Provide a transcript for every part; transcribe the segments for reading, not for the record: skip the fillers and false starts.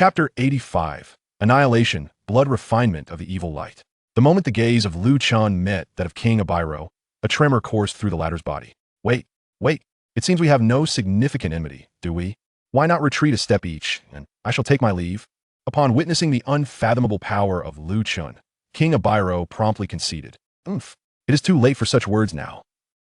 Chapter 85. Annihilation, Blood Refinement of the Evil Light. The moment the gaze of Lu Chen met that of King Abiro, a tremor coursed through the latter's body. Wait. It seems we have no significant enmity, do we? Why not retreat a step each, and I shall take my leave? Upon witnessing the unfathomable power of Lu Chen, King Abiro promptly conceded. It is too late for such words now.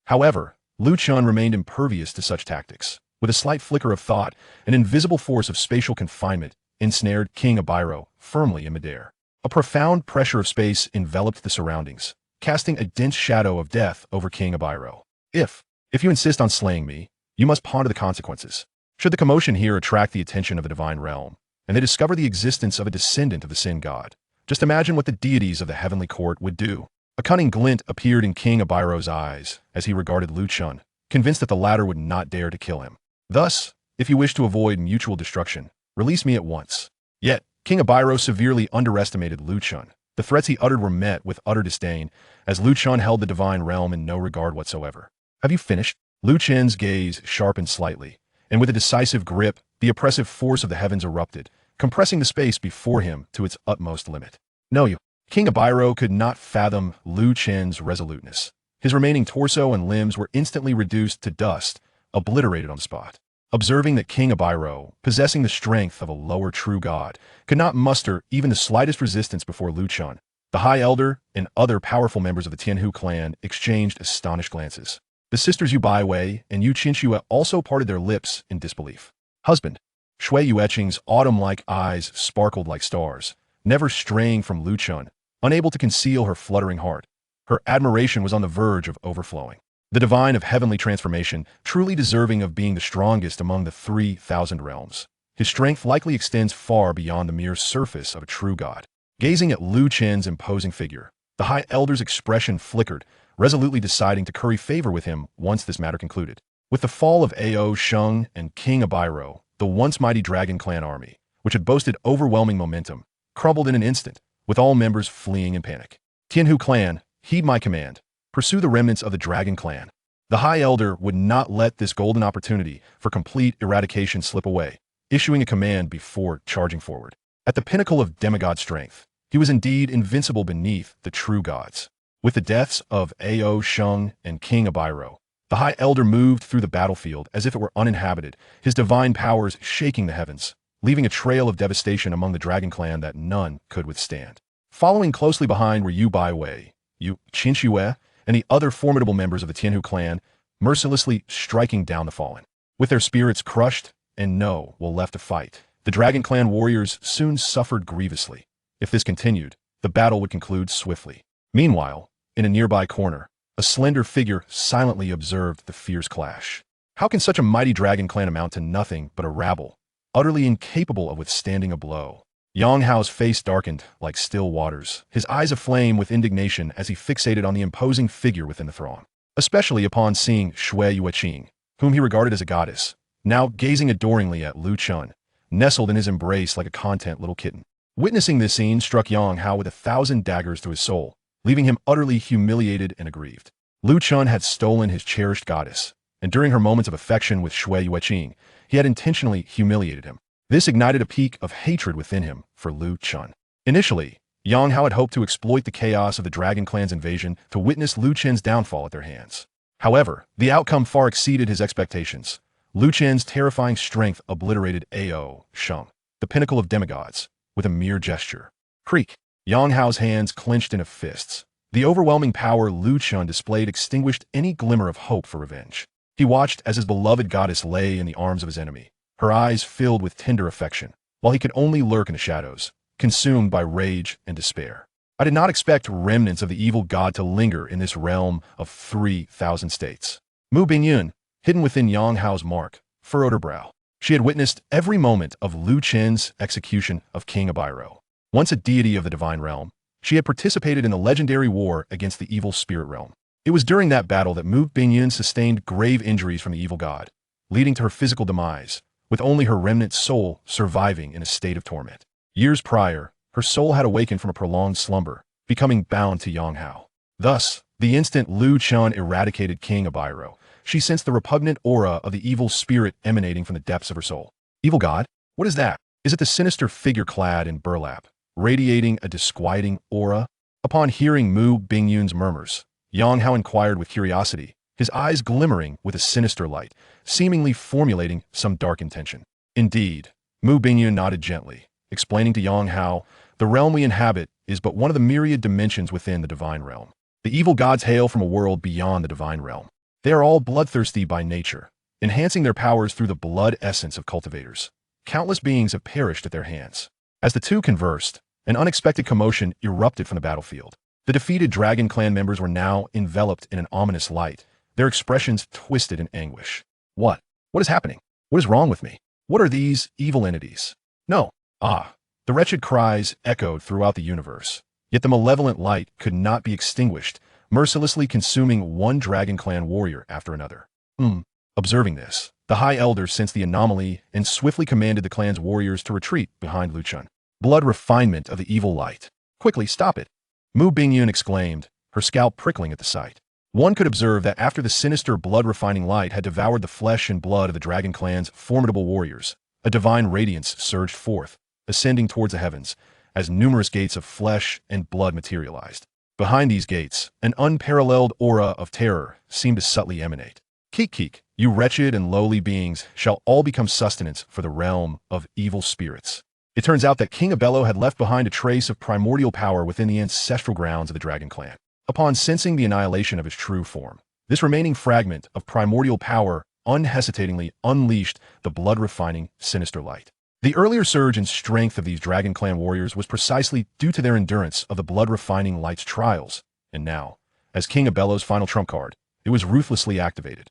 However, Lu Chen remained impervious to such tactics. With a slight flicker of thought, an invisible force of spatial confinement ensnared King Abiro firmly in midair. A profound pressure of space enveloped the surroundings, casting a dense shadow of death over King Abiro. If you insist on slaying me, you must ponder the consequences. Should the commotion here attract the attention of a divine realm, and they discover the existence of a descendant of the Sin God, just imagine what the deities of the heavenly court would do. A cunning glint appeared in King Abiro's eyes as he regarded Lu Chen, convinced that the latter would not dare to kill him. Thus, if you wish to avoid mutual destruction, release me at once. Yet, King Abiro severely underestimated Lu Chen. The threats he uttered were met with utter disdain, as Lu Chen held the divine realm in no regard whatsoever. Have you finished? Lu Chen's gaze sharpened slightly, and with a decisive grip, the oppressive force of the heavens erupted, compressing the space before him to its utmost limit. No, you. King Abiro could not fathom Lu Chen's resoluteness. His remaining torso and limbs were instantly reduced to dust, obliterated on the spot. Observing that King Abiro, possessing the strength of a lower true god, could not muster even the slightest resistance before Lu Chen, the High Elder and other powerful members of the Tianhu clan exchanged astonished glances. The sisters Yu Baiwei and Yu Qinxue also parted their lips in disbelief. Husband, Shui Yueqing's autumn-like eyes sparkled like stars, never straying from Lu Chen, unable to conceal her fluttering heart. Her admiration was on the verge of overflowing. The divine of heavenly transformation, truly deserving of being the strongest among the 3,000 realms. His strength likely extends far beyond the mere surface of a true god. Gazing at Lu Chen's imposing figure, the High Elder's expression flickered, resolutely deciding to curry favor with him once this matter concluded. With the fall of Ao Sheng and King Abiro, the once mighty Dragon Clan army, which had boasted overwhelming momentum, crumbled in an instant, with all members fleeing in panic. Tianhu clan, heed my command. Pursue the remnants of the Dragon Clan. The High Elder would not let this golden opportunity for complete eradication slip away, issuing a command before charging forward. At the pinnacle of demigod strength, he was indeed invincible beneath the true gods. With the deaths of Ao Sheng and King Abiro, the High Elder moved through the battlefield as if it were uninhabited, his divine powers shaking the heavens, leaving a trail of devastation among the Dragon Clan that none could withstand. Following closely behind were Yu Baiwei, Yu Qinxue, and the other formidable members of the Tianhu clan, mercilessly striking down the fallen. With their spirits crushed and no will left to fight, the Dragon Clan warriors soon suffered grievously. If this continued, the battle would conclude swiftly. Meanwhile, in a nearby corner, a slender figure silently observed the fierce clash. How can such a mighty Dragon Clan amount to nothing but a rabble, utterly incapable of withstanding a blow? Yang Hao's face darkened like still waters, his eyes aflame with indignation as he fixated on the imposing figure within the throng, especially upon seeing Shui Yueqing, whom he regarded as a goddess, now gazing adoringly at Lu Chen, nestled in his embrace like a content little kitten. Witnessing this scene struck Yang Hao with 1,000 daggers through his soul, leaving him utterly humiliated and aggrieved. Lu Chen had stolen his cherished goddess, and during her moments of affection with Shui Yueqing, he had intentionally humiliated him. This ignited a peak of hatred within him for Lu Chen. Initially, Yang Hao had hoped to exploit the chaos of the Dragon Clan's invasion to witness Lu Chen's downfall at their hands. However, the outcome far exceeded his expectations. Lu Chen's terrifying strength obliterated Ao Sheng, the pinnacle of demigods, with a mere gesture. Creak! Yang Hao's hands clenched into fists. The overwhelming power Lu Chen displayed extinguished any glimmer of hope for revenge. He watched as his beloved goddess lay in the arms of his enemy, her eyes filled with tender affection, while he could only lurk in the shadows, consumed by rage and despair. I did not expect remnants of the evil god to linger in this realm of 3,000 states. Mu Bingyun, hidden within Yang Hao's mark, furrowed her brow. She had witnessed every moment of Lu Chen's execution of King Abiro. Once a deity of the divine realm, she had participated in the legendary war against the evil spirit realm. It was during that battle that Mu Bingyun sustained grave injuries from the evil god, leading to her physical demise, with only her remnant soul surviving in a state of torment. Years prior, her soul had awakened from a prolonged slumber, becoming bound to Yang Hao. Thus, the instant Lu Chen eradicated King Abiro, she sensed the repugnant aura of the evil spirit emanating from the depths of her soul. Evil god? What is that? Is it the sinister figure clad in burlap, radiating a disquieting aura? Upon hearing Mu Bingyun's murmurs, Yang Hao inquired with curiosity, his eyes glimmering with a sinister light, seemingly formulating some dark intention. Indeed, Mu Bingyun nodded gently, explaining to Yang Hao, the realm we inhabit is but one of the myriad dimensions within the divine realm. The evil gods hail from a world beyond the divine realm. They are all bloodthirsty by nature, enhancing their powers through the blood essence of cultivators. Countless beings have perished at their hands. As the two conversed, an unexpected commotion erupted from the battlefield. The defeated Dragon Clan members were now enveloped in an ominous light, their expressions twisted in anguish. What? What is happening? What is wrong with me? What are these evil entities? No. Ah. The wretched cries echoed throughout the universe. Yet the malevolent light could not be extinguished, mercilessly consuming one Dragon Clan warrior after another. Observing this, the High Elder sensed the anomaly and swiftly commanded the clan's warriors to retreat behind Lu Chen. Blood refinement of the evil light. Quickly, stop it! Mu Bingyun exclaimed, her scalp prickling at the sight. One could observe that after the sinister blood-refining light had devoured the flesh and blood of the Dragon Clan's formidable warriors, a divine radiance surged forth, ascending towards the heavens, as numerous gates of flesh and blood materialized. Behind these gates, an unparalleled aura of terror seemed to subtly emanate. Keek, you wretched and lowly beings shall all become sustenance for the realm of evil spirits. It turns out that King Abello had left behind a trace of primordial power within the ancestral grounds of the Dragon Clan. Upon sensing the annihilation of his true form, this remaining fragment of primordial power unhesitatingly unleashed the blood-refining sinister light. The earlier surge in strength of these Dragon Clan warriors was precisely due to their endurance of the blood-refining light's trials, and now, as King Abello's final trump card, it was ruthlessly activated.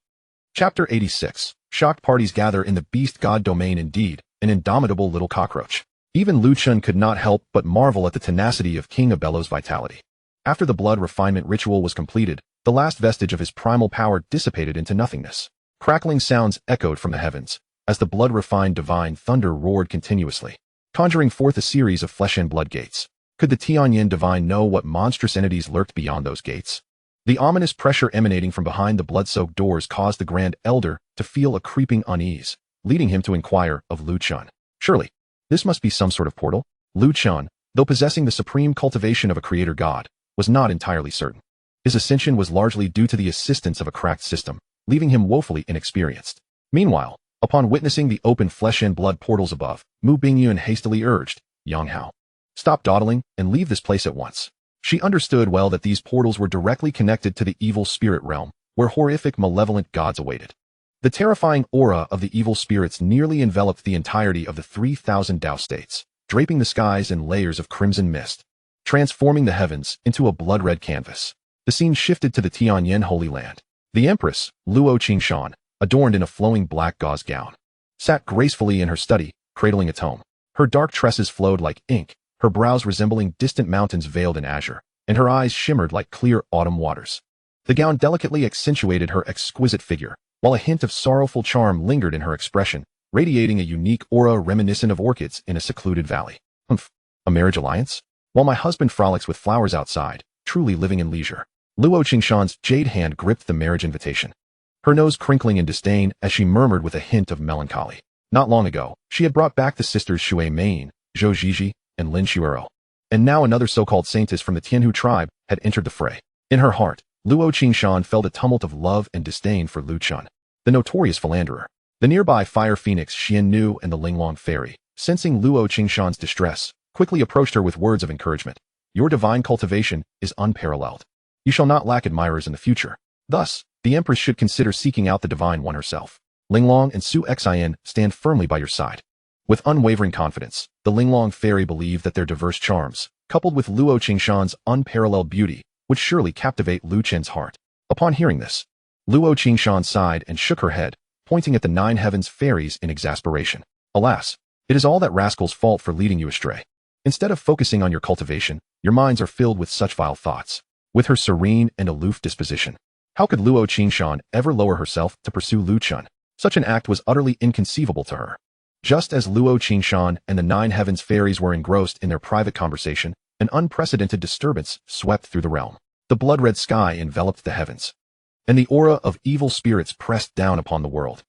Chapter 86. Shocked parties gather in the beast god domain. Indeed, an indomitable little cockroach. Even Lu Chen could not help but marvel at the tenacity of King Abello's vitality. After the blood refinement ritual was completed, the last vestige of his primal power dissipated into nothingness. Crackling sounds echoed from the heavens, as the blood-refined divine thunder roared continuously, conjuring forth a series of flesh and blood gates. Could the Tianyan divine know what monstrous entities lurked beyond those gates? The ominous pressure emanating from behind the blood-soaked doors caused the Grand Elder to feel a creeping unease, leading him to inquire of Lu Chen. Surely, this must be some sort of portal? Lu Chen, though possessing the supreme cultivation of a creator god, was not entirely certain. His ascension was largely due to the assistance of a cracked system, leaving him woefully inexperienced. Meanwhile, upon witnessing the open flesh and blood portals above, Mu Bingyun hastily urged, Yang Hao, stop dawdling and leave this place at once. She understood well that these portals were directly connected to the evil spirit realm, where horrific malevolent gods awaited. The terrifying aura of the evil spirits nearly enveloped the entirety of the 3,000 Dao states, draping the skies in layers of crimson mist, transforming the heavens into a blood-red canvas. The scene shifted to the Tianyan Holy Land. The Empress, Luo Qingshan, adorned in a flowing black gauze gown, sat gracefully in her study, cradling a tome. Her dark tresses flowed like ink, her brows resembling distant mountains veiled in azure, and her eyes shimmered like clear autumn waters. The gown delicately accentuated her exquisite figure, while a hint of sorrowful charm lingered in her expression, radiating a unique aura reminiscent of orchids in a secluded valley. A marriage alliance? While my husband frolics with flowers outside, truly living in leisure. Luo Qingshan's jade hand gripped the marriage invitation, her nose crinkling in disdain as she murmured with a hint of melancholy. Not long ago, she had brought back the sisters Shui Mein, Zhou Jiji, and Lin Xuero. And now another so-called saintess from the Tianhu tribe had entered the fray. In her heart, Luo Qingshan felt a tumult of love and disdain for Lu Chen, the notorious philanderer. The nearby fire phoenix Xian Nu and the Linglong fairy, sensing Luo Qingshan's distress, quickly approached her with words of encouragement. Your divine cultivation is unparalleled. You shall not lack admirers in the future. Thus, the Empress should consider seeking out the divine one herself. Linglong and Su Xian stand firmly by your side. With unwavering confidence, the Linglong fairy believed that their diverse charms, coupled with Luo Qingshan's unparalleled beauty, would surely captivate Lu Chen's heart. Upon hearing this, Luo Qingshan sighed and shook her head, pointing at the 9 heavens fairies in exasperation. Alas, it is all that rascal's fault for leading you astray. Instead of focusing on your cultivation, your minds are filled with such vile thoughts. With her serene and aloof disposition, how could Luo Qingshan ever lower herself to pursue Lu Chen? Such an act was utterly inconceivable to her. Just as Luo Qingshan and the 9 heavens fairies were engrossed in their private conversation, an unprecedented disturbance swept through the realm. The blood-red sky enveloped the heavens, and the aura of evil spirits pressed down upon the world.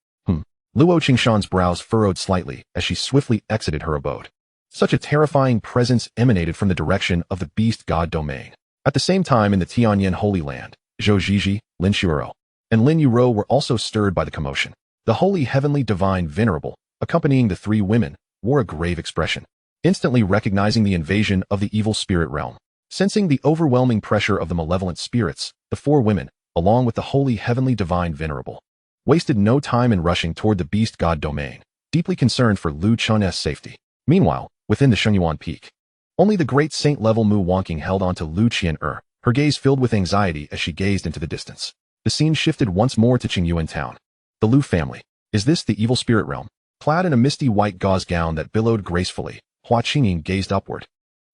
Luo Qingshan's brows furrowed slightly as she swiftly exited her abode. Such a terrifying presence emanated from the direction of the beast god domain. At the same time in the Tianyan Holy Land, Zhou Zhizhi, Lin Shuoro, and Lin Yuro were also stirred by the commotion. The holy heavenly divine venerable, accompanying the three women, wore a grave expression, instantly recognizing the invasion of the evil spirit realm. Sensing the overwhelming pressure of the malevolent spirits, the four women, along with the holy heavenly divine venerable, wasted no time in rushing toward the beast god domain, deeply concerned for Lu Chun's safety. Meanwhile, within the Shenyuan Peak, only the great saint-level Mu Wonking held on to Lu Qian, her gaze filled with anxiety as she gazed into the distance. The scene shifted once more to Qingyuan town. The Lu family. Is this the evil spirit realm? Clad in a misty white gauze gown that billowed gracefully, Hua Qingying gazed upward,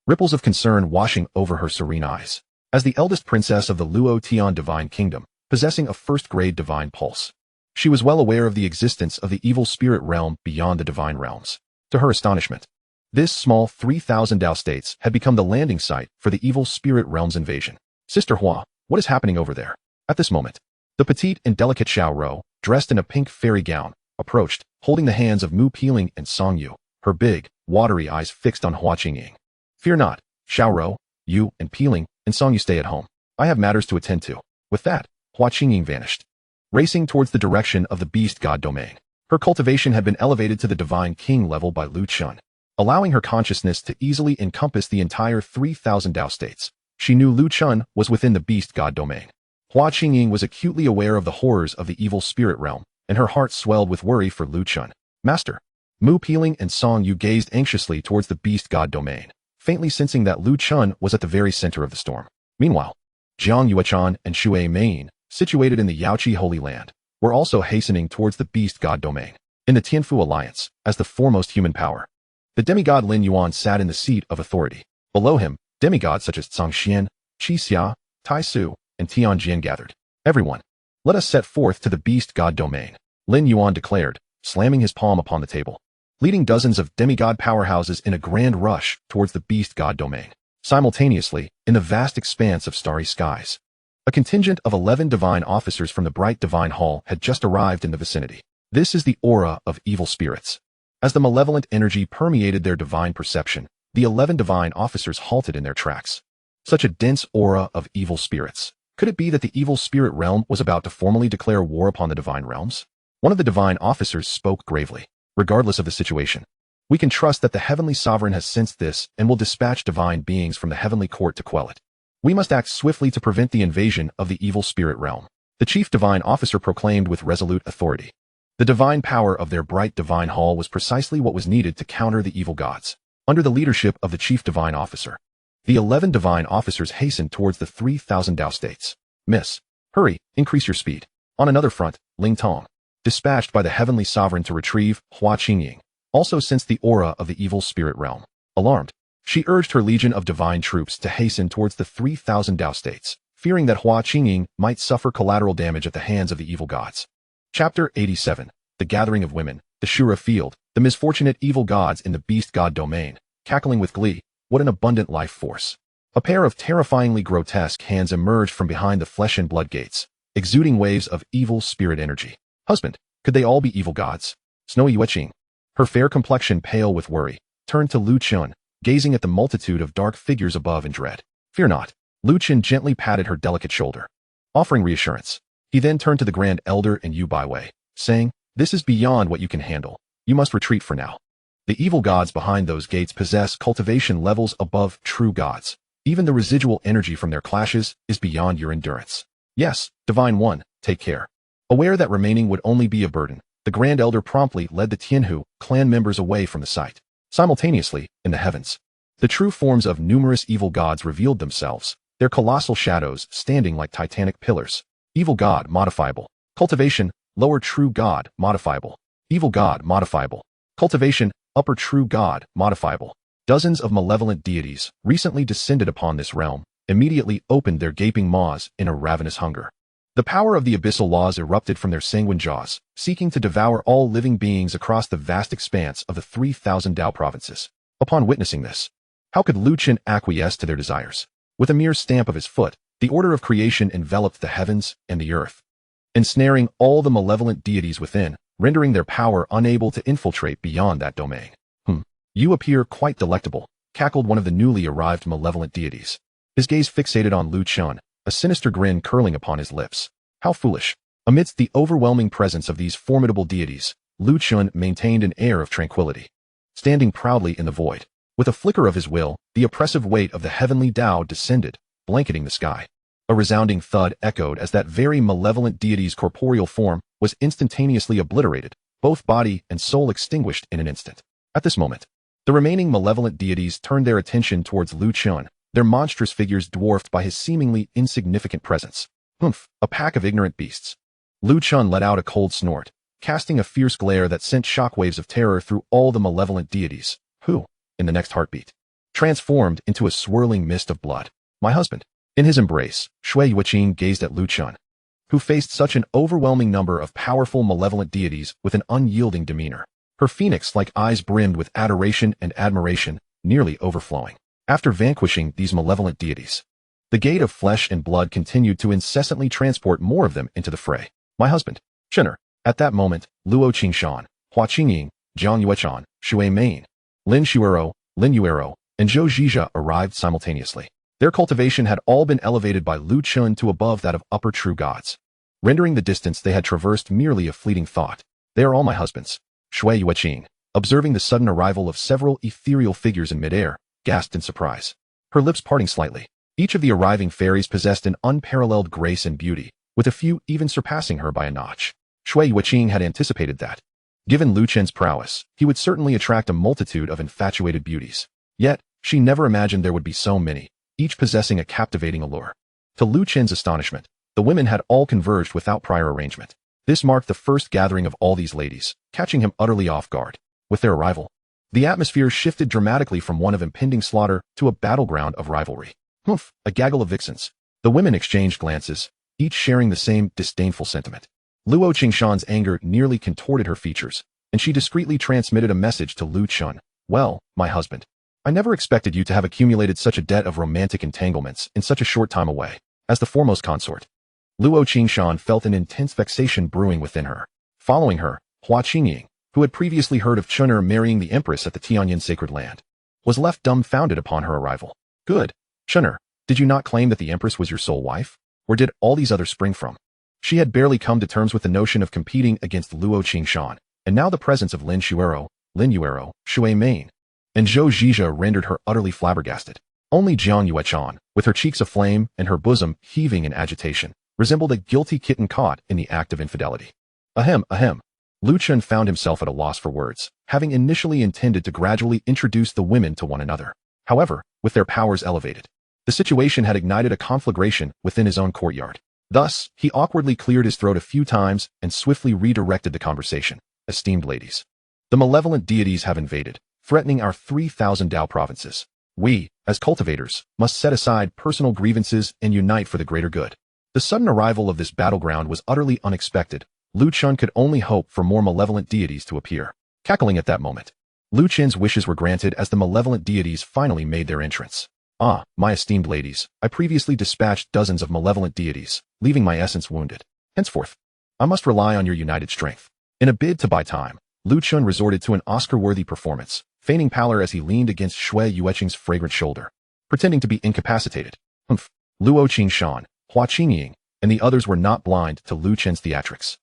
ripples of concern washing over her serene eyes. As the eldest princess of the Luo Tian divine kingdom, possessing a first-grade divine pulse, she was well aware of the existence of the evil spirit realm beyond the divine realms. To her astonishment, this small 3,000 Dao states had become the landing site for the evil spirit realm's invasion. Sister Hua, what is happening over there? At this moment, the petite and delicate Xiao Rou, dressed in a pink fairy gown, approached, holding the hands of Mu Peeling and Song Yu, her big, watery eyes fixed on Hua Qingying. Fear not, Xiao Rou, you and Peeling and Song Yu stay at home. I have matters to attend to. With that, Hua Qingying vanished, racing towards the direction of the beast god domain. Her cultivation had been elevated to the divine king level by Lu Chun, allowing her consciousness to easily encompass the entire 3,000 Dao states. She knew Lu Chun was within the beast god domain. Hua Qingying was acutely aware of the horrors of the evil spirit realm, and her heart swelled with worry for Lu Chun. Master. Mu Peeling and Song Yu gazed anxiously towards the beast god domain, faintly sensing that Lu Chun was at the very center of the storm. Meanwhile, Jiang Yuechan and Shui Mein, situated in the Yaoqi Holy Land, were also hastening towards the beast god domain. In the Tianfu Alliance, as the foremost human power, the demigod Lin Yuan sat in the seat of authority. Below him, demigods such as Zhang Xian, Qi Xia, Tai Su, and Tian Jian gathered. Everyone, let us set forth to the beast god domain, Lin Yuan declared, slamming his palm upon the table, leading dozens of demigod powerhouses in a grand rush towards the beast god domain. Simultaneously, in the vast expanse of starry skies, a contingent of 11 divine officers from the bright divine hall had just arrived in the vicinity. This is the aura of evil spirits. As the malevolent energy permeated their divine perception, the 11 divine officers halted in their tracks. Such a dense aura of evil spirits. Could it be that the evil spirit realm was about to formally declare war upon the divine realms? One of the divine officers spoke gravely. Regardless of the situation, we can trust that the heavenly sovereign has sensed this and will dispatch divine beings from the heavenly court to quell it. We must act swiftly to prevent the invasion of the evil spirit realm, the chief divine officer proclaimed with resolute authority. The divine power of their bright divine hall was precisely what was needed to counter the evil gods. Under the leadership of the chief divine officer, the 11 divine officers hastened towards the 3,000 Dao states. Miss, hurry, increase your speed. On another front, Ling Tong, dispatched by the heavenly sovereign to retrieve Hua Qingying, also sensed the aura of the evil spirit realm. Alarmed, she urged her legion of divine troops to hasten towards the 3,000 Dao states, fearing that Hua Qingying might suffer collateral damage at the hands of the evil gods. Chapter 87. The Gathering of Women, the Shura Field, the misfortunate evil gods in the beast god domain, cackling with glee. What an abundant life force. A pair of terrifyingly grotesque hands emerged from behind the flesh and blood gates, exuding waves of evil spirit energy. Husband, could they all be evil gods? Snowy Yueqing, her fair complexion pale with worry, turned to Lu Chun, gazing at the multitude of dark figures above in dread. Fear not. Lu Chun gently patted her delicate shoulder, offering reassurance. He then turned to the Grand Elder and Yu Baiwei, saying, this is beyond what you can handle. You must retreat for now. The evil gods behind those gates possess cultivation levels above true gods. Even the residual energy from their clashes is beyond your endurance. Yes, Divine One, take care. Aware that remaining would only be a burden, the Grand Elder promptly led the Tianhu clan members away from the site. Simultaneously, in the heavens, the true forms of numerous evil gods revealed themselves, their colossal shadows standing like titanic pillars. Evil god modifiable. Cultivation, lower true god modifiable. Evil god modifiable. Cultivation, upper true god modifiable. Dozens of malevolent deities, recently descended upon this realm, immediately opened their gaping maws in a ravenous hunger. The power of the abyssal laws erupted from their sanguine jaws, seeking to devour all living beings across the vast expanse of the 3,000 Dao provinces. Upon witnessing this, how could Lu Chen acquiesce to their desires? With a mere stamp of his foot, the order of creation enveloped the heavens and the earth, ensnaring all the malevolent deities within. rendering their power unable to infiltrate beyond that domain. You appear quite delectable, cackled one of the newly arrived malevolent deities. His gaze fixated on Lu Chen, a sinister grin curling upon his lips. How foolish. Amidst the overwhelming presence of these formidable deities, Lu Chen maintained an air of tranquility. Standing proudly in the void, with a flicker of his will, the oppressive weight of the heavenly Tao descended, blanketing the sky. A resounding thud echoed as that very malevolent deity's corporeal form was instantaneously obliterated, both body and soul extinguished in an instant. At this moment, the remaining malevolent deities turned their attention towards Lu Chen, their monstrous figures dwarfed by his seemingly insignificant presence. Humph, a pack of ignorant beasts. Lu Chen let out a cold snort, casting a fierce glare that sent shockwaves of terror through all the malevolent deities, who, in the next heartbeat, transformed into a swirling mist of blood. My husband. In his embrace, Shui Yuqing gazed at Lu Chen, who faced such an overwhelming number of powerful malevolent deities with an unyielding demeanor. Her phoenix-like eyes brimmed with adoration and admiration, nearly overflowing. After vanquishing these malevolent deities, the gate of flesh and blood continued to incessantly transport more of them into the fray. My husband, Chenner. At that moment, Luo Qingshan, Hua Qingying, Jiang Yuechan, Shui Main, Lin Xuero, and Zhou Zhizha arrived simultaneously. Their cultivation had all been elevated by Lu Chen to above that of upper true gods, rendering the distance they had traversed merely a fleeting thought. They are all my husbands. Shui Yuqing, observing the sudden arrival of several ethereal figures in midair, gasped in surprise, her lips parting slightly. Each of the arriving fairies possessed an unparalleled grace and beauty, with a few even surpassing her by a notch. Shui Yuqing had anticipated that, given Lu Chen's prowess, he would certainly attract a multitude of infatuated beauties. Yet, she never imagined there would be so many, each possessing a captivating allure. To Lu Chen's astonishment, the women had all converged without prior arrangement. This marked the first gathering of all these ladies, catching him utterly off guard. With their arrival, the atmosphere shifted dramatically from one of impending slaughter to a battleground of rivalry. Humph, a gaggle of vixens. The women exchanged glances, each sharing the same disdainful sentiment. Luo Qingshan's anger nearly contorted her features, and she discreetly transmitted a message to Lu Chen. Well, my husband, I never expected you to have accumulated such a debt of romantic entanglements in such a short time away. As the foremost consort, Luo Qingshan felt an intense vexation brewing within her. Following her, Hua Qingying, who had previously heard of Chenner marrying the Empress at the Tianyan Sacred Land, was left dumbfounded upon her arrival. Good. Chenner, did you not claim that the Empress was your sole wife? Where did all these others spring from? She had barely come to terms with the notion of competing against Luo Qingshan, and now the presence of Lin Xuero, Shui Main, and Zhou Zhizha rendered her utterly flabbergasted. Only Jiang Yuechan, with her cheeks aflame and her bosom heaving in agitation, resembled a guilty kitten caught in the act of infidelity. Ahem. Lu Chen found himself at a loss for words, having initially intended to gradually introduce the women to one another. However, with their powers elevated, the situation had ignited a conflagration within his own courtyard. Thus, he awkwardly cleared his throat a few times and swiftly redirected the conversation. Esteemed ladies, the malevolent deities have invaded, threatening our 3,000 Dao provinces. We, as cultivators, must set aside personal grievances and unite for the greater good. The sudden arrival of this battleground was utterly unexpected. Lu Chen could only hope for more malevolent deities to appear. Cackling at that moment, Lu Chen's wishes were granted as the malevolent deities finally made their entrance. Ah, my esteemed ladies, I previously dispatched dozens of malevolent deities, leaving my essence wounded. Henceforth, I must rely on your united strength. In a bid to buy time, Lu Chen resorted to an Oscar-worthy performance, feigning pallor as he leaned against Shui Yuqing's fragrant shoulder, pretending to be incapacitated. Humph. Luo Qingshan, Hua Qingying, and the others were not blind to Lu Chen's theatrics.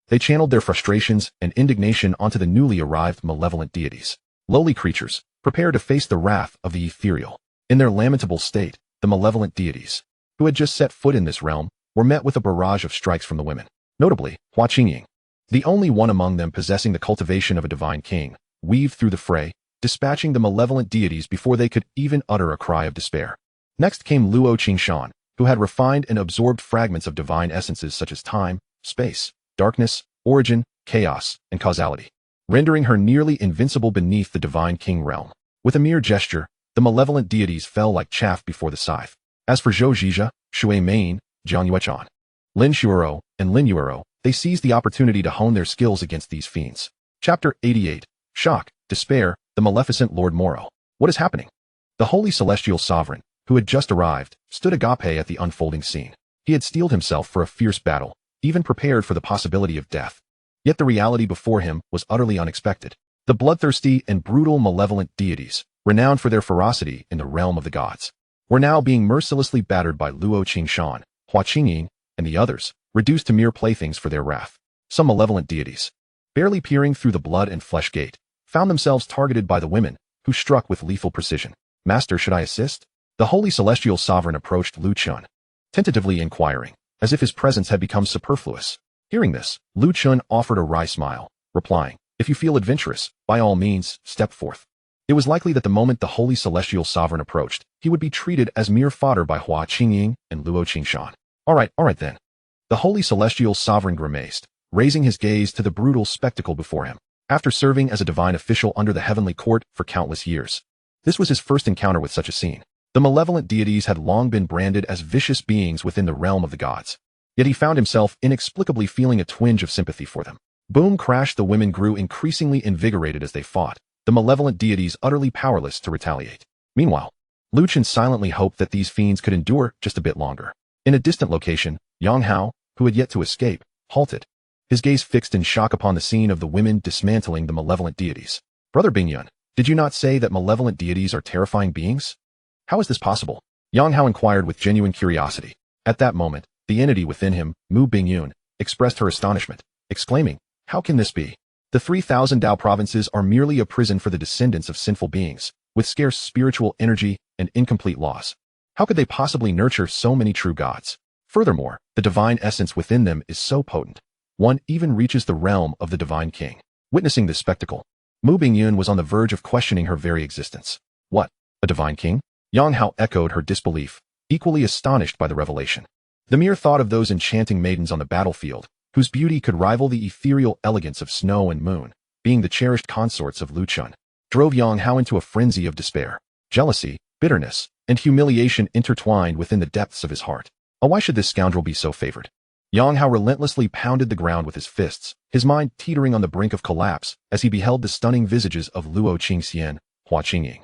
They channeled their frustrations and indignation onto the newly arrived malevolent deities. Lowly creatures, prepare to face the wrath of the ethereal. In their lamentable state, the malevolent deities, who had just set foot in this realm, were met with a barrage of strikes from the women. Notably, Hua Qingying, the only one among them possessing the cultivation of a divine king, weaved through the fray, dispatching the malevolent deities before they could even utter a cry of despair. Next came Luo Qingshan, who had refined and absorbed fragments of divine essences such as time, space, darkness, origin, chaos, and causality, rendering her nearly invincible beneath the divine king realm. With a mere gesture, the malevolent deities fell like chaff before the scythe. As for Zhou Zhizha, Shui Main, Jiang Yuechan, Lin Xuero, they seized the opportunity to hone their skills against these fiends. Chapter 88. Shock, Despair, the Maleficent Lord Moro. What is happening? The Holy Celestial Sovereign, who had just arrived, stood agape at the unfolding scene. He had steeled himself for a fierce battle, even prepared for the possibility of death. Yet the reality before him was utterly unexpected. The bloodthirsty and brutal malevolent deities, renowned for their ferocity in the realm of the gods, were now being mercilessly battered by Luo Qingshan, Hua Qingying, and the others, reduced to mere playthings for their wrath. Some malevolent deities, barely peering through the blood and flesh gate, found themselves targeted by the women, who struck with lethal precision. Master, should I assist? The holy celestial sovereign approached Lu Chun, tentatively inquiring, as if his presence had become superfluous. Hearing this, Lu Chun offered a wry smile, replying, if you feel adventurous, by all means, step forth. It was likely that the moment the holy celestial sovereign approached, he would be treated as mere fodder by Hua Qingying and Luo Qingshan. All right then. The holy celestial sovereign grimaced, raising his gaze to the brutal spectacle before him. After serving as a divine official under the heavenly court for countless years, this was his first encounter with such a scene. The malevolent deities had long been branded as vicious beings within the realm of the gods. Yet he found himself inexplicably feeling a twinge of sympathy for them. Boom crash! The women grew increasingly invigorated as they fought, the malevolent deities utterly powerless to retaliate. Meanwhile, Lu Chen silently hoped that these fiends could endure just a bit longer. In a distant location, Yang Hao, who had yet to escape, halted, his gaze fixed in shock upon the scene of the women dismantling the malevolent deities. Brother Bingyun, did you not say that malevolent deities are terrifying beings? How is this possible? Yang Hao inquired with genuine curiosity. At that moment, the entity within him, Mu Bingyun, expressed her astonishment, exclaiming, how can this be? The 3,000 Dao provinces are merely a prison for the descendants of sinful beings, with scarce spiritual energy and incomplete laws. How could they possibly nurture so many true gods? Furthermore, the divine essence within them is so potent, one even reaches the realm of the divine king. Witnessing this spectacle, Mu Bingyun was on the verge of questioning her very existence. What? A divine king? Yang Hao echoed her disbelief, equally astonished by the revelation. The mere thought of those enchanting maidens on the battlefield, whose beauty could rival the ethereal elegance of snow and moon, being the cherished consorts of Lu Chun, drove Yang Hao into a frenzy of despair. Jealousy, bitterness, and humiliation intertwined within the depths of his heart. Oh, why should this scoundrel be so favored? Yang Hao relentlessly pounded the ground with his fists, his mind teetering on the brink of collapse as he beheld the stunning visages of Luo Qingxian, Hua Qingying,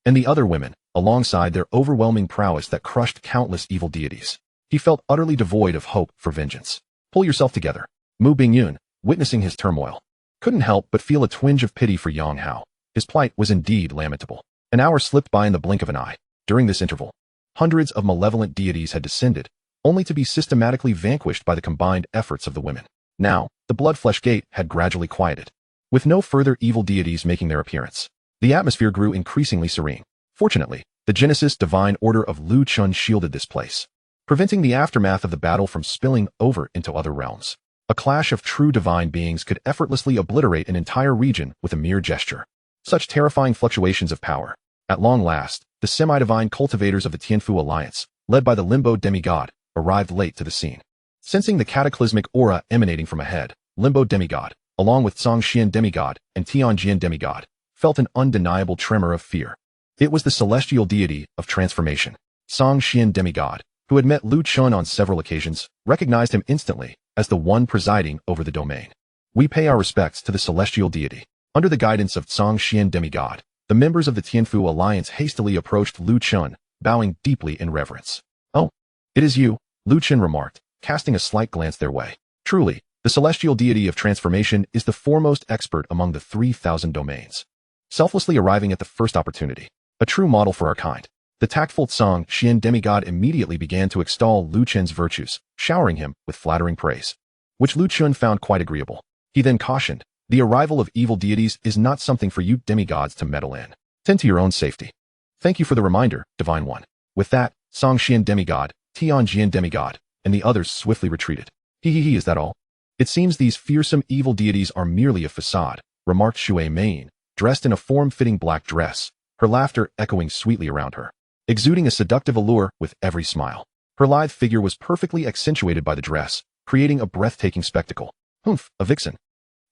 and the other women, alongside their overwhelming prowess that crushed countless evil deities. He felt utterly devoid of hope for vengeance. Pull yourself together. Mu Bingyun, witnessing his turmoil, couldn't help but feel a twinge of pity for Yang Hao. His plight was indeed lamentable. An hour slipped by in the blink of an eye. During this interval, hundreds of malevolent deities had descended, only to be systematically vanquished by the combined efforts of the women. Now, the blood-flesh gate had gradually quieted, with no further evil deities making their appearance. The atmosphere grew increasingly serene. Fortunately, the Genesis Divine Order of Lu Chun shielded this place, preventing the aftermath of the battle from spilling over into other realms. A clash of true divine beings could effortlessly obliterate an entire region with a mere gesture. Such terrifying fluctuations of power. At long last, the semi-divine cultivators of the Tianfu Alliance, led by the Limbo demigod, arrived late to the scene. Sensing the cataclysmic aura emanating from ahead, Limbo demigod, along with Zhongxian demigod and Tianjian demigod, felt an undeniable tremor of fear. It was the celestial deity of transformation. Zhongxian demigod, who had met Lu Chun on several occasions, recognized him instantly as the one presiding over the domain. We pay our respects to the celestial deity. Under the guidance of Zhongxian demigod, the members of the Tianfu Alliance hastily approached Lu Chun, bowing deeply in reverence. Oh, it is you, Lu Chun remarked, casting a slight glance their way. Truly, the celestial deity of transformation is the foremost expert among the 3,000 domains, selflessly arriving at the first opportunity. A true model for our kind. The tactful Zhongxian demigod immediately began to extol Lu Chun's virtues, showering him with flattering praise, which Lu Chun found quite agreeable. He then cautioned, the arrival of evil deities is not something for you demigods to meddle in. Tend to your own safety. Thank you for the reminder, Divine One. With that, Zhongxian demigod, Tianjian demigod, and the others swiftly retreated. Is that all? It seems these fearsome evil deities are merely a facade, remarked Shui Mein, dressed in a form-fitting black dress, her laughter echoing sweetly around her, exuding a seductive allure with every smile. Her lithe figure was perfectly accentuated by the dress, creating a breathtaking spectacle. Humph, a vixen.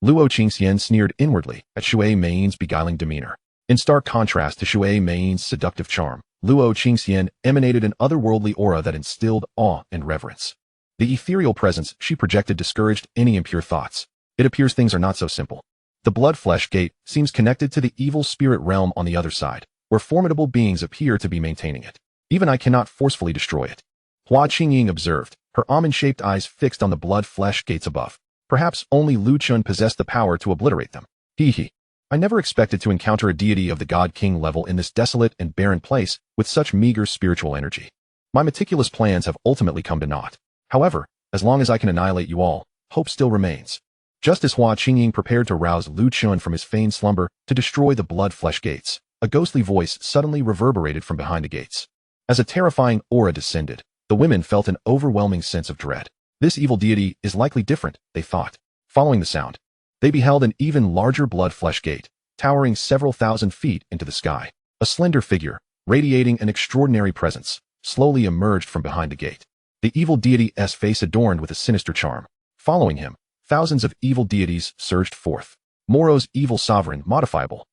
Luo Qingxian sneered inwardly at Shui Mein's beguiling demeanor. In stark contrast to Shui Mein's seductive charm, Luo Qingxian emanated an otherworldly aura that instilled awe and reverence. The ethereal presence she projected discouraged any impure thoughts. It appears things are not so simple. The blood-flesh gate seems connected to the evil spirit realm on the other side, where formidable beings appear to be maintaining it. Even I cannot forcefully destroy it. Hua Qingying observed, her almond-shaped eyes fixed on the blood-flesh gates above. Perhaps only Lu Chun possessed the power to obliterate them. Hee hee. I never expected to encounter a deity of the God King level in this desolate and barren place with such meager spiritual energy. My meticulous plans have ultimately come to naught. However, as long as I can annihilate you all, hope still remains. Just as Hua Qingying prepared to rouse Lu Chun from his feigned slumber to destroy the blood-flesh gates, a ghostly voice suddenly reverberated from behind the gates. As a terrifying aura descended, the women felt an overwhelming sense of dread. This evil deity is likely different, they thought. Following the sound, they beheld an even larger blood-flesh gate, towering several thousand feet into the sky. A slender figure, radiating an extraordinary presence, slowly emerged from behind the gate. The evil deity's face adorned with a sinister charm. Following him, thousands of evil deities surged forth. Moro's evil sovereign, modifiable.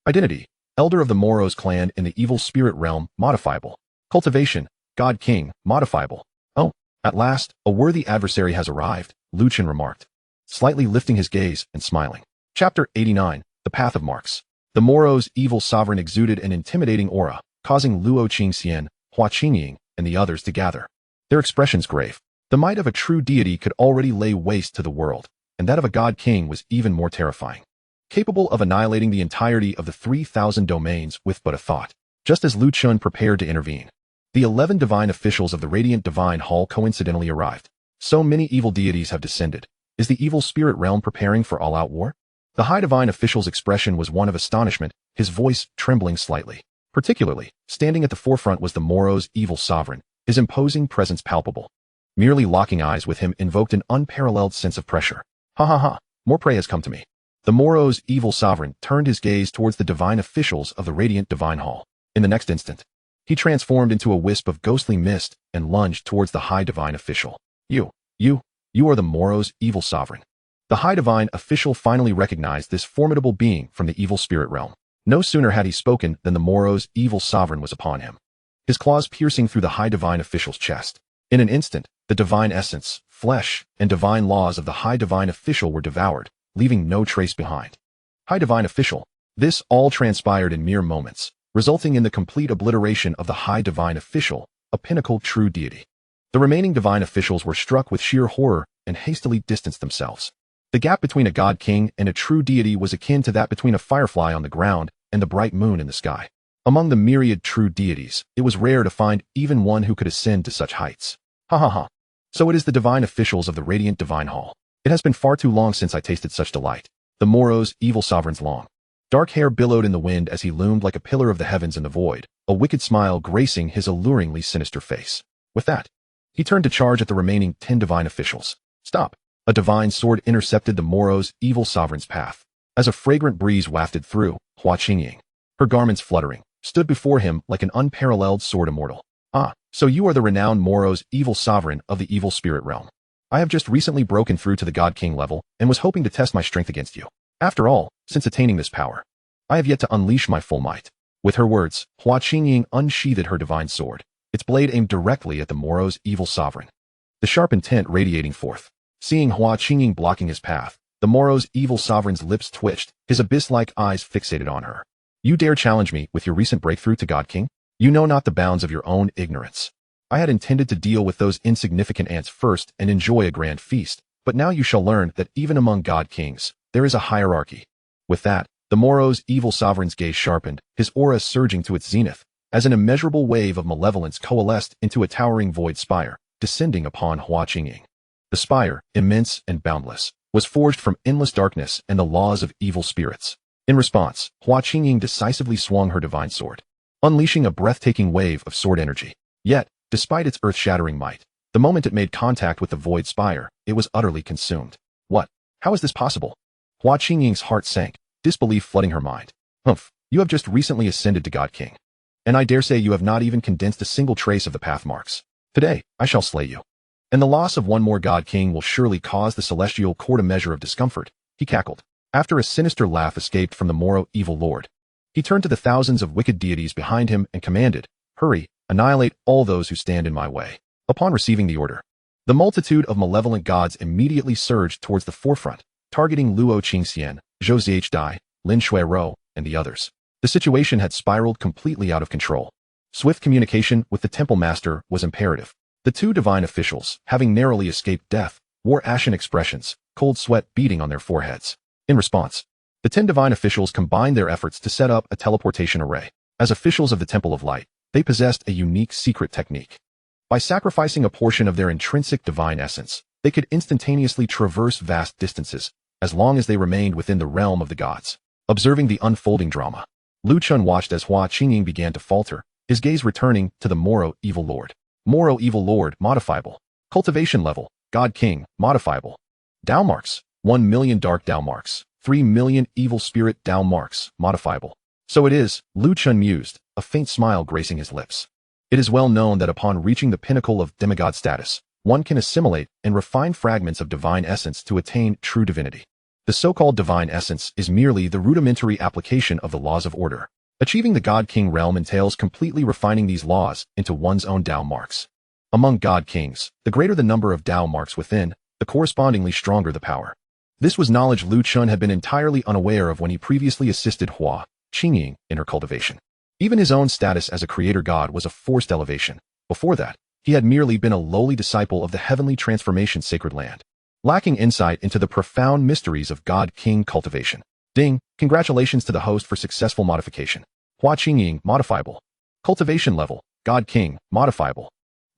Identity, elder of the Moro's clan in the evil spirit realm, modifiable. Cultivation, God King, modifiable. Oh, at last, a worthy adversary has arrived, Lu Chen remarked, slightly lifting his gaze and smiling. Chapter 89, The Path of Marks. The Moro's evil sovereign exuded an intimidating aura, causing Luo Qingxian, Hua Qingying, and the others to gather. Their expressions grave. The might of a true deity could already lay waste to the world, and that of a God King was even more terrifying. Capable of annihilating the entirety of the 3,000 domains with but a thought. Just as Lu Chun prepared to intervene, the 11 divine officials of the Radiant Divine Hall coincidentally arrived. So many evil deities have descended. Is the evil spirit realm preparing for all-out war? The high divine official's expression was one of astonishment, his voice trembling slightly. Particularly, standing at the forefront was the Moro's evil sovereign, his imposing presence palpable. Merely locking eyes with him invoked an unparalleled sense of pressure. Ha ha ha, more prey has come to me. The Moro's evil sovereign turned his gaze towards the divine officials of the Radiant Divine Hall. In the next instant, he transformed into a wisp of ghostly mist and lunged towards the high divine official. You are the Moro's evil sovereign. The high divine official finally recognized this formidable being from the evil spirit realm. No sooner had he spoken than the Moro's evil sovereign was upon him, his claws piercing through the high divine official's chest. In an instant, the divine essence, flesh, and divine laws of the high divine official were devoured, leaving no trace behind. High divine official. This all transpired in mere moments, resulting in the complete obliteration of the high divine official, a pinnacle true deity. The remaining divine officials were struck with sheer horror and hastily distanced themselves. The gap between a god king and a true deity was akin to that between a firefly on the ground and the bright moon in the sky. Among the myriad true deities, it was rare to find even one who could ascend to such heights. Ha ha ha. So it is the divine officials of the Radiant Divine Hall. It has been far too long since I tasted such delight. The Moro's evil sovereign's long dark hair billowed in the wind as he loomed like a pillar of the heavens in the void, a wicked smile gracing his alluringly sinister face. With that, he turned to charge at the remaining 10 divine officials. Stop! A divine sword intercepted the Moro's evil sovereign's path. As a fragrant breeze wafted through, Hua Qingying, her garments fluttering, stood before him like an unparalleled sword immortal. Ah, so you are the renowned Moro's evil sovereign of the evil spirit realm. I have just recently broken through to the God King level and was hoping to test my strength against you. After all, since attaining this power, I have yet to unleash my full might. With her words, Hua Qingying unsheathed her divine sword, its blade aimed directly at the Moro's evil sovereign, the sharp intent radiating forth. Seeing Hua Qingying blocking his path, the Moro's evil sovereign's lips twitched, his abyss-like eyes fixated on her. You dare challenge me with your recent breakthrough to God King? You know not the bounds of your own ignorance. I had intended to deal with those insignificant ants first and enjoy a grand feast, but now you shall learn that even among God Kings, there is a hierarchy. With that, the Moro's evil sovereign's gaze sharpened, his aura surging to its zenith, as an immeasurable wave of malevolence coalesced into a towering void spire, descending upon Hua Qingying. The spire, immense and boundless, was forged from endless darkness and the laws of evil spirits. In response, Hua Qingying decisively swung her divine sword, unleashing a breathtaking wave of sword energy. Yet, despite its earth-shattering might, the moment it made contact with the void spire, it was utterly consumed. What? How is this possible? Hua Qingying's heart sank, disbelief flooding her mind. Humph, you have just recently ascended to God King, and I dare say you have not even condensed a single trace of the path marks. Today, I shall slay you. And the loss of one more God King will surely cause the celestial court a measure of discomfort, he cackled. After a sinister laugh escaped from the Moro evil lord, he turned to the thousands of wicked deities behind him and commanded, Hurry, annihilate all those who stand in my way. Upon receiving the order, the multitude of malevolent gods immediately surged towards the forefront, targeting Luo Qingxian, Zhou Ziyichdai, Lin Shuiro, and the others. The situation had spiraled completely out of control. Swift communication with the temple master was imperative. The two divine officials, having narrowly escaped death, wore ashen expressions, cold sweat beading on their foreheads. In response, the 10 divine officials combined their efforts to set up a teleportation array. As officials of the Temple of Light, they possessed a unique secret technique. By sacrificing a portion of their intrinsic divine essence, they could instantaneously traverse vast distances, as long as they remained within the realm of the gods. Observing the unfolding drama, Chen watched as Hua Qingying began to falter, his gaze returning to the Moro Evil Lord. Moro Evil Lord, modifiable. Cultivation level, God King, modifiable. Dao marks, 1 million dark Dao marks, 3 million evil spirit Dao marks, modifiable. So it is, Chen mused, a faint smile gracing his lips. It is well known that upon reaching the pinnacle of demigod status, one can assimilate and refine fragments of divine essence to attain true divinity. The so-called divine essence is merely the rudimentary application of the laws of order. Achieving the God King realm entails completely refining these laws into one's own Dao marks. Among God Kings, the greater the number of Dao marks within, the correspondingly stronger the power. This was knowledge Chen had been entirely unaware of when he previously assisted Hua Qingying in her cultivation. Even his own status as a creator god was a forced elevation. Before that, he had merely been a lowly disciple of the heavenly transformation sacred land, lacking insight into the profound mysteries of God King cultivation. Ding, congratulations to the host for successful modification. Hua Qingying, modifiable. Cultivation level, God King, modifiable.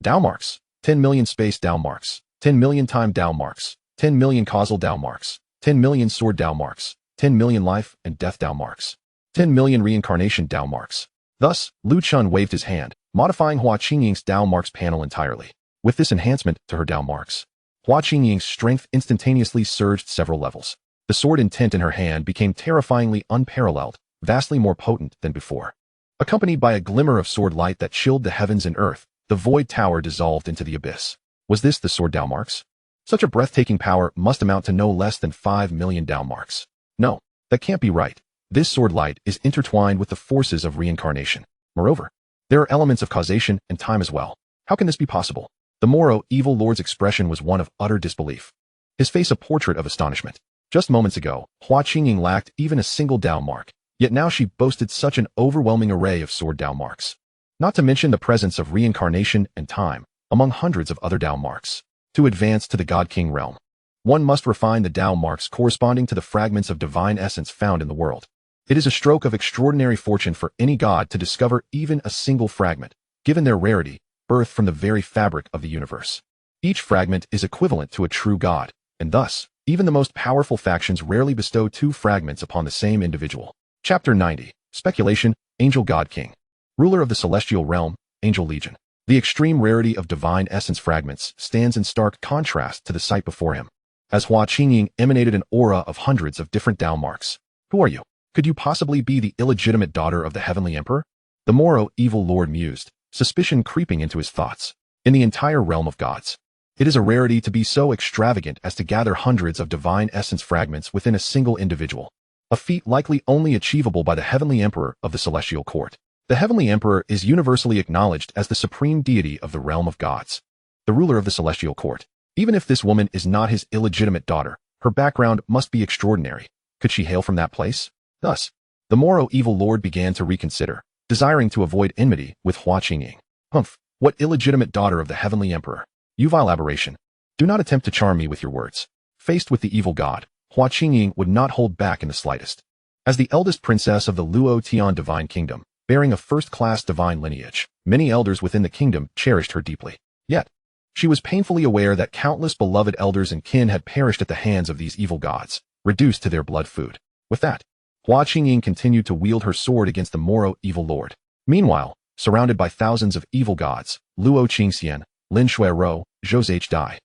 Dao marks, 10 million space Dao marks, 10 million time Dao marks, 10 million causal Dao marks, 10 million sword Dao marks, 10 million life and death Dao marks, 10 million reincarnation Dao marks. Thus, Chen waved his hand, modifying Hua Qingying's Dao marks panel entirely. With this enhancement to her Dao marks, Hua Qingying's strength instantaneously surged several levels. The sword intent in her hand became terrifyingly unparalleled, vastly more potent than before. Accompanied by a glimmer of sword light that chilled the heavens and earth, the void tower dissolved into the abyss. Was this the sword Dao marks? Such a breathtaking power must amount to no less than 5 million Dao marks. No, that can't be right. This sword light is intertwined with the forces of reincarnation. Moreover, there are elements of causation and time as well. How can this be possible? The Moro Evil Lord's expression was one of utter disbelief, his face a portrait of astonishment. Just moments ago, Hua Qingying lacked even a single Dao mark, yet now she boasted such an overwhelming array of sword Dao marks. Not to mention the presence of reincarnation and time, among hundreds of other Dao marks. To advance to the God King realm, one must refine the Dao marks corresponding to the fragments of divine essence found in the world. It is a stroke of extraordinary fortune for any god to discover even a single fragment, given their rarity, birthed from the very fabric of the universe. Each fragment is equivalent to a true god, and thus, even the most powerful factions rarely bestow 2 fragments upon the same individual. Chapter 90, Speculation, Angel God King. Ruler of the celestial realm, Angel Legion. The extreme rarity of divine essence fragments stands in stark contrast to the sight before him, as Hua Qingying emanated an aura of hundreds of different Dao marks. Who are you? Could you possibly be the illegitimate daughter of the Heavenly Emperor? The Moro Evil Lord mused, suspicion creeping into his thoughts. In the entire realm of gods, it is a rarity to be so extravagant as to gather hundreds of divine essence fragments within a single individual, a feat likely only achievable by the Heavenly Emperor of the Celestial Court. The Heavenly Emperor is universally acknowledged as the supreme deity of the realm of gods, the ruler of the Celestial Court. Even if this woman is not his illegitimate daughter, her background must be extraordinary. Could she hail from that place? Thus, the Moro Evil Lord began to reconsider, desiring to avoid enmity with Hua Qingying. Humph, what illegitimate daughter of the Heavenly Emperor? You vile aberration. Do not attempt to charm me with your words. Faced with the evil god, Hua Qingying would not hold back in the slightest. As the eldest princess of the Luo Tian divine kingdom, bearing a first-class divine lineage, many elders within the kingdom cherished her deeply. Yet, she was painfully aware that countless beloved elders and kin had perished at the hands of these evil gods, reduced to their blood food. With that, Hua Qingying continued to wield her sword against the Moro Evil Lord. Meanwhile, surrounded by thousands of evil gods, Luo Qingxian, Lin Shuiro, Zhou Dai,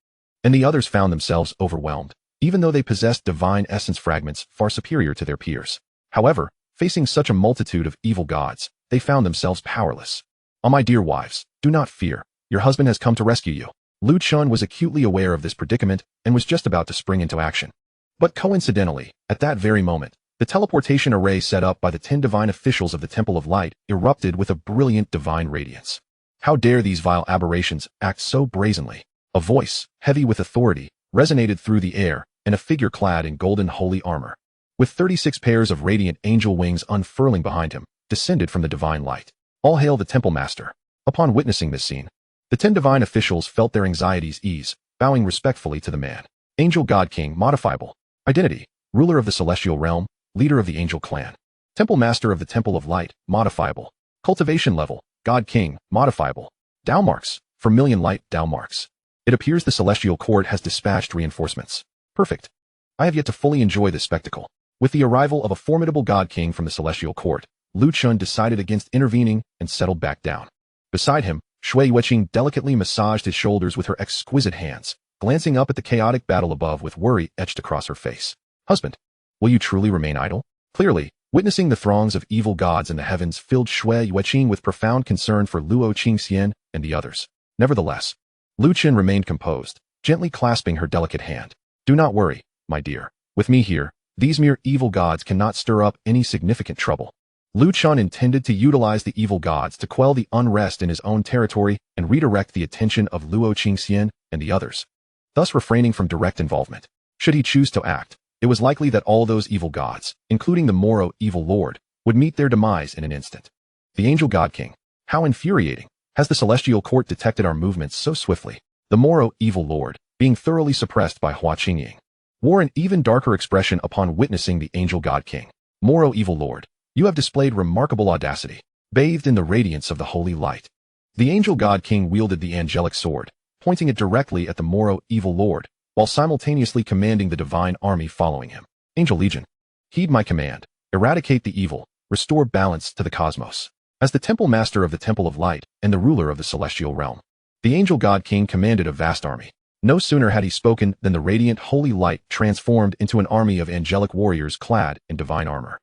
and the others found themselves overwhelmed, even though they possessed divine essence fragments far superior to their peers. However, facing such a multitude of evil gods, they found themselves powerless. Oh, my dear wives, do not fear. Your husband has come to rescue you. Chen was acutely aware of this predicament and was just about to spring into action. But coincidentally, at that very moment, the teleportation array set up by the 10 divine officials of the Temple of Light erupted with a brilliant divine radiance. How dare these vile aberrations act so brazenly? A voice, heavy with authority, resonated through the air, and a figure clad in golden holy armor, with 36 pairs of radiant angel wings unfurling behind him, descended from the divine light. All hail the Temple Master. Upon witnessing this scene, the 10 divine officials felt their anxieties ease, bowing respectfully to the man. Angel God King, modifiable. Identity, ruler of the celestial realm, leader of the angel clan. Temple master of the Temple of Light, modifiable. Cultivation level, God King, modifiable. Dao marks, vermilion light Dao marks. It appears the celestial court has dispatched reinforcements. Perfect. I have yet to fully enjoy this spectacle. With the arrival of a formidable God King from the celestial court, Chen decided against intervening and settled back down. Beside him, Shui Yueqing delicately massaged his shoulders with her exquisite hands, glancing up at the chaotic battle above with worry etched across her face. Husband, will you truly remain idle? Clearly, witnessing the throngs of evil gods in the heavens filled Shui Yueqing with profound concern for Luo Qingxian and the others. Nevertheless, Chen remained composed, gently clasping her delicate hand. Do not worry, my dear. With me here, these mere evil gods cannot stir up any significant trouble. Chen intended to utilize the evil gods to quell the unrest in his own territory and redirect the attention of Luo Qingxian and the others, thus refraining from direct involvement. Should he choose to act, it was likely that all those evil gods, including the Moro evil lord, would meet their demise in an instant. The angel god king. How infuriating. Has the celestial court detected our movements so swiftly? The Moro evil lord, being thoroughly suppressed by Hua Qingying, wore an even darker expression upon witnessing the angel god king. Moro evil lord, you have displayed remarkable audacity, bathed in the radiance of the holy light. The angel god king wielded the angelic sword, pointing it directly at the Moro evil lord, while simultaneously commanding the divine army following him. Angel Legion, heed my command, eradicate the evil, restore balance to the cosmos. As the temple master of the Temple of Light and the ruler of the celestial realm, the angel god king commanded a vast army. No sooner had he spoken than the radiant holy light transformed into an army of angelic warriors clad in divine armor.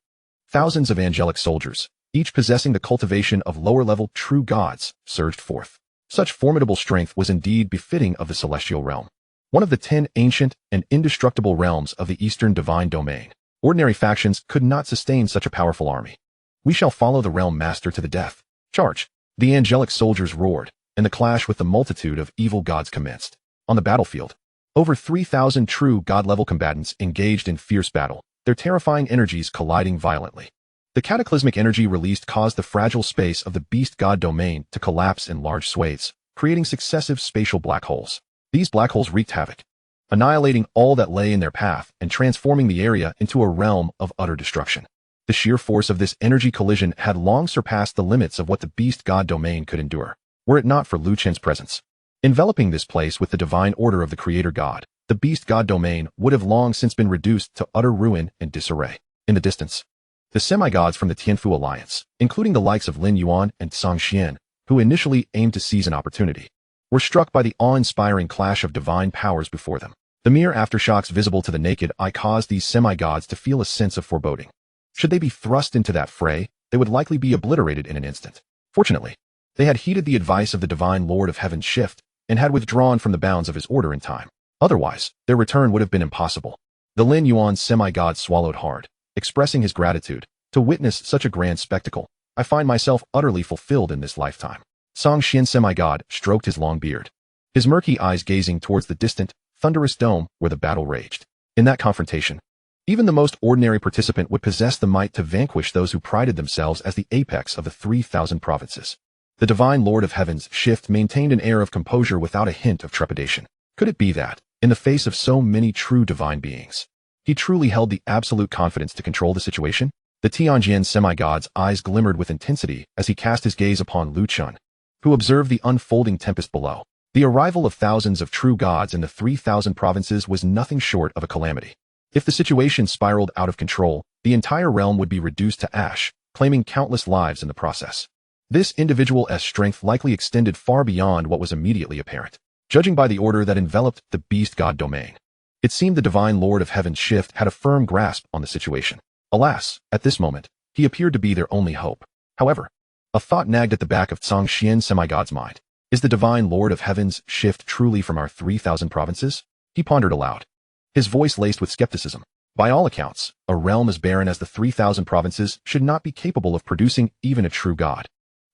Thousands of angelic soldiers, each possessing the cultivation of lower-level true gods, surged forth. Such formidable strength was indeed befitting of the celestial realm, one of the 10 ancient and indestructible realms of the Eastern divine domain. Ordinary factions could not sustain such a powerful army. We shall follow the realm master to the death. Charge! The angelic soldiers roared, and the clash with the multitude of evil gods commenced. On the battlefield, over 3,000 true god-level combatants engaged in fierce battle, their terrifying energies colliding violently. The cataclysmic energy released caused the fragile space of the beast god domain to collapse in large swathes, creating successive spatial black holes. These black holes wreaked havoc, annihilating all that lay in their path and transforming the area into a realm of utter destruction. The sheer force of this energy collision had long surpassed the limits of what the beast god domain could endure, were it not for Chen's presence. Enveloping this place with the divine order of the creator god, the beast god domain would have long since been reduced to utter ruin and disarray. In the distance, the semi-gods from the Tianfu alliance, including the likes of Lin Yuan and Song Xian, who initially aimed to seize an opportunity, were struck by the awe-inspiring clash of divine powers before them. The mere aftershocks visible to the naked eye caused these semi-gods to feel a sense of foreboding. Should they be thrust into that fray, they would likely be obliterated in an instant. Fortunately, they had heeded the advice of the divine Lord of Heaven's shift and had withdrawn from the bounds of his order in time. Otherwise, their return would have been impossible. The Lin Yuan semi-god swallowed hard, expressing his gratitude. To witness such a grand spectacle, I find myself utterly fulfilled in this lifetime. Song Xian semi-god stroked his long beard, his murky eyes gazing towards the distant, thunderous dome where the battle raged. In that confrontation, even the most ordinary participant would possess the might to vanquish those who prided themselves as the apex of the 3,000 provinces. The divine Lord of Heaven's shift maintained an air of composure without a hint of trepidation. Could it be that, in the face of so many true divine beings, he truly held the absolute confidence to control the situation? The Tianyan semi-god's eyes glimmered with intensity as he cast his gaze upon Chen, who observed the unfolding tempest below. The arrival of thousands of true gods in the 3,000 provinces was nothing short of a calamity. If the situation spiraled out of control, the entire realm would be reduced to ash, claiming countless lives in the process. This individual's strength likely extended far beyond what was immediately apparent. Judging by the order that enveloped the beast god domain, it seemed the divine Lord of Heaven's shift had a firm grasp on the situation. Alas, at this moment, he appeared to be their only hope. However, a thought nagged at the back of Song Xian semi-god's mind. Is the divine Lord of Heaven's shift truly from our 3,000 provinces? He pondered aloud, his voice laced with skepticism. By all accounts, a realm as barren as the 3,000 provinces should not be capable of producing even a true god,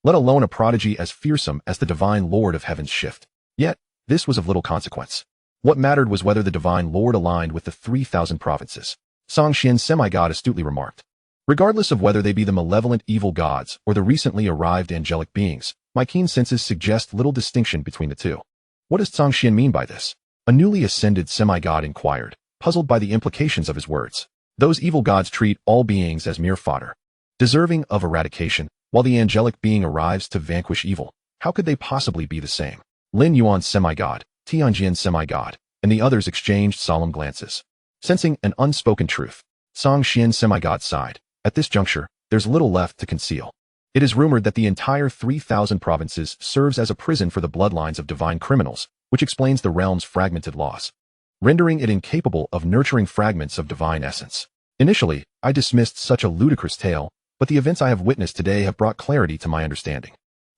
let alone a prodigy as fearsome as the divine Lord of Heaven's shift. Yet, this was of little consequence. What mattered was whether the divine Lord aligned with the 3,000 provinces. Song Xian semi-god astutely remarked. Regardless of whether they be the malevolent evil gods or the recently arrived angelic beings, my keen senses suggest little distinction between the two. What does Song Xian mean by this? A newly ascended semi-god inquired, puzzled by the implications of his words. Those evil gods treat all beings as mere fodder, deserving of eradication, while the angelic being arrives to vanquish evil. How could they possibly be the same? Lin Yuan semi-god, Tianyan semi-god, and the others exchanged solemn glances. Sensing an unspoken truth, Song Xian semi-god sighed. At this juncture, there's little left to conceal. It is rumored that the entire 3,000 provinces serves as a prison for the bloodlines of divine criminals, which explains the realm's fragmented laws, rendering it incapable of nurturing fragments of divine essence. Initially, I dismissed such a ludicrous tale, but the events I have witnessed today have brought clarity to my understanding.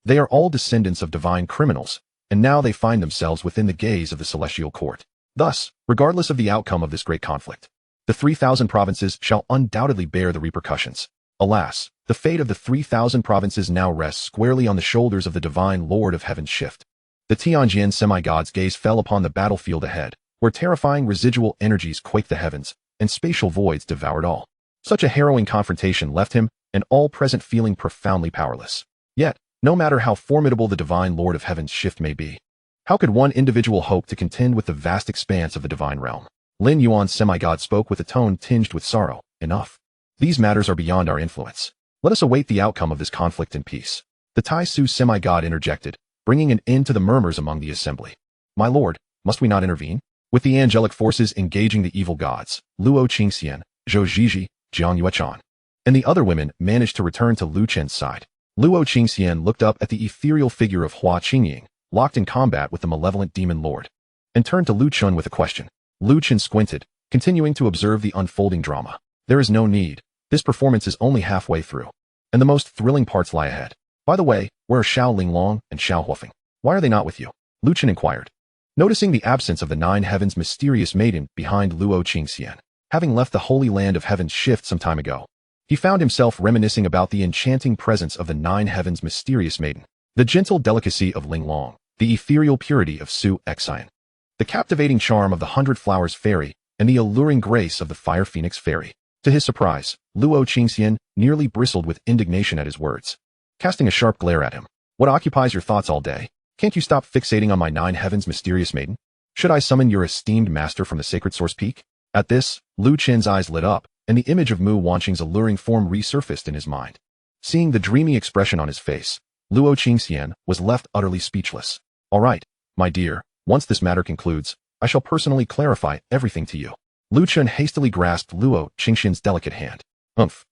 They are all descendants of divine criminals, and now they find themselves within the gaze of the celestial court. Thus, regardless of the outcome of this great conflict, the 3,000 provinces shall undoubtedly bear the repercussions. Alas, the fate of the 3,000 provinces now rests squarely on the shoulders of the divine Lord of Heaven's shift. The Tianyan semi-god's gaze fell upon the battlefield ahead, where terrifying residual energies quaked the heavens, and spatial voids devoured all. Such a harrowing confrontation left him, and all present, feeling profoundly powerless. Yet, no matter how formidable the divine Lord of Heaven's shift may be, how could one individual hope to contend with the vast expanse of the divine realm? Lin Yuan's semi-god spoke with a tone tinged with sorrow. Enough. These matters are beyond our influence. Let us await the outcome of this conflict in peace. The Tai Su semi-god interjected, bringing an end to the murmurs among the assembly. My lord, must we not intervene? With the angelic forces engaging the evil gods, Luo Qingxian, Zhou Zhiji, Jiang Yuechan, and the other women managed to return to Lu Chen's side. Luo Qingxian looked up at the ethereal figure of Hua Qingying, locked in combat with the malevolent demon lord, and turned to Lu Chen with a question. Lu Chen squinted, continuing to observe the unfolding drama. There is no need. This performance is only halfway through, and the most thrilling parts lie ahead. By the way, where are Xiao Linglong and Xiao Huofeng? Why are they not with you? Lu Chen inquired, noticing the absence of the Nine Heavens' mysterious maiden behind Luo Qingxian. Having left the Holy Land of Heaven's shift some time ago, he found himself reminiscing about the enchanting presence of the Nine Heavens' mysterious maiden, the gentle delicacy of Linglong, the ethereal purity of Su Xian, the captivating charm of the Hundred Flowers Fairy, and the alluring grace of the Fire Phoenix Fairy. To his surprise, Luo Qingxian nearly bristled with indignation at his words, casting a sharp glare at him. What occupies your thoughts all day? Can't you stop fixating on my Nine Heavens' mysterious maiden? Should I summon your esteemed master from the sacred source peak? At this, Lu Chen's eyes lit up, and the image of Mu Wanqing's alluring form resurfaced in his mind. Seeing the dreamy expression on his face, Luo Qingxian was left utterly speechless. All right, my dear, once this matter concludes, I shall personally clarify everything to you. Lu Chen hastily grasped Luo Qingxian's delicate hand.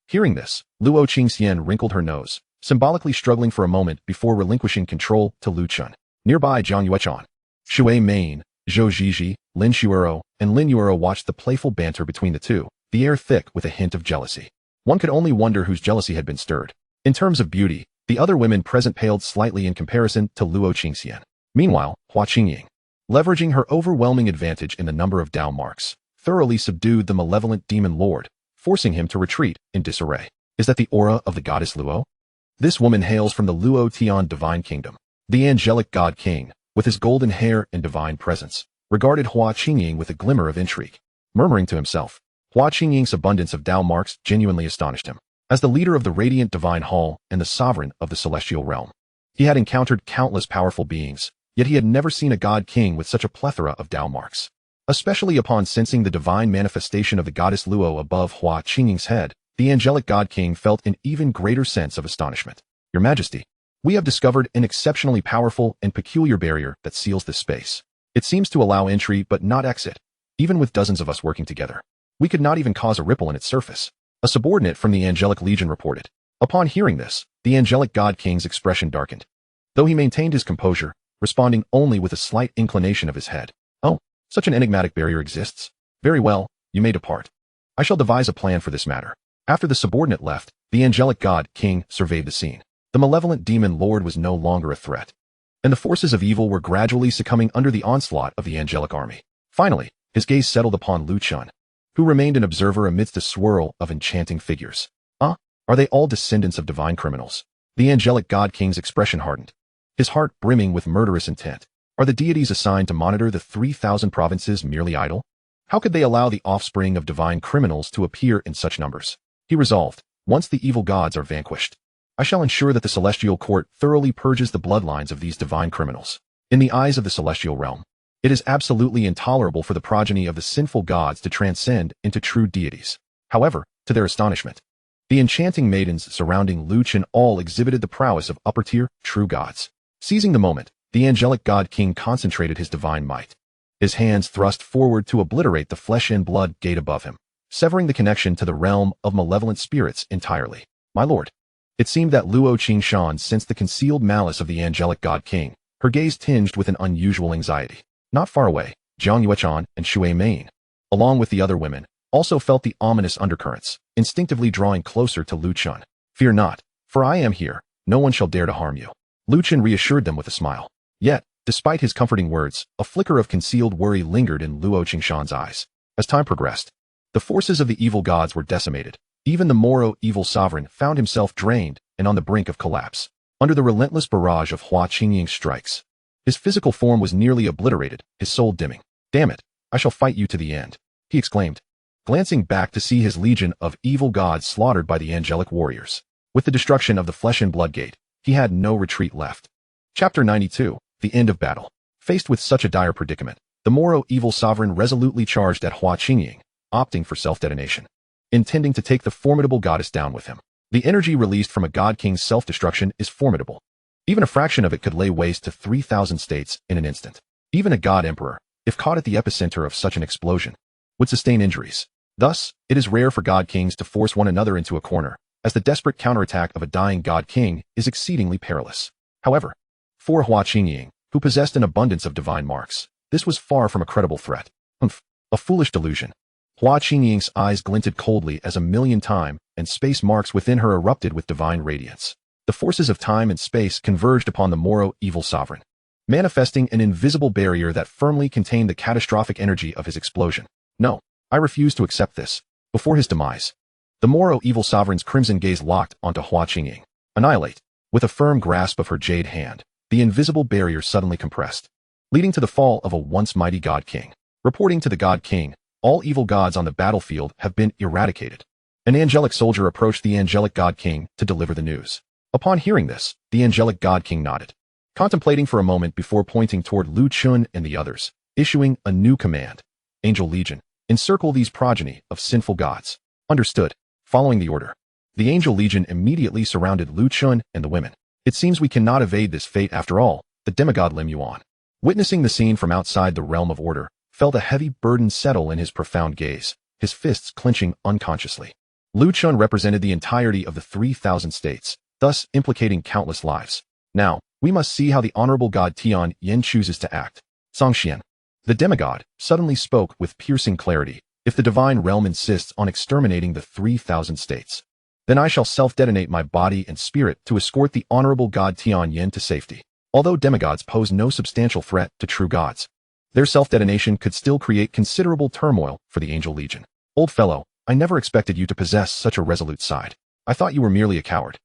Hearing this, Luo Qingxian wrinkled her nose, symbolically struggling for a moment before relinquishing control to Lu Chen. Nearby, Jiang Yuechan, Shui Main, Zhou Zhiji, Lin Shuero, and Lin Yuero watched the playful banter between the two, the air thick with a hint of jealousy. One could only wonder whose jealousy had been stirred. In terms of beauty, the other women present paled slightly in comparison to Luo Qingxian. Meanwhile, Hua Qingying, leveraging her overwhelming advantage in the number of Dao marks, thoroughly subdued the malevolent demon lord, forcing him to retreat in disarray. Is that the aura of the goddess Luo? This woman hails from the Luo Tian divine kingdom. The angelic god king, with his golden hair and divine presence, regarded Hua Qingying with a glimmer of intrigue. Murmuring to himself, Hua Qingying's abundance of Dao marks genuinely astonished him. As the leader of the radiant divine hall and the sovereign of the celestial realm, he had encountered countless powerful beings, yet he had never seen a god king with such a plethora of Dao marks. Especially upon sensing the divine manifestation of the goddess Luo above Hua Qingying's head, the angelic god king felt an even greater sense of astonishment. Your Majesty, we have discovered an exceptionally powerful and peculiar barrier that seals this space. It seems to allow entry but not exit, even with dozens of us working together. We could not even cause a ripple in its surface. A subordinate from the angelic legion reported. Upon hearing this, the angelic god king's expression darkened, though he maintained his composure, responding only with a slight inclination of his head. Oh, such an enigmatic barrier exists? Very well, you may depart. I shall devise a plan for this matter. After the subordinate left, the angelic god king surveyed the scene. The malevolent demon lord was no longer a threat, and the forces of evil were gradually succumbing under the onslaught of the angelic army. Finally, his gaze settled upon Lu Chen, who remained an observer amidst a swirl of enchanting figures. Are they all descendants of divine criminals? The angelic god king's expression hardened, his heart brimming with murderous intent. Are the deities assigned to monitor the 3,000 provinces merely idle? How could they allow the offspring of divine criminals to appear in such numbers? He resolved, once the evil gods are vanquished, I shall ensure that the celestial court thoroughly purges the bloodlines of these divine criminals. In the eyes of the celestial realm, It is absolutely intolerable for the progeny of the sinful gods to transcend into true deities. However, to their astonishment, the enchanting maidens surrounding Lu Chen all exhibited the prowess of upper-tier, true gods. Seizing the moment, the angelic god king concentrated his divine might. His hands thrust forward to obliterate the flesh and blood gate above him, severing the connection to the realm of malevolent spirits entirely. My lord. It seemed that Luo Qingshan sensed the concealed malice of the angelic god king, her gaze tinged with an unusual anxiety. Not far away, Jiang Yuechan and Shui Mei, along with the other women, also felt the ominous undercurrents, instinctively drawing closer to Lu Chen. Fear not, for I am here, no one shall dare to harm you. Lu Chen reassured them with a smile. Yet, despite his comforting words, a flicker of concealed worry lingered in Luo Qingshan's eyes. As time progressed, the forces of the evil gods were decimated. Even the Moro evil sovereign found himself drained and on the brink of collapse, under the relentless barrage of Hua Qingying's strikes. His physical form was nearly obliterated, his soul dimming. Damn it, I shall fight you to the end, he exclaimed, glancing back to see his legion of evil gods slaughtered by the angelic warriors. With the destruction of the flesh and blood gate, he had no retreat left. Chapter 92, The End of Battle. Faced with such a dire predicament, the Moro evil sovereign resolutely charged at Hua Qingying, opting for self-detonation, intending to take the formidable goddess down with him. The energy released from a god king's self-destruction is formidable. Even a fraction of it could lay waste to 3,000 states in an instant. Even a god emperor, if caught at the epicenter of such an explosion, would sustain injuries. Thus, it is rare for god kings to force one another into a corner, as the desperate counterattack of a dying god king is exceedingly perilous. However, for Hua Qingying, who possessed an abundance of divine marks, this was far from a credible threat. A foolish delusion. Hua Qingying's eyes glinted coldly as a million time and space marks within her erupted with divine radiance. The forces of time and space converged upon the Moro evil sovereign, manifesting an invisible barrier that firmly contained the catastrophic energy of his explosion. No, I refuse to accept this. Before his demise, the Moro evil sovereign's crimson gaze locked onto Hua Qingying. Annihilate. With a firm grasp of her jade hand, the invisible barrier suddenly compressed, leading to the fall of a once mighty god king. Reporting to the god king, all evil gods on the battlefield have been eradicated. An angelic soldier approached the angelic god king to deliver the news. Upon hearing this, the angelic god king nodded, contemplating for a moment before pointing toward Lu Chen and the others, issuing a new command. Angel Legion, encircle these progeny of sinful gods. Understood. Following the order, the Angel Legion immediately surrounded Lu Chen and the women. It seems we cannot evade this fate after all, the demigod Lim Yuan, witnessing the scene from outside the realm of order, felt a heavy burden settle in his profound gaze, his fists clenching unconsciously. Lu Chen represented the entirety of the 3,000 states, thus implicating countless lives. Now, we must see how the honorable god Tian Yen chooses to act. Songxian, the demigod, suddenly spoke with piercing clarity. If the divine realm insists on exterminating the 3,000 states, then I shall self-detonate my body and spirit to escort the honorable god Tian Yen to safety. Although demigods pose no substantial threat to true gods, their self-detonation could still create considerable turmoil for the Angel Legion. Old fellow, I never expected you to possess such a resolute side. I thought you were merely a coward.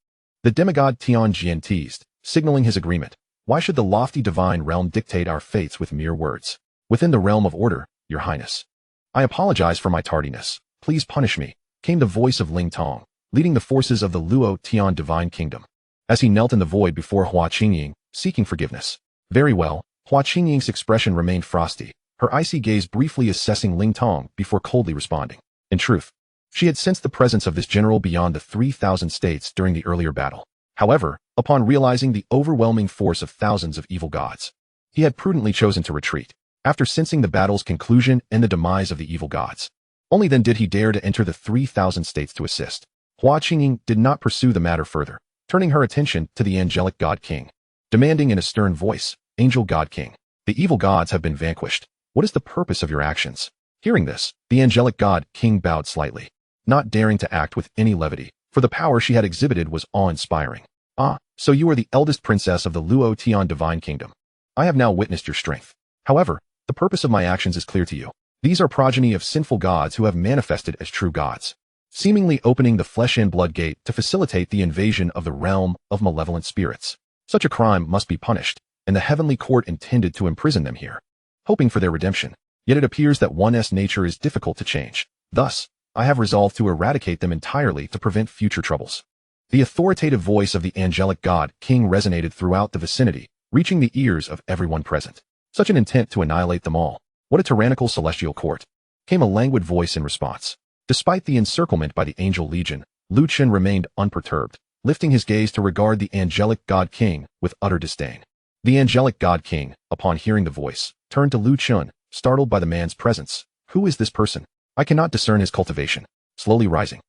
The demigod Tian Jian teased, signaling his agreement. Why should the lofty divine realm dictate our fates with mere words? Within the realm of order, your highness. I apologize for my tardiness. Please punish me, came the voice of Ling Tong, leading the forces of the Luo Tian divine kingdom, as he knelt in the void before Hua Qingying, seeking forgiveness. Very well. Hua Qingying's expression remained frosty, her icy gaze briefly assessing Ling Tong before coldly responding. In truth, she had sensed the presence of this general beyond the 3,000 states during the earlier battle. However, upon realizing the overwhelming force of thousands of evil gods, he had prudently chosen to retreat. After sensing the battle's conclusion and the demise of the evil gods, only then did he dare to enter the 3,000 states to assist. Hua Qingying did not pursue the matter further, turning her attention to the angelic god king, demanding in a stern voice, Angel God King, the evil gods have been vanquished. What is the purpose of your actions? Hearing this, the angelic god king bowed slightly, not daring to act with any levity, for the power she had exhibited was awe-inspiring. Ah, so you are the eldest princess of the Luo Tian divine kingdom. I have now witnessed your strength. However, the purpose of my actions is clear to you. These are progeny of sinful gods who have manifested as true gods, seemingly opening the flesh and blood gate to facilitate the invasion of the realm of malevolent spirits. Such a crime must be punished, and the heavenly court intended to imprison them here, hoping for their redemption. Yet it appears that one's nature is difficult to change. Thus, I have resolved to eradicate them entirely to prevent future troubles. The authoritative voice of the angelic god king resonated throughout the vicinity, reaching the ears of everyone present. Such an intent to annihilate them all. What a tyrannical celestial court. Came a languid voice in response. Despite the encirclement by the angel legion, Chen remained unperturbed, lifting his gaze to regard the angelic god king with utter disdain. The angelic god king, upon hearing the voice, turned to Chen, startled by the man's presence. Who is this person? I cannot discern his cultivation. Slowly rising.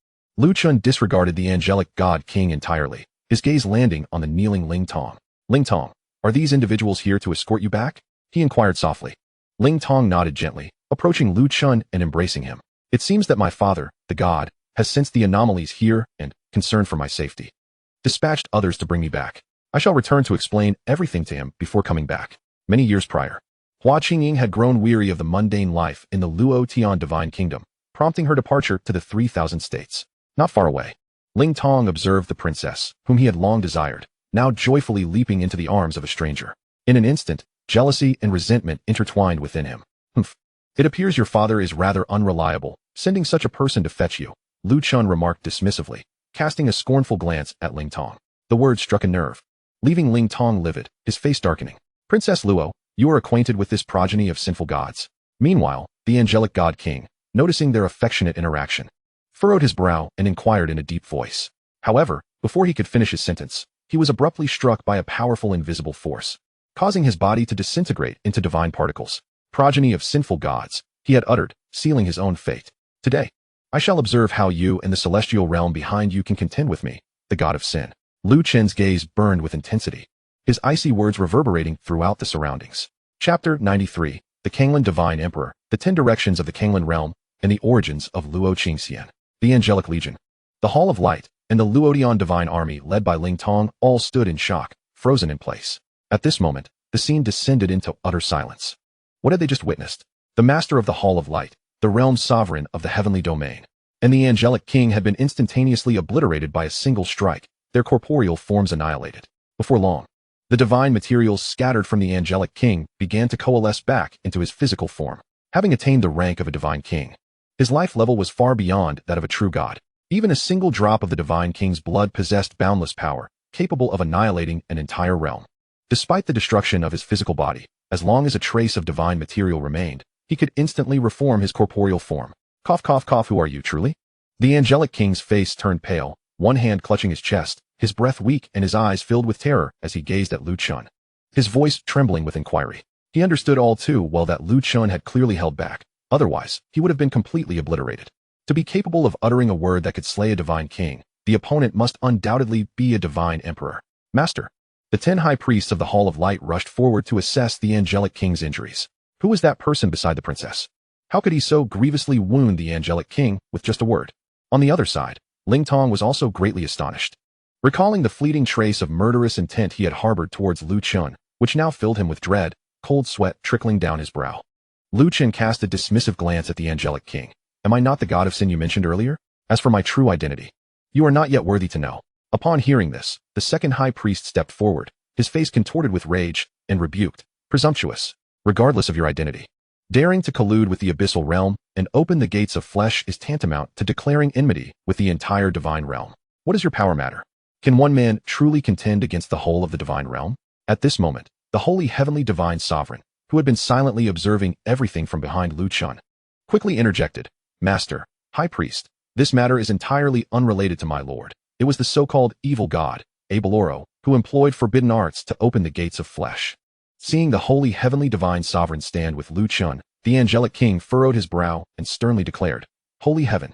Chen disregarded the angelic god king entirely, his gaze landing on the kneeling Ling Tong. Ling Tong, are these individuals here to escort you back? He inquired softly. Ling Tong nodded gently, approaching Chen and embracing him. It seems that my father, the god, has sensed the anomalies here and, concerned for my safety, dispatched others to bring me back. I shall return to explain everything to him before coming back. Many years prior, Hua Qingying had grown weary of the mundane life in the Luo Tian divine kingdom, prompting her departure to the 3,000 states. Not far away, Ling Tong observed the princess, whom he had long desired, now joyfully leaping into the arms of a stranger. In an instant, jealousy and resentment intertwined within him. Humph. It appears your father is rather unreliable, sending such a person to fetch you, Chen remarked dismissively, casting a scornful glance at Ling Tong. The word struck a nerve, leaving Ling Tong livid, his face darkening. Princess Luo, you are acquainted with this progeny of sinful gods. Meanwhile, the angelic god king, noticing their affectionate interaction, furrowed his brow and inquired in a deep voice. However, before he could finish his sentence, he was abruptly struck by a powerful invisible force, causing his body to disintegrate into divine particles. Progeny of sinful gods, he had uttered, sealing his own fate. Today, I shall observe how you and the celestial realm behind you can contend with me, the god of sin. Chen's gaze burned with intensity, his icy words reverberating throughout the surroundings. Chapter 93, The Kanglan Divine Emperor, The 10 Directions of the Kanglan Realm, and the Origins of Luo Qingxian. The Angelic Legion, the Hall of Light, and the Luodian Divine Army led by Ling Tong all stood in shock, frozen in place. At this moment, the scene descended into utter silence. What had they just witnessed? The master of the Hall of Light, the realm's sovereign of the heavenly domain, and the angelic king had been instantaneously obliterated by a single strike, their corporeal forms annihilated. Before long, the divine materials scattered from the angelic king began to coalesce back into his physical form. Having attained the rank of a divine king, his life level was far beyond that of a true god. Even a single drop of the divine king's blood possessed boundless power, capable of annihilating an entire realm. Despite the destruction of his physical body, as long as a trace of divine material remained, he could instantly reform his corporeal form. Cough, cough, cough, who are you truly? The angelic king's face turned pale, one hand clutching his chest, his breath weak and his eyes filled with terror as he gazed at Chen. His voice trembling with inquiry. He understood all too well that Chen had clearly held back, otherwise he would have been completely obliterated. To be capable of uttering a word that could slay a divine king, the opponent must undoubtedly be a divine emperor. Master. The 10 high priests of the Hall of Light rushed forward to assess the angelic king's injuries. Who was that person beside the princess? How could he so grievously wound the angelic king with just a word? On the other side, Ling Tong was also greatly astonished, recalling the fleeting trace of murderous intent he had harbored towards Chen, which now filled him with dread, cold sweat trickling down his brow. Chen cast a dismissive glance at the angelic king. Am I not the god of sin you mentioned earlier? As for my true identity, you are not yet worthy to know. Upon hearing this, the second high priest stepped forward, his face contorted with rage, and rebuked. Presumptuous, regardless of your identity. Daring to collude with the abyssal realm and open the gates of flesh is tantamount to declaring enmity with the entire divine realm. What does your power matter? Can one man truly contend against the whole of the divine realm? At this moment, the holy heavenly divine sovereign, who had been silently observing everything from behind Chen, quickly interjected. Master, High Priest, this matter is entirely unrelated to my lord. It was the so-called evil god, Abeloro, who employed forbidden arts to open the gates of flesh. Seeing the holy heavenly divine sovereign stand with Chen, the angelic king furrowed his brow and sternly declared, Holy heaven,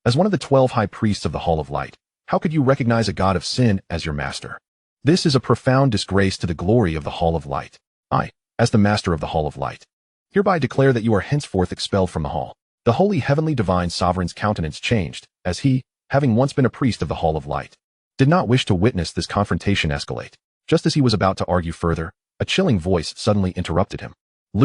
as one of the 12 high priests of the Hall of Light, how could you recognize a god of sin as your master? This is a profound disgrace to the glory of the Hall of Light. I, as the master of the Hall of Light, hereby declare that you are henceforth expelled from the hall. The holy heavenly divine sovereign's countenance changed, as he, having once been a priest of the Hall of Light, did not wish to witness this confrontation escalate. Just as he was about to argue further, a chilling voice suddenly interrupted him.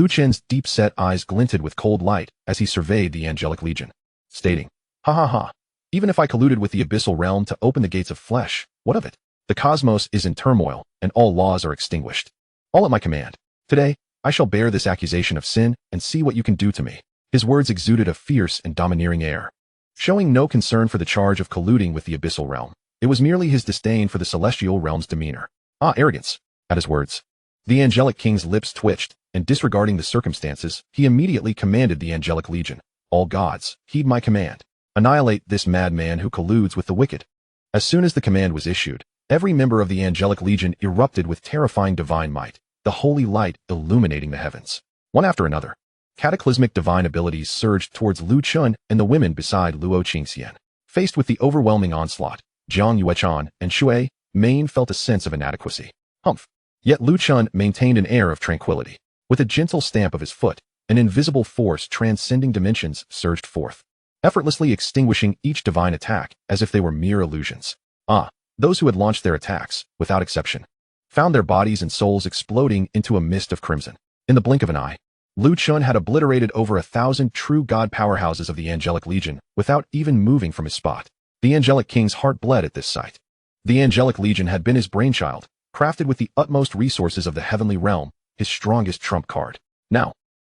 Chen's deep-set eyes glinted with cold light as he surveyed the angelic legion, stating, Ha ha ha, even if I colluded with the abyssal realm to open the gates of flesh, what of it? The cosmos is in turmoil, and all laws are extinguished. All at my command. Today, I shall bear this accusation of sin and see what you can do to me. His words exuded a fierce and domineering air, showing no concern for the charge of colluding with the abyssal realm. It was merely his disdain for the celestial realm's demeanor. Ah, arrogance. At his words, The angelic king's lips twitched, and disregarding the circumstances, he immediately commanded the angelic legion, "All gods, heed my command. Annihilate this madman who colludes with the wicked." As soon as the command was issued, every member of the angelic legion erupted with terrifying divine might, the holy light illuminating the heavens. One after another, cataclysmic divine abilities surged towards Lu Chun and the women beside Luo Qingxian. Faced with the overwhelming onslaught, Jiang Yuechan and Shui Main felt a sense of inadequacy. Humph. Yet Lu Chun maintained an air of tranquility. With a gentle stamp of his foot, an invisible force transcending dimensions surged forth, effortlessly extinguishing each divine attack as if they were mere illusions. Those who had launched their attacks, without exception, found their bodies and souls exploding into a mist of crimson. In the blink of an eye, Lu Chun had obliterated over 1,000 true god powerhouses of the angelic legion without even moving from his spot. The angelic king's heart bled at this sight. The angelic legion had been his brainchild, crafted with the utmost resources of the heavenly realm, his strongest trump card. Now,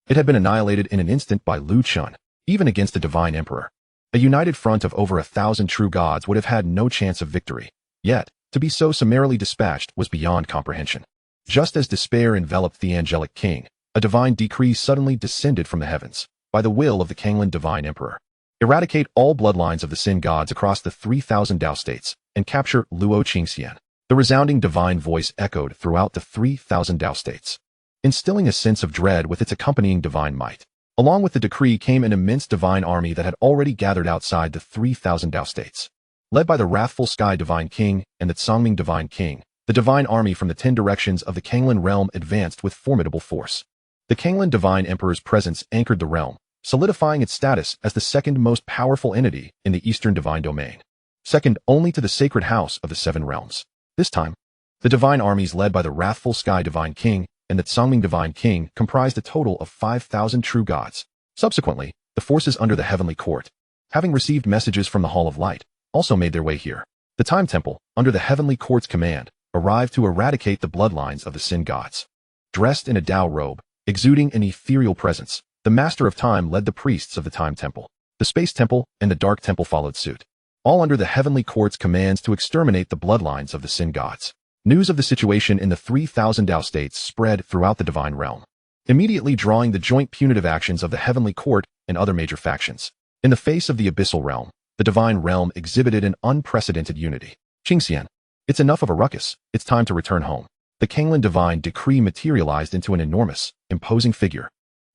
it had been annihilated in an instant by Lu Chun, even against the divine emperor. A united front of over 1,000 true gods would have had no chance of victory. Yet, to be so summarily dispatched was beyond comprehension. Just as despair enveloped the angelic king, a divine decree suddenly descended from the heavens, by the will of the Kanglan divine emperor. Eradicate all bloodlines of the sin gods across the 3,000 Dao states, and capture Luo Qingxian. The resounding divine voice echoed throughout the 3,000 Dao states, instilling a sense of dread with its accompanying divine might. Along with the decree came an immense divine army that had already gathered outside the 3,000 Dao states. Led by the wrathful Sky Divine King and the Tsangming Divine King, the divine army from the 10 directions of the Kanglan realm advanced with formidable force. The Kanglan Divine Emperor's presence anchored the realm, solidifying its status as the second most powerful entity in the Eastern Divine Domain, second only to the Sacred House of the Seven Realms. This time, the divine armies led by the wrathful Sky Divine King and the Tsangming Divine King comprised a total of 5,000 true gods. Subsequently, the forces under the Heavenly Court, having received messages from the Hall of Light, also made their way here. The Time Temple, under the Heavenly Court's command, arrived to eradicate the bloodlines of the sin gods. Dressed in a Tao robe, exuding an ethereal presence, the Master of Time led the priests of the Time Temple. The Space Temple and the Dark Temple followed suit, all under the Heavenly Court's commands to exterminate the bloodlines of the sin gods. News of the situation in the 3,000 Dao states spread throughout the divine realm, immediately drawing the joint punitive actions of the Heavenly Court and other major factions. In the face of the abyssal realm, the divine realm exhibited an unprecedented unity. Qingxian, it's enough of a ruckus, it's time to return home. The Kanglan divine decree materialized into an enormous, imposing figure,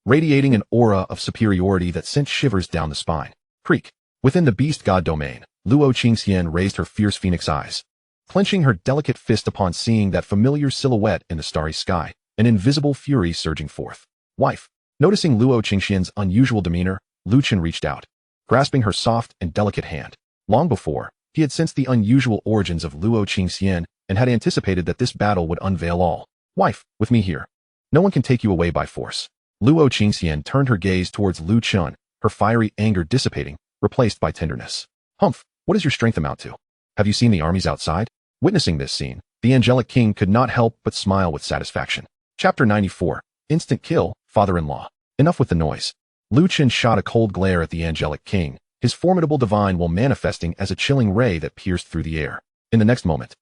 radiating an aura of superiority that sent shivers down the spine. Creak. Within the beast god domain, Luo Qingxian raised her fierce phoenix eyes, clenching her delicate fist upon seeing that familiar silhouette in the starry sky, an invisible fury surging forth. Wife. Noticing Luo Qingxian's unusual demeanor, Lu Chen reached out, grasping her soft and delicate hand. Long before, he had sensed the unusual origins of Luo Qingxian and had anticipated that this battle would unveil all. Wife, with me here. No one can take you away by force. Luo Qingxian turned her gaze towards Lu Chun, her fiery anger dissipating, replaced by tenderness. Humph, what does your strength amount to? Have you seen the armies outside? Witnessing this scene, the angelic king could not help but smile with satisfaction. Chapter 94. Instant Kill, Father-in-Law. Enough with the noise. Lu Chen shot a cold glare at the angelic king, his formidable divine will manifesting as a chilling ray that pierced through the air. In the next moment,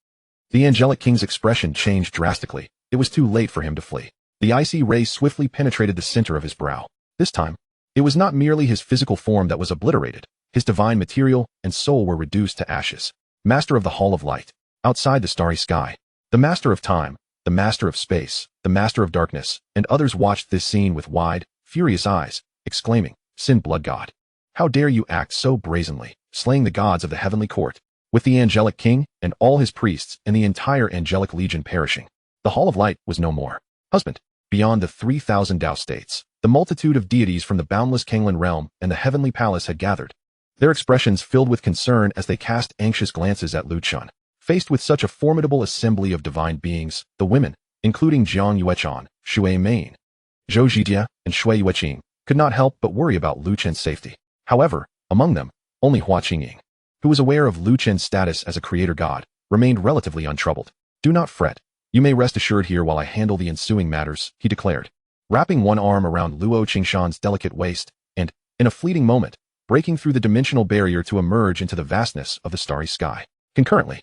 the angelic king's expression changed drastically. It was too late for him to flee. The icy ray swiftly penetrated the center of his brow. This time, it was not merely his physical form that was obliterated. His divine material and soul were reduced to ashes. Master of the Hall of Light, outside the starry sky, the Master of Time, the Master of Space, the Master of Darkness, and others watched this scene with wide, furious eyes, exclaiming, "Sin blood god! How dare you act so brazenly, slaying the gods of the heavenly court?" With the angelic king and all his priests and the entire angelic legion perishing, the Hall of Light was no more. Husband, beyond the 3,000 Dao states, the multitude of deities from the boundless Kanglan realm and the heavenly palace had gathered, their expressions filled with concern as they cast anxious glances at Lu Chun. Faced with such a formidable assembly of divine beings, the women, including Jiang Yuechan, Shui Main, Zhou Zhijia, and Shui Yueqing, could not help but worry about Lu Chen's safety. However, among them, only Hua Qingying, who was aware of Lu Chen's status as a creator god, remained relatively untroubled. "Do not fret. You may rest assured here while I handle the ensuing matters," he declared, wrapping one arm around Luo Qingshan's delicate waist, and, in a fleeting moment, breaking through the dimensional barrier to emerge into the vastness of the starry sky. Concurrently,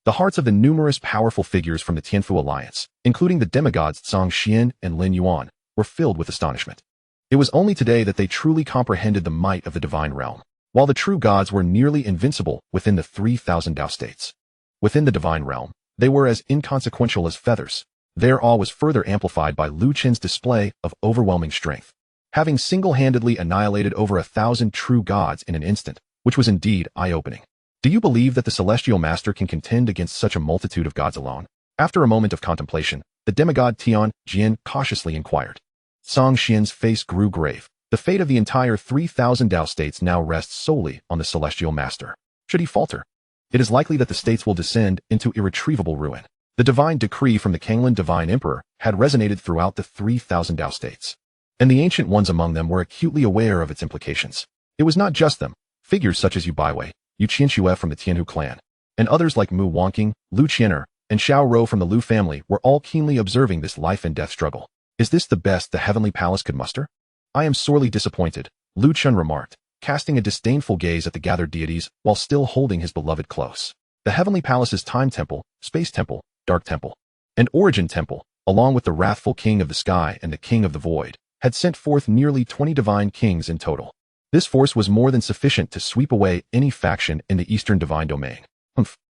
The hearts of the numerous powerful figures from the Tianfu alliance, including the demigods Zhang Xian and Lin Yuan, were filled with astonishment. It was only today that they truly comprehended the might of the divine realm. While the true gods were nearly invincible within the 3,000 Tao states, within the divine realm, they were as inconsequential as feathers. Their awe was further amplified by Lu Chen's display of overwhelming strength, having single-handedly annihilated over 1,000 true gods in an instant, which was indeed eye-opening. Do you believe that the celestial master can contend against such a multitude of gods alone? After a moment of contemplation, the demigod Tian Jian cautiously inquired. Zhang Xian's face grew grave. The fate of the entire 3,000 Tao states now rests solely on the celestial master. Should he falter, it is likely that the states will descend into irretrievable ruin. The divine decree from the Kanglan Divine Emperor had resonated throughout the 3,000 Tao states, and the ancient ones among them were acutely aware of its implications. It was not just them. Figures such as Yu Baiwei, Yu Qianxue from the Tianhu clan, and others like Mu Wanqing, Lu Qianer, and Xiao Rou from the Lu family were all keenly observing this life and death struggle. Is this the best the heavenly palace could muster? I am sorely disappointed, Lu Chen remarked, casting a disdainful gaze at the gathered deities while still holding his beloved close. The heavenly palace's time temple, space temple, dark temple, and origin temple, along with the wrathful king of the sky and the king of the void, had sent forth nearly 20 divine kings in total. This force was more than sufficient to sweep away any faction in the eastern divine domain.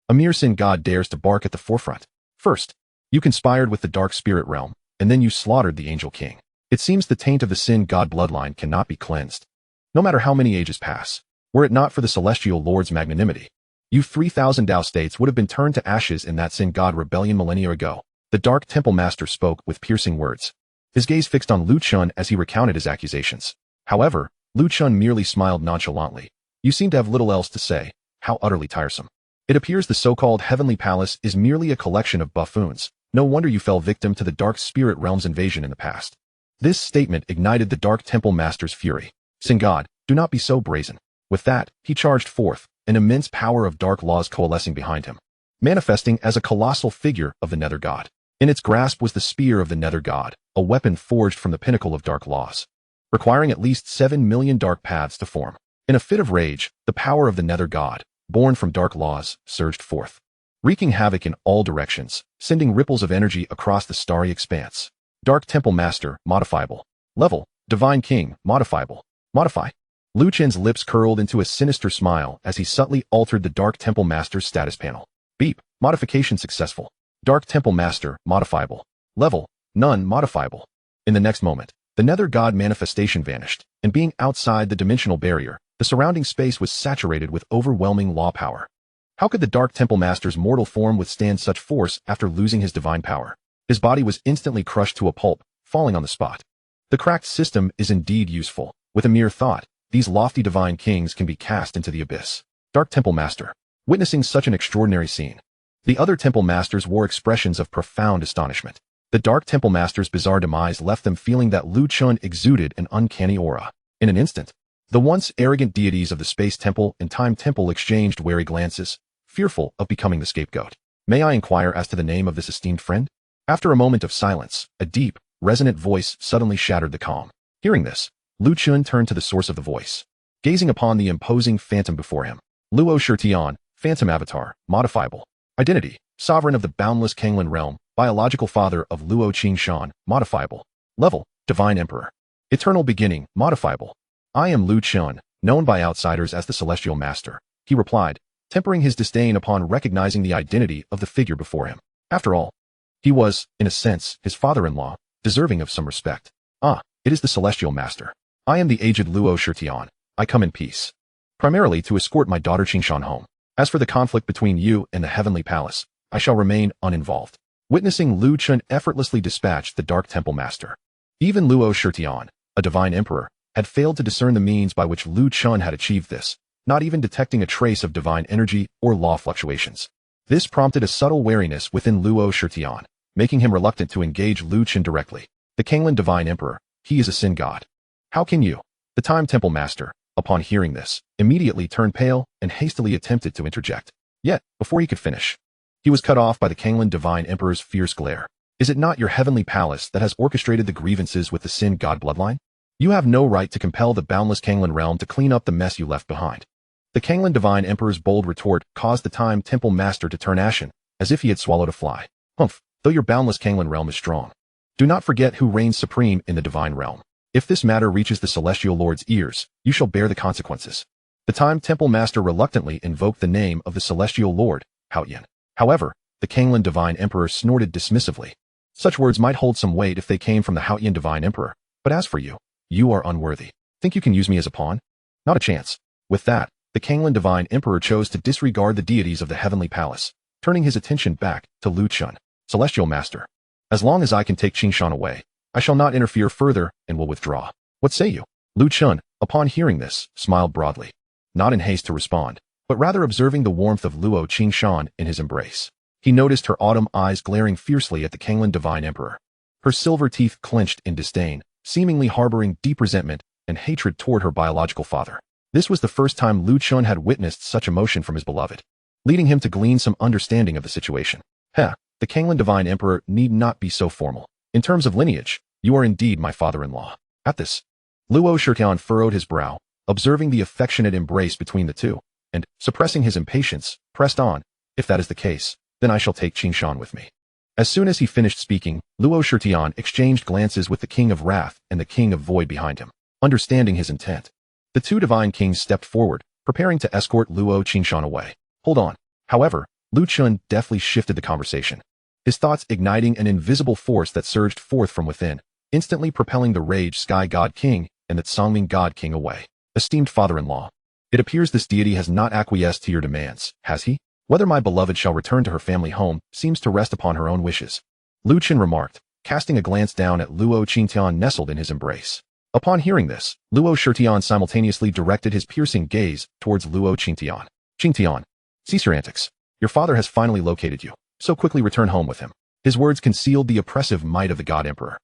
A mere sin god dares to bark at the forefront. First, you conspired with the dark spirit realm, and then you slaughtered the angel king. It seems the taint of the sin god bloodline cannot be cleansed, no matter how many ages pass. Were it not for the celestial lord's magnanimity, you 3,000 Tao states would have been turned to ashes in that sin god rebellion millennia ago. The dark temple master spoke with piercing words, his gaze fixed on Lu Chen as he recounted his accusations. However, Lu Chen merely smiled nonchalantly. You seem to have little else to say. How utterly tiresome. It appears the so-called heavenly palace is merely a collection of buffoons. No wonder you fell victim to the dark spirit realm's invasion in the past. This statement ignited the dark temple master's fury. Sin god, do not be so brazen. With that, he charged forth, an immense power of dark laws coalescing behind him, manifesting as a colossal figure of the nether god. In its grasp was the spear of the nether god, a weapon forged from the pinnacle of dark laws, requiring at least 7 million dark paths to form. In a fit of rage, the power of the nether god, born from dark laws, surged forth, wreaking havoc in all directions, sending ripples of energy across the starry expanse. Dark Temple Master, modifiable. Level, Divine King, modifiable. Modify. Lu Chen's lips curled into a sinister smile as he subtly altered the Dark Temple Master's status panel. Beep, modification successful. Dark Temple Master, modifiable. Level, none, modifiable. In the next moment, the Nether God manifestation vanished, and being outside the dimensional barrier, the surrounding space was saturated with overwhelming law power. How could the Dark Temple Master's mortal form withstand such force after losing his divine power? His body was instantly crushed to a pulp, falling on the spot. The cracked system is indeed useful. With a mere thought, these lofty divine kings can be cast into the abyss. Dark Temple Master, witnessing such an extraordinary scene, the other Temple Masters wore expressions of profound astonishment. The Dark Temple Master's bizarre demise left them feeling that Lu Chen exuded an uncanny aura. In an instant, the once arrogant deities of the Space Temple and Time Temple exchanged wary glances, fearful of becoming the scapegoat. May I inquire as to the name of this esteemed friend? After a moment of silence, a deep, resonant voice suddenly shattered the calm. Hearing this, Lu Chen turned to the source of the voice, gazing upon the imposing phantom before him. Luo Shirtian, Phantom Avatar, modifiable. Identity, Sovereign of the boundless Kanglan realm, biological father of Luo Qingshan, modifiable. Level, Divine Emperor. Eternal beginning, modifiable. I am Lu Chen, known by outsiders as the Celestial Master, he replied, tempering his disdain upon recognizing the identity of the figure before him. After all, he was, in a sense, his father-in-law, deserving of some respect. Ah, it is the Celestial Master. I am the aged Luo Shirtian. I come in peace, primarily to escort my daughter Qingshan home. As for the conflict between you and the Heavenly Palace, I shall remain uninvolved. Witnessing Lu Chen effortlessly dispatch the Dark Temple Master, even Luo Shirtian, a divine emperor, had failed to discern the means by which Lu Chen had achieved this, not even detecting a trace of divine energy or law fluctuations. This prompted a subtle wariness within Luo Shirtian, making him reluctant to engage Lu Chen directly. The Kanglan Divine Emperor, he is a sin god. How can you? The Time Temple Master, upon hearing this, immediately turned pale and hastily attempted to interject. Yet, before he could finish, he was cut off by the Kanglan Divine Emperor's fierce glare. Is it not your heavenly palace that has orchestrated the grievances with the sin god bloodline? You have no right to compel the boundless Kanglan realm to clean up the mess you left behind. The Kanglan Divine Emperor's bold retort caused the Time Temple Master to turn ashen, as if he had swallowed a fly. Humph, though your boundless Kanglan realm is strong. Do not forget who reigns supreme in the divine realm. If this matter reaches the celestial lord's ears, you shall bear the consequences. The Time Temple Master reluctantly invoked the name of the celestial lord, Haoyan. However, the Kanglan Divine Emperor snorted dismissively. Such words might hold some weight if they came from the Haoyan Divine Emperor, but as for you, you are unworthy. Think you can use me as a pawn? Not a chance. With that, the Kanglan Divine Emperor chose to disregard the deities of the Heavenly Palace, turning his attention back to Lu Chen, Celestial Master. As long as I can take Qingshan away, I shall not interfere further and will withdraw. What say you? Lu Chen, upon hearing this, smiled broadly, not in haste to respond, but rather observing the warmth of Luo Qingshan in his embrace. He noticed her autumn eyes glaring fiercely at the Kanglan Divine Emperor. Her silver teeth clenched in disdain, seemingly harboring deep resentment and hatred toward her biological father. This was the first time Lu Chen had witnessed such emotion from his beloved, leading him to glean some understanding of the situation. The Kanglan Divine Emperor need not be so formal. In terms of lineage, you are indeed my father-in-law. At this, Luo Shirtian furrowed his brow, observing the affectionate embrace between the two, and, suppressing his impatience, pressed on. If that is the case, then I shall take Qingshan with me. As soon as he finished speaking, Luo Shirtian exchanged glances with the King of Wrath and the King of Void behind him. Understanding his intent, the two divine kings stepped forward, preparing to escort Luo Qingshan away. Hold on. However, Lu Chen deftly shifted the conversation, his thoughts igniting an invisible force that surged forth from within, instantly propelling the Rage Sky God King and the Tsangming God King away. Esteemed father-in-law, it appears this deity has not acquiesced to your demands, has he? Whether my beloved shall return to her family home seems to rest upon her own wishes. Lu Chen remarked, casting a glance down at Luo Qingtian nestled in his embrace. Upon hearing this, Luo Shirtian simultaneously directed his piercing gaze towards Luo Qingtian. Qingtian, cease your antics. Your father has finally located you, so quickly return home with him. His words concealed the oppressive might of the God Emperor,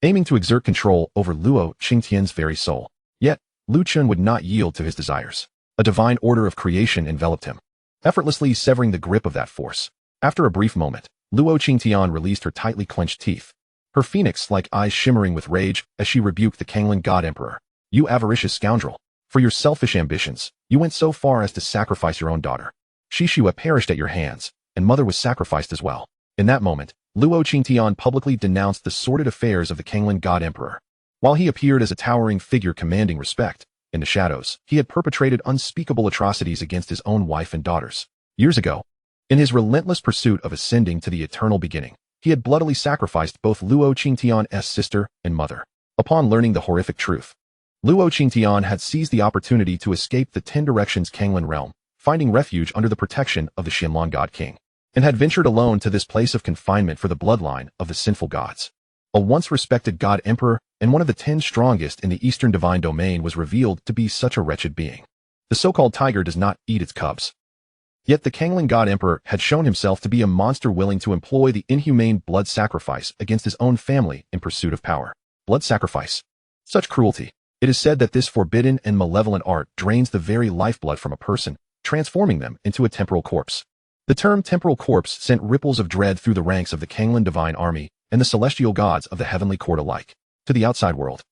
aiming to exert control over Luo Qingtian's very soul. Yet, Lu Chen would not yield to his desires. A divine order of creation enveloped him, effortlessly severing the grip of that force. After a brief moment, Luo Qingtian released her tightly clenched teeth, her phoenix-like eyes shimmering with rage as she rebuked the Kanglan God Emperor. You avaricious scoundrel! For your selfish ambitions, you went so far as to sacrifice your own daughter. Shishua perished at your hands, and mother was sacrificed as well. In that moment, Luo Qingtian publicly denounced the sordid affairs of the Kanglan God Emperor. While he appeared as a towering figure commanding respect, in the shadows, he had perpetrated unspeakable atrocities against his own wife and daughters. Years ago, in his relentless pursuit of ascending to the eternal beginning, he had bloodily sacrificed both Luo Qingtian's sister and mother. Upon learning the horrific truth, Luo Qingtian had seized the opportunity to escape the Ten Directions Kanglan realm, finding refuge under the protection of the Xianlan God King, and had ventured alone to this place of confinement for the bloodline of the sinful gods. A once respected God Emperor and one of the 10 strongest in the Eastern Divine Domain was revealed to be such a wretched being. The so-called tiger does not eat its cubs. Yet the Kanglan God Emperor had shown himself to be a monster willing to employ the inhumane blood sacrifice against his own family in pursuit of power. Blood sacrifice. Such cruelty. It is said that this forbidden and malevolent art drains the very lifeblood from a person, transforming them into a temporal corpse. The term temporal corpse sent ripples of dread through the ranks of the Kanglan Divine Army and the celestial gods of the heavenly court alike. To the outside world,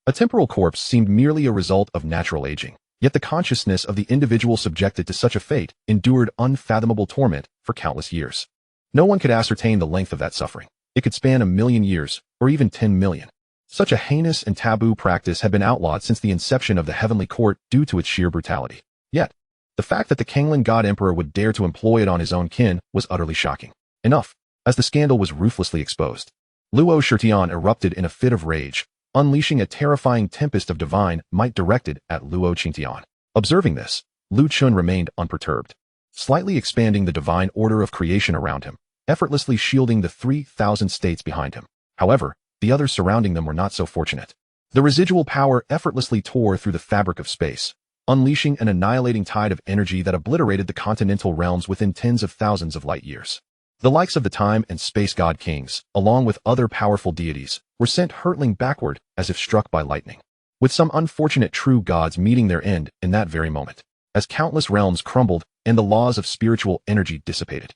a temporal corpse seemed merely a result of natural aging, yet the consciousness of the individual subjected to such a fate endured unfathomable torment for countless years. No one could ascertain the length of that suffering. It could span 1,000,000 years, or even 10 million. Such a heinous and taboo practice had been outlawed since the inception of the heavenly court due to its sheer brutality. Yet, the fact that the Kanglan God Emperor would dare to employ it on his own kin was utterly shocking. Enough, as the scandal was ruthlessly exposed. Luo Shirtian erupted in a fit of rage, unleashing a terrifying tempest of divine might directed at Luo Qingtian. Observing this, Lu Chen remained unperturbed, slightly expanding the divine order of creation around him, effortlessly shielding the 3,000 states behind him. However, the others surrounding them were not so fortunate. The residual power effortlessly tore through the fabric of space, unleashing an annihilating tide of energy that obliterated the continental realms within tens of thousands of light years. The likes of the time and space god kings, along with other powerful deities, were sent hurtling backward as if struck by lightning, with some unfortunate true gods meeting their end in that very moment, as countless realms crumbled and the laws of spiritual energy dissipated.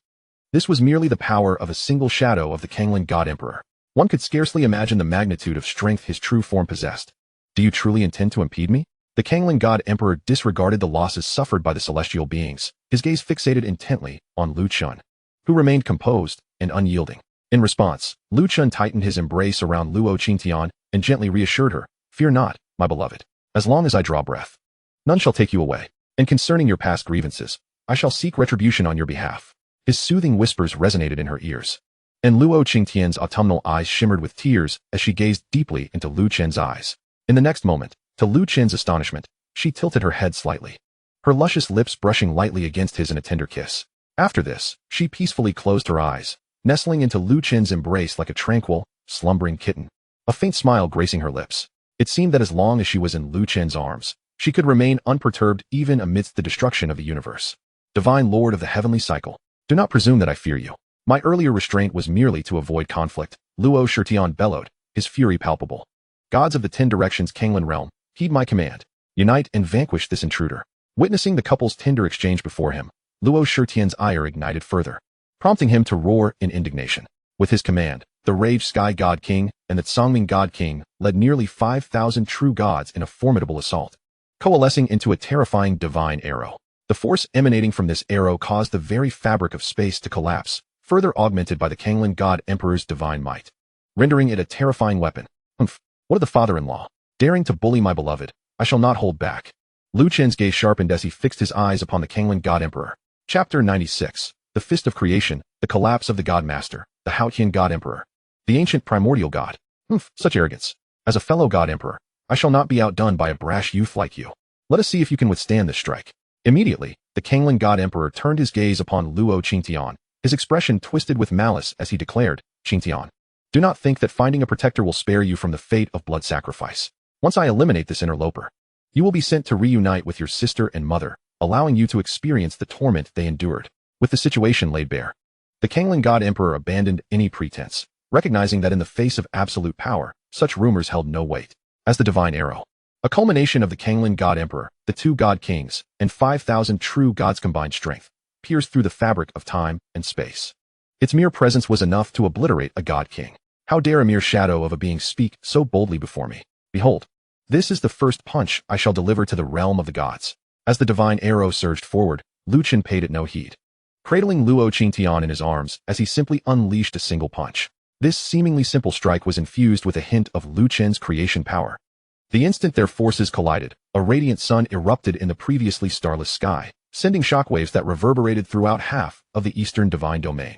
This was merely the power of a single shadow of the Kanglan God Emperor. One could scarcely imagine the magnitude of strength his true form possessed. Do you truly intend to impede me? The Kanglan God Emperor disregarded the losses suffered by the celestial beings, his gaze fixated intently on Lu Chen, who remained composed and unyielding. In response, Lu Chen tightened his embrace around Luo Qingtian and gently reassured her, "Fear not, my beloved. As long as I draw breath, none shall take you away. And concerning your past grievances, I shall seek retribution on your behalf." His soothing whispers resonated in her ears. And Luo Qingtian's autumnal eyes shimmered with tears as she gazed deeply into Lu Chen's eyes. In the next moment, to Lu Chen's astonishment, she tilted her head slightly, her luscious lips brushing lightly against his in a tender kiss. After this, she peacefully closed her eyes, nestling into Lu Chen's embrace like a tranquil, slumbering kitten, a faint smile gracing her lips. It seemed that as long as she was in Lu Chen's arms, she could remain unperturbed even amidst the destruction of the universe. Divine Lord of the Heavenly Cycle, do not presume that I fear you. My earlier restraint was merely to avoid conflict, Luo Shirtian bellowed, his fury palpable. Gods of the 10 directions Kanglan realm, heed my command. Unite and vanquish this intruder. Witnessing the couple's tender exchange before him, Luo Shirtian's ire ignited further, prompting him to roar in indignation. With his command, the Rage Sky God King and the Tsangming God King led nearly 5,000 true gods in a formidable assault, coalescing into a terrifying divine arrow. The force emanating from this arrow caused the very fabric of space to collapse, further augmented by the Kanglan God Emperor's divine might, rendering it a terrifying weapon. Humph, what of the father-in-law? Daring to bully my beloved, I shall not hold back. Lu Chen's gaze sharpened as he fixed his eyes upon the Kanglan God Emperor. Chapter 96, The Fist of Creation, The Collapse of the God Master, the Haotian God Emperor, the ancient primordial god. Humph, such arrogance. As a fellow God Emperor, I shall not be outdone by a brash youth like you. Let us see if you can withstand this strike. Immediately, the Kanglan God Emperor turned his gaze upon Luo Qingtian, his expression twisted with malice as he declared, "Qingtian, do not think that finding a protector will spare you from the fate of blood sacrifice. Once I eliminate this interloper, you will be sent to reunite with your sister and mother, allowing you to experience the torment they endured." With the situation laid bare, the Kanglan God Emperor abandoned any pretense, recognizing that in the face of absolute power, such rumors held no weight. As the divine arrow, a culmination of the Kanglan God Emperor, the 2 God Kings, and 5,000 true gods' combined strength, pierced through the fabric of time and space. Its mere presence was enough to obliterate a God King. How dare a mere shadow of a being speak so boldly before me? Behold, this is the first punch I shall deliver to the realm of the gods. As the divine arrow surged forward, Lu Chen paid it no heed, cradling Luo Qingtian in his arms as he simply unleashed a single punch. This seemingly simple strike was infused with a hint of Lu Chen's creation power. The instant their forces collided, a radiant sun erupted in the previously starless sky, sending shockwaves that reverberated throughout half of the eastern divine domain.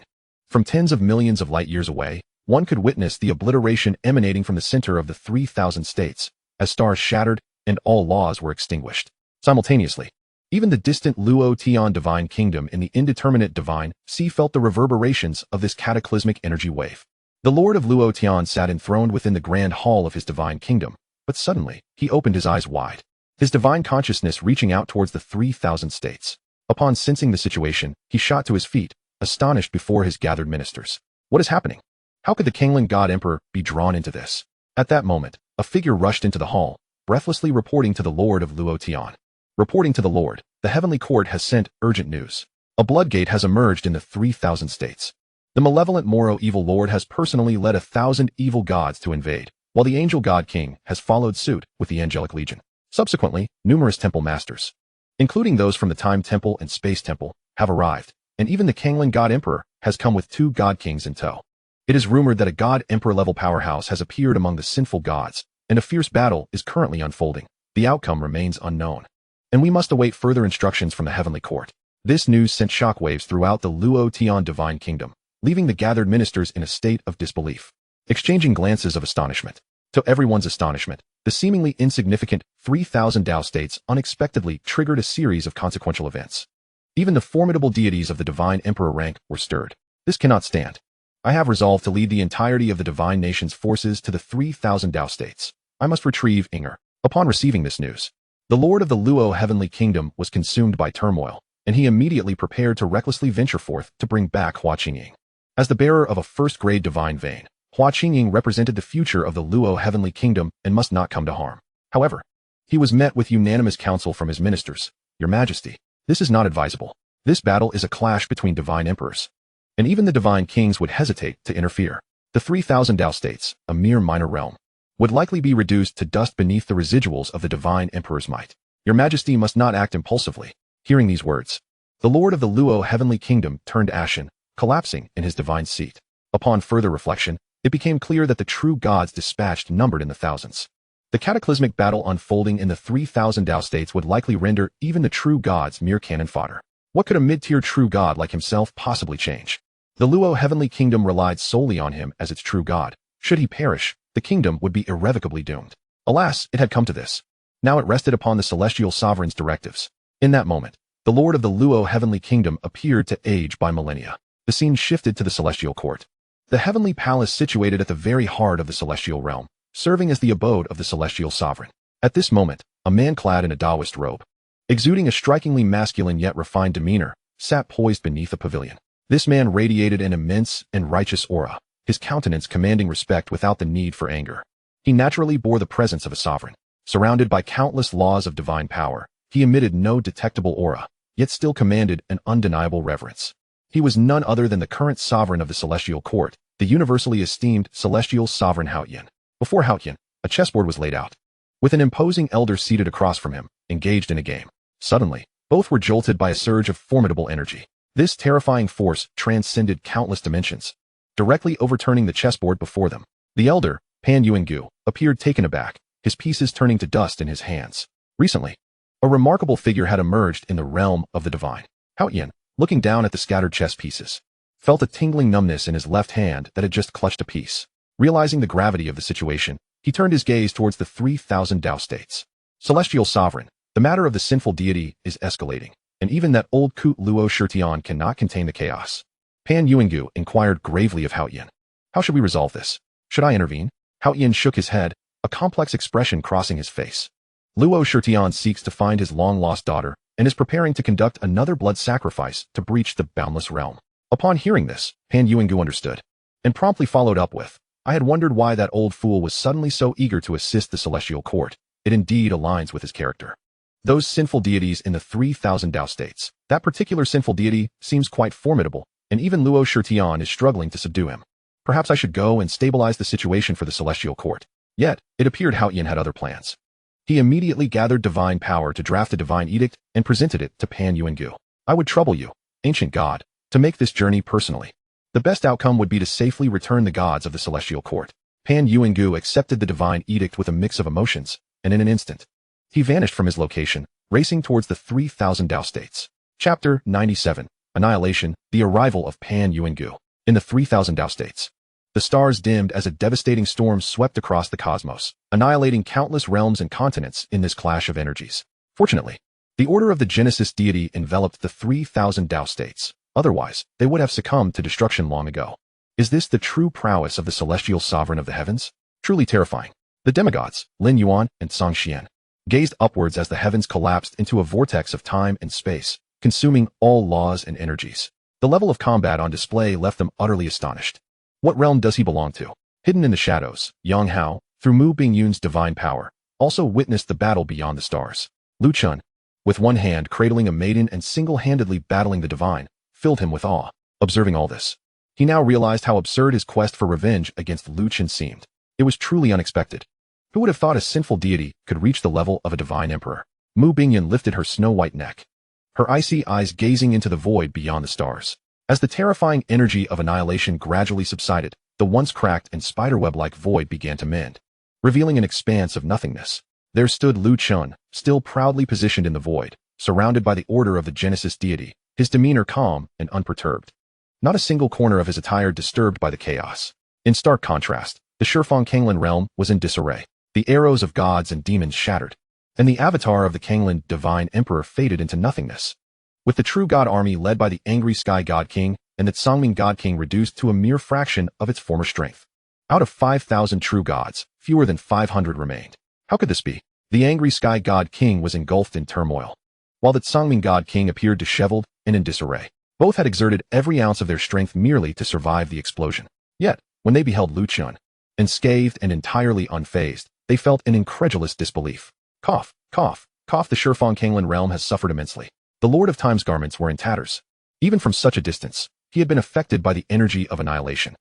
From tens of millions of light years away, one could witness the obliteration emanating from the center of the 3,000 states, as stars shattered and all laws were extinguished. Simultaneously, even the distant Luo Tian divine kingdom in the indeterminate divine sea felt the reverberations of this cataclysmic energy wave. The Lord of Luo Tian sat enthroned within the grand hall of his divine kingdom, but suddenly, he opened his eyes wide, his divine consciousness reaching out towards the 3,000 states. Upon sensing the situation, he shot to his feet, astonished before his gathered ministers. What is happening? How could the Kanglan God Emperor be drawn into this? At that moment, a figure rushed into the hall, breathlessly reporting to the Lord of Luo Tian. Reporting to the Lord, the heavenly court has sent urgent news. A bloodgate has emerged in the 3,000 states. The malevolent Moro evil lord has personally led 1,000 evil gods to invade, while the angel god king has followed suit with the angelic legion. Subsequently, numerous temple masters, including those from the Time Temple and Space Temple, have arrived, and even the Kanglan God Emperor has come with 2 god kings in tow. It is rumored that a god emperor level powerhouse has appeared among the sinful gods, and a fierce battle is currently unfolding. The outcome remains unknown, and we must await further instructions from the heavenly court. This news sent shockwaves throughout the Luo Tian divine kingdom, leaving the gathered ministers in a state of disbelief, exchanging glances of astonishment. To everyone's astonishment, the seemingly insignificant 3,000 Dao states unexpectedly triggered a series of consequential events. Even the formidable deities of the divine emperor rank were stirred. This cannot stand. I have resolved to lead the entirety of the divine nation's forces to the 3,000 Dao states. I must retrieve Inger. Upon receiving this news, the lord of the Luo heavenly kingdom was consumed by turmoil, and he immediately prepared to recklessly venture forth to bring back Hua Qingying. As the bearer of a first-grade divine vein, Hua Qingying represented the future of the Luo heavenly kingdom and must not come to harm. However, he was met with unanimous counsel from his ministers. Your Majesty, this is not advisable. This battle is a clash between divine emperors, and even the divine kings would hesitate to interfere. The 3,000 Dao states, a mere minor realm, would likely be reduced to dust beneath the residuals of the divine emperor's might. Your Majesty must not act impulsively. Hearing these words, the lord of the Luo heavenly kingdom turned ashen, collapsing in his divine seat. Upon further reflection, it became clear that the true gods dispatched numbered in the thousands. The cataclysmic battle unfolding in the 3,000 Tao states would likely render even the true gods mere cannon fodder. What could a mid-tier true god like himself possibly change? The Luo heavenly kingdom relied solely on him as its true god. Should he perish, the kingdom would be irrevocably doomed. Alas, it had come to this. Now it rested upon the celestial sovereign's directives. In that moment, the lord of the Luo heavenly kingdom appeared to age by millennia. The scene shifted to the celestial court. The heavenly palace situated at the very heart of the celestial realm, serving as the abode of the celestial sovereign. At this moment, a man clad in a Taoist robe, exuding a strikingly masculine yet refined demeanor, sat poised beneath a pavilion. This man radiated an immense and righteous aura, his countenance commanding respect without the need for anger. He naturally bore the presence of a sovereign. Surrounded by countless laws of divine power, he emitted no detectable aura, yet still commanded an undeniable reverence. He was none other than the current sovereign of the celestial court, the universally esteemed celestial sovereign Haoyan. Before Haoyan, a chessboard was laid out, with an imposing elder seated across from him, engaged in a game. Suddenly, both were jolted by a surge of formidable energy. This terrifying force transcended countless dimensions, directly overturning the chessboard before them. The elder, Pan Yuangu, appeared taken aback, his pieces turning to dust in his hands. Recently, a remarkable figure had emerged in the realm of the divine. Haoyan, looking down at the scattered chess pieces, felt a tingling numbness in his left hand that had just clutched a piece. Realizing the gravity of the situation, he turned his gaze towards the 3,000 Tao states. Celestial sovereign, the matter of the sinful deity is escalating, and even that old coot Luo Shirtian cannot contain the chaos. Pan Yuangu inquired gravely of Haoyan. How should we resolve this? Should I intervene? Haoyan shook his head, a complex expression crossing his face. Luo Shirtian seeks to find his long-lost daughter and is preparing to conduct another blood sacrifice to breach the boundless realm. Upon hearing this, Pan Yuangu understood, and promptly followed up with, I had wondered why that old fool was suddenly so eager to assist the celestial court. It indeed aligns with his character. Those sinful deities in the 3,000 Tao states, that particular sinful deity seems quite formidable, and even Luo Shirtian is struggling to subdue him. Perhaps I should go and stabilize the situation for the celestial court. Yet, it appeared Haoyan had other plans. He immediately gathered divine power to draft a divine edict and presented it to Pan Yuangu. I would trouble you, ancient god, to make this journey personally. The best outcome would be to safely return the gods of the celestial court. Pan Yuangu accepted the divine edict with a mix of emotions, and in an instant, he vanished from his location, racing towards the 3,000 Tao states. Chapter 97, Annihilation, the arrival of Pan Yuangu. In the 3,000 Tao states, the stars dimmed as a devastating storm swept across the cosmos, annihilating countless realms and continents in this clash of energies. Fortunately, the order of the Genesis deity enveloped the 3,000 Tao states. Otherwise, they would have succumbed to destruction long ago. Is this the true prowess of the celestial sovereign of the heavens? Truly terrifying. The demigods, Lin Yuan and Song Xian, gazed upwards as the heavens collapsed into a vortex of time and space, consuming all laws and energies. The level of combat on display left them utterly astonished. What realm does he belong to? Hidden in the shadows, Yang Hao, through Mu Bingyun's divine power, also witnessed the battle beyond the stars. Lu Chen, with one hand cradling a maiden and single-handedly battling the divine, filled him with awe. Observing all this, he now realized how absurd his quest for revenge against Lu Chen seemed. It was truly unexpected. Who would have thought a sinful deity could reach the level of a divine emperor? Mu Bingyun lifted her snow-white neck, her icy eyes gazing into the void beyond the stars. As the terrifying energy of annihilation gradually subsided, the once cracked and spiderweb-like void began to mend, revealing an expanse of nothingness. There stood Lu Chen, still proudly positioned in the void, surrounded by the order of the Genesis deity, his demeanor calm and unperturbed. Not a single corner of his attire disturbed by the chaos. In stark contrast, the Shifang Kanglan realm was in disarray. The arrows of gods and demons shattered, and the avatar of the Kanglan divine emperor faded into nothingness. With the true god army led by the angry sky god king and the Tsangming god king reduced to a mere fraction of its former strength. Out of 5,000 true gods, fewer than 500 remained. How could this be? The angry sky god king was engulfed in turmoil, while the Tsangming god king appeared disheveled and in disarray. Both had exerted every ounce of their strength merely to survive the explosion. Yet, when they beheld Lu Chen, unscathed and entirely unfazed, they felt an incredulous disbelief. Cough, cough, cough. The Shifang Kanglan realm has suffered immensely. The Lord of Time's garments were in tatters. Even from such a distance, he had been affected by the energy of annihilation.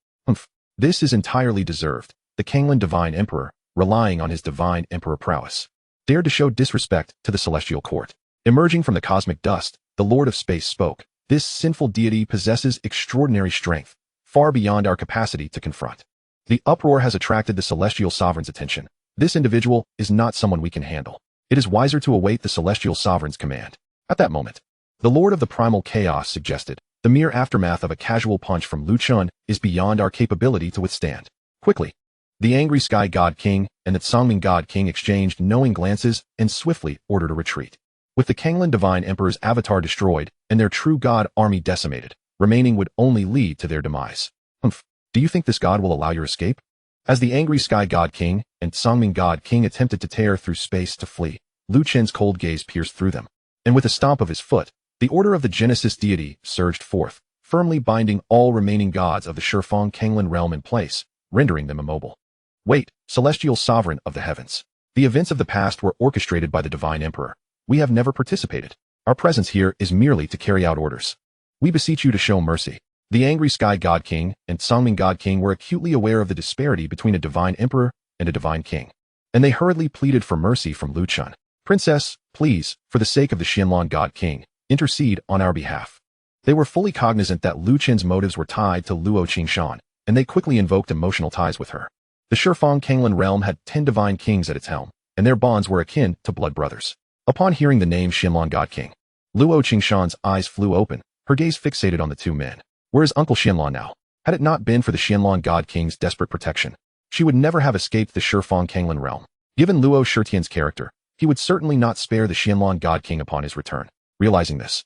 This is entirely deserved. The Kanglan divine emperor, relying on his divine emperor prowess, dared to show disrespect to the celestial court. Emerging from the cosmic dust, the Lord of Space spoke. This sinful deity possesses extraordinary strength, far beyond our capacity to confront. The uproar has attracted the celestial sovereign's attention. This individual is not someone we can handle. It is wiser to await the celestial sovereign's command. At that moment, the Lord of the Primal Chaos suggested, the mere aftermath of a casual punch from Chen is beyond our capability to withstand. Quickly, the angry Sky God King and the Tsangming God King exchanged knowing glances and swiftly ordered a retreat. With the Kanglan Divine Emperor's avatar destroyed and their true god army decimated, remaining would only lead to their demise. Do you think this god will allow your escape? As the angry Sky God King and Tsangming God King attempted to tear through space to flee, Chen's cold gaze pierced through them, and with a stomp of his foot, the order of the Genesis deity surged forth, firmly binding all remaining gods of the Shifeng Kanglan realm in place, rendering them immobile. Wait, celestial sovereign of the heavens. The events of the past were orchestrated by the Divine Emperor. We have never participated. Our presence here is merely to carry out orders. We beseech you to show mercy. The angry Sky God King and Tsangming God King were acutely aware of the disparity between a Divine Emperor and a Divine King, and they hurriedly pleaded for mercy from Chen. Princess, please, for the sake of the Xianlan God King, intercede on our behalf. They were fully cognizant that Chen's motives were tied to Luo Qingshan, and they quickly invoked emotional ties with her. The Shifeng Kanglan realm had 10 divine kings at its helm, and their bonds were akin to blood brothers. Upon hearing the name Xianlan God King, Luo Qingshan's eyes flew open, her gaze fixated on the two men. Where is Uncle Xianlan now? Had it not been for the Xianlan God King's desperate protection, she would never have escaped the Shifeng Kanglan realm. Given Luo Shitian's character, he would certainly not spare the Xianlan God King upon his return. Realizing this,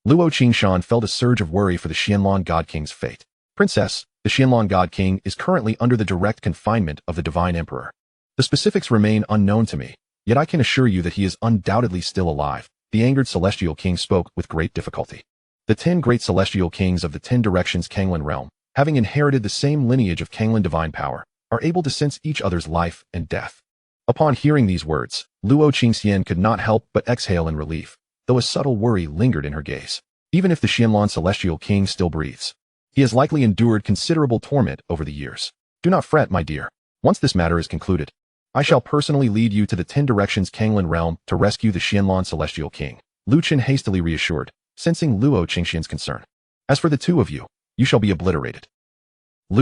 Luo Qingshan felt a surge of worry for the Xianlan God King's fate. Princess, the Xianlan God King is currently under the direct confinement of the Divine Emperor. The specifics remain unknown to me, yet I can assure you that he is undoubtedly still alive. The angered Celestial King spoke with great difficulty. The 10 great Celestial Kings of the 10 Directions Kanglan realm, having inherited the same lineage of Kanglan divine power, are able to sense each other's life and death. Upon hearing these words, Luo Qingxian could not help but exhale in relief, though a subtle worry lingered in her gaze. Even if the Xianlan Celestial King still breathes, he has likely endured considerable torment over the years. Do not fret, my dear. Once this matter is concluded, I shall personally lead you to the 10 Directions Kanglan realm to rescue the Xianlan Celestial King. Chen hastily reassured, sensing Luo Qingxian's concern. As for the two of you, you shall be obliterated.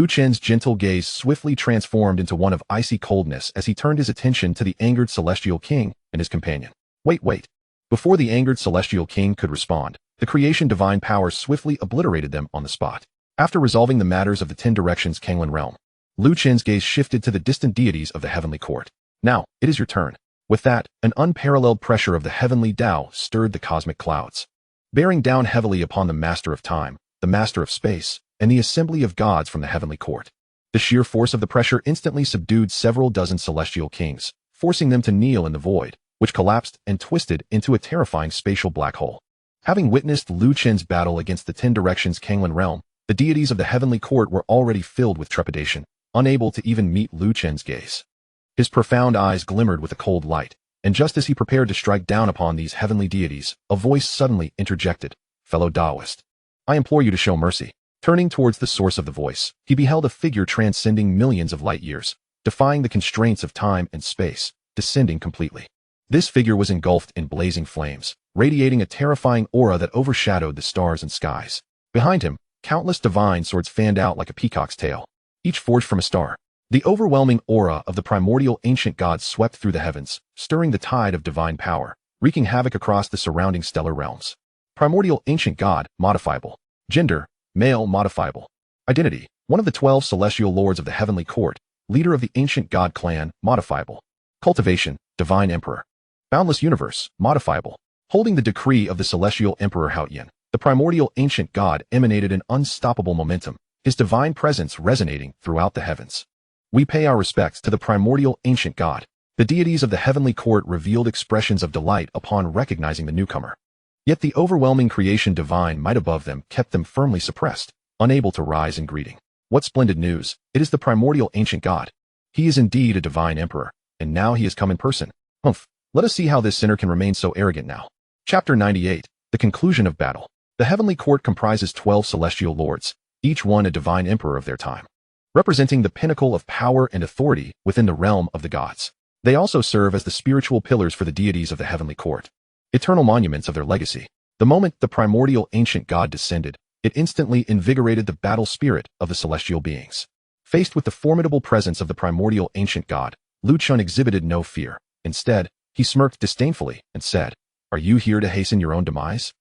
Chen's gentle gaze swiftly transformed into one of icy coldness as he turned his attention to the angered Celestial King and his companion. Wait. Before the angered Celestial King could respond, the creation divine power swiftly obliterated them on the spot. After resolving the matters of the 10 Directions Kanglan realm, Chen's gaze shifted to the distant deities of the heavenly court. Now, it is your turn. With that, an unparalleled pressure of the heavenly Tao stirred the cosmic clouds, bearing down heavily upon the Master of Time, the Master of Space, and the assembly of gods from the heavenly court. The sheer force of the pressure instantly subdued several dozen celestial kings, forcing them to kneel in the void, which collapsed and twisted into a terrifying spatial black hole. Having witnessed Chen's battle against the 10 Directions Kanglan realm, the deities of the heavenly court were already filled with trepidation, unable to even meet Chen's gaze. His profound eyes glimmered with a cold light, and just as he prepared to strike down upon these heavenly deities, a voice suddenly interjected, "Fellow Taoist, I implore you to show mercy." Turning towards the source of the voice, he beheld a figure transcending millions of light years, defying the constraints of time and space, descending completely. This figure was engulfed in blazing flames, radiating a terrifying aura that overshadowed the stars and skies. Behind him, countless divine swords fanned out like a peacock's tail, each forged from a star. The overwhelming aura of the primordial ancient gods swept through the heavens, stirring the tide of divine power, wreaking havoc across the surrounding stellar realms. Primordial ancient god, modifiable. Gender, male, modifiable. Identity, one of the 12 celestial lords of the heavenly court, leader of the ancient god clan, modifiable. Cultivation, divine emperor. Boundless universe, modifiable. Holding the decree of the celestial emperor Haoyan, the primordial ancient god emanated an unstoppable momentum, his divine presence resonating throughout the heavens. We pay our respects to the primordial ancient god. The deities of the heavenly court revealed expressions of delight upon recognizing the newcomer. Yet the overwhelming creation divine might above them kept them firmly suppressed, unable to rise in greeting. What splendid news! It is the primordial ancient god. He is indeed a divine emperor, and now he has come in person. Let us see how this sinner can remain so arrogant now. Chapter 98, The Conclusion of Battle. The heavenly court comprises 12 celestial lords, each one a divine emperor of their time, representing the pinnacle of power and authority within the realm of the gods. They also serve as the spiritual pillars for the deities of the heavenly court, eternal monuments of their legacy. The moment the primordial ancient god descended, it instantly invigorated the battle spirit of the celestial beings. Faced with the formidable presence of the primordial ancient god, Chen exhibited no fear. Instead, he smirked disdainfully and said, "Are you here to hasten your own demise?"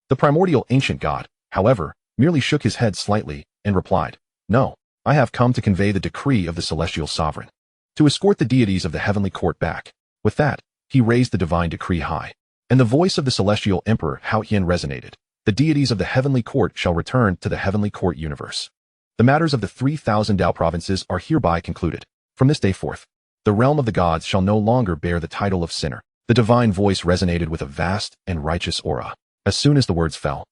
The primordial ancient god, however, merely shook his head slightly and replied, "No, I have come to convey the decree of the celestial sovereign, to escort the deities of the heavenly court back." With that, he raised the divine decree high, and the voice of the celestial emperor Haotian resonated. The deities of the heavenly court shall return to the heavenly court universe. The matters of the 3,000 Dao provinces are hereby concluded. From this day forth, the realm of the gods shall no longer bear the title of sinner. The divine voice resonated with a vast and righteous aura. As soon as the words fell,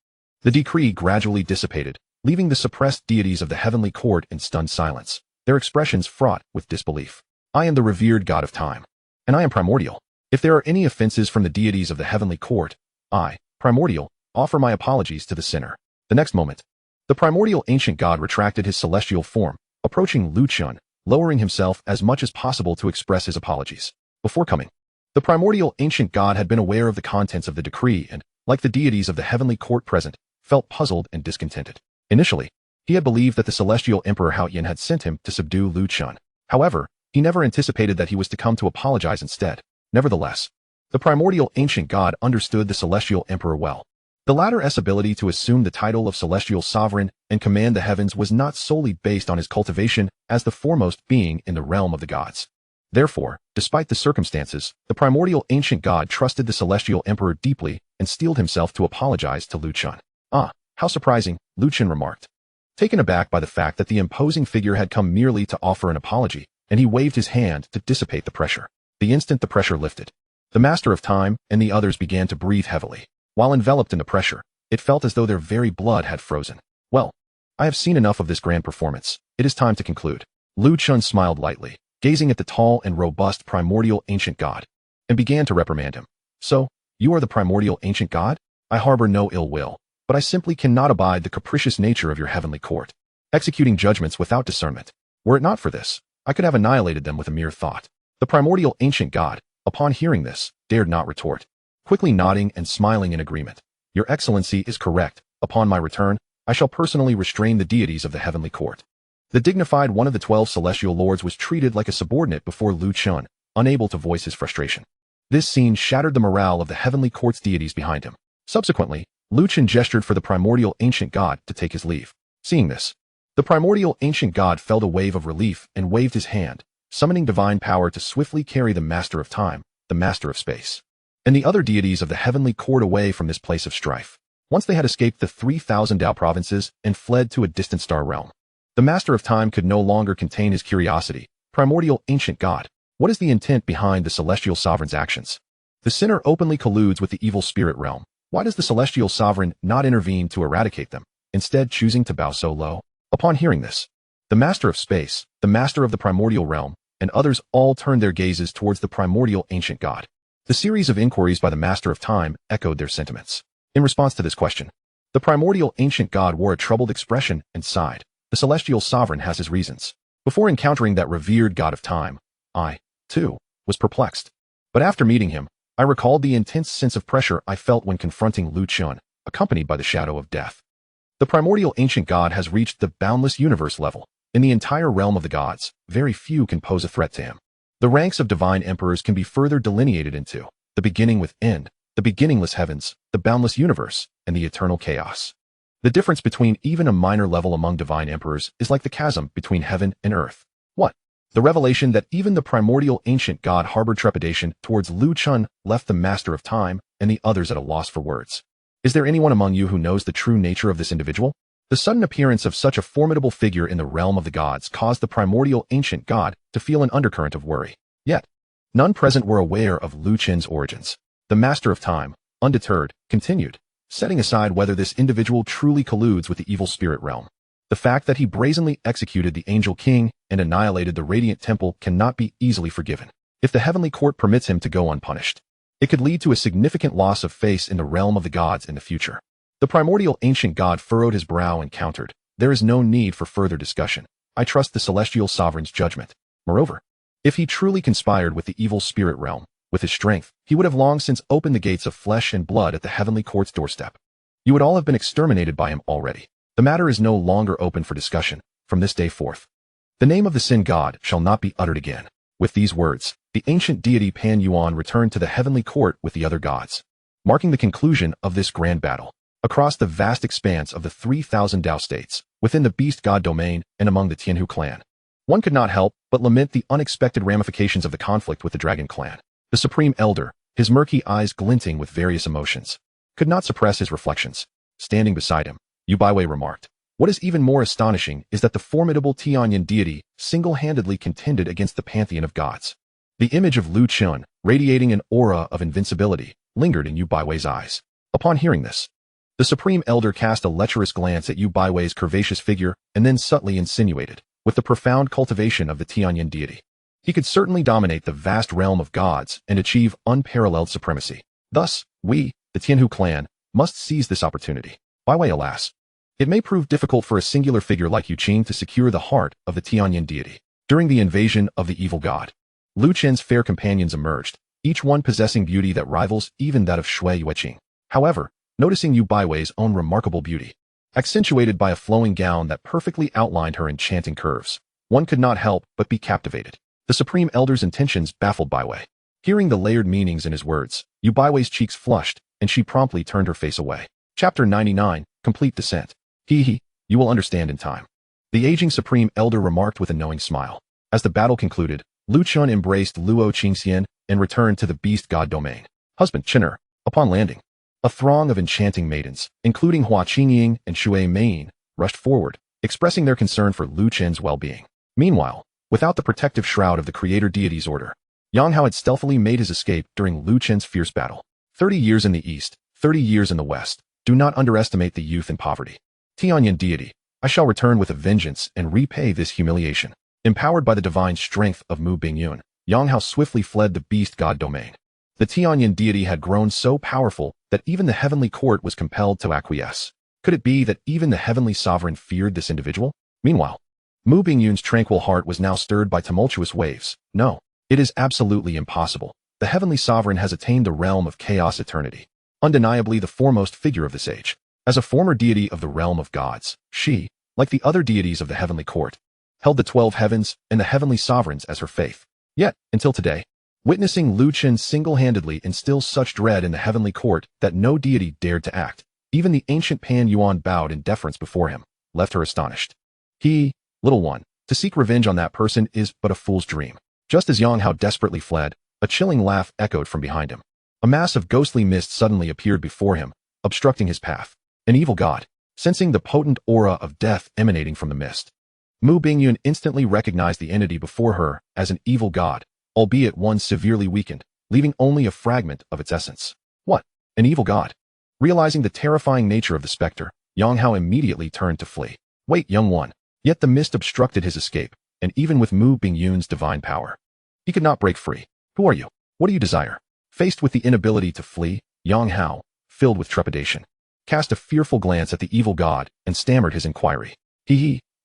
the decree gradually dissipated, leaving the suppressed deities of the heavenly court in stunned silence, their expressions fraught with disbelief. "I am the revered god of time, and I am primordial. If there are any offenses from the deities of the heavenly court, I, primordial, offer my apologies to the sinner." The next moment, the primordial ancient god retracted his celestial form, approaching Chen, lowering himself as much as possible to express his apologies. Before coming, the primordial ancient god had been aware of the contents of the decree and, like the deities of the heavenly court present, felt puzzled and discontented. Initially, he had believed that the celestial emperor Haotian had sent him to subdue Chen. However, he never anticipated that he was to come to apologize instead. Nevertheless, the primordial ancient god understood the celestial emperor well. The latter's ability to assume the title of celestial sovereign and command the heavens was not solely based on his cultivation as the foremost being in the realm of the gods. Therefore, despite the circumstances, the primordial ancient god trusted the celestial emperor deeply and steeled himself to apologize to Chen. "Ah, how surprising," Chen remarked, taken aback by the fact that the imposing figure had come merely to offer an apology, and he waved his hand to dissipate the pressure. The instant the pressure lifted, the master of time and the others began to breathe heavily. While enveloped in the pressure, it felt as though their very blood had frozen. "Well, I have seen enough of this grand performance. It is time to conclude." Chen smiled lightly, gazing at the tall and robust primordial ancient god, and began to reprimand him. "So, you are the primordial ancient god? I harbor no ill will, but I simply cannot abide the capricious nature of your heavenly court, executing judgments without discernment. Were it not for this, I could have annihilated them with a mere thought." The primordial ancient god, upon hearing this, dared not retort, quickly nodding and smiling in agreement. "Your excellency is correct. Upon my return, I shall personally restrain the deities of the heavenly court." The dignified one of the 12 celestial lords was treated like a subordinate before Chen, unable to voice his frustration. This scene shattered the morale of the heavenly court's deities behind him. Subsequently, Chen gestured for the primordial ancient god to take his leave. Seeing this, the primordial ancient god felt a wave of relief and waved his hand, summoning divine power to swiftly carry the master of time, the master of space, and the other deities of the heavenly court away from this place of strife. Once they had escaped the 3,000 Dao provinces and fled to a distant star realm, the master of time could no longer contain his curiosity. "Primordial ancient god, what is the intent behind the celestial sovereign's actions? The sinner openly colludes with the evil spirit realm. Why does the celestial sovereign not intervene to eradicate them, instead choosing to bow so low?" Upon hearing this, the master of space, the master of the primordial realm, and others all turned their gazes towards the primordial ancient god. The series of inquiries by the master of time echoed their sentiments. In response to this question, the primordial ancient god wore a troubled expression and sighed. "The celestial sovereign has his reasons." Before encountering that revered god of time, I, too, was perplexed. But after meeting him, I recalled the intense sense of pressure I felt when confronting Chen, accompanied by the shadow of death. The primordial ancient god has reached the boundless universe level. In the entire realm of the gods, very few can pose a threat to him. The ranks of divine emperors can be further delineated into the beginning with end, the beginningless heavens, the boundless universe, and the eternal chaos. The difference between even a minor level among divine emperors is like the chasm between heaven and earth. What? The revelation that even the primordial ancient god harbored trepidation towards Chen left the master of time and the others at a loss for words. Is there anyone among you who knows the true nature of this individual? The sudden appearance of such a formidable figure in the realm of the gods caused the primordial ancient god to feel an undercurrent of worry. Yet, none present were aware of Chen's origins. The master of time, undeterred, continued, setting aside whether this individual truly colludes with the evil spirit realm. The fact that he brazenly executed the angel king and annihilated the radiant temple cannot be easily forgiven. If the heavenly court permits him to go unpunished, it could lead to a significant loss of face in the realm of the gods in the future. The primordial ancient god furrowed his brow and countered, "There is no need for further discussion. I trust the celestial sovereign's judgment. Moreover, if he truly conspired with the evil spirit realm, With his strength, he would have long since opened the gates of flesh and blood at the heavenly court's doorstep. You would all have been exterminated by him already. The matter is no longer open for discussion from this day forth. The name of the Sin God shall not be uttered again. With these words, the ancient deity Pan Yuan returned to the heavenly court with the other gods, marking the conclusion of this grand battle. Across the vast expanse of the 3,000 Dao states, within the beast god domain and among the Tianhu clan, one could not help but lament the unexpected ramifications of the conflict with the dragon clan. The supreme elder, his murky eyes glinting with various emotions, could not suppress his reflections. Standing beside him, Yu Baiwei remarked, "What is even more astonishing is that the formidable Tianyan deity single-handedly contended against the pantheon of gods." The image of Lu Chen, radiating an aura of invincibility, lingered in Yu Baiwei's eyes. Upon hearing this, the supreme elder cast a lecherous glance at Yu Baiwei's curvaceous figure and then subtly insinuated, with the profound cultivation of the Tianyan deity, he could certainly dominate the vast realm of gods and achieve unparalleled supremacy. Thus, we, the Tianhu clan, must seize this opportunity. Baiwei, alas, it may prove difficult for a singular figure like Yu Qing to secure the heart of the Tianyan deity. During the invasion of the evil god, Lu Chen's fair companions emerged, each one possessing beauty that rivals even that of Shui Yueqing. However, noticing Yu Baiwei's own remarkable beauty, accentuated by a flowing gown that perfectly outlined her enchanting curves, one could not help but be captivated. The supreme elder's intentions baffled Baiwei. Hearing the layered meanings in his words, Yu Baiwei's cheeks flushed, and she promptly turned her face away. Chapter 99, Complete Descent. He, you will understand in time. The aging supreme elder remarked with a knowing smile. As the battle concluded, Lu Chun embraced Luo Qingxian and returned to the beast god domain. Husband Chen'er, upon landing, a throng of enchanting maidens, including Hua Qingying and Shui Meiyin, rushed forward, expressing their concern for Lu Chen's well-being. Meanwhile, without the protective shroud of the creator deity's order, Yang Hao had stealthily made his escape during Lu Chen's fierce battle. 30 years in the east, 30 years in the west. Do not underestimate the youth and poverty. Tianyan deity, I shall return with a vengeance and repay this humiliation. Empowered by the divine strength of Mu Bingyun, Yang Hao swiftly fled the beast god domain. The Tianyan deity had grown so powerful that even the heavenly court was compelled to acquiesce. Could it be that even the heavenly sovereign feared this individual? Meanwhile, Mu Bingyun's tranquil heart was now stirred by tumultuous waves. No, it is absolutely impossible. The heavenly sovereign has attained the realm of chaos eternity. Undeniably the foremost figure of this age. As a former deity of the realm of gods, she, like the other deities of the heavenly court, held the 12 heavens and the heavenly sovereigns as her faith. Yet, until today, witnessing Lu Chen single-handedly instill such dread in the heavenly court that no deity dared to act, even the ancient Pan Yuan bowed in deference before him, left her astonished. He, little one, to seek revenge on that person is but a fool's dream. Just as Yang Hao desperately fled, a chilling laugh echoed from behind him. A mass of ghostly mist suddenly appeared before him, obstructing his path. An evil god, sensing the potent aura of death emanating from the mist, Mu Bingyun instantly recognized the entity before her as an evil god, albeit one severely weakened, leaving only a fragment of its essence. What? An evil god? Realizing the terrifying nature of the specter, Yang Hao immediately turned to flee. Wait, young one. Yet the mist obstructed his escape, and even with Mu Bingyun's divine power, he could not break free. Who are you? What do you desire? Faced with the inability to flee, Yang Hao, filled with trepidation, cast a fearful glance at the evil god and stammered his inquiry.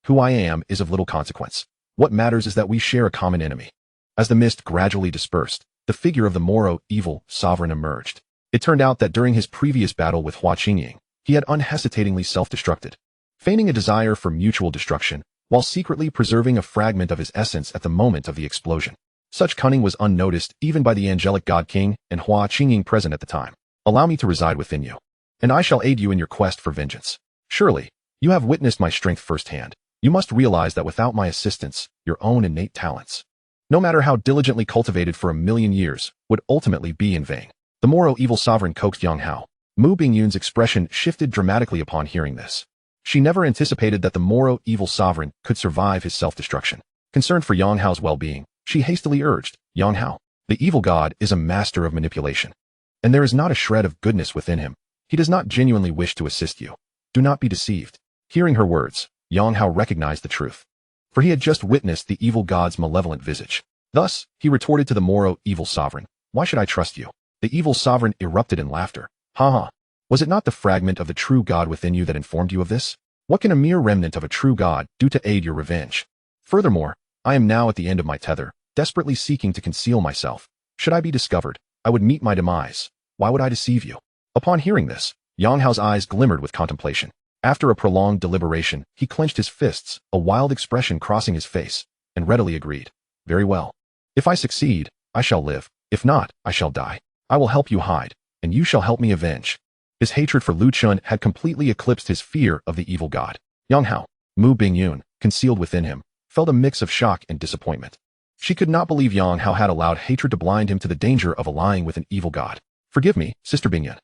Who I am is of little consequence. What matters is that we share a common enemy. As the mist gradually dispersed, the figure of the Moro evil sovereign emerged. It turned out that during his previous battle with Hua Qingying, he had unhesitatingly self-destructed, feigning a desire for mutual destruction, while secretly preserving a fragment of his essence at the moment of the explosion. Such cunning was unnoticed even by the angelic god king and Hua Qingying present at the time. Allow me to reside within you, and I shall aid you in your quest for vengeance. Surely, you have witnessed my strength firsthand. You must realize that without my assistance, your own innate talents, no matter how diligently cultivated for 1,000,000 years, would ultimately be in vain. The Moro evil sovereign coaxed Yang Hao. Mu Bingyun's expression shifted dramatically upon hearing this. She never anticipated that the Moro evil sovereign could survive his self-destruction. Concerned for Yang Hao's well-being, she hastily urged, Yang Hao, the evil god is a master of manipulation, and there is not a shred of goodness within him. He does not genuinely wish to assist you. Do not be deceived. Hearing her words, Yang Hao recognized the truth, for he had just witnessed the evil god's malevolent visage. Thus, he retorted to the Moro evil sovereign, why should I trust you? The evil sovereign erupted in laughter. Ha ha. Was it not the fragment of the true god within you that informed you of this? What can a mere remnant of a true god do to aid your revenge? Furthermore, I am now at the end of my tether, desperately seeking to conceal myself. Should I be discovered, I would meet my demise. Why would I deceive you? Upon hearing this, Yang Hao's eyes glimmered with contemplation. After a prolonged deliberation, he clenched his fists, a wild expression crossing his face, and readily agreed. Very well. If I succeed, I shall live. If not, I shall die. I will help you hide, and you shall help me avenge. His hatred for Lu Chen had completely eclipsed his fear of the evil god. Yang Hao, Mu Bingyun, concealed within him, felt a mix of shock and disappointment. She could not believe Yang Hao had allowed hatred to blind him to the danger of allying with an evil god. Forgive me, Sister Bingyun.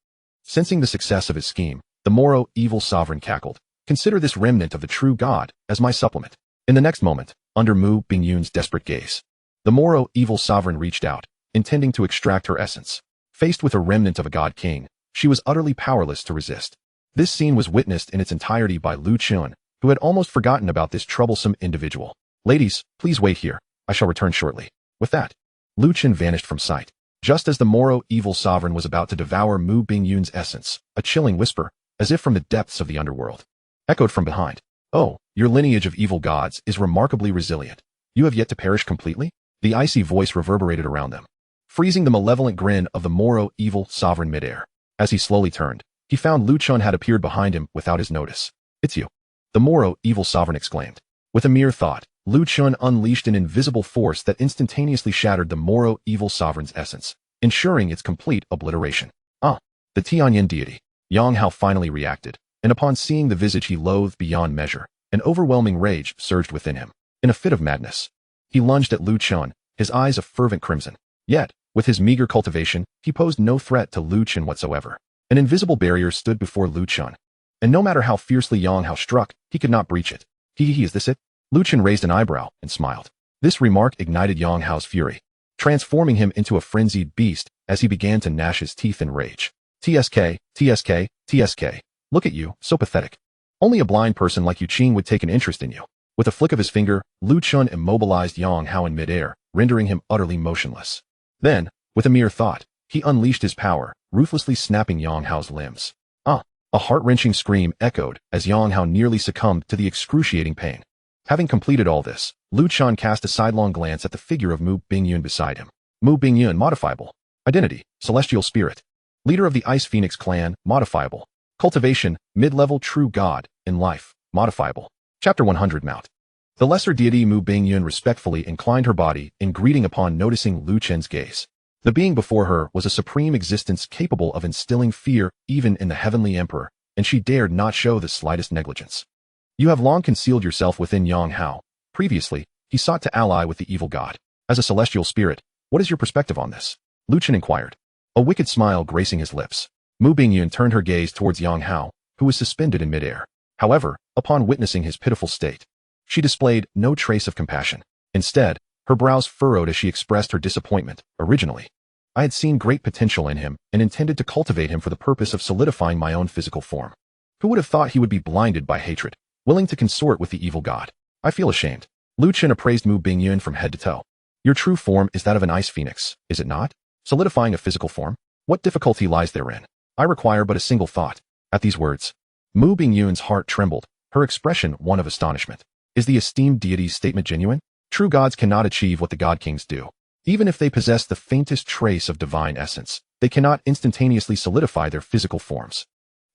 Sensing the success of his scheme, the Moro evil sovereign cackled. Consider this remnant of the true god as my supplement. In the next moment, under Mu Bingyun's desperate gaze, the Moro evil sovereign reached out, intending to extract her essence. Faced with a remnant of a god king, she was utterly powerless to resist. This scene was witnessed in its entirety by Lu Chen, who had almost forgotten about this troublesome individual. Ladies, please wait here. I shall return shortly. With that, Lu Chen vanished from sight. Just as the Moro evil sovereign was about to devour Mu Bingyun's essence, a chilling whisper, as if from the depths of the underworld, echoed from behind. Oh, your lineage of evil gods is remarkably resilient. You have yet to perish completely? The icy voice reverberated around them, freezing the malevolent grin of the Moro evil sovereign midair. As he slowly turned, he found Lu Chen had appeared behind him without his notice. It's you. The Moro evil sovereign exclaimed. With a mere thought, Lu Chen unleashed an invisible force that instantaneously shattered the Moro evil sovereign's essence, ensuring its complete obliteration. Ah, the Tianyan deity. Yang Hao finally reacted, and upon seeing the visage he loathed beyond measure, an overwhelming rage surged within him. In a fit of madness, he lunged at Lu Chen, his eyes a fervent crimson. Yet, with his meager cultivation, he posed no threat to Lu Chen whatsoever. An invisible barrier stood before Lu Chen, and no matter how fiercely Yang Hao struck, he could not breach it. Is this it? Lu Chen raised an eyebrow and smiled. This remark ignited Yang Hao's fury, transforming him into a frenzied beast as he began to gnash his teeth in rage. TSK, TSK, TSK. Look at you, so pathetic. Only a blind person like Yu Qing would take an interest in you. With a flick of his finger, Lu Chen immobilized Yang Hao in midair, rendering him utterly motionless. Then, with a mere thought, he unleashed his power, ruthlessly snapping Yang Hao's limbs. Ah! A heart-wrenching scream echoed as Yang Hao nearly succumbed to the excruciating pain. Having completed all this, Lu Chen cast a sidelong glance at the figure of Mu Bingyun beside him. Mu Bingyun, modifiable. Identity, celestial spirit. Leader of the Ice Phoenix clan, modifiable. Cultivation, mid-level true god, in life, modifiable. Chapter 100 Mount. The lesser deity Mu Bingyun respectfully inclined her body in greeting upon noticing Lu Chen's gaze. The being before her was a supreme existence capable of instilling fear even in the heavenly emperor, and she dared not show the slightest negligence. You have long concealed yourself within Yang Hao. Previously, he sought to ally with the evil god. As a celestial spirit, what is your perspective on this? Lu Chen inquired, a wicked smile gracing his lips. Mu Bingyun turned her gaze towards Yang Hao, who was suspended in midair. However, upon witnessing his pitiful state, she displayed no trace of compassion. Instead, her brows furrowed as she expressed her disappointment. Originally, I had seen great potential in him and intended to cultivate him for the purpose of solidifying my own physical form. Who would have thought he would be blinded by hatred, willing to consort with the evil god? I feel ashamed. Lu Chen appraised Mu Bingyun from head to toe. Your true form is that of an ice phoenix, is it not? Solidifying a physical form? What difficulty lies therein? I require but a single thought. At these words, Mu Bingyun's heart trembled, her expression one of astonishment. Is the esteemed deity's statement genuine? True gods cannot achieve what the god kings do. Even if they possess the faintest trace of divine essence, they cannot instantaneously solidify their physical forms.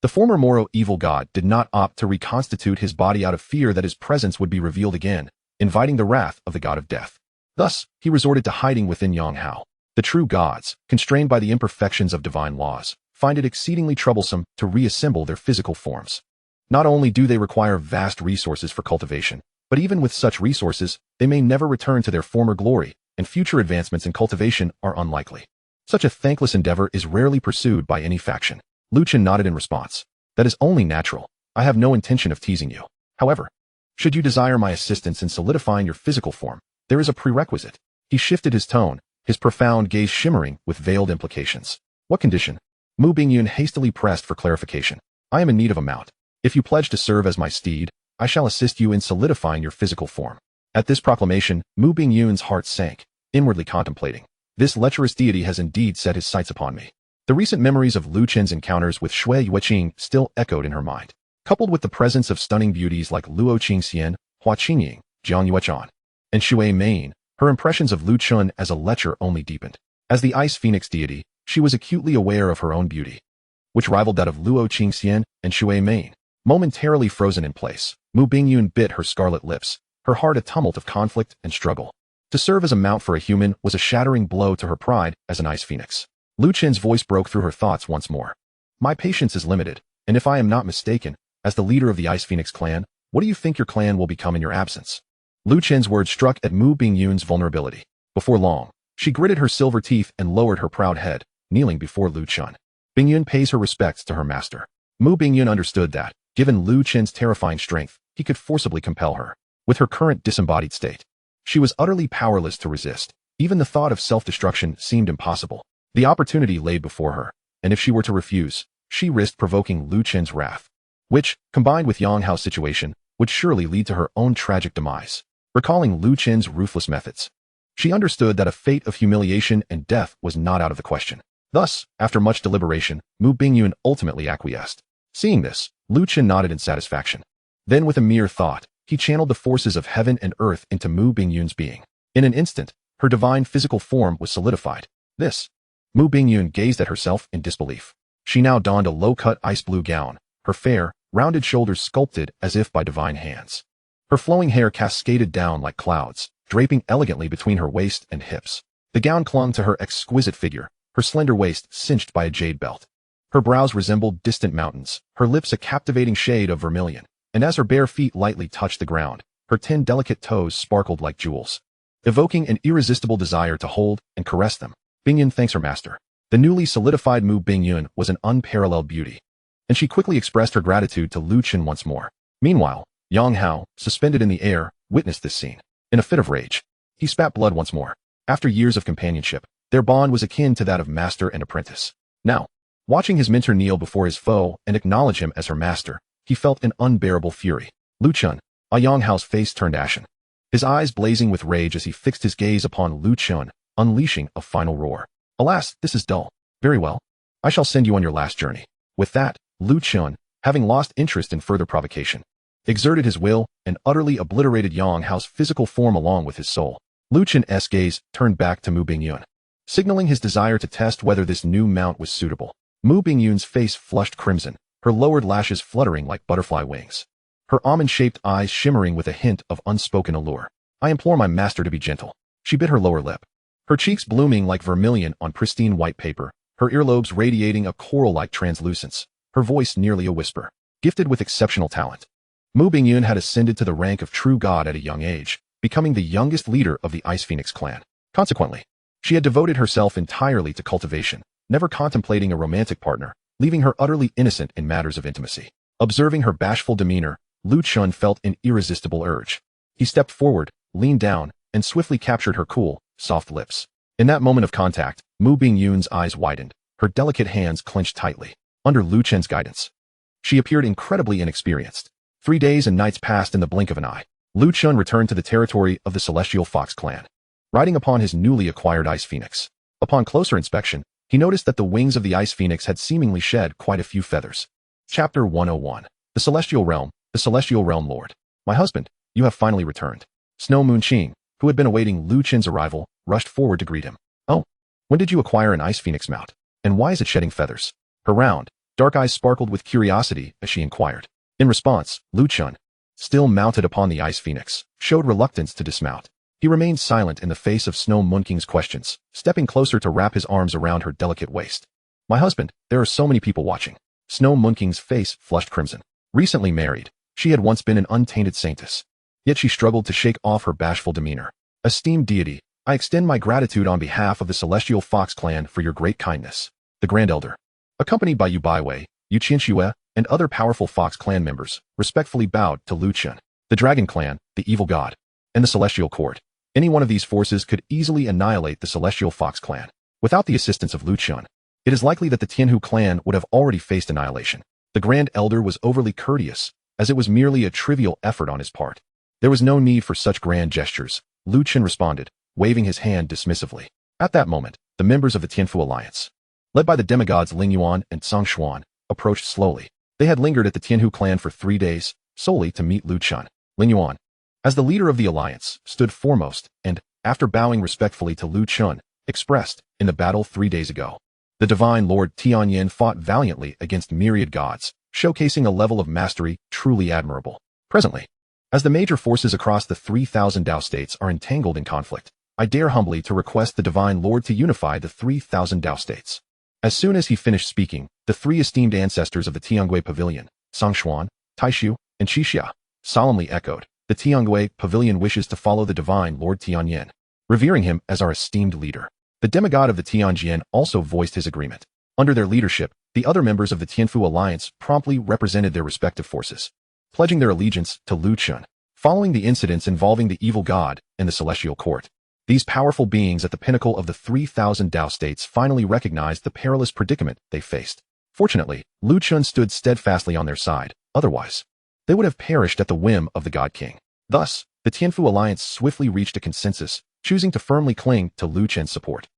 The former Moro evil god did not opt to reconstitute his body out of fear that his presence would be revealed again, inviting the wrath of the god of death. Thus, he resorted to hiding within Yang Hao. The true gods, constrained by the imperfections of divine laws, find it exceedingly troublesome to reassemble their physical forms. Not only do they require vast resources for cultivation, but even with such resources, they may never return to their former glory, and future advancements in cultivation are unlikely. Such a thankless endeavor is rarely pursued by any faction. Lu Chen nodded in response. That is only natural. I have no intention of teasing you. However, should you desire my assistance in solidifying your physical form, there is a prerequisite. He shifted his tone, his profound gaze shimmering with veiled implications. What condition? Mu Bingyun hastily pressed for clarification. I am in need of a mount. If you pledge to serve as my steed, I shall assist you in solidifying your physical form. At this proclamation, Mu Bingyun's heart sank, inwardly contemplating. This lecherous deity has indeed set his sights upon me. The recent memories of Lu Chen's encounters with Shui Yueqing still echoed in her mind. Coupled with the presence of stunning beauties like Luo Qingxian, Hua Qingying, Jiang Yuechan, and Shui Mein, her impressions of Lu Chen as a lecher only deepened. As the Ice Phoenix deity, she was acutely aware of her own beauty, which rivaled that of Luo Qingxian and Shui Mei. Momentarily frozen in place, Mu Bingyun bit her scarlet lips, her heart a tumult of conflict and struggle. To serve as a mount for a human was a shattering blow to her pride as an Ice Phoenix. Lu Chen's voice broke through her thoughts once more. My patience is limited, and if I am not mistaken, as the leader of the Ice Phoenix clan, what do you think your clan will become in your absence? Lu Chen's words struck at Mu Bingyun's vulnerability. Before long, she gritted her silver teeth and lowered her proud head, kneeling before Lu Chen. Bingyun pays her respects to her master. Mu Bingyun understood that, given Lu Chen's terrifying strength, he could forcibly compel her. With her current disembodied state, she was utterly powerless to resist. Even the thought of self-destruction seemed impossible. The opportunity lay before her, and if she were to refuse, she risked provoking Lu Chen's wrath, which, combined with Yang Hao's situation, would surely lead to her own tragic demise. Recalling Lu Chen's ruthless methods, she understood that a fate of humiliation and death was not out of the question. Thus, after much deliberation, Mu Bingyun ultimately acquiesced. Seeing this, Lu Chen nodded in satisfaction. Then with a mere thought, he channeled the forces of heaven and earth into Mu Bingyun's being. In an instant, her divine physical form was solidified. Mu Bingyun gazed at herself in disbelief. She now donned a low-cut ice blue gown, her fair, rounded shoulders sculpted as if by divine hands. Her flowing hair cascaded down like clouds, draping elegantly between her waist and hips. The gown clung to her exquisite figure, her slender waist cinched by a jade belt. Her brows resembled distant mountains, her lips a captivating shade of vermilion, and as her bare feet lightly touched the ground, her 10 delicate toes sparkled like jewels, evoking an irresistible desire to hold and caress them. Bingyun thanks her master. The newly solidified Mu Bingyun was an unparalleled beauty, and she quickly expressed her gratitude to Lu Chen once more. Meanwhile, Yang Hao, suspended in the air, witnessed this scene. In a fit of rage, he spat blood once more. After years of companionship, their bond was akin to that of master and apprentice. Now, watching his mentor kneel before his foe and acknowledge him as her master, he felt an unbearable fury. Lu Chen, Yang Hao's face turned ashen, his eyes blazing with rage as he fixed his gaze upon Lu Chen, unleashing a final roar. Alas, this is dull. Very well. I shall send you on your last journey. With that, Lu Chen, having lost interest in further provocation, exerted his will and utterly obliterated Yang Hao's physical form along with his soul. Lu Chen's gaze turned back to Mu Bingyun, signaling his desire to test whether this new mount was suitable. Mu Bingyun's face flushed crimson, her lowered lashes fluttering like butterfly wings, her almond-shaped eyes shimmering with a hint of unspoken allure. I implore my master to be gentle. She bit her lower lip, her cheeks blooming like vermilion on pristine white paper, her earlobes radiating a coral-like translucence, her voice nearly a whisper. Gifted with exceptional talent, Mu Bingyun had ascended to the rank of true god at a young age, becoming the youngest leader of the Ice Phoenix clan. Consequently, she had devoted herself entirely to cultivation, never contemplating a romantic partner, leaving her utterly innocent in matters of intimacy. Observing her bashful demeanor, Lu Chen felt an irresistible urge. He stepped forward, leaned down, and swiftly captured her cool, soft lips. In that moment of contact, Mu Bingyun's eyes widened, her delicate hands clenched tightly. Under Lu Chen's guidance, she appeared incredibly inexperienced. 3 days and nights passed in the blink of an eye. Lu Chen returned to the territory of the Celestial Fox clan, riding upon his newly acquired Ice Phoenix. Upon closer inspection, he noticed that the wings of the Ice Phoenix had seemingly shed quite a few feathers. Chapter 101. The Celestial Realm Lord. My husband, you have finally returned. Snow Moon Qing, who had been awaiting Lu Chen's arrival, rushed forward to greet him. Oh, when did you acquire an Ice Phoenix mount? And why is it shedding feathers? Her round, dark eyes sparkled with curiosity as she inquired. In response, Lu Chen, still mounted upon the Ice Phoenix, showed reluctance to dismount. He remained silent in the face of Snow Moon King's questions, stepping closer to wrap his arms around her delicate waist. My husband, there are so many people watching. Snow Moon King's face flushed crimson. Recently married, she had once been an untainted saintess. Yet she struggled to shake off her bashful demeanor. Esteemed deity, I extend my gratitude on behalf of the Celestial Fox clan for your great kindness. The Grand Elder, accompanied by Yu Baiwei, Yu Qianxue, and other powerful Fox clan members, respectfully bowed to Lu Chen. The Dragon Clan, the Evil God, and the Celestial Court. Any one of these forces could easily annihilate the Celestial Fox clan. Without the assistance of Lu Chen, it is likely that the Tianhu clan would have already faced annihilation. The Grand Elder was overly courteous, as it was merely a trivial effort on his part. There was no need for such grand gestures, Lu Chen responded, waving his hand dismissively. At that moment, the members of the Tianfu alliance, led by the demigods Ling Yuan and Song Xuan, approached slowly. They had lingered at the Tianhu clan for 3 days, solely to meet Lu Chen. Ling Yuan, as the leader of the alliance, stood foremost and, after bowing respectfully to Lu Chen, expressed in the battle 3 days ago. The divine Lord Tianyan fought valiantly against myriad gods, showcasing a level of mastery truly admirable. Presently, as the major forces across the 3,000 Tao states are entangled in conflict, I dare humbly to request the divine Lord to unify the 3,000 Tao states. As soon as he finished speaking, the three esteemed ancestors of the Tiangui Pavilion, Songshuan, Taishu, and Qixia, solemnly echoed, "The Tiangui Pavilion wishes to follow the divine Lord Tianyan, revering him as our esteemed leader." The demigod of the Tianjian also voiced his agreement. Under their leadership, the other members of the Tianfu alliance promptly represented their respective forces, pledging their allegiance to Lu Chen. Following the incidents involving the evil god and the celestial court, these powerful beings at the pinnacle of the 3,000 Tao states finally recognized the perilous predicament they faced. Fortunately, Lu Chen stood steadfastly on their side, otherwise, they would have perished at the whim of the God King. Thus, the Tianfu alliance swiftly reached a consensus, choosing to firmly cling to Lu Chen's support.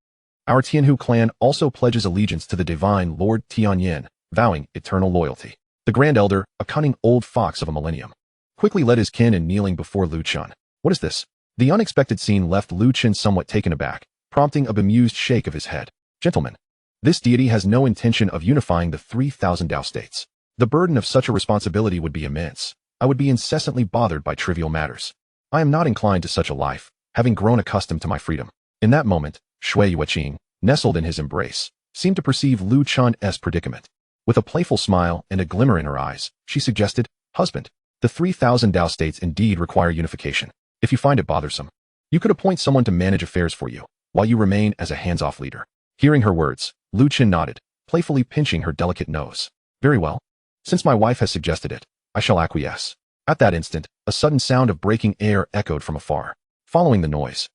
Our Tianhu clan also pledges allegiance to the divine Lord Tianyan, vowing eternal loyalty. The Grand Elder, a cunning old fox of a millennium, quickly led his kin in kneeling before Lu Chen. "What is this?" The unexpected scene left Lu Chen somewhat taken aback, prompting a bemused shake of his head. "Gentlemen, this deity has no intention of unifying the 3,000 Tao states. The burden of such a responsibility would be immense. I would be incessantly bothered by trivial matters. I am not inclined to such a life, having grown accustomed to my freedom." In that moment, Shui Yueqing, nestled in his embrace, seemed to perceive Lu Chen's predicament. With a playful smile and a glimmer in her eyes, she suggested, "Husband, the 3,000 Tao states indeed require unification. If you find it bothersome, you could appoint someone to manage affairs for you, while you remain as a hands-off leader." Hearing her words, Lu Chen nodded, playfully pinching her delicate nose. "Very well. Since my wife has suggested it, I shall acquiesce." At that instant, a sudden sound of breaking air echoed from afar. Following the noise,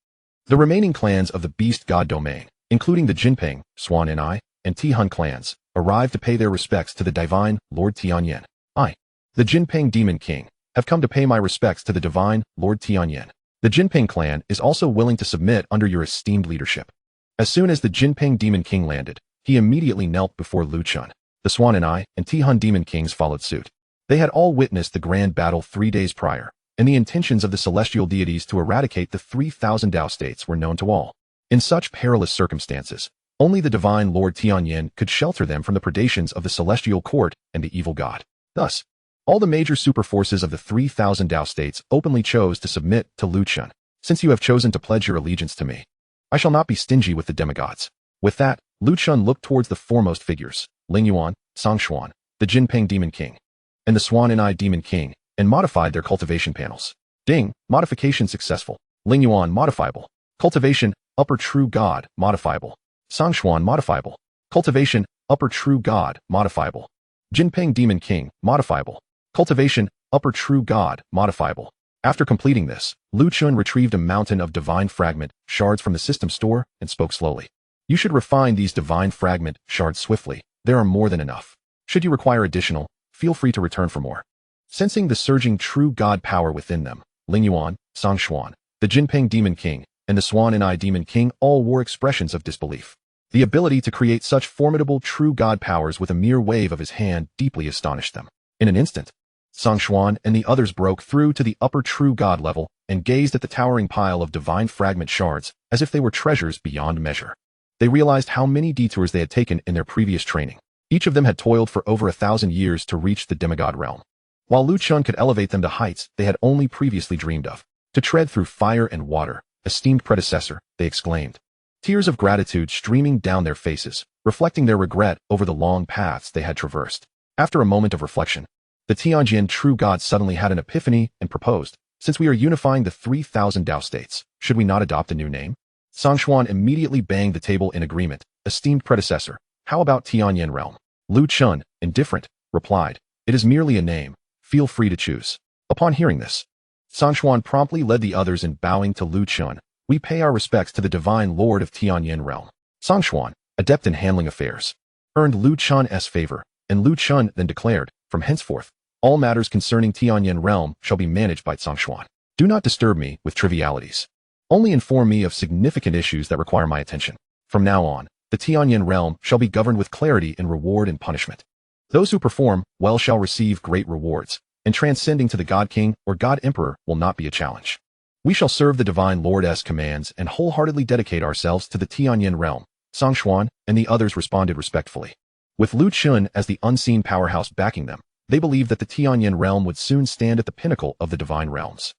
the remaining clans of the Beast God domain, including the Jinping, Swan and I, and Tihun clans, arrived to pay their respects to the divine Lord Tianyan. "I, the Jinping Demon King, have come to pay my respects to the divine Lord Tianyan. The Jinping clan is also willing to submit under your esteemed leadership." As soon as the Jinping Demon King landed, he immediately knelt before Lu Chen. The Swan and I and Tihun Demon Kings followed suit. They had all witnessed the grand battle 3 days prior, and the intentions of the celestial deities to eradicate the 3,000 Tao states were known to all. In such perilous circumstances, only the divine Lord Tianyan could shelter them from the predations of the celestial court and the evil god. Thus, all the major superforces of the 3,000 Tao states openly chose to submit to Lu Chen. "Since you have chosen to pledge your allegiance to me, I shall not be stingy with the demigods." With that, Lu Chen looked towards the foremost figures, Ling Yuan, Songshuan, the Jinping Demon King, and the Swan and I Demon King, and modified their cultivation panels. Ding, modification successful. Ling Yuan modifiable. Cultivation, upper true god, modifiable. Songshuan modifiable. Cultivation, upper true god, modifiable. Jinping Demon King, modifiable. Cultivation, upper true god, modifiable. After completing this, Lu Chen retrieved a mountain of divine fragment shards from the system store and spoke slowly. "You should refine these divine fragment shards swiftly. There are more than enough. Should you require additional, feel free to return for more." Sensing the surging true god power within them, Ling Yuan, Songshuan, the Jinping Demon King, and the Swan and I Demon King all wore expressions of disbelief. The ability to create such formidable true god powers with a mere wave of his hand deeply astonished them. In an instant, Songshuan and the others broke through to the upper true god level and gazed at the towering pile of divine fragment shards as if they were treasures beyond measure. They realized how many detours they had taken in their previous training. Each of them had toiled for over 1,000 years to reach the demigod realm, while Lu Chen could elevate them to heights they had only previously dreamed of. "To tread through fire and water, esteemed predecessor," they exclaimed, tears of gratitude streaming down their faces, reflecting their regret over the long paths they had traversed. After a moment of reflection, the Tianjian true god suddenly had an epiphany and proposed, "Since we are unifying the 3,000 Tao states, should we not adopt a new name?" Songshuan immediately banged the table in agreement. "Esteemed predecessor, how about Tianyan realm?" Lu Chen, indifferent, replied, "It is merely a name. Feel free to choose." Upon hearing this, Songshuan promptly led the others in bowing to Lu Chen. "We pay our respects to the divine lord of Tianyan realm." Songshuan, adept in handling affairs, earned Lu Chen's favor, and Lu Chen then declared, "From henceforth, all matters concerning Tianyan realm shall be managed by Songshuan. Do not disturb me with trivialities. Only inform me of significant issues that require my attention. From now on, the Tianyan realm shall be governed with clarity in reward and punishment. Those who perform well shall receive great rewards, and transcending to the God King or God Emperor will not be a challenge. We shall serve the Divine Lord's commands and wholeheartedly dedicate ourselves to the Tianyan realm. Song Xuan and the others responded respectfully. With Lu Chun as the unseen powerhouse backing them, they believed that the Tianyan realm would soon stand at the pinnacle of the divine realms.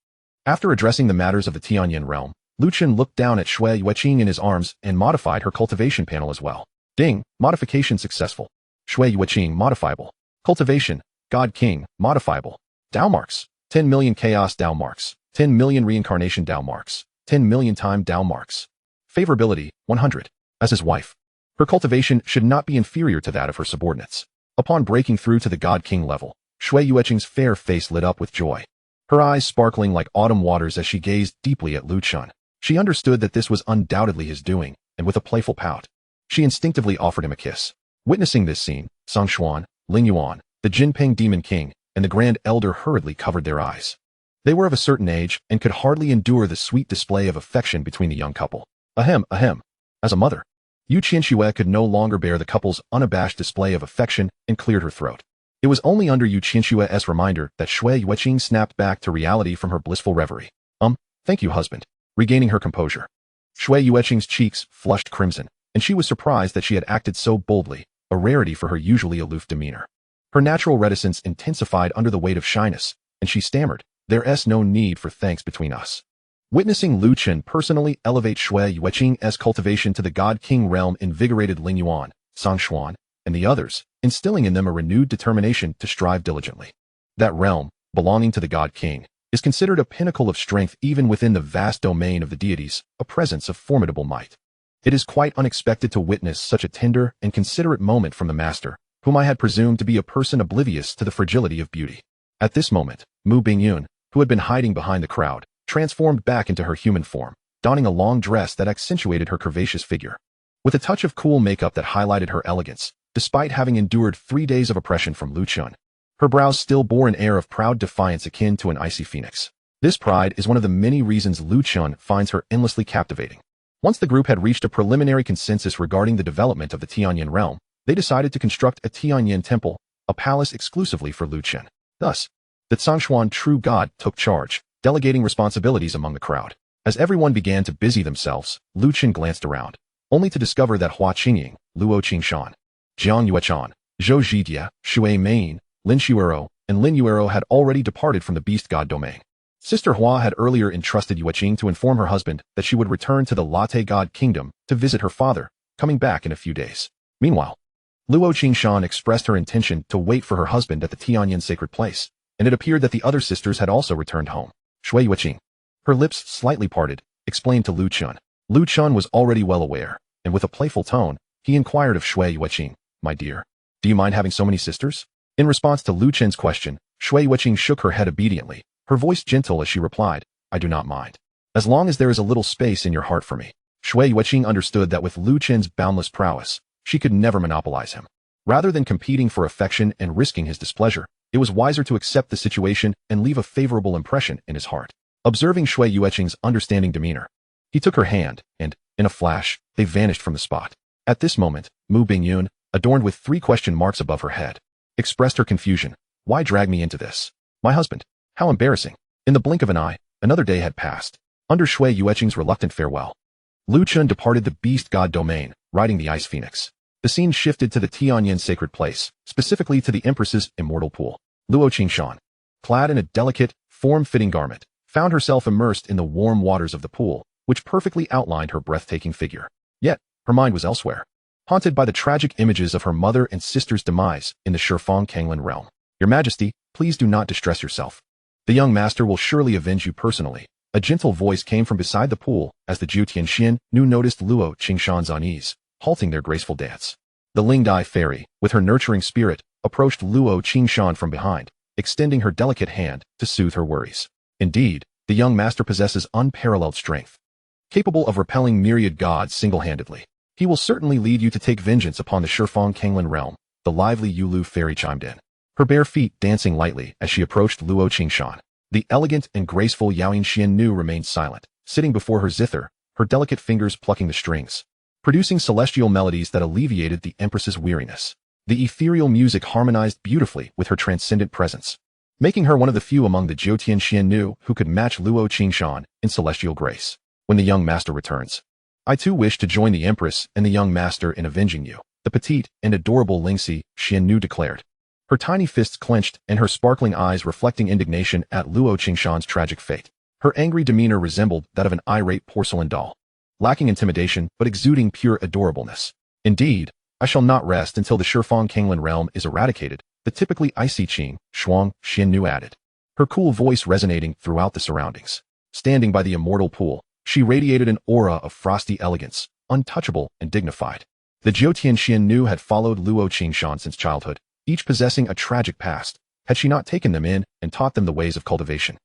After addressing the matters of the Tianyan realm, Lu Chun looked down at Shui Yueqing in his arms and modified her cultivation panel as well. Ding, modification successful. Shui Yueqing modifiable. Cultivation, God King, modifiable. Dao marks, 10 million chaos Dao marks, 10 million reincarnation Dao marks, 10 million time Dao marks. Favorability, 100. As his wife, her cultivation should not be inferior to that of her subordinates. Upon breaking through to the God King level, Shui Yueqing's fair face lit up with joy. Her eyes sparkling like autumn waters as she gazed deeply at Lu Chun. She understood that this was undoubtedly his doing, and with a playful pout, she instinctively offered him a kiss. Witnessing this scene, Song Xuan, Ling Yuan, the Jinping Demon King, and the Grand Elder hurriedly covered their eyes. They were of a certain age and could hardly endure the sweet display of affection between the young couple. Ahem, ahem. As a mother, Yu Qianxue could no longer bear the couple's unabashed display of affection and cleared her throat. It was only under Yu Qianxue's reminder that Shui Yueqing snapped back to reality from her blissful reverie. Thank you, husband. Regaining her composure, Shui Yueqing's cheeks flushed crimson, and she was surprised that she had acted so boldly, a rarity for her usually aloof demeanor. Her natural reticence intensified under the weight of shyness, and she stammered, "There's no need for thanks between us." Witnessing Lu Chen personally elevate Shui Yueqing's cultivation to the God King realm invigorated Ling Yuan, Song Xuan, and the others, instilling in them a renewed determination to strive diligently. That realm, belonging to the God King, is considered a pinnacle of strength even within the vast domain of the deities, a presence of formidable might. It is quite unexpected to witness such a tender and considerate moment from the master, whom I had presumed to be a person oblivious to the fragility of beauty. At this moment, Mu Bingyun, who had been hiding behind the crowd, transformed back into her human form, donning a long dress that accentuated her curvaceous figure. With a touch of cool makeup that highlighted her elegance, despite having endured 3 days of oppression from Lu Chun, her brows still bore an air of proud defiance akin to an icy phoenix. This pride is one of the many reasons Lu Chun finds her endlessly captivating. Once the group had reached a preliminary consensus regarding the development of the Tianyan realm, they decided to construct a Tianyan temple, a palace exclusively for Lu Chun. Thus, the Zhongshuan true god took charge, delegating responsibilities among the crowd. As everyone began to busy themselves, Lu Chun glanced around, only to discover that Hua Qingying, Luo Qingshan, Jiang Yuechan, Zhou Zhijia, Shui Mein, Lin Xuero, and Lin Yuero had already departed from the beast god domain. Sister Hua had earlier entrusted Yueqing to inform her husband that she would return to the Latte God Kingdom to visit her father, coming back in a few days. Meanwhile, Luo Qingshan expressed her intention to wait for her husband at the Tianyan sacred place, and it appeared that the other sisters had also returned home. Shui Yueqing, her lips slightly parted, explained to Lu Chun. Lu Chun was already well aware, and with a playful tone, he inquired of Shui Yueqing, "My dear, do you mind having so many sisters?" In response to Lu Chun's question, Shui Yueqing shook her head obediently, her voice gentle as she replied, "I do not mind. As long as there is a little space in your heart for me." Shui Yueqing understood that with Lu Chun's boundless prowess, she could never monopolize him. Rather than competing for affection and risking his displeasure, it was wiser to accept the situation and leave a favorable impression in his heart. Observing Shui Yueqing's understanding demeanor, he took her hand, and, in a flash, they vanished from the spot. At this moment, Mu Bingyun, adorned with 3 question marks above her head, expressed her confusion. "Why drag me into this? My husband? How embarrassing." In the blink of an eye, another day had passed. Under Shui Yueqing's reluctant farewell, Lu Chun departed the beast god domain, riding the ice phoenix. The scene shifted to the Tianyan sacred place, specifically to the Empress's immortal pool. Luo Qingshan, clad in a delicate, form-fitting garment, found herself immersed in the warm waters of the pool, which perfectly outlined her breathtaking figure. Yet, her mind was elsewhere, haunted by the tragic images of her mother and sister's demise in the Shifang Kanglan realm. "Your Majesty, please do not distress yourself. The young master will surely avenge you personally." A gentle voice came from beside the pool as the Ju Tianxian Nu noticed Luo Qingshan's unease, halting their graceful dance. The Lingdai fairy, with her nurturing spirit, approached Luo Qingshan from behind, extending her delicate hand to soothe her worries. Indeed, the young master possesses unparalleled strength, capable of repelling myriad gods single-handedly. He will certainly lead you to take vengeance upon the Shifang Kanglan realm, the lively Yulu fairy chimed in, her bare feet dancing lightly as she approached Luo Qingshan. The elegant and graceful Yaoyin Xian Nu remained silent, sitting before her zither, her delicate fingers plucking the strings, producing celestial melodies that alleviated the Empress's weariness. The ethereal music harmonized beautifully with her transcendent presence. making her one of the few among the Jiutian Xiannu who could match Luo Qingshan in celestial grace. When the young master returns, I too wish to join the Empress and the young master in avenging you, the petite and adorable Lingxi Xiannu declared, her tiny fists clenched and her sparkling eyes reflecting indignation at Luo Qingshan's tragic fate. Her angry demeanor resembled that of an irate porcelain doll, lacking intimidation but exuding pure adorableness. Indeed, I shall not rest until the Shifang Kanglan realm is eradicated, the typically icy Qing Shuang Xiannu added, her cool voice resonating throughout the surroundings. Standing by the immortal pool, she radiated an aura of frosty elegance, untouchable and dignified. The Jiutian Xiannu had followed Luo Qingshan since childhood, each possessing a tragic past. Had she not taken them in and taught them the ways of cultivation,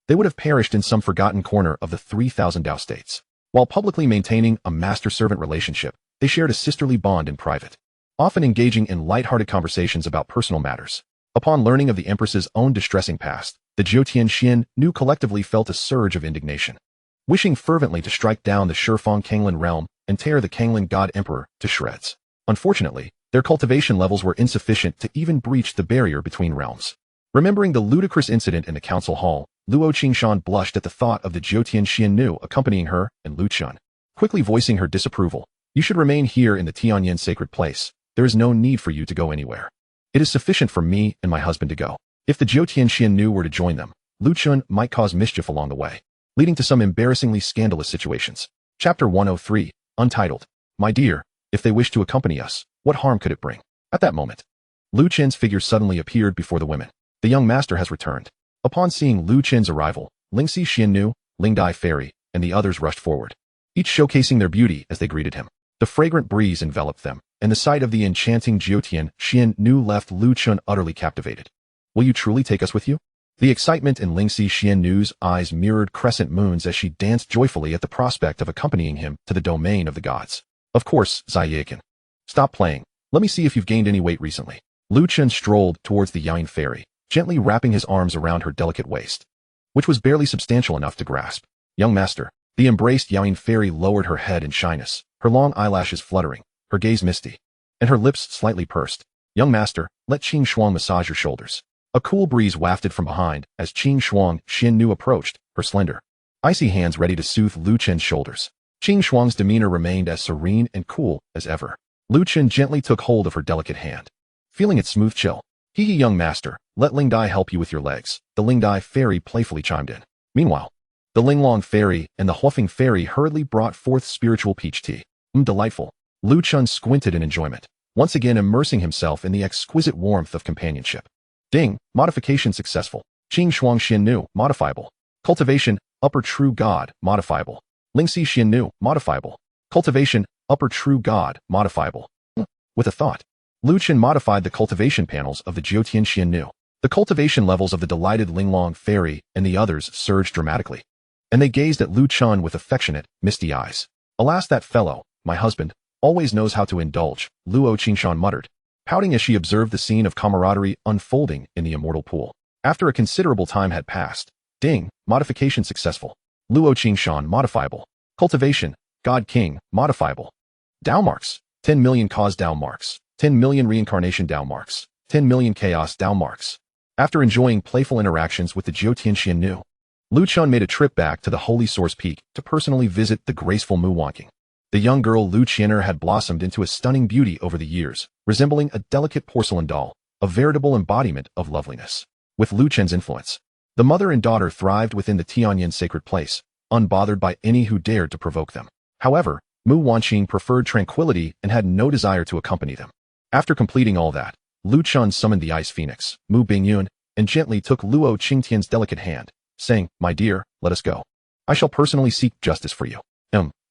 they would have perished in some forgotten corner of the 3,000 Dao states. While publicly maintaining a master-servant relationship, they shared a sisterly bond in private, often engaging in light-hearted conversations about personal matters. Upon learning of the Empress's own distressing past, the Jiutian Xiannu collectively felt a surge of indignation, wishing fervently to strike down the Shifang Kanglan realm and tear the Kanglan God Emperor to shreds. Unfortunately, their cultivation levels were insufficient to even breach the barrier between realms. Remembering the ludicrous incident in the council hall, Luo Qingshan blushed at the thought of the Jiutian Xiannu accompanying her and Lu Chen, quickly voicing her disapproval. You should remain here in the Tianyan sacred place. There is no need for you to go anywhere. It is sufficient for me and my husband to go. If the Jiutian Xiannu were to join them, Lu Chen might cause mischief along the way, leading to some embarrassingly scandalous situations. Chapter 103, Untitled. My dear, if they wish to accompany us, what harm could it bring? At that moment, Lu Chen's figure suddenly appeared before the women. The young master has returned. Upon seeing Lu Chen's arrival, Lingxi Xiannu, Lingdai Fairy, and the others rushed forward, each showcasing their beauty as they greeted him. The fragrant breeze enveloped them, and the sight of the enchanting Jiutian Xiannu left Lu Chen utterly captivated. Will you truly take us with you? The excitement in Lingxi Xiannu's eyes mirrored crescent moons as she danced joyfully at the prospect of accompanying him to the domain of the gods. Of course, Zayakin. Stop playing. Let me see if you've gained any weight recently. Lu Chen strolled towards the Yain Fairy, gently wrapping his arms around her delicate waist, which was barely substantial enough to grasp. Young master. The embraced Yain Fairy lowered her head in shyness, her long eyelashes fluttering, her gaze misty, and her lips slightly pursed. Young master, let Qing Shuang massage your shoulders. A cool breeze wafted from behind as Qing Shuang Xiannu approached, her slender, icy hands ready to soothe Lu Chen's shoulders. Qing Shuang's demeanor remained as serene and cool as ever. Lu Chen gently took hold of her delicate hand, feeling its smooth chill. Hee young master, let Lingdai help you with your legs, the Lingdai Fairy playfully chimed in. Meanwhile, the Linglong Fairy and the Huofeng Fairy hurriedly brought forth spiritual peach tea. Delightful. Lu Chen squinted in enjoyment, once again immersing himself in the exquisite warmth of companionship. Ding, modification successful. Qing Shuang Xiannu, modifiable. Cultivation, upper true god, modifiable. Lingxi Xiannu, modifiable. Cultivation, upper true god, modifiable. With a thought, Lu Chen modified the cultivation panels of the Jiutian Xiannu. The cultivation levels of the delighted Linglong Fairy and the others surged dramatically, and they gazed at Lu Chen with affectionate, misty eyes. Alas, that fellow, my husband, always knows how to indulge, Luo Qingshan muttered, pouting as she observed the scene of camaraderie unfolding in the immortal pool. After a considerable time had passed, ding, modification successful. Luo Qingshan modifiable. Cultivation, God King, modifiable. Dao marks, 10 million cause Dao marks, 10 million reincarnation Dao marks, 10 million chaos Dao marks. After enjoying playful interactions with the Jiutian Xiannu, Lu Chen made a trip back to the Holy Source Peak to personally visit the graceful Manhwaaudibook. The young girl Lu Qianer had blossomed into a stunning beauty over the years, resembling a delicate porcelain doll, a veritable embodiment of loveliness. With Lu Chen's influence, the mother and daughter thrived within the Tianyan sacred place, unbothered by any who dared to provoke them. However, Mu Wanqing preferred tranquility and had no desire to accompany them. After completing all that, Lu Chen summoned the Ice Phoenix, Mu Bingyun, and gently took Luo Qingtian's delicate hand, saying, "My dear, let us go. I shall personally seek justice for you."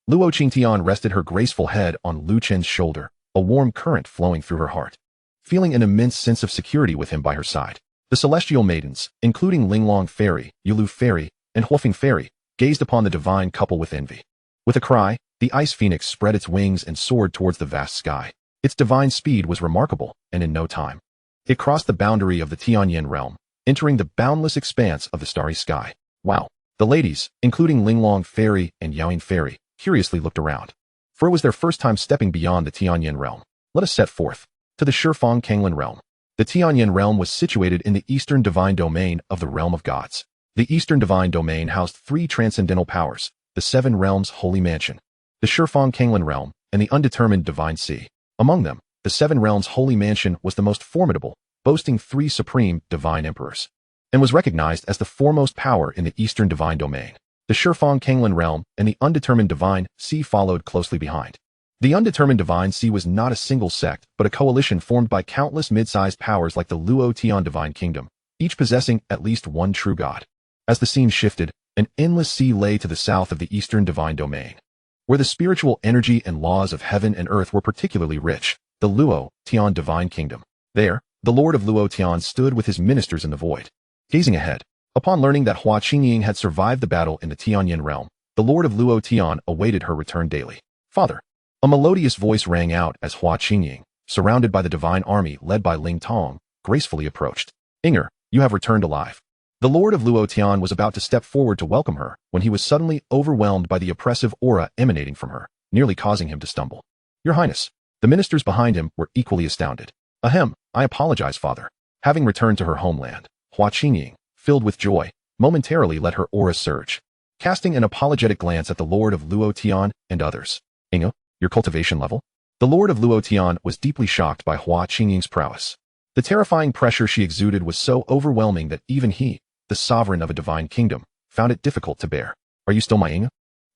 Luo Qingtian rested her graceful head on Lu Chen's shoulder, a warm current flowing through her heart, feeling an immense sense of security with him by her side. The celestial maidens, including Linglong Fairy, Yulu Fairy, and Huofeng Fairy, gazed upon the divine couple with envy. With a cry, the Ice Phoenix spread its wings and soared towards the vast sky. Its divine speed was remarkable, and in no time, it crossed the boundary of the Tianyan realm, entering the boundless expanse of the starry sky. Wow! The ladies, including Linglong Fairy and Yaoyin Fairy, curiously looked around, for it was their first time stepping beyond the Tianyan realm. Let us set forth to the Shifang Kanglan realm. The Tianyan realm was situated in the eastern divine domain of the realm of gods. The eastern divine domain housed 3 transcendental powers, the 7 realms holy mansion, the Shifang Kanglan realm, and the undetermined divine sea. Among them, the 7 realms holy mansion was the most formidable, boasting 3 supreme divine emperors, and was recognized as the foremost power in the eastern divine domain. The Shifang Kanglan realm and the undetermined divine sea followed closely behind. The undetermined divine sea was not a single sect, but a coalition formed by countless mid-sized powers like the Luo Tian divine kingdom, each possessing at least one true god. As the scene shifted, an endless sea lay to the south of the eastern divine domain, where the spiritual energy and laws of heaven and earth were particularly rich, the Luo Tian divine kingdom. There, the Lord of Luo Tian stood with his ministers in the void, gazing ahead. Upon learning that Hua Qingying had survived the battle in the Tianyan realm, the Lord of Luo Tian awaited her return daily. Father. A melodious voice rang out as Hua Qingying, surrounded by the divine army led by Ling Tong, gracefully approached. Inger, you have returned alive. The Lord of Luo Tian was about to step forward to welcome her when he was suddenly overwhelmed by the oppressive aura emanating from her, nearly causing him to stumble. Your Highness. The ministers behind him were equally astounded. Ahem, I apologize, Father. Having returned to her homeland, Hua Qingying, filled with joy, momentarily let her aura surge, casting an apologetic glance at the Lord of Luo Tian and others. Inge, your cultivation level? The Lord of Luo Tian was deeply shocked by Hua Qingying's prowess. The terrifying pressure she exuded was so overwhelming that even he, the sovereign of a divine kingdom, found it difficult to bear. Are you still my Inge?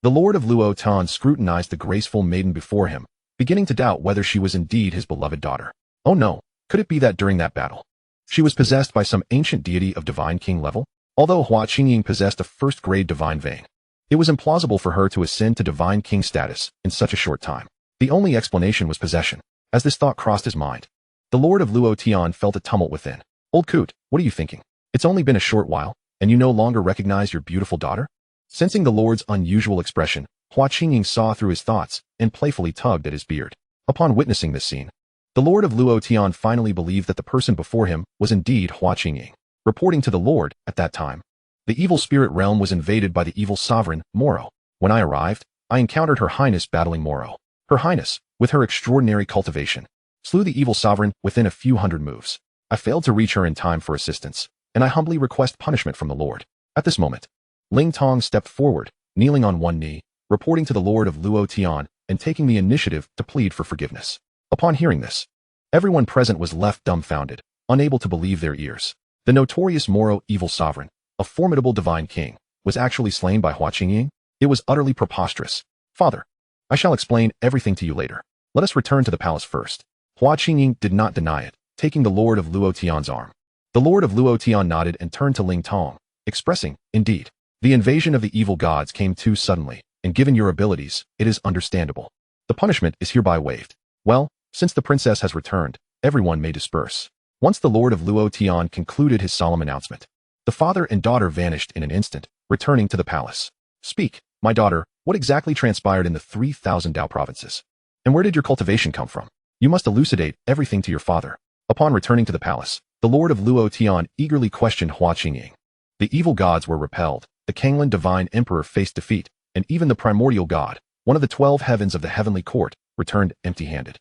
The Lord of Luo Tian scrutinized the graceful maiden before him, beginning to doubt whether she was indeed his beloved daughter. Oh no, could it be that during that battle, she was possessed by some ancient deity of divine king level? Although Hua Qingying possessed a first-grade divine vein, it was implausible for her to ascend to divine king status in such a short time. The only explanation was possession. As this thought crossed his mind, the Lord of Luo Tian felt a tumult within. Old coot, what are you thinking? It's only been a short while, and you no longer recognize your beautiful daughter? Sensing the Lord's unusual expression, Hua Qingying saw through his thoughts and playfully tugged at his beard. Upon witnessing this scene, the Lord of Luo Tian finally believed that the person before him was indeed Hua Qingying. Reporting to the Lord, at that time, the evil spirit realm was invaded by the evil sovereign, Moro. When I arrived, I encountered Her Highness battling Moro. Her Highness, with her extraordinary cultivation, slew the evil sovereign within a few hundred moves. I failed to reach her in time for assistance, and I humbly request punishment from the Lord. At this moment, Ling Tong stepped forward, kneeling on one knee, reporting to the Lord of Luo Tian and taking the initiative to plead for forgiveness. Upon hearing this, everyone present was left dumbfounded, unable to believe their ears. The notorious Moro evil sovereign, a formidable divine king, was actually slain by Hua Qingying? It was utterly preposterous. Father, I shall explain everything to you later. Let us return to the palace first. Hua Qingying did not deny it, taking the Lord of Luo Tian's arm. The Lord of Luo Tian nodded and turned to Ling Tong, expressing, indeed, the invasion of the evil gods came too suddenly, and given your abilities, it is understandable. The punishment is hereby waived. Well, since the princess has returned, everyone may disperse. Once the Lord of Luo Tian concluded his solemn announcement, the father and daughter vanished in an instant, returning to the palace. Speak, my daughter, what exactly transpired in the 3,000 Dao provinces? And where did your cultivation come from? You must elucidate everything to your father. Upon returning to the palace, the Lord of Luo Tian eagerly questioned Hua Qingying. The evil gods were repelled, the Kanglan divine emperor faced defeat, and even the primordial god, one of the 12 heavens of the heavenly court, returned empty-handed.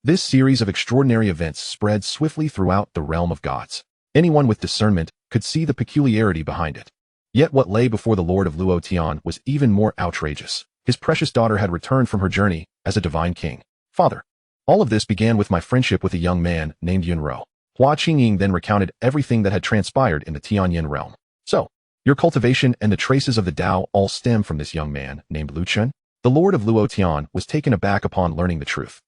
This series of extraordinary events spread swiftly throughout the realm of gods. Anyone with discernment could see the peculiarity behind it. Yet what lay before the Lord of Luo Tian was even more outrageous. His precious daughter had returned from her journey as a divine king. Father, all of this began with my friendship with a young man named Yunro. Hua Qingying then recounted everything that had transpired in the Tianyan realm. So, your cultivation and the traces of the Dao all stem from this young man named Lu Chen? The Lord of Luo Tian was taken aback upon learning the truth.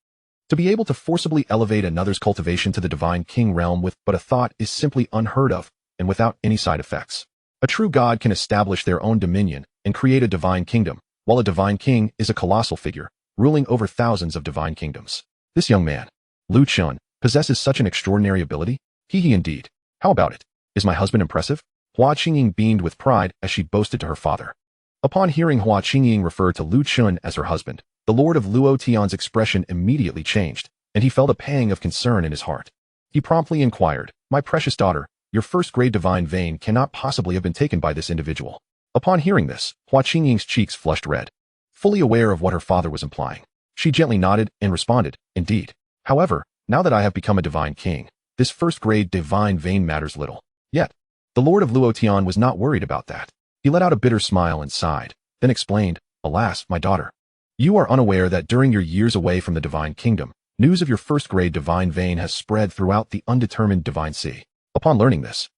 To be able to forcibly elevate another's cultivation to the divine king realm with but a thought is simply unheard of and without any side effects. A true god can establish their own dominion and create a divine kingdom, while a divine king is a colossal figure, ruling over thousands of divine kingdoms. This young man, Lu Chen, possesses such an extraordinary ability? He indeed. How about it? Is my husband impressive? Hua Qingying beamed with pride as she boasted to her father. Upon hearing Hua Qingying refer to Lu Chen as her husband, the Lord of Luo Tian's expression immediately changed, and he felt a pang of concern in his heart. He promptly inquired, my precious daughter, your first-grade divine vein cannot possibly have been taken by this individual. Upon hearing this, Hua Qingying's cheeks flushed red. Fully aware of what her father was implying, she gently nodded and responded, indeed. However, now that I have become a divine king, this first-grade divine vein matters little. Yet, the Lord of Luotian was not worried about that. He let out a bitter smile and sighed, then explained, "Alas, my daughter, you are unaware that during your years away from the divine kingdom, news of your first-grade divine vein has spread throughout the undetermined divine sea. Upon learning this,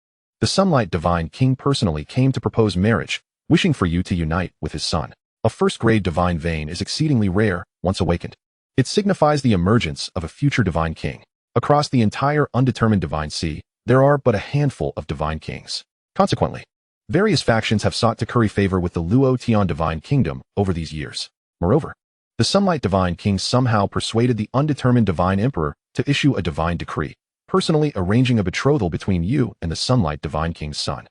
the Sunlight Divine King personally came to propose marriage, wishing for you to unite with his son. A first-grade divine vein is exceedingly rare once awakened. It signifies the emergence of a future divine king. Across the entire undetermined divine sea, there are but a handful of divine kings. Consequently, various factions have sought to curry favor with the Luotian divine kingdom over these years. Moreover, the Sunlight Divine King somehow persuaded the undetermined divine emperor to issue a divine decree, personally arranging a betrothal between you and the Sunlight Divine King's son."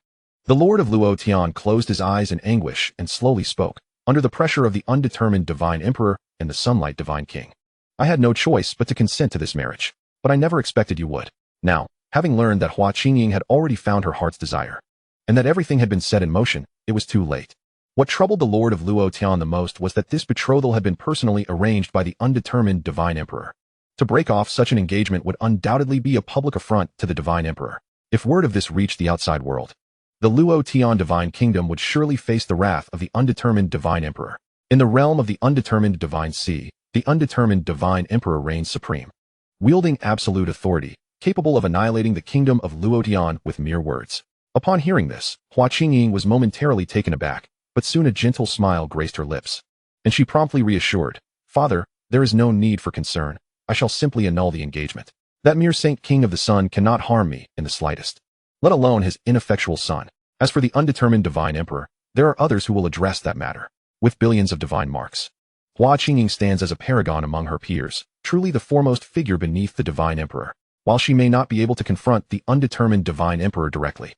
The Lord of Luotian closed his eyes in anguish and slowly spoke, under the pressure of the undetermined divine emperor and the Sunlight Divine King. "I had no choice but to consent to this marriage, but I never expected you would." Now, having learned that Hua Qingying had already found her heart's desire, and that everything had been set in motion, it was too late. What troubled the Lord of Luotian the most was that this betrothal had been personally arranged by the undetermined divine emperor. To break off such an engagement would undoubtedly be a public affront to the divine emperor. If word of this reached the outside world, the Luotian divine kingdom would surely face the wrath of the undetermined divine emperor. In the realm of the undetermined divine sea, the undetermined divine emperor reigns supreme, wielding absolute authority, capable of annihilating the kingdom of Luotian with mere words. Upon hearing this, Hua Qingying was momentarily taken aback, but soon a gentle smile graced her lips, and she promptly reassured, "Father, there is no need for concern. I shall simply annul the engagement. That mere Saint King of the Sun cannot harm me in the slightest, let alone his ineffectual son. As for the undetermined divine emperor, there are others who will address that matter, with billions of divine marks." Hua Qingying stands as a paragon among her peers, truly the foremost figure beneath the divine emperor. While she may not be able to confront the undetermined divine emperor directly,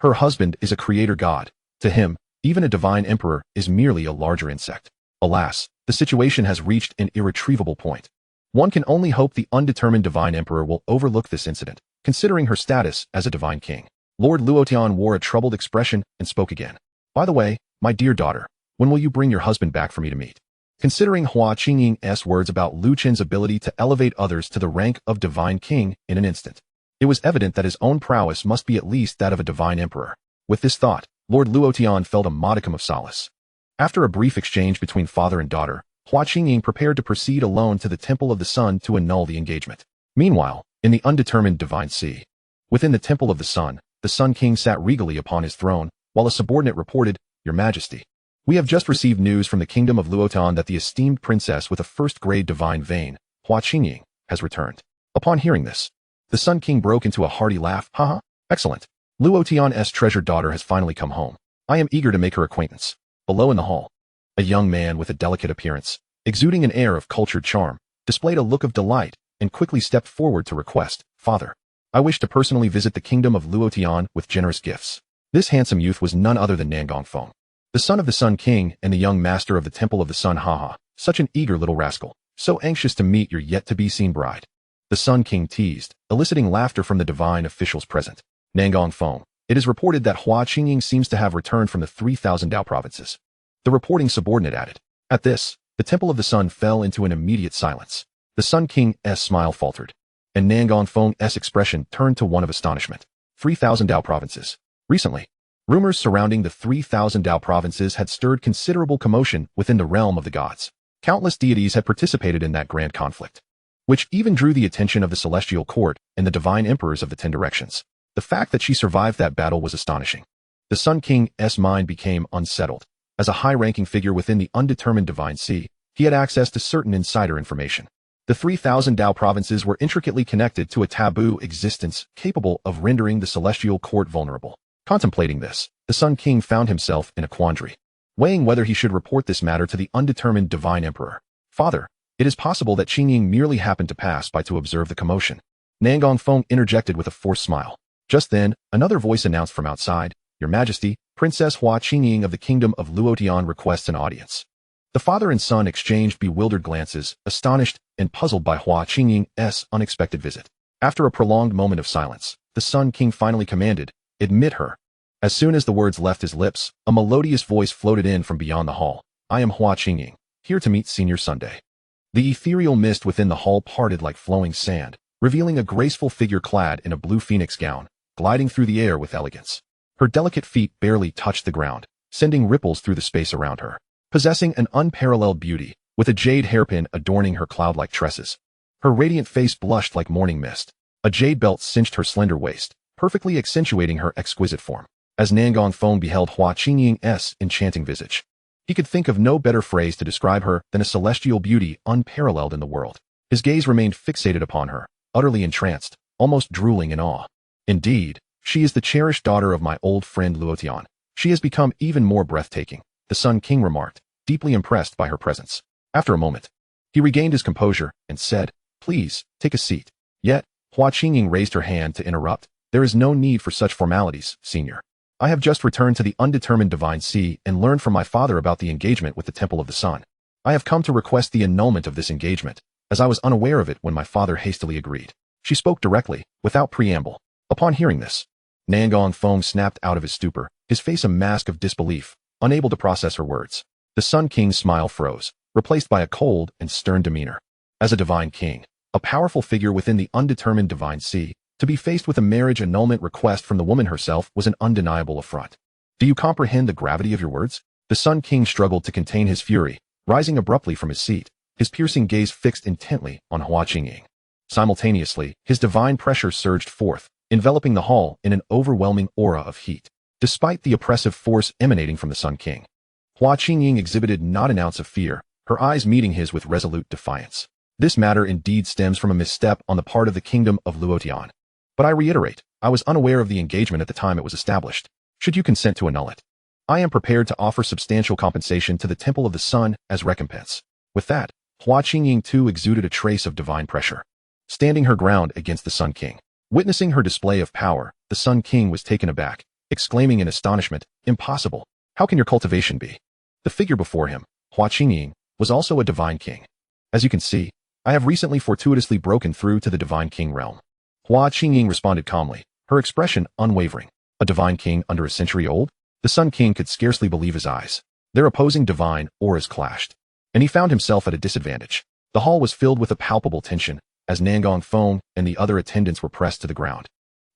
her husband is a creator god. To him, even a divine emperor is merely a larger insect. Alas, the situation has reached an irretrievable point. One can only hope the undetermined divine emperor will overlook this incident, considering her status as a divine king. Lord Luotian wore a troubled expression and spoke again. "By the way, my dear daughter, when will you bring your husband back for me to meet?" Considering Hua Qingying's words about Lu Chen's ability to elevate others to the rank of divine king in an instant, it was evident that his own prowess must be at least that of a divine emperor. With this thought, Lord Luotian felt a modicum of solace. After a brief exchange between father and daughter, Hua Qingying prepared to proceed alone to the Temple of the Sun to annul the engagement. Meanwhile, in the undetermined divine sea, within the Temple of the Sun King sat regally upon his throne, while a subordinate reported, "Your Majesty, we have just received news from the kingdom of Luotian that the esteemed princess with a first-grade divine vein, Hua Qingying, has returned." Upon hearing this, the Sun King broke into a hearty laugh. "Haha, excellent. Luotian's treasured daughter has finally come home. I am eager to make her acquaintance." Below in the hall, a young man with a delicate appearance, exuding an air of cultured charm, displayed a look of delight and quickly stepped forward to request, "Father, I wish to personally visit the kingdom of Luotian with generous gifts." This handsome youth was none other than Nangongfeng, the son of the Sun King and the young master of the Temple of the Sun. "Haha, such an eager little rascal, so anxious to meet your yet-to-be-seen bride," the Sun King teased, eliciting laughter from the divine officials present. "Nangongfeng, it is reported that Hua Qingying seems to have returned from the 3,000 Dao provinces," the reporting subordinate added. At this, the Temple of the Sun fell into an immediate silence. The Sun King's smile faltered, and Nangongfeng's expression turned to one of astonishment. 3,000 Dao provinces. Recently, rumors surrounding the 3,000 Dao provinces had stirred considerable commotion within the realm of the gods. Countless deities had participated in that grand conflict, which even drew the attention of the celestial court and the divine emperors of the 10 directions. The fact that she survived that battle was astonishing. The Sun King's mind became unsettled. As a high-ranking figure within the undetermined divine sea, he had access to certain insider information. The 3,000 Dao provinces were intricately connected to a taboo existence capable of rendering the celestial court vulnerable. Contemplating this, the Sun King found himself in a quandary, weighing whether he should report this matter to the undetermined divine emperor. "Father, it is possible that Qingying merely happened to pass by to observe the commotion." Nangongfeng interjected with a forced smile. Just then, another voice announced from outside, "Your Majesty, Princess Hua Qingying of the Kingdom of Luotian requests an audience." The father and son exchanged bewildered glances, astonished and puzzled by Hua Qingying's unexpected visit. After a prolonged moment of silence, the Sun King finally commanded, "Admit her." As soon as the words left his lips, a melodious voice floated in from beyond the hall. "I am Hua Qingying, here to meet Senior Sunday." The ethereal mist within the hall parted like flowing sand, revealing a graceful figure clad in a blue phoenix gown, gliding through the air with elegance. Her delicate feet barely touched the ground, sending ripples through the space around her. Possessing an unparalleled beauty, with a jade hairpin adorning her cloud-like tresses. Her radiant face blushed like morning mist. A jade belt cinched her slender waist, perfectly accentuating her exquisite form. As Nangong Feng beheld Hua Qingying's enchanting visage, he could think of no better phrase to describe her than a celestial beauty unparalleled in the world. His gaze remained fixated upon her, utterly entranced, almost drooling in awe. Indeed, she is the cherished daughter of my old friend Luotian. She has become even more breathtaking, the Sun King remarked, deeply impressed by her presence. After a moment, he regained his composure and said, "Please, take a seat." Yet, Hua Qingying raised her hand to interrupt. "There is no need for such formalities, senior. I have just returned to the undetermined Divine Sea and learned from my father about the engagement with the Temple of the Sun. I have come to request the annulment of this engagement, as I was unaware of it when my father hastily agreed." She spoke directly, without preamble. Upon hearing this, Nangong Feng snapped out of his stupor, his face a mask of disbelief, unable to process her words. The Sun King's smile froze, replaced by a cold and stern demeanor. As a divine king, a powerful figure within the undetermined Divine Sea, to be faced with a marriage annulment request from the woman herself was an undeniable affront. "Do you comprehend the gravity of your words?" The Sun King struggled to contain his fury, rising abruptly from his seat, his piercing gaze fixed intently on Hua Qingying. Simultaneously, his divine pressure surged forth, enveloping the hall in an overwhelming aura of heat. Despite the oppressive force emanating from the Sun King, Hua Qingying exhibited not an ounce of fear, her eyes meeting his with resolute defiance. "This matter indeed stems from a misstep on the part of the kingdom of Luotian. But I reiterate, I was unaware of the engagement at the time it was established. Should you consent to annul it, I am prepared to offer substantial compensation to the Temple of the Sun as recompense." With that, Hua Qingying too exuded a trace of divine pressure, standing her ground against the Sun King. Witnessing her display of power, the Sun King was taken aback, exclaiming in astonishment, "Impossible! How can your cultivation be?" The figure before him, Hua Qingying, was also a divine king. "As you can see, I have recently fortuitously broken through to the divine king realm." Hua Qingying responded calmly, her expression unwavering. A divine king under a century old? The Sun King could scarcely believe his eyes. Their opposing divine auras clashed, and he found himself at a disadvantage. The hall was filled with a palpable tension, as Nangong Feng and the other attendants were pressed to the ground,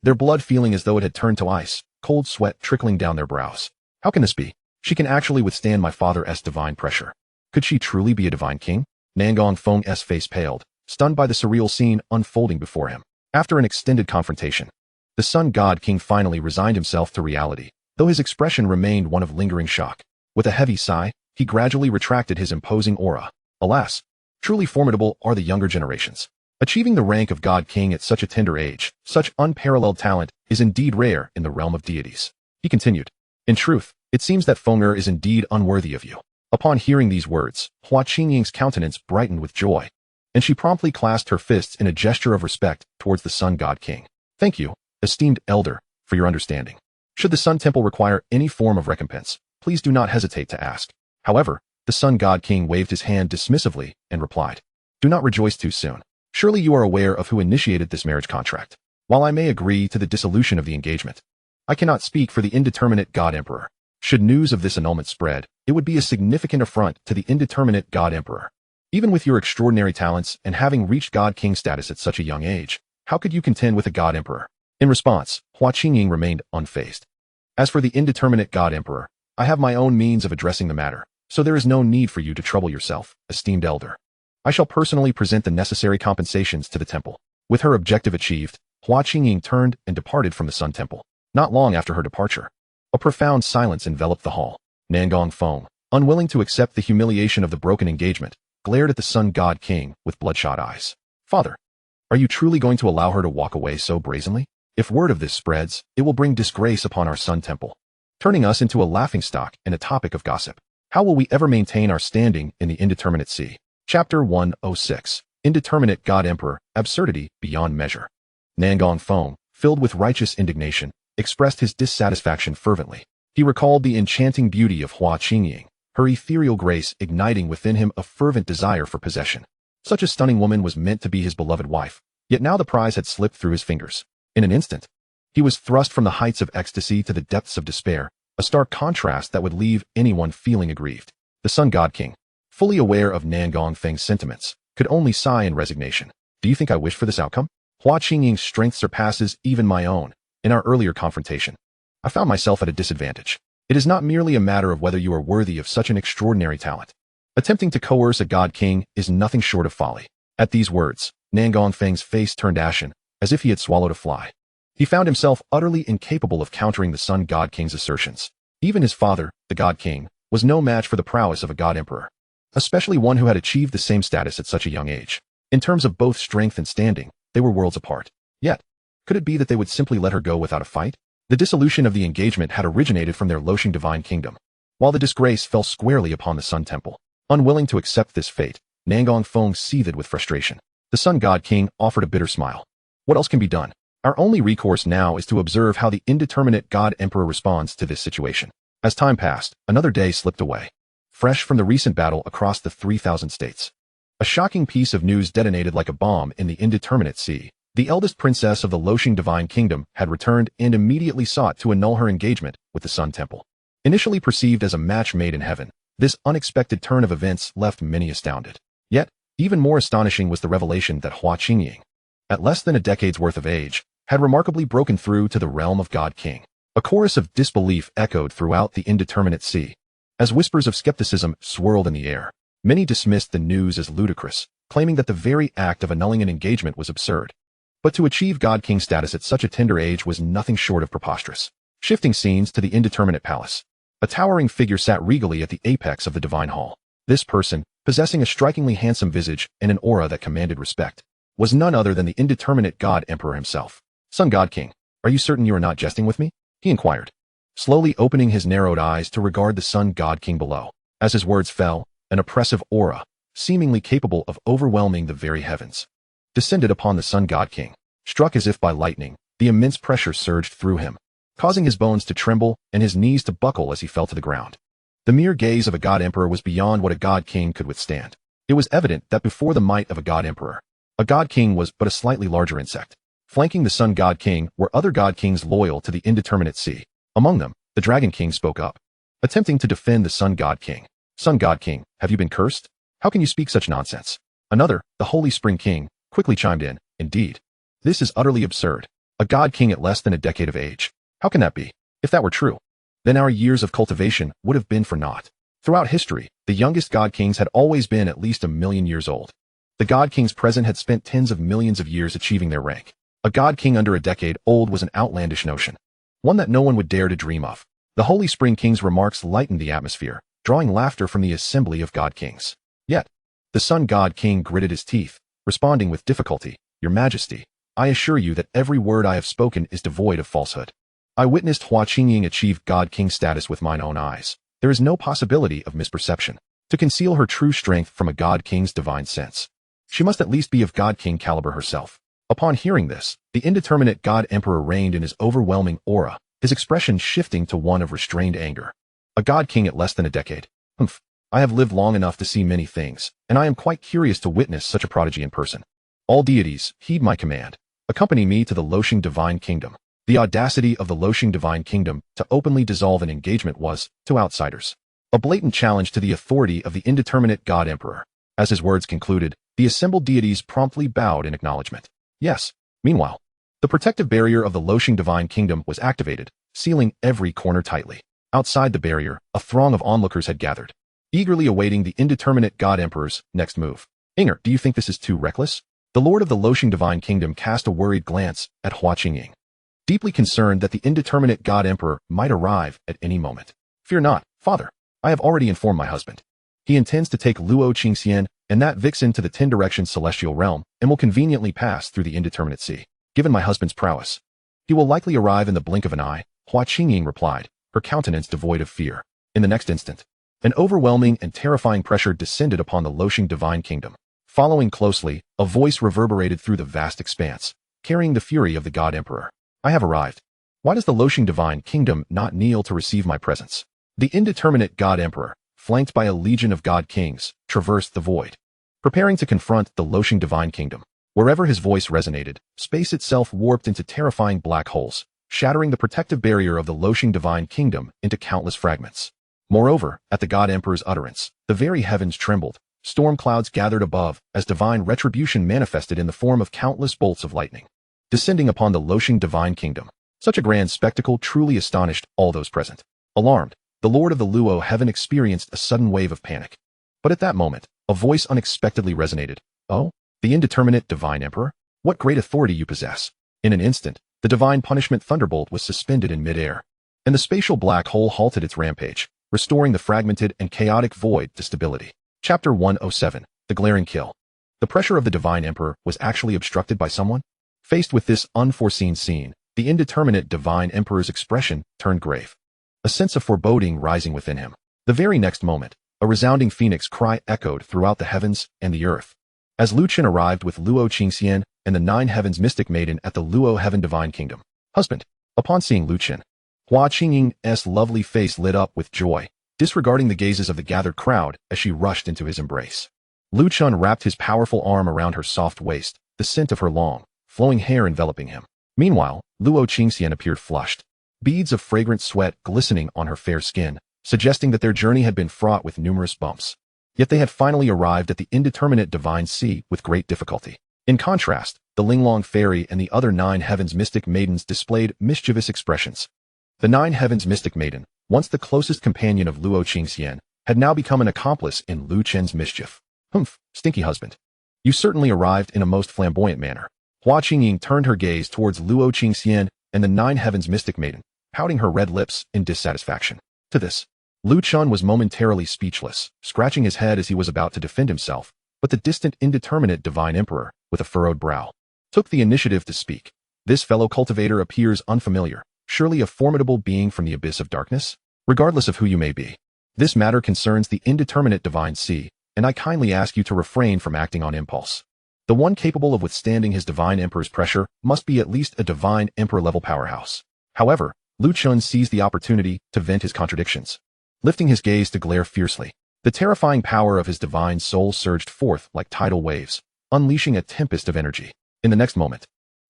their blood feeling as though it had turned to ice, cold sweat trickling down their brows. "How can this be? She can actually withstand my father's divine pressure. Could she truly be a divine king?" Nangong Feng's face paled, stunned by the surreal scene unfolding before him. After an extended confrontation, the Sun God King finally resigned himself to reality, though his expression remained one of lingering shock. With a heavy sigh, he gradually retracted his imposing aura. Alas, truly formidable are the younger generations. Achieving the rank of God King at such a tender age, such unparalleled talent, is indeed rare in the realm of deities. He continued, "In truth, it seems that Fenger is indeed unworthy of you." Upon hearing these words, Hua Qingying's countenance brightened with joy, and she promptly clasped her fists in a gesture of respect towards the Sun God King. "Thank you, esteemed elder, for your understanding. Should the Sun Temple require any form of recompense, please do not hesitate to ask." However, the Sun God King waved his hand dismissively and replied, "Do not rejoice too soon. Surely you are aware of who initiated this marriage contract. While I may agree to the dissolution of the engagement, I cannot speak for the indeterminate God Emperor. Should news of this annulment spread, it would be a significant affront to the indeterminate God Emperor. Even with your extraordinary talents and having reached God King status at such a young age, how could you contend with a God Emperor?" In response, Hua Qingying remained unfazed. "As for the indeterminate God Emperor, I have my own means of addressing the matter, so there is no need for you to trouble yourself, esteemed elder. I shall personally present the necessary compensations to the temple." With her objective achieved, Hua Qingying turned and departed from the Sun Temple. Not long after her departure, a profound silence enveloped the hall. Nangong Feng, unwilling to accept the humiliation of the broken engagement, glared at the Sun God King with bloodshot eyes. "Father, are you truly going to allow her to walk away so brazenly? If word of this spreads, it will bring disgrace upon our Sun Temple, turning us into a laughingstock and a topic of gossip. How will we ever maintain our standing in the indeterminate sea?" Chapter 106. Indeterminate God Emperor, Absurdity Beyond Measure. Nangong Feng, filled with righteous indignation, expressed his dissatisfaction fervently. He recalled the enchanting beauty of Hua Qingying, her ethereal grace igniting within him a fervent desire for possession. Such a stunning woman was meant to be his beloved wife, yet now the prize had slipped through his fingers. In an instant, he was thrust from the heights of ecstasy to the depths of despair, a stark contrast that would leave anyone feeling aggrieved. The Sun God King, fully aware of Nangong Feng's sentiments, could only sigh in resignation. "Do you think I wish for this outcome?" Hua Qingying's strength surpasses even my own. In our earlier confrontation, I found myself at a disadvantage. It is not merely a matter of whether you are worthy of such an extraordinary talent. Attempting to coerce a god king is nothing short of folly. At these words, Nan Gongfeng's face turned ashen, as if he had swallowed a fly. He found himself utterly incapable of countering the Sun God King's assertions. Even his father, the God King, was no match for the prowess of a god emperor, especially one who had achieved the same status at such a young age. In terms of both strength and standing, they were worlds apart. Yet, could it be that they would simply let her go without a fight? The dissolution of the engagement had originated from their Loshing Divine Kingdom, while the disgrace fell squarely upon the Sun Temple. Unwilling to accept this fate, Nan Gongfeng seethed with frustration. The Sun God King offered a bitter smile. What else can be done? Our only recourse now is to observe how the indeterminate God Emperor responds to this situation. As time passed, another day slipped away. Fresh from the recent battle across the 3,000 states, a shocking piece of news detonated like a bomb in the indeterminate sea. The eldest princess of the Loshing Divine Kingdom had returned and immediately sought to annul her engagement with the Sun Temple. Initially perceived as a match made in heaven, this unexpected turn of events left many astounded. Yet, even more astonishing was the revelation that Hua Qingying, at less than a decade's worth of age, had remarkably broken through to the realm of God King. A chorus of disbelief echoed throughout the indeterminate sea. As whispers of skepticism swirled in the air, many dismissed the news as ludicrous, claiming that the very act of annulling an engagement was absurd. But to achieve God King status at such a tender age was nothing short of preposterous. Shifting scenes to the indeterminate palace. A towering figure sat regally at the apex of the divine hall. This person, possessing a strikingly handsome visage and an aura that commanded respect, was none other than the indeterminate God Emperor himself. Sun God King, are you certain you are not jesting with me? He inquired, slowly opening his narrowed eyes to regard the Sun God King below. As his words fell, an oppressive aura, seemingly capable of overwhelming the very heavens, descended upon the Sun God King. Struck as if by lightning, the immense pressure surged through him, causing his bones to tremble and his knees to buckle as he fell to the ground. The mere gaze of a God Emperor was beyond what a God King could withstand. It was evident that before the might of a God Emperor, a God King was but a slightly larger insect. Flanking the Sun God King were other God Kings loyal to the indeterminate sea. Among them, the Dragon King spoke up, attempting to defend the Sun God King. Sun God King, have you been cursed? How can you speak such nonsense? Another, the Holy Spring King, quickly chimed in. Indeed, this is utterly absurd. A God King at less than a decade of age. How can that be? If that were true, then our years of cultivation would have been for naught. Throughout history, the youngest God Kings had always been at least 1,000,000 years old. The God Kings present had spent tens of millions of years achieving their rank. A God King under a decade old was an outlandish notion, one that no one would dare to dream of. The Holy Spring King's remarks lightened the atmosphere, drawing laughter from the assembly of God Kings. Yet, the Sun God King gritted his teeth, responding with difficulty. Your Majesty, I assure you that every word I have spoken is devoid of falsehood. I witnessed Hua Qingying achieve God King status with mine own eyes. There is no possibility of misperception. To conceal her true strength from a God King's divine sense, she must at least be of God King caliber herself. Upon hearing this, the indeterminate God Emperor reigned in his overwhelming aura, his expression shifting to one of restrained anger. A God King at less than a decade. Humph. I have lived long enough to see many things, and I am quite curious to witness such a prodigy in person. All deities, heed my command. Accompany me to the Loshing Divine Kingdom. The audacity of the Loshing Divine Kingdom to openly dissolve an engagement was, to outsiders, a blatant challenge to the authority of the indeterminate God Emperor. As his words concluded, the assembled deities promptly bowed in acknowledgement. Yes. Meanwhile, the protective barrier of the Loshing Divine Kingdom was activated, sealing every corner tightly. Outside the barrier, a throng of onlookers had gathered, eagerly awaiting the indeterminate God Emperor's next move. Inger, do you think this is too reckless? The Lord of the Loshing Divine Kingdom cast a worried glance at Hua Qingying, deeply concerned that the indeterminate God Emperor might arrive at any moment. Fear not, father. I have already informed my husband. He intends to take Luo Qingxian and that vixen to the 10-direction celestial realm and will conveniently pass through the indeterminate sea. Given my husband's prowess, he will likely arrive in the blink of an eye, Hua Qingying replied, her countenance devoid of fear. In the next instant, an overwhelming and terrifying pressure descended upon the Loshing Divine Kingdom. Following closely, a voice reverberated through the vast expanse, carrying the fury of the God Emperor. I have arrived. Why does the Loshing Divine Kingdom not kneel to receive my presence? The indeterminate God Emperor, flanked by a legion of God Kings, traversed the void, preparing to confront the Loshing Divine Kingdom. Wherever his voice resonated, space itself warped into terrifying black holes, shattering the protective barrier of the Loshing Divine Kingdom into countless fragments. Moreover, at the God Emperor's utterance, the very heavens trembled. Storm clouds gathered above as divine retribution manifested in the form of countless bolts of lightning. descending upon the Loshing divine kingdom. Such a grand spectacle truly astonished all those present. Alarmed, the lord of the Luo heaven experienced a sudden wave of panic. But at that moment, a voice unexpectedly resonated. Oh, the indeterminate divine emperor? What great authority you possess. In an instant, the divine punishment thunderbolt was suspended in midair, and the spatial black hole halted its rampage, restoring the fragmented and chaotic void to stability. Chapter 107, The Glaring Kill. The pressure of the divine emperor was actually obstructed by someone? Faced with this unforeseen scene, the indeterminate divine emperor's expression turned grave, a sense of foreboding rising within him. The very next moment, a resounding phoenix cry echoed throughout the heavens and the earth. As Chen arrived with Luo Qingxian and the 9 heavens mystic maiden at the Luo heaven divine kingdom. Husband. Upon seeing Chen, Hua Qingying's lovely face lit up with joy, disregarding the gazes of the gathered crowd as she rushed into his embrace. Chen wrapped his powerful arm around her soft waist, the scent of her long, flowing hair enveloping him. Meanwhile, Luo Qingxian appeared flushed, beads of fragrant sweat glistening on her fair skin, suggesting that their journey had been fraught with numerous bumps. Yet they had finally arrived at the indeterminate divine sea with great difficulty. In contrast, the Linglong fairy and the other 9 heavens mystic maidens displayed mischievous expressions. The 9 heavens mystic maiden, once the closest companion of Luo Qingxian, had now become an accomplice in Chen's mischief. Humph, stinky husband. You certainly arrived in a most flamboyant manner. Hua Qingying turned her gaze towards Luo Qingxian and the 9 heavens mystic maiden, pouting her red lips in dissatisfaction. To this, Chen was momentarily speechless, scratching his head as he was about to defend himself, but the distant indeterminate divine emperor, with a furrowed brow, took the initiative to speak. This fellow cultivator appears unfamiliar, surely a formidable being from the abyss of darkness? Regardless of who you may be, this matter concerns the indeterminate divine sea, and I kindly ask you to refrain from acting on impulse. The one capable of withstanding his divine emperor's pressure must be at least a divine emperor-level powerhouse. However, Chen seized the opportunity to vent his contradictions. Lifting his gaze to glare fiercely, the terrifying power of his divine soul surged forth like tidal waves, unleashing a tempest of energy. In the next moment,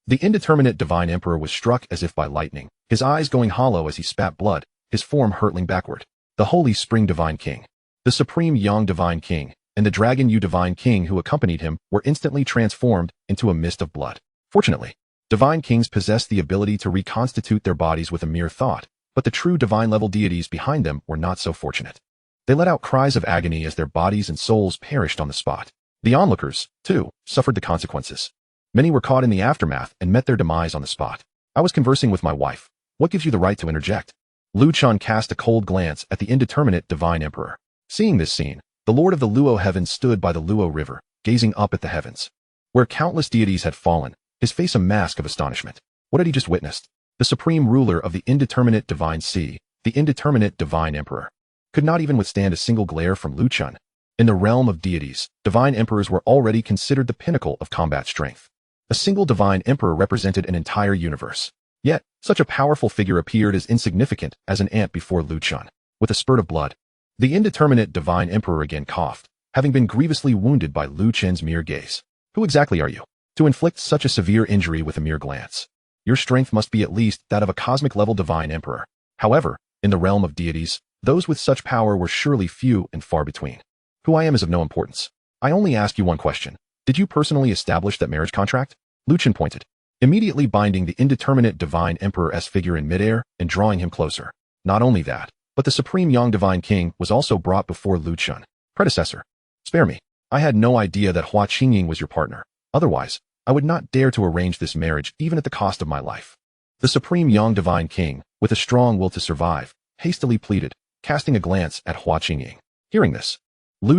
the indeterminate divine emperor was struck as if by lightning, his eyes going hollow as he spat blood, his form hurtling backward. The Holy Spring Divine King, the Supreme Yang Divine King, and the Dragon Yu Divine King who accompanied him were instantly transformed into a mist of blood. Fortunately, divine kings possess the ability to reconstitute their bodies with a mere thought, but the true divine-level deities behind them were not so fortunate. They let out cries of agony as their bodies and souls perished on the spot. The onlookers, too, suffered the consequences. Many were caught in the aftermath and met their demise on the spot. I was conversing with my wife. What gives you the right to interject? Chen cast a cold glance at the indeterminate divine emperor. Seeing this scene, the lord of the Luo heavens stood by the Luo river, gazing up at the heavens, where countless deities had fallen, his face a mask of astonishment. What had he just witnessed? The supreme ruler of the indeterminate divine sea, the indeterminate divine emperor, could not even withstand a single glare from Chen. In the realm of deities, divine emperors were already considered the pinnacle of combat strength. A single divine emperor represented an entire universe. Yet, such a powerful figure appeared as insignificant as an ant before Chen. With a spurt of blood, the indeterminate divine emperor again coughed, having been grievously wounded by Chen's mere gaze. Who exactly are you, to inflict such a severe injury with a mere glance? Your strength must be at least that of a cosmic-level divine emperor. However, in the realm of deities, those with such power were surely few and far between. Who I am is of no importance. I only ask you one question. Did you personally establish that marriage contract? Chen pointed, immediately binding the indeterminate divine emperor's figure in midair and drawing him closer. Not only that, but the supreme Yang divine king was also brought before Chen. Predecessor. Spare me. I had no idea that Hua Qingying was your partner. Otherwise, I would not dare to arrange this marriage even at the cost of my life. The supreme Yang divine king, with a strong will to survive, hastily pleaded, casting a glance at Hua Qingying. Hearing this,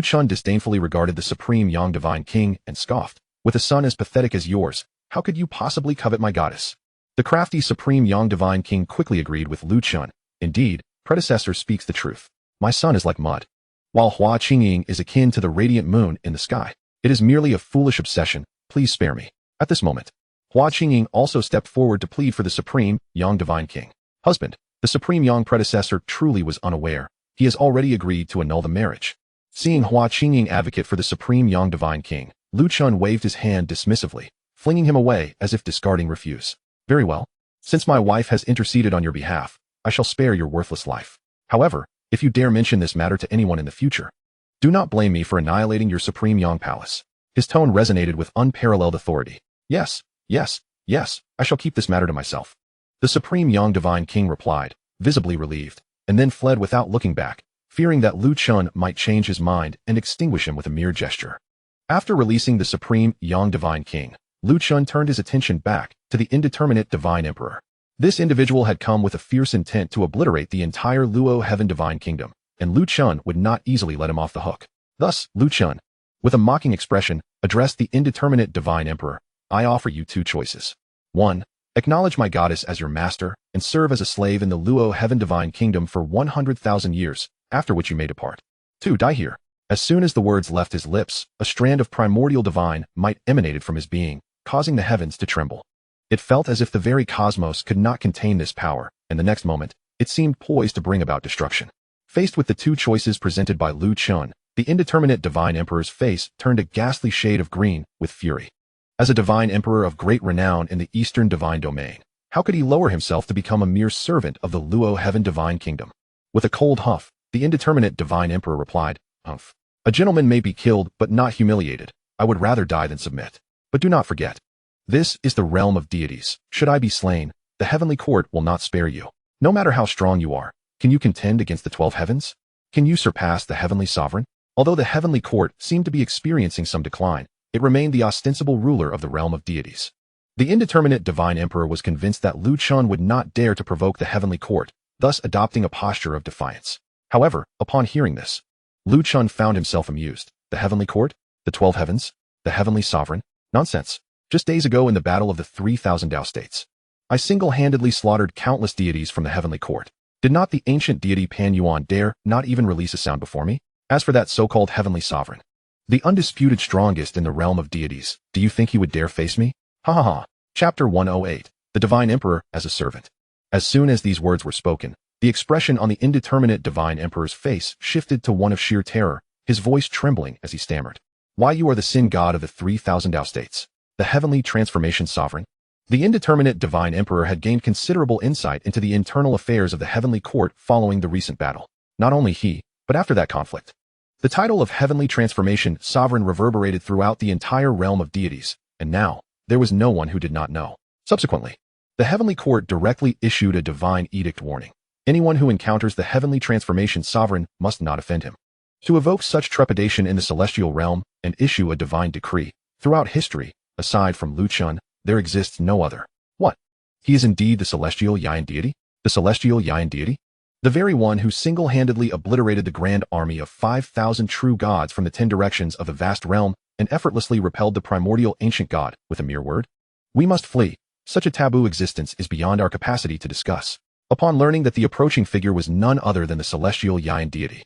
Chen disdainfully regarded the supreme Yang divine king and scoffed. With a son as pathetic as yours, how could you possibly covet my goddess? The crafty supreme Yang divine king quickly agreed with Chen. Indeed, predecessor speaks the truth. My son is like mud. While Hua Qingying is akin to the radiant moon in the sky, it is merely a foolish obsession. Please spare me. At this moment, Hua Qingying also stepped forward to plead for the supreme Yang divine king. Husband, the supreme Yang predecessor truly was unaware. He has already agreed to annul the marriage. Seeing Hua Qingying advocate for the supreme Yang divine king, Chen waved his hand dismissively, flinging him away as if discarding refuse. Very well. Since my wife has interceded on your behalf, I shall spare your worthless life. However, if you dare mention this matter to anyone in the future, do not blame me for annihilating your supreme Yang palace. His tone resonated with unparalleled authority. Yes, I shall keep this matter to myself. The Supreme Young Divine King replied, visibly relieved, and then fled without looking back, fearing that Lu Chen might change his mind and extinguish him with a mere gesture. After releasing the Supreme Young Divine King, Lu Chen turned his attention back to the indeterminate Divine Emperor. This individual had come with a fierce intent to obliterate the entire Luo Heaven Divine Kingdom, and Lu Chen would not easily let him off the hook. Thus, Lu Chen, with a mocking expression, addressed the indeterminate Divine Emperor. I offer you two choices. 1. Acknowledge my goddess as your master and serve as a slave in the Luo Heaven Divine Kingdom for 100,000 years, after which you may depart. 2. Die here. As soon as the words left his lips, a strand of primordial divine might emanated from his being, causing the heavens to tremble. It felt as if the very cosmos could not contain this power, and the next moment, it seemed poised to bring about destruction. Faced with the two choices presented by Lu Chen, the indeterminate Divine Emperor's face turned a ghastly shade of green with fury. As a Divine Emperor of great renown in the Eastern Divine Domain, how could he lower himself to become a mere servant of the Luo Heaven Divine Kingdom? With a cold huff, the indeterminate Divine Emperor replied, Humph. A gentleman may be killed but not humiliated. I would rather die than submit. But do not forget, this is the realm of deities. Should I be slain, the heavenly court will not spare you. No matter how strong you are, can you contend against the 12 heavens? Can you surpass the heavenly sovereign? Although the heavenly court seemed to be experiencing some decline, it remained the ostensible ruler of the realm of deities. The indeterminate Divine Emperor was convinced that Lu Chen would not dare to provoke the heavenly court, thus adopting a posture of defiance. However, upon hearing this, Lu Chen found himself amused. The heavenly court? The 12 heavens? The heavenly sovereign? Nonsense. Just days ago in the battle of the 3,000 Dao states, I single-handedly slaughtered countless deities from the heavenly court. Did not the ancient deity Pan Yuan dare not even release a sound before me? As for that so-called heavenly sovereign, the undisputed strongest in the realm of deities, do you think he would dare face me? Ha ha ha. Chapter 108. The Divine Emperor as a Servant. As soon as these words were spoken, the expression on the indeterminate Divine Emperor's face shifted to one of sheer terror, his voice trembling as he stammered. Why, you are the sin god of the 3,000 Dao states, the heavenly transformation sovereign? The indeterminate Divine Emperor had gained considerable insight into the internal affairs of the heavenly court following the recent battle. Not only he, but after that conflict, the title of Heavenly Transformation Sovereign reverberated throughout the entire realm of deities, and now, there was no one who did not know. Subsequently, the heavenly court directly issued a divine edict warning. Anyone who encounters the Heavenly Transformation Sovereign must not offend him. To evoke such trepidation in the celestial realm and issue a divine decree, throughout history, aside from Lu Chen, there exists no other. What? He is indeed the celestial Yian deity? The celestial Yian deity? The very one who single-handedly obliterated the grand army of 5,000 true gods from the 10 directions of the vast realm and effortlessly repelled the primordial ancient god with a mere word? We must flee. Such a taboo existence is beyond our capacity to discuss. Upon learning that the approaching figure was none other than the celestial Yian deity,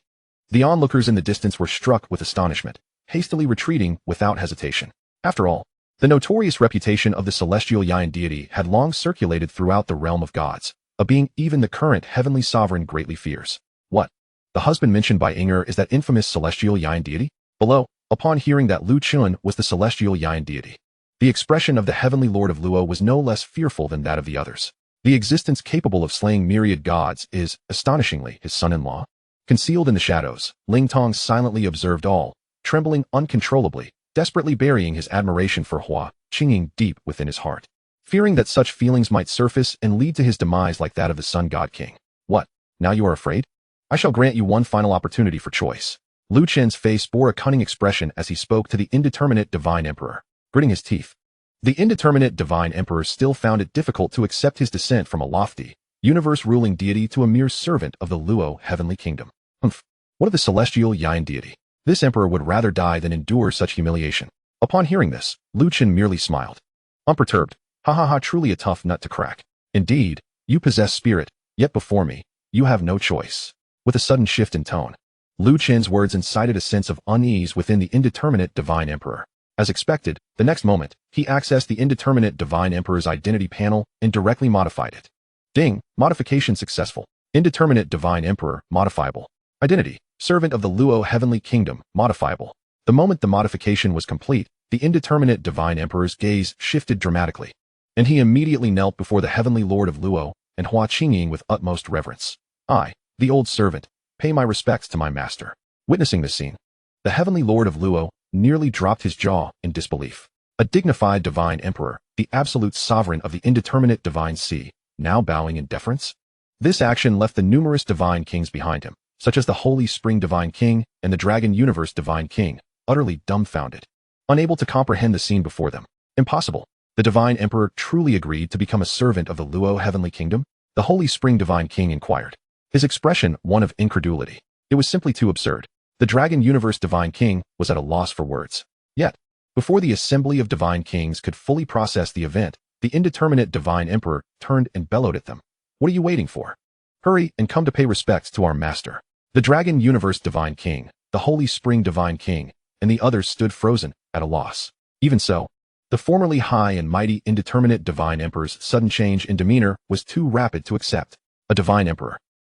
the onlookers in the distance were struck with astonishment, hastily retreating without hesitation. After all, the notorious reputation of the celestial Yian deity had long circulated throughout the realm of gods, a being even the current heavenly sovereign greatly fears. What? The husband mentioned by Inger is that infamous celestial Yian deity? Below, upon hearing that Lu Chen was the celestial Yian deity, the expression of the heavenly lord of Luo was no less fearful than that of the others. The existence capable of slaying myriad gods is, astonishingly, his son-in-law. Concealed in the shadows, Ling Tong silently observed all, trembling uncontrollably, desperately burying his admiration for Hua Qingyin deep within his heart, fearing that such feelings might surface and lead to his demise like that of the Sun God King. What? Now you are afraid? I shall grant you one final opportunity for choice. Lu Chen's face bore a cunning expression as he spoke to the indeterminate Divine Emperor, gritting his teeth. The indeterminate Divine Emperor still found it difficult to accept his descent from a lofty, universe-ruling deity to a mere servant of the Luo Heavenly Kingdom. Humph. What of the celestial Yian deity? This emperor would rather die than endure such humiliation. Upon hearing this, Lu Chen merely smiled. Unperturbed. Ha ha ha, truly a tough nut to crack. Indeed, you possess spirit, yet before me, you have no choice. With a sudden shift in tone, Lu Chen's words incited a sense of unease within the indeterminate Divine Emperor. As expected, the next moment, he accessed the indeterminate Divine Emperor's identity panel and directly modified it. Ding, modification successful. Indeterminate Divine Emperor, modifiable. Identity, servant of the Luo Heavenly Kingdom, modifiable. The moment the modification was complete, the indeterminate Divine Emperor's gaze shifted dramatically, and he immediately knelt before the Heavenly Lord of Luo and Hua Qingyin with utmost reverence. I, the old servant, pay my respects to my master. Witnessing this scene, the Heavenly Lord of Luo nearly dropped his jaw in disbelief. A dignified Divine Emperor, the absolute sovereign of the indeterminate divine sea, now bowing in deference? This action left the numerous divine kings behind him, such as the Holy Spring Divine King and the Dragon Universe Divine King, utterly dumbfounded, unable to comprehend the scene before them. Impossible. The Divine Emperor truly agreed to become a servant of the Luo Heavenly Kingdom? The Holy Spring Divine King inquired, his expression one of incredulity. It was simply too absurd. The Dragon Universe Divine King was at a loss for words. Yet, before the assembly of divine kings could fully process the event, the indeterminate Divine Emperor turned and bellowed at them. What are you waiting for? Hurry and come to pay respects to our master. The Dragon Universe Divine King, the Holy Spring Divine King, and the others stood frozen, at a loss. Even so, the formerly high and mighty indeterminate Divine Emperor's sudden change in demeanor was too rapid to accept. A Divine Emperor,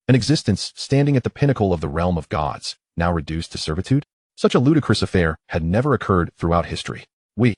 an existence standing at the pinnacle of the realm of gods, now reduced to servitude? Such a ludicrous affair had never occurred throughout history. We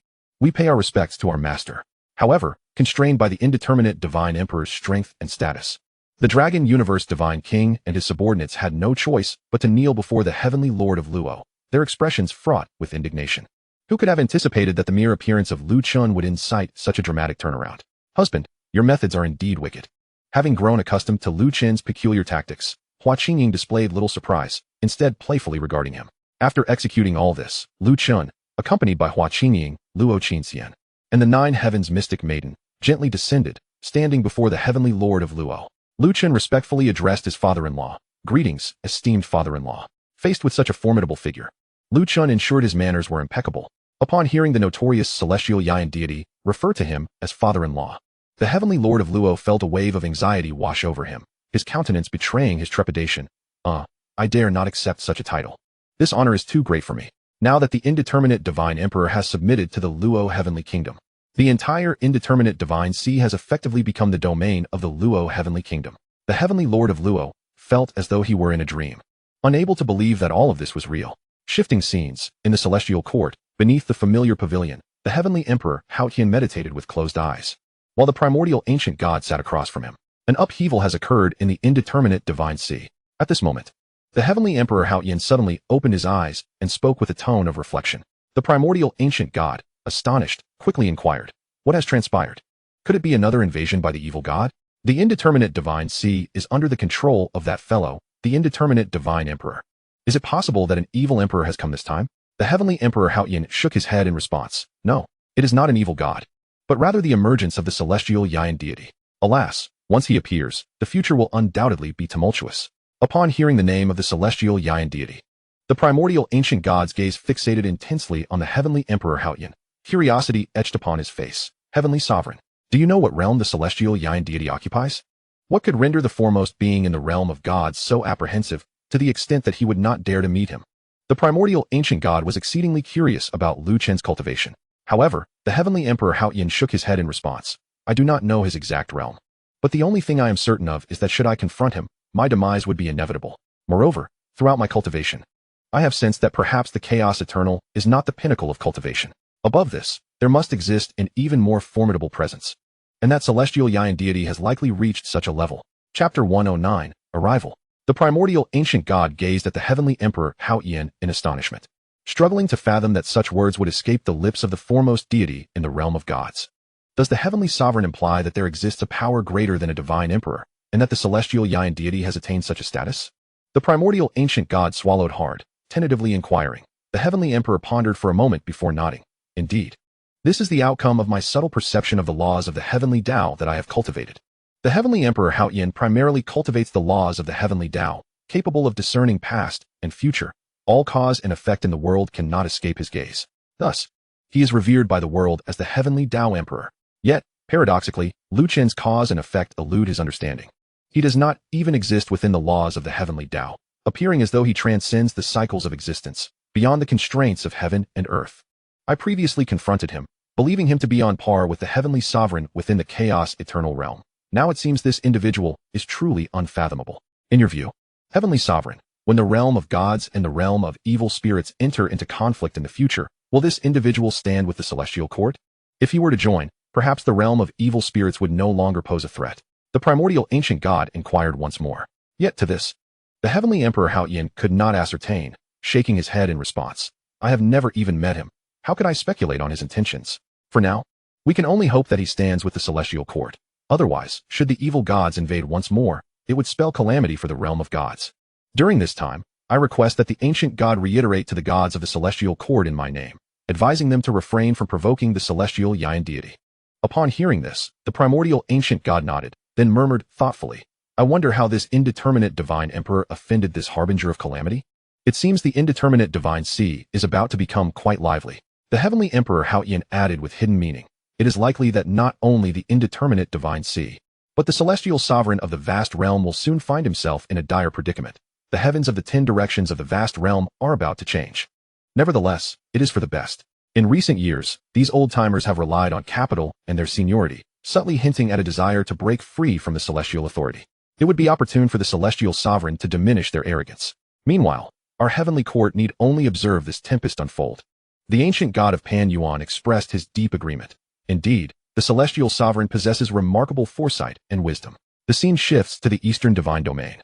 pay our respects to our master. However, constrained by the indeterminate Divine Emperor's strength and status, the Dragon Universe Divine King and his subordinates had no choice but to kneel before the Heavenly Lord of Luo, their expressions fraught with indignation. Who could have anticipated that the mere appearance of Lu Chen would incite such a dramatic turnaround? Husband, your methods are indeed wicked. Having grown accustomed to Lu Chen's peculiar tactics, Hua Qingying displayed little surprise, instead playfully regarding him. After executing all this, Lu Chen, accompanied by Hua Qingying, Luo Qinxian, and the 9 heavens mystic maiden, gently descended, standing before the Heavenly Lord of Luo. Lu Chen respectfully addressed his father-in-law. Greetings, esteemed father-in-law. Faced with such a formidable figure, Lu Chen ensured his manners were impeccable. Upon hearing the notorious celestial Yayan deity refer to him as father-in-law, the Heavenly Lord of Luo felt a wave of anxiety wash over him, his countenance betraying his trepidation. I dare not accept such a title. This honor is too great for me. Now that the indeterminate Divine Emperor has submitted to the Luo Heavenly Kingdom, the entire indeterminate Divine Sea has effectively become the domain of the Luo Heavenly Kingdom. The Heavenly Lord of Luo felt as though he were in a dream, unable to believe that all of this was real. Shifting scenes, in the celestial court, beneath the familiar pavilion, the Heavenly Emperor Haotian meditated with closed eyes, while the primordial ancient god sat across from him. An upheaval has occurred in the indeterminate Divine Sea. At this moment, the Heavenly Emperor Haotian suddenly opened his eyes and spoke with a tone of reflection. The primordial ancient god, astonished, quickly inquired, what has transpired? Could it be another invasion by the evil god? The indeterminate Divine Sea is under the control of that fellow, the indeterminate Divine Emperor. Is it possible that an evil emperor has come this time? The Heavenly Emperor Haotian shook his head in response. No, it is not an evil god, but rather the emergence of the celestial Yayan deity. Alas, once he appears, the future will undoubtedly be tumultuous. Upon hearing the name of the celestial Yayan deity, the primordial ancient god's gaze fixated intensely on the Heavenly Emperor Haotian. Curiosity etched upon his face. Heavenly Sovereign, do you know what realm the celestial Yayan deity occupies? What could render the foremost being in the realm of gods so apprehensive to the extent that he would not dare to meet him? The primordial ancient god was exceedingly curious about Lu Chen's cultivation. However, the Heavenly Emperor Haotian shook his head in response. I do not know his exact realm, but the only thing I am certain of is that should I confront him, my demise would be inevitable. Moreover, throughout my cultivation, I have sensed that perhaps the chaos eternal is not the pinnacle of cultivation. Above this, there must exist an even more formidable presence, and that celestial Yayan deity has likely reached such a level. Chapter 109, Arrival. The primordial ancient god gazed at the Heavenly Emperor Haotian in astonishment, struggling to fathom that such words would escape the lips of the foremost deity in the realm of gods. Does the Heavenly Sovereign imply that there exists a power greater than a divine emperor, and that the celestial Yayan deity has attained such a status? The primordial ancient god swallowed hard, tentatively inquiring. The Heavenly Emperor pondered for a moment before nodding. Indeed, this is the outcome of my subtle perception of the laws of the heavenly Tao that I have cultivated. The Heavenly Emperor Haotian primarily cultivates the laws of the heavenly Tao, capable of discerning past and future. All cause and effect in the world cannot escape his gaze. Thus, he is revered by the world as the heavenly Tao Emperor. Yet, paradoxically, Lu Chen's cause and effect elude his understanding. He does not even exist within the laws of the heavenly Tao, appearing as though he transcends the cycles of existence, beyond the constraints of heaven and earth. I previously confronted him, believing him to be on par with the heavenly sovereign within the chaos eternal realm. Now it seems this individual is truly unfathomable. In your view, Heavenly Sovereign, when the realm of gods and the realm of evil spirits enter into conflict in the future, will this individual stand with the celestial court? If he were to join, perhaps the realm of evil spirits would no longer pose a threat. The primordial ancient god inquired once more. Yet to this, the Heavenly Emperor Haotian could not ascertain, shaking his head in response. I have never even met him. How could I speculate on his intentions? For now, We can only hope that he stands with the celestial court. Otherwise, should the evil gods invade once more, it would spell calamity for the realm of gods. During this time, I request that the ancient god reiterate to the gods of the celestial court in my name, advising them to refrain from provoking the celestial Yayan deity. Upon hearing this, the primordial ancient god nodded, then murmured thoughtfully, I wonder how this indeterminate divine emperor offended this harbinger of calamity? It seems the indeterminate divine sea is about to become quite lively. The heavenly emperor Haoyan added with hidden meaning, it is likely that not only the indeterminate divine sea, but the celestial sovereign of the vast realm will soon find himself in a dire predicament. The heavens of the 10 directions of the vast realm are about to change. Nevertheless, it is for the best. In recent years, these old-timers have relied on capital and their seniority, subtly hinting at a desire to break free from the celestial authority. It would be opportune for the celestial sovereign to diminish their arrogance. Meanwhile, our heavenly court need only observe this tempest unfold. The ancient god of Pan Yuan expressed his deep agreement. Indeed, the celestial sovereign possesses remarkable foresight and wisdom. The scene shifts to the eastern divine domain.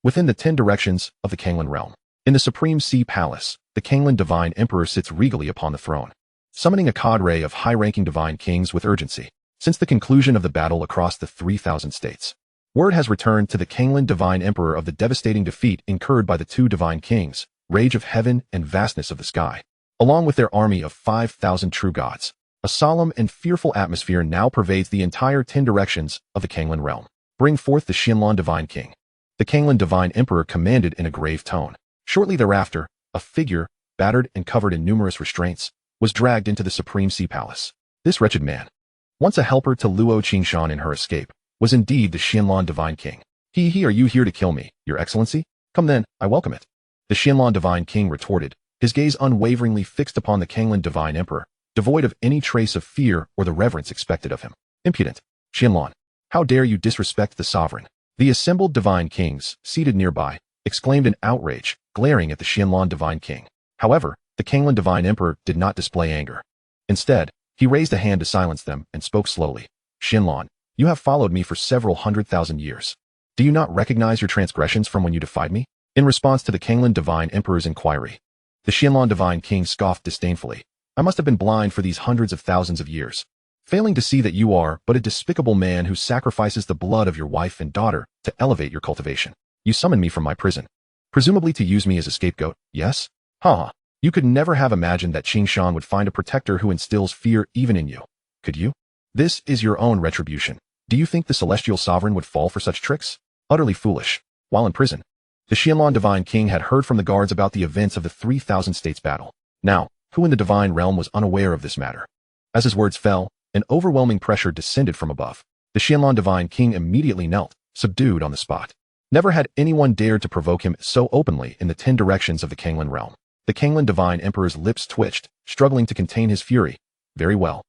Within the 10 directions of the Kanglan realm, in the Supreme Sea Palace, the Kanglan divine emperor sits regally upon the throne, summoning a cadre of high-ranking divine kings with urgency. Since the conclusion of the battle across the 3,000 states, word has returned to the Kanglan divine emperor of the devastating defeat incurred by the 2 divine kings, rage of heaven and vastness of the sky, along with their army of 5,000 true gods. A solemn and fearful atmosphere now pervades the entire 10 directions of the Kanglan realm. Bring forth the Xianlan divine king. The Kanglan divine emperor commanded in a grave tone. Shortly thereafter, a figure, battered and covered in numerous restraints, was dragged into the Supreme Sea Palace. This wretched man, once a helper to Luo Qingshan in her escape, was indeed the Xianlan divine king. Are you here to kill me, your excellency? Come then, I welcome it. The Xianlan divine king retorted, his gaze unwaveringly fixed upon the Kanglan divine emperor, devoid of any trace of fear or the reverence expected of him. Impudent, Xianlan, how dare you disrespect the sovereign? The assembled divine kings, seated nearby, exclaimed in outrage, glaring at the Xianlan divine king. However, the Kanglan divine emperor did not display anger. Instead, he raised a hand to silence them and spoke slowly. Xianlan, you have followed me for several 100,000 years. Do you not recognize your transgressions from when you defied me? In response to the Kanglan divine emperor's inquiry, the Xianlan divine king scoffed disdainfully. I must have been blind for these hundreds of thousands of years, failing to see that you are but a despicable man who sacrifices the blood of your wife and daughter to elevate your cultivation. You summoned me from my prison, presumably to use me as a scapegoat, yes? Ha! You could never have imagined that Qingshan would find a protector who instills fear even in you, could you? This is your own retribution. Do you think the celestial sovereign would fall for such tricks? Utterly foolish. While in prison, the Xianlan divine king had heard from the guards about the events of the 3,000 states battle. Now, who in the divine realm was unaware of this matter? As his words fell, an overwhelming pressure descended from above. The Xianlan divine king immediately knelt, subdued on the spot. Never had anyone dared to provoke him so openly in the 10 directions of the Kanglan realm. The Kanglan divine emperor's lips twitched, struggling to contain his fury. Very well.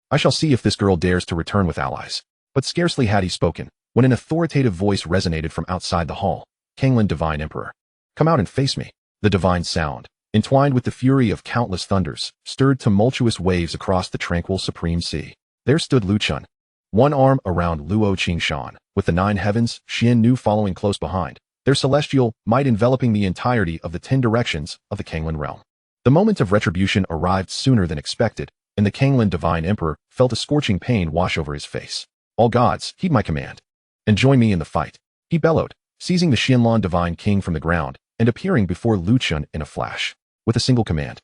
I shall see if this girl dares to return with allies. But scarcely had he spoken, when an authoritative voice resonated from outside the hall. Kanglan divine emperor, come out and face me. The divine sound, entwined with the fury of countless thunders, stirred tumultuous waves across the tranquil supreme sea. There stood Lu Chen, one arm around Luo Qingshan, with the 9 heavens, Xian Nu following close behind, their celestial might enveloping the entirety of the 10 directions of the Kanglan realm. The moment of retribution arrived sooner than expected, and the Kanglan divine emperor felt a scorching pain wash over his face. All gods, heed my command, and join me in the fight, he bellowed, seizing the Xianlan divine king from the ground and appearing before Lu Chen in a flash. With a single command,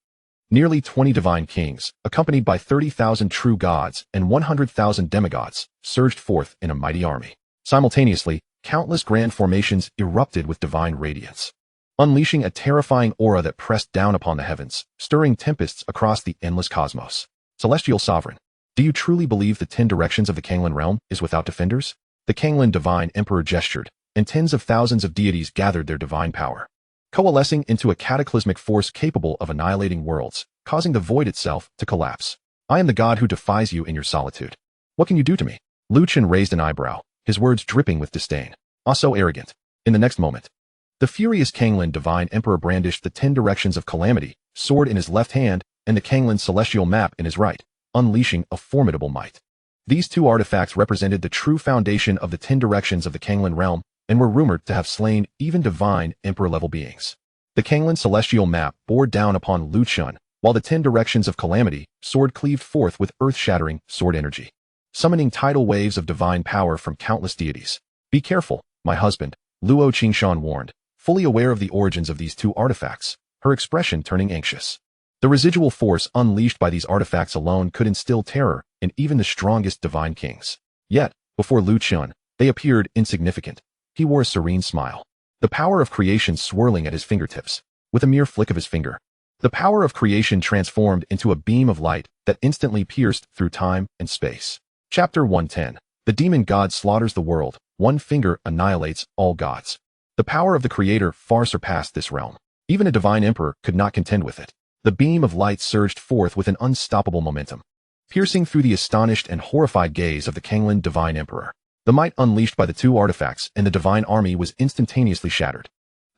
nearly 20 divine kings, accompanied by 30,000 true gods and 100,000 demigods, surged forth in a mighty army. Simultaneously, countless grand formations erupted with divine radiance, unleashing a terrifying aura that pressed down upon the heavens, stirring tempests across the endless cosmos. Celestial Sovereign, do you truly believe the 10 directions of the Kanglan realm is without defenders? The Kanglan divine emperor gestured, and tens of thousands of deities gathered their divine power, coalescing into a cataclysmic force capable of annihilating worlds, causing the void itself to collapse. I am the god who defies you in your solitude. What can you do to me? Lu Chen raised an eyebrow, his words dripping with disdain. Ah, so arrogant. In the next moment, the furious Kanglan divine emperor brandished the 10 directions of calamity, sword in his left hand, and the Kanglan celestial map in his right, unleashing a formidable might. These 2 artifacts represented the true foundation of the 10 directions of the Kanglan realm, and were rumored to have slain even divine emperor-level beings. The Kanglan celestial map bore down upon Lu Chen, while the 10 directions of calamity sword cleaved forth with earth-shattering sword energy, summoning tidal waves of divine power from countless deities. Be careful, my husband, Luo Qingshan warned, fully aware of the origins of these two artifacts, her expression turning anxious. The residual force unleashed by these artifacts alone could instill terror in even the strongest divine kings. Yet, before Lu Qian, they appeared insignificant. He wore a serene smile, the power of creation swirling at his fingertips. With a mere flick of his finger, the power of creation transformed into a beam of light that instantly pierced through time and space. Chapter 110. The demon god slaughters the world. One finger annihilates all gods. The power of the creator far surpassed this realm. Even a divine emperor could not contend with it. The beam of light surged forth with an unstoppable momentum, piercing through the astonished and horrified gaze of the Kanglan divine emperor. The might unleashed by the two artifacts and the divine army was instantaneously shattered.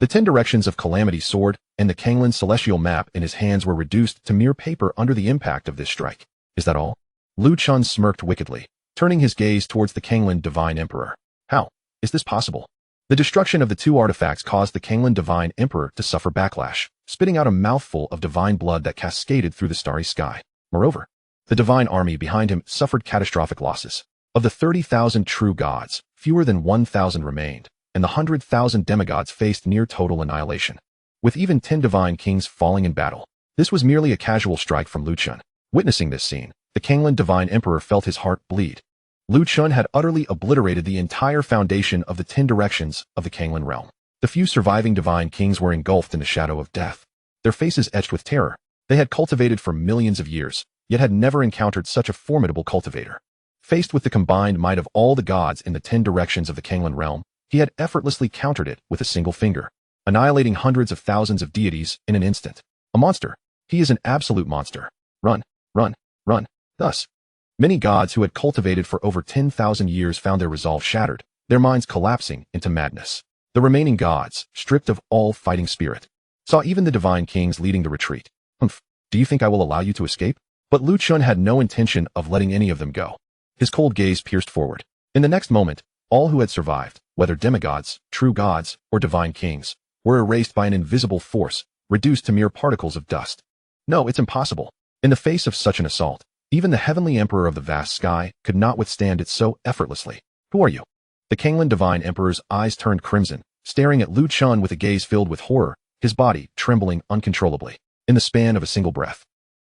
The 10 directions of calamity sword and the Kanglan celestial map in his hands were reduced to mere paper under the impact of this strike. Is that all? Lu Chun smirked wickedly, turning his gaze towards the Kanglan divine emperor. How is this possible? The destruction of the two artifacts caused the Kanglan divine emperor to suffer backlash, spitting out a mouthful of divine blood that cascaded through the starry sky. Moreover, the divine army behind him suffered catastrophic losses. Of the 30,000 true gods, fewer than 1,000 remained, and the 100,000 demigods faced near total annihilation, with even 10 divine kings falling in battle. This was merely a casual strike from Lu Chun. Witnessing this scene, the Kanglan divine emperor felt his heart bleed. Lu Chun had utterly obliterated the entire foundation of the 10 directions of the Kanglan realm. The few surviving divine kings were engulfed in the shadow of death, their faces etched with terror. They had cultivated for millions of years, yet had never encountered such a formidable cultivator. Faced with the combined might of all the gods in the 10 directions of the Kanglan realm, he had effortlessly countered it with a single finger, annihilating hundreds of thousands of deities in an instant. A monster. He is an absolute monster. Run, run, run. Thus, many gods who had cultivated for over 10,000 years found their resolve shattered, their minds collapsing into madness. The remaining gods, stripped of all fighting spirit, saw even the divine kings leading the retreat. Humph, do you think I will allow you to escape? But Lu Chun had no intention of letting any of them go. His cold gaze pierced forward. In the next moment, all who had survived, whether demigods, true gods, or divine kings, were erased by an invisible force, reduced to mere particles of dust. No, it's impossible. In the face of such an assault, even the heavenly emperor of the vast sky could not withstand it so effortlessly. Who are you? The Kanglan divine emperor's eyes turned crimson, staring at Lu Chun with a gaze filled with horror, his body trembling uncontrollably. In the span of a single breath,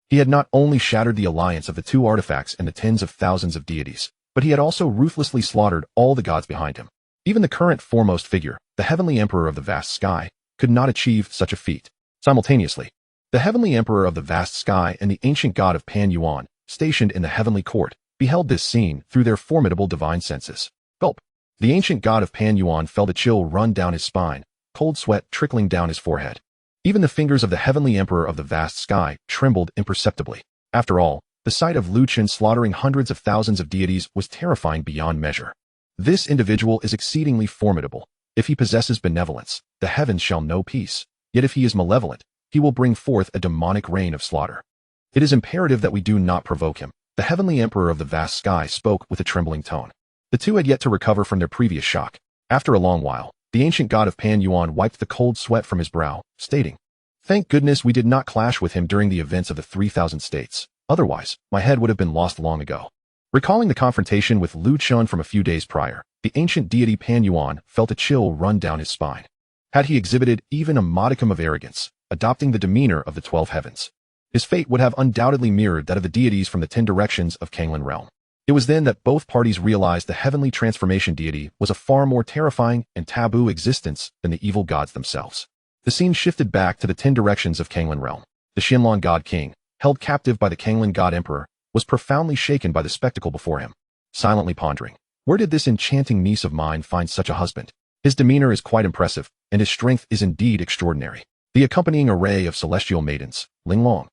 he had not only shattered the alliance of the two artifacts and the tens of thousands of deities, but he had also ruthlessly slaughtered all the gods behind him. Even the current foremost figure, the heavenly emperor of the vast sky, could not achieve such a feat. Simultaneously, the heavenly emperor of the vast sky and the ancient god of Pan Yuan, stationed in the heavenly court, beheld this scene through their formidable divine senses. Gulp. The ancient god of Pan Yuan felt a chill run down his spine, cold sweat trickling down his forehead. Even the fingers of the heavenly emperor of the vast sky trembled imperceptibly. After all, the sight of Lu Chun slaughtering hundreds of thousands of deities was terrifying beyond measure. This individual is exceedingly formidable. If he possesses benevolence, the heavens shall know peace. Yet if he is malevolent, he will bring forth a demonic reign of slaughter. It is imperative that we do not provoke him. The heavenly emperor of the vast sky spoke with a trembling tone. The two had yet to recover from their previous shock. After a long while, the ancient god of Pan Yuan wiped the cold sweat from his brow, stating, "Thank goodness we did not clash with him during the events of the 3,000 states. Otherwise, my head would have been lost long ago." Recalling the confrontation with Lu Chun from a few days prior, the ancient deity Pan Yuan felt a chill run down his spine. Had he exhibited even a modicum of arrogance, adopting the demeanor of the 12 heavens, his fate would have undoubtedly mirrored that of the deities from the 10 directions of Kanglan realm. It was then that both parties realized the heavenly transformation deity was a far more terrifying and taboo existence than the evil gods themselves. The scene shifted back to the 10 directions of Kanglan realm. The Shenlong god king, held captive by the Kanglan god emperor, was profoundly shaken by the spectacle before him, silently pondering, where did this enchanting niece of mine find such a husband? His demeanor is quite impressive, and his strength is indeed extraordinary. The accompanying array of celestial maidens, Ling Long,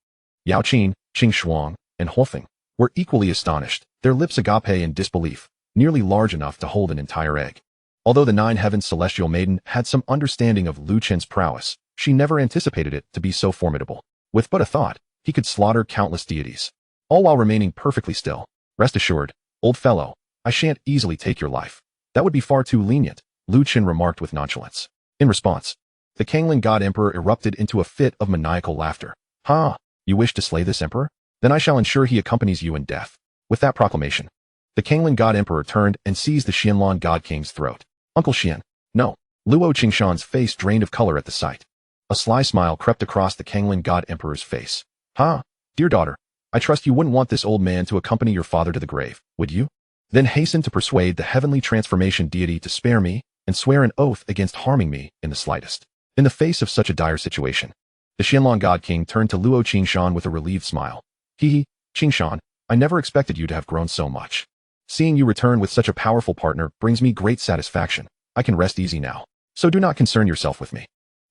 Yao Qin, Qing Shuang, and Huofeng, were equally astonished, their lips agape in disbelief, nearly large enough to hold an entire egg. Although the 9 heavens celestial maiden had some understanding of Lu Chen's prowess, she never anticipated it to be so formidable. With but a thought, he could slaughter countless deities, all while remaining perfectly still. Rest assured, old fellow, I shan't easily take your life. That would be far too lenient, Lu Chen remarked with nonchalance. In response, the Kanglan god emperor erupted into a fit of maniacal laughter. Ha! You wish to slay this emperor? Then I shall ensure he accompanies you in death. With that proclamation, the Kanglan God Emperor turned and seized the Xianlong God King's throat. Uncle Xian. No. Luo Qingshan's face drained of color at the sight. A sly smile crept across the Kanglan God Emperor's face. Ha! Dear daughter, I trust you wouldn't want this old man to accompany your father to the grave, would you? Then hasten to persuade the heavenly transformation deity to spare me and swear an oath against harming me in the slightest. In the face of such a dire situation, the Xianlong God King turned to Luo Qingshan with a relieved smile. Qingshan, I never expected you to have grown so much. Seeing you return with such a powerful partner brings me great satisfaction. I can rest easy now. So do not concern yourself with me.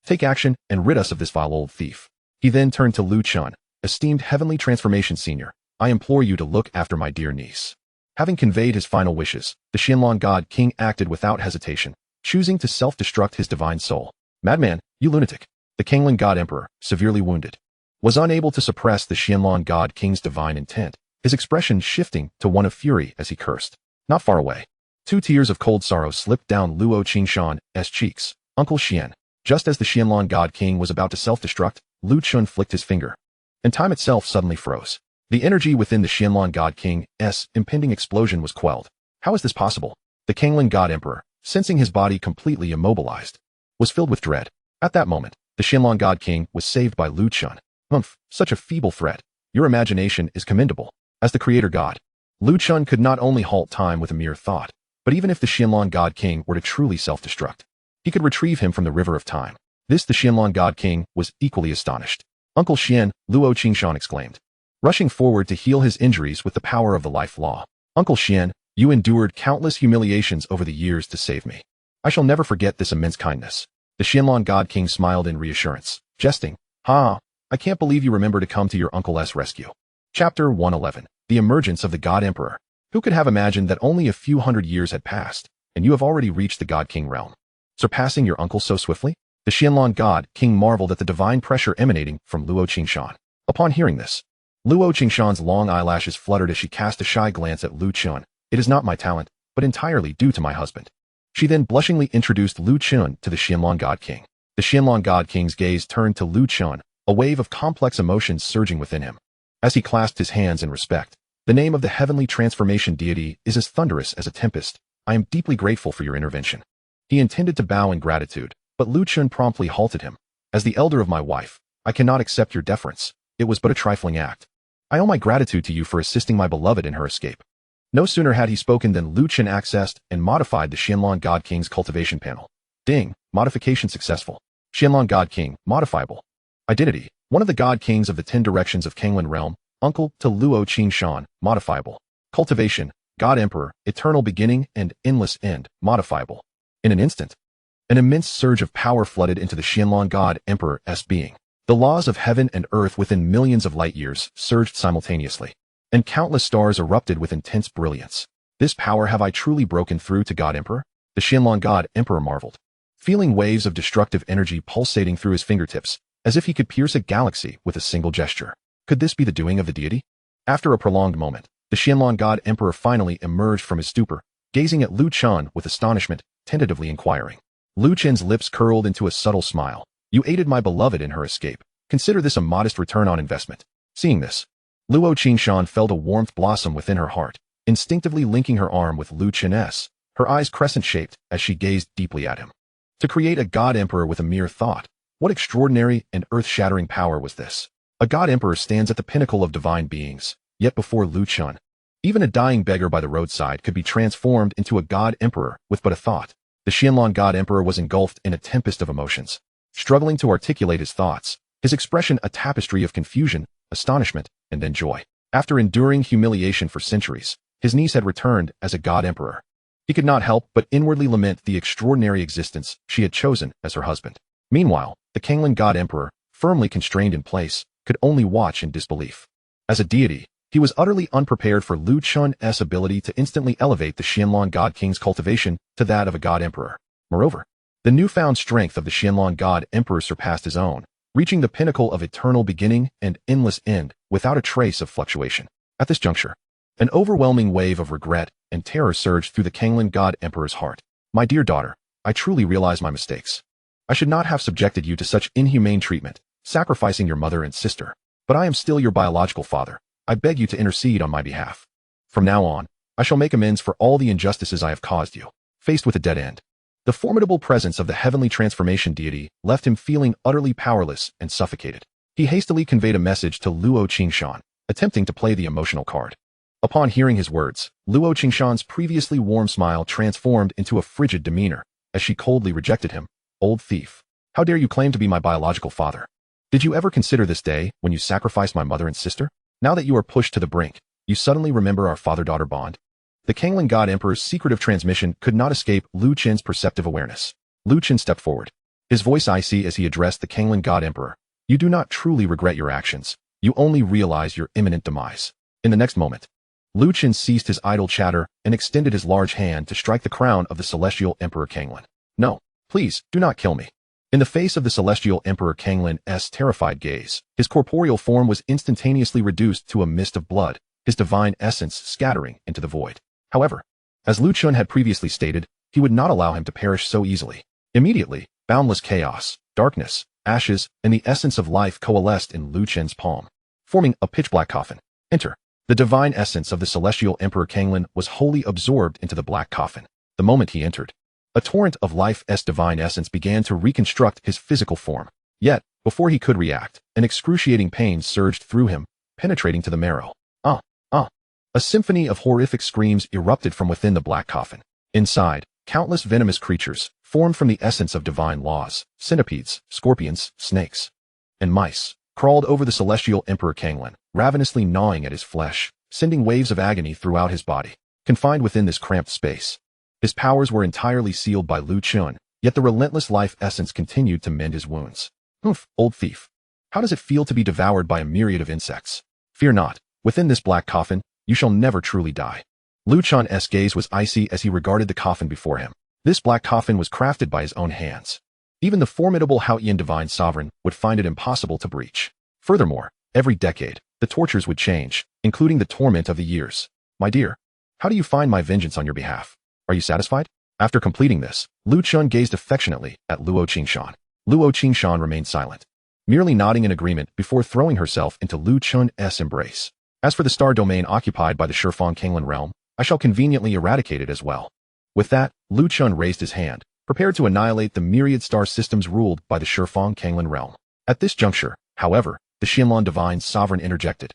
Take action and rid us of this vile old thief. He then turned to Lu Chen, esteemed heavenly transformation senior. I implore you to look after my dear niece. Having conveyed his final wishes, the Xianlong God King acted without hesitation, choosing to self-destruct his divine soul. Madman, you lunatic. The Kanglan God Emperor, severely wounded, was unable to suppress the Xianlong God King's divine intent, his expression shifting to one of fury as he cursed. Not far away, 2 tears of cold sorrow slipped down Luo Qingshan's cheeks. Uncle Xian. Just as the Xianlong God King was about to self-destruct, Lu Chun flicked his finger, and time itself suddenly froze. The energy within the Xianlong God King's impending explosion was quelled. How is this possible? The Kanglan God Emperor, sensing his body completely immobilized, was filled with dread. At that moment, the Xianlong God King was saved by Lu Chun. Such a feeble threat. Your imagination is commendable. As the creator god, Lu Chun could not only halt time with a mere thought, but even if the Xianlong God King were to truly self-destruct, he could retrieve him from the river of time. This the Xianlong God King was equally astonished. Uncle Xian, Luo Qingshan exclaimed, rushing forward to heal his injuries with the power of the life law. Uncle Xian, you endured countless humiliations over the years to save me. I shall never forget this immense kindness. The Xianlong God King smiled in reassurance, jesting, I can't believe you remember to come to your uncle's rescue. Chapter 111. The Emergence of the God Emperor. Who could have imagined that only a few hundred years had passed, and you have already reached the God King realm, surpassing your uncle so swiftly? The Xianlong God King marveled at the divine pressure emanating from Luo Qingshan. Upon hearing this, Luo Qingshan's long eyelashes fluttered as she cast a shy glance at Lu Chun. It is not my talent, but entirely due to my husband. She then blushingly introduced Lu Chun to the Xianlong God King. The Xianlong God King's gaze turned to Lu Chun, a wave of complex emotions surging within him. As he clasped his hands in respect, the name of the heavenly transformation deity is as thunderous as a tempest. I am deeply grateful for your intervention. He intended to bow in gratitude, but Lu Chun promptly halted him. As the elder of my wife, I cannot accept your deference. It was but a trifling act. I owe my gratitude to you for assisting my beloved in her escape. No sooner had he spoken than Lu Chun accessed and modified the Xianlong God King's cultivation panel. Ding, modification successful. Xianlong God King, modifiable. Identity, one of the God Kings of the 10 directions of Kanglan realm, uncle to Luo Qingshan, modifiable. Cultivation, God Emperor, eternal beginning and endless end, modifiable. In an instant, an immense surge of power flooded into the Xianlong God Emperor's being. The laws of heaven and earth within millions of light years surged simultaneously, and countless stars erupted with intense brilliance. This power have I truly broken through to God Emperor? The Xianlong God Emperor marveled, feeling waves of destructive energy pulsating through his fingertips, as if he could pierce a galaxy with a single gesture. Could this be the doing of the deity? After a prolonged moment, the Xianlong God Emperor finally emerged from his stupor, gazing at Lu Chun with astonishment, tentatively inquiring. Lu Chen's lips curled into a subtle smile. You aided my beloved in her escape. Consider this a modest return on investment. Seeing this, Luo Qingshan felt a warmth blossom within her heart, instinctively linking her arm with Lu Chen's, her eyes crescent-shaped as she gazed deeply at him. To create a God Emperor with a mere thought, what extraordinary and earth-shattering power was this? A God Emperor stands at the pinnacle of divine beings, yet before Lu Chun, even a dying beggar by the roadside could be transformed into a God Emperor with but a thought. The Xianlong God Emperor was engulfed in a tempest of emotions, struggling to articulate his thoughts, his expression a tapestry of confusion, astonishment, and then joy. After enduring humiliation for centuries, his niece had returned as a God Emperor. He could not help but inwardly lament the extraordinary existence she had chosen as her husband. Meanwhile, the Kanglan God Emperor, firmly constrained in place, could only watch in disbelief. As a deity, he was utterly unprepared for Lu Chun's ability to instantly elevate the Xianlong God King's cultivation to that of a God Emperor. Moreover, the newfound strength of the Xianlong God Emperor surpassed his own, reaching the pinnacle of eternal beginning and endless end without a trace of fluctuation. At this juncture, an overwhelming wave of regret and terror surged through the Kanglan God Emperor's heart. My dear daughter, I truly realize my mistakes. I should not have subjected you to such inhumane treatment, sacrificing your mother and sister. but I am still your biological father. I beg you to intercede on my behalf. From now on, I shall make amends for all the injustices I have caused you. Faced with a dead end, the formidable presence of the heavenly transformation deity left him feeling utterly powerless and suffocated. He hastily conveyed a message to Luo Qingshan, attempting to play the emotional card. Upon hearing his words, Luo Qingshan's previously warm smile transformed into a frigid demeanor as she coldly rejected him. Old thief. How dare you claim to be my biological father? Did you ever consider this day when you sacrificed my mother and sister? Now that you are pushed to the brink, you suddenly remember our father-daughter bond? The Kangling God Emperor's secretive transmission could not escape Lu Chen's perceptive awareness. Lu Chen stepped forward, his voice icy as he addressed the Kangling God Emperor. You do not truly regret your actions. You only realize your imminent demise. In the next moment, Lu Chen ceased his idle chatter and extended his large hand to strike the crown of the Celestial Emperor Kangling. No, please, do not kill me. In the face of the Celestial Emperor Kangling's terrified gaze, his corporeal form was instantaneously reduced to a mist of blood, his divine essence scattering into the void. However, as Lu Chen had previously stated, he would not allow him to perish so easily. Immediately, boundless chaos, darkness, ashes, and the essence of life coalesced in Lu Chen's palm, forming a pitch-black coffin. Enter. The divine essence of the Celestial Emperor Kangling was wholly absorbed into the black coffin. The moment he entered, a torrent of life's divine essence began to reconstruct his physical form. Yet, before he could react, an excruciating pain surged through him, penetrating to the marrow. A symphony of horrific screams erupted from within the black coffin. Inside, countless venomous creatures, formed from the essence of divine laws, centipedes, scorpions, snakes, and mice, crawled over the Celestial Emperor Kangling, ravenously gnawing at his flesh, sending waves of agony throughout his body. Confined within this cramped space, his powers were entirely sealed by Lu Chen, yet the relentless life essence continued to mend his wounds. Oof, old thief. How does it feel to be devoured by a myriad of insects? Fear not, within this black coffin, you shall never truly die. Lu Chen's gaze was icy as he regarded the coffin before him. This black coffin was crafted by his own hands. Even the formidable Haoyan Divine Sovereign would find it impossible to breach. Furthermore, every decade, the tortures would change, including the torment of the years. My dear, how do you find my vengeance on your behalf? Are you satisfied? After completing this, Lu Chen gazed affectionately at Luo Qingshan. Luo Qingshan remained silent, merely nodding in agreement before throwing herself into Lu Chen's embrace. As for the star domain occupied by the Shifang Kangling realm, I shall conveniently eradicate it as well. With that, Lu Chen raised his hand, prepared to annihilate the myriad star systems ruled by the Shifang Kangling realm. At this juncture, however, the Xianlan Divine Sovereign interjected.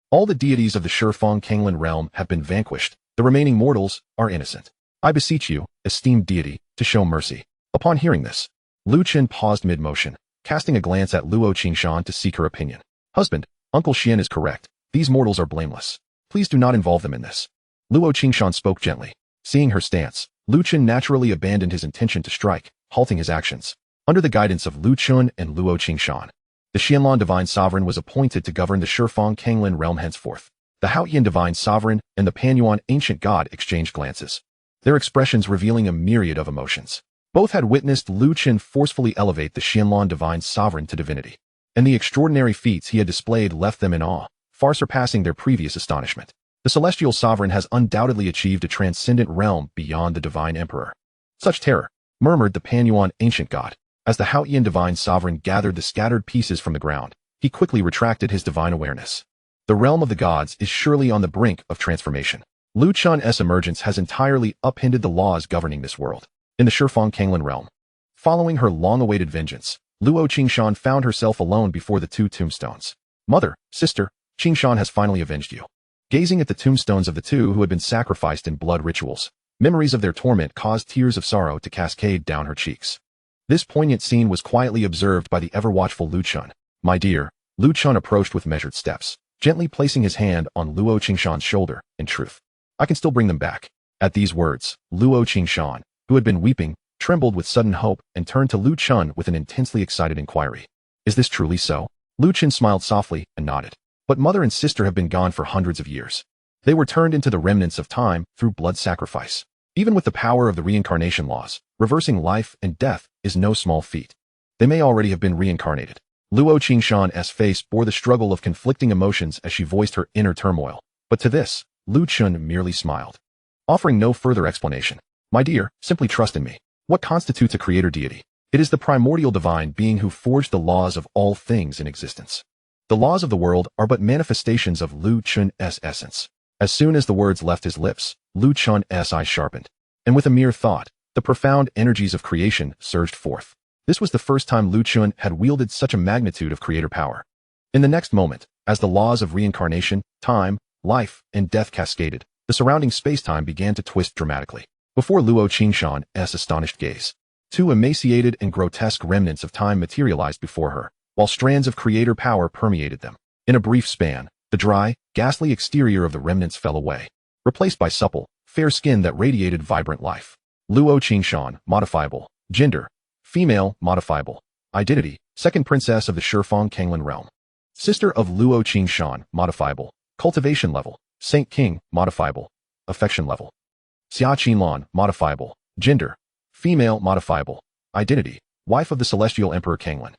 All the deities of the Shifang Kangling realm have been vanquished. The remaining mortals are innocent. I beseech you, esteemed deity, to show mercy. Upon hearing this, Lu Chen paused mid-motion, casting a glance at Luo Qingshan to seek her opinion. Husband, Uncle Xian is correct. These mortals are blameless. Please do not involve them in this. Luo Qingshan spoke gently. Seeing her stance, Lu Chen naturally abandoned his intention to strike, halting his actions. Under the guidance of Lu Chen and Luo Qingshan, the Xianlan Divine Sovereign was appointed to govern the Shifang Kangling realm henceforth. The Haoyan Divine Sovereign and the Panyuan Ancient God exchanged glances, their expressions revealing a myriad of emotions. Both had witnessed Lu Chen forcefully elevate the Xianlan Divine Sovereign to divinity, and the extraordinary feats he had displayed left them in awe, far surpassing their previous astonishment. The Celestial Sovereign has undoubtedly achieved a transcendent realm beyond the Divine Emperor. Such terror, murmured the Panyuan Ancient God. As the Haoyan Divine Sovereign gathered the scattered pieces from the ground, he quickly retracted his divine awareness. The realm of the gods is surely on the brink of transformation. Lu Chen's emergence has entirely upended the laws governing this world. In the Shifang Kangling realm, following her long-awaited vengeance, Luo Qingshan found herself alone before the two tombstones. Mother, sister, Qingshan has finally avenged you. Gazing at the tombstones of the two who had been sacrificed in blood rituals, memories of their torment caused tears of sorrow to cascade down her cheeks. This poignant scene was quietly observed by the ever-watchful Lu Chen. My dear, Lu Chen approached with measured steps, gently placing his hand on Luo Qingshan's shoulder. In truth, I can still bring them back. At these words, Luo Qingshan, who had been weeping, trembled with sudden hope and turned to Lu Chen with an intensely excited inquiry. Is this truly so? Lu Chen smiled softly and nodded. But mother and sister have been gone for hundreds of years. They were turned into the remnants of time through blood sacrifice. Even with the power of the reincarnation laws, reversing life and death is no small feat. They may already have been reincarnated. Luo Qingshan's face bore the struggle of conflicting emotions as she voiced her inner turmoil. But to this, Lu Chen merely smiled, offering no further explanation. My dear, simply trust in me. What constitutes a creator deity? It is the primordial divine being who forged the laws of all things in existence. The laws of the world are but manifestations of Lu Chun's essence. As soon as the words left his lips, Lu Chun's eyes sharpened. And with a mere thought, the profound energies of creation surged forth. This was the first time Lu Chun had wielded such a magnitude of creator power. In the next moment, as the laws of reincarnation, time, life, and death cascaded, the surrounding space-time began to twist dramatically. Before Luo Qingshan's astonished gaze, two emaciated and grotesque remnants of time materialized before her, while strands of creator power permeated them. In a brief span, the dry, ghastly exterior of the remnants fell away, replaced by supple, fair skin that radiated vibrant life. Luo Qingshan, modifiable, gender, female, modifiable, identity, second princess of the Shifeng Kanglan realm. Sister of Luo Qingshan, modifiable, cultivation level, Saint King, modifiable, affection level. Xia Qinlan, modifiable, gender, female, modifiable, identity, wife of the celestial emperor Kanglan.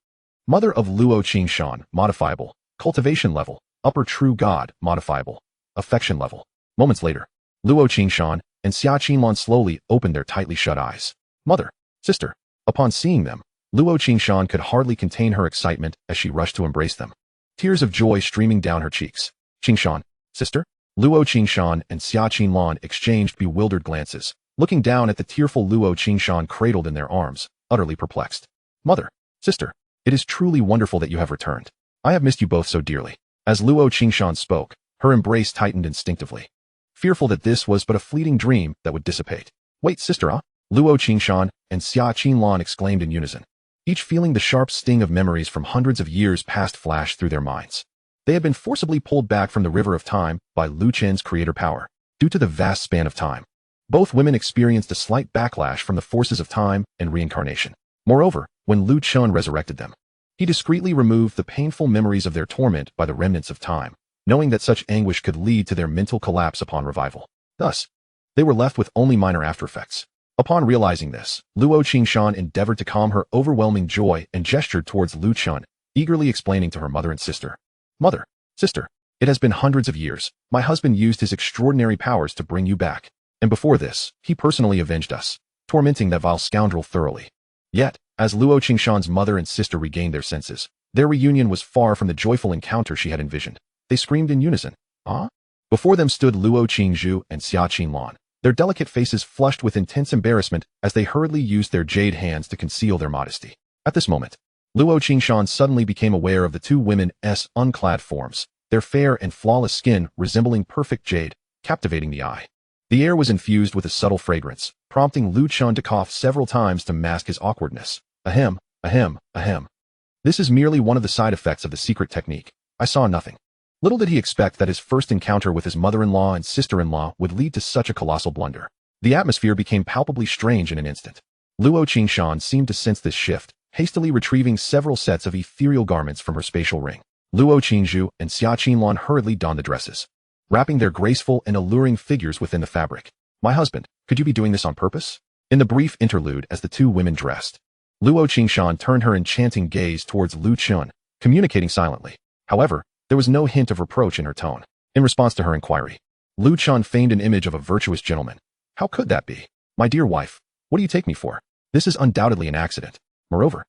Mother of Luo Qingshan, modifiable, cultivation level, upper true god, modifiable, affection level. Moments later, Luo Qingshan and Xia Qinlan slowly opened their tightly shut eyes. Mother, sister. Upon seeing them, Luo Qingshan could hardly contain her excitement as she rushed to embrace them. Tears of joy streaming down her cheeks. Qingshan, sister? Luo Qingshan and Xia Qinlan exchanged bewildered glances, looking down at the tearful Luo Qingshan cradled in their arms, utterly perplexed. Mother, sister, it is truly wonderful that you have returned. I have missed you both so dearly. As Luo Qingshan spoke, her embrace tightened instinctively, fearful that this was but a fleeting dream that would dissipate. Wait, sister, ah? Luo Qingshan and Xia Qinlan exclaimed in unison, each feeling the sharp sting of memories from hundreds of years past flash through their minds. They had been forcibly pulled back from the river of time by Lu Chen's creator power, due to the vast span of time. Both women experienced a slight backlash from the forces of time and reincarnation. Moreover, when Lu Chen resurrected them, he discreetly removed the painful memories of their torment by the remnants of time, knowing that such anguish could lead to their mental collapse upon revival. Thus, they were left with only minor aftereffects. Upon realizing this, Luo Qingshan endeavored to calm her overwhelming joy and gestured towards Lu Chen, eagerly explaining to her mother and sister. Mother, sister, it has been hundreds of years. My husband used his extraordinary powers to bring you back. And before this, he personally avenged us, tormenting that vile scoundrel thoroughly. Yet, as Luo Qingshan's mother and sister regained their senses, their reunion was far from the joyful encounter she had envisioned. They screamed in unison, "Ah?" Before them stood Luo Qingzhu and Xia Qinlan, their delicate faces flushed with intense embarrassment as they hurriedly used their jade hands to conceal their modesty. At this moment, Luo Qingshan suddenly became aware of the two women's unclad forms, their fair and flawless skin resembling perfect jade, captivating the eye. The air was infused with a subtle fragrance, prompting Lu Chen to cough several times to mask his awkwardness. Ahem, ahem, ahem. This is merely one of the side effects of the secret technique. I saw nothing. Little did he expect that his first encounter with his mother-in-law and sister-in-law would lead to such a colossal blunder. The atmosphere became palpably strange in an instant. Luo Qingshan seemed to sense this shift, hastily retrieving several sets of ethereal garments from her spatial ring. Luo Qingzhu and Xia Qinlan hurriedly donned the dresses, wrapping their graceful and alluring figures within the fabric. My husband, could you be doing this on purpose? In the brief interlude as the two women dressed, Luo Qingshan turned her enchanting gaze towards Lu Chen, communicating silently. However, there was no hint of reproach in her tone. In response to her inquiry, Lu Chen feigned an image of a virtuous gentleman. How could that be? My dear wife, what do you take me for? This is undoubtedly an accident. Moreover,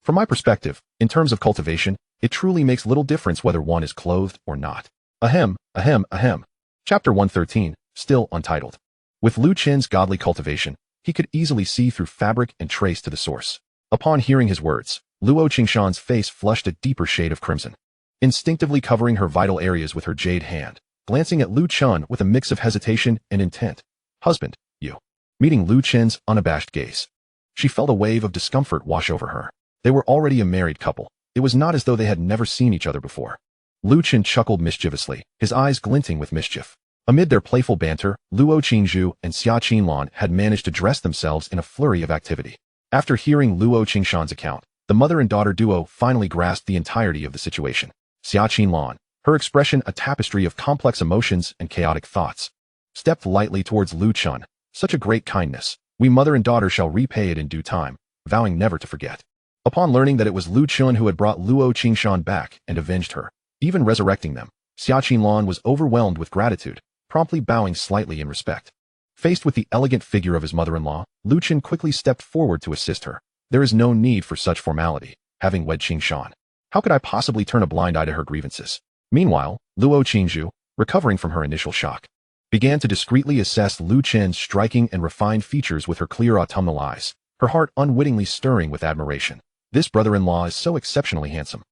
from my perspective, in terms of cultivation, it truly makes little difference whether one is clothed or not. Ahem, ahem, ahem. Chapter 113, still untitled. With Lu Chen's godly cultivation, he could easily see through fabric and trace to the source. Upon hearing his words, Luo Qingshan's face flushed a deeper shade of crimson, instinctively covering her vital areas with her jade hand, glancing at Lu Chen with a mix of hesitation and intent. Husband, you. Meeting Lu Chen's unabashed gaze, she felt a wave of discomfort wash over her. They were already a married couple. It was not as though they had never seen each other before. Lu Chen chuckled mischievously, his eyes glinting with mischief. Amid their playful banter, Luo Qingzhu and Xia Qinlan had managed to dress themselves in a flurry of activity. After hearing Luo Qingshan's account, the mother and daughter duo finally grasped the entirety of the situation. Xia Qinlan, her expression a tapestry of complex emotions and chaotic thoughts, stepped lightly towards Lu Chen. Such a great kindness. We mother and daughter shall repay it in due time, vowing never to forget. Upon learning that it was Lu Chen who had brought Luo Qingshan back and avenged her, even resurrecting them, Xia Qinlan was overwhelmed with gratitude, promptly bowing slightly in respect. Faced with the elegant figure of his mother-in-law, Lu Chen quickly stepped forward to assist her. There is no need for such formality, having wed Qingshan. How could I possibly turn a blind eye to her grievances? Meanwhile, Luo Qingzhu, recovering from her initial shock, began to discreetly assess Lu Chen's striking and refined features with her clear autumnal eyes, her heart unwittingly stirring with admiration. This brother-in-law is so exceptionally handsome.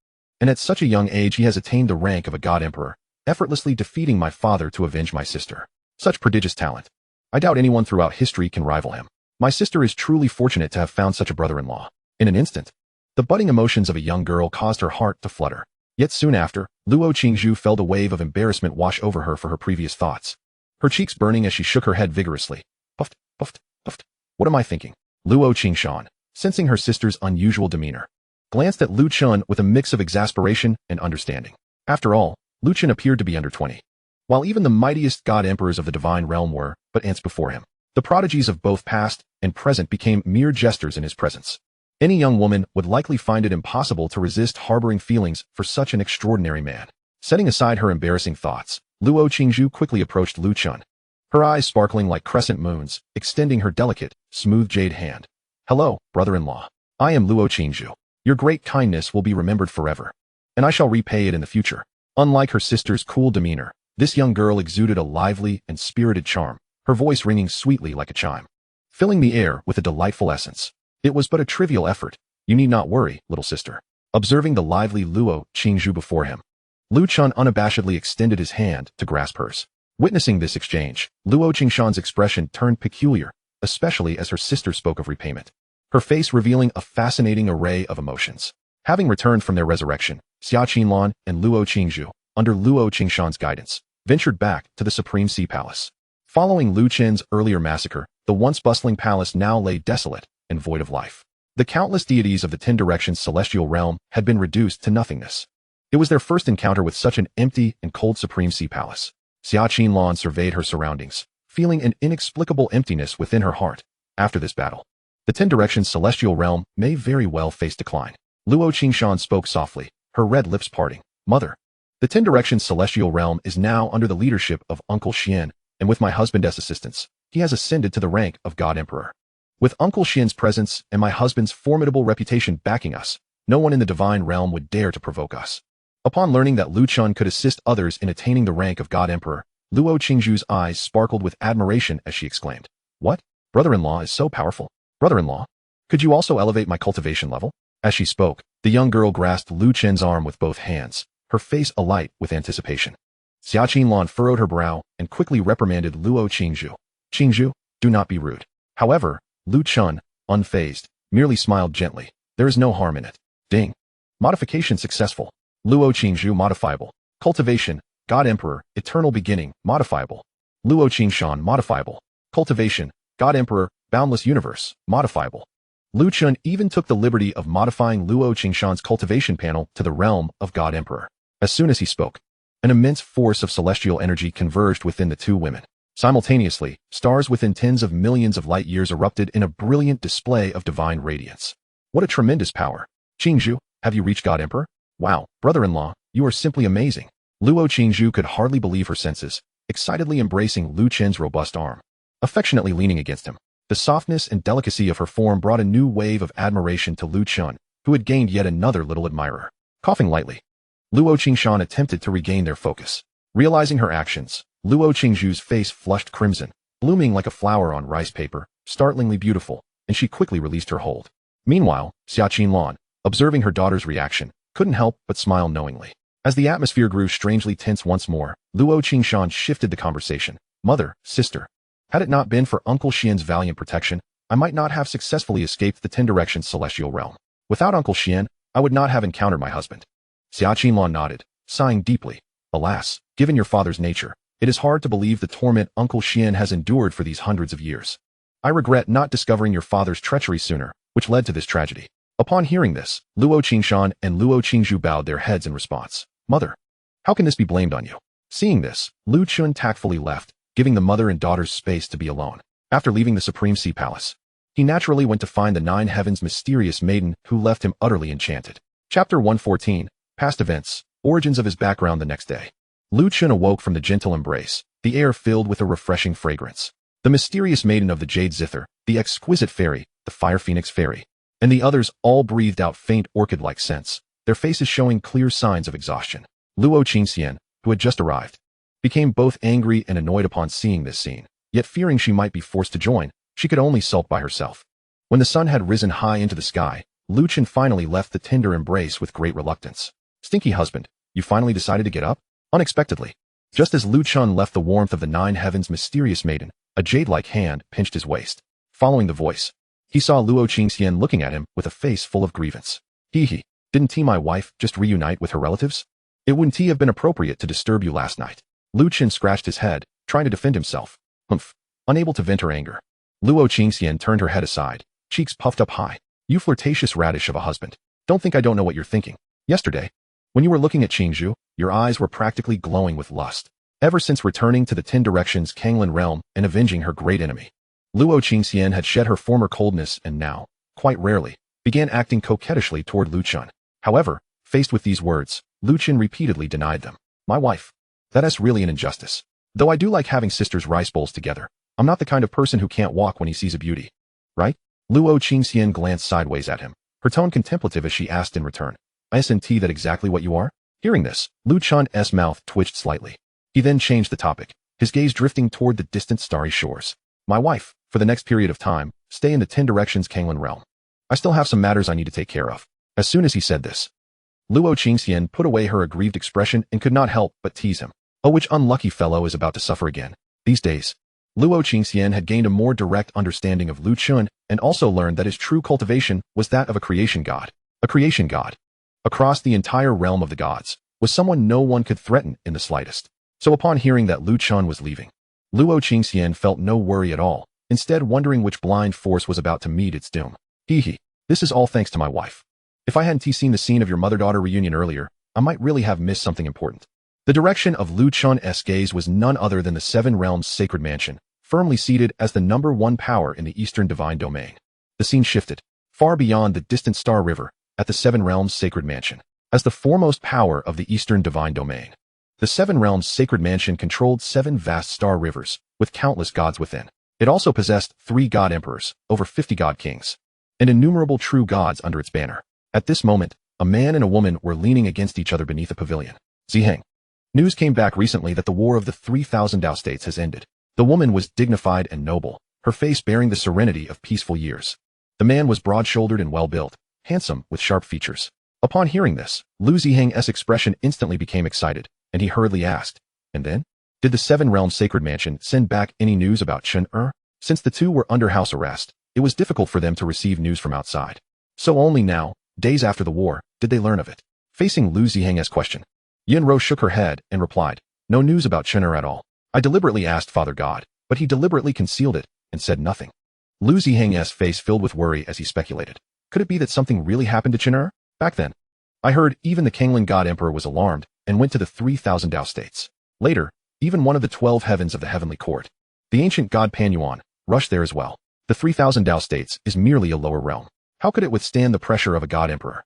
And at such a young age he has attained the rank of a god emperor, effortlessly defeating my father to avenge my sister. Such prodigious talent. I doubt anyone throughout history can rival him. My sister is truly fortunate to have found such a brother-in-law. In an instant, the budding emotions of a young girl caused her heart to flutter. Yet soon after, Luo Qingzhu felt a wave of embarrassment wash over her for her previous thoughts, her cheeks burning as she shook her head vigorously. Puffed, puffed, puffed. What am I thinking? Luo Qingshan, sensing her sister's unusual demeanor, glanced at Lu Chen with a mix of exasperation and understanding. After all, Lu Chen appeared to be under 20. While even the mightiest god emperors of the divine realm were but ants before him, the prodigies of both past and present became mere jesters in his presence. Any young woman would likely find it impossible to resist harboring feelings for such an extraordinary man. Setting aside her embarrassing thoughts, Luo Qingzhu quickly approached Lu Chen, her eyes sparkling like crescent moons, extending her delicate, smooth jade hand. Hello, brother-in-law. I am Luo Qingzhu. Your great kindness will be remembered forever, and I shall repay it in the future. Unlike her sister's cool demeanor, this young girl exuded a lively and spirited charm, her voice ringing sweetly like a chime, filling the air with a delightful essence. It was but a trivial effort. You need not worry, little sister. Observing the lively Luo Qingzhu before him, Lu Chen unabashedly extended his hand to grasp hers. Witnessing this exchange, Luo Qingshan's expression turned peculiar, especially as her sister spoke of repayment, her face revealing a fascinating array of emotions. Having returned from their resurrection, Xia Qinlan and Luo Qingzhu, under Luo Qingshan's guidance, ventured back to the Supreme Sea Palace. Following Lu Chen's earlier massacre, the once bustling palace now lay desolate and void of life. The countless deities of the 10 Directions celestial realm had been reduced to nothingness. It was their first encounter with such an empty and cold Supreme Sea Palace. Xia Qinlan surveyed her surroundings, feeling an inexplicable emptiness within her heart. After this battle, the 10 Directions celestial realm may very well face decline. Luo Qingshan spoke softly, her red lips parting. Mother, the 10 Directions celestial realm is now under the leadership of Uncle Xian, and with my husband's assistance, he has ascended to the rank of God Emperor. With Uncle Xian's presence and my husband's formidable reputation backing us, no one in the divine realm would dare to provoke us. Upon learning that Lu Chen could assist others in attaining the rank of God Emperor, Luo Qingzhu's eyes sparkled with admiration as she exclaimed, "What? Brother-in-law is so powerful. Brother-in-law, could you also elevate my cultivation level?" As she spoke, the young girl grasped Lu Chen's arm with both hands, her face alight with anticipation. Xia Qinlan furrowed her brow and quickly reprimanded Luo Qingzhu. "Qingzhu, do not be rude." However, Lu Chen, unfazed, merely smiled gently. There is no harm in it. Ding. Modification successful. Luo Qingzhu modifiable. Cultivation, God Emperor, eternal beginning, modifiable. Luo Qingshan modifiable. Cultivation, God Emperor, boundless universe, modifiable. Lu Chen even took the liberty of modifying Luo Qingshan's cultivation panel to the realm of God Emperor. As soon as he spoke, an immense force of celestial energy converged within the two women. Simultaneously, stars within tens of millions of light years erupted in a brilliant display of divine radiance. What a tremendous power. Qingzhu, have you reached God Emperor? Wow, brother-in-law, you are simply amazing. Luo Qingzhu could hardly believe her senses, excitedly embracing Lu Chen's robust arm, affectionately leaning against him. The softness and delicacy of her form brought a new wave of admiration to Lu Chen, who had gained yet another little admirer. Coughing lightly, Luo Qingshan attempted to regain their focus. Realizing her actions, Luo Qingzhu's face flushed crimson, blooming like a flower on rice paper, startlingly beautiful, and she quickly released her hold. Meanwhile, Xia Qinlan, observing her daughter's reaction, couldn't help but smile knowingly. As the atmosphere grew strangely tense once more, Luo Qingshan shifted the conversation. Mother, sister, had it not been for Uncle Xian's valiant protection, I might not have successfully escaped the 10 Directions celestial realm. Without Uncle Xian, I would not have encountered my husband. Xia Qinlan nodded, sighing deeply. Alas, given your father's nature, it is hard to believe the torment Uncle Xian has endured for these hundreds of years. I regret not discovering your father's treachery sooner, which led to this tragedy. Upon hearing this, Luo Qingshan and Luo Qingzhu bowed their heads in response. Mother, how can this be blamed on you? Seeing this, Lu Chen tactfully left, giving the mother and daughters space to be alone. After leaving the Supreme Sea Palace, he naturally went to find the 9 Heavens' mysterious maiden who left him utterly enchanted. Chapter 114, Past Events, Origins of his background the next day. Lu Chen awoke from the gentle embrace, the air filled with a refreshing fragrance. The mysterious maiden of the Jade Zither, the exquisite fairy, the Fire Phoenix fairy, and the others all breathed out faint orchid-like scents, their faces showing clear signs of exhaustion. Luo Qingxian, who had just arrived, became both angry and annoyed upon seeing this scene, yet fearing she might be forced to join, she could only sulk by herself. When the sun had risen high into the sky, Lu Chen finally left the tender embrace with great reluctance. Stinky husband, you finally decided to get up? Unexpectedly. Just as Lu Chen left the warmth of the nine heavens' mysterious maiden, a jade-like hand pinched his waist. Following the voice, he saw Luo Qingxian looking at him with a face full of grievance. Hee, didn't my wife just reunite with her relatives? It wouldn't have been appropriate to disturb you last night. Lu Chen scratched his head, trying to defend himself. Humph. Unable to vent her anger, Luo Qingxian turned her head aside, cheeks puffed up high. You flirtatious radish of a husband. Don't think I don't know what you're thinking. Yesterday, when you were looking at Qingzhu, your eyes were practically glowing with lust. Ever since returning to the 10 Directions Kanglan realm and avenging her great enemy, Luo Qingxian had shed her former coldness and now, quite rarely, began acting coquettishly toward Lu Chen. However, faced with these words, Lu Chen repeatedly denied them. My wife. That's really an injustice. Though I do like having sisters' rice bowls together, I'm not the kind of person who can't walk when he sees a beauty. Right? Luo Qingxian glanced sideways at him, her tone contemplative as she asked in return. Isn't that exactly what you are? Hearing this, Lu Chen's mouth twitched slightly. He then changed the topic, his gaze drifting toward the distant starry shores. My wife, for the next period of time, stay in the 10 Directions Kanglan realm. I still have some matters I need to take care of. As soon as he said this, Luo Qingxian put away her aggrieved expression and could not help but tease him. Oh, which unlucky fellow is about to suffer again. These days, Luo Qingxian had gained a more direct understanding of Lu Chen and also learned that his true cultivation was that of a creation god. A creation god. Across the entire realm of the gods, was someone no one could threaten in the slightest. So upon hearing that Lu Chen was leaving, Luo Qingxian felt no worry at all, instead wondering which blind force was about to meet its doom. This is all thanks to my wife. If I hadn't seen the scene of your mother-daughter reunion earlier, I might really have missed something important. The direction of Lu Chen's gaze was none other than the Seven Realms Sacred Mansion, firmly seated as the #1 power in the Eastern Divine Domain. The scene shifted, far beyond the distant Star River, at the Seven Realms Sacred Mansion. As the foremost power of the Eastern Divine Domain, the Seven Realms Sacred Mansion controlled 7 vast star rivers, with countless gods within. It also possessed 3 god emperors, over 50 god kings, and innumerable true gods under its banner. At this moment, a man and a woman were leaning against each other beneath a pavilion. Ziheng. News came back recently that the War of the 3,000 Dao States has ended. The woman was dignified and noble, her face bearing the serenity of peaceful years. The man was broad-shouldered and well-built, handsome with sharp features. Upon hearing this, Lu Ziheng's expression instantly became excited, and he hurriedly asked, and then? Did the Seven Realms Sacred Mansion send back any news about Chen? Since the two were under house arrest, it was difficult for them to receive news from outside. So only now, days after the war, did they learn of it. Facing Lu Ziheng's question, Yunro shook her head and replied, no news about Chen at all. I deliberately asked Father God, but he deliberately concealed it and said nothing. Lu Ziheng's face filled with worry as he speculated. Could it be that something really happened to Chen? Back then, I heard even the Kanglan God Emperor was alarmed and went to the 3,000 Dao States. Later, even one of the 12 heavens of the heavenly court, the ancient god Panyuan, rushed there as well. The 3,000 Dao States is merely a lower realm. How could it withstand the pressure of a god emperor?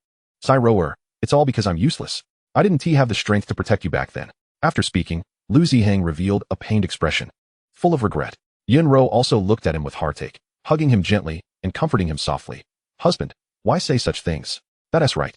Roer, it's all because I'm useless. I didn't have the strength to protect you back then. After speaking, Lu Ziheng revealed a pained expression, full of regret. Yunro also looked at him with heartache, hugging him gently and comforting him softly. Husband, why say such things? That's right.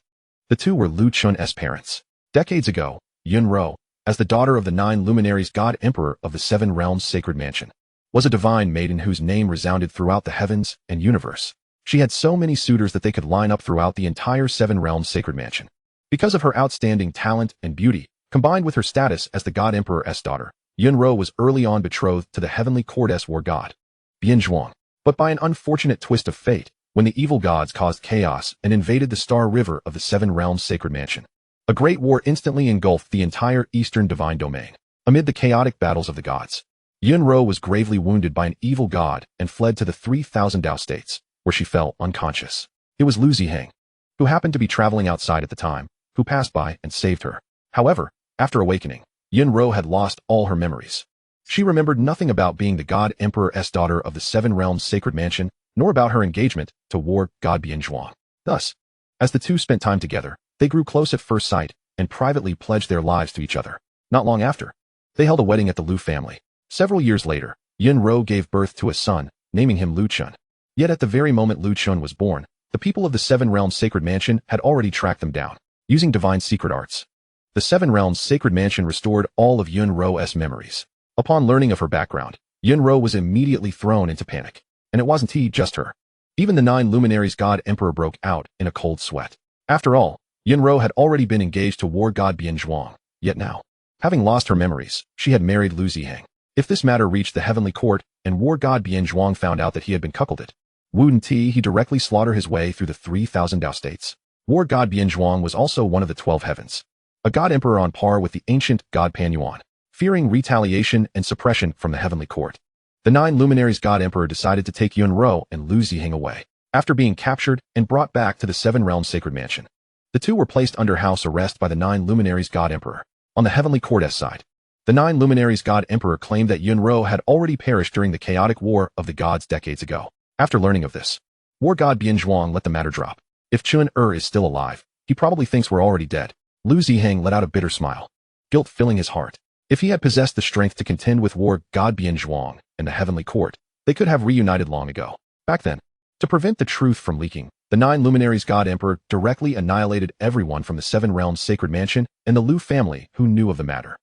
The two were Lu Chen's parents. Decades ago, Yunro, as the daughter of the 9 luminaries god emperor of the 7 realms sacred mansion, was a divine maiden whose name resounded throughout the heavens and universe. She had so many suitors that they could line up throughout the entire 7 realms sacred mansion. Because of her outstanding talent and beauty, combined with her status as the god emperor's daughter, Yunro was early on betrothed to the heavenly court's war god, Bianzhuang. But by an unfortunate twist of fate, when the evil gods caused chaos and invaded the Star River of the 7 realms sacred mansion, a great war instantly engulfed the entire Eastern Divine Domain. Amid the chaotic battles of the gods, Yunro was gravely wounded by an evil god and fled to the 3,000 Dao States, where she fell unconscious. It was Lu Ziheng, who happened to be traveling outside at the time, who passed by and saved her. However, after awakening, Yunro had lost all her memories. She remembered nothing about being the god emperor's daughter of the 7 realms sacred mansion, nor about her engagement to war god Bianzhuang. Thus, as the two spent time together, they grew close at first sight and privately pledged their lives to each other. Not long after, they held a wedding at the Lu family. Several years later, Yunro gave birth to a son, naming him Lu Chen. Yet at the very moment Lu Chen was born, the people of the 7 realms sacred mansion had already tracked them down. Using divine secret arts, the Seven Realms Sacred Mansion restored all of Yunro's memories. Upon learning of her background, Yunro was immediately thrown into panic. And it wasn't just her. Even the 9 luminaries god emperor broke out in a cold sweat. After all, Yunro had already been engaged to war god Bianzhuang, yet now, having lost her memories, she had married Lu Ziheng. If this matter reached the heavenly court and war god Bianzhuang found out that he had been cuckolded, wouldn't he directly slaughter his way through the 3,000 Dao states? War god Bianzhuang was also one of the 12 heavens, a god emperor on par with the ancient god Panyuan. Fearing retaliation and suppression from the heavenly court, the 9 luminaries god emperor decided to take Yunro and Lu Ziheng away. After being captured and brought back to the Seven Realms Sacred Mansion, the two were placed under house arrest by the 9 luminaries god emperor. On the heavenly court's side, the 9 luminaries god emperor claimed that Yunro had already perished during the chaotic war of the gods decades ago. After learning of this, war god Bianzhuang let the matter drop. If Chen is still alive, he probably thinks we're already dead. Lu Ziheng let out a bitter smile, guilt filling his heart. If he had possessed the strength to contend with war god Bianzhuang and the heavenly court, they could have reunited long ago. Back then, to prevent the truth from leaking, the 9 luminaries god emperor directly annihilated everyone from the Seven Realms Sacred Mansion and the Lu family who knew of the matter.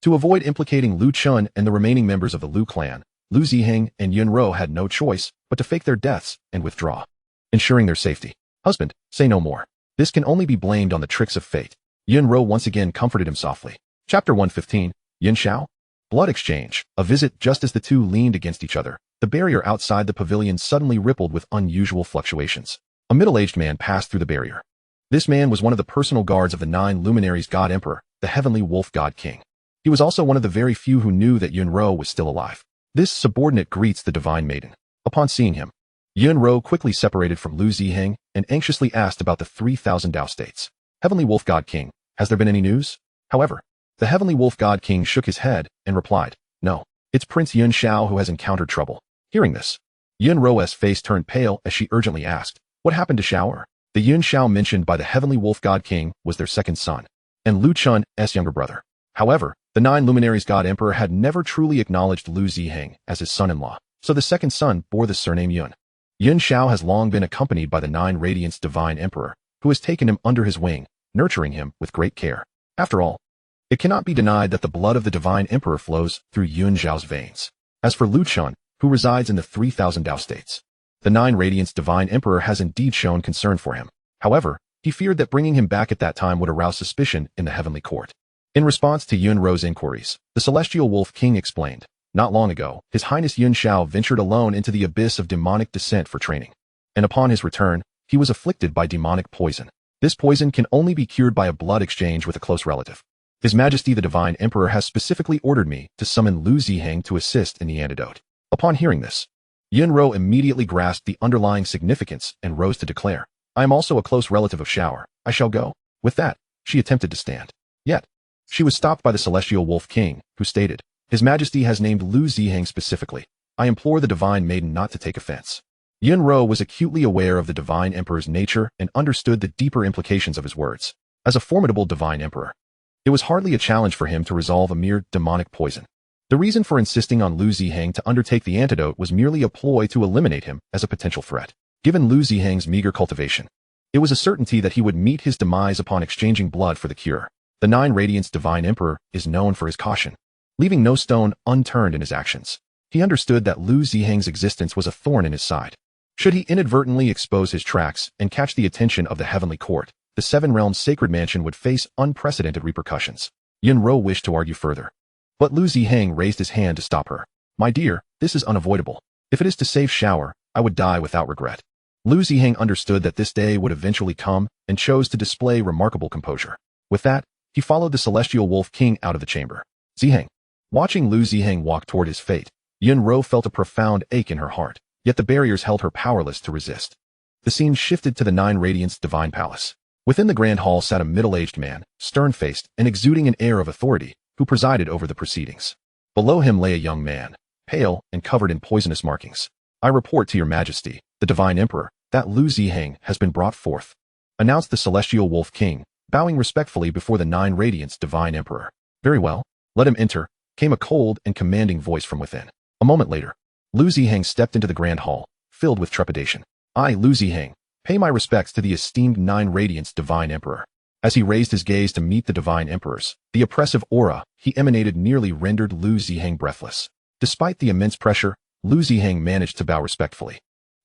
To avoid implicating Lu Chen and the remaining members of the Lu clan, Lu Ziheng and Yunro had no choice but to fake their deaths and withdraw, ensuring their safety. Husband, say no more. This can only be blamed on the tricks of fate. Yunro once again comforted him softly. Chapter 115, Yin Xiao? Blood exchange. A visit just as the two leaned against each other. The barrier outside the pavilion suddenly rippled with unusual fluctuations. A middle-aged man passed through the barrier. This man was one of the personal guards of the 9 luminaries god emperor, the heavenly wolf god king. He was also one of the very few who knew that Yunro was still alive. This subordinate greets the divine maiden. Upon seeing him, Yunro quickly separated from Lu Ziheng and anxiously asked about the 3,000 Dao states. Heavenly wolf god king, has there been any news? However, the heavenly wolf god king shook his head and replied, no, it's Prince Yin Xiao who has encountered trouble. Hearing this, Yunro's face turned pale as she urgently asked, what happened to Xiao? The Yin Xiao mentioned by the heavenly wolf god king was their second son, and Lu Chen's younger brother. However, the 9 luminaries god emperor had never truly acknowledged Lu Ziheng as his son-in-law, so the second son bore the surname Yun. Yin Xiao has long been accompanied by the 9 Radiance divine emperor, who has taken him under his wing, nurturing him with great care. After all, it cannot be denied that the blood of the divine emperor flows through Yun Xiao's veins. As for Lu Chen, who resides in the 3,000 Dao states, the 9 Radiance divine emperor has indeed shown concern for him. However, he feared that bringing him back at that time would arouse suspicion in the heavenly court. In response to Yunro's inquiries, the celestial wolf king explained, not long ago, His Highness Yin Xiao ventured alone into the abyss of demonic descent for training. And upon his return, he was afflicted by demonic poison. This poison can only be cured by a blood exchange with a close relative. His Majesty the Divine Emperor has specifically ordered me to summon Lu Ziheng to assist in the antidote. Upon hearing this, Yunro immediately grasped the underlying significance and rose to declare, I am also a close relative of Xiao. I shall go. With that, she attempted to stand. Yet, she was stopped by the Celestial Wolf King, who stated, His Majesty has named Lu Ziheng specifically. I implore the Divine Maiden not to take offense. Yunro was acutely aware of the Divine Emperor's nature and understood the deeper implications of his words. As a formidable Divine Emperor, it was hardly a challenge for him to resolve a mere demonic poison. The reason for insisting on Lu Ziheng to undertake the antidote was merely a ploy to eliminate him as a potential threat. Given Lu Ziheng's meager cultivation, it was a certainty that he would meet his demise upon exchanging blood for the cure. The 9 Radiance Divine Emperor is known for his caution, leaving no stone unturned in his actions. He understood that Lu Ziheng's existence was a thorn in his side. Should he inadvertently expose his tracks and catch the attention of the heavenly court, the Seven Realms Sacred Mansion would face unprecedented repercussions. Yunro wished to argue further, but Lu Ziheng raised his hand to stop her. My dear, this is unavoidable. If it is to save Xiao, I would die without regret. Lu Ziheng understood that this day would eventually come and chose to display remarkable composure. With that, he followed the Celestial Wolf King out of the chamber. Ziheng. Watching Lu Ziheng walk toward his fate, Yunro felt a profound ache in her heart, yet the barriers held her powerless to resist. The scene shifted to the 9 Radiance Divine Palace. Within the grand hall sat a middle-aged man, stern-faced and exuding an air of authority, who presided over the proceedings. Below him lay a young man, pale and covered in poisonous markings. I report to your majesty, the divine emperor, that Lu Ziheng has been brought forth, announced the Celestial Wolf King, bowing respectfully before the 9 Radiance divine emperor. Very well, let him enter, came a cold and commanding voice from within. A moment later, Lu Ziheng stepped into the grand hall, filled with trepidation. I, Lu Ziheng, pay my respects to the esteemed 9 Radiance divine emperor. As he raised his gaze to meet the divine emperor's, the oppressive aura he emanated nearly rendered Lu Ziheng breathless. Despite the immense pressure, Lu Ziheng managed to bow respectfully.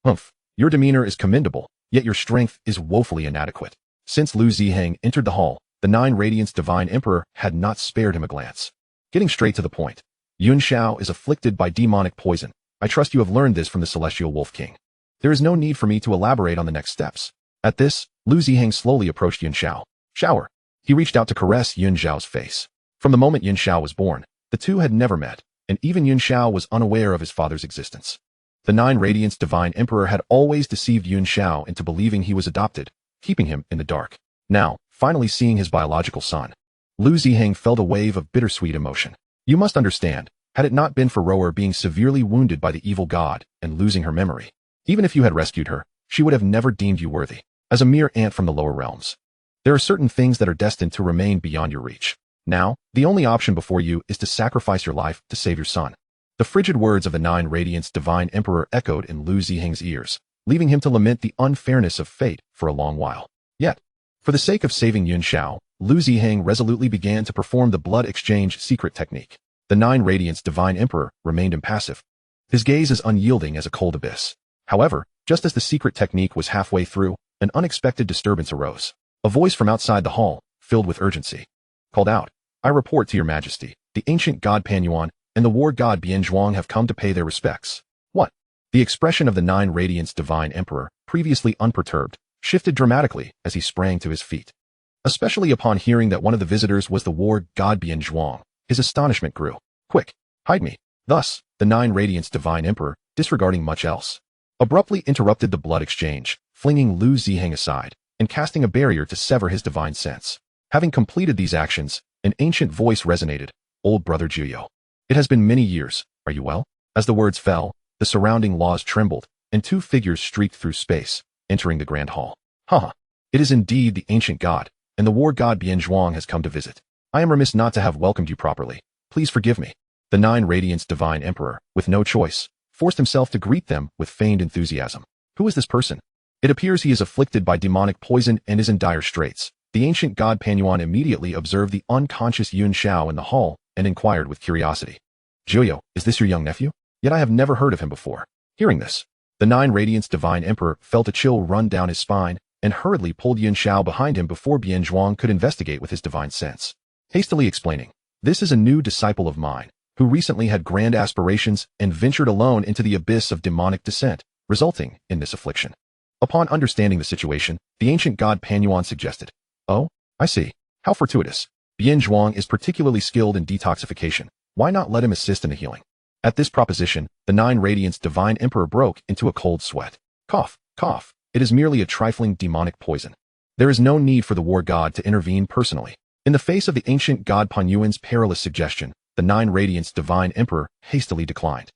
Humph, your demeanor is commendable, yet your strength is woefully inadequate. Since Lu Ziheng entered the hall, the Nine Radiance Divine Emperor had not spared him a glance. Getting straight to the point, Yun Xiao is afflicted by demonic poison. I trust you have learned this from the Celestial Wolf King. There is no need for me to elaborate on the next steps. At this, Lu Ziheng slowly approached Yun Xiao. Shower. He reached out to caress Yun Xiao's face. From the moment Yun Xiao was born, the two had never met, and even Yun Xiao was unaware of his father's existence. The Nine Radiance Divine Emperor had always deceived Yun Xiao into believing he was adopted, keeping him in the dark. Now, finally seeing his biological son, Lu Ziheng felt a wave of bittersweet emotion. You must understand, had it not been for Rower being severely wounded by the evil god and losing her memory, even if you had rescued her, she would have never deemed you worthy, as a mere ant from the lower realms. There are certain things that are destined to remain beyond your reach. Now, the only option before you is to sacrifice your life to save your son. The frigid words of the Nine Radiance Divine Emperor echoed in Lu Ziheng's ears, leaving him to lament the unfairness of fate for a long while. Yet, for the sake of saving Yun Xiao, Lu Ziheng resolutely began to perform the blood exchange secret technique. The Nine Radiance Divine Emperor remained impassive, his gaze as unyielding as a cold abyss. However, just as the secret technique was halfway through, an unexpected disturbance arose. A voice from outside the hall, filled with urgency, called out, I report to your majesty, the ancient god Panyuan and the war god Bianzhuang have come to pay their respects. What? The expression of the Nine Radiance Divine Emperor, previously unperturbed, shifted dramatically as he sprang to his feet. Especially upon hearing that one of the visitors was the war god Bianzhuang, his astonishment grew. Quick, hide me. Thus, the Nine Radiance Divine Emperor, disregarding much else, abruptly interrupted the blood exchange, flinging Lu Ziheng aside and casting a barrier to sever his divine sense. Having completed these actions, an ancient voice resonated, Old Brother Jiyo. It has been many years, are you well? As the words fell, the surrounding laws trembled, and two figures streaked through space, entering the grand hall. Haha, it is indeed the ancient god, and the war god Bianzhuang has come to visit. I am remiss not to have welcomed you properly. Please forgive me. The Nine Radiance Divine Emperor, with no choice, forced himself to greet them with feigned enthusiasm. Who is this person? It appears he is afflicted by demonic poison and is in dire straits. The ancient god Panyuan immediately observed the unconscious Yun Xiao in the hall and inquired with curiosity. Jiyo, is this your young nephew? Yet I have never heard of him before. Hearing this, the Nine Radiance Divine Emperor felt a chill run down his spine and hurriedly pulled Yun Xiao behind him before Bianzhuang could investigate with his divine sense. Hastily explaining, this is a new disciple of mine, who recently had grand aspirations and ventured alone into the abyss of demonic descent, resulting in this affliction. Upon understanding the situation, the ancient god Panyuan suggested, Oh, I see. How fortuitous. Bianzhuang is particularly skilled in detoxification. Why not let him assist in the healing? At this proposition, the Nine Radiance Divine Emperor broke into a cold sweat. Cough, cough. It is merely a trifling demonic poison. There is no need for the war god to intervene personally. In the face of the ancient god Panyuan's perilous suggestion, the Nine Radiance Divine Emperor hastily declined,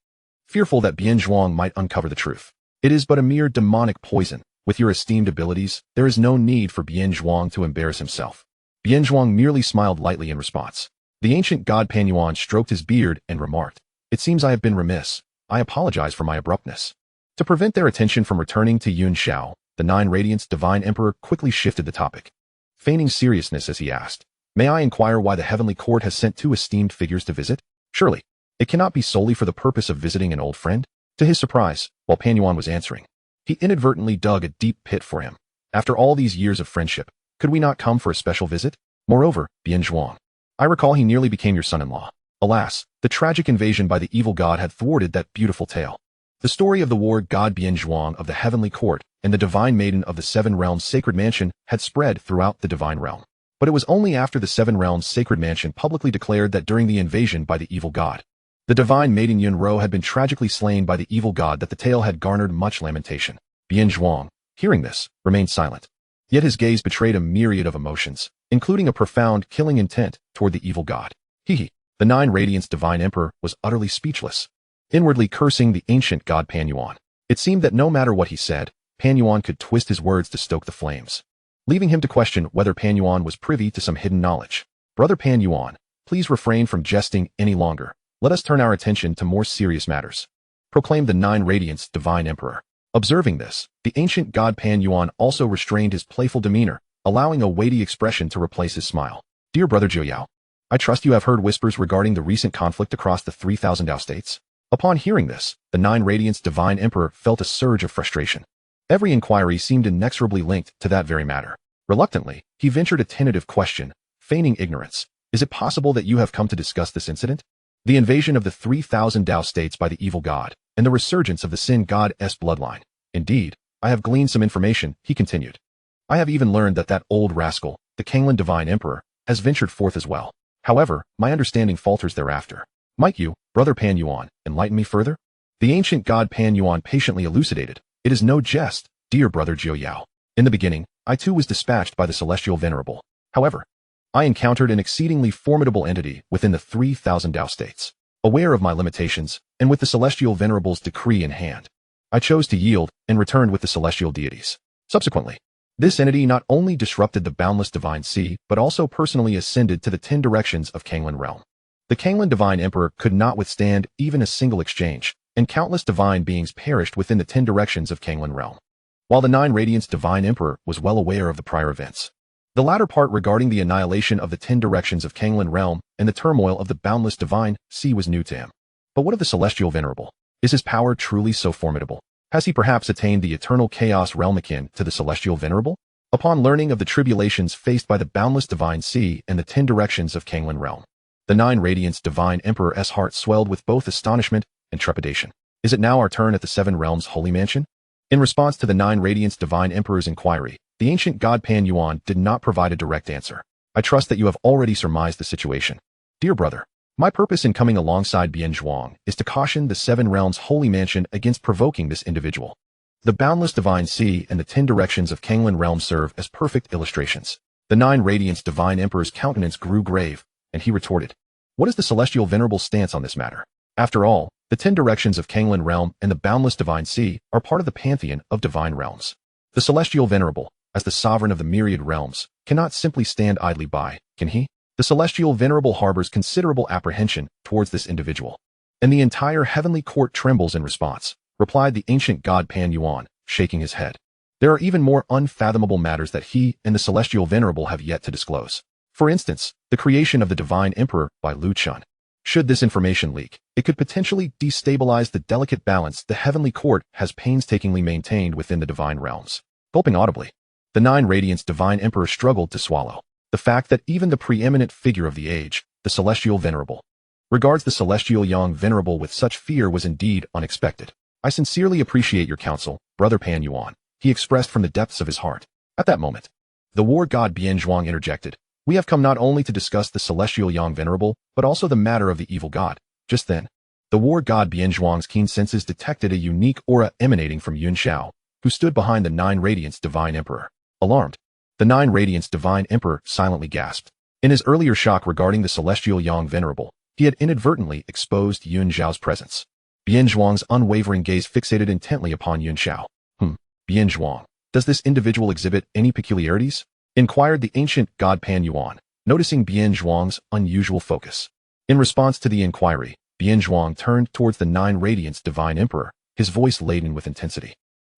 fearful that Bianzhuang might uncover the truth. It is but a mere demonic poison. With your esteemed abilities, there is no need for Bianzhuang to embarrass himself. Bianzhuang merely smiled lightly in response. The ancient god Panyuan stroked his beard and remarked, It seems I have been remiss. I apologize for my abruptness. To prevent their attention from returning to Yun Xiao, the Nine Radiance Divine Emperor quickly shifted the topic, feigning seriousness as he asked, May I inquire why the heavenly court has sent two esteemed figures to visit? Surely, it cannot be solely for the purpose of visiting an old friend? To his surprise, while Panyuan was answering, he inadvertently dug a deep pit for him. After all these years of friendship, could we not come for a special visit? Moreover, Bianzhuang, I recall he nearly became your son-in-law. Alas, the tragic invasion by the evil god had thwarted that beautiful tale. The story of the war god Bianzhuang of the heavenly court and the divine maiden of the Seven Realms Sacred Mansion had spread throughout the divine realm. But it was only after the Seven Realms Sacred Mansion publicly declared that during the invasion by the evil god, the divine maiden Yunro had been tragically slain by the evil god that the tale had garnered much lamentation. Bianzhuang, hearing this, remained silent. Yet his gaze betrayed a myriad of emotions, including a profound killing intent toward the evil god. The Nine Radiance Divine Emperor was utterly speechless, inwardly cursing the ancient god Panyuan. It seemed that no matter what he said, Panyuan could twist his words to stoke the flames, leaving him to question whether Panyuan was privy to some hidden knowledge. Brother Panyuan, please refrain from jesting any longer. Let us turn our attention to more serious matters, proclaimed the Nine Radiance Divine Emperor. Observing this, the ancient god Panyuan also restrained his playful demeanor, allowing a weighty expression to replace his smile. Dear Brother Jiuyao, I trust you have heard whispers regarding the recent conflict across the 3,000 Dao states. Upon hearing this, the Nine Radiants Divine Emperor felt a surge of frustration. Every inquiry seemed inexorably linked to that very matter. Reluctantly, he ventured a tentative question, feigning ignorance. Is it possible that you have come to discuss this incident? The invasion of the 3,000 Dao states by the evil god, and the resurgence of the Sin God's bloodline. Indeed, I have gleaned some information, he continued. I have even learned that old rascal, the Kanglan Divine Emperor, has ventured forth as well. However, my understanding falters thereafter. Might you, Brother Pan Yuan, enlighten me further? The ancient god Pan Yuan patiently elucidated. It is no jest, dear Brother Jiuyao. In the beginning, I too was dispatched by the Celestial Venerable. However, I encountered an exceedingly formidable entity within the 3,000 Dao states. Aware of my limitations, and with the Celestial Venerable's decree in hand, I chose to yield and returned with the celestial deities. Subsequently, this entity not only disrupted the boundless divine sea, but also personally ascended to the 10 directions of Kanglan realm. The Kanglan Divine Emperor could not withstand even a single exchange, and countless divine beings perished within the 10 directions of Kanglan realm. While the Nine Radiants Divine Emperor was well aware of the prior events, the latter part regarding the annihilation of the 10 directions of Kanglan realm and the turmoil of the boundless divine sea was new to him. But what of the Celestial Venerable? Is his power truly so formidable? Has he perhaps attained the eternal chaos realm akin to the Celestial Venerable? Upon learning of the tribulations faced by the boundless divine sea and the 10 directions of Kanglan realm, the Nine Radiants Divine Emperor's heart swelled with both astonishment and trepidation. Is it now our turn at the Seven Realms Holy Mansion? In response to the Nine Radiants Divine Emperor's inquiry, the ancient god Pan Yuan did not provide a direct answer. I trust that you have already surmised the situation. Dear brother, my purpose in coming alongside Bian Zhuang is to caution the Seven Realms Holy Mansion against provoking this individual. The boundless divine sea and the 10 directions of Kanglan realm serve as perfect illustrations. The Nine Radiants Divine Emperor's countenance grew grave, and he retorted, what is the Celestial Venerable's stance on this matter? After all, the 10 directions of Kanglan realm and the boundless divine sea are part of the pantheon of divine realms. The Celestial Venerable, as the sovereign of the myriad realms, cannot simply stand idly by, can he? The Celestial Venerable harbors considerable apprehension towards this individual, and the entire heavenly court trembles in response, replied the ancient god Pan Yuan, shaking his head. There are even more unfathomable matters that he and the Celestial Venerable have yet to disclose. For instance, the creation of the Divine Emperor by Lu Chen. Should this information leak, it could potentially destabilize the delicate balance the heavenly court has painstakingly maintained within the divine realms. Gulping audibly, the Nine Radiants Divine Emperor struggled to swallow the fact that even the preeminent figure of the age, the Celestial Venerable, regards the Celestial Young Venerable with such fear was indeed unexpected. I sincerely appreciate your counsel, Brother Pan Yuan, he expressed from the depths of his heart. At that moment, the war god Bian Zhuang interjected. We have come not only to discuss the Celestial Young Venerable, but also the matter of the evil god. Just then, the war god Bian Zhuang's keen senses detected a unique aura emanating from Yun Xiao, who stood behind the Nine Radiants Divine Emperor. Alarmed, the Nine Radiants Divine Emperor silently gasped. In his earlier shock regarding the Celestial Young Venerable, he had inadvertently exposed Yun Xiao's presence. Bian Zhuang's unwavering gaze fixated intently upon Yun Xiao. Bian Zhuang, does this individual exhibit any peculiarities? Inquired the ancient god Pan Yuan, noticing Bian Zhuang's unusual focus. In response to the inquiry, Bian Zhuang turned towards the Nine Radiants Divine Emperor, his voice laden with intensity.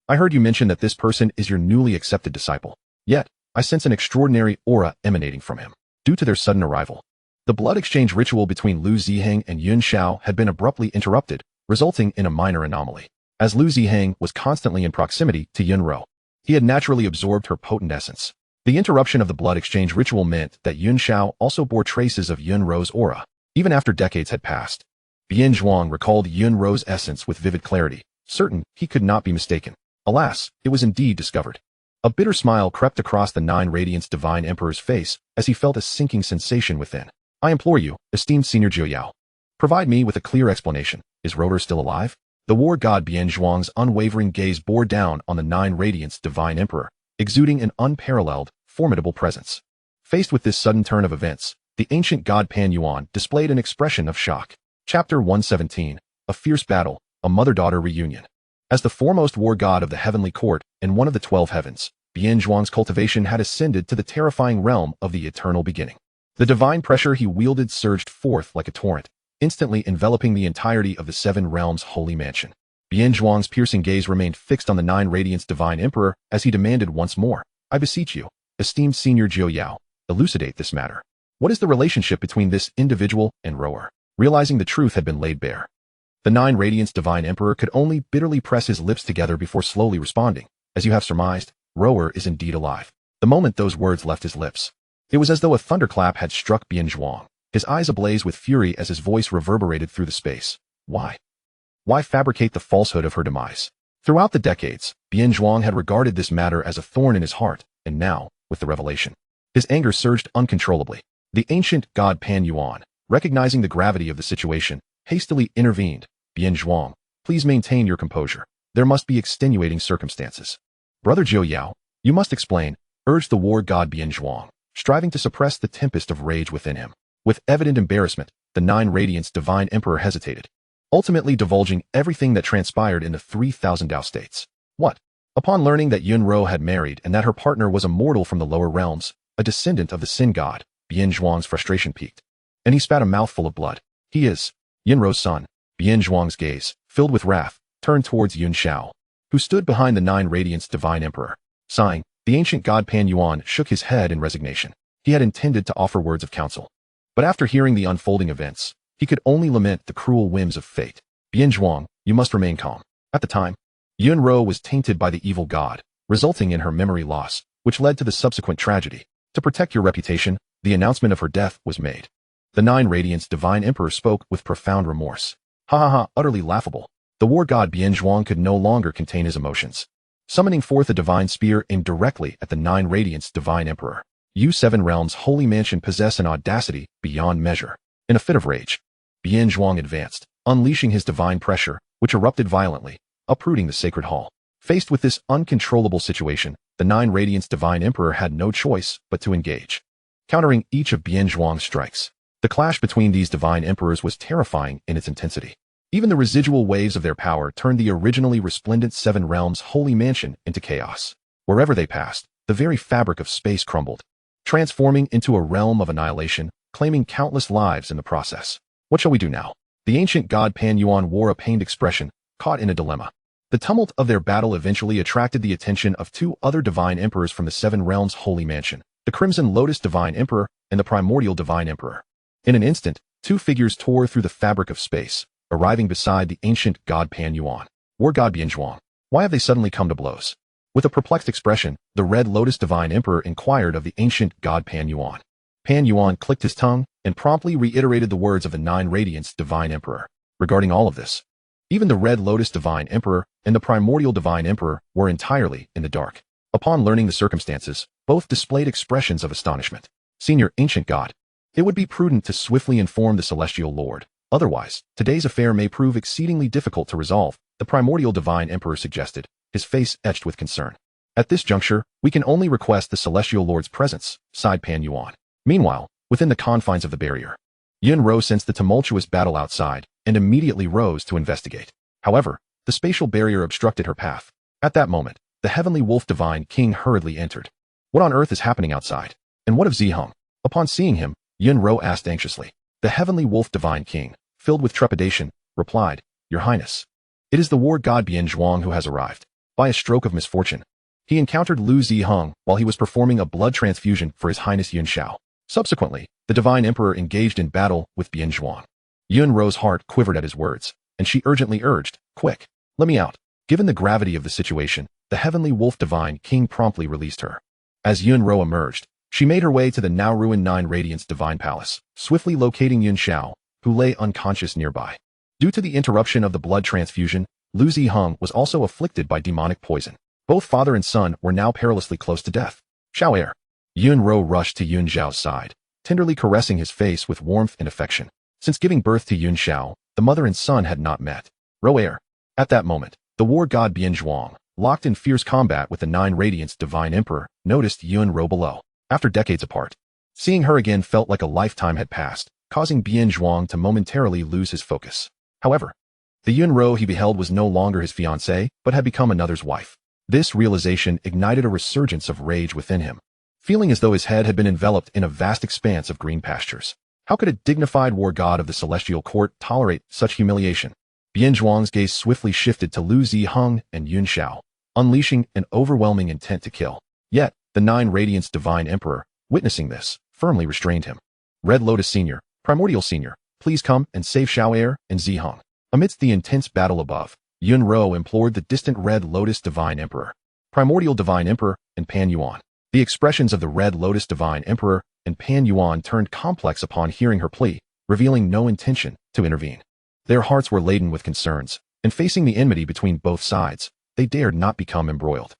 I heard you mention that this person is your newly accepted disciple. Yet, I sense an extraordinary aura emanating from him, due to their sudden arrival. The blood exchange ritual between Lu Ziheng and Yun Xiao had been abruptly interrupted, resulting in a minor anomaly. As Lu Ziheng was constantly in proximity to Yun Ro, he had naturally absorbed her potent essence. The interruption of the blood exchange ritual meant that Yun Xiao also bore traces of Yun Ro's aura, even after decades had passed. Bian Zhuang recalled Yun Ro's essence with vivid clarity, certain he could not be mistaken. Alas, it was indeed discovered. A bitter smile crept across the Nine Radiants Divine Emperor's face as he felt a sinking sensation within. I implore you, esteemed Senior Jiuyao, provide me with a clear explanation. Is Rotor still alive? The war god Bian Zhuang's unwavering gaze bore down on the Nine Radiants Divine Emperor, exuding an unparalleled, formidable presence. Faced with this sudden turn of events, the ancient god Pan Yuan displayed an expression of shock. Chapter 117, A Fierce Battle, a Mother-Daughter Reunion. As the foremost war god of the heavenly court and one of the 12 heavens, Bian Zhuang's cultivation had ascended to the terrifying realm of the eternal beginning. The divine pressure he wielded surged forth like a torrent, instantly enveloping the entirety of the Seven Realms Holy Mansion. Bian Zhuang's piercing gaze remained fixed on the Nine Radiants Divine Emperor as he demanded once more, I beseech you, esteemed Senior Jiu Yao, elucidate this matter. What is the relationship between this individual and Rower? Realizing the truth had been laid bare, the Nine Radiance Divine Emperor could only bitterly press his lips together before slowly responding. As you have surmised, Rower is indeed alive. The moment those words left his lips, it was as though a thunderclap had struck Bian Zhuang, his eyes ablaze with fury as his voice reverberated through the space. Why? Why fabricate the falsehood of her demise? Throughout the decades, Bian Zhuang had regarded this matter as a thorn in his heart, and now, with the revelation, his anger surged uncontrollably. The ancient god Pan Yuan, recognizing the gravity of the situation, hastily intervened. Bian Zhuang, please maintain your composure. There must be extenuating circumstances. Brother Jiu Yao, you must explain, urged the war god Bian Zhuang, striving to suppress the tempest of rage within him. With evident embarrassment, the Nine Radiance Divine Emperor hesitated, ultimately divulging everything that transpired in the 3,000 Dao states. What? Upon learning that Yun Ro had married and that her partner was a mortal from the lower realms, a descendant of the Sin God, Bian Zhuang's frustration peaked, and he spat a mouthful of blood. He is Yun Ro's son. Bian Zhuang's gaze, filled with wrath, turned towards Yun Xiao, who stood behind the Nine Radiance Divine Emperor. Sighing, the ancient god Pan Yuan shook his head in resignation. He had intended to offer words of counsel, but after hearing the unfolding events, he could only lament the cruel whims of fate. Bian Zhuang, you must remain calm. At the time, Yun Ro was tainted by the evil god, resulting in her memory loss, which led to the subsequent tragedy. To protect your reputation, the announcement of her death was made. The Nine Radiance Divine Emperor spoke with profound remorse. Ha ha ha, utterly laughable. The war god Bian Zhuang could no longer contain his emotions. Summoning forth a divine spear aimed directly at the Nine Radiance Divine Emperor. You Seven Realms Holy Mansion possess an audacity beyond measure. In a fit of rage, Bian Zhuang advanced, unleashing his divine pressure, which erupted violently, uprooting the sacred hall. Faced with this uncontrollable situation, the Nine Radiance Divine Emperor had no choice but to engage, countering each of Bian Zhuang's strikes. The clash between these divine emperors was terrifying in its intensity. Even the residual waves of their power turned the originally resplendent Seven Realms Holy Mansion into chaos. Wherever they passed, the very fabric of space crumbled, transforming into a realm of annihilation, claiming countless lives in the process. What shall we do now? The ancient god Pan Yuan wore a pained expression, caught in a dilemma. The tumult of their battle eventually attracted the attention of two other divine emperors from the Seven Realms Holy Mansion, the Crimson Lotus Divine Emperor and the Primordial Divine Emperor. In an instant, two figures tore through the fabric of space, arriving beside the ancient god Pan Yuan. War god Bian Zhuang, why have they suddenly come to blows? With a perplexed expression, the Red Lotus Divine Emperor inquired of the ancient god Pan Yuan. Pan Yuan clicked his tongue and promptly reiterated the words of the Nine Radiance Divine Emperor. Regarding all of this, even the Red Lotus Divine Emperor and the Primordial Divine Emperor were entirely in the dark. Upon learning the circumstances, both displayed expressions of astonishment. Senior Ancient God, it would be prudent to swiftly inform the Celestial Lord. Otherwise, today's affair may prove exceedingly difficult to resolve, the Primordial Divine Emperor suggested, his face etched with concern. At this juncture, we can only request the Celestial Lord's presence, sighed Pan Yuan. Meanwhile, within the confines of the barrier, Yun Ro sensed the tumultuous battle outside and immediately rose to investigate. However, the spatial barrier obstructed her path. At that moment, the Heavenly Wolf Divine King hurriedly entered. What on earth is happening outside? And what of Ziheng? Upon seeing him, Yun Ro asked anxiously. The Heavenly Wolf Divine King, filled with trepidation, replied, Your Highness, it is the war god Bian Zhuang who has arrived. By a stroke of misfortune, he encountered Lu Ziheng while he was performing a blood transfusion for His Highness Yun Xiao. Subsequently, the Divine Emperor engaged in battle with Bian Zhuang. Yun Ro's heart quivered at his words, and she urgently urged, Quick, let me out. Given the gravity of the situation, the Heavenly Wolf Divine King promptly released her. As Yun Ro emerged, she made her way to the now ruined Nine Radiance Divine Palace, swiftly locating Yun Xiao, who lay unconscious nearby. Due to the interruption of the blood transfusion, Lu Ziheng was also afflicted by demonic poison. Both father and son were now perilously close to death. Xiao. Yun Ro rushed to Yun Xiao's side, tenderly caressing his face with warmth and affection. Since giving birth to Yun Xiao, the mother and son had not met. Ro. At that moment, the war god Bian Zhuang, locked in fierce combat with the Nine Radiance Divine Emperor, noticed Yun Ro below. After decades apart, seeing her again felt like a lifetime had passed, causing Bian Zhuang to momentarily lose his focus. However, the Yun Ro he beheld was no longer his fiancée, but had become another's wife. This realization ignited a resurgence of rage within him, feeling as though his head had been enveloped in a vast expanse of green pastures. How could a dignified war god of the celestial court tolerate such humiliation? Bian Zhuang's gaze swiftly shifted to Lu Ziheng and Yun Xiao, unleashing an overwhelming intent to kill. Yet, The 9 Radiance Divine Emperor, witnessing this, firmly restrained him. Red Lotus Senior, Primordial Senior, please come and save Xiao'er and Zihong. Amidst the intense battle above, Yunro implored the distant Red Lotus Divine Emperor, Primordial Divine Emperor, and Pan Yuan. The expressions of the Red Lotus Divine Emperor and Pan Yuan turned complex upon hearing her plea, revealing no intention to intervene. Their hearts were laden with concerns, and facing the enmity between both sides, they dared not become embroiled.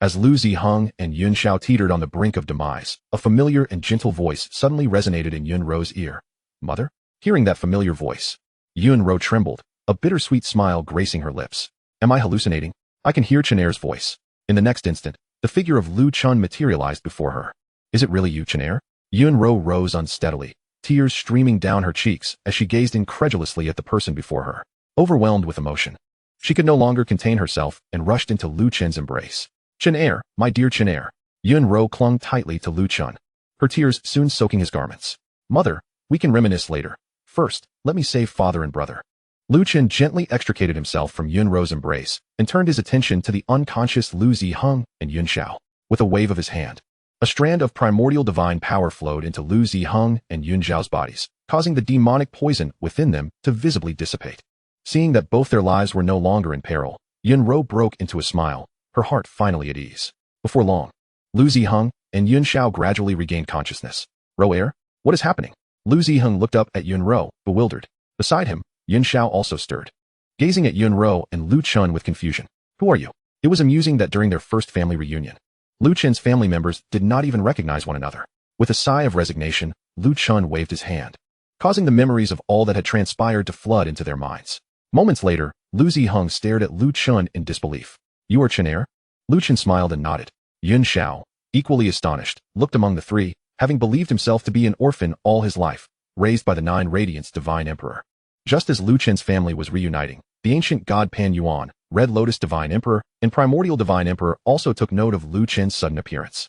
As Lu Zihong and Yun Xiao teetered on the brink of demise, a familiar and gentle voice suddenly resonated in Yunro's ear. Mother? Hearing that familiar voice, Yunro trembled, a bittersweet smile gracing her lips. Am I hallucinating? I can hear Chener's voice. In the next instant, the figure of Lu Chun materialized before her. Is it really you, Chener? Yunro rose unsteadily, tears streaming down her cheeks as she gazed incredulously at the person before her. Overwhelmed with emotion, she could no longer contain herself and rushed into Lu Chen's embrace. Chener, my dear Chener. Yunro clung tightly to Lu Chun, her tears soon soaking his garments. Mother, we can reminisce later. First, let me save father and brother. Lu Chen gently extricated himself from Yunro's embrace and turned his attention to the unconscious Lu Zihong and Yun Xiao. With a wave of his hand, a strand of primordial divine power flowed into Lu Zihong and Yun Xiao's bodies, causing the demonic poison within them to visibly dissipate. Seeing that both their lives were no longer in peril, Yunro broke into a smile, her heart finally at ease. Before long, Lu Zihong and Yun Xiao gradually regained consciousness. Ro'er, what is happening? Lu Zihong looked up at Yunro, bewildered. Beside him, Yun Xiao also stirred, gazing at Yunro and Lu Chun with confusion. Who are you? It was amusing that during their first family reunion, Lu Chen's family members did not even recognize one another. With a sigh of resignation, Lu Chun waved his hand, causing the memories of all that had transpired to flood into their minds. Moments later, Lu Zihong stared at Lu Chun in disbelief. You are Chener? Lu Chun smiled and nodded. Yun Xiao, equally astonished, looked among the three, having believed himself to be an orphan all his life, raised by the 9 Radiance Divine Emperor. Just as Lu Chen's family was reuniting, the ancient god Pan Yuan, Red Lotus Divine Emperor, and Primordial Divine Emperor also took note of Lu Chen's sudden appearance.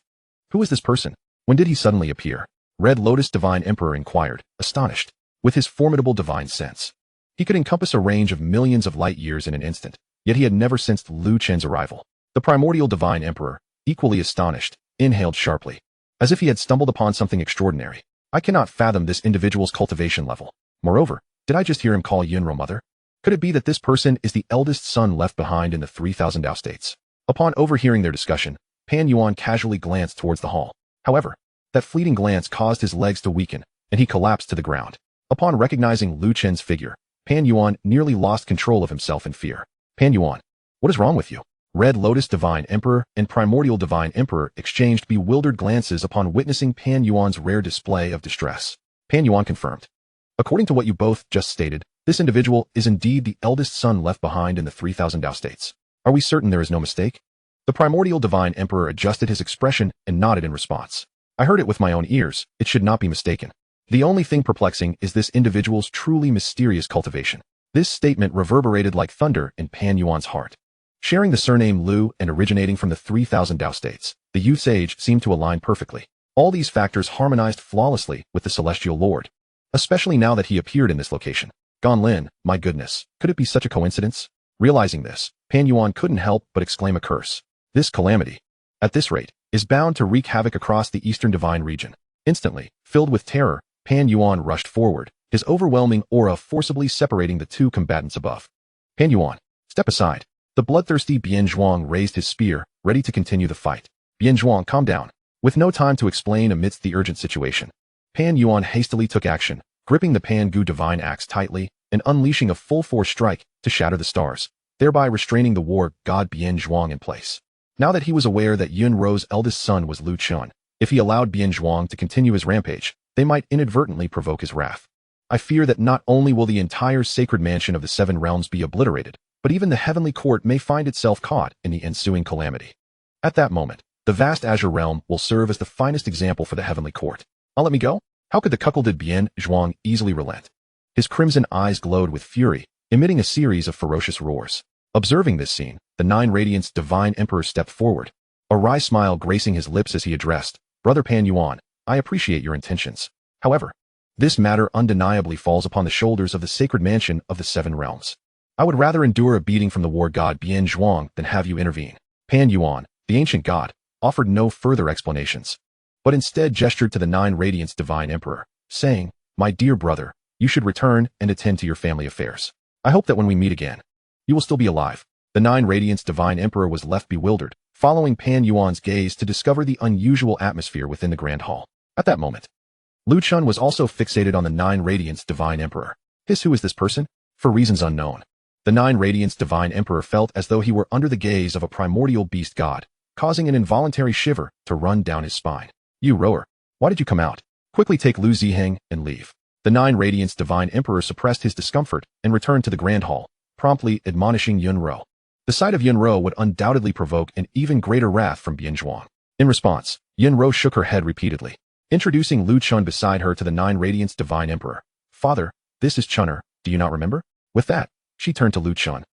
Who is this person? When did he suddenly appear? Red Lotus Divine Emperor inquired, astonished. With his formidable divine sense, he could encompass a range of millions of light years in an instant, yet he had never sensed Lu Chen's arrival. The Primordial Divine Emperor, equally astonished, inhaled sharply, as if he had stumbled upon something extraordinary. I cannot fathom this individual's cultivation level. Moreover, did I just hear him call Yunro mother? Could it be that this person is the eldest son left behind in the 3,000 Dao states? Upon overhearing their discussion, Pan Yuan casually glanced towards the hall. However, that fleeting glance caused his legs to weaken, and he collapsed to the ground. Upon recognizing Lu Chen's figure, Pan Yuan nearly lost control of himself in fear. Pan Yuan, what is wrong with you? Red Lotus Divine Emperor and Primordial Divine Emperor exchanged bewildered glances upon witnessing Pan Yuan's rare display of distress. Pan Yuan confirmed. According to what you both just stated, this individual is indeed the eldest son left behind in the 3,000 Dao states. Are we certain there is no mistake? The Primordial Divine Emperor adjusted his expression and nodded in response. I heard it with my own ears, it should not be mistaken. The only thing perplexing is this individual's truly mysterious cultivation. This statement reverberated like thunder in Pan Yuan's heart. Sharing the surname Lu and originating from the 3,000 Dao states, the youth's age seemed to align perfectly. All these factors harmonized flawlessly with the Celestial Lord, especially now that he appeared in this location. Gonlin, my goodness, could it be such a coincidence? Realizing this, Pan Yuan couldn't help but exclaim a curse. This calamity, at this rate, is bound to wreak havoc across the Eastern Divine region. Instantly, filled with terror, Pan Yuan rushed forward, his overwhelming aura forcibly separating the two combatants above. Pan Yuan, step aside. The bloodthirsty Bian Zhuang raised his spear, ready to continue the fight. Bian Zhuang, calm down. With no time to explain amidst the urgent situation, Pan Yuan hastily took action, gripping the Pan Gu divine axe tightly and unleashing a full-force strike to shatter the stars, thereby restraining the war god Bian Zhuang in place. Now that he was aware that Yunro's eldest son was Lu Chun, if he allowed Bian Zhuang to continue his rampage, they might inadvertently provoke his wrath. I fear that not only will the entire sacred mansion of the 7 realms be obliterated, but even the heavenly court may find itself caught in the ensuing calamity. At that moment, the vast azure realm will serve as the finest example for the heavenly court. I'll let me go? How could the cuckolded Bian Zhuang easily relent? His crimson eyes glowed with fury, emitting a series of ferocious roars. Observing this scene, the 9 Radiance Divine Emperor stepped forward, a wry smile gracing his lips as he addressed, Brother Pan Yuan, I appreciate your intentions. However, this matter undeniably falls upon the shoulders of the sacred mansion of the 7 realms. I would rather endure a beating from the war god Bian Zhuang than have you intervene. Pan Yuan, the ancient god, offered no further explanations, but instead gestured to the 9 Radiance Divine Emperor, saying, "My dear brother, you should return and attend to your family affairs. I hope that when we meet again, you will still be alive." The 9 Radiance Divine Emperor was left bewildered, following Pan Yuan's gaze to discover the unusual atmosphere within the Grand Hall. At that moment, Lu Chen was also fixated on the 9 Radiance Divine Emperor. Who is this person? For reasons unknown, the 9 Radiance Divine Emperor felt as though he were under the gaze of a primordial beast god, causing an involuntary shiver to run down his spine. "You rower, why did you come out? Quickly take Lu Ziheng and leave." The 9 Radiance Divine Emperor suppressed his discomfort and returned to the Grand Hall, promptly admonishing Yun Ro. The sight of Yun Ro would undoubtedly provoke an even greater wrath from Bianzhuang. In response, Yun Ro shook her head repeatedly, introducing Lu Chen beside her to the 9 Radiance Divine Emperor. "Father, this is Chener, do you not remember?" With that, she turned to Lu Chen,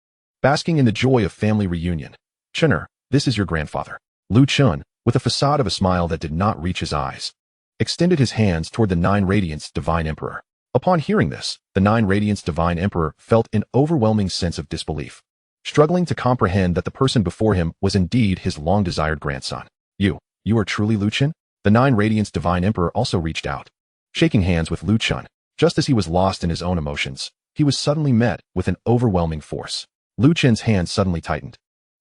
basking in the joy of family reunion. "Chener, this is your grandfather." Lu Chen, with a facade of a smile that did not reach his eyes, extended his hands toward the 9 Radiance Divine Emperor. Upon hearing this, the 9 Radiance Divine Emperor felt an overwhelming sense of disbelief, struggling to comprehend that the person before him was indeed his long-desired grandson. You are truly Lu Chen?" The 9 Radiance Divine Emperor also reached out, shaking hands with Lu Chen. Just as he was lost in his own emotions, he was suddenly met with an overwhelming force. Lu Chen's hand suddenly tightened,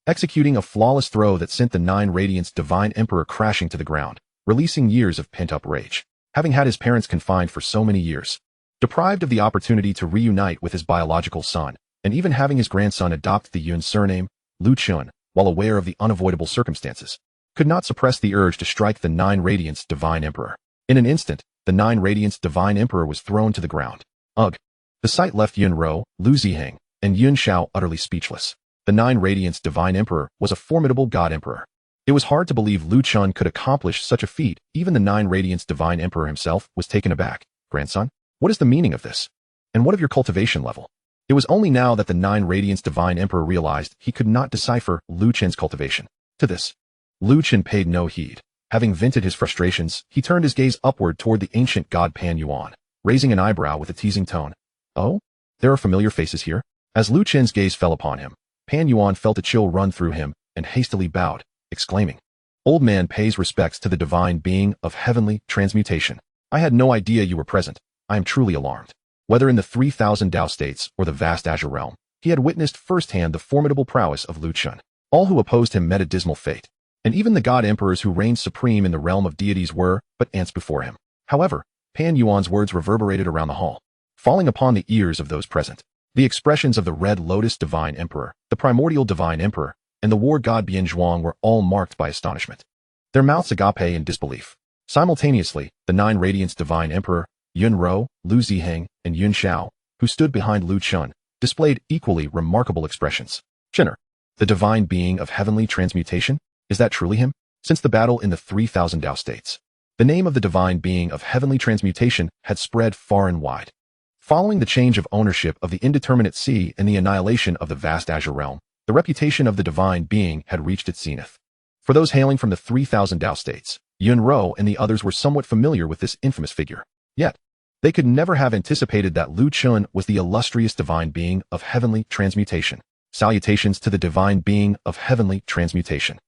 executing a flawless throw that sent the 9 Radiance Divine Emperor crashing to the ground, releasing years of pent-up rage. Having had his parents confined for so many years, deprived of the opportunity to reunite with his biological son, and even having his grandson adopt the Yun surname, Lu Chen, while aware of the unavoidable circumstances, could not suppress the urge to strike the 9 Radiance Divine Emperor. In an instant, the 9 Radiance Divine Emperor was thrown to the ground. Ugh! The sight left Yun Ro, Lu Ziheng, and Yun Shao utterly speechless. The 9 Radiance Divine Emperor was a formidable god emperor. It was hard to believe Lu Chen could accomplish such a feat. Even the 9 Radiance Divine Emperor himself was taken aback. "Grandson, what is the meaning of this? And what of your cultivation level?" It was only now that the 9 Radiance Divine Emperor realized he could not decipher Lu Chen's cultivation. To this, Lu Chen paid no heed. Having vented his frustrations, he turned his gaze upward toward the ancient god Pan Yuan, raising an eyebrow with a teasing tone. "Oh? There are familiar faces here?" As Lu Chen's gaze fell upon him, Pan Yuan felt a chill run through him and hastily bowed, exclaiming, "Old man pays respects to the divine being of heavenly transmutation. I had no idea you were present. I am truly alarmed." Whether in the 3,000 Dao states or the vast Azure realm, he had witnessed firsthand the formidable prowess of Lu Chen. All who opposed him met a dismal fate, and even the god emperors who reigned supreme in the realm of deities were but ants before him. However, Pan Yuan's words reverberated around the hall, falling upon the ears of those present. The expressions of the Red Lotus Divine Emperor, the Primordial Divine Emperor, and the war god Bianzhuang were all marked by astonishment, their mouths agape in disbelief. Simultaneously, the 9 Radiance Divine Emperor, Yun Ro, Lu Ziheng, and Yun Shao, who stood behind Lu Chen, displayed equally remarkable expressions. "Chener, the divine being of heavenly transmutation? Is that truly him?" Since the battle in the 3,000 Dao states, the name of the divine being of heavenly transmutation had spread far and wide. Following the change of ownership of the Indeterminate Sea and the annihilation of the vast Azure realm, the reputation of the divine being had reached its zenith. For those hailing from the 3,000 Dao states, Yun Ro and the others were somewhat familiar with this infamous figure. Yet, they could never have anticipated that Lu Chen was the illustrious divine being of heavenly transmutation. Salutations to the divine being of heavenly transmutation.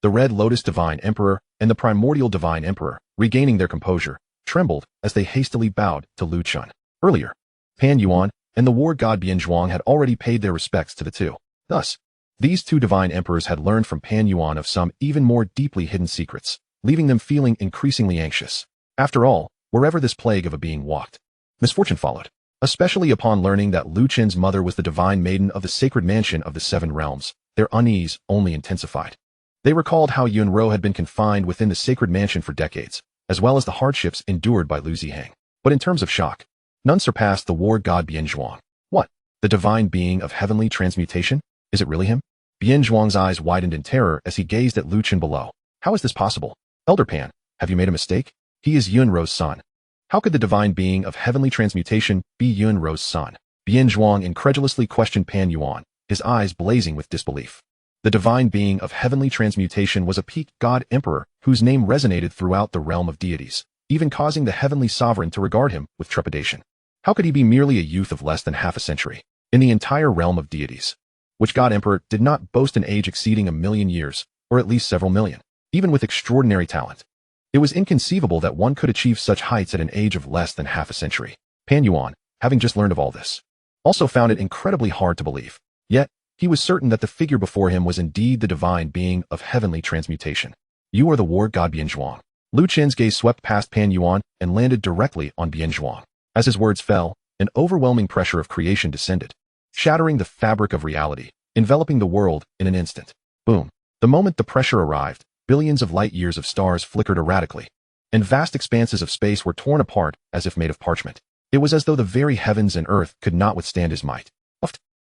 The Red Lotus Divine Emperor and the Primordial Divine Emperor, regaining their composure, trembled as they hastily bowed to Lu Chen. Earlier, Pan Yuan and the war god Bianzhuang had already paid their respects to the two. Thus, these two divine emperors had learned from Pan Yuan of some even more deeply hidden secrets, leaving them feeling increasingly anxious. After all, wherever this plague of a being walked, misfortune followed, especially upon learning that Lu Chen's mother was the divine maiden of the sacred mansion of the 7 realms. Their unease only intensified. They recalled how Yun Ro had been confined within the sacred mansion for decades, as well as the hardships endured by Lu Ziheng. But in terms of shock, none surpassed the war god Bianzhuang. What? The divine being of heavenly transmutation? Is it really him? Bianzhuang's eyes widened in terror as he gazed at Lu Chen below. How is this possible? Elder Pan, have you made a mistake? He is Yun Ro's son. How could the divine being of heavenly transmutation be Yun Ro's son? Bianzhuang incredulously questioned Pan Yuan, his eyes blazing with disbelief. The divine being of heavenly transmutation was a peak god emperor whose name resonated throughout the realm of deities, even causing the heavenly sovereign to regard him with trepidation. How could he be merely a youth of less than half a century? In the entire realm of deities, which god emperor did not boast an age exceeding 1,000,000 years, or at least several million? even with extraordinary talent. It was inconceivable that one could achieve such heights at an age of less than half a century. Pan Yuan, having just learned of all this, also found it incredibly hard to believe. Yet, he was certain that the figure before him was indeed the divine being of heavenly transmutation. You are the war god Bianzhuang. Lu Chen's gaze swept past Pan Yuan and landed directly on Bianzhuang. As his words fell, an overwhelming pressure of creation descended, shattering the fabric of reality, enveloping the world in an instant. Boom. The moment the pressure arrived, billions of light years of stars flickered erratically, and vast expanses of space were torn apart as if made of parchment. It was as though the very heavens and earth could not withstand his might.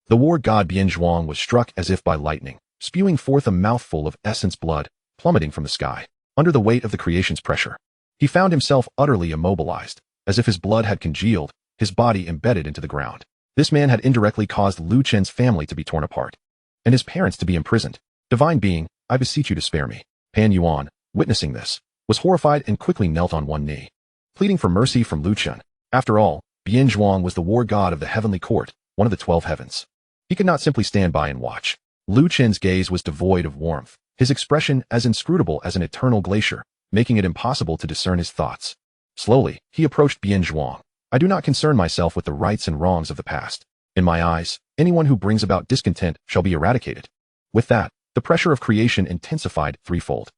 The war god Bianzhuang was struck as if by lightning, spewing forth a mouthful of essence blood, plummeting from the sky. Under the weight of the creation's pressure, he found himself utterly immobilized, as if his blood had congealed, his body embedded into the ground. This man had indirectly caused Lu Chen's family to be torn apart, and his parents to be imprisoned. Divine being, I beseech you to spare me. Pan Yuan, witnessing this, was horrified and quickly knelt on one knee, pleading for mercy from Lu Chen. After all, Bianzhuang was the war god of the heavenly court, one of the 12 heavens. He could not simply stand by and watch. Lu Chen's gaze was devoid of warmth, his expression as inscrutable as an eternal glacier, making it impossible to discern his thoughts. Slowly, he approached Bianzhuang. I do not concern myself with the rights and wrongs of the past. In my eyes, anyone who brings about discontent shall be eradicated. With that, the pressure of creation intensified threefold.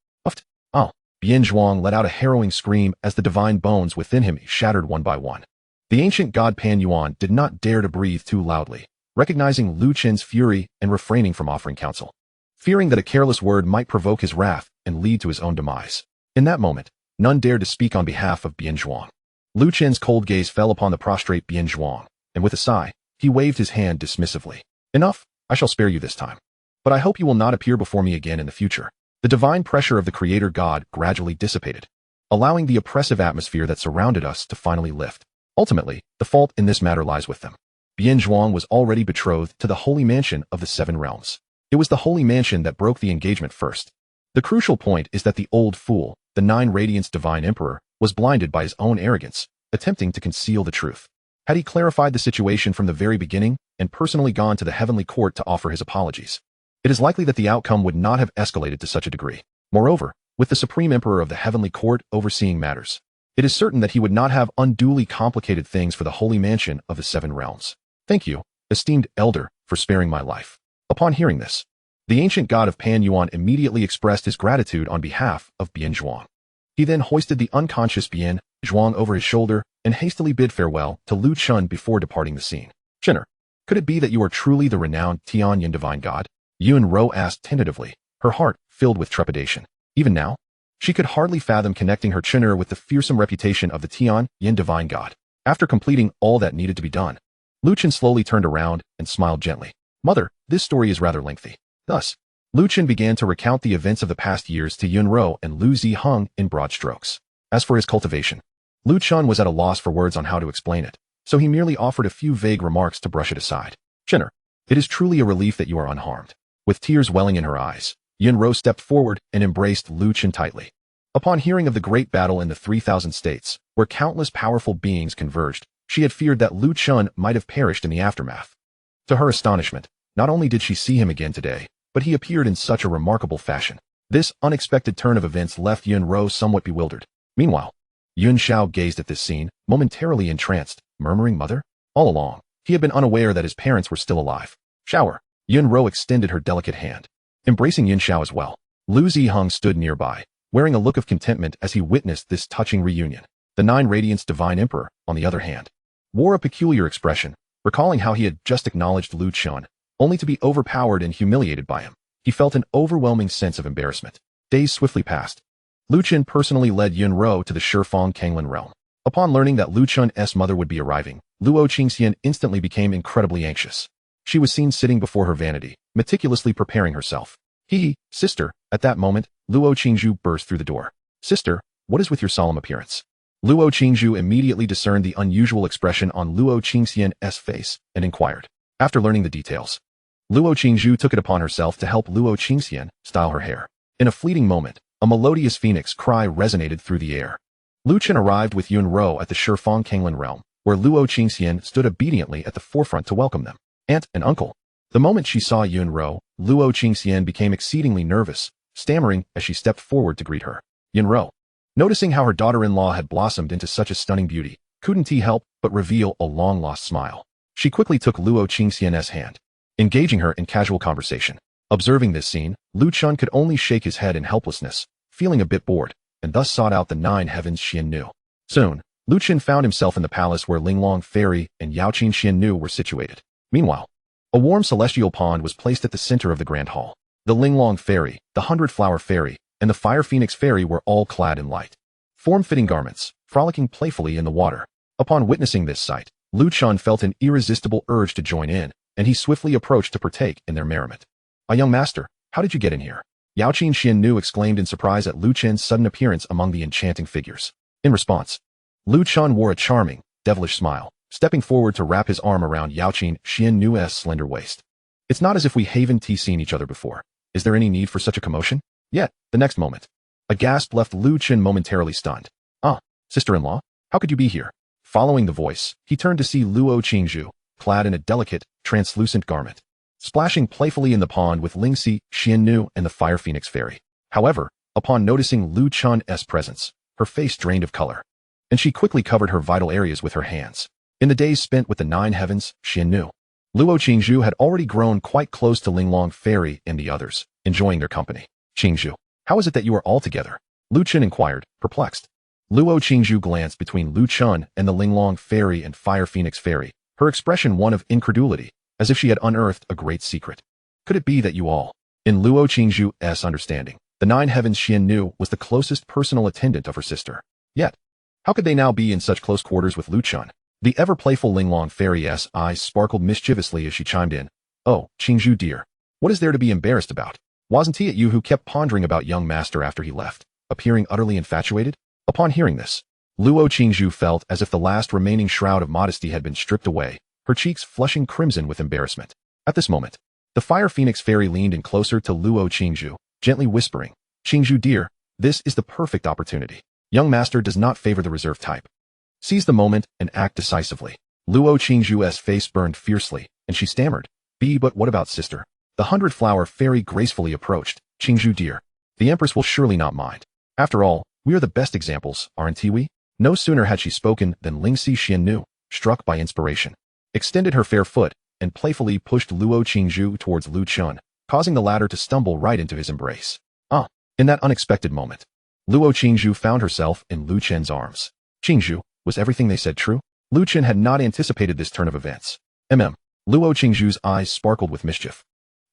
Bianzhuang let out a harrowing scream as the divine bones within him shattered one by one. The ancient god Pan Yuan did not dare to breathe too loudly, recognizing Lu Chen's fury and refraining from offering counsel, fearing that a careless word might provoke his wrath and lead to his own demise. In that moment, none dared to speak on behalf of Bianzhuang. Lu Chen's cold gaze fell upon the prostrate Bianzhuang, and with a sigh, he waved his hand dismissively. Enough, I shall spare you this time. But I hope you will not appear before me again in the future. The divine pressure of the creator god gradually dissipated, allowing the oppressive atmosphere that surrounded us to finally lift. Ultimately, the fault in this matter lies with them. Bianzhuang was already betrothed to the holy mansion of the 7 realms. It was the holy mansion that broke the engagement first. The crucial point is that the old fool, the 9 Radiance divine emperor, was blinded by his own arrogance, attempting to conceal the truth. Had he clarified the situation from the very beginning and personally gone to the heavenly court to offer his apologies, it is likely that the outcome would not have escalated to such a degree. Moreover, with the supreme emperor of the heavenly court overseeing matters, it is certain that he would not have unduly complicated things for the holy mansion of the 7 realms. Thank you, esteemed elder, for sparing my life. Upon hearing this, the ancient god of Pan Yuan immediately expressed his gratitude on behalf of Bianzhuang. He then hoisted the unconscious Bianzhuang over his shoulder and hastily bid farewell to Lu Chen before departing the scene. Chenner, could it be that you are truly the renowned Tianyan divine god? Yun Ro asked tentatively, her heart filled with trepidation. Even now, she could hardly fathom connecting her Chenner with the fearsome reputation of the Tianyan divine god. After completing all that needed to be done, Lu Chen slowly turned around and smiled gently. Mother, this story is rather lengthy. Thus, Lu Chen began to recount the events of the past years to Yun Ro and Lu Ziheng in broad strokes. As for his cultivation, Lu Chen was at a loss for words on how to explain it, so he merely offered a few vague remarks to brush it aside. Chenner, it is truly a relief that you are unharmed. With tears welling in her eyes, Yun Ro stepped forward and embraced Lu Chen tightly. Upon hearing of the great battle in the 3,000 states, where countless powerful beings converged, she had feared that Lu Chen might have perished in the aftermath. To her astonishment, not only did she see him again today, but he appeared in such a remarkable fashion. This unexpected turn of events left Yun Ro somewhat bewildered. Meanwhile, Yun Xiao gazed at this scene, momentarily entranced, murmuring, Mother? All along, he had been unaware that his parents were still alive. Shower. Yun Ro extended her delicate hand, embracing Yun Xiao as well. Lu Ziheng stood nearby, wearing a look of contentment as he witnessed this touching reunion. The 9 Radiance divine emperor, on the other hand, wore a peculiar expression, recalling how he had just acknowledged Lu Chen, only to be overpowered and humiliated by him. He felt an overwhelming sense of embarrassment. Days swiftly passed. Lu Chen personally led Yun Ro to the Shifeng Kanglan realm. Upon learning that Lu Chen's mother would be arriving, Luo Qingxian instantly became incredibly anxious. She was seen sitting before her vanity, meticulously preparing herself. Sister. At that moment, Luo Qingzhu burst through the door. Sister, what is with your solemn appearance? Luo Qingzhu immediately discerned the unusual expression on Luo Qingxian's face and inquired. After learning the details, Luo Qingzhu took it upon herself to help Luo Qingxian style her hair. In a fleeting moment, a melodious phoenix cry resonated through the air. Lu Chen arrived with Yun Ro at the Shifeng Kanglan realm, where Luo Qingxian stood obediently at the forefront to welcome them. Aunt and uncle. The moment she saw Yun Ro, Luo Qingxian became exceedingly nervous, stammering as she stepped forward to greet her. Yunro. Noticing how her daughter-in-law had blossomed into such a stunning beauty, couldn't he help but reveal a long-lost smile. She quickly took Luo Qingxian's hand, engaging her in casual conversation. Observing this scene, Lu Chen could only shake his head in helplessness, feeling a bit bored, and thus sought out the 9 heavens Xiannu. Soon, Lu Chen found himself in the palace where Linglong Fairy and Yaoqin Xiannu were situated. Meanwhile, a warm celestial pond was placed at the center of the grand hall. The Linglong Fairy, the 100-flower fairy, and the Fire Phoenix Fairy were all clad in light, form-fitting garments, frolicking playfully in the water. Upon witnessing this sight, Lu Chen felt an irresistible urge to join in, and he swiftly approached to partake in their merriment. "A young master, how did you get in here?" Yaoqin Xiannu exclaimed in surprise at Lu Chen's sudden appearance among the enchanting figures. In response, Lu Chen wore a charming, devilish smile, stepping forward to wrap his arm around Yaoqin Xiannu's slender waist. "It's not as if we haven't seen each other before. Is there any need for such a commotion?" Yet, the next moment, a gasp left Lu Chen momentarily stunned. "Ah, sister-in-law, how could you be here?" Following the voice, he turned to see Luo Qingzhu, clad in a delicate, translucent garment, splashing playfully in the pond with Lingxi, Xiannu, and the Fire Phoenix Fairy. However, upon noticing Lu Chen's presence, her face drained of color, and she quickly covered her vital areas with her hands. In the days spent with the 9 heavens, Xiannu, Luo Qingzhu had already grown quite close to Linglong Fairy and the others, enjoying their company. "Qingzhu, how is it that you are all together?" Lu Chen inquired, perplexed. Luo Qingzhu glanced between Lu Chen and the Linglong Fairy and Fire Phoenix Fairy, her expression one of incredulity, as if she had unearthed a great secret. Could it be that you all? In Luo Qingzhu's understanding, the 9 heavens Xiannu was the closest personal attendant of her sister. Yet, how could they now be in such close quarters with Lu Chen? The ever-playful Linglong Fairy's eyes sparkled mischievously as she chimed in. "Oh, Qingzhu dear, what is there to be embarrassed about? Wasn't it you who kept pondering about young master after he left, appearing utterly infatuated?" Upon hearing this, Luo Qingzhu felt as if the last remaining shroud of modesty had been stripped away, her cheeks flushing crimson with embarrassment. At this moment, the Fire Phoenix Fairy leaned in closer to Luo Qingzhu, gently whispering, "Qingzhu dear, this is the perfect opportunity. Young master does not favor the reserved type. Seize the moment and act decisively." Luo Qingzhu's face burned fiercely, and she stammered, But what about sister?" The 100-flower fairy gracefully approached. "Qingzhu dear, the Empress will surely not mind. After all, we are the best examples, aren't we?" No sooner had she spoken than Lingxi Xiannu, struck by inspiration, extended her fair foot and playfully pushed Luo Qingzhu towards Lu Chen, causing the latter to stumble right into his embrace. In that unexpected moment, Luo Qingzhu found herself in Lu Chen's arms. "Qingzhu, was everything they said true?" Lu Chen had not anticipated this turn of events. Luo Qingzhu's eyes sparkled with mischief,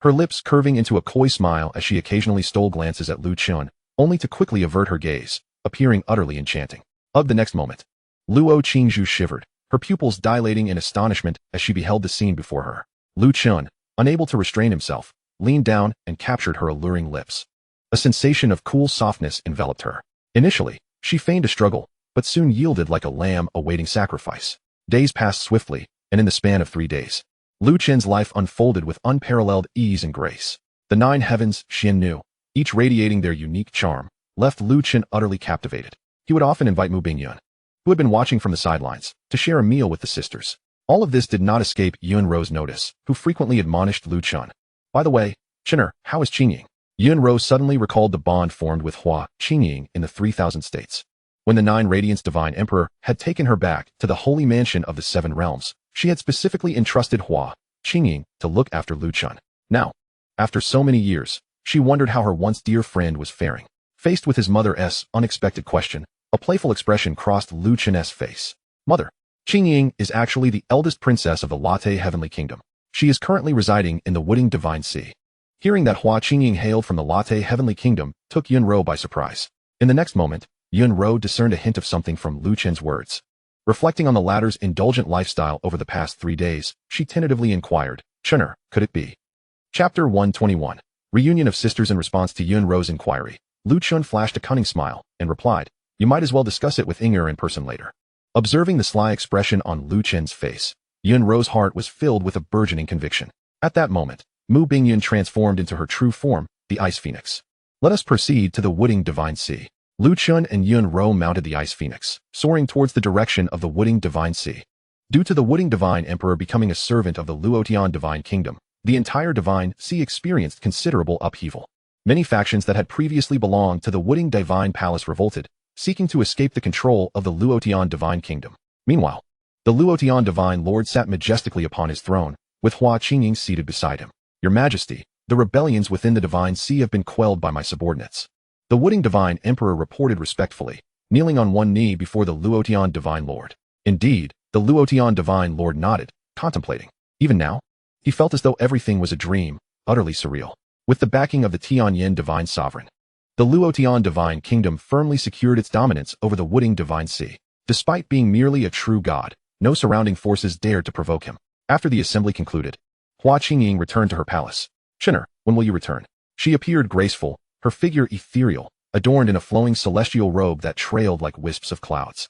her lips curving into a coy smile as she occasionally stole glances at Lu Chen, only to quickly avert her gaze, appearing utterly enchanting. The next moment, Luo Qingzhu shivered, her pupils dilating in astonishment as she beheld the scene before her. Lu Chen, unable to restrain himself, leaned down and captured her alluring lips. A sensation of cool softness enveloped her. Initially, she feigned a struggle, but soon yielded like a lamb awaiting sacrifice. Days passed swiftly, and in the span of 3 days, Lu Chen's life unfolded with unparalleled ease and grace. The 9 heavens, Xiannu, each radiating their unique charm, left Lu Chen utterly captivated. He would often invite Mu Bingyun, who had been watching from the sidelines, to share a meal with the sisters. All of this did not escape Yunro's notice, who frequently admonished Lu Chen. "By the way, Chener, how is Qingying?" Yunro suddenly recalled the bond formed with Hua Qingying in the 3000 states. When the 9 Radiance Divine Emperor had taken her back to the holy mansion of the 7 realms, she had specifically entrusted Hua Qingying to look after Lu Chen. Now, after so many years, she wondered how her once dear friend was faring. Faced with his mother's unexpected question, a playful expression crossed Lu Chen's face. "Mother, Qingying is actually the eldest princess of the Latte Heavenly Kingdom. She is currently residing in the Wooding Divine Sea." Hearing that Hua Qingying hailed from the Latte Heavenly Kingdom took Yunro by surprise. In the next moment, Yunro discerned a hint of something from Lu Chen's words. Reflecting on the latter's indulgent lifestyle over the past 3 days, she tentatively inquired, "Chener, could it be?" Chapter 121. Reunion of Sisters. In response to Yunro's inquiry, Lu Chen flashed a cunning smile and replied, "You might as well discuss it with Inger in person later." Observing the sly expression on Lu Chen's face, Yunro's heart was filled with a burgeoning conviction. At that moment, Mu Bingyun transformed into her true form, the Ice Phoenix. Let us proceed to the Wooding Divine Sea. Lu Chen and Yunro mounted the Ice Phoenix, soaring towards the direction of the Wooding Divine Sea. Due to the Wooding Divine Emperor becoming a servant of the Luotian Divine Kingdom, the entire Divine Sea experienced considerable upheaval. Many factions that had previously belonged to the Wooding Divine Palace revolted, seeking to escape the control of the Luotian Divine Kingdom. Meanwhile, the Luotian Divine Lord sat majestically upon his throne, with Hua Qingying seated beside him. Your Majesty, the rebellions within the Divine Sea have been quelled by my subordinates. The Wooding Divine Emperor reported respectfully, kneeling on one knee before the Luotian Divine Lord. Indeed, the Luotian Divine Lord nodded, contemplating. Even now, he felt as though everything was a dream, utterly surreal. With the backing of the Tianyan Divine Sovereign, the Luotian Divine Kingdom firmly secured its dominance over the Wooding Divine Sea. Despite being merely a true god, no surrounding forces dared to provoke him. After the assembly concluded, Hua Qingying returned to her palace. Chinner, when will you return? She appeared graceful, her figure ethereal, adorned in a flowing celestial robe that trailed like wisps of clouds.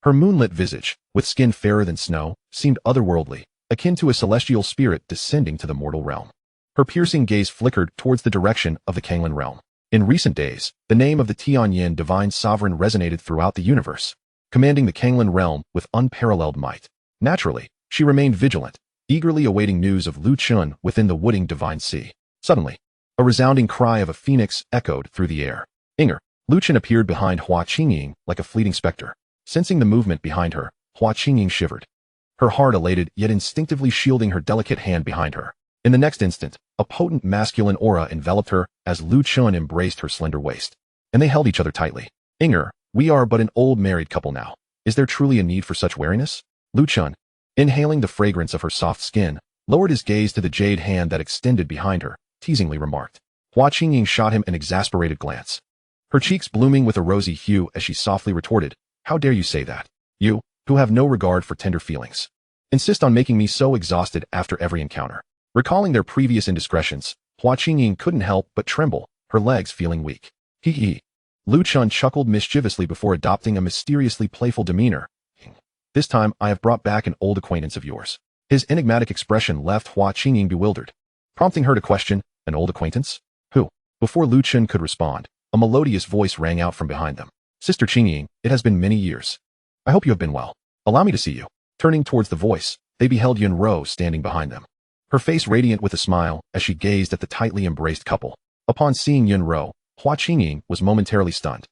Her moonlit visage, with skin fairer than snow, seemed otherworldly, akin to a celestial spirit descending to the mortal realm. Her piercing gaze flickered towards the direction of the Kanglan realm. In recent days, the name of the Tianyan Divine Sovereign resonated throughout the universe, commanding the Kanglan realm with unparalleled might. Naturally, she remained vigilant, eagerly awaiting news of Lu Chun within the Wooding Divine Sea. Suddenly, a resounding cry of a phoenix echoed through the air. Inger, Lu Chun appeared behind Hua Qingying like a fleeting specter. Sensing the movement behind her, Hua Qingying shivered, her heart elated yet instinctively shielding her delicate hand behind her. In the next instant, a potent masculine aura enveloped her as Lu Chun embraced her slender waist. And they held each other tightly. Inger, we are but an old married couple now. Is there truly a need for such wariness? Lu Chun, inhaling the fragrance of her soft skin, lowered his gaze to the jade hand that extended behind her, teasingly remarked. Hua Qingying shot him an exasperated glance, her cheeks blooming with a rosy hue as she softly retorted, how dare you say that? You, who have no regard for tender feelings, insist on making me so exhausted after every encounter. Recalling their previous indiscretions, Hua Qingying couldn't help but tremble, her legs feeling weak. Hee hee. Lu Chun chuckled mischievously before adopting a mysteriously playful demeanor. This time I have brought back an old acquaintance of yours. His enigmatic expression left Hua Qingying bewildered, prompting her to question, an old acquaintance? Who? Before Lu Chun could respond, a melodious voice rang out from behind them. Sister Qingying, it has been many years. I hope you have been well. Allow me to see you. Turning towards the voice, they beheld Yun Ro standing behind them, her face radiant with a smile as she gazed at the tightly embraced couple. Upon seeing Yun Ro, Hua Qingying was momentarily stunned,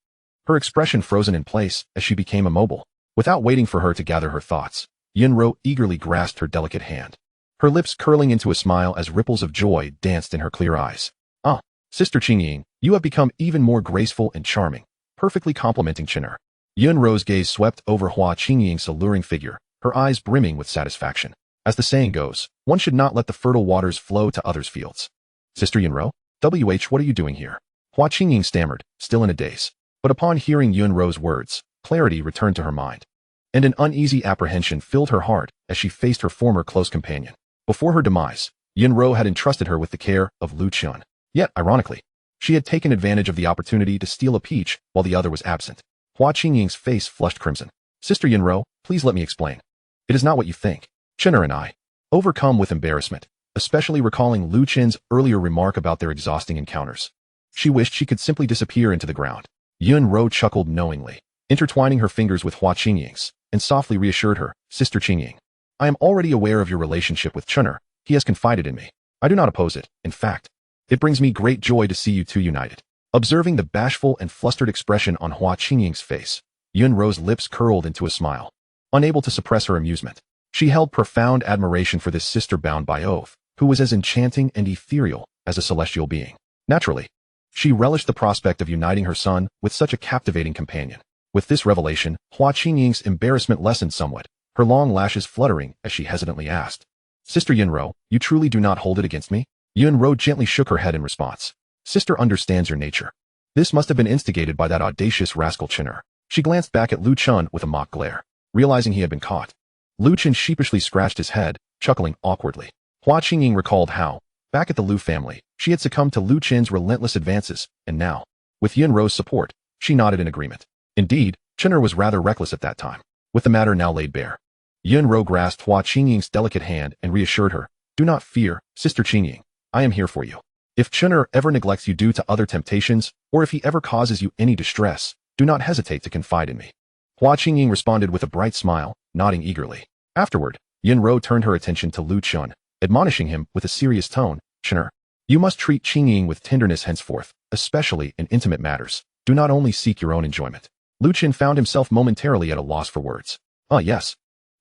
her expression frozen in place as she became immobile. Without waiting for her to gather her thoughts, Yun Ro eagerly grasped her delicate hand, her lips curling into a smile as ripples of joy danced in her clear eyes. Ah, Sister Qingying, you have become even more graceful and charming, perfectly complementing Chinner. Yun Ro's gaze swept over Hua Qingying's alluring figure, her eyes brimming with satisfaction. As the saying goes, one should not let the fertile waters flow to others' fields. Sister Yun Ro, what are you doing here? Hua Qingying stammered, still in a daze. But upon hearing Yun Ro's words, clarity returned to her mind, and an uneasy apprehension filled her heart as she faced her former close companion. Before her demise, Yun Ro had entrusted her with the care of Lu Chun. Yet, ironically, she had taken advantage of the opportunity to steal a peach while the other was absent. Hua Qingying's face flushed crimson. Sister Yun Ro, please let me explain. It is not what you think. Chinner and I, overcome with embarrassment, especially recalling Lu Chen's earlier remark about their exhausting encounters. She wished she could simply disappear into the ground. Yun Ro chuckled knowingly, intertwining her fingers with Hua Qingying's, and softly reassured her, Sister Qingying, I am already aware of your relationship with Chinner. He has confided in me. I do not oppose it. In fact, it brings me great joy to see you two united. Observing the bashful and flustered expression on Hua Qingying's face, Yun Ro's lips curled into a smile, unable to suppress her amusement. She held profound admiration for this sister bound by oath, who was as enchanting and ethereal as a celestial being. Naturally, she relished the prospect of uniting her son with such a captivating companion. With this revelation, Hua Qingying's embarrassment lessened somewhat, her long lashes fluttering as she hesitantly asked, Sister Yun Ro, you truly do not hold it against me? Yun Ro gently shook her head in response. Sister understands your nature. This must have been instigated by that audacious rascal Chinner. She glanced back at Lu Chun with a mock glare, realizing he had been caught. Lu Chun sheepishly scratched his head, chuckling awkwardly. Hua Qingying recalled how, back at the Lu family, she had succumbed to Lu Chen's relentless advances, and now, with Yun Ro's support, she nodded in agreement. Indeed, Chinner was rather reckless at that time. With the matter now laid bare, Yun Ro grasped Hua Qingying's delicate hand and reassured her, do not fear, Sister Qingying. I am here for you. If Chinner ever neglects you due to other temptations, or if he ever causes you any distress, do not hesitate to confide in me. Hua Qingying responded with a bright smile, nodding eagerly. Afterward, Yun Ro turned her attention to Lu Chun, admonishing him with a serious tone, Chinner, You must treat Qingying with tenderness henceforth, especially in intimate matters. Do not only seek your own enjoyment. Lu Chen found himself momentarily at a loss for words. Yes.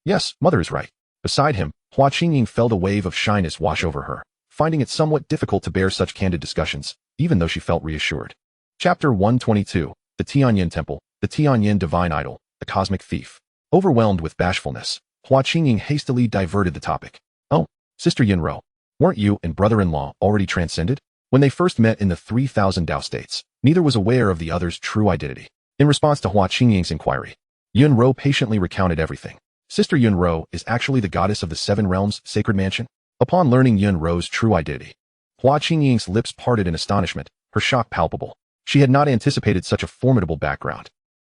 Yes, mother is right. Beside him, Hua Qingying felt a wave of shyness wash over her, finding it somewhat difficult to bear such candid discussions, even though she felt reassured. Chapter 122, The Tianyan Temple, the Tianyan Divine Idol, the Cosmic Thief. Overwhelmed with bashfulness, Hua Qingying hastily diverted the topic. Oh, Sister Yunro, weren't you and brother-in-law already transcended? When they first met in the 3,000 Dao states, neither was aware of the other's true identity. In response to Hua Qingying's inquiry, Yunro patiently recounted everything. Sister Yunro is actually the goddess of the Seven Realms' sacred mansion. Upon learning Yunro's true identity, Hua Qingying's lips parted in astonishment, her shock palpable. She had not anticipated such a formidable background.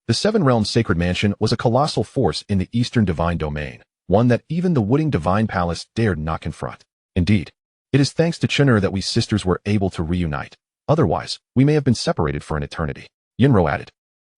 The Seven Realms' sacred mansion was a colossal force in the Eastern Divine Domain, one that even the Wuxing Divine Palace dared not confront. Indeed, it is thanks to Chen that we sisters were able to reunite. Otherwise, we may have been separated for an eternity. Yunro added.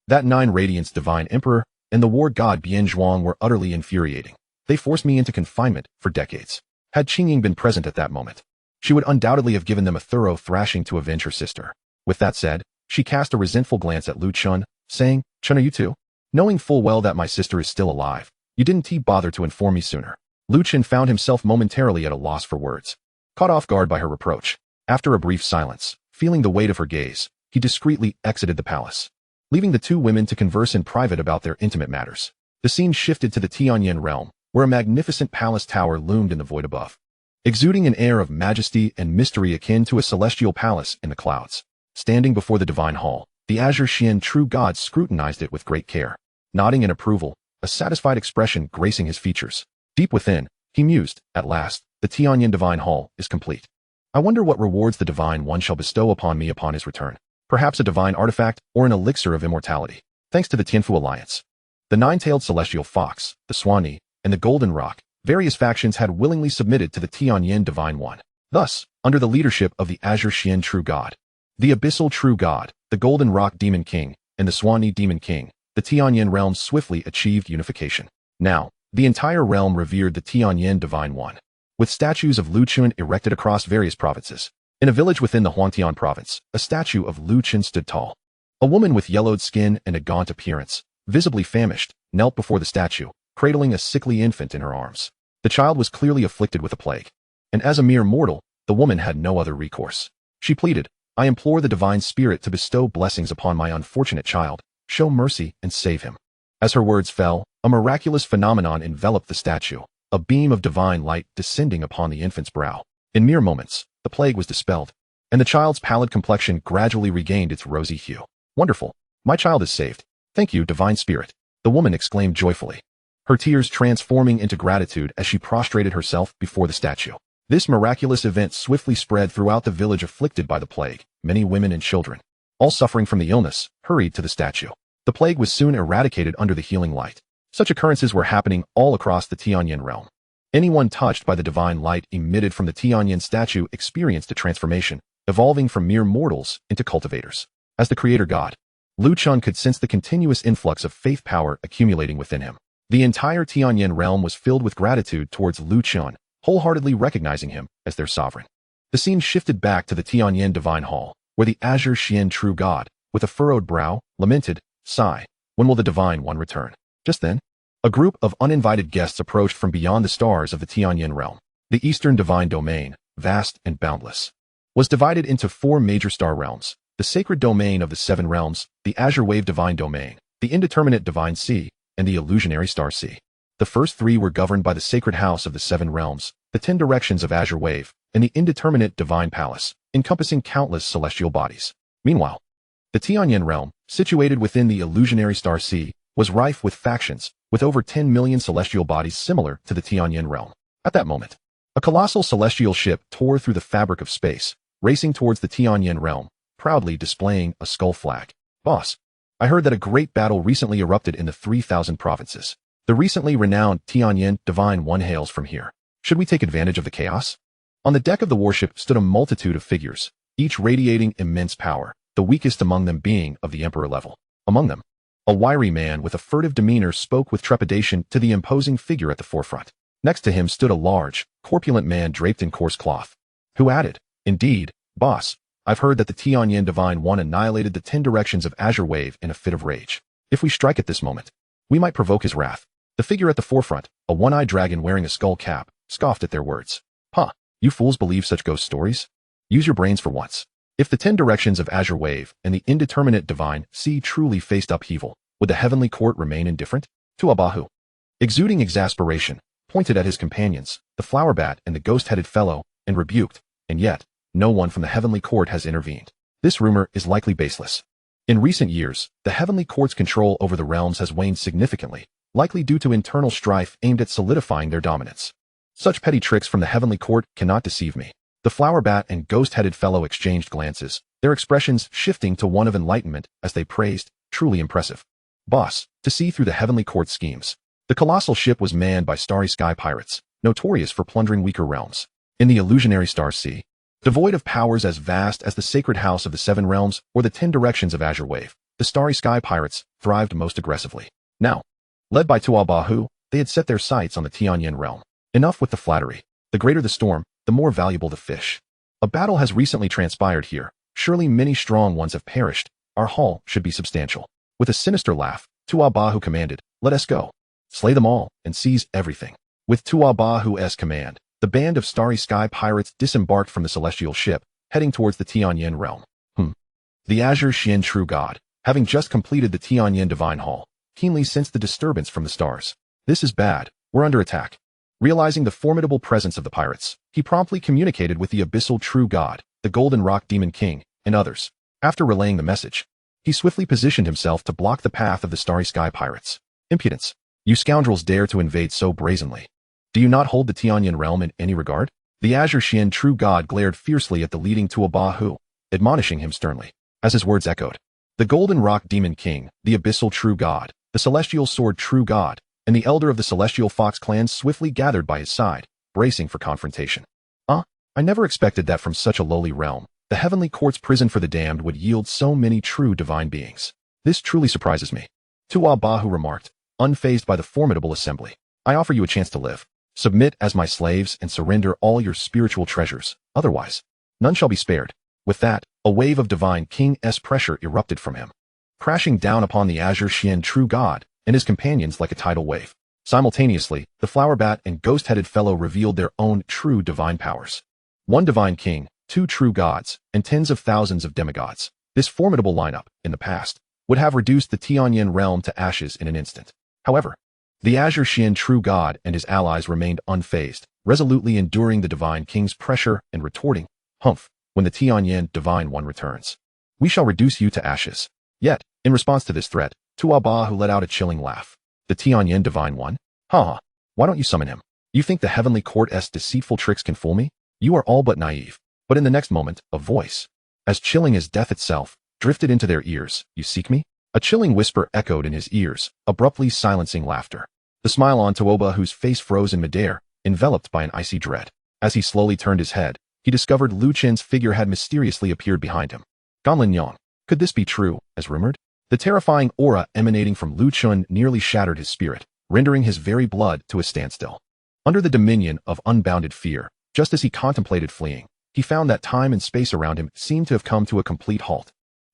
That 9 Radiance Divine Emperor and the war god Bian Zhuang were utterly infuriating. They forced me into confinement for decades. Had Qingying been present at that moment, she would undoubtedly have given them a thorough thrashing to avenge her sister. With that said, she cast a resentful glance at Lu Chen, saying, Chen, are you too? Knowing full well that my sister is still alive, you didn't bother to inform me sooner. Lu Chen found himself momentarily at a loss for words. Caught off guard by her reproach, after a brief silence, feeling the weight of her gaze, he discreetly exited the palace, leaving the 2 women to converse in private about their intimate matters. The scene shifted to the Tianyan realm, where a magnificent palace tower loomed in the void above, exuding an air of majesty and mystery akin to a celestial palace in the clouds. Standing before the divine hall, the Azure Xian true god scrutinized it with great care, nodding in approval, a satisfied expression gracing his features. Deep within, he mused, at last, the Tianyan divine hall is complete. I wonder what rewards the divine one shall bestow upon me upon his return. Perhaps a divine artifact or an elixir of immortality. Thanks to the Tianfu alliance, the 9-tailed celestial fox, the Swanee, and the golden rock, various factions had willingly submitted to the Tianyan divine one. Thus, under the leadership of the Azure Xian true god, the abyssal true god, the golden rock demon king, and the Swanee demon king, the Tianyan realm swiftly achieved unification. Now, the entire realm revered the Tianyan divine one, with statues of Lu Chen erected across various provinces. In a village within the Huangtian province, a statue of Lu Chen stood tall. A woman with yellowed skin and a gaunt appearance, visibly famished, knelt before the statue, cradling a sickly infant in her arms. The child was clearly afflicted with a plague, and as a mere mortal, the woman had no other recourse. She pleaded, I implore the divine spirit to bestow blessings upon my unfortunate child, show mercy and save him. As her words fell, a miraculous phenomenon enveloped the statue, a beam of divine light descending upon the infant's brow. In mere moments, the plague was dispelled, and the child's pallid complexion gradually regained its rosy hue. Wonderful! My child is saved. Thank you, divine spirit, the woman exclaimed joyfully, her tears transforming into gratitude as she prostrated herself before the statue. This miraculous event swiftly spread throughout the village afflicted by the plague. Many women and children, all suffering from the illness, hurried to the statue. The plague was soon eradicated under the healing light. Such occurrences were happening all across the Tianyan realm. Anyone touched by the divine light emitted from the Tianyan statue experienced a transformation, evolving from mere mortals into cultivators. As the creator god, Lu Chen could sense the continuous influx of faith power accumulating within him. The entire Tianyan realm was filled with gratitude towards Lu Chen, wholeheartedly recognizing him as their sovereign. The scene shifted back to the Tianyan divine hall, where the Azure Xian true god, with a furrowed brow, lamented, sigh, when will the divine one return? Just then, a group of uninvited guests approached from beyond the stars of the Tianyan realm. The Eastern Divine Domain, vast and boundless, was divided into 4 major star realms: the Sacred Domain of the 7 Realms, the Azure Wave Divine Domain, the Indeterminate Divine Sea, and the Illusionary Star Sea. The first 3 were governed by the Sacred House of the 7 Realms, the 10 Directions of Azure Wave, and the Indeterminate Divine Palace, encompassing countless celestial bodies. Meanwhile, the Tianyan realm, situated within the Illusionary Star Sea, was rife with factions, with over 10 million celestial bodies similar to the Tianyan realm. At that moment, a colossal celestial ship tore through the fabric of space, racing towards the Tianyan realm, proudly displaying a skull flag. Boss, I heard that a great battle recently erupted in the 3,000 provinces. The recently renowned Tianyan Divine One hails from here. Should we take advantage of the chaos? On the deck of the warship stood a multitude of figures, each radiating immense power, the weakest among them being of the emperor level. Among them, a wiry man with a furtive demeanor spoke with trepidation to the imposing figure at the forefront. Next to him stood a large, corpulent man draped in coarse cloth, who added, indeed, Boss, I've heard that the Tianyan Divine One annihilated the 10 directions of Azure Wave in a fit of rage. If we strike at this moment, we might provoke his wrath. The figure at the forefront, a one-eyed dragon wearing a skull cap, scoffed at their words. Huh, you fools believe such ghost stories? Use your brains for once. If the 10 directions of Azure Wave and the indeterminate divine sea truly faced upheaval, would the heavenly court remain indifferent? Tuabahu, exuding exasperation, pointed at his companions, the flower bat and the ghost-headed fellow, and rebuked, and yet, no one from the heavenly court has intervened. This rumor is likely baseless. In recent years, the heavenly court's control over the realms has waned significantly, likely due to internal strife aimed at solidifying their dominance. Such petty tricks from the heavenly court cannot deceive me. The flower bat and ghost-headed fellow exchanged glances, their expressions shifting to one of enlightenment as they praised, truly impressive. Boss, to see through the heavenly court's schemes. The colossal ship was manned by starry sky pirates, notorious for plundering weaker realms. In the illusionary star sea, devoid of powers as vast as the sacred house of the 7 realms or the 10 directions of Azure Wave, the starry sky pirates thrived most aggressively. Now, led by Tuabahu, they had set their sights on the Tianyan realm. Enough with the flattery. The greater the storm, the more valuable the fish. A battle has recently transpired here. Surely many strong ones have perished. Our haul should be substantial. With a sinister laugh, Tuabahu commanded, let us go. Slay them all and seize everything. With Tuabahu's command, the band of starry sky pirates disembarked from the celestial ship, heading towards the Tianyan realm. The Azure Chen true god, having just completed the Tianyan divine hall, keenly sensed the disturbance from the stars. This is bad. We're under attack. Realizing the formidable presence of the pirates, he promptly communicated with the abyssal true god, the Golden Rock Demon King, and others. After relaying the message, he swiftly positioned himself to block the path of the starry sky pirates. Impudence! You scoundrels dare to invade so brazenly. Do you not hold the Tianyan realm in any regard? The Azure Chen true god glared fiercely at the leading Tuabahu, admonishing him sternly. As his words echoed, the Golden Rock Demon King, the abyssal true god, the celestial sword true god, and the elder of the celestial fox clan swiftly gathered by his side, bracing for confrontation. I never expected that from such a lowly realm, the heavenly court's prison for the damned would yield so many true divine beings. This truly surprises me. Tuabahu remarked, unfazed by the formidable assembly. I offer you a chance to live. Submit as my slaves and surrender all your spiritual treasures. Otherwise, none shall be spared. With that, a wave of divine king's pressure erupted from him, crashing down upon the Azure Chen true god and his companions like a tidal wave. Simultaneously, the flower bat and ghost-headed fellow revealed their own true divine powers. 1 divine king, 2 true gods, and tens of thousands of demigods. This formidable lineup, in the past, would have reduced the Tianyan realm to ashes in an instant. However, the Azure Chen true god and his allies remained unfazed, resolutely enduring the divine king's pressure and retorting, "Humph, when the Tianyan divine one returns, we shall reduce you to ashes." Yet, in response to this threat, Tuabahu let out a chilling laugh. The Tianyan divine one? Ha! Why don't you summon him? You think the heavenly court's deceitful tricks can fool me? You are all but naive. But in the next moment, a voice, as chilling as death itself, drifted into their ears. You seek me? A chilling whisper echoed in his ears, abruptly silencing laughter. The smile on Tuabahu's face froze in midair, enveloped by an icy dread. As he slowly turned his head, he discovered Lu Chen's figure had mysteriously appeared behind him. Ganlin Yang. Could this be true, as rumored? The terrifying aura emanating from Lu Chen nearly shattered his spirit, rendering his very blood to a standstill. Under the dominion of unbounded fear, just as he contemplated fleeing, he found that time and space around him seemed to have come to a complete halt,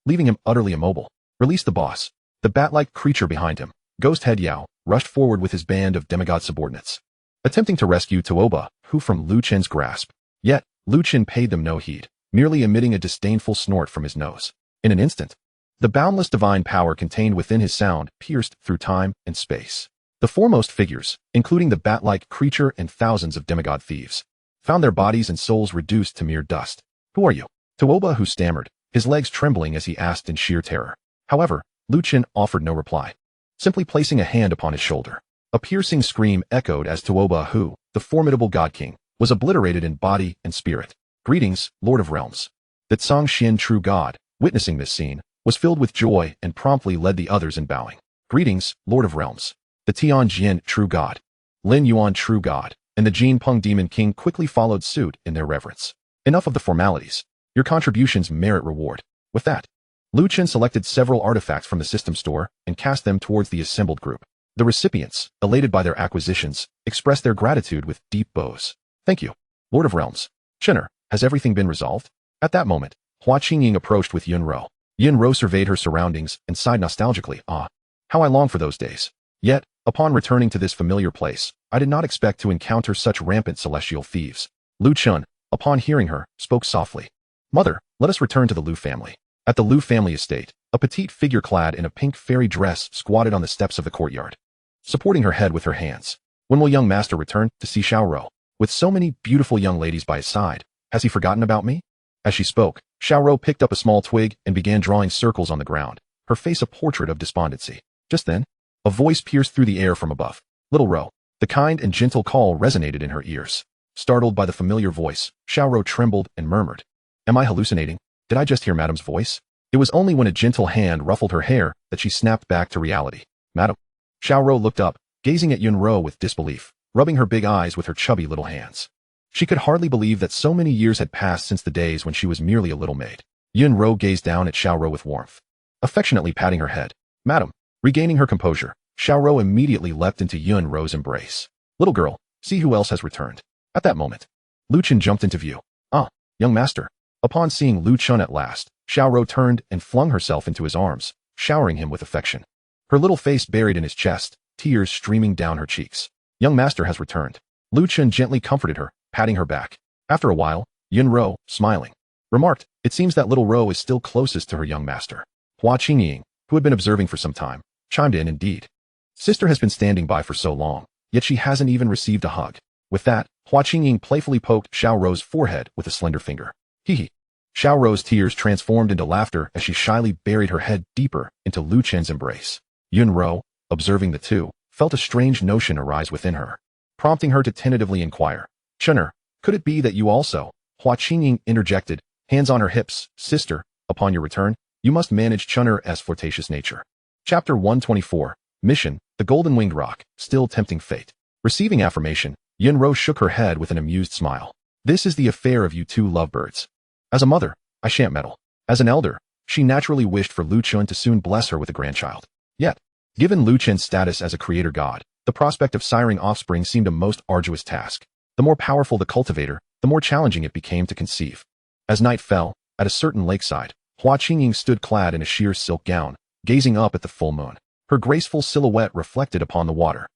leaving him utterly immobile. Release the boss. The bat-like creature behind him, Ghost Head Yao, rushed forward with his band of demigod subordinates, attempting to rescue Tuabahu from Lu Chen's grasp. Yet, Lu Chen paid them no heed, merely emitting a disdainful snort from his nose. In an instant, the boundless divine power contained within his sound pierced through time and space. The foremost figures, including the bat-like creature and thousands of demigod thieves, found their bodies and souls reduced to mere dust. Who are you? Tuabahu stammered, his legs trembling as he asked in sheer terror. However, Lu Chen offered no reply, simply placing a hand upon his shoulder. A piercing scream echoed as Tuabahu, the formidable god king, was obliterated in body and spirit. Greetings, Lord of Realms. The Tsang Xian true god, witnessing this scene, was filled with joy and promptly led the others in bowing. Greetings, Lord of Realms. The Tianyan true god, Lin Yuan true god, and the Jin Peng demon king quickly followed suit in their reverence. Enough of the formalities. Your contributions merit reward. With that, Lu Chen selected several artifacts from the system store and cast them towards the assembled group. The recipients, elated by their acquisitions, expressed their gratitude with deep bows. Thank you, Lord of Realms. Chenner, has everything been resolved? At that moment, Hua Qingying approached with Yunro. Yunro surveyed her surroundings and sighed nostalgically. Ah, how I long for those days. Yet, upon returning to this familiar place, I did not expect to encounter such rampant celestial thieves. Lu Chun, upon hearing her, spoke softly. Mother, let us return to the Lu family. At the Lu family estate, a petite figure clad in a pink fairy dress squatted on the steps of the courtyard, supporting her head with her hands. When will young master return to see Xiaoro? With so many beautiful young ladies by his side, has he forgotten about me? As she spoke, Xiaoro picked up a small twig and began drawing circles on the ground, her face a portrait of despondency. Just then, a voice pierced through the air from above. Little Ro. The kind and gentle call resonated in her ears. Startled by the familiar voice, Xiaoro trembled and murmured, "Am I hallucinating? Did I just hear Madame's voice?" It was only when a gentle hand ruffled her hair that she snapped back to reality. "Madame." Xiaoro looked up, gazing at Yunro with disbelief, rubbing her big eyes with her chubby little hands. She could hardly believe that so many years had passed since the days when she was merely a little maid. Yunro gazed down at Xiaoro with warmth, affectionately patting her head. "Madame." Regaining her composure, Xiaoro immediately leapt into Yunro's embrace. "Little girl, see who else has returned." At that moment, Lu Chen jumped into view. "Ah, young master." Upon seeing Lu Chen at last, Xiaoro turned and flung herself into his arms, showering him with affection. Her little face buried in his chest, tears streaming down her cheeks. "Young master has returned." Lu Chen gently comforted her, patting her back. After a while, Yunro, smiling, remarked, "It seems that little Ro is still closest to her young master." Hua Qingying, who had been observing for some time, chimed in. "Indeed. Sister has been standing by for so long, yet she hasn't even received a hug." With that, Hua Qingying playfully poked Xiaoro's forehead with a slender finger. Hee. Xiaoro's tears transformed into laughter as she shyly buried her head deeper into Lu Chen's embrace. Yunro, observing the two, felt a strange notion arise within her, prompting her to tentatively inquire, "Chener, could it be that you also?" Hua Qingying interjected, hands on her hips. "Sister, upon your return, you must manage Chener's flirtatious nature." Chapter 124, Mission, the Golden Winged Rock, Still Tempting Fate. Receiving affirmation, Yunro shook her head with an amused smile. "This is the affair of you two lovebirds. As a mother, I shan't meddle." As an elder, she naturally wished for Lu Chen to soon bless her with a grandchild. Yet, given Lu Chen's status as a creator god, the prospect of siring offspring seemed a most arduous task. The more powerful the cultivator, the more challenging it became to conceive. As night fell, at a certain lakeside, Hua Qingying stood clad in a sheer silk gown, gazing up at the full moon. Her graceful silhouette reflected upon the water.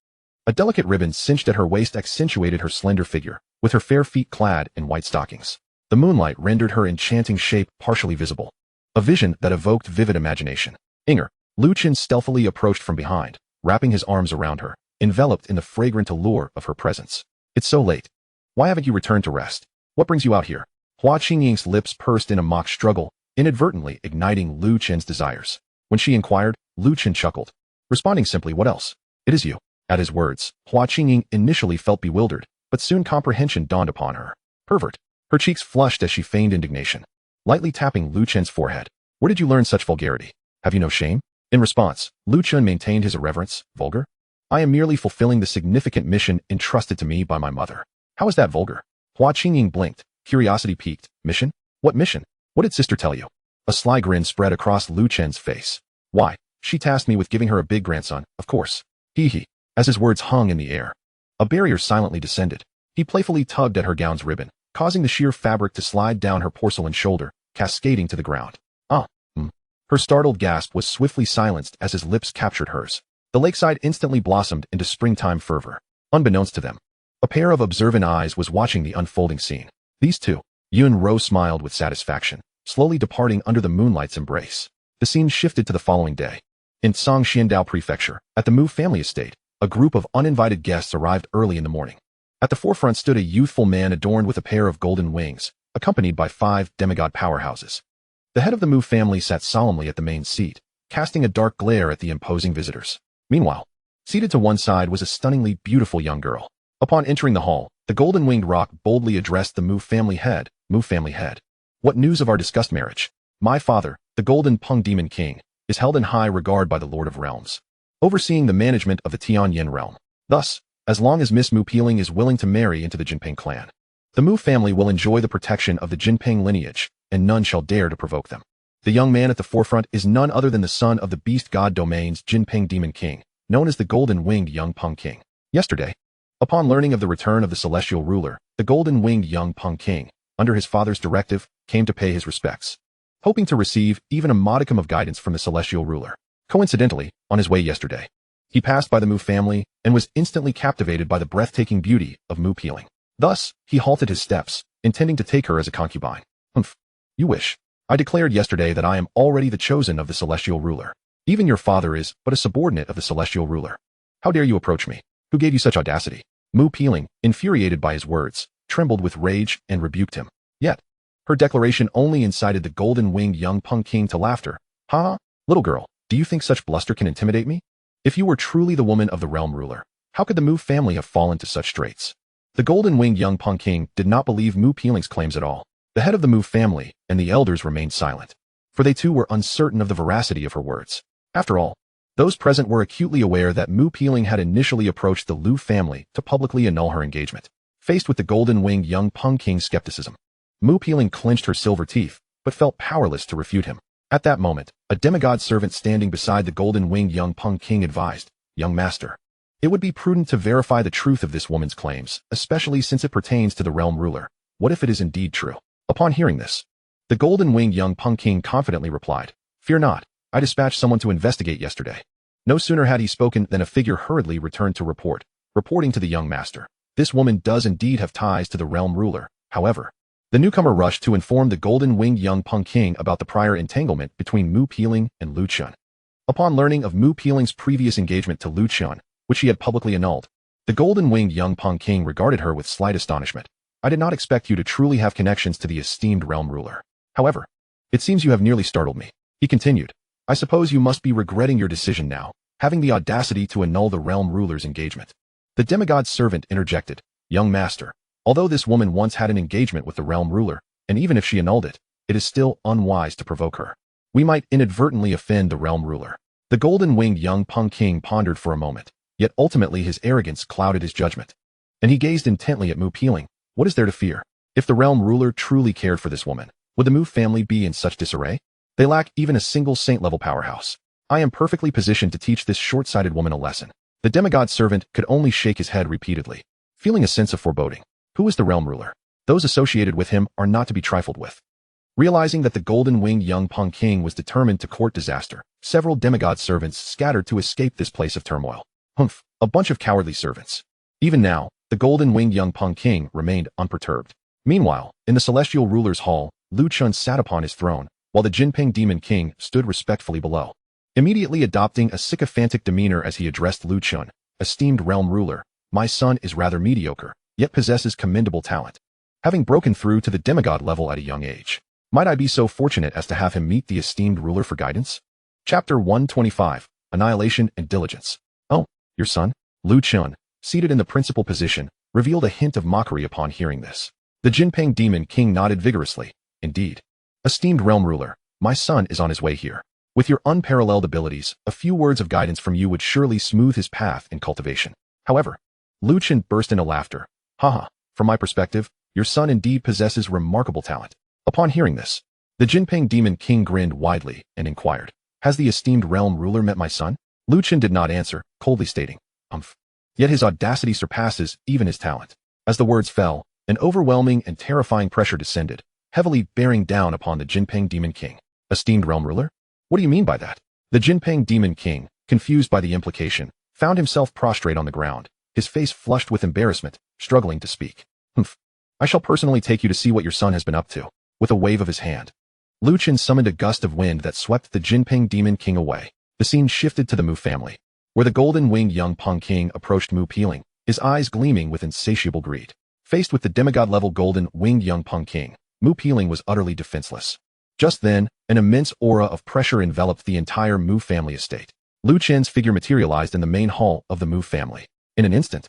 A delicate ribbon cinched at her waist accentuated her slender figure, with her fair feet clad in white stockings. The moonlight rendered her enchanting shape partially visible, a vision that evoked vivid imagination. Inger. Lu Chen stealthily approached from behind, wrapping his arms around her, enveloped in the fragrant allure of her presence. "It's so late. Why haven't you returned to rest? What brings you out here?" Hua Qingying's lips pursed in a mock struggle, inadvertently igniting Lu Chen's desires. When she inquired, Lu Chen chuckled, responding simply, "What else?" "It is you." At his words, Hua Qingying initially felt bewildered, but soon comprehension dawned upon her. "Pervert." Her cheeks flushed as she feigned indignation, lightly tapping Lu Chen's forehead. "Where did you learn such vulgarity? Have you no shame?" In response, Lu Chen maintained his irreverence. "Vulgar? I am merely fulfilling the significant mission entrusted to me by my mother." "How is that vulgar?" Hua Qingying blinked, curiosity piqued. "Mission? What mission? What did sister tell you?" A sly grin spread across Lu Chen's face. "Why, she tasked me with giving her a big grandson, of course." Hee. As his words hung in the air, a barrier silently descended. He playfully tugged at her gown's ribbon, causing the sheer fabric to slide down her porcelain shoulder, cascading to the ground. Her startled gasp was swiftly silenced as his lips captured hers. The lakeside instantly blossomed into springtime fervor. Unbeknownst to them, a pair of observant eyes was watching the unfolding scene. These two. Yunro smiled with satisfaction, slowly departing under the moonlight's embrace. The scene shifted to the following day. In Songxiandao Prefecture, at the Mu family estate, a group of uninvited guests arrived early in the morning. At the forefront stood a youthful man adorned with a pair of golden wings, accompanied by 5 demigod powerhouses. The head of the Mu family sat solemnly at the main seat, casting a dark glare at the imposing visitors. Meanwhile, seated to one side was a stunningly beautiful young girl. Upon entering the hall, the golden-winged rock boldly addressed the Mu family head. "Mu family head. What news of our discussed marriage? My father, the Golden Peng Demon King, is held in high regard by the Lord of Realms, overseeing the management of the Tianyan realm. Thus, as long as Miss Mu Peeling is willing to marry into the Jinping clan, the Mu family will enjoy the protection of the Jinping lineage, and none shall dare to provoke them." The young man at the forefront is none other than the son of the beast god domain's Jinping Demon King, known as the Golden-Winged Young Peng King. Yesterday, upon learning of the return of the celestial ruler, the Golden-Winged Young Peng King, under his father's directive, came to pay his respects, hoping to receive even a modicum of guidance from the celestial ruler. Coincidentally, on his way yesterday, he passed by the Mu family and was instantly captivated by the breathtaking beauty of Mu Peeling. Thus, he halted his steps, intending to take her as a concubine. Humph. You wish. I declared yesterday that I am already the chosen of the celestial ruler. Even your father is but a subordinate of the celestial ruler. How dare you approach me? Who gave you such audacity? Mu Peeling, infuriated by his words, trembled with rage and rebuked him. Yet, her declaration only incited the golden-winged young Punk King to laughter. Ha! Little girl, do you think such bluster can intimidate me? If you were truly the woman of the realm ruler, how could the Mu family have fallen to such straits? The golden-winged young Punk King did not believe Mu Peeling's claims at all. The head of the Mu family and the elders remained silent, for they too were uncertain of the veracity of her words. After all, those present were acutely aware that Mu Peeling had initially approached the Lu family to publicly annul her engagement. Faced with the golden-winged young Punk King's skepticism, Mu Peeling clenched her silver teeth, but felt powerless to refute him. At that moment, a demigod servant standing beside the golden-winged young Punk King advised, "Young master, it would be prudent to verify the truth of this woman's claims, especially since it pertains to the realm ruler. What if it is indeed true?" Upon hearing this, the golden-winged young Punk King confidently replied, "Fear not, I dispatched someone to investigate yesterday." No sooner had he spoken than a figure hurriedly returned to report, reporting to the young master, "This woman does indeed have ties to the realm ruler." However, the newcomer rushed to inform the golden-winged young Punk King about the prior entanglement between Mu Peeling and Lu Chen. Upon learning of Mu Peeling's previous engagement to Lu Chen, which he had publicly annulled, the golden-winged young Punk King regarded her with slight astonishment. "I did not expect you to truly have connections to the esteemed realm ruler. However, it seems you have nearly startled me." He continued, "I suppose you must be regretting your decision now, having the audacity to annul the realm ruler's engagement." The demigod servant interjected, "Young master, although this woman once had an engagement with the realm ruler, and even if she annulled it, it is still unwise to provoke her. We might inadvertently offend the realm ruler." The golden-winged young Punk King pondered for a moment, yet ultimately his arrogance clouded his judgment, and he gazed intently at Mu Peeling. What is there to fear? If the realm ruler truly cared for this woman, would the Mu family be in such disarray? They lack even a single saint-level powerhouse. I am perfectly positioned to teach this short-sighted woman a lesson. The demigod servant could only shake his head repeatedly, feeling a sense of foreboding. Who is the realm ruler? Those associated with him are not to be trifled with. Realizing that the golden-winged young Punk King was determined to court disaster, several demigod servants scattered to escape this place of turmoil. Humph, a bunch of cowardly servants. Even now, the golden-winged young Punk King remained unperturbed. Meanwhile, in the celestial ruler's hall, Lu Chen sat upon his throne, while the Jinping Demon King stood respectfully below. Immediately adopting a sycophantic demeanor as he addressed Lu Chen, "Esteemed realm ruler, my son is rather mediocre, yet possesses commendable talent. Having broken through to the demigod level at a young age, might I be so fortunate as to have him meet the esteemed ruler for guidance?" Chapter 125, Annihilation and Diligence. "Oh, your son?" Lu Chen, seated in the principal position, revealed a hint of mockery upon hearing this. The Jinping Demon King nodded vigorously. "Indeed. Esteemed realm ruler, my son is on his way here. With your unparalleled abilities, a few words of guidance from you would surely smooth his path in cultivation." However, Lu Chen burst into laughter. "Haha, from my perspective, your son indeed possesses remarkable talent." Upon hearing this, the Jinping Demon King grinned widely and inquired, "Has the esteemed realm ruler met my son?" Lu Chen did not answer, coldly stating, "Umph. Yet his audacity surpasses even his talent." As the words fell, an overwhelming and terrifying pressure descended, heavily bearing down upon the Jinping Demon King. "Esteemed realm ruler? What do you mean by that?" The Jinping Demon King, confused by the implication, found himself prostrate on the ground, his face flushed with embarrassment, struggling to speak. "Humph. I shall personally take you to see what your son has been up to." With a wave of his hand, Lu Chen summoned a gust of wind that swept the Jinping Demon King away. The scene shifted to the Mu family, where the golden-winged young Punk King approached Mu Peeling, his eyes gleaming with insatiable greed. Faced with the demigod-level golden-winged young Punk King, Mu Peeling was utterly defenseless. Just then, an immense aura of pressure enveloped the entire Mu family estate. Lu Chen's figure materialized in the main hall of the Mu family. In an instant,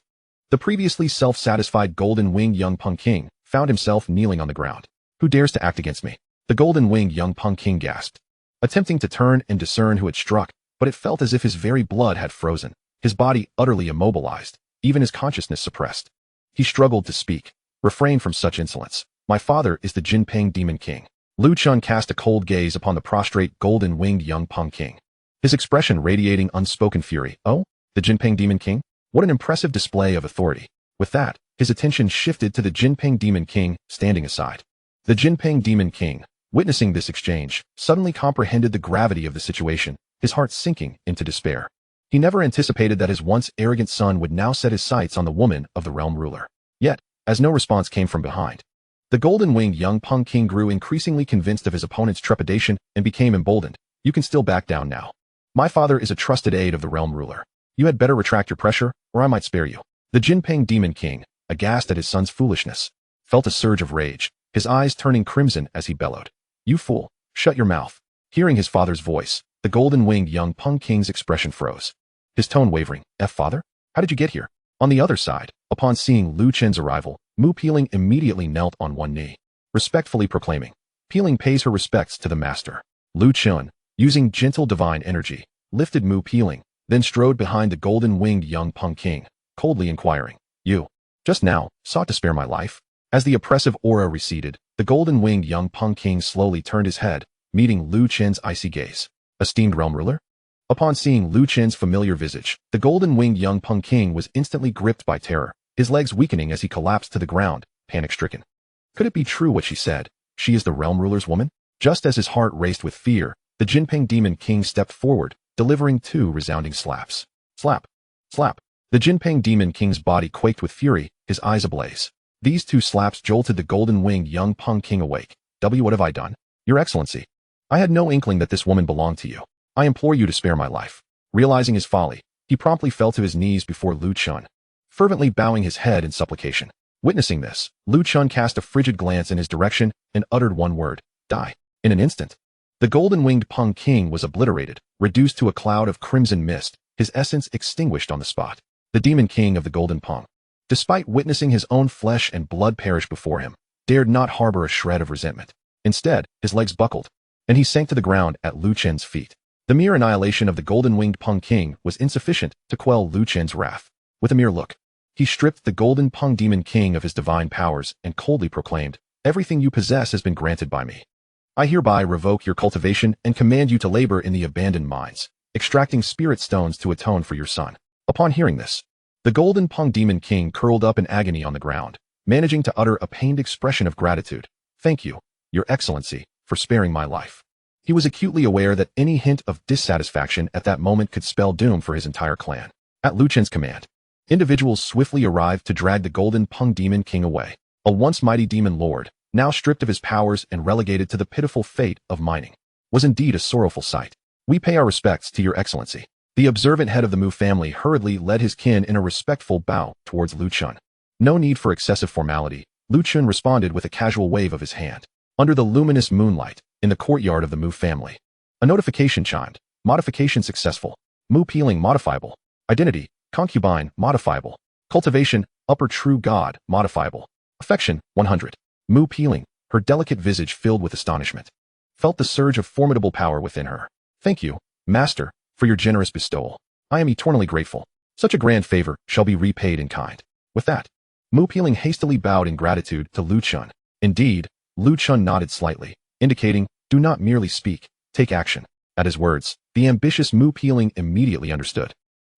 the previously self-satisfied golden-winged young Punk King found himself kneeling on the ground. "Who dares to act against me?" The golden-winged young Punk King gasped, attempting to turn and discern who had struck, but it felt as if his very blood had frozen, his body utterly immobilized, even his consciousness suppressed. He struggled to speak. "Refrain from such insolence. My father is the Jinping Demon King." Lu Chen cast a cold gaze upon the prostrate golden-winged young Punk King, his expression radiating unspoken fury. "Oh, the Jinping Demon King? What an impressive display of authority." With that, his attention shifted to the Jinping Demon King, standing aside. The Jinping Demon King, witnessing this exchange, suddenly comprehended the gravity of the situation, his heart sinking into despair. He never anticipated that his once arrogant son would now set his sights on the woman of the realm ruler. Yet, as no response came from behind, the golden-winged young Peng King grew increasingly convinced of his opponent's trepidation and became emboldened. You can still back down now. My father is a trusted aide of the realm ruler. You had better retract your pressure, or I might spare you. The Jinping Demon King, aghast at his son's foolishness, felt a surge of rage, his eyes turning crimson as he bellowed. You fool, shut your mouth. Hearing his father's voice, the golden-winged young Peng King's expression froze, his tone wavering. Father? How did you get here? On the other side, upon seeing Lu Chen's arrival, Mu Peeling immediately knelt on one knee, respectfully proclaiming, Peeling pays her respects to the master. Lu Chen, using gentle divine energy, lifted Mu Peeling, then strode behind the golden-winged young Peng King, coldly inquiring, You, just now, sought to spare my life? As the oppressive aura receded, the golden-winged young Peng King slowly turned his head, meeting Lu Chen's icy gaze. Esteemed realm ruler? Upon seeing Lu Chen's familiar visage, the golden-winged young Peng King was instantly gripped by terror, his legs weakening as he collapsed to the ground, panic-stricken. Could it be true what she said? She is the realm ruler's woman? Just as his heart raced with fear, the Jinping Demon King stepped forward, delivering 2 resounding slaps. Slap. Slap. The Jinping Demon King's body quaked with fury, his eyes ablaze. These 2 slaps jolted the golden-winged young Peng King awake. What have I done? Your Excellency. I had no inkling that this woman belonged to you. I implore you to spare my life. Realizing his folly, he promptly fell to his knees before Lu Chen, fervently bowing his head in supplication. Witnessing this, Lu Chen cast a frigid glance in his direction and uttered one word, Die. In an instant, the golden-winged Peng King was obliterated, reduced to a cloud of crimson mist, his essence extinguished on the spot. The Demon King of the Golden Peng, despite witnessing his own flesh and blood perish before him, dared not harbor a shred of resentment. Instead, his legs buckled, and he sank to the ground at Lu Chen's feet. The mere annihilation of the golden-winged Peng King was insufficient to quell Lu Chen's wrath. With a mere look, he stripped the golden Peng Demon King of his divine powers and coldly proclaimed, Everything you possess has been granted by me. I hereby revoke your cultivation and command you to labor in the abandoned mines, extracting spirit stones to atone for your son. Upon hearing this, the golden Peng Demon King curled up in agony on the ground, managing to utter a pained expression of gratitude. Thank you, Your Excellency, for sparing my life. He was acutely aware that any hint of dissatisfaction at that moment could spell doom for his entire clan. At Lu Chen's command, individuals swiftly arrived to drag the golden Peng Demon King away. A once mighty demon lord, now stripped of his powers and relegated to the pitiful fate of mining, was indeed a sorrowful sight. We pay our respects to Your Excellency. The observant head of the Mu family hurriedly led his kin in a respectful bow towards Lu Chen. No need for excessive formality, Lu Chen responded with a casual wave of his hand. Under the luminous moonlight, in the courtyard of the Mu family, a notification chimed. Modification successful. Mu Peeling modifiable. Identity, concubine, modifiable. Cultivation, upper true god, modifiable. Affection, 100. Mu Peeling, her delicate visage filled with astonishment, felt the surge of formidable power within her. Thank you, Master, for your generous bestowal. I am eternally grateful. Such a grand favor shall be repaid in kind. With that, Mu Peeling hastily bowed in gratitude to Lu Chen. Indeed, Lu Chen nodded slightly, indicating, do not merely speak, take action. At his words, the ambitious Mu Peeling immediately understood.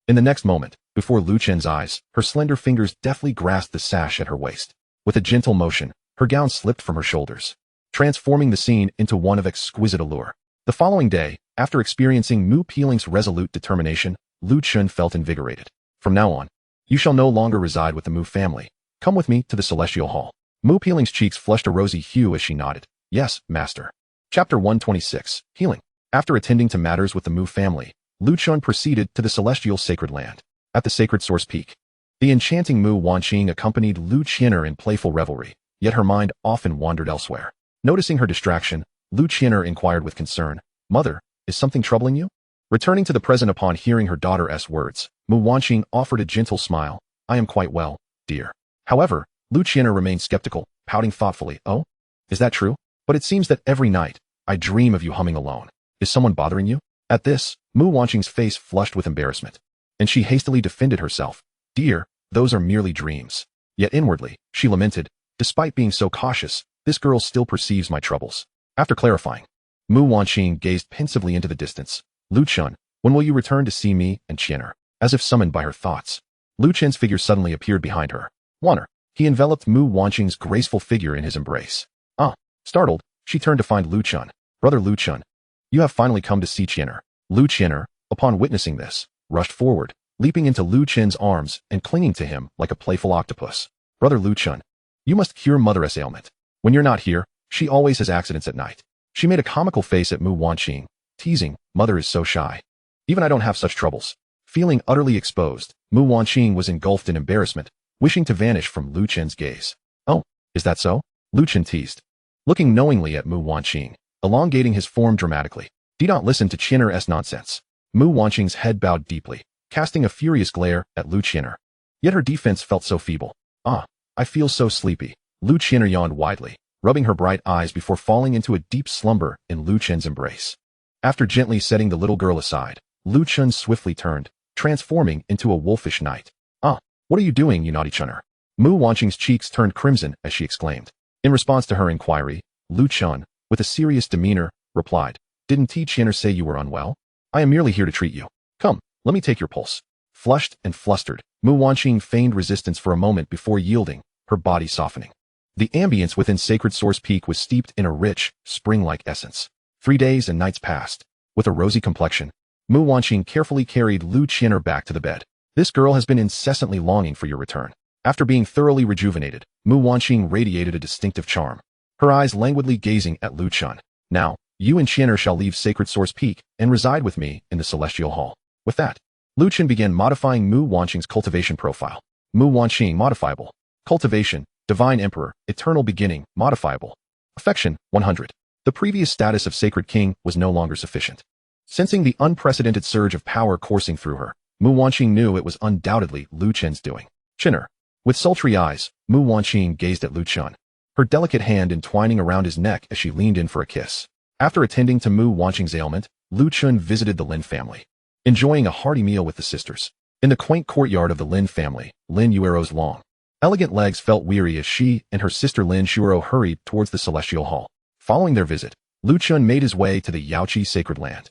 In the next moment, before Lu Chen's eyes, her slender fingers deftly grasped the sash at her waist. With a gentle motion, her gown slipped from her shoulders, transforming the scene into one of exquisite allure. The following day, after experiencing Mu Peeling's resolute determination, Lu Chen felt invigorated. From now on, you shall no longer reside with the Mu family. Come with me to the Celestial Hall. Mu Peeling's cheeks flushed a rosy hue as she nodded. Yes, Master. Chapter 126, Healing. After attending to matters with the Mu family, Lu Chen proceeded to the Celestial Sacred Land. At the Sacred Source Peak, the enchanting Mu Wanqing accompanied Lu Qian'er in playful revelry, yet her mind often wandered elsewhere. Noticing her distraction, Lu Qian'er inquired with concern, Mother, is something troubling you? Returning to the present upon hearing her daughter's words, Mu Wanqing offered a gentle smile. I am quite well, dear. However, Lu Qian'er remained skeptical, pouting thoughtfully. Oh? Is that true? But it seems that every night, I dream of you humming alone. Is someone bothering you? At this, Mu Wanqing's face flushed with embarrassment, and she hastily defended herself. Dear, those are merely dreams. Yet inwardly, she lamented, despite being so cautious, this girl still perceives my troubles. After clarifying, Mu Wanqing gazed pensively into the distance. Lu Chen, when will you return to see me and Qian'er? As if summoned by her thoughts, Lu Chen's figure suddenly appeared behind her. Wanner. He enveloped Mu Wanqing's graceful figure in his embrace. Ah, Startled, she turned to find Lu Chen. Brother Lu Chen, you have finally come to see Qianer. Lu Qianer, upon witnessing this, rushed forward, leaping into Lu Chen's arms and clinging to him like a playful octopus. Brother Lu Chen, you must cure Mother's ailment. When you're not here, she always has accidents at night. She made a comical face at Mu Wanqing, teasing, Mother is so shy. Even I don't have such troubles. Feeling utterly exposed, Mu Wanqing was engulfed in embarrassment, wishing to vanish from Lu Chen's gaze. Oh, is that so? Lu Chen teased, looking knowingly at Mu Wanqing, elongating his form dramatically. Do not listen to Qianer's nonsense. Mu Wanqing's head bowed deeply, casting a furious glare at Lu Qianer. Yet her defense felt so feeble. Ah, I feel so sleepy. Lu Qianer yawned widely, rubbing her bright eyes before falling into a deep slumber in Lu Chen's embrace. After gently setting the little girl aside, Lu Chen swiftly turned, transforming into a wolfish knight. Ah, what are you doing, you naughty Chener? Mu Wanqing's cheeks turned crimson as she exclaimed. In response to her inquiry, Lu Chen, with a serious demeanor, replied, Didn't Qianer say you were unwell? I am merely here to treat you. Come, let me take your pulse. Flushed and flustered, Mu Wanqing feigned resistance for a moment before yielding, her body softening. The ambience within Sacred Source Peak was steeped in a rich, spring-like essence. 3 days and nights passed. With a rosy complexion, Mu Wanqing carefully carried Lu Qianer back to the bed. This girl has been incessantly longing for your return. After being thoroughly rejuvenated, Mu Wanqing radiated a distinctive charm, her eyes languidly gazing at Lu Chen. Now, you and Qianer shall leave Sacred Source Peak and reside with me in the Celestial Hall. With that, Lu Chen began modifying Mu Wanqing's cultivation profile. Mu Wanqing modifiable. Cultivation, Divine Emperor, Eternal Beginning, modifiable. Affection, 100. The previous status of Sacred King was no longer sufficient. Sensing the unprecedented surge of power coursing through her, Mu Wanqing knew it was undoubtedly Lu Chen's doing. Qianer. With sultry eyes, Mu Wanqing gazed at Lu Chen, her delicate hand entwining around his neck as she leaned in for a kiss. After attending to Mu Wanqing's ailment, Lu Chen visited the Lin family, enjoying a hearty meal with the sisters. In the quaint courtyard of the Lin family, Lin Yuero's long, elegant legs felt weary as she and her sister Lin Shuoro hurried towards the Celestial Hall. Following their visit, Lu Chen made his way to the Yaoqi Sacred Land.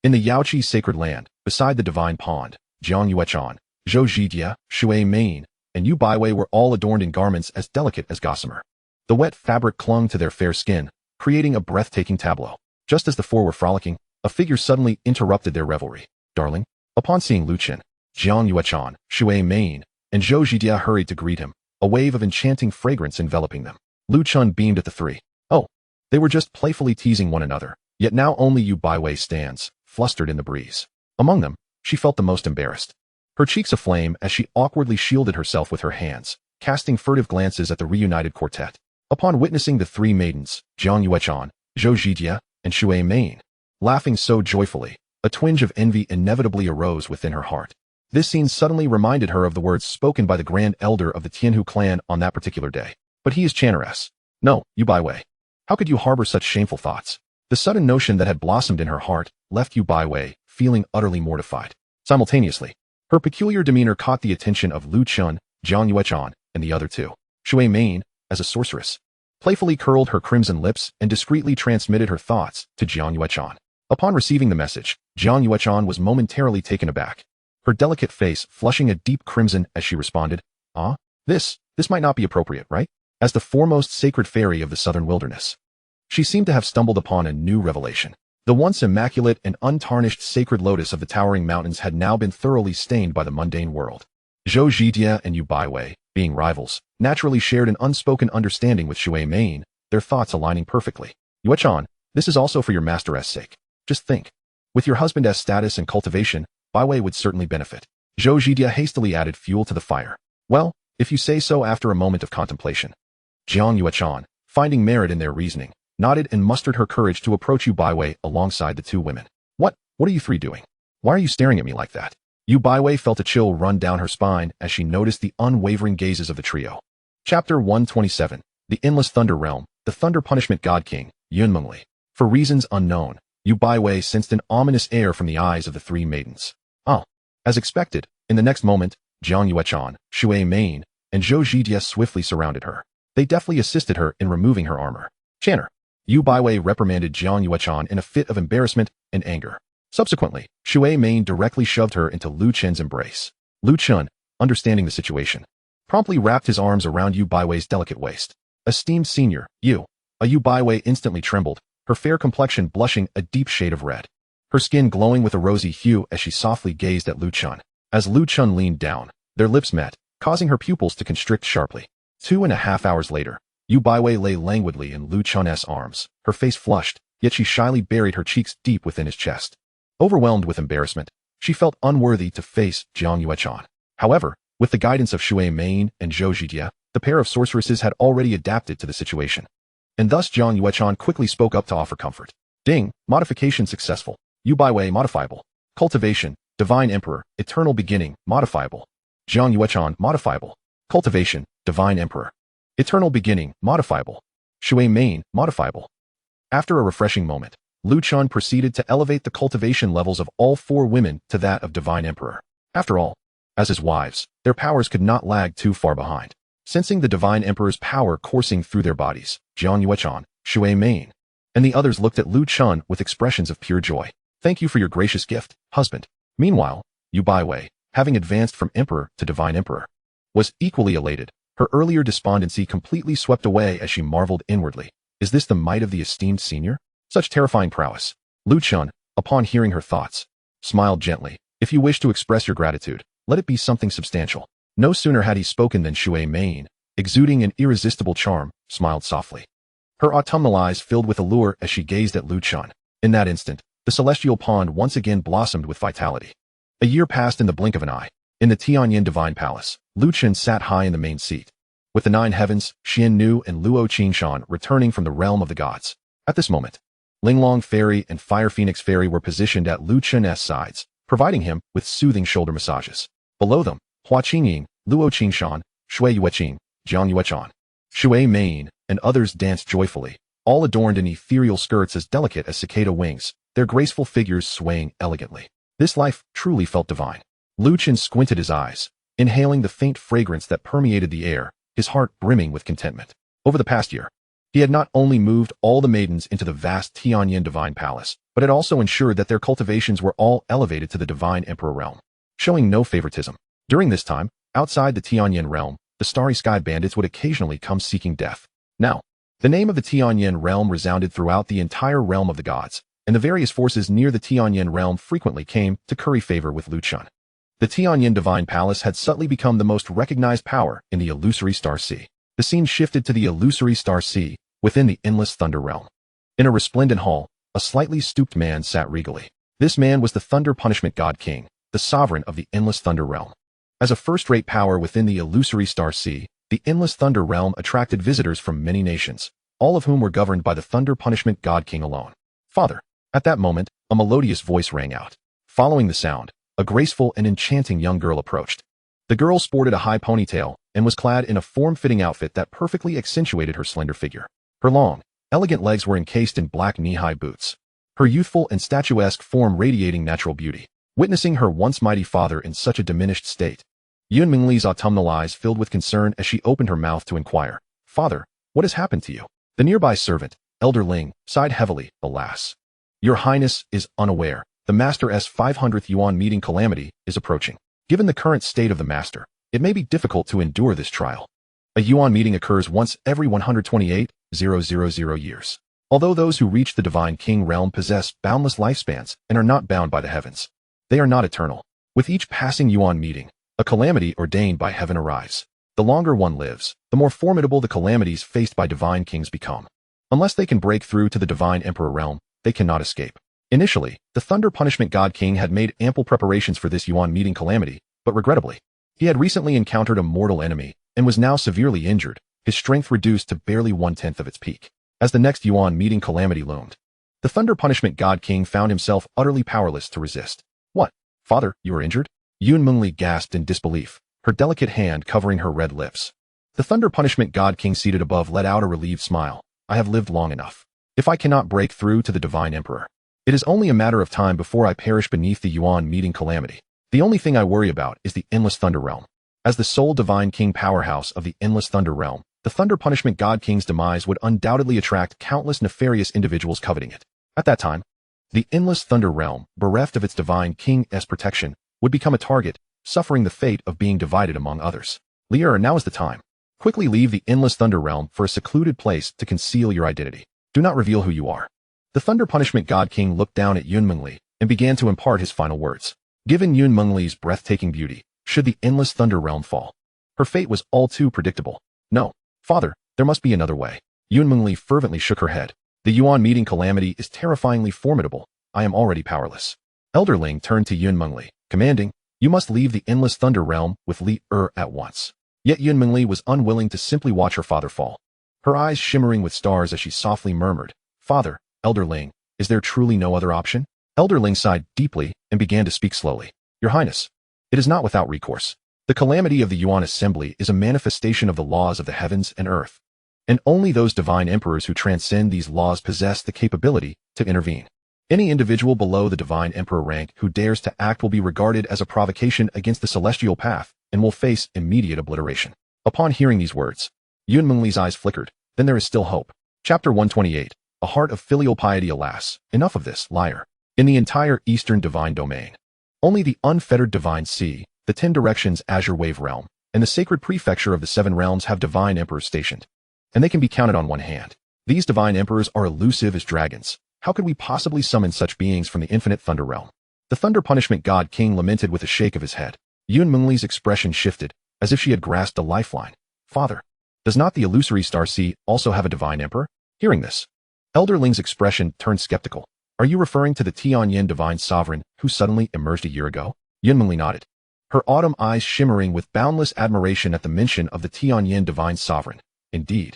In the Yaoqi Sacred Land, beside the Divine Pond, Jiang Yuechan, Zhou Zhijie, Shui Main, and Yu Baiwei were all adorned in garments as delicate as gossamer. The wet fabric clung to their fair skin, creating a breathtaking tableau. Just as the four were frolicking, a figure suddenly interrupted their revelry. Darling. Upon seeing Lu Chen, Jiang Yuechan, Shui Main, and Zhou Zhijie hurried to greet him, a wave of enchanting fragrance enveloping them. Lu Chen beamed at the three. Oh, they were just playfully teasing one another, yet now only Yu Baiwei stands, flustered in the breeze. Among them, she felt the most embarrassed. Her cheeks aflame as she awkwardly shielded herself with her hands, casting furtive glances at the reunited quartet. Upon witnessing the three maidens, Jiang Yuechan, Zhou Zhijie, and Shui Main, laughing so joyfully, a twinge of envy inevitably arose within her heart. This scene suddenly reminded her of the words spoken by the Grand Elder of the Tianhu clan on that particular day. But he is Qianer. No, Yu Baiwei. How could you harbor such shameful thoughts? The sudden notion that had blossomed in her heart left Yu Baiwei feeling utterly mortified. Simultaneously, her peculiar demeanor caught the attention of Lu Chen, Jiang Yuechan, and the other two. Shui Main, as a sorceress, playfully curled her crimson lips and discreetly transmitted her thoughts to Jiang Yuechan. Upon receiving the message, Jiang Yuechan was momentarily taken aback, her delicate face flushing a deep crimson as she responded, This might not be appropriate, right? As the foremost sacred fairy of the southern wilderness, she seemed to have stumbled upon a new revelation. The once immaculate and untarnished sacred lotus of the towering mountains had now been thoroughly stained by the mundane world. Zhou Zhijie and Yu Baiwei, being rivals, naturally shared an unspoken understanding with Shui Main, their thoughts aligning perfectly. Yuechan, this is also for your master's sake. Just think. With your husband's status and cultivation, Baiwei would certainly benefit. Zhou Zhijie hastily added fuel to the fire. Well, if you say so. After a moment of contemplation, Jiang Yuechan, finding merit in their reasoning, nodded and mustered her courage to approach Yu Baiwei alongside the two women. What are you three doing? Why are you staring at me like that? Yu Baiwei felt a chill run down her spine as she noticed the unwavering gazes of the trio. Chapter 127. The Endless Thunder Realm, the Thunder Punishment God King, Yunmengli. For reasons unknown, Yu Baiwei sensed an ominous air from the eyes of the three maidens. As expected, in the next moment, Jiang Yuechan, Shui Main, and Zhou Zhijie swiftly surrounded her. They deftly assisted her in removing her armor. Qianer. Yu Baiwei reprimanded Jiang Yuechan in a fit of embarrassment and anger. Subsequently, Shui Main directly shoved her into Lu Chen's embrace. Lu Chen, understanding the situation, promptly wrapped his arms around Yu Baiwei's delicate waist. Esteemed senior, you. Yu Baiwei instantly trembled, her fair complexion blushing a deep shade of red. Her skin glowing with a rosy hue as she softly gazed at Lu Chun. As Lu Chun leaned down, their lips met, causing her pupils to constrict sharply. 2.5 hours later, Yu Baiwei lay languidly in Lu Chun's arms, her face flushed, yet she shyly buried her cheeks deep within his chest. Overwhelmed with embarrassment, she felt unworthy to face Jiang Yuechan. However, with the guidance of Shui Main and Zhou Zhijie, the pair of sorceresses had already adapted to the situation. And thus Jiang Yuechan quickly spoke up to offer comfort. Ding, modification successful. Yu Baiwei modifiable. Cultivation, Divine Emperor, Eternal Beginning, modifiable. Jiang Yuechan modifiable. Cultivation, Divine Emperor. Eternal Beginning, modifiable. Shui Main, modifiable. After a refreshing moment, Lu Chun proceeded to elevate the cultivation levels of all 4 women to that of Divine Emperor. After all, as his wives, their powers could not lag too far behind. Sensing the Divine Emperor's power coursing through their bodies, Jiang Yuechan, Shui Main, and the others looked at Lu Chun with expressions of pure joy. Thank you for your gracious gift, husband. Meanwhile, Yu Baiwei, having advanced from Emperor to Divine Emperor, was equally elated, her earlier despondency completely swept away as she marveled inwardly. Is this the might of the esteemed senior? Such terrifying prowess. Lu Chun, upon hearing her thoughts, smiled gently. If you wish to express your gratitude, let it be something substantial. No sooner had he spoken than Shui Main, exuding an irresistible charm, smiled softly. Her autumnal eyes filled with allure as she gazed at Lu Chun. In that instant, the celestial pond once again blossomed with vitality. A year passed in the blink of an eye. In the Tianyan Divine Palace, Lu Chen sat high in the main seat, with the 9 heavens, Xian Nu and Luo Qingshan returning from the realm of the gods. At this moment, Linglong Fairy and Fire Phoenix Fairy were positioned at Lu Chen's sides, providing him with soothing shoulder massages. Below them, Hua Qingying, Luo Qingshan, Shui Yueqing, Jiang Yuechan, Shui Main, and others danced joyfully, all adorned in ethereal skirts as delicate as cicada wings, their graceful figures swaying elegantly. This life truly felt divine. Lu Chen squinted his eyes, inhaling the faint fragrance that permeated the air, his heart brimming with contentment. Over the past year, he had not only moved all the maidens into the vast Tianyan Divine Palace, but had also ensured that their cultivations were all elevated to the Divine Emperor realm, showing no favoritism. During this time, outside the Tianyan realm, the Starry Sky Bandits would occasionally come seeking death. Now, the name of the Tianyan realm resounded throughout the entire realm of the gods, and the various forces near the Tianyan realm frequently came to curry favor with Lu Chun. The Tianyan Divine Palace had subtly become the most recognized power in the illusory Star Sea. The scene shifted to the illusory Star Sea, within the endless Thunder realm. In a resplendent hall, a slightly stooped man sat regally. This man was the Thunder Punishment God King, the sovereign of the endless Thunder realm. As a first-rate power within the illusory Star Sea, the endless Thunder realm attracted visitors from many nations, all of whom were governed by the Thunder Punishment God King alone. Father. At that moment, a melodious voice rang out. Following the sound, a graceful and enchanting young girl approached. The girl sported a high ponytail and was clad in a form-fitting outfit that perfectly accentuated her slender figure. Her long, elegant legs were encased in black knee-high boots, her youthful and statuesque form radiating natural beauty. Witnessing her once mighty father in such a diminished state, Yun Mingli's autumnal eyes filled with concern as she opened her mouth to inquire, Father, what has happened to you? The nearby servant, Elder Ling, sighed heavily, alas. Your Highness is unaware. The Master's 500th Yuan meeting calamity is approaching. Given the current state of the Master, it may be difficult to endure this trial. A Yuan meeting occurs once every 128,000 years. Although those who reach the Divine King realm possess boundless lifespans and are not bound by the heavens, they are not eternal. With each passing Yuan meeting, a calamity ordained by heaven arrives. The longer one lives, the more formidable the calamities faced by Divine Kings become. Unless they can break through to the Divine Emperor realm, they cannot escape. Initially, the Thunder Punishment God King had made ample preparations for this Yuan meeting calamity, but regrettably, he had recently encountered a mortal enemy and was now severely injured, his strength reduced to barely 1/10 of its peak. As the next Yuan meeting calamity loomed, the Thunder Punishment God King found himself utterly powerless to resist. What? Father, you are injured? Yun Mengli gasped in disbelief, her delicate hand covering her red lips. The Thunder Punishment God King seated above let out a relieved smile. I have lived long enough. If I cannot break through to the Divine Emperor, it is only a matter of time before I perish beneath the Yuan meeting calamity. The only thing I worry about is the Endless Thunder Realm. As the sole Divine King powerhouse of the Endless Thunder Realm, the Thunder Punishment God King's demise would undoubtedly attract countless nefarious individuals coveting it. At that time, the Endless Thunder Realm, bereft of its Divine King's protection, would become a target, suffering the fate of being divided among others. Lier, now is the time. Quickly leave the endless thunder realm for a secluded place to conceal your identity. Do not reveal who you are. The Thunder Punishment God King looked down at Yun Mengli and began to impart his final words. Given Yun Mengli's breathtaking beauty, should the endless thunder realm fall? Her fate was all too predictable. No, father, there must be another way. Yun Mengli fervently shook her head. The Yuan meeting calamity is terrifyingly formidable. I am already powerless. Elderling turned to Yun Mengli, commanding, you must leave the endless thunder realm with Li at once. Yet Yun Mengli was unwilling to simply watch her father fall. Her eyes shimmering with stars as she softly murmured, Father, Elderling, is there truly no other option? Elderling sighed deeply and began to speak slowly. Your Highness, it is not without recourse. The calamity of the Yuan Assembly is a manifestation of the laws of the heavens and earth, and only those divine emperors who transcend these laws possess the capability to intervene. Any individual below the divine emperor rank who dares to act will be regarded as a provocation against the celestial path and will face immediate obliteration. Upon hearing these words, Yun Mengli's eyes flickered. Then there is still hope. Chapter 128. A heart of filial piety. Alas, enough of this, liar. In the entire Eastern Divine Domain, only the unfettered Divine Sea, the 10 Directions Azure Wave Realm, and the sacred prefecture of the 7 realms have divine emperors stationed, and they can be counted on one hand. These divine emperors are elusive as dragons. How could we possibly summon such beings from the infinite thunder realm? The Thunder Punishment God King lamented with a shake of his head. Yun Mengli's expression shifted, as if she had grasped a lifeline. Father, does not the illusory Star Sea also have a divine emperor? Hearing this, Elderling's expression turned skeptical. Are you referring to the Tianyan divine sovereign who suddenly emerged a year ago? Yun Mengli nodded, her autumn eyes shimmering with boundless admiration at the mention of the Tianyan divine sovereign. Indeed,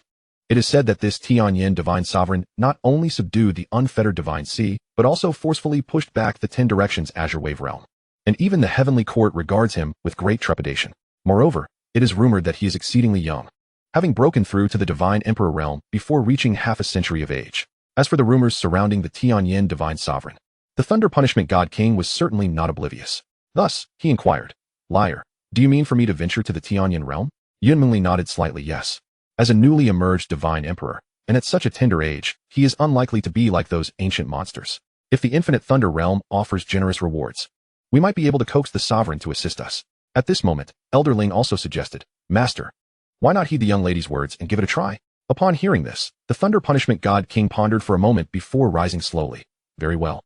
it is said that this Tianyan divine sovereign not only subdued the unfettered divine sea, but also forcefully pushed back the 10 Directions Azure Wave Realm. And even the heavenly court regards him with great trepidation. Moreover, it is rumored that he is exceedingly young, having broken through to the divine emperor realm before reaching half a century of age. As for the rumors surrounding the Tianyan divine sovereign, the Thunder Punishment God King was certainly not oblivious. Thus, he inquired, Liar, do you mean for me to venture to the Tianyan realm? Yun Mengli nodded slightly yes. As a newly emerged divine emperor, and at such a tender age, he is unlikely to be like those ancient monsters. If the infinite thunder realm offers generous rewards, we might be able to coax the sovereign to assist us. At this moment, Elderling also suggested, Master, why not heed the young lady's words and give it a try? Upon hearing this, the Thunder Punishment God King pondered for a moment before rising slowly. Very well.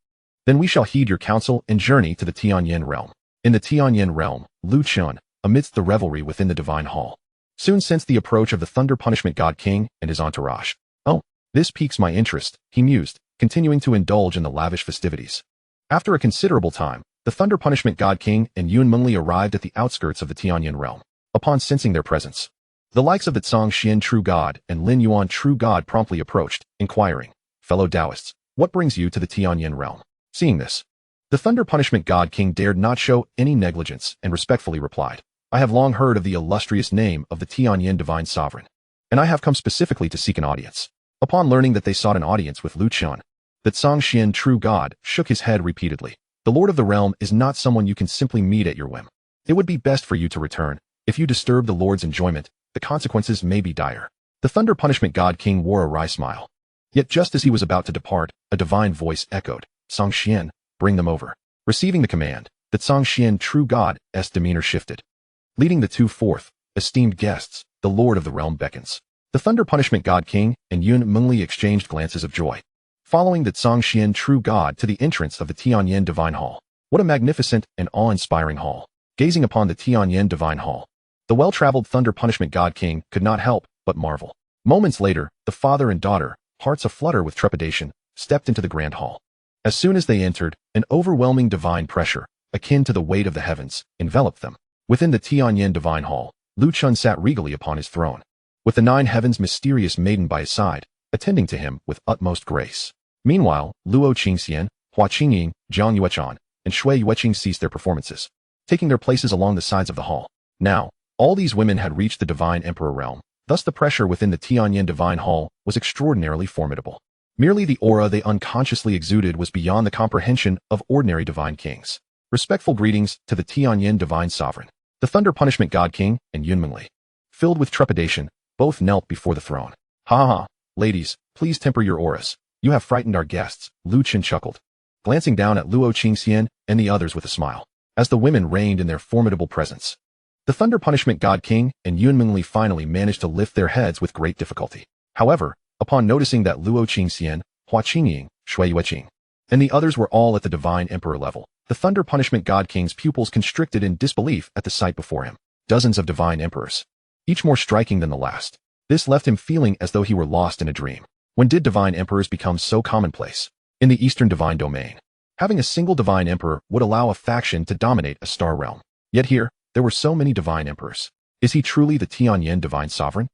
Then we shall heed your counsel and journey to the Tianyan realm. In the Tianyan realm, Lu Chen, amidst the revelry within the divine hall, soon sensed the approach of the Thunder Punishment God King and his entourage. Oh, this piques my interest, he mused, continuing to indulge in the lavish festivities. After a considerable time, the Thunder Punishment God King and Yun Mengli arrived at the outskirts of the Tianyan realm. Upon sensing their presence, the likes of the Tsang Xian True God and Lin Yuan True God promptly approached, inquiring, Fellow Taoists, what brings you to the Tianyan realm? Seeing this, the Thunder Punishment God King dared not show any negligence and respectfully replied, I have long heard of the illustrious name of the Tianyan Divine Sovereign, and I have come specifically to seek an audience. Upon learning that they sought an audience with Lu Chen, the Tsang Xian True God shook his head repeatedly. The Lord of the Realm is not someone you can simply meet at your whim. It would be best for you to return. If you disturb the Lord's enjoyment, the consequences may be dire. The Thunder Punishment God King wore a wry smile. Yet just as he was about to depart, a divine voice echoed, Tsang Xian, bring them over. Receiving the command, the Tsang Xian True God's demeanor shifted. Leading the 2 forth, esteemed guests, the Lord of the Realm beckons. The Thunder Punishment God King and Yun Mengli exchanged glances of joy, following the Tsang Xian True God to the entrance of the Tianyan Divine Hall. What a magnificent and awe-inspiring hall. Gazing upon the Tianyan Divine Hall, the well-traveled Thunder Punishment God King could not help but marvel. Moments later, the father and daughter, hearts aflutter with trepidation, stepped into the grand hall. As soon as they entered, an overwhelming divine pressure, akin to the weight of the heavens, enveloped them. Within the Tianyan Divine Hall, Lu Chen sat regally upon his throne, with the 9 heavens' mysterious maiden by his side, attending to him with utmost grace. Meanwhile, Luo Qingxian, Hua Qingying, Jiang Yuechuan, and Shui Yueqing ceased their performances, taking their places along the sides of the hall. Now, all these women had reached the Divine Emperor realm, thus the pressure within the Tianyan Divine Hall was extraordinarily formidable. Merely the aura they unconsciously exuded was beyond the comprehension of ordinary divine kings. Respectful greetings to the Tianyan Divine Sovereign, the Thunder Punishment God King and Yun Mengli. Filled with trepidation, both knelt before the throne. Ha ha, ladies, please temper your auras. You have frightened our guests, Lu Chen chuckled, glancing down at Luo Qingxian and the others with a smile. As the women reigned in their formidable presence, The Thunder Punishment God King and Yunmengli finally managed to lift their heads with great difficulty. However, upon noticing that Luo Qingxian, Hua Qingying, Shui Yueqing, and the others were all at the Divine Emperor level, the Thunder Punishment God King's pupils constricted in disbelief at the sight before him. Dozens of Divine Emperors, each more striking than the last. This left him feeling as though he were lost in a dream. When did Divine Emperors become so commonplace? In the Eastern Divine Domain, having a single Divine Emperor would allow a faction to dominate a star realm. Yet here, there were so many Divine Emperors. Is he truly the Tianyan Divine Sovereign?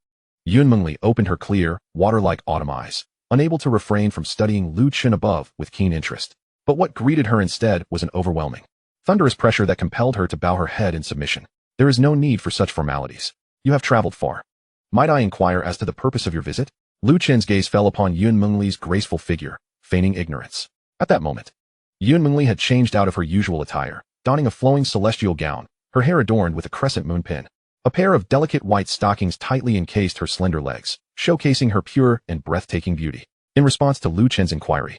Yunmengli opened her clear, water-like autumn eyes, unable to refrain from studying Lu Chen above with keen interest. But what greeted her instead was an overwhelming, thunderous pressure that compelled her to bow her head in submission. There is no need for such formalities. You have traveled far. Might I inquire as to the purpose of your visit? Lu Chen's gaze fell upon Yunmengli's graceful figure, feigning ignorance. At that moment, Yunmengli had changed out of her usual attire, donning a flowing celestial gown, her hair adorned with a crescent moon pin. A pair of delicate white stockings tightly encased her slender legs, showcasing her pure and breathtaking beauty. In response to Lu Chen's inquiry,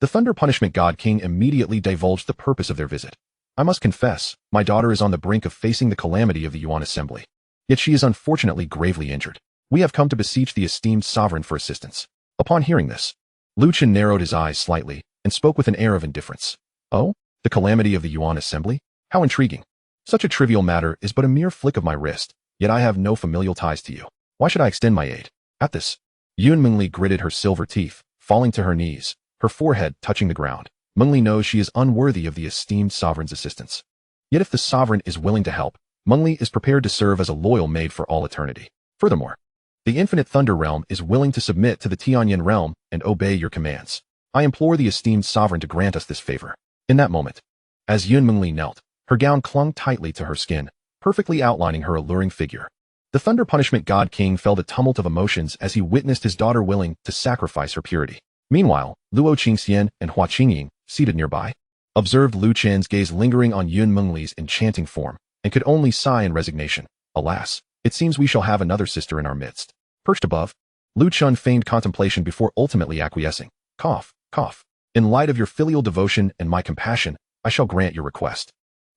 the Thunder Punishment God King immediately divulged the purpose of their visit. I must confess, my daughter is on the brink of facing the calamity of the Yuan Assembly. Yet she is unfortunately gravely injured. We have come to beseech the esteemed sovereign for assistance. Upon hearing this, Lu Chen narrowed his eyes slightly and spoke with an air of indifference. Oh, the calamity of the Yuan Assembly? How intriguing. Such a trivial matter is but a mere flick of my wrist, yet I have no familial ties to you. Why should I extend my aid? At this, Yunmengli gritted her silver teeth, falling to her knees, her forehead touching the ground. Mengli knows she is unworthy of the esteemed sovereign's assistance. Yet if the sovereign is willing to help, Mengli is prepared to serve as a loyal maid for all eternity. Furthermore, the Infinite Thunder Realm is willing to submit to the Tianyan Realm and obey your commands. I implore the esteemed sovereign to grant us this favor. In that moment, as Yunmengli knelt, her gown clung tightly to her skin, perfectly outlining her alluring figure. The Thunder Punishment God King felt a tumult of emotions as he witnessed his daughter willing to sacrifice her purity. Meanwhile, Luo Qingxian and Hua Qingying, seated nearby, observed Lu Chen's gaze lingering on Yunmengli's enchanting form, and could only sigh in resignation. Alas, it seems we shall have another sister in our midst. Perched above, Lu Chen feigned contemplation before ultimately acquiescing. Cough, cough. In light of your filial devotion and my compassion, I shall grant your request.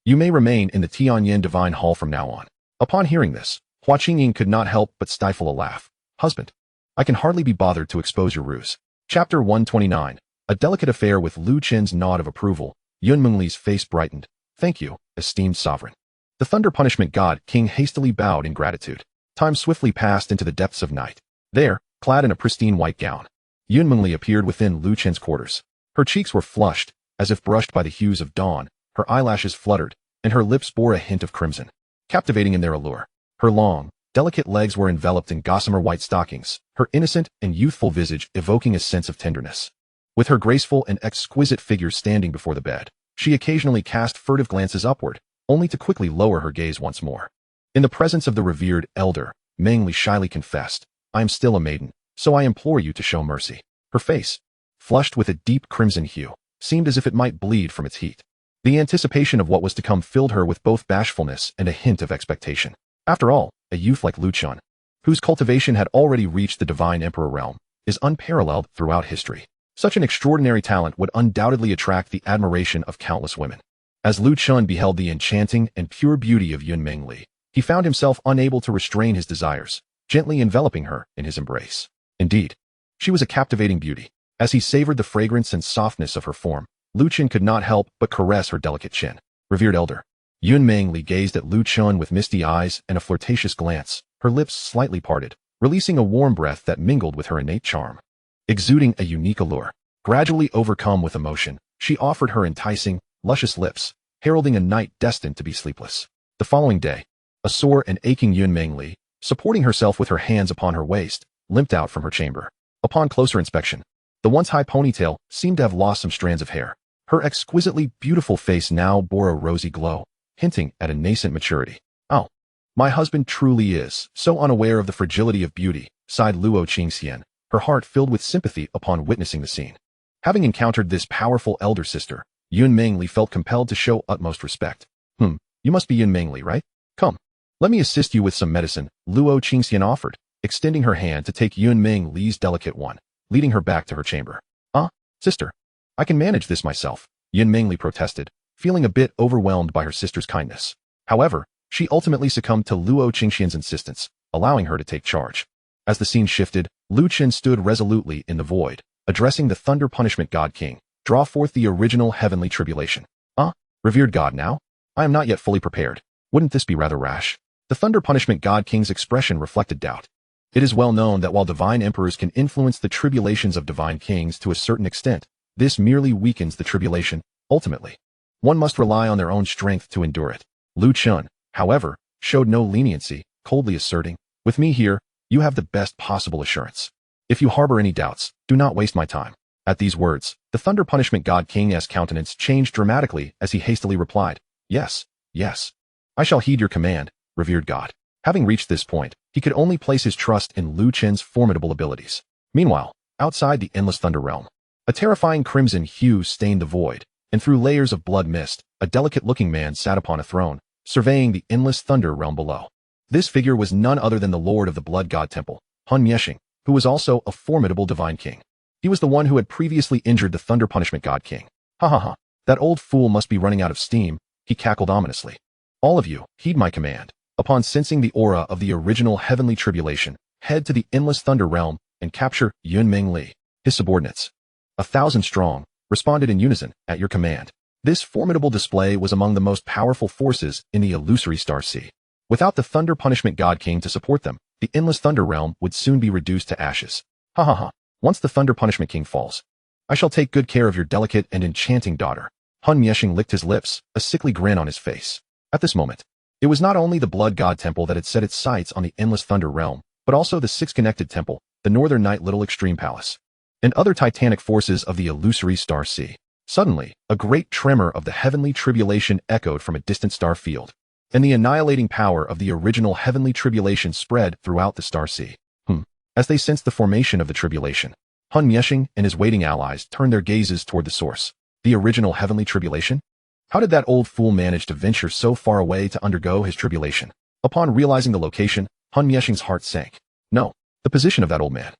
You may remain in the Tianyan Divine Hall from now on. Upon hearing this, Hua Qingying could not help but stifle a laugh. Husband, I can hardly be bothered to expose your ruse. Chapter 129. A delicate affair. With Lu Chen's nod of approval, Yunmengli's face brightened. Thank you, esteemed sovereign. The Thunder Punishment God King hastily bowed in gratitude. Time swiftly passed into the depths of night. There, clad in a pristine white gown, Yunmengli appeared within Lu Chen's quarters. Her cheeks were flushed, as if brushed by the hues of dawn, her eyelashes fluttered, and her lips bore a hint of crimson, captivating in their allure. Her long, delicate legs were enveloped in gossamer white stockings, her innocent and youthful visage evoking a sense of tenderness. With her graceful and exquisite figure standing before the bed, she occasionally cast furtive glances upward, only to quickly lower her gaze once more. In the presence of the revered elder, Mengli shyly confessed, I am still a maiden, so I implore you to show mercy. Her face, flushed with a deep crimson hue, seemed as if it might bleed from its heat. The anticipation of what was to come filled her with both bashfulness and a hint of expectation. After all, a youth like Lu Chen, whose cultivation had already reached the Divine Emperor realm, is unparalleled throughout history. Such an extraordinary talent would undoubtedly attract the admiration of countless women. As Lu Chen beheld the enchanting and pure beauty of Yunmengli, he found himself unable to restrain his desires, gently enveloping her in his embrace. Indeed, she was a captivating beauty. As he savored the fragrance and softness of her form, Lu Chen could not help but caress her delicate chin. Revered elder, Yunmengli gazed at Lu Chen with misty eyes and a flirtatious glance, her lips slightly parted, releasing a warm breath that mingled with her innate charm. Exuding a unique allure, gradually overcome with emotion, she offered her enticing, luscious lips, heralding a night destined to be sleepless. The following day, a sore and aching Yunmengli, supporting herself with her hands upon her waist, limped out from her chamber. Upon closer inspection, the once high ponytail seemed to have lost some strands of hair. Her exquisitely beautiful face now bore a rosy glow, hinting at a nascent maturity. Oh, my husband truly is so unaware of the fragility of beauty, sighed Luo Qingxian, her heart filled with sympathy upon witnessing the scene. Having encountered this powerful elder sister, Yunmengli felt compelled to show utmost respect. You must be Yunmengli, right? Come, let me assist you with some medicine, Luo Qingxian offered, extending her hand to take Yunmengli's delicate one, leading her back to her chamber. Sister, I can manage this myself, Yunmengli protested, feeling a bit overwhelmed by her sister's kindness. However, She ultimately succumbed to Luo Qingxian's insistence, allowing her to take charge. As the scene shifted, Lu Chen stood resolutely in the void, addressing the Thunder Punishment God King. Draw forth the original heavenly tribulation. Revered God now? I am not yet fully prepared. Wouldn't this be rather rash? The Thunder Punishment God King's expression reflected doubt. It is well known that while divine emperors can influence the tribulations of divine kings to a certain extent, this merely weakens the tribulation, ultimately. One must rely on their own strength to endure it. Lu Chen, however, showed no leniency, coldly asserting, "With me here, you have the best possible assurance. If you harbor any doubts, do not waste my time." At these words, the Thunder Punishment God King's countenance changed dramatically as he hastily replied, "Yes, yes. I shall heed your command, revered God." Having reached this point, he could only place his trust in Lu Chen's formidable abilities. Meanwhile, outside the endless Thunder Realm, a terrifying crimson hue stained the void, and through layers of blood mist, a delicate-looking man sat upon a throne, surveying the endless Thunder Realm below. This figure was none other than the Lord of the Blood God Temple, Han Mieshing, who was also a formidable divine king. He was the one who had previously injured the Thunder Punishment God King. Ha ha ha, that old fool must be running out of steam, he cackled ominously. All of you, heed my command. Upon sensing the aura of the original heavenly tribulation, head to the endless Thunder Realm and capture Yunming Li. His subordinates, 1,000 strong, responded in unison, at your command. This formidable display was among the most powerful forces in the illusory Star Sea. Without the Thunder Punishment God King to support them, the endless Thunder Realm would soon be reduced to ashes. Ha ha ha. Once the Thunder Punishment King falls, I shall take good care of your delicate and enchanting daughter. Han Mieshing licked his lips, a sickly grin on his face. At this moment, it was not only the Blood God Temple that had set its sights on the endless Thunder Realm, but also the six-connected temple, the Northern Night Little Extreme Palace, and other titanic forces of the illusory Star Sea. Suddenly, a great tremor of the heavenly tribulation echoed from a distant star field, and the annihilating power of the original heavenly tribulation spread throughout the Star Sea. As they sensed the formation of the tribulation, Han Mieshing and his waiting allies turned their gazes toward the source. The original heavenly tribulation? How did that old fool manage to venture so far away to undergo his tribulation? Upon realizing the location, Han Mieshing's heart sank. No, the position of that old man.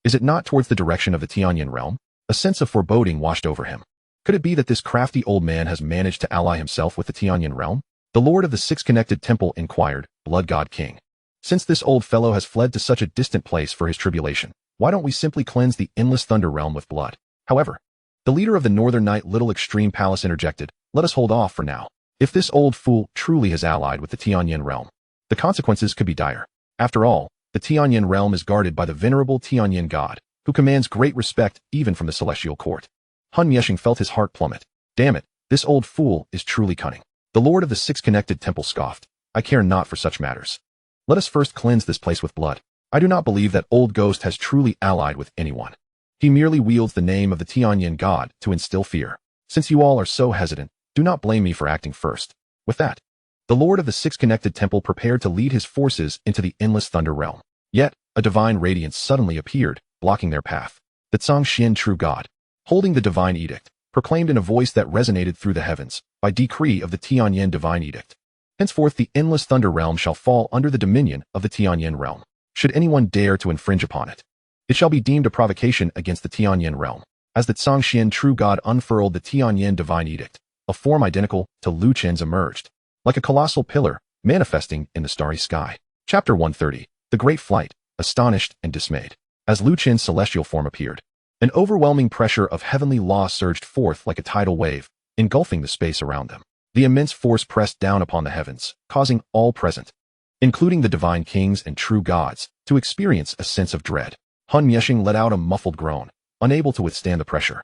Is it not towards the direction of the Tianyan realm? A sense of foreboding washed over him. Could it be that this crafty old man has managed to ally himself with the Tianyan realm? The Lord of the Six-Connected Temple inquired, Blood God King. Since this old fellow has fled to such a distant place for his tribulation, why don't we simply cleanse the endless Thunder Realm with blood? However, the leader of the Northern Night Little Extreme Palace interjected, let us hold off for now. If this old fool truly has allied with the Tianyan realm, the consequences could be dire. After all, the Tianyan realm is guarded by the venerable Tianyan God, who commands great respect even from the celestial court. Han Mieshing felt his heart plummet. Damn it, this old fool is truly cunning. The Lord of the Six-Connected Temple scoffed. I care not for such matters. Let us first cleanse this place with blood. I do not believe that old ghost has truly allied with anyone. He merely wields the name of the Tianyan God to instill fear. Since you all are so hesitant, do not blame me for acting first. With that, the Lord of the Six-Connected Temple prepared to lead his forces into the endless Thunder Realm. Yet, a divine radiance suddenly appeared, blocking their path. The Zhangxian True God, holding the divine edict, proclaimed in a voice that resonated through the heavens, by decree of the Tianyan divine edict. Henceforth the endless Thunder Realm shall fall under the dominion of the Tianyan realm. Should anyone dare to infringe upon it, it shall be deemed a provocation against the Tianyan realm. As the Zhangxian True God unfurled the Tianyan divine edict, a form identical to Lu Chen's emerged, like a colossal pillar, manifesting in the starry sky. Chapter 130, The Great Flight, Astonished and Dismayed. As Lu Chen's celestial form appeared, an overwhelming pressure of heavenly law surged forth like a tidal wave, engulfing the space around them. The immense force pressed down upon the heavens, causing all present, including the divine kings and true gods, to experience a sense of dread. Han Mieshing let out a muffled groan, unable to withstand the pressure,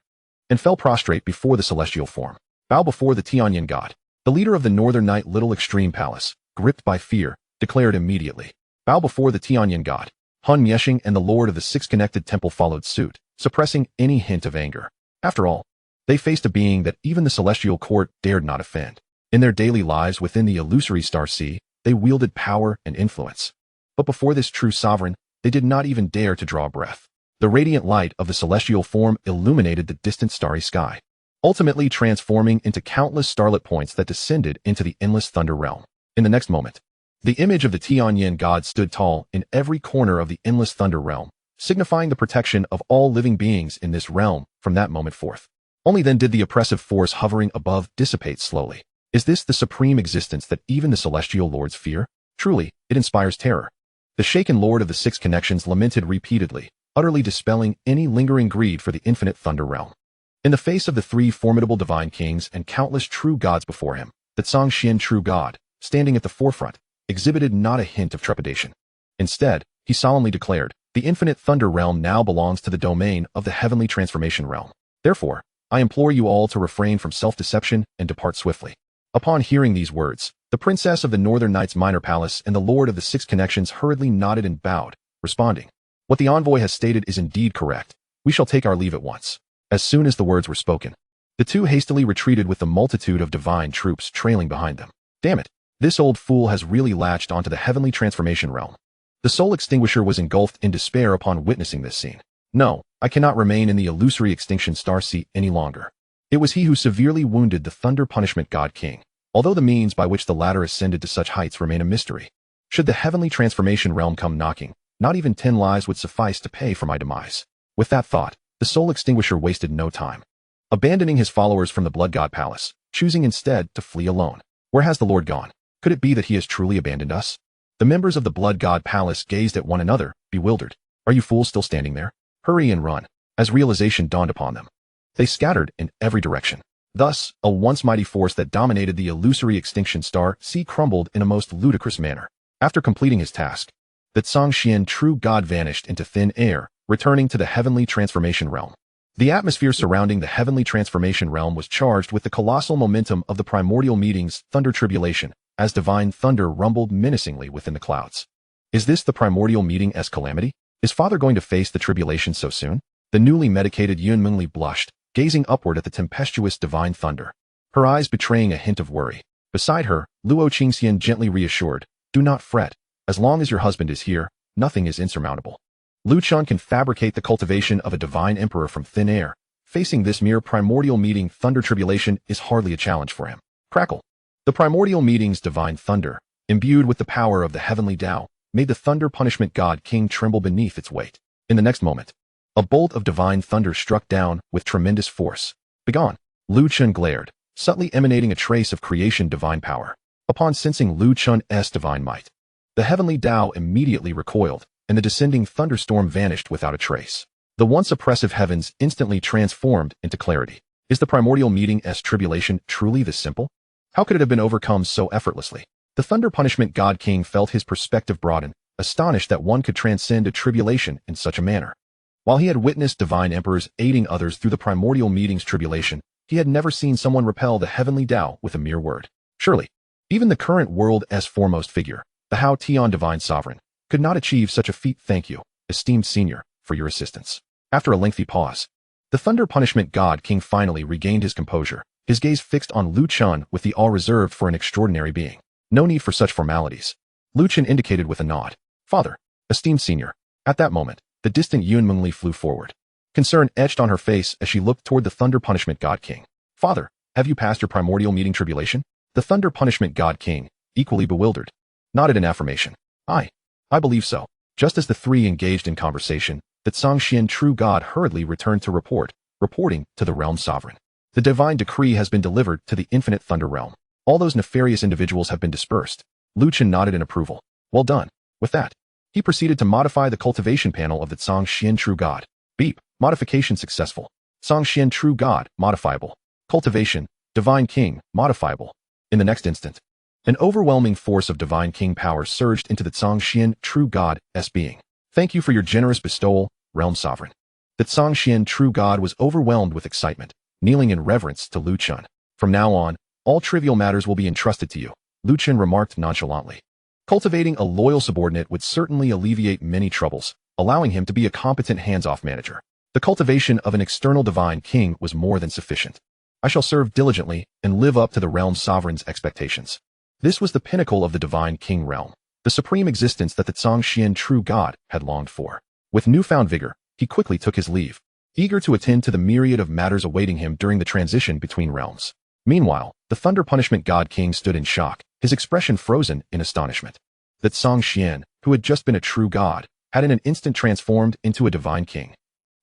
and fell prostrate before the celestial form. Bow before the Tianyan God. The leader of the Northern Night Little Extreme Palace, gripped by fear, declared immediately, bow before the Tianyan God. Han Mieshing and the Lord of the Six-Connected Temple followed suit, suppressing any hint of anger. After all, they faced a being that even the celestial court dared not offend. In their daily lives within the illusory Star Sea, they wielded power and influence. But before this true sovereign, they did not even dare to draw a breath. The radiant light of the celestial form illuminated the distant starry sky, ultimately transforming into countless starlit points that descended into the endless Thunder Realm. In the next moment, the image of the Tianyan God stood tall in every corner of the endless Thunder Realm, signifying the protection of all living beings in this realm from that moment forth. Only then did the oppressive force hovering above dissipate slowly. Is this the supreme existence that even the celestial lords fear? Truly, it inspires terror. The shaken lord of the six connections lamented repeatedly, utterly dispelling any lingering greed for the infinite thunder realm. In the face of the three formidable divine kings and countless true gods before him, the Xian true god, standing at the forefront, exhibited not a hint of trepidation. Instead, he solemnly declared, "The infinite thunder realm now belongs to the domain of the heavenly transformation realm. Therefore, I implore you all to refrain from self-deception and depart swiftly." Upon hearing these words, the princess of the Northern Knights Minor Palace and the lord of the six connections hurriedly nodded and bowed, responding, "What the envoy has stated is indeed correct. We shall take our leave at once." As soon as the words were spoken, the two hastily retreated with the multitude of divine troops trailing behind them. Damn it, this old fool has really latched onto the heavenly transformation realm. The soul extinguisher was engulfed in despair upon witnessing this scene. No, I cannot remain in the illusory extinction star seat any longer. It was he who severely wounded the thunder punishment god king, although the means by which the latter ascended to such heights remain a mystery. Should the heavenly transformation realm come knocking, not even 10 lives would suffice to pay for my demise. With that thought, the soul extinguisher wasted no time, abandoning his followers from the blood god palace, choosing instead to flee alone. Where has the Lord gone? Could it be that he has truly abandoned us? The members of the blood god palace gazed at one another, bewildered. Are you fools still standing there? Hurry and run, as realization dawned upon them. They scattered in every direction. Thus, a once mighty force that dominated the illusory extinction star crumbled in a most ludicrous manner. After completing his task, the Xian true god vanished into thin air, returning to the heavenly transformation realm. The atmosphere surrounding the heavenly transformation realm was charged with the colossal momentum of the primordial meeting's thunder tribulation, as divine thunder rumbled menacingly within the clouds. Is this the primordial meeting's calamity? Is Father going to face the tribulation so soon? The newly medicated Yun Mengli blushed, gazing upward at the tempestuous divine thunder, her eyes betraying a hint of worry. Beside her, Luo Qingxian gently reassured, "Do not fret. As long as your husband is here, nothing is insurmountable. Lu Chen can fabricate the cultivation of a divine emperor from thin air. Facing this mere primordial meeting thunder tribulation is hardly a challenge for him." Crackle. The primordial meeting's divine thunder, imbued with the power of the heavenly Tao, made the thunder punishment god king tremble beneath its weight. In the next moment, a bolt of divine thunder struck down with tremendous force. "Begone!" Lu Chen glared, subtly emanating a trace of creation divine power. Upon sensing Lu Chen's divine might, the heavenly Tao immediately recoiled, and the descending thunderstorm vanished without a trace. The once oppressive heavens instantly transformed into clarity. Is the primordial meeting's tribulation truly this simple? How could it have been overcome so effortlessly? The thunder punishment god king felt his perspective broaden, astonished that one could transcend a tribulation in such a manner. While he had witnessed divine emperors aiding others through the primordial meeting's tribulation, he had never seen someone repel the heavenly Tao with a mere word. Surely, even the current world's foremost figure, the Hao Tian divine sovereign, could not achieve such a feat. Thank you, esteemed senior, for your assistance. After a lengthy pause, the thunder punishment god king finally regained his composure, his gaze fixed on Lu Chen with the awe reserved for an extraordinary being. No need for such formalities. Lu Chen indicated with a nod. "Father, esteemed senior." At that moment, the distant Yun Mengli flew forward. Concern etched on her face as she looked toward the thunder punishment god king. "Father, have you passed your primordial meeting tribulation?" The thunder punishment god king, equally bewildered, nodded in affirmation. I believe so." Just as the three engaged in conversation, the Xian true god hurriedly returned to reporting to the realm sovereign. "The divine decree has been delivered to the infinite thunder realm. All those nefarious individuals have been dispersed." Lu Chen nodded in approval. "Well done." With that, he proceeded to modify the cultivation panel of the Xian true god. Beep. Modification successful. Xian true god, modifiable. Cultivation, divine king, modifiable. In the next instant, an overwhelming force of divine king power surged into the Xian true god's being. "Thank you for your generous bestowal, realm sovereign." The Xian true god was overwhelmed with excitement, kneeling in reverence to Lu Chen. "From now on, all trivial matters will be entrusted to you," Lu Chen remarked nonchalantly. Cultivating a loyal subordinate would certainly alleviate many troubles, allowing him to be a competent hands-off manager. The cultivation of an external divine king was more than sufficient. "I shall serve diligently and live up to the realm sovereign's expectations." This was the pinnacle of the divine king realm, the supreme existence that the Xian true god had longed for. With newfound vigor, he quickly took his leave, eager to attend to the myriad of matters awaiting him during the transition between realms. Meanwhile, the thunder punishment god king stood in shock, his expression frozen in astonishment. The Xian, who had just been a true god, had in an instant transformed into a divine king.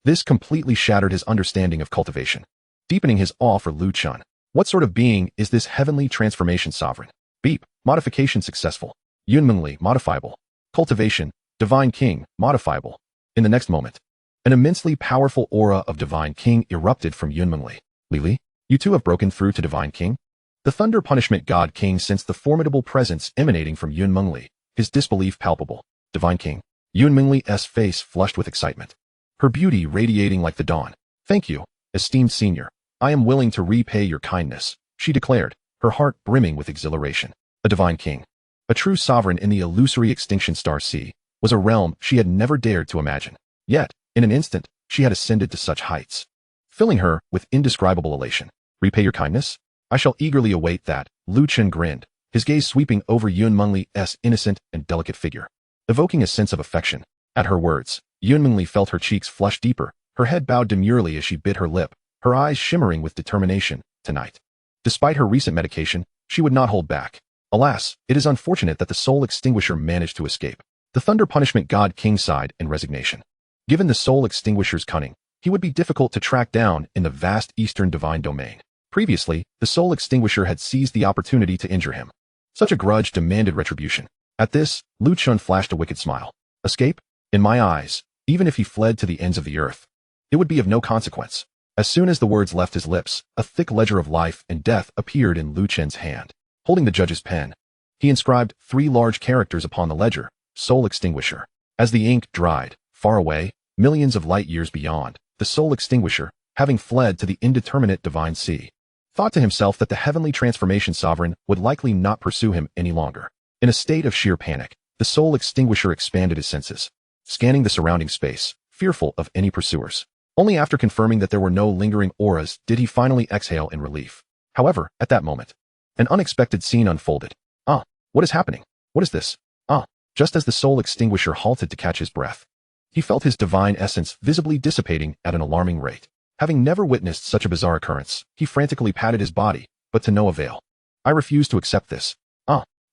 This completely shattered his understanding of cultivation, deepening his awe for Lu Chen. What sort of being is this heavenly transformation sovereign? Beep. Modification successful. Yunmengli, modifiable. Cultivation, divine king, modifiable. In the next moment, an immensely powerful aura of divine king erupted from Yunmengli. Lili, you too have broken through to divine king? The thunder punishment god king sensed the formidable presence emanating from Yunmengli, his disbelief palpable. Divine king. Yunmengli's face flushed with excitement, her beauty radiating like the dawn. Thank you, esteemed senior. I am willing to repay your kindness, she declared, her heart brimming with exhilaration. A divine king, a true sovereign in the illusory extinction star sea, was a realm she had never dared to imagine. Yet, in an instant, she had ascended to such heights, filling her with indescribable elation. Repay your kindness? I shall eagerly await that, Chen grinned, his gaze sweeping over Yunmengli's innocent and delicate figure, evoking a sense of affection. At her words, Yunmengli felt her cheeks flush deeper, her head bowed demurely as she bit her lip, her eyes shimmering with determination. Tonight, despite her recent medication, she would not hold back. Alas, it is unfortunate that the soul extinguisher managed to escape. The thunder punishment god king sighed in resignation. Given the soul extinguisher's cunning, he would be difficult to track down in the vast eastern divine domain. Previously, the soul extinguisher had seized the opportunity to injure him. Such a grudge demanded retribution. At this, Chen flashed a wicked smile. Escape? In my eyes, even if he fled to the ends of the earth, it would be of no consequence. As soon as the words left his lips, a thick ledger of life and death appeared in Chen's hand. Holding the judge's pen, he inscribed 3 large characters upon the ledger, soul extinguisher. As the ink dried, far away, millions of light years beyond, the soul extinguisher, having fled to the indeterminate divine sea, thought to himself that the heavenly transformation sovereign would likely not pursue him any longer. In a state of sheer panic, the soul extinguisher expanded his senses, scanning the surrounding space, fearful of any pursuers. Only after confirming that there were no lingering auras did he finally exhale in relief. However, at that moment, an unexpected scene unfolded. What is happening? What is this? Just as the soul extinguisher halted to catch his breath, he felt his divine essence visibly dissipating at an alarming rate. Having never witnessed such a bizarre occurrence, he frantically patted his body, but to no avail. I refuse to accept this.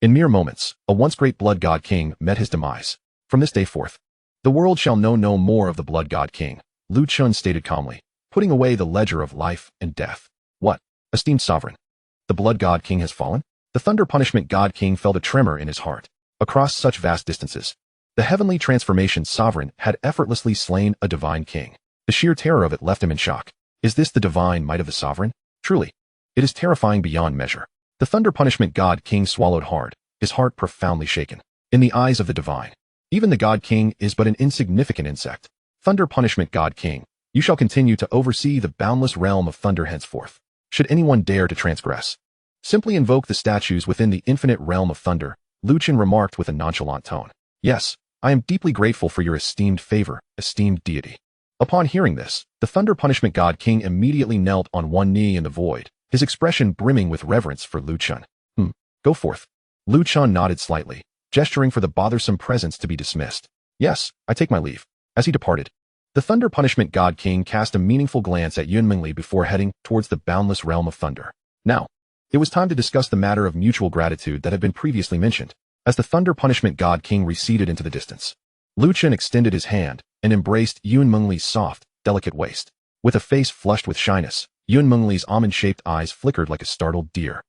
In mere moments, a once great blood god king met his demise. From this day forth, the world shall know no more of the blood god king, Chen stated calmly, putting away the ledger of life and death. What? Esteemed sovereign, the blood god king has fallen? The thunder punishment god king felt a tremor in his heart. Across such vast distances, the heavenly transformation sovereign had effortlessly slain a divine king. The sheer terror of it left him in shock. Is this the divine might of the sovereign? Truly, it is terrifying beyond measure. The thunder punishment god king swallowed hard, his heart profoundly shaken. In the eyes of the divine, even the god king is but an insignificant insect. Thunder punishment god king, you shall continue to oversee the boundless realm of thunder henceforth. Should anyone dare to transgress, simply invoke the statues within the infinite realm of thunder, Chen remarked with a nonchalant tone. Yes, I am deeply grateful for your esteemed favor, esteemed deity. Upon hearing this, the thunder punishment god king immediately knelt on one knee in the void, his expression brimming with reverence for Chen. Go forth. Chen nodded slightly, gesturing for the bothersome presence to be dismissed. Yes, I take my leave. As he departed, the thunder punishment god king cast a meaningful glance at Yunmengli before heading towards the boundless realm of thunder. Now, it was time to discuss the matter of mutual gratitude that had been previously mentioned. As the thunder punishment god king receded into the distance, Chen extended his hand and embraced Yunmengli's soft, delicate waist. With a face flushed with shyness, Yunmengli's almond-shaped eyes flickered like a startled deer,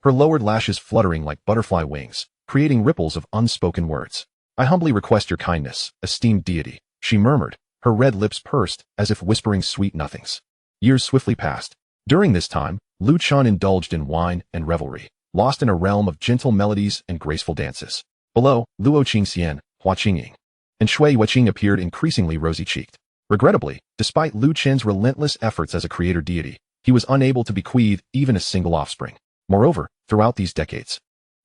her lowered lashes fluttering like butterfly wings, creating ripples of unspoken words. I humbly request your kindness, esteemed deity, she murmured, her red lips pursed as if whispering sweet nothings. Years swiftly passed. During this time, Chen indulged in wine and revelry, lost in a realm of gentle melodies and graceful dances. Below, Luo Qingxian, Hua Qingying, and Shui Weqing appeared increasingly rosy-cheeked. Regrettably, despite Chen's relentless efforts as a creator deity, he was unable to bequeath even a single offspring. Moreover, throughout these decades,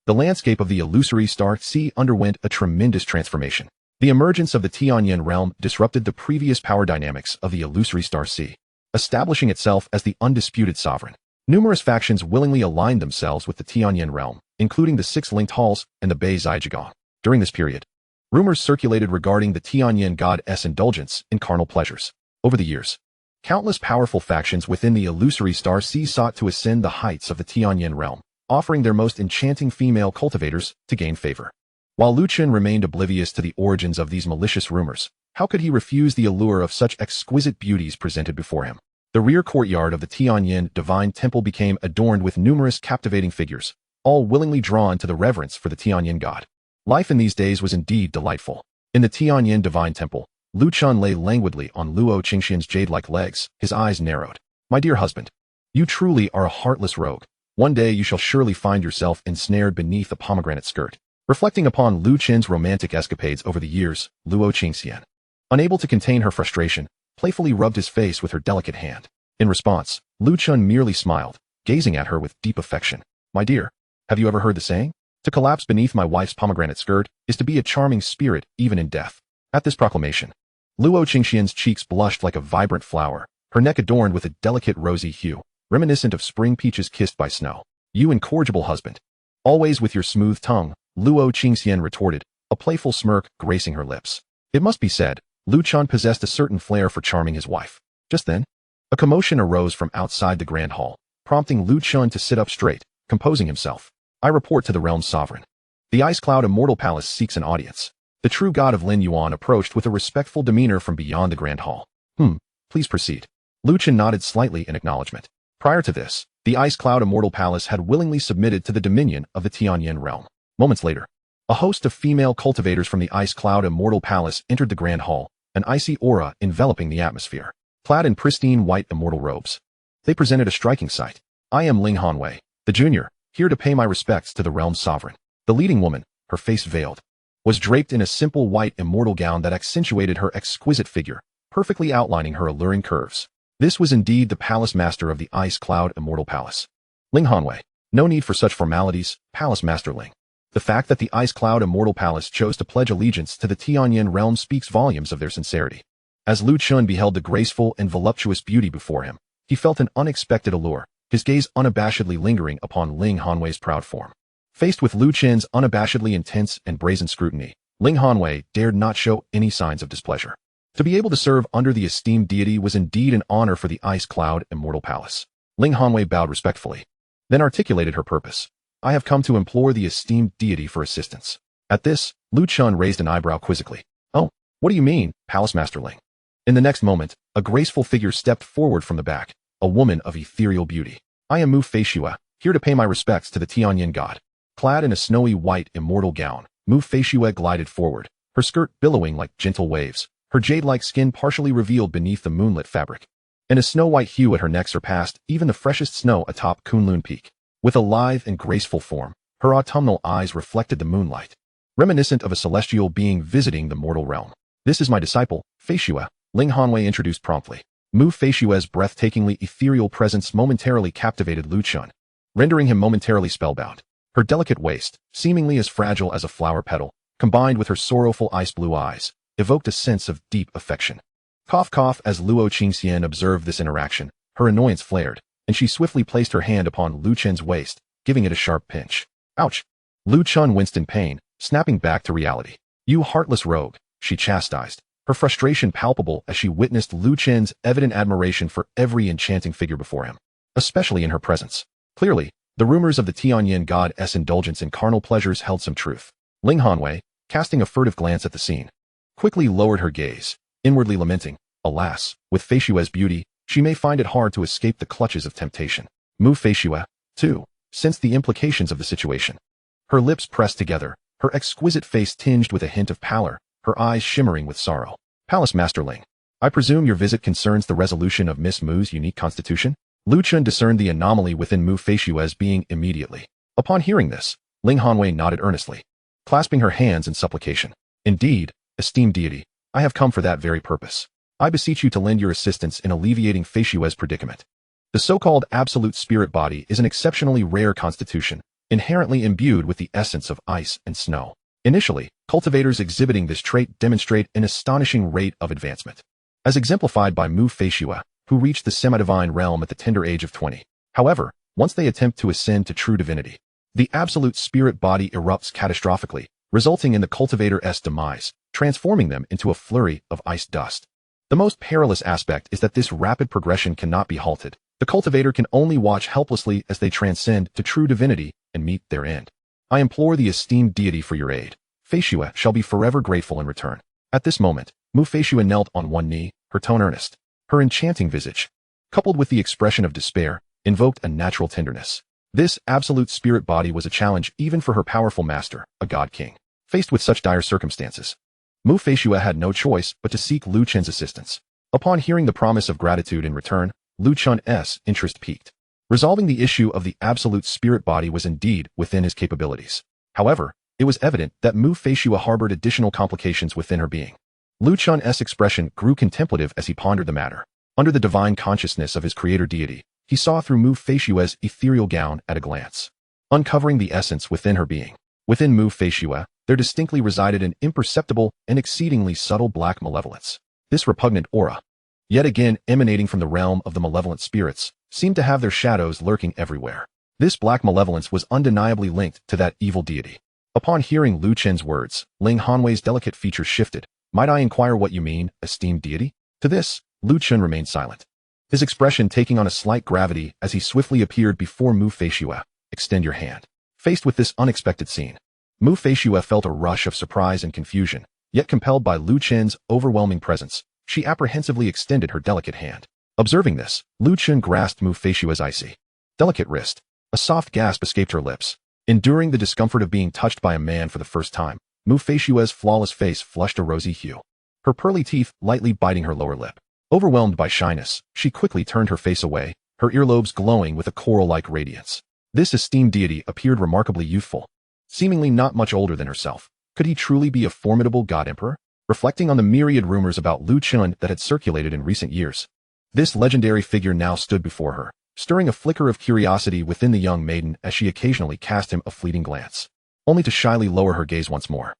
the landscape of the illusory star sea underwent a tremendous transformation. The emergence of the Tianyan realm disrupted the previous power dynamics of the illusory star sea, establishing itself as the undisputed sovereign. Numerous factions willingly aligned themselves with the Tianyan realm, including the Six Linked Halls and the Bei Zhaijigong. During this period, rumors circulated regarding the Tianyan god's indulgence in carnal pleasures. Over the years, countless powerful factions within the illusory star sea sought to ascend the heights of the Tianyan realm, offering their most enchanting female cultivators to gain favor. While Chen remained oblivious to the origins of these malicious rumors, how could he refuse the allure of such exquisite beauties presented before him? The rear courtyard of the Tianyan Divine Temple became adorned with numerous captivating figures, all willingly drawn to the reverence for the Tianyan god. Life in these days was indeed delightful. In the Tianyan Divine Temple, Lu Chen lay languidly on Luo Qingxian's jade-like legs, his eyes narrowed. My dear husband, you truly are a heartless rogue. One day you shall surely find yourself ensnared beneath a pomegranate skirt. Reflecting upon Lu Chen's romantic escapades over the years, Luo Qingxian, unable to contain her frustration, playfully rubbed his face with her delicate hand. In response, Lu Chen merely smiled, gazing at her with deep affection. My dear, have you ever heard the saying? To collapse beneath my wife's pomegranate skirt is to be a charming spirit even in death. At this proclamation, Luo Qingxian's cheeks blushed like a vibrant flower, her neck adorned with a delicate rosy hue, reminiscent of spring peaches kissed by snow. You incorrigible husband. Always with your smooth tongue, Luo Qingxian retorted, a playful smirk gracing her lips. It must be said, Lu Chen possessed a certain flair for charming his wife. Just then, a commotion arose from outside the grand hall, prompting Lu Chen to sit up straight, composing himself. I report to the realm's sovereign. The Ice Cloud Immortal Palace seeks an audience. The true god of Lin Yuan approached with a respectful demeanor from beyond the grand hall. Please proceed. Lu Chen nodded slightly in acknowledgement. Prior to this, the Ice Cloud Immortal Palace had willingly submitted to the dominion of the Tianyan realm. Moments later, a host of female cultivators from the Ice Cloud Immortal Palace entered the grand hall, an icy aura enveloping the atmosphere. Clad in pristine white immortal robes, they presented a striking sight. I am Ling Hanwei, the junior, here to pay my respects to the realm's sovereign. The leading woman, her face veiled, was draped in a simple white immortal gown that accentuated her exquisite figure, perfectly outlining her alluring curves. This was indeed the palace master of the Ice Cloud Immortal Palace. Ling Hanwei. No need for such formalities, Palace Master Ling. The fact that the Ice Cloud Immortal Palace chose to pledge allegiance to the Tianyan realm speaks volumes of their sincerity. As Lu Chen beheld the graceful and voluptuous beauty before him, he felt an unexpected allure, his gaze unabashedly lingering upon Ling Hanwei's proud form. Faced with Lu Chen's unabashedly intense and brazen scrutiny, Ling Hanwei dared not show any signs of displeasure. To be able to serve under the esteemed deity was indeed an honor for the Ice Cloud Immortal Palace. Ling Hanwei bowed respectfully, then articulated her purpose. I have come to implore the esteemed deity for assistance. At this, Lu Chen raised an eyebrow quizzically. Oh, what do you mean, Palace Master Ling? In the next moment, a graceful figure stepped forward from the back, a woman of ethereal beauty. I am Mu Feishue, here to pay my respects to the Tianyan god. Clad in a snowy white immortal gown, Mu Feishue glided forward, her skirt billowing like gentle waves, her jade-like skin partially revealed beneath the moonlit fabric. And a snow-white hue at her neck surpassed even the freshest snow atop Kunlun Peak. With a lithe and graceful form, her autumnal eyes reflected the moonlight, reminiscent of a celestial being visiting the mortal realm. This is my disciple, Feishue, Ling Hanwei introduced promptly. Mu Feishue's breathtakingly ethereal presence momentarily captivated Lu Chen, rendering him momentarily spellbound. Her delicate waist, seemingly as fragile as a flower petal, combined with her sorrowful ice-blue eyes, evoked a sense of deep affection. Cough cough. As Luo Qingxian observed this interaction, her annoyance flared, and she swiftly placed her hand upon Lu Chen's waist, giving it a sharp pinch. Ouch! Lu Chen winced in pain, snapping back to reality. You heartless rogue, she chastised, her frustration palpable as she witnessed Lu Chen's evident admiration for every enchanting figure before him, especially in her presence. Clearly, the rumors of the Tianyan god's indulgence in carnal pleasures held some truth. Ling Hanwei, casting a furtive glance at the scene, quickly lowered her gaze, inwardly lamenting, alas, with Feishue's beauty, she may find it hard to escape the clutches of temptation. Mu Feishue, too, sensed the implications of the situation. Her lips pressed together, her exquisite face tinged with a hint of pallor, her eyes shimmering with sorrow. Palace Master Ling, I presume your visit concerns the resolution of Miss Mu's unique constitution? Lu Chen discerned the anomaly within Mu Feishue's being immediately. Upon hearing this, Ling Hanwei nodded earnestly, clasping her hands in supplication. Indeed, esteemed deity, I have come for that very purpose. I beseech you to lend your assistance in alleviating Feishue's predicament. The so-called absolute spirit body is an exceptionally rare constitution, inherently imbued with the essence of ice and snow. Initially, cultivators exhibiting this trait demonstrate an astonishing rate of advancement, as exemplified by Mu Feishue, who reached the semi-divine realm at the tender age of 20. However, once they attempt to ascend to true divinity, the absolute spirit body erupts catastrophically, resulting in the cultivator's demise, transforming them into a flurry of ice dust. The most perilous aspect is that this rapid progression cannot be halted. The cultivator can only watch helplessly as they transcend to true divinity and meet their end. I implore the esteemed deity for your aid. Feishue shall be forever grateful in return. At this moment, Mu Feishue knelt on one knee, her tone earnest, her enchanting visage coupled with the expression of despair, invoked a natural tenderness. This absolute spirit body was a challenge even for her powerful master, a god king. Faced with such dire circumstances, Mu Feishue had no choice but to seek Lu Chen's assistance. Upon hearing the promise of gratitude in return, Lu Chen's interest peaked. Resolving the issue of the absolute spirit body was indeed within his capabilities. However, it was evident that Mu Feishue harbored additional complications within her being. Lu Chen's expression grew contemplative as he pondered the matter. Under the divine consciousness of his creator deity, he saw through Mu Feishue's ethereal gown at a glance, uncovering the essence within her being. Within Mu Feishue, there distinctly resided an imperceptible and exceedingly subtle black malevolence. This repugnant aura, yet again emanating from the realm of the malevolent spirits, seemed to have their shadows lurking everywhere. This black malevolence was undeniably linked to that evil deity. Upon hearing Lu Chen's words, Ling Hanwei's delicate features shifted. Might I inquire what you mean, esteemed deity? To this, Lu Chen remained silent, his expression taking on a slight gravity as he swiftly appeared before Mu Feishue. Extend your hand. Faced with this unexpected scene, Mu Feishue felt a rush of surprise and confusion, yet compelled by Lu Chen's overwhelming presence, she apprehensively extended her delicate hand. Observing this, Lu Chen grasped Mu Feishue's icy, delicate wrist. A soft gasp escaped her lips. Enduring the discomfort of being touched by a man for the first time, Mu Feishue's flawless face flushed a rosy hue, her pearly teeth lightly biting her lower lip. Overwhelmed by shyness, she quickly turned her face away, her earlobes glowing with a coral-like radiance. This esteemed deity appeared remarkably youthful, seemingly not much older than herself. Could he truly be a formidable god emperor? Reflecting on the myriad rumors about Lu Chen that had circulated in recent years, this legendary figure now stood before her, stirring a flicker of curiosity within the young maiden as she occasionally cast him a fleeting glance, only to shyly lower her gaze once more.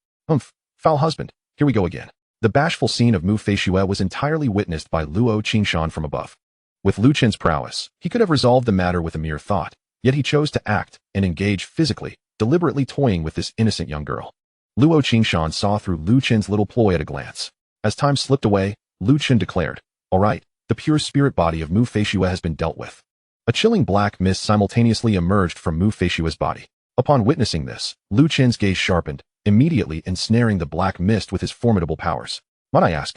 Foul husband, here we go again. The bashful scene of Mu Feishue was entirely witnessed by Luo Qingshan from above. With Lu Chen's prowess, he could have resolved the matter with a mere thought, yet he chose to act and engage physically, deliberately toying with this innocent young girl. Luo Qingshan saw through Lu Chen's little ploy at a glance. As time slipped away, Lu Chen declared, "All right, the pure spirit body of Mu Feishue has been dealt with." A chilling black mist simultaneously emerged from Mu Feishue's body. Upon witnessing this, Lu Chen's gaze sharpened, immediately ensnaring the black mist with his formidable powers. Might I ask,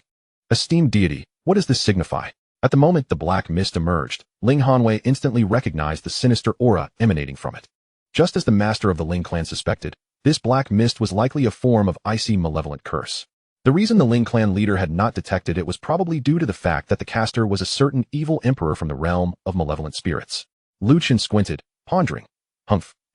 esteemed deity, what does this signify? At the moment the black mist emerged, Ling Hanwei instantly recognized the sinister aura emanating from it. Just as the master of the Ling clan suspected, this black mist was likely a form of icy malevolent curse. The reason the Ling clan leader had not detected it was probably due to the fact that the caster was a certain evil emperor from the realm of malevolent spirits. Lu Chen squinted, pondering.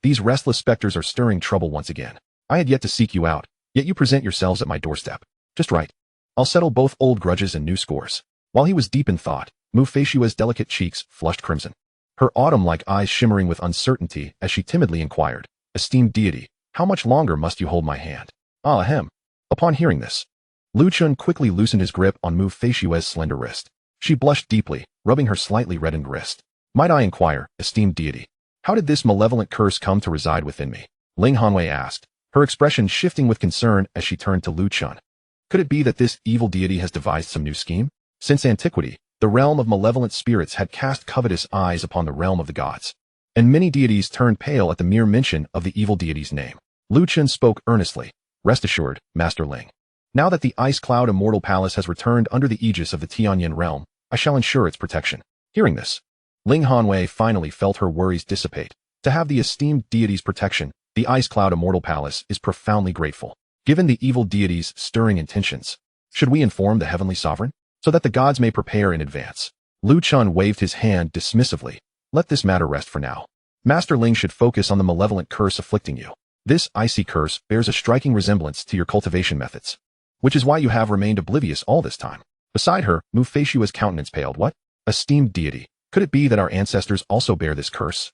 These restless specters are stirring trouble once again. I had yet to seek you out, yet you present yourselves at my doorstep. Just right. I'll settle both old grudges and new scores. While he was deep in thought, Mu Feishue's delicate cheeks flushed crimson, her autumn-like eyes shimmering with uncertainty as she timidly inquired, "Esteemed deity, how much longer must you hold my hand?" Ahem. Upon hearing this, Lu Chen quickly loosened his grip on Mu Feishue's slender wrist. She blushed deeply, rubbing her slightly reddened wrist. Might I inquire, esteemed deity, how did this malevolent curse come to reside within me? Ling Hanwei asked, her expression shifting with concern as she turned to Lu Chen. Could it be that this evil deity has devised some new scheme? Since antiquity, the realm of malevolent spirits had cast covetous eyes upon the realm of the gods, and many deities turned pale at the mere mention of the evil deity's name. Lu Chen spoke earnestly. Rest assured, Master Ling. Now that the Ice Cloud Immortal Palace has returned under the aegis of the Tianyan realm, I shall ensure its protection. Hearing this, Ling Hanwei finally felt her worries dissipate. To have the esteemed deity's protection, the Ice Cloud Immortal Palace is profoundly grateful. Given the evil deity's stirring intentions, should we inform the Heavenly Sovereign, so that the gods may prepare in advance? Lu Chen waved his hand dismissively. Let this matter rest for now. Master Ling should focus on the malevolent curse afflicting you. This icy curse bears a striking resemblance to your cultivation methods, which is why you have remained oblivious all this time. Beside her, Mu Feishue's countenance paled. What? Esteemed deity, could it be that our ancestors also bear this curse?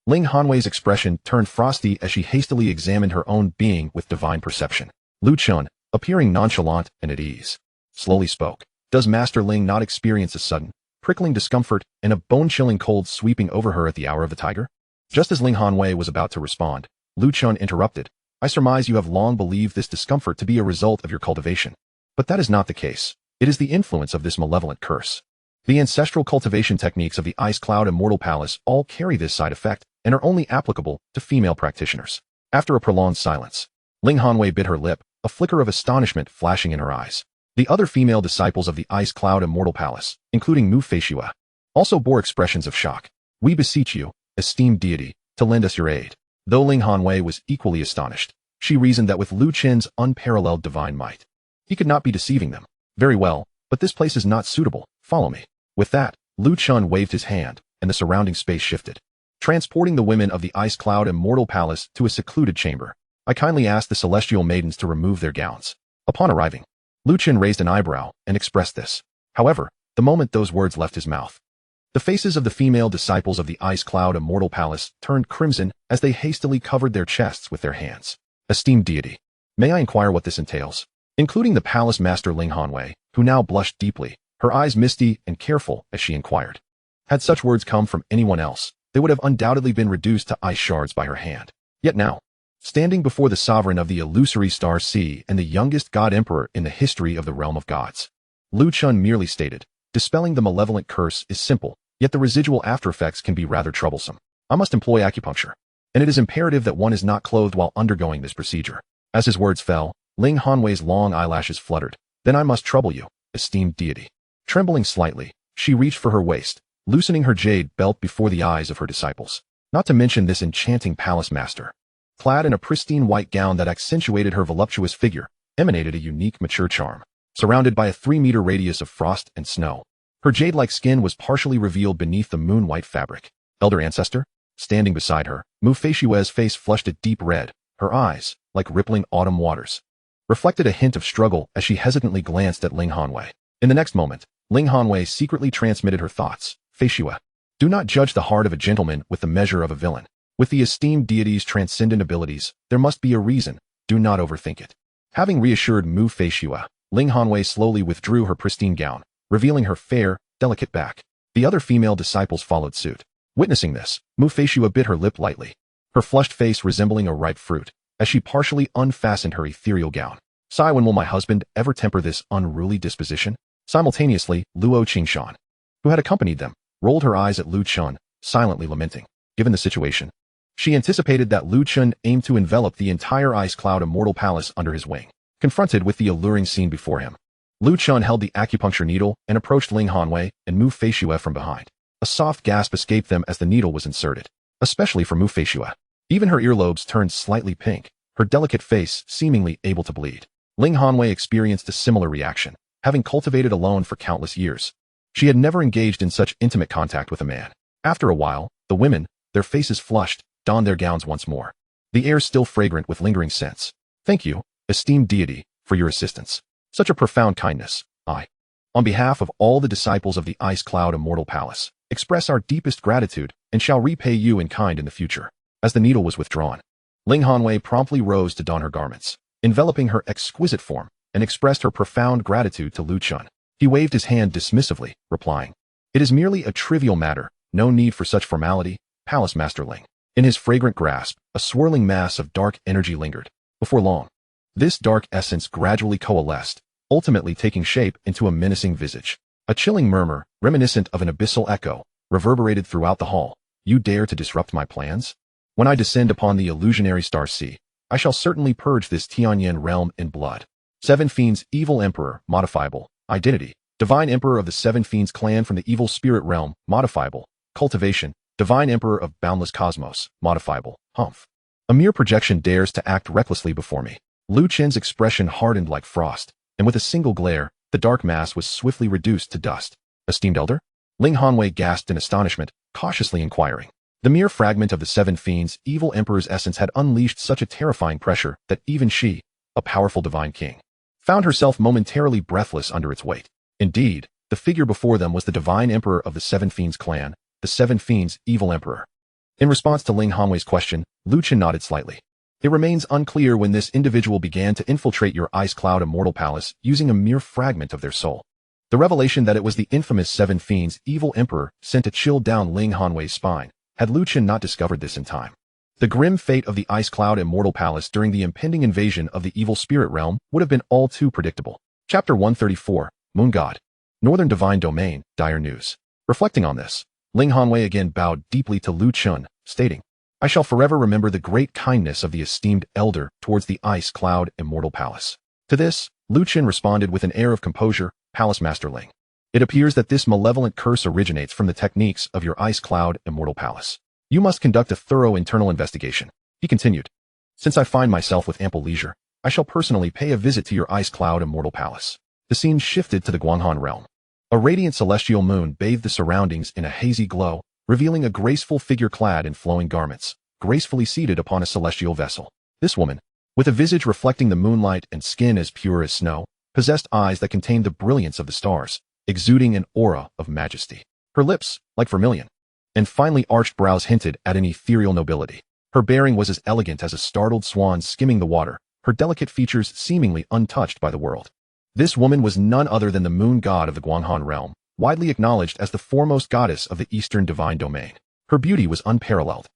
Ling Hanwei's expression turned frosty as she hastily examined her own being with divine perception. Lu Chen, appearing nonchalant and at ease, slowly spoke. Does Master Ling not experience a sudden, prickling discomfort and a bone-chilling cold sweeping over her at the hour of the tiger? Just as Ling Hanwei was about to respond, Lu Chen interrupted. I surmise you have long believed this discomfort to be a result of your cultivation. But that is not the case. It is the influence of this malevolent curse. The ancestral cultivation techniques of the Ice Cloud Immortal Palace all carry this side effect and are only applicable to female practitioners. After a prolonged silence, Ling Hanwei bit her lip, a flicker of astonishment flashing in her eyes. The other female disciples of the Ice Cloud Immortal Palace, including Mu Feishue, also bore expressions of shock. "We beseech you, esteemed deity, to lend us your aid." Though Ling Hanwei was equally astonished, she reasoned that with Lu Chen's unparalleled divine might, he could not be deceiving them. "Very well, but this place is not suitable. Follow me." With that, Lu Chen waved his hand, and the surrounding space shifted, transporting the women of the Ice Cloud Immortal Palace to a secluded chamber. I kindly asked the celestial maidens to remove their gowns. Upon arriving, Lu Chen raised an eyebrow and expressed this. However, the moment those words left his mouth, the faces of the female disciples of the Ice Cloud Immortal Palace turned crimson as they hastily covered their chests with their hands. "Esteemed deity, may I inquire what this entails?" Including the palace master Ling Hanwei, who now blushed deeply, her eyes misty and careful as she inquired. Had such words come from anyone else, they would have undoubtedly been reduced to ice shards by her hand. Yet now, standing before the sovereign of the illusory star sea and the youngest god emperor in the history of the realm of gods, Lu Chen merely stated, "Dispelling the malevolent curse is simple, yet the residual after-effects can be rather troublesome. I must employ acupuncture, and it is imperative that one is not clothed while undergoing this procedure." As his words fell, Ling Hanwei's long eyelashes fluttered. "Then I must trouble you, esteemed deity." Trembling slightly, she reached for her waist, loosening her jade belt before the eyes of her disciples. Not to mention this enchanting palace master, clad in a pristine white gown that accentuated her voluptuous figure, emanated a unique mature charm. Surrounded by a 3-meter radius of frost and snow, her jade-like skin was partially revealed beneath the moon-white fabric. Elder ancestor? Standing beside her, Mu Feishue's face flushed a deep red, her eyes, like rippling autumn waters, reflected a hint of struggle as she hesitantly glanced at Ling Hanwei. In the next moment, Ling Hanwei secretly transmitted her thoughts. "Feishue, do not judge the heart of a gentleman with the measure of a villain. With the esteemed deity's transcendent abilities, there must be a reason. Do not overthink it." Having reassured Mu Feishue, Ling Hanwei slowly withdrew her pristine gown, revealing her fair, delicate back. The other female disciples followed suit. Witnessing this, Mu Feishue bit her lip lightly, her flushed face resembling a ripe fruit, as she partially unfastened her ethereal gown. "Sigh, when will my husband ever temper this unruly disposition?" Simultaneously, Luo Qingshan, who had accompanied them, rolled her eyes at Lu Chen, silently lamenting. Given the situation, she anticipated that Lu Chen aimed to envelop the entire Ice Cloud Immortal Palace under his wing. Confronted with the alluring scene before him, Lu Chen held the acupuncture needle and approached Ling Hanwei and Mu Feishue from behind. A soft gasp escaped them as the needle was inserted, especially for Mu Feishue. Even her earlobes turned slightly pink, her delicate face seemingly able to bleed. Ling Hanwei experienced a similar reaction, having cultivated alone for countless years. She had never engaged in such intimate contact with a man. After a while, the women, their faces flushed, donned their gowns once more, the air still fragrant with lingering scents. "Thank you, esteemed deity, for your assistance. Such a profound kindness. I, on behalf of all the disciples of the Ice Cloud Immortal Palace, express our deepest gratitude and shall repay you in kind in the future." As the needle was withdrawn, Ling Hanwei promptly rose to don her garments, enveloping her exquisite form, and expressed her profound gratitude to Lu Chen. He waved his hand dismissively, replying, "It is merely a trivial matter, no need for such formality, Palace Master Ling." In his fragrant grasp, a swirling mass of dark energy lingered. Before long, this dark essence gradually coalesced, ultimately taking shape into a menacing visage. A chilling murmur, reminiscent of an abyssal echo, reverberated throughout the hall. "You dare to disrupt my plans? When I descend upon the illusionary star sea, I shall certainly purge this Tianyan realm in blood." Seven Fiends, Evil Emperor, modifiable, identity, Divine Emperor of the Seven Fiends clan from the Evil Spirit realm, modifiable, cultivation, Divine Emperor of Boundless Cosmos, modifiable, humph. A mere projection dares to act recklessly before me. Lu Chen's expression hardened like frost, and with a single glare, the dark mass was swiftly reduced to dust. "Esteemed elder?" Ling Hanwei gasped in astonishment, cautiously inquiring. The mere fragment of the Seven Fiends' Evil Emperor's essence had unleashed such a terrifying pressure that even she, a powerful divine king, found herself momentarily breathless under its weight. Indeed, the figure before them was the Divine Emperor of the Seven Fiends clan, the Seven Fiends' Evil Emperor. In response to Ling Hanwei's question, Lu Chen nodded slightly. "It remains unclear when this individual began to infiltrate your Ice Cloud Immortal Palace using a mere fragment of their soul." The revelation that it was the infamous Seven Fiends' Evil Emperor sent a chill down Ling Hanwei's spine, had Lu Chen not discovered this in time. The grim fate of the Ice Cloud Immortal Palace during the impending invasion of the Evil Spirit realm would have been all too predictable. Chapter 134, Moon God. Northern Divine Domain, dire news. Reflecting on this, Ling Hanwei again bowed deeply to Lu Chen, stating, "I shall forever remember the great kindness of the esteemed elder towards the Ice Cloud Immortal Palace." To this, Lu Chen responded with an air of composure, "Palace Master Ling, It appears that this malevolent curse originates from the techniques of your ice cloud immortal palace. You must conduct a thorough internal investigation. He continued. Since I find myself with ample leisure, I shall personally pay a visit to your ice cloud immortal palace. The scene shifted to the Guanghan realm. A radiant celestial moon bathed the surroundings in a hazy glow, revealing a graceful figure clad in flowing garments, gracefully seated upon a celestial vessel. This woman, with a visage reflecting the moonlight and skin as pure as snow, possessed eyes that contained the brilliance of the stars, exuding an aura of majesty. Her lips, like vermilion, and finely arched brows hinted at an ethereal nobility. Her bearing was as elegant as a startled swan skimming the water, her delicate features seemingly untouched by the world. This woman was none other than the moon god of the Guanghan realm, widely acknowledged as the foremost goddess of the eastern divine domain. Her beauty was unparalleled,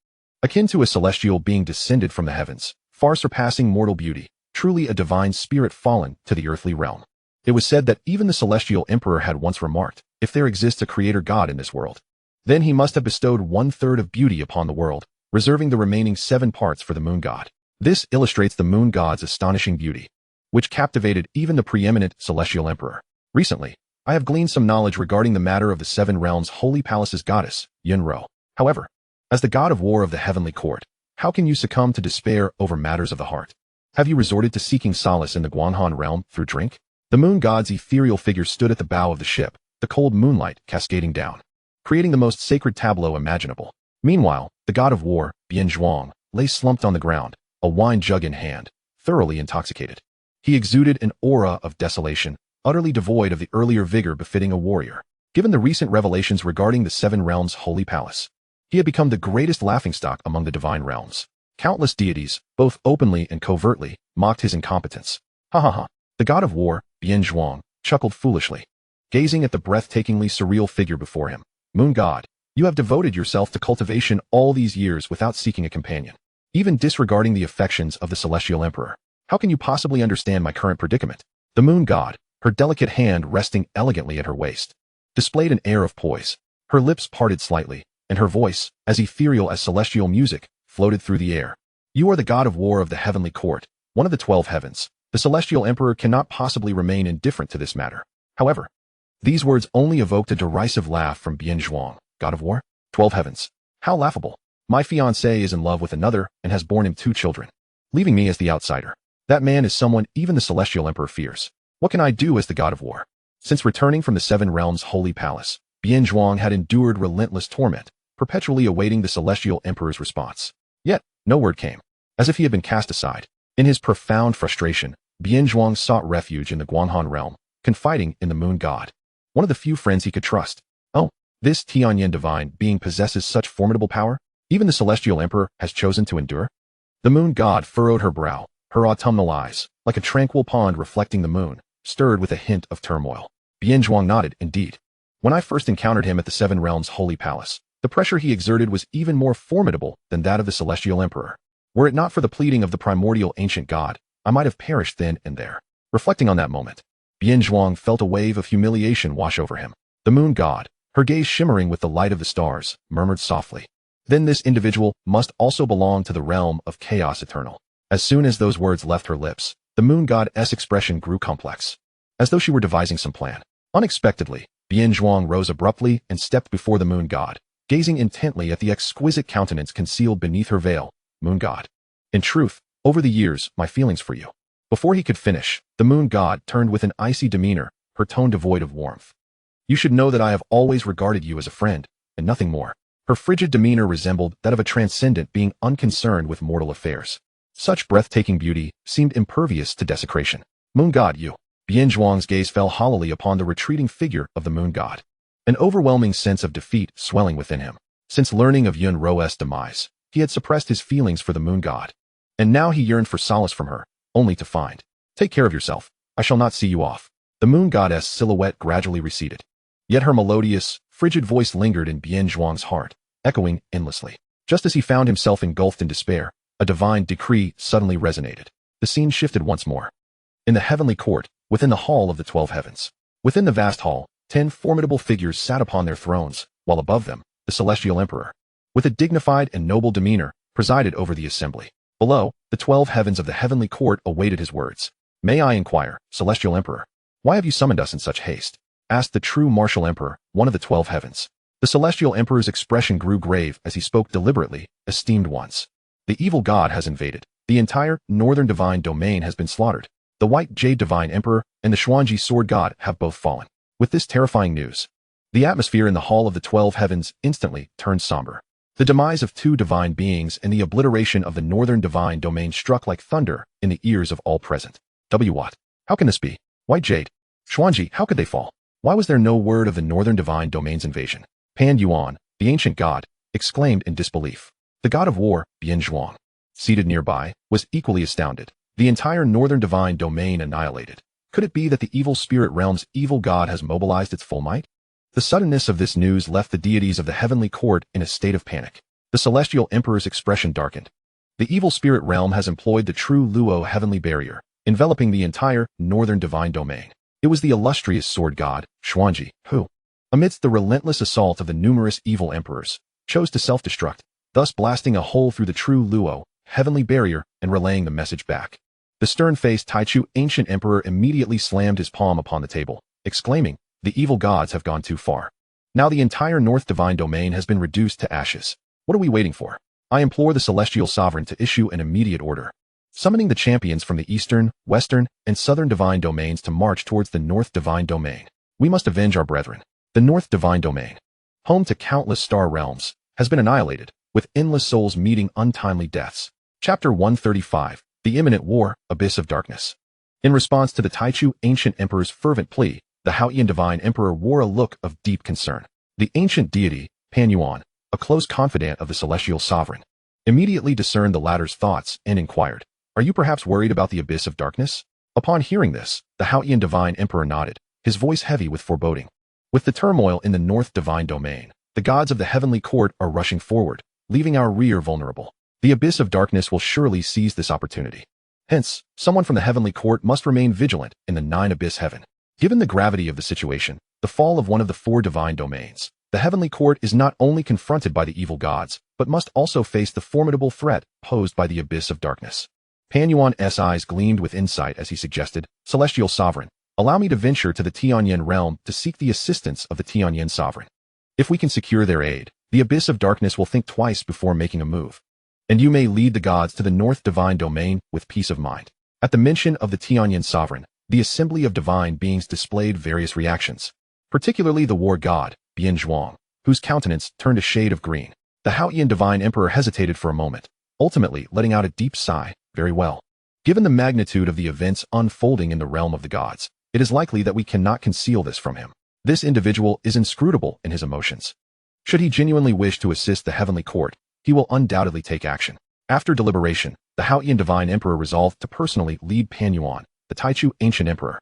akin to a celestial being descended from the heavens, far surpassing mortal beauty, truly a divine spirit fallen to the earthly realm. It was said that even the celestial emperor had once remarked, if there exists a creator god in this world, then he must have bestowed 1/3 of beauty upon the world, reserving the remaining 7 parts for the moon god. This illustrates the moon god's astonishing beauty, which captivated even the preeminent celestial emperor. Recently, I have gleaned some knowledge regarding the matter of the 7 realms' holy palace's goddess, Yunro. However, as the god of war of the heavenly court, how can you succumb to despair over matters of the heart? Have you resorted to seeking solace in the Guanghan realm through drink? The moon god's ethereal figure stood at the bow of the ship, the cold moonlight cascading down, creating the most sacred tableau imaginable. Meanwhile, the god of war, Bian Zhuang, lay slumped on the ground, a wine jug in hand, thoroughly intoxicated. He exuded an aura of desolation, utterly devoid of the earlier vigor befitting a warrior. Given the recent revelations regarding the 7 realms' holy palace, he had become the greatest laughingstock among the divine realms. Countless deities, both openly and covertly, mocked his incompetence. Ha ha ha. The god of war, Bian Zhuang, chuckled foolishly, gazing at the breathtakingly surreal figure before him. Moon god, you have devoted yourself to cultivation all these years without seeking a companion, even disregarding the affections of the celestial emperor. How can you possibly understand my current predicament? The moon god, her delicate hand resting elegantly at her waist, displayed an air of poise. Her lips parted slightly, and her voice, as ethereal as celestial music, floated through the air. You are the god of war of the heavenly court, one of the 12 heavens. The celestial emperor cannot possibly remain indifferent to this matter. However, these words only evoked a derisive laugh from Bian Zhuang. God of war? 12 heavens. How laughable. My fiancé is in love with another and has borne him 2 children, leaving me as the outsider. That man is someone even the celestial emperor fears. What can I do as the god of war? Since returning from the 7 realms' holy palace, Bian Zhuang had endured relentless torment, perpetually awaiting the celestial emperor's response. Yet, no word came, as if he had been cast aside. In his profound frustration, Bian Zhuang sought refuge in the Guanghan realm, confiding in the moon god, one of the few friends he could trust. Oh, this Tianyan divine being possesses such formidable power? Even the celestial emperor has chosen to endure? The moon god furrowed her brow, her autumnal eyes, like a tranquil pond reflecting the moon, stirred with a hint of turmoil. Bian Zhuang nodded, indeed. When I first encountered him at the 7 realms' holy palace, the pressure he exerted was even more formidable than that of the celestial emperor. Were it not for the pleading of the primordial ancient god, I might have perished then and there. Reflecting on that moment, Bian Zhuang felt a wave of humiliation wash over him. The moon god, her gaze shimmering with the light of the stars, murmured softly, then this individual must also belong to the realm of chaos eternal. As soon as those words left her lips, the moon god's expression grew complex, as though she were devising some plan. Unexpectedly, Bian Zhuang rose abruptly and stepped before the moon god, gazing intently at the exquisite countenance concealed beneath her veil. Moon god. In truth, over the years, my feelings for you. Before he could finish, the moon god turned with an icy demeanor, her tone devoid of warmth. You should know that I have always regarded you as a friend, and nothing more. Her frigid demeanor resembled that of a transcendent being unconcerned with mortal affairs. Such breathtaking beauty seemed impervious to desecration. Moon god, you. Bian Zhuang's gaze fell hollowly upon the retreating figure of the moon god, an overwhelming sense of defeat swelling within him. Since learning of Yun Ro's demise, he had suppressed his feelings for the moon god, and now he yearned for solace from her, only to find. Take care of yourself. I shall not see you off. The moon goddess' silhouette gradually receded. Yet her melodious, frigid voice lingered in Bian Zhuang's heart, echoing endlessly. Just as he found himself engulfed in despair, a divine decree suddenly resonated. The scene shifted once more. In the heavenly court, within the hall of the 12 heavens. Within the vast hall, 10 formidable figures sat upon their thrones, while above them, the celestial emperor, with a dignified and noble demeanor, presided over the assembly. Below, the 12 heavens of the heavenly court awaited his words. May I inquire, celestial emperor, why have you summoned us in such haste? asked the true martial emperor, one of the 12 heavens. The celestial emperor's expression grew grave as he spoke deliberately, esteemed ones. The evil god has invaded. The entire northern divine domain has been slaughtered. The white jade divine emperor and the Xuanji sword god have both fallen. With this terrifying news, the atmosphere in the hall of the 12 heavens instantly turned somber. The demise of 2 divine beings and the obliteration of the northern divine domain struck like thunder in the ears of all present. What? How can this be? White jade? Xuanji, how could they fall? Why was there no word of the northern divine domain's invasion? Pan Yuan, the ancient god, exclaimed in disbelief. The god of war, Bian Zhuang, seated nearby, was equally astounded. The entire northern divine domain annihilated. Could it be that the evil spirit realm's evil god has mobilized its full might? The suddenness of this news left the deities of the heavenly court in a state of panic. The celestial emperor's expression darkened. The evil spirit realm has employed the true Luo heavenly barrier, enveloping the entire northern divine domain. It was the illustrious sword god, Xuanji, who, amidst the relentless assault of the numerous evil emperors, chose to self-destruct, thus blasting a hole through the true Luo heavenly barrier and relaying the message back. The stern-faced Taichu ancient emperor immediately slammed his palm upon the table, exclaiming, "The evil gods have gone too far. Now the entire North Divine Domain has been reduced to ashes. What are we waiting for? I implore the Celestial Sovereign to issue an immediate order, summoning the champions from the Eastern, Western, and Southern Divine Domains to march towards the North Divine Domain. We must avenge our brethren. The North Divine Domain, home to countless star realms, has been annihilated, with endless souls meeting untimely deaths." Chapter 135, The Imminent War, Abyss of Darkness. In response to the Taichu ancient emperor's fervent plea, the Haoyan divine emperor wore a look of deep concern. The ancient deity, Pan Yuan, a close confidant of the celestial sovereign, immediately discerned the latter's thoughts and inquired, "Are you perhaps worried about the abyss of darkness?" Upon hearing this, the Haoyan divine emperor nodded, his voice heavy with foreboding. With the turmoil in the North Divine Domain, the gods of the heavenly court are rushing forward, leaving our rear vulnerable. The abyss of darkness will surely seize this opportunity. Hence, someone from the heavenly court must remain vigilant in the 9 abyss heaven. Given the gravity of the situation, the fall of one of the 4 divine domains, the heavenly court is not only confronted by the evil gods, but must also face the formidable threat posed by the abyss of darkness. Pan Yuan's eyes gleamed with insight as he suggested, "Celestial Sovereign, allow me to venture to the Tianyan realm to seek the assistance of the Tianyan Sovereign. If we can secure their aid, the abyss of darkness will think twice before making a move. And you may lead the gods to the North Divine Domain with peace of mind." At the mention of the Tianyan Sovereign, the assembly of divine beings displayed various reactions, particularly the war god, Bian Zhuang, whose countenance turned a shade of green. The Haoyan divine emperor hesitated for a moment, ultimately letting out a deep sigh. "Very well. Given the magnitude of the events unfolding in the realm of the gods, it is likely that we cannot conceal this from him. This individual is inscrutable in his emotions. Should he genuinely wish to assist the heavenly court, he will undoubtedly take action." After deliberation, the Haoyan divine emperor resolved to personally lead Pan Yuan, the Taichu ancient emperor,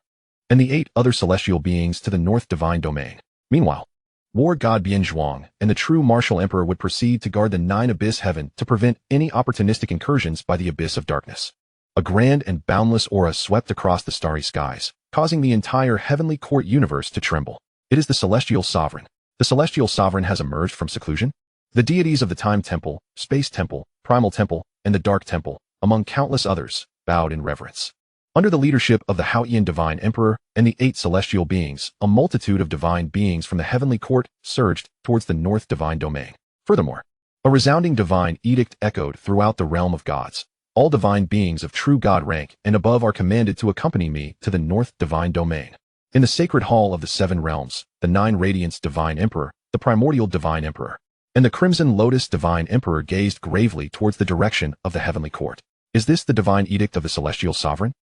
and the 8 other celestial beings to the North Divine Domain. Meanwhile, war god Bian Zhuang and the true martial emperor would proceed to guard the 9 abyss heaven to prevent any opportunistic incursions by the abyss of darkness. A grand and boundless aura swept across the starry skies, causing the entire heavenly court universe to tremble. It is the Celestial Sovereign. The Celestial Sovereign has emerged from seclusion. The deities of the Time Temple, Space Temple, Primal Temple, and the Dark Temple, among countless others, bowed in reverence. Under the leadership of the Haoyan divine emperor and the 8 celestial beings, a multitude of divine beings from the heavenly court surged towards the North Divine Domain. Furthermore, a resounding divine edict echoed throughout the realm of gods. "All divine beings of true god rank and above are commanded to accompany me to the North Divine Domain." In the sacred hall of the 7 realms, the 9 Radiance Divine Emperor, the Primordial Divine Emperor, and the Crimson Lotus Divine Emperor gazed gravely towards the direction of the heavenly court. "Is this the divine edict of the Celestial Sovereign?"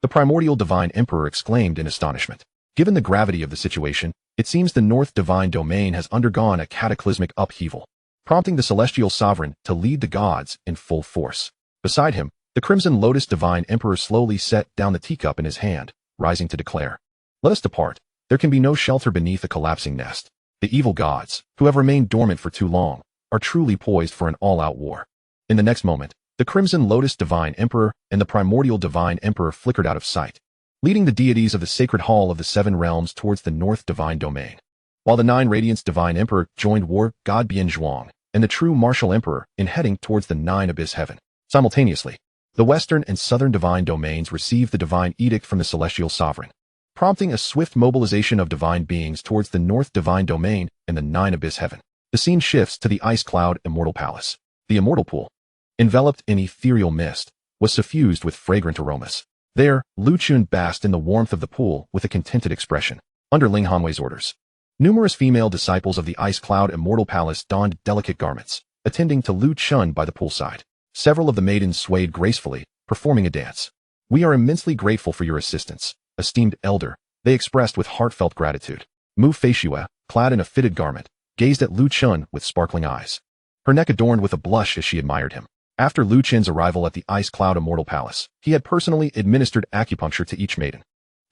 The Primordial Divine Emperor exclaimed in astonishment. Given the gravity of the situation, it seems the North Divine Domain has undergone a cataclysmic upheaval, prompting the Celestial Sovereign to lead the gods in full force. Beside him, the Crimson Lotus Divine Emperor slowly set down the teacup in his hand, rising to declare, "Let us depart. There can be no shelter beneath a collapsing nest. The evil gods, who have remained dormant for too long, are truly poised for an all-out war." In the next moment, the Crimson Lotus Divine Emperor and the Primordial Divine Emperor flickered out of sight, leading the deities of the sacred hall of the 7 realms towards the North Divine Domain. While the 9 Radiance Divine Emperor joined war god Bian Zhuang and the true martial emperor in heading towards the 9 abyss heaven. Simultaneously, the Western and Southern Divine Domains received the divine edict from the Celestial Sovereign. prompting a swift mobilization of divine beings towards the North Divine Domain and the Nine Abyss Heaven. The scene shifts to the Ice Cloud Immortal Palace. The Immortal Pool, enveloped in ethereal mist, was suffused with fragrant aromas. There, Lu Chun basked in the warmth of the pool with a contented expression. Under Ling Hanwei's orders, numerous female disciples of the Ice Cloud Immortal Palace donned delicate garments, attending to Lu Chun by the poolside. Several of the maidens swayed gracefully, performing a dance. "We are immensely grateful for your assistance, esteemed elder," they expressed with heartfelt gratitude. Mu Feishue, clad in a fitted garment, gazed at Lu Chun with sparkling eyes. Her neck adorned with a blush as she admired him. After Lu Chun's arrival at the Ice Cloud Immortal Palace, he had personally administered acupuncture to each maiden,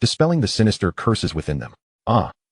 dispelling the sinister curses within them.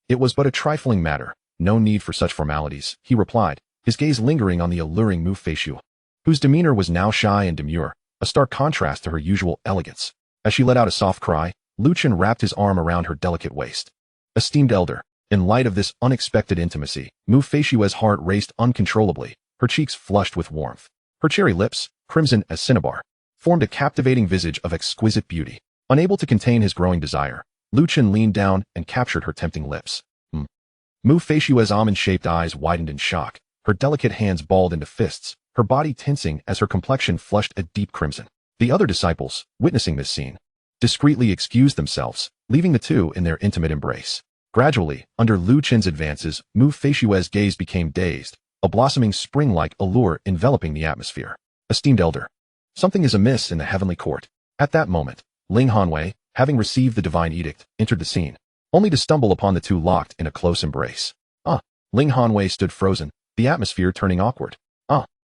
It was but a trifling matter, no need for such formalities, he replied, his gaze lingering on the alluring Mu Feishue, whose demeanor was now shy and demure, a stark contrast to her usual elegance. As she let out a soft cry, Lu Chun wrapped his arm around her delicate waist. Esteemed elder, in light of this unexpected intimacy, Mu Feishue's heart raced uncontrollably, her cheeks flushed with warmth. Her cherry lips, crimson as cinnabar, formed a captivating visage of exquisite beauty. Unable to contain his growing desire, Lu Chun leaned down and captured her tempting lips. Mu Feishue's almond-shaped eyes widened in shock, her delicate hands balled into fists, her body tensing as her complexion flushed a deep crimson. The other disciples, witnessing this scene, discreetly excused themselves, leaving the two in their intimate embrace. Gradually, under Lu Chun's advances, Mu Feishue's gaze became dazed, a blossoming spring-like allure enveloping the atmosphere. Esteemed elder, something is amiss in the heavenly court. At that moment, Ling Hanwei, having received the divine edict, entered the scene, only to stumble upon the two locked in a close embrace. Ling Hanwei stood frozen, the atmosphere turning awkward.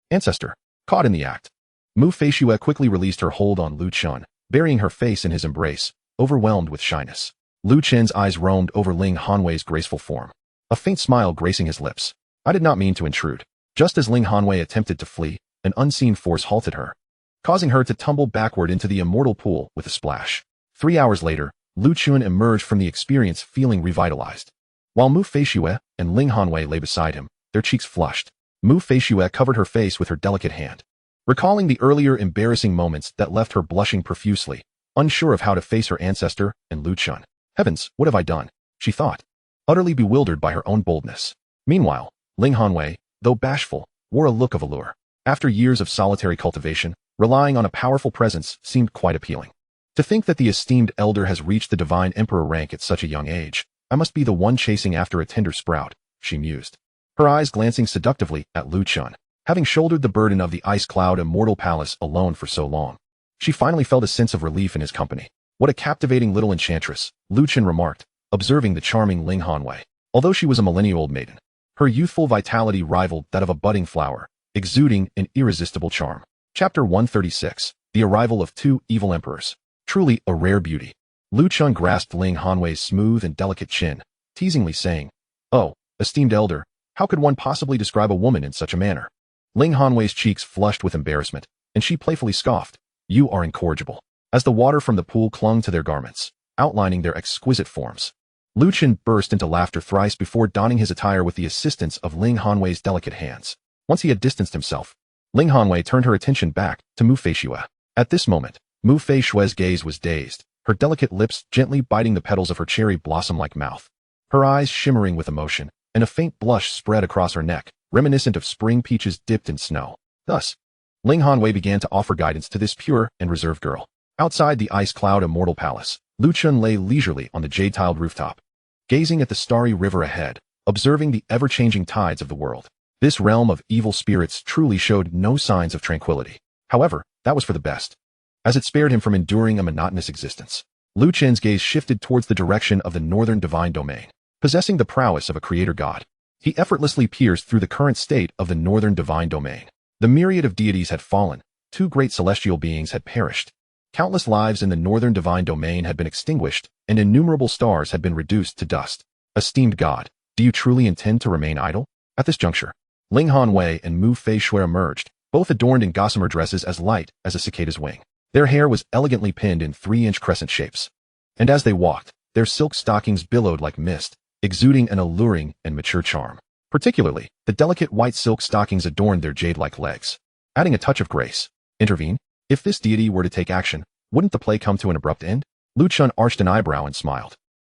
Ancestor, caught in the act. Mu Feishue quickly released her hold on Lu Chun, burying her face in his embrace, overwhelmed with shyness. Lu Chun's eyes roamed over Ling Hanwei's graceful form, a faint smile gracing his lips. I did not mean to intrude. Just as Ling Hanwei attempted to flee, an unseen force halted her, causing her to tumble backward into the immortal pool with a splash. 3 hours later, Lu Chun emerged from the experience feeling revitalized. While Mu Feishue and Ling Hanwei lay beside him, their cheeks flushed. Mu Feishue covered her face with her delicate hand, recalling the earlier embarrassing moments that left her blushing profusely, unsure of how to face her ancestor and Lu Chun. Heavens, what have I done? She thought, utterly bewildered by her own boldness. Meanwhile, Ling Hanwei, though bashful, wore a look of allure. After years of solitary cultivation, relying on a powerful presence seemed quite appealing. To think that the esteemed elder has reached the divine emperor rank at such a young age, I must be the one chasing after a tender sprout, she mused, her eyes glancing seductively at Lu Chun. Having shouldered the burden of the Ice Cloud Immortal Palace alone for so long, she finally felt a sense of relief in his company. What a captivating little enchantress, Lu Chun remarked, observing the charming Ling Hanwei. Although she was a millennia-old maiden, her youthful vitality rivaled that of a budding flower, exuding an irresistible charm. Chapter 136, The Arrival of Two Evil Emperors. Truly a rare beauty. Lu Chun grasped Ling Hanwei's smooth and delicate chin, teasingly saying, "Oh, esteemed elder, how could one possibly describe a woman in such a manner?" Ling Hanwei's cheeks flushed with embarrassment, and she playfully scoffed, "You are incorrigible." As the water from the pool clung to their garments, outlining their exquisite forms, Lu Chun burst into laughter thrice before donning his attire with the assistance of Ling Hanwei's delicate hands. Once he had distanced himself, Ling Hanwei turned her attention back to Mu Feishue. At this moment, Mu Feishue's gaze was dazed, her delicate lips gently biting the petals of her cherry blossom-like mouth, her eyes shimmering with emotion, and a faint blush spread across her neck, reminiscent of spring peaches dipped in snow. Thus, Ling Hanwei began to offer guidance to this pure and reserved girl. Outside the Ice Cloud Immortal Palace, Lu Chun lay leisurely on the jade-tiled rooftop, gazing at the starry river ahead, observing the ever-changing tides of the world. This realm of evil spirits truly showed no signs of tranquility. However, that was for the best, as it spared him from enduring a monotonous existence. Lu Chun's gaze shifted towards the direction of the northern divine domain. Possessing the prowess of a creator god, he effortlessly pierced through the current state of the northern divine domain. The myriad of deities had fallen, 2 great celestial beings had perished, countless lives in the northern divine domain had been extinguished, and innumerable stars had been reduced to dust. Esteemed god, do you truly intend to remain idle? At this juncture, Ling Hanwei and Mu Feishue emerged, both adorned in gossamer dresses as light as a cicada's wing. Their hair was elegantly pinned in 3-inch crescent shapes, and as they walked, their silk stockings billowed like mist, exuding an alluring and mature charm. Particularly, the delicate white silk stockings adorned their jade-like legs, adding a touch of grace. Intervene? If this deity were to take action, wouldn't the play come to an abrupt end? Lu Chun arched an eyebrow and smiled.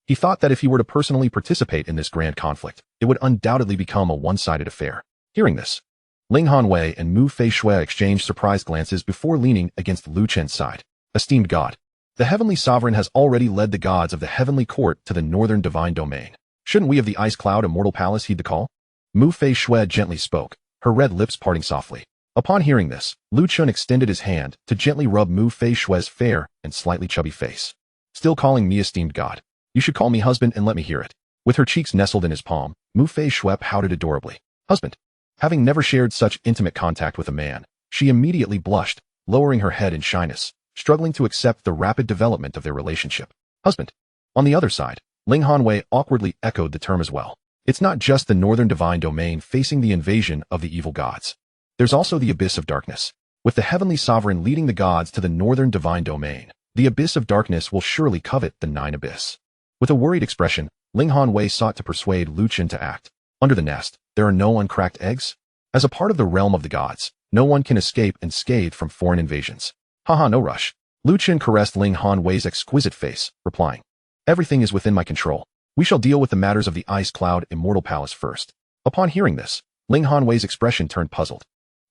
He thought that if he were to personally participate in this grand conflict, it would undoubtedly become a one-sided affair. Hearing this, Ling Hanwei and Mu Fei Shui exchanged surprised glances before leaning against Lu Chen's side. Esteemed God, the heavenly sovereign has already led the gods of the heavenly court to the northern divine domain. Shouldn't we of the Ice Cloud Immortal Palace heed the call? Mu Fei Shui gently spoke, her red lips parting softly. Upon hearing this, Lu Chen extended his hand to gently rub Mu Fei Shui's fair and slightly chubby face. Still calling me esteemed God? You should call me husband and let me hear it. With her cheeks nestled in his palm, Mu Fei Shui pouted adorably. Husband. Having never shared such intimate contact with a man, she immediately blushed, lowering her head in shyness, struggling to accept the rapid development of their relationship. Husband. On the other side, Ling Hanwei awkwardly echoed the term as well. It's not just the northern divine domain facing the invasion of the evil gods. There's also the abyss of darkness. With the heavenly sovereign leading the gods to the northern divine domain, the abyss of darkness will surely covet the nine abyss. With a worried expression, Ling Hanwei sought to persuade Lu Chen to act. Under the nest, there are no uncracked eggs? As a part of the realm of the gods, no one can escape unscathed from foreign invasions. Haha, no rush. Lu Chen caressed Ling Hanwei's exquisite face, replying, everything is within my control. We shall deal with the matters of the Ice Cloud Immortal Palace first. Upon hearing this, Ling Hanwei's expression turned puzzled.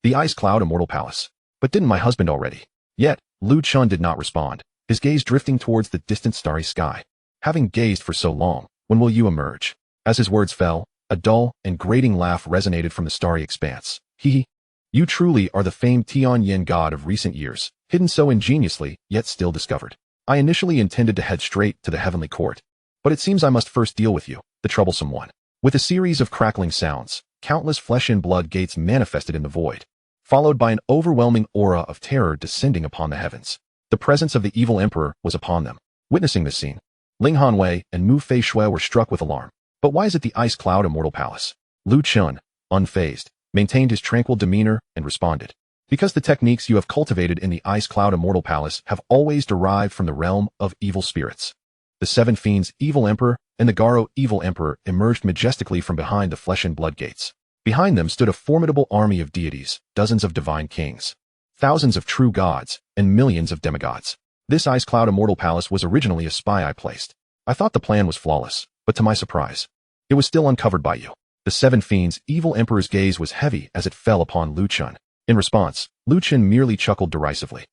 The Ice Cloud Immortal Palace. But didn't my husband already? Yet, Lu Chen did not respond, his gaze drifting towards the distant starry sky. Having gazed for so long, when will you emerge? As his words fell, a dull and grating laugh resonated from the starry expanse. Hee. You truly are the famed Tianyan god of recent years, hidden so ingeniously, yet still discovered. I initially intended to head straight to the heavenly court, but it seems I must first deal with you, the troublesome one. With a series of crackling sounds, countless flesh and blood gates manifested in the void, followed by an overwhelming aura of terror descending upon the heavens. The presence of the evil emperor was upon them. Witnessing this scene, Ling Hanwei and Mu Fei Shui were struck with alarm. But why is it the Ice Cloud Immortal Palace? Lu Chen, unfazed, maintained his tranquil demeanor and responded. Because the techniques you have cultivated in the Ice Cloud Immortal Palace have always derived from the realm of evil spirits. The Seven Fiends Evil Emperor and the Garo Evil Emperor emerged majestically from behind the flesh and blood gates. Behind them stood a formidable army of deities, dozens of divine kings, thousands of true gods, and millions of demigods. This Ice Cloud Immortal Palace was originally a spy I placed. I thought the plan was flawless, but to my surprise, it was still uncovered by you. The Seven Fiends Evil Emperor's gaze was heavy as it fell upon Lu Chen. In response, Lu Chen merely chuckled derisively.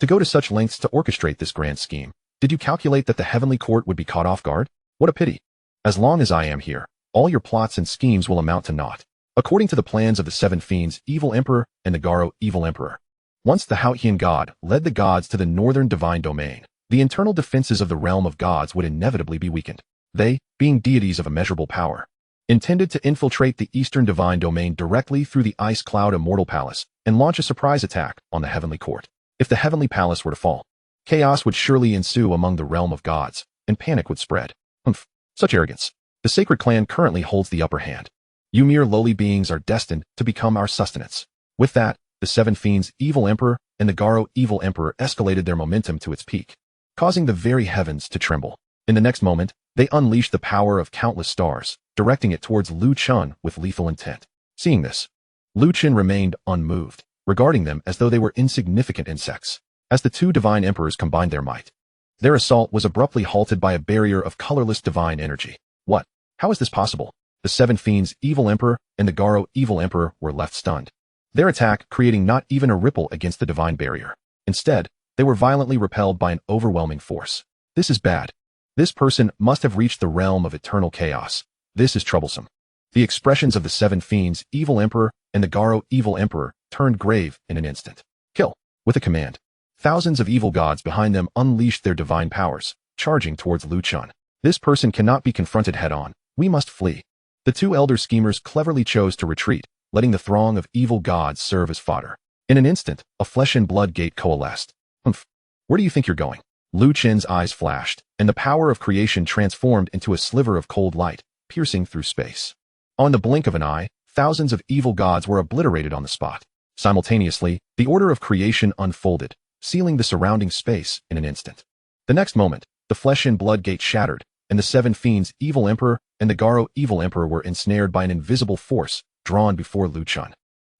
To go to such lengths to orchestrate this grand scheme, did you calculate that the heavenly court would be caught off guard? What a pity. As long as I am here, all your plots and schemes will amount to naught. According to the plans of the Seven Fiends Evil Emperor and the Garo Evil Emperor, once the Haotian god led the gods to the northern divine domain, the internal defenses of the realm of gods would inevitably be weakened. They, being deities of immeasurable power, intended to infiltrate the eastern divine domain directly through the Ice Cloud Immortal Palace and launch a surprise attack on the heavenly court. If the heavenly palace were to fall, chaos would surely ensue among the realm of gods, and panic would spread. Humph, such arrogance. The sacred clan currently holds the upper hand. You mere lowly beings are destined to become our sustenance. With that, the Seven Fiends Evil Emperor and the Garo Evil Emperor escalated their momentum to its peak, causing the very heavens to tremble. In the next moment, they unleashed the power of countless stars, directing it towards Lu Chen with lethal intent. Seeing this, Lu Chen remained unmoved, regarding them as though they were insignificant insects. As the two divine emperors combined their might, their assault was abruptly halted by a barrier of colorless divine energy. What? How is this possible? The Seven Fiends Evil Emperor and the Garo Evil Emperor were left stunned, their attack creating not even a ripple against the divine barrier. Instead, they were violently repelled by an overwhelming force. This is bad. This person must have reached the realm of eternal chaos. This is troublesome. The expressions of the Seven Fiends Evil Emperor and the Garo Evil Emperor turned grave in an instant. Kill. With a command, thousands of evil gods behind them unleashed their divine powers, charging towards Lu Chen. This person cannot be confronted head-on. We must flee. The two elder schemers cleverly chose to retreat, letting the throng of evil gods serve as fodder. In an instant, a flesh and blood gate coalesced. Humph. Where do you think you're going? Lu Chen's eyes flashed, and the power of creation transformed into a sliver of cold light, piercing through space. On the blink of an eye, thousands of evil gods were obliterated on the spot. Simultaneously, the order of creation unfolded, sealing the surrounding space in an instant. The next moment, the flesh and blood gate shattered, and the Seven Fiends Evil Emperor and the Garo Evil Emperor were ensnared by an invisible force drawn before Lu Chen.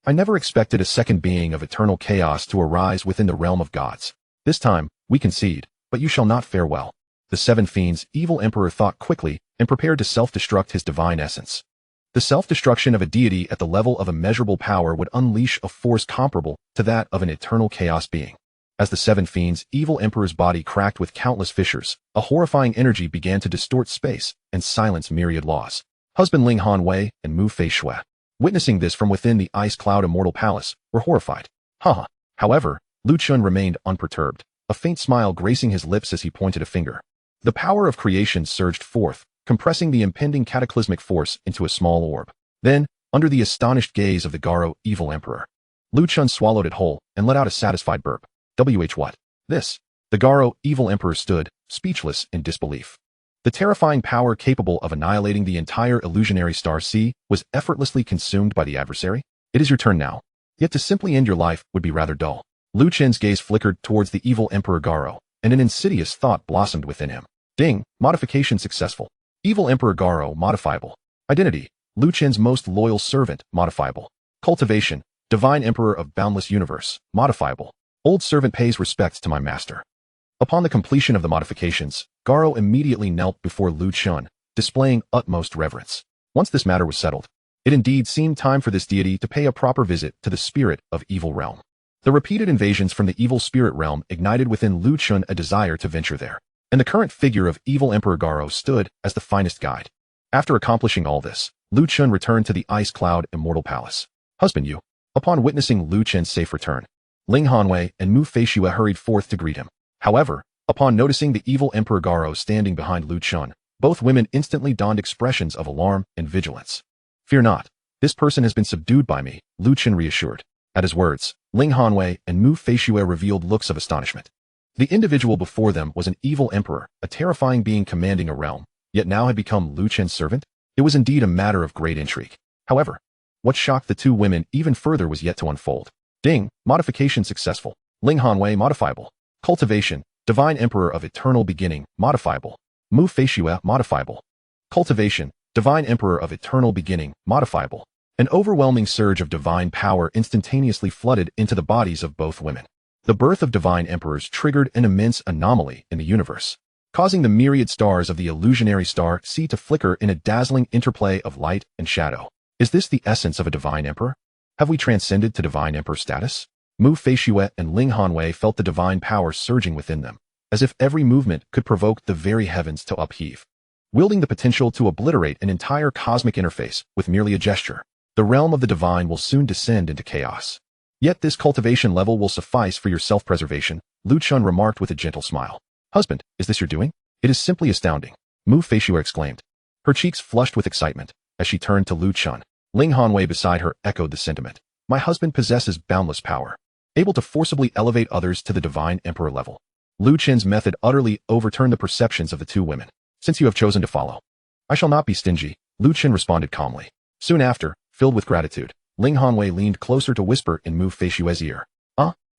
I never expected a second being of eternal chaos to arise within the realm of gods. This time, we concede, but you shall not fare well. The seven fiends' evil emperor thought quickly and prepared to self-destruct his divine essence. The self-destruction of a deity at the level of immeasurable power would unleash a force comparable to that of an eternal chaos being. As the seven fiends' evil emperor's body cracked with countless fissures, a horrifying energy began to distort space and silence myriad laws. Husband Ling Hanwei and Mu Fei Shui, witnessing this from within the ice cloud immortal palace, were horrified. Haha. However, Lu Chun remained unperturbed, a faint smile gracing his lips as he pointed a finger. The power of creation surged forth, compressing the impending cataclysmic force into a small orb. Then, under the astonished gaze of the Garo evil emperor, Lu Chun swallowed it whole and let out a satisfied burp. What? This? The Garo evil emperor stood, speechless in disbelief. The terrifying power capable of annihilating the entire illusionary star sea was effortlessly consumed by the adversary. It is your turn now. Yet to simply end your life would be rather dull. Lu Chen's gaze flickered towards the evil emperor Garo, and an insidious thought blossomed within him. Ding, modification successful. Evil Emperor Garo, modifiable. Identity, Lu Chen's most loyal servant, modifiable. Cultivation, Divine Emperor of Boundless Universe, modifiable. Old servant pays respects to my master. Upon the completion of the modifications, Garo immediately knelt before Lu Chun, displaying utmost reverence. Once this matter was settled, it indeed seemed time for this deity to pay a proper visit to the spirit of evil realm. The repeated invasions from the evil spirit realm ignited within Lu Chun a desire to venture there, and the current figure of evil Emperor Garo stood as the finest guide. After accomplishing all this, Lu Chun returned to the ice cloud immortal palace. Husband Yu. Upon witnessing Lu Chen's safe return, Ling Hanwei and Mu Fei Shui hurried forth to greet him. However, upon noticing the evil Emperor Garo standing behind Lu Chun, both women instantly donned expressions of alarm and vigilance. Fear not, this person has been subdued by me, Lu Chun reassured. At his words, Ling Hanwei and Mu Fei Shui revealed looks of astonishment. The individual before them was an evil emperor, a terrifying being commanding a realm, yet now had become Lu Chen's servant? It was indeed a matter of great intrigue. However, what shocked the two women even further was yet to unfold. Ding, modification successful. Ling Hanwei, modifiable. Cultivation, Divine Emperor of Eternal Beginning, modifiable. Mu Fei Shui, modifiable. Cultivation, Divine Emperor of Eternal Beginning, modifiable. An overwhelming surge of divine power instantaneously flooded into the bodies of both women. The birth of divine emperors triggered an immense anomaly in the universe, causing the myriad stars of the illusionary star sea to flicker in a dazzling interplay of light and shadow. Is this the essence of a divine emperor? Have we transcended to divine emperor status? Mu Fei Shui and Ling Hanwei felt the divine power surging within them, as if every movement could provoke the very heavens to upheave, wielding the potential to obliterate an entire cosmic interface with merely a gesture. The realm of the divine will soon descend into chaos. Yet this cultivation level will suffice for your self-preservation, Lu Chun remarked with a gentle smile. Husband, is this your doing? It is simply astounding, Mu Fei Shui exclaimed. Her cheeks flushed with excitement as she turned to Lu Chun. Ling Hanwei beside her echoed the sentiment. My husband possesses boundless power, able to forcibly elevate others to the divine emperor level. Lu Chen's method utterly overturned the perceptions of the two women. Since you have chosen to follow, I shall not be stingy, Lu Chen responded calmly. Soon after, filled with gratitude, Ling Hanwei leaned closer to whisper in Mu Fei Shui's ear.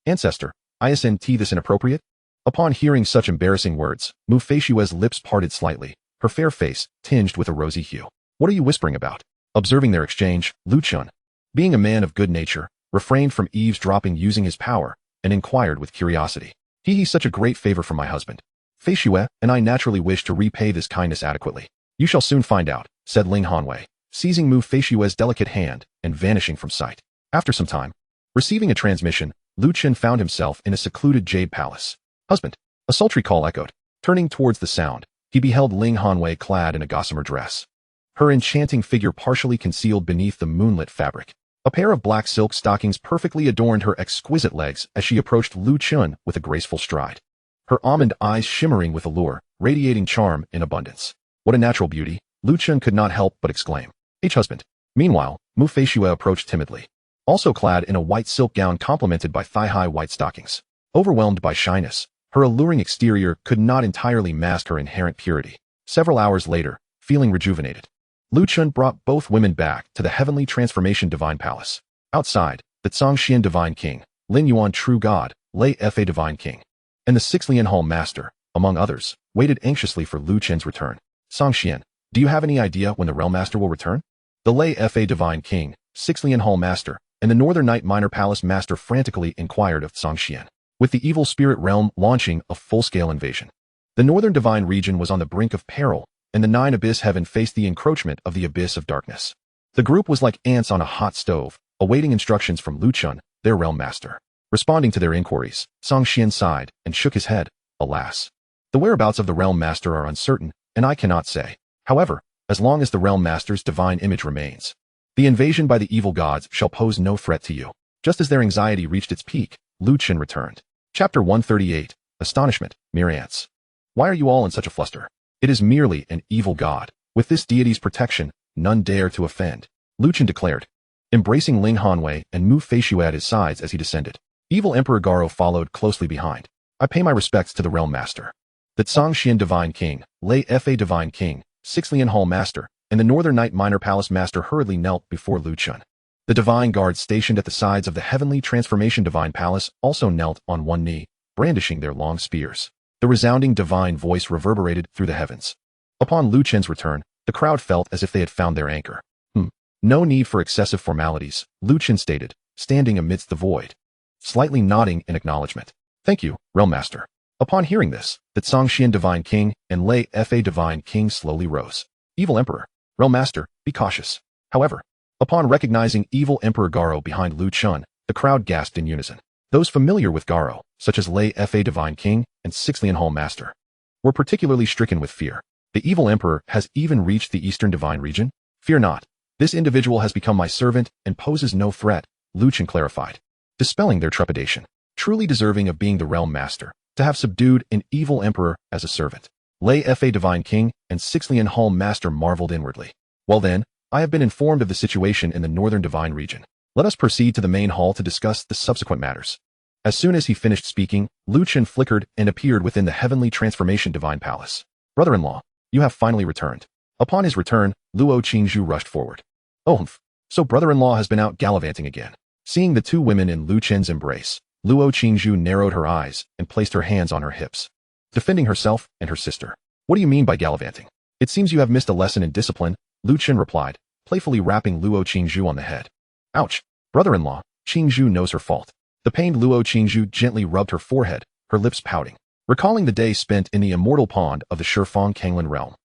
Ancestor, isn't this inappropriate? Upon hearing such embarrassing words, Mu Fei Shui's lips parted slightly, her fair face tinged with a rosy hue. What are you whispering about? Observing their exchange, Lu Chun, being a man of good nature, refrained from eavesdropping using his power, and inquired with curiosity. He's such a great favor from my husband. Fei Shui and I naturally wish to repay this kindness adequately. You shall soon find out, said Ling Hanwei, seizing Mu Fei Shui's delicate hand and vanishing from sight. After some time, receiving a transmission, Lu Chen found himself in a secluded jade palace. Husband, a sultry call echoed. Turning towards the sound, he beheld Ling Hanwei clad in a gossamer dress, her enchanting figure partially concealed beneath the moonlit fabric. A pair of black silk stockings perfectly adorned her exquisite legs as she approached Lu Chun with a graceful stride, her almond eyes shimmering with allure, radiating charm in abundance. What a natural beauty, Lu Chun could not help but exclaim. Husband. Meanwhile, Mu Fei Shui approached timidly, also clad in a white silk gown complemented by thigh-high white stockings. Overwhelmed by shyness, her alluring exterior could not entirely mask her inherent purity. Several hours later, feeling rejuvenated, Lu Chun brought both women back to the heavenly transformation divine palace. Outside, the Zhongxian divine king, Lin Yuan true god, Lei Fa divine king, and the Tianyan Holy master, among others, waited anxiously for Lu Chen's return. Zhongxian, do you have any idea when the realm master will return? The Lei Fa divine king, Tianyan Holy master, and the Northern Night Minor Palace master frantically inquired of Zhongxian, with the evil spirit realm launching a full-scale invasion. The northern divine region was on the brink of peril, and the nine abyss heaven faced the encroachment of the abyss of darkness. The group was like ants on a hot stove, awaiting instructions from Lu Chen, their realm master. Responding to their inquiries, Song Xian sighed and shook his head. Alas, the whereabouts of the realm master are uncertain, and I cannot say. However, as long as the realm master's divine image remains, the invasion by the evil gods shall pose no threat to you. Just as their anxiety reached its peak, Lu Chen returned. Chapter 138. Astonishment, mere ants. Why are you all in such a fluster? It is merely an evil god. With this deity's protection, none dare to offend, Lu Chen declared, embracing Ling Hanwei and Mu Feishu at his sides as he descended. Evil Emperor Garo followed closely behind. I pay my respects to the realm master. The Tsang Xian Divine King, Lei Fa Divine King, Tianyan Hall Master, and the Northern Night Minor Palace Master hurriedly knelt before Lu Chen. The divine guards stationed at the sides of the Heavenly Transformation Divine Palace also knelt on one knee, brandishing their long spears. The resounding divine voice reverberated through the heavens. Upon Lu Chen's return, the crowd felt as if they had found their anchor. No need for excessive formalities, Lu Chen stated, standing amidst the void, slightly nodding in acknowledgement. Thank you, Realm Master. Upon hearing this, the Tsang Xian Divine King and Lei Fa Divine King slowly rose. Evil Emperor, Realm Master, be cautious. However, upon recognizing Evil Emperor Garo behind Lu Chen, the crowd gasped in unison. Those familiar with Garo, such as Lei Fa Divine King and Tianyan Hall Master, were particularly stricken with fear. The Evil Emperor has even reached the Eastern Divine Region? Fear not. This individual has become my servant and poses no threat, Lu Chen clarified, dispelling their trepidation. Truly deserving of being the Realm Master, to have subdued an evil emperor as a servant. Lei Fa Divine King and Tianyan Hall Master marveled inwardly. Well then, I have been informed of the situation in the Northern Divine Region. Let us proceed to the main hall to discuss the subsequent matters. As soon as he finished speaking, Lu Chen flickered and appeared within the Heavenly Transformation Divine Palace. Brother-in-law, you have finally returned. Upon his return, Luo Qingzhu rushed forward. Oh humph, so brother-in-law has been out gallivanting again. Seeing the two women in Lu Chen's embrace, Luo Qingzhu narrowed her eyes and placed her hands on her hips, defending herself and her sister. What do you mean by gallivanting? It seems you have missed a lesson in discipline, Lu Chen replied, playfully rapping Luo Qingzhu on the head. Ouch, brother-in-law, Qingzhu knows her fault. The pained Luo Qingzhu gently rubbed her forehead, her lips pouting, recalling the day spent in the immortal pond of the Shifang Kanglan realm.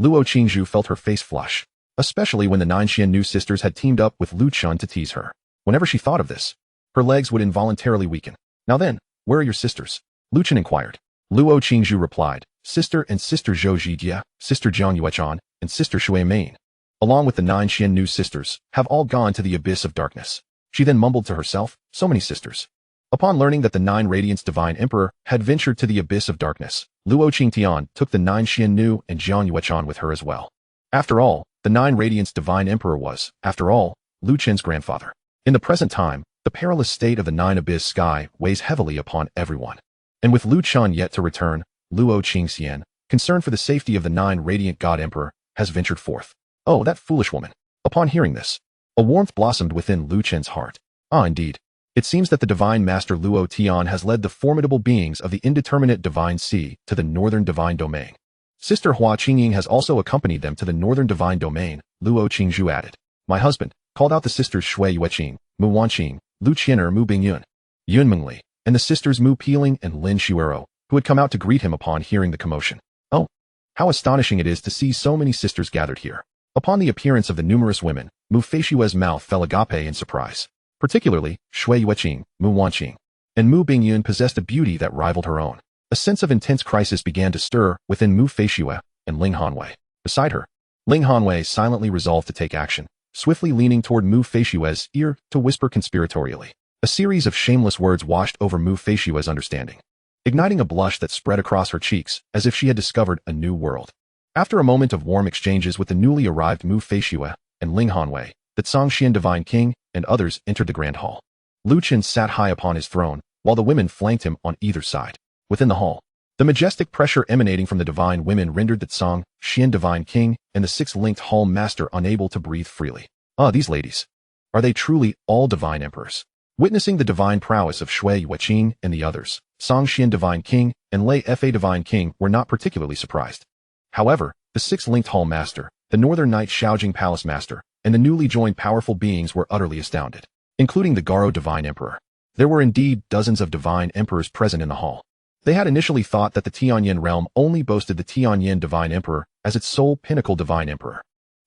Luo Qingzhu felt her face flush, especially when the nine Xiannu sisters had teamed up with Lu Chen to tease her. Whenever she thought of this, her legs would involuntarily weaken. Now then, where are your sisters? Lu Chen inquired. Luo Qingzhu replied, Sister and Sister Zhou Zhijia, Sister Jiang Yuechan, and Sister Shui Main, along with the nine Xiannu sisters, have all gone to the abyss of darkness. She then mumbled to herself, so many sisters. Upon learning that the nine Radiance Divine Emperor had ventured to the abyss of darkness, Luo Qingtian took the nine Xiannu and Jiang Yuechan with her as well. After all, the nine Radiance Divine Emperor was, after all, Lu Chen's grandfather. In the present time, the perilous state of the nine abyss sky weighs heavily upon everyone. And with Lu Chen yet to return, Luo Qingxian, concerned for the safety of the nine Radiant God Emperor, has ventured forth. Oh, that foolish woman. Upon hearing this, a warmth blossomed within Lu Chen's heart. Ah, indeed. It seems that the Divine Master Luo Tian has led the formidable beings of the indeterminate Divine Sea to the Northern Divine Domain. Sister Hua Qingying has also accompanied them to the Northern Divine Domain, Luo Qingzhu added. My husband, called out the sisters Shui Yueqing, Mu Wanqing, Lu Qianer Mu Bingyun, Yun Mengli, and the sisters Mu Peeling and Lin Shuero, who had come out to greet him upon hearing the commotion. Oh, how astonishing it is to see so many sisters gathered here. Upon the appearance of the numerous women, Mu Feishue's mouth fell agape in surprise. Particularly, Shui Yueqing, Mu Wanqing, and Mu Bingyun possessed a beauty that rivaled her own. A sense of intense crisis began to stir within Mu Feishue and Ling Hanwei. Beside her, Ling Hanwei silently resolved to take action, swiftly leaning toward Mu Feishue's ear to whisper conspiratorially. A series of shameless words washed over Mu Feishue's understanding, igniting a blush that spread across her cheeks as if she had discovered a new world. After a moment of warm exchanges with the newly arrived Mu Feishue and Ling Hanwei, the Tsangxian Divine King and others entered the Grand Hall. Lu Chen sat high upon his throne, while the women flanked him on either side. Within the hall, the majestic pressure emanating from the divine women rendered the Tsangxian Divine King and the six-linked Hall Master unable to breathe freely. Ah, these ladies. Are they truly all divine emperors? Witnessing the divine prowess of Shui Yueqing and the others, Tsangxian Divine King and Lei Fa Divine King were not particularly surprised. However, the six-linked Hall Master, the Northern Night Shaojing Palace Master, and the newly joined powerful beings were utterly astounded, including the Garo Divine Emperor. There were indeed dozens of divine emperors present in the hall. They had initially thought that the Tianyan realm only boasted the Tianyan Divine Emperor as its sole pinnacle Divine Emperor.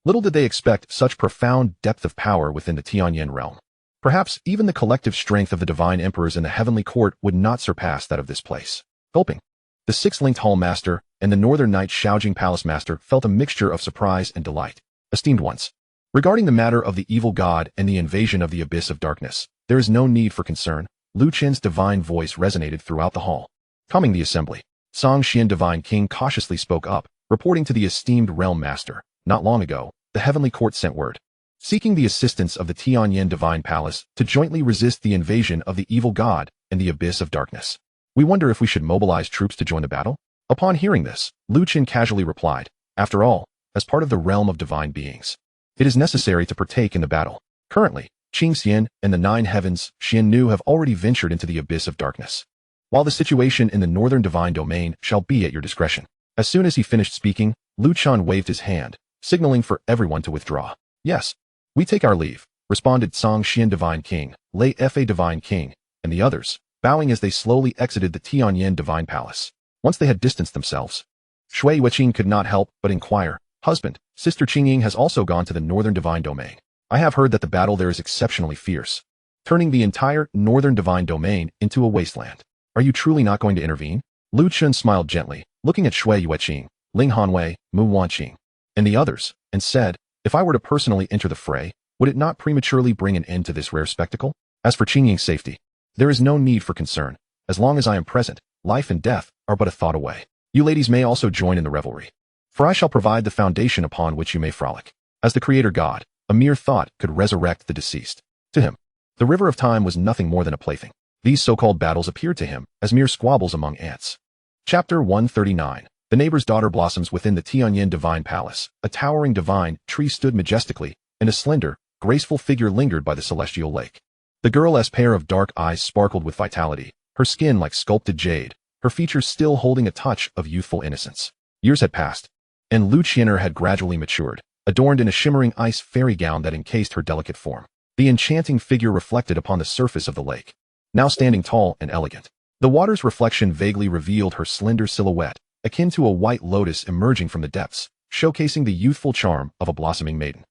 Little did they expect such profound depth of power within the Tianyan realm. Perhaps even the collective strength of the Divine Emperors in the Heavenly Court would not surpass that of this place. Gulping. The Six-Linked Hall Master and the Northern Knight Shaojing Palace Master felt a mixture of surprise and delight. Esteemed ones, regarding the matter of the evil god and the invasion of the abyss of darkness, there is no need for concern. Lu Chen's divine voice resonated throughout the hall. Calming the assembly, Song Xian Divine King cautiously spoke up, reporting to the esteemed Realm Master. Not long ago, the Heavenly Court sent word, seeking the assistance of the Tianyan Divine Palace to jointly resist the invasion of the evil god and the abyss of darkness. We wonder if we should mobilize troops to join the battle? Upon hearing this, Lu Chen casually replied, after all, as part of the realm of divine beings, it is necessary to partake in the battle. Currently, Qing Xian and the Nine Heavens, Xian Nu, have already ventured into the abyss of darkness, while the situation in the northern divine domain shall be at your discretion. As soon as he finished speaking, Lu Chan waved his hand, signaling for everyone to withdraw. Yes, we take our leave, responded Song Xian Divine King, Lei Fa Divine King, and the others, bowing as they slowly exited the Tianyan Divine Palace. Once they had distanced themselves, Shui Yueqing could not help but inquire, husband, Sister Qingying has also gone to the northern divine domain. I have heard that the battle there is exceptionally fierce, turning the entire northern divine domain into a wasteland. Are you truly not going to intervene? Lu Chun smiled gently, looking at Shui Yueqing, Ling Hanwei, Mu Wanqing, and the others, and said, if I were to personally enter the fray, would it not prematurely bring an end to this rare spectacle? As for Qingying's safety, there is no need for concern. As long as I am present, life and death are but a thought away. You ladies may also join in the revelry, for I shall provide the foundation upon which you may frolic. As the Creator God, a mere thought could resurrect the deceased. To him, the river of time was nothing more than a plaything. These so-called battles appeared to him as mere squabbles among ants. Chapter 139. The neighbor's daughter blossoms within the Tianyan Divine Palace. A towering divine tree stood majestically, and a slender, graceful figure lingered by the celestial lake. The girl's pair of dark eyes sparkled with vitality, her skin like sculpted jade, her features still holding a touch of youthful innocence. Years had passed, and Lu Qian'er had gradually matured, adorned in a shimmering ice fairy gown that encased her delicate form. The enchanting figure reflected upon the surface of the lake, now standing tall and elegant. The water's reflection vaguely revealed her slender silhouette, akin to a white lotus emerging from the depths, showcasing the youthful charm of a blossoming maiden.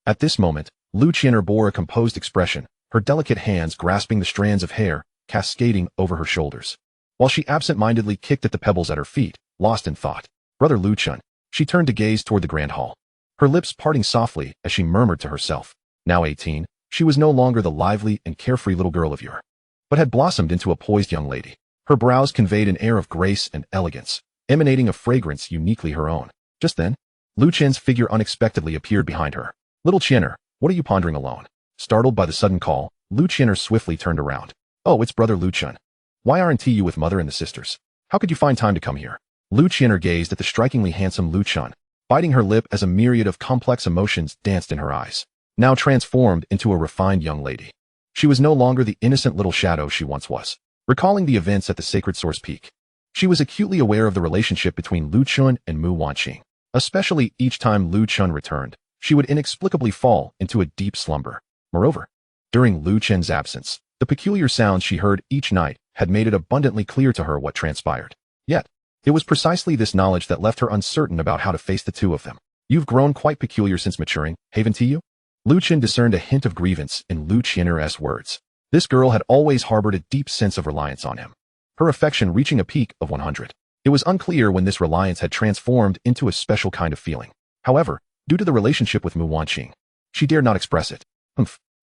At this moment, Lu Qian'er bore a composed expression, her delicate hands grasping the strands of hair, cascading over her shoulders, while she absent-mindedly kicked at the pebbles at her feet, lost in thought. Brother Lu Chun. She turned to gaze toward the grand hall, her lips parting softly as she murmured to herself. Now 18, she was no longer the lively and carefree little girl of yore, but had blossomed into a poised young lady. Her brows conveyed an air of grace and elegance, emanating a fragrance uniquely her own. Just then, Lu Chen's figure unexpectedly appeared behind her. Little Qian'er, what are you pondering alone? Startled by the sudden call, Lu Qian'er swiftly turned around. Oh, it's Brother Lu Chun. Why aren't you with Mother and the sisters? How could you find time to come here? Lu Qian'er gazed at the strikingly handsome Lu Chun, biting her lip as a myriad of complex emotions danced in her eyes. Now transformed into a refined young lady, she was no longer the innocent little shadow she once was. Recalling the events at the Sacred Source Peak, she was acutely aware of the relationship between Lu Chun and Mu Wanqing. Especially each time Lu Chun returned, she would inexplicably fall into a deep slumber. Moreover, during Lu Chen's absence, the peculiar sounds she heard each night had made it abundantly clear to her what transpired. Yet, it was precisely this knowledge that left her uncertain about how to face the two of them. You've grown quite peculiar since maturing, haven't you? Lu Chen discerned a hint of grievance in Lu Qian'er's words. This girl had always harbored a deep sense of reliance on him, her affection reaching a peak of 100. It was unclear when this reliance had transformed into a special kind of feeling. However, due to the relationship with Mu Wanqing, she dared not express it.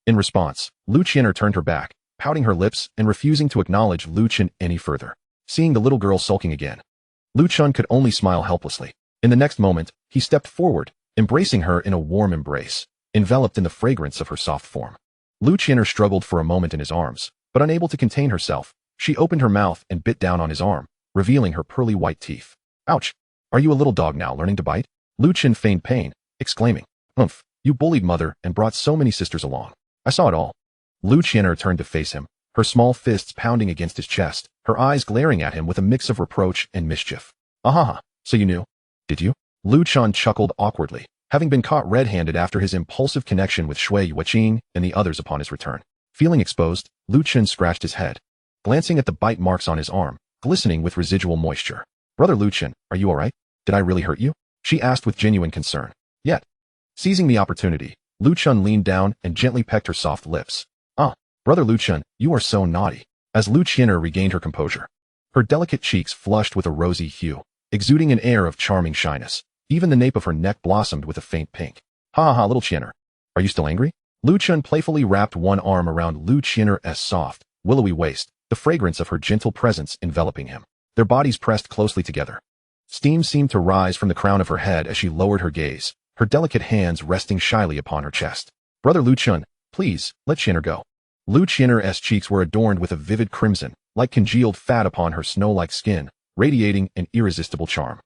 In response, Lu Qian'er turned her back, pouting her lips and refusing to acknowledge Lu Chen any further. Seeing the little girl sulking again, Lu Chun could only smile helplessly. In the next moment, he stepped forward, embracing her in a warm embrace, enveloped in the fragrance of her soft form. Lu Qian'er struggled for a moment in his arms, but unable to contain herself, she opened her mouth and bit down on his arm, revealing her pearly white teeth. Ouch! Are you a little dog now learning to bite? Lu Chen feigned pain, exclaiming, you bullied Mother and brought so many sisters along. I saw it all. Lu Qian'er turned to face him, her small fists pounding against his chest, her eyes glaring at him with a mix of reproach and mischief. Ahaha, so you knew? Did you? Lu Chun chuckled awkwardly, having been caught red-handed after his impulsive connection with Shui Yueqing and the others upon his return. Feeling exposed, Lu Chun scratched his head, glancing at the bite marks on his arm, glistening with residual moisture. Brother Chen, are you alright? Did I really hurt you? She asked with genuine concern. Yet, seizing the opportunity, Chen leaned down and gently pecked her soft lips. Brother Chen, you are so naughty. As Chen regained her composure, her delicate cheeks flushed with a rosy hue, exuding an air of charming shyness. Even the nape of her neck blossomed with a faint pink. Ha ha, little Chen. Are you still angry? Chen playfully wrapped one arm around Chen's soft, willowy waist, the fragrance of her gentle presence enveloping him. Their bodies pressed closely together. Steam seemed to rise from the crown of her head as she lowered her gaze, her delicate hands resting shyly upon her chest. Brother Chen, please, let Chen go. Chen's cheeks were adorned with a vivid crimson, like congealed fat upon her snow-like skin, radiating an irresistible charm.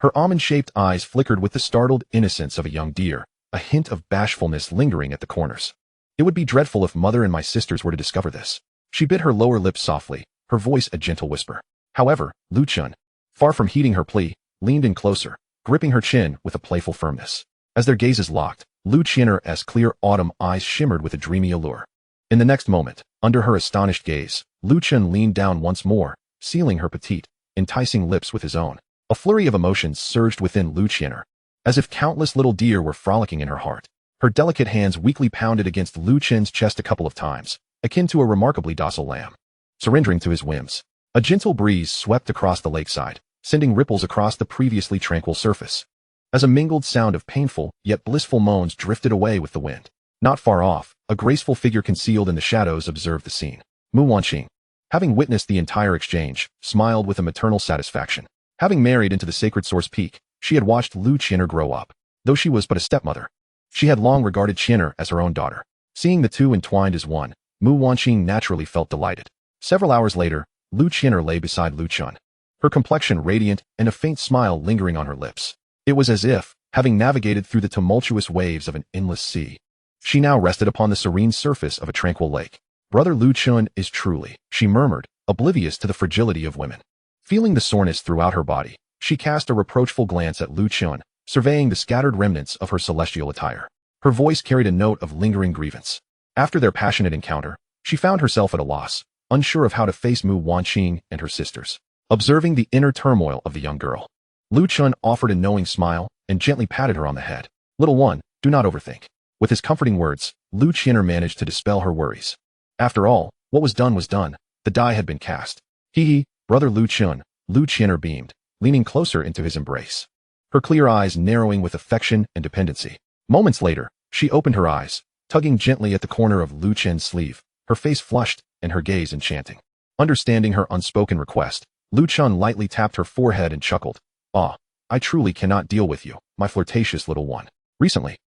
Her almond-shaped eyes flickered with the startled innocence of a young deer, a hint of bashfulness lingering at the corners. It would be dreadful if mother and my sisters were to discover this. She bit her lower lip softly, her voice a gentle whisper. However, Chen, far from heeding her plea, leaned in closer, gripping her chin with a playful firmness. As their gazes locked, Chen's clear autumn eyes shimmered with a dreamy allure. In the next moment, under her astonished gaze, Chen leaned down once more, sealing her petite, enticing lips with his own. A flurry of emotions surged within Chen, as if countless little deer were frolicking in her heart. Her delicate hands weakly pounded against Chen's chest a couple of times, akin to a remarkably docile lamb. Surrendering to his whims, a gentle breeze swept across the lakeside, sending ripples across the previously tranquil surface. As a mingled sound of painful, yet blissful moans drifted away with the wind. Not far off, a graceful figure concealed in the shadows observed the scene. Manhwaedit, having witnessed the entire exchange, smiled with a maternal satisfaction. Having married into the sacred source peak, she had watched Chen grow up. Though she was but a stepmother, she had long regarded Chen as her own daughter. Seeing the two entwined as one, Manhwaedit naturally felt delighted. Several hours later, Chen lay beside Chen, her complexion radiant and a faint smile lingering on her lips. It was as if, having navigated through the tumultuous waves of an endless sea, she now rested upon the serene surface of a tranquil lake. Brother Chen is truly, she murmured, oblivious to the fragility of women. Feeling the soreness throughout her body, she cast a reproachful glance at Chen, surveying the scattered remnants of her celestial attire. Her voice carried a note of lingering grievance. After their passionate encounter, she found herself at a loss, unsure of how to face Manhwaedit and her sisters. Observing the inner turmoil of the young girl, Chen offered a knowing smile and gently patted her on the head. Little one, do not overthink. With his comforting words, Chen managed to dispel her worries. After all, what was done was done. The die had been cast. Hee, brother Chen beamed, leaning closer into his embrace. Her clear eyes narrowing with affection and dependency. Moments later, she opened her eyes, tugging gently at the corner of Chen's sleeve, her face flushed and her gaze enchanting. Understanding her unspoken request, Chen lightly tapped her forehead and chuckled. I truly cannot deal with you, my flirtatious little one. Recently,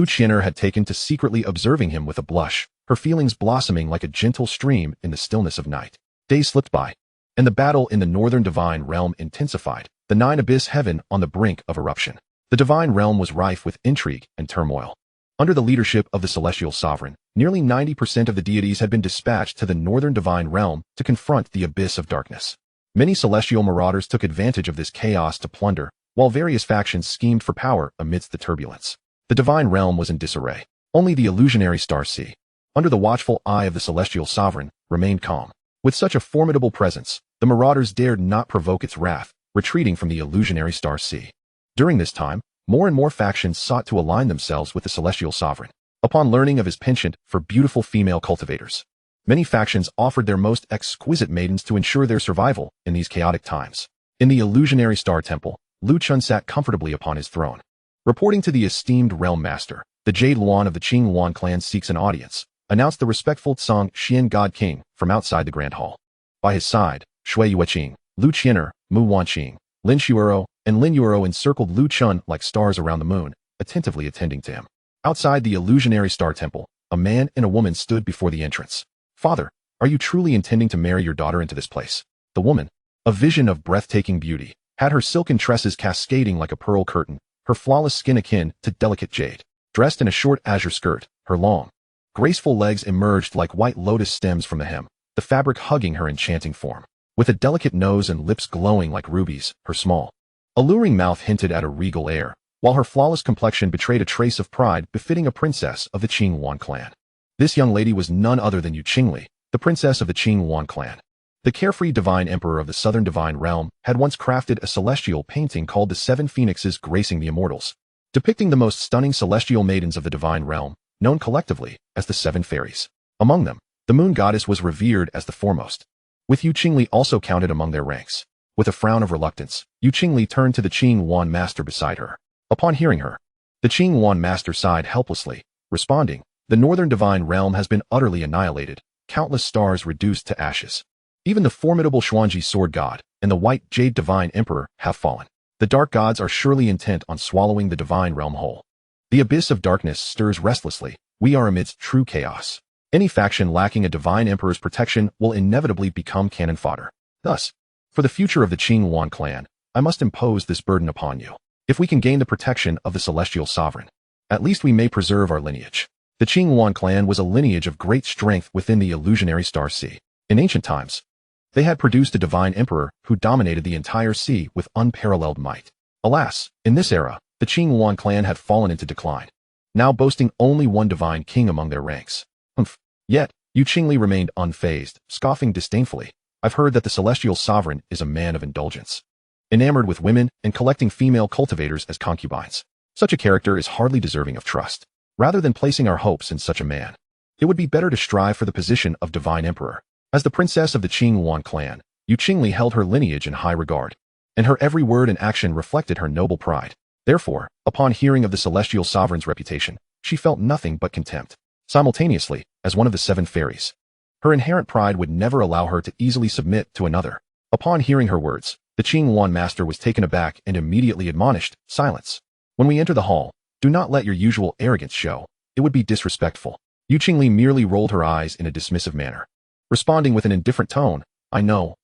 Chen had taken to secretly observing him with a blush, her feelings blossoming like a gentle stream in the stillness of night. Days slipped by, and the battle in the northern divine realm intensified, the nine abyss heaven on the brink of eruption. The divine realm was rife with intrigue and turmoil. Under the leadership of the celestial sovereign, nearly 90% of the deities had been dispatched to the northern divine realm to confront the abyss of darkness. Many celestial marauders took advantage of this chaos to plunder, while various factions schemed for power amidst the turbulence. The divine realm was in disarray. Only the illusionary star sea, under the watchful eye of the celestial sovereign, remained calm. With such a formidable presence, the marauders dared not provoke its wrath, retreating from the illusionary star sea. During this time, more and more factions sought to align themselves with the celestial sovereign. Upon learning of his penchant for beautiful female cultivators, many factions offered their most exquisite maidens to ensure their survival in these chaotic times. In the illusionary star temple, Chen sat comfortably upon his throne. Reporting to the esteemed realm master, the Jade Luan of the Qing Luan clan seeks an audience, announced the respectful Tsang Xian God King from outside the grand hall. By his side, Shui Yueqing, Chen, Manhwaedit, Lin Shuoro, and Lin Yuro encircled Chen like stars around the moon, attentively attending to him. Outside the illusionary star temple, a man and a woman stood before the entrance. Father, are you truly intending to marry your daughter into this place? The woman, a vision of breathtaking beauty, had her silken tresses cascading like a pearl curtain, her flawless skin akin to delicate jade. Dressed in a short azure skirt, her long, graceful legs emerged like white lotus stems from the hem, the fabric hugging her enchanting form. With a delicate nose and lips glowing like rubies, her small, alluring mouth hinted at a regal air, while her flawless complexion betrayed a trace of pride befitting a princess of the Qing Luan clan. This young lady was none other than Yu Qingli, the princess of the Qing Luan clan. The carefree divine emperor of the southern divine realm had once crafted a celestial painting called The Seven Phoenixes Gracing the Immortals, depicting the most stunning celestial maidens of the divine realm, known collectively as the Seven Fairies. Among them, the moon goddess was revered as the foremost, with Yu Qingli also counted among their ranks. With a frown of reluctance, Yu Qingli turned to the Qing Yuan master beside her. Upon hearing her, the Qing Yuan master sighed helplessly, responding, "The northern divine realm has been utterly annihilated, countless stars reduced to ashes. Even the formidable Xuanji sword god and the white jade divine emperor have fallen. The dark gods are surely intent on swallowing the divine realm whole. The abyss of darkness stirs restlessly. We are amidst true chaos. Any faction lacking a divine emperor's protection will inevitably become cannon fodder. Thus, for the future of the Qing Yuan clan, I must impose this burden upon you. If we can gain the protection of the celestial sovereign, at least we may preserve our lineage." The Qing Yuan clan was a lineage of great strength within the illusionary star sea. In ancient times, they had produced a divine emperor who dominated the entire sea with unparalleled might. Alas, in this era, the Qing Yuan clan had fallen into decline, now boasting only one divine king among their ranks. Yet, Yu Qingli remained unfazed, scoffing disdainfully. "I've heard that the celestial sovereign is a man of indulgence, enamored with women and collecting female cultivators as concubines. Such a character is hardly deserving of trust. Rather than placing our hopes in such a man, it would be better to strive for the position of divine emperor." As the princess of the Qing Yuan clan, Yu Qingli held her lineage in high regard, and her every word and action reflected her noble pride. Therefore, upon hearing of the celestial sovereign's reputation, she felt nothing but contempt. Simultaneously, as one of the seven fairies, her inherent pride would never allow her to easily submit to another. Upon hearing her words, the Qing Yuan master was taken aback and immediately admonished, "Silence. When we enter the hall, do not let your usual arrogance show. It would be disrespectful." Yu Qingli merely rolled her eyes in a dismissive manner, responding with an indifferent tone, I know.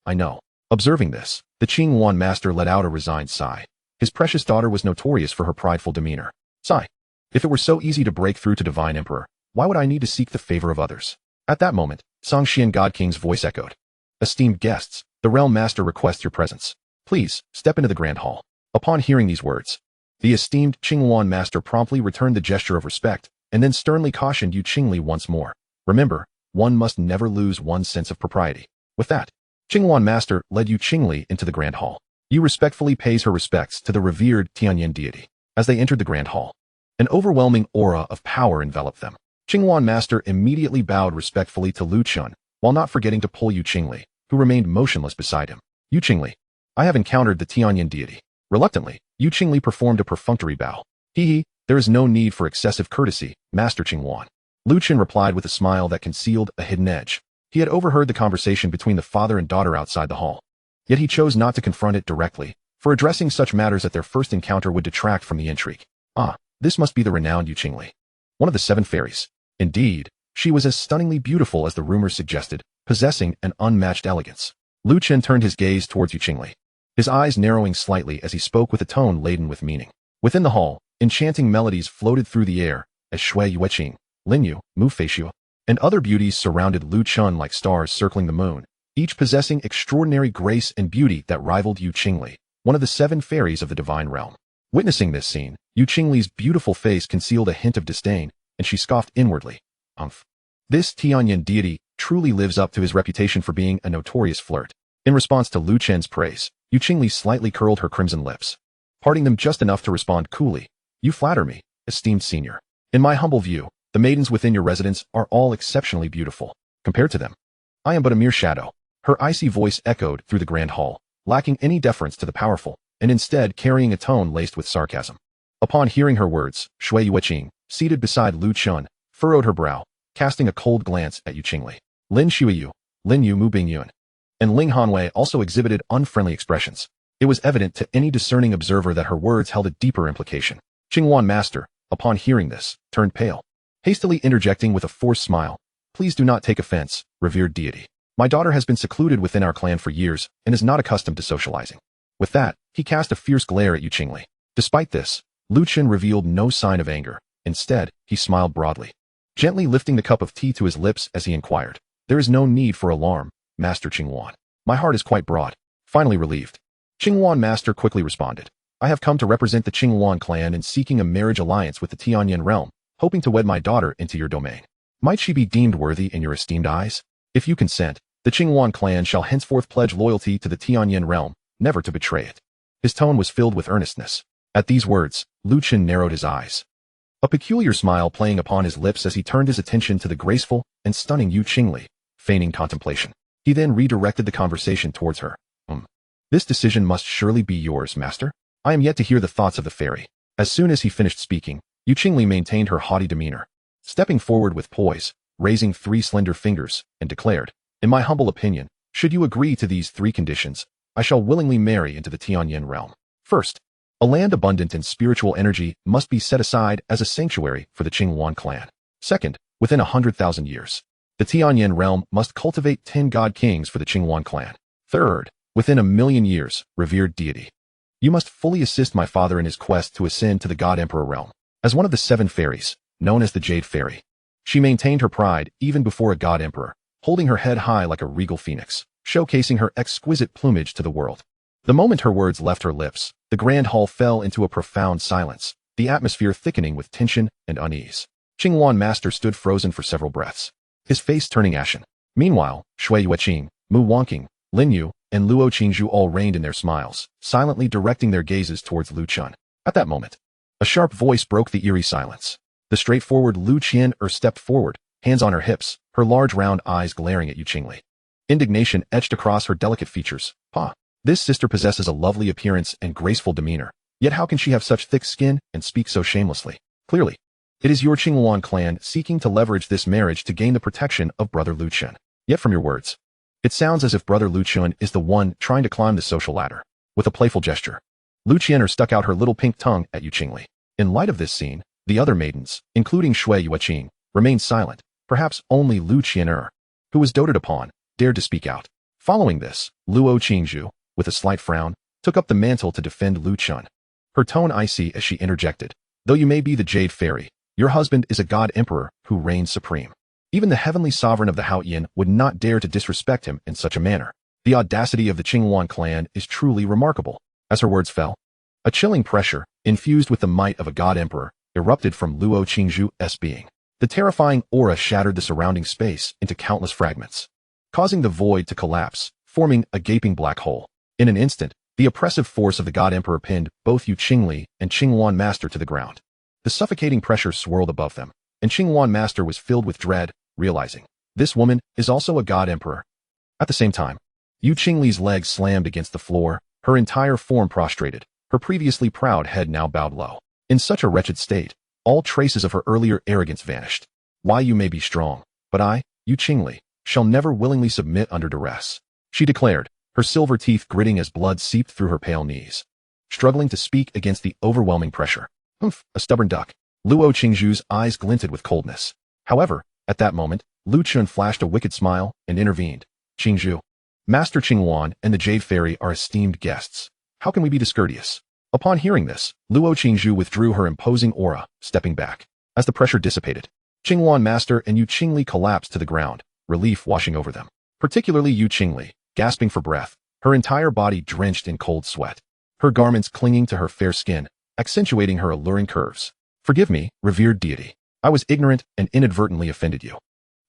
Observing this, the Qing Yuan master let out a resigned sigh. His precious daughter was notorious for her prideful demeanor. Sigh. If it were so easy to break through to divine emperor, why would I need to seek the favor of others? At that moment, Songxian God King's voice echoed. "Esteemed guests, the realm master requests your presence. Please, step into the grand hall." Upon hearing these words, the esteemed Qing Yuan master promptly returned the gesture of respect, and then sternly cautioned Yu Qingli once more. "Remember, one must never lose one's sense of propriety." With that, Qing Yuan master led Yu Qingli into the grand hall. Yu respectfully pays her respects to the revered Tianyan deity. As they entered the grand hall, an overwhelming aura of power enveloped them. Qing Yuan master immediately bowed respectfully to Lu Chen, while not forgetting to pull Yu Qingli, who remained motionless beside him. "Yu Qingli, I have encountered the Tianyan deity." Reluctantly, Yu Qingli performed a perfunctory bow. There is no need for excessive courtesy, Master Qing Yuan." Lu Chen replied with a smile that concealed a hidden edge. He had overheard the conversation between the father and daughter outside the hall. Yet he chose not to confront it directly, for addressing such matters at their first encounter would detract from the intrigue. This must be the renowned Yu Qingli, one of the seven fairies. Indeed, she was as stunningly beautiful as the rumors suggested, possessing an unmatched elegance. Lu Chen turned his gaze towards Yu Qingli, his eyes narrowing slightly as he spoke with a tone laden with meaning. Within the hall, enchanting melodies floated through the air as Shui Yueqing, Linyu, Mu Feishu, and other beauties surrounded Lu Chen like stars circling the moon, each possessing extraordinary grace and beauty that rivaled Yu Qingli, one of the seven fairies of the divine realm. Witnessing this scene, Yu Qingli's beautiful face concealed a hint of disdain, and she scoffed inwardly. This Tianyan deity truly lives up to his reputation for being a notorious flirt. In response to Lu Chen's praise, Yu Qingli slightly curled her crimson lips, parting them just enough to respond coolly. "You flatter me, esteemed senior. In my humble view, the maidens within your residence are all exceptionally beautiful. Compared to them, I am but a mere shadow." Her icy voice echoed through the grand hall, lacking any deference to the powerful, and instead carrying a tone laced with sarcasm. Upon hearing her words, Shui Yueqing, seated beside Lu Chen, furrowed her brow, casting a cold glance at Yu Qingli. Lin Shuiyu, Lin Yu Mu Bingyun, and Ling Hanwei also exhibited unfriendly expressions. It was evident to any discerning observer that her words held a deeper implication. Qing Yuan master, upon hearing this, turned pale, hastily interjecting with a forced smile. "Please do not take offense, revered deity. My daughter has been secluded within our clan for years and is not accustomed to socializing." With that, he cast a fierce glare at Yu Qingli. Despite this, Lu Chen revealed no sign of anger. Instead, he smiled broadly, gently lifting the cup of tea to his lips as he inquired, "There is no need for alarm, Master Qing Yuan. My heart is quite broad." Finally relieved, Qing Yuan master quickly responded, "I have come to represent the Qing Yuan clan in seeking a marriage alliance with the Tianyan realm, hoping to wed my daughter into your domain. Might she be deemed worthy in your esteemed eyes? If you consent, The Qinghuan clan shall henceforth pledge loyalty to the Tianyan realm, never to betray it. His tone was filled with earnestness. At these words, Lu Chen narrowed his eyes, a peculiar smile playing upon his lips as he turned his attention to the graceful and stunning Yu Qingli, feigning contemplation. He then redirected the conversation towards her. This decision must surely be yours, master. I am yet to hear the thoughts of the fairy. As soon as he finished speaking, Yu Qingli maintained her haughty demeanor, stepping forward with poise, raising 3 slender fingers, and declared, in my humble opinion, should you agree to these 3 conditions, I shall willingly marry into the Tianyan realm. First, a land abundant in spiritual energy must be set aside as a sanctuary for the Qinghuan clan. Second, within 100,000 years, the Tianyan realm must cultivate 10 god kings for the Qinghuan clan. Third, within 1,000,000 years, revered deity, you must fully assist my father in his quest to ascend to the god emperor realm. As one of the 7 fairies, known as the Jade Fairy, she maintained her pride even before a god emperor, holding her head high like a regal phoenix, showcasing her exquisite plumage to the world. The moment her words left her lips, the grand hall fell into a profound silence, the atmosphere thickening with tension and unease. Qinghuan master stood frozen for several breaths, his face turning ashen. Meanwhile, Shui Yueqing, Mu Wangqing, Lin Yu, and Luo Qingzhu all reined in their smiles, silently directing their gazes towards Lu Chen. At that moment, a sharp voice broke the eerie silence. The straightforward Lu Qian stepped forward, hands on her hips, her large round eyes glaring at Yu Qingli. Indignation etched across her delicate features. This sister possesses a lovely appearance and graceful demeanor, yet how can she have such thick skin and speak so shamelessly? Clearly, it is your Qinghuan clan seeking to leverage this marriage to gain the protection of brother Lu Chen. Yet from your words, it sounds as if brother Lu Chen is the one trying to climb the social ladder. With a playful gesture, Lu Qian stuck out her little pink tongue at Yu Qingli. In light of this scene, the other maidens, including Shui Yueqing, remained silent. Perhaps only Lu Qian, who was doted upon, dared to speak out. Following this, Luo Qingzhu, with a slight frown, took up the mantle to defend Lu Chen. Her tone icy as she interjected, though you may be the Jade Fairy, your husband is a god emperor who reigns supreme. Even the heavenly sovereign of the Haoyan would not dare to disrespect him in such a manner. The audacity of the Qinghuan clan is truly remarkable. As her words fell, a chilling pressure, infused with the might of a god emperor, erupted from Luo Qingzhu's being. The terrifying aura shattered the surrounding space into countless fragments, causing the void to collapse, forming a gaping black hole. In an instant, the oppressive force of the god emperor pinned both Yu Qingli and Qinghuan master to the ground. The suffocating pressure swirled above them, and Qinghuan master was filled with dread, realizing, this woman is also a god emperor. At the same time, Yu Qingli's legs slammed against the floor, her entire form prostrated, her previously proud head now bowed low. In such a wretched state, all traces of her earlier arrogance vanished. Why you may be strong, but I, Yu Qingli, shall never willingly submit under duress, she declared, her silver teeth gritting as blood seeped through her pale knees, struggling to speak against the overwhelming pressure. A stubborn duck. Luo Qingzhu's eyes glinted with coldness. However, at that moment, Lu Chen flashed a wicked smile and intervened. Qingzhu, Master Qinghuan and the Jade Fairy are esteemed guests. How can we be discourteous? Upon hearing this, Luo Qingzhu withdrew her imposing aura, stepping back. As the pressure dissipated, Qinghuan master and Yu Qingli collapsed to the ground, relief washing over them. Particularly Yu Qingli, gasping for breath, her entire body drenched in cold sweat, her garments clinging to her fair skin, accentuating her alluring curves. Forgive me, revered deity. I was ignorant and inadvertently offended you.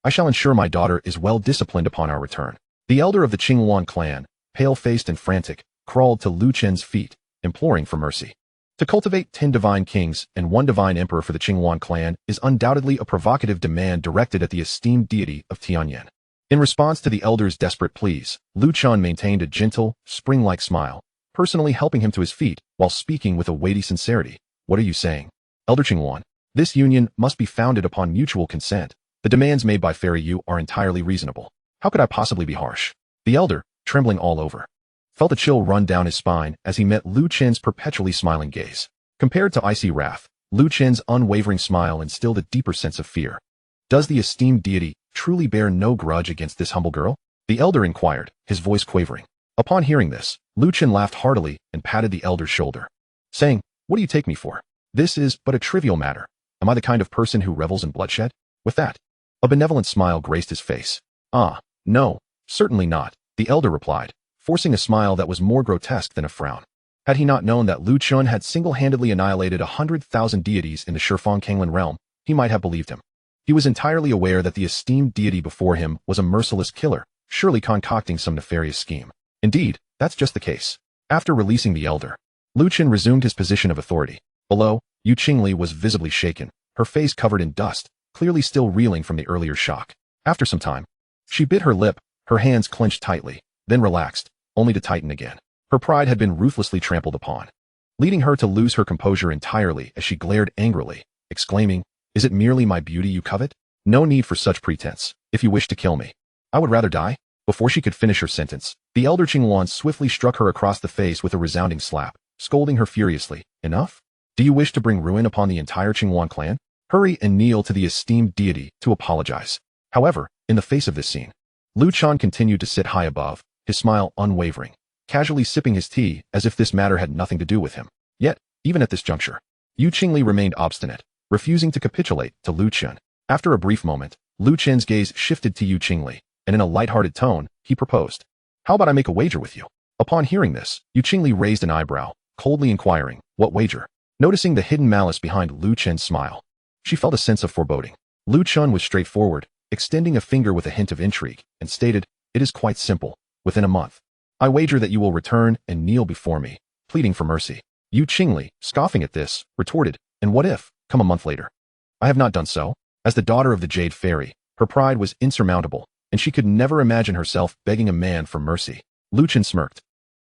I shall ensure my daughter is well disciplined upon our return. The elder of the Qinghuan clan, pale-faced and frantic, crawled to Lu Chen's feet, imploring for mercy. To cultivate 10 divine kings and 1 divine emperor for the Qinghuan clan is undoubtedly a provocative demand directed at the esteemed deity of Tianyan. In response to the elder's desperate pleas, Lu Chen maintained a gentle, spring-like smile, personally helping him to his feet while speaking with a weighty sincerity. What are you saying, Elder Qinghuan? This union must be founded upon mutual consent. The demands made by Fairy Yu are entirely reasonable. How could I possibly be harsh? The elder, trembling all over, felt a chill run down his spine as he met Lu Chen's perpetually smiling gaze. Compared to icy wrath, Lu Chen's unwavering smile instilled a deeper sense of fear. Does the esteemed deity truly bear no grudge against this humble girl? The elder inquired, his voice quavering. Upon hearing this, Lu Chen laughed heartily and patted the elder's shoulder, saying, what do you take me for? This is but a trivial matter. Am I the kind of person who revels in bloodshed? With that, a benevolent smile graced his face. No, certainly not, the elder replied, forcing a smile that was more grotesque than a frown. Had he not known that Lu Chen had single-handedly annihilated 100,000 deities in the Shifang Kanglan realm, he might have believed him. He was entirely aware that the esteemed deity before him was a merciless killer, surely concocting some nefarious scheme. Indeed, that's just the case. After releasing the elder, Lu Chen resumed his position of authority. Below, Yu Qingli was visibly shaken, her face covered in dust, clearly still reeling from the earlier shock. After some time, she bit her lip, her hands clenched tightly, then relaxed, only to tighten again. Her pride had been ruthlessly trampled upon, leading her to lose her composure entirely as she glared angrily, exclaiming, "Is it merely my beauty you covet? No need for such pretense. If you wish to kill me, I would rather die." Before she could finish her sentence, the elder Qingwan swiftly struck her across the face with a resounding slap, scolding her furiously. "Enough? Do you wish to bring ruin upon the entire Qingwan clan? Hurry and kneel to the esteemed deity to apologize." However, in the face of this scene, Lu Chan continued to sit high above, his smile unwavering, casually sipping his tea as if this matter had nothing to do with him. Yet, even at this juncture, Yu Qingli remained obstinate, refusing to capitulate to Lu Chen. After a brief moment, Lu Chen's gaze shifted to Yu Qingli, and in a light-hearted tone, he proposed, "How about I make a wager with you?" Upon hearing this, Yu Qingli raised an eyebrow, coldly inquiring, "What wager?" Noticing the hidden malice behind Lu Chen's smile, she felt a sense of foreboding. Lu Chen was straightforward, extending a finger with a hint of intrigue, and stated, "It is quite simple. Within a month, I wager that you will return and kneel before me, pleading for mercy." Yu Qingli, scoffing at this, retorted, "And what if, come a month later, I have not done so?" As the daughter of the Jade Fairy, her pride was insurmountable, and she could never imagine herself begging a man for mercy. Lu Chen smirked.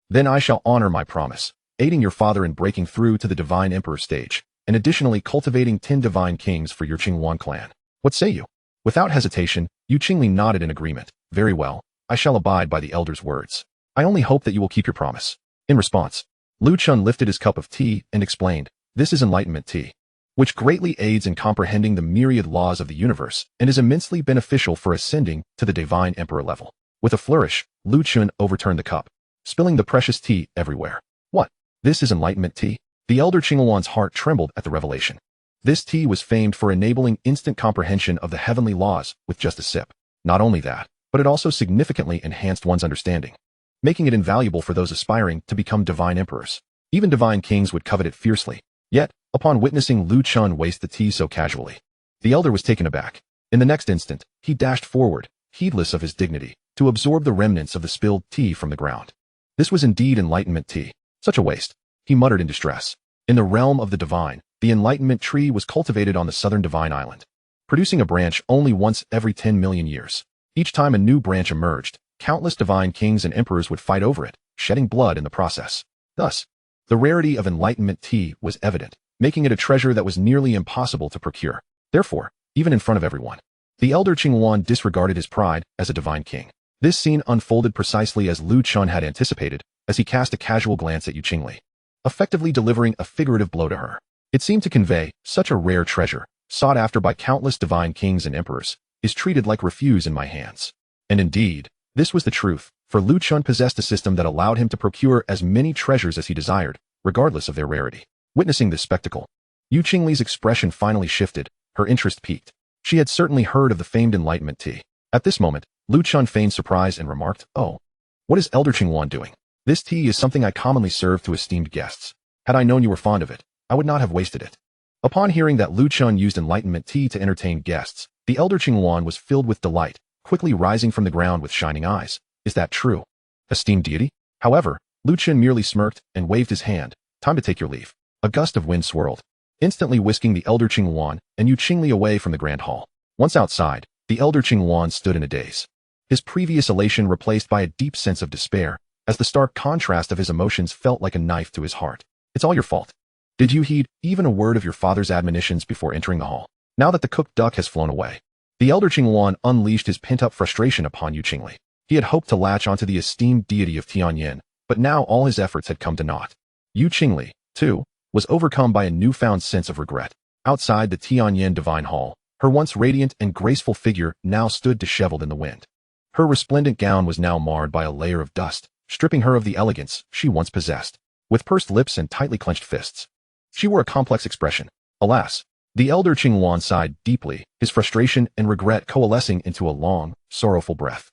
"Then I shall honor my promise, aiding your father in breaking through to the Divine Emperor stage, and additionally cultivating 10 Divine Kings for your Qingwan clan. What say you?" Without hesitation, Yu Qingli nodded in agreement. "Very well, I shall abide by the elder's words. I only hope that you will keep your promise." In response, Lu Chen lifted his cup of tea and explained, "This is enlightenment tea, which greatly aids in comprehending the myriad laws of the universe and is immensely beneficial for ascending to the Divine Emperor level." With a flourish, Lu Chen overturned the cup, spilling the precious tea everywhere. "What? This is enlightenment tea?" The elder Qingwan's heart trembled at the revelation. This tea was famed for enabling instant comprehension of the heavenly laws with just a sip. Not only that, but it also significantly enhanced one's understanding, making it invaluable for those aspiring to become divine emperors. Even divine kings would covet it fiercely. Yet, upon witnessing Lu Chen waste the tea so casually, the elder was taken aback. In the next instant, he dashed forward, heedless of his dignity, to absorb the remnants of the spilled tea from the ground. This was indeed enlightenment tea. Such a waste, he muttered in distress. In the realm of the divine, the enlightenment tree was cultivated on the southern divine island, producing a branch only once every 10 million years. Each time a new branch emerged, countless divine kings and emperors would fight over it, shedding blood in the process. Thus, the rarity of enlightenment tea was evident, making it a treasure that was nearly impossible to procure. Therefore, even in front of everyone, the elder Qingwan disregarded his pride as a divine king. This scene unfolded precisely as Lu Chen had anticipated, as he cast a casual glance at Yu Qingli, effectively delivering a figurative blow to her. It seemed to convey, such a rare treasure, sought after by countless divine kings and emperors, is treated like refuse in my hands. And indeed, this was the truth, for Lu Chen possessed a system that allowed him to procure as many treasures as he desired, regardless of their rarity. Witnessing this spectacle, Yu Qingli's expression finally shifted, her interest piqued. She had certainly heard of the famed enlightenment tea. At this moment, Lu Chen feigned surprise and remarked, "Oh, what is Elder Qingwan doing? This tea is something I commonly serve to esteemed guests. Had I known you were fond of it, I would not have wasted it." Upon hearing that Lu Chen used enlightenment tea to entertain guests, the elder Qingwan was filled with delight, quickly rising from the ground with shining eyes. "Is that true, esteemed deity?" However, Lu Chen merely smirked and waved his hand. "Time to take your leave." A gust of wind swirled, instantly whisking the elder Qingwan and Yu Qingli away from the grand hall. Once outside, the elder Qingwan stood in a daze, his previous elation replaced by a deep sense of despair, as the stark contrast of his emotions felt like a knife to his heart. "It's all your fault. Did you heed even a word of your father's admonitions before entering the hall? Now that the cooked duck has flown away." The elder Qingwan unleashed his pent-up frustration upon Yu Qingli. He had hoped to latch onto the esteemed deity of Tianyan, but now all his efforts had come to naught. Yu Qingli, too, was overcome by a newfound sense of regret. Outside the Tianyan Divine Hall, her once radiant and graceful figure now stood disheveled in the wind. Her resplendent gown was now marred by a layer of dust, stripping her of the elegance she once possessed. With pursed lips and tightly clenched fists, she wore a complex expression. Alas, the elder Qingwan sighed deeply, his frustration and regret coalescing into a long, sorrowful breath.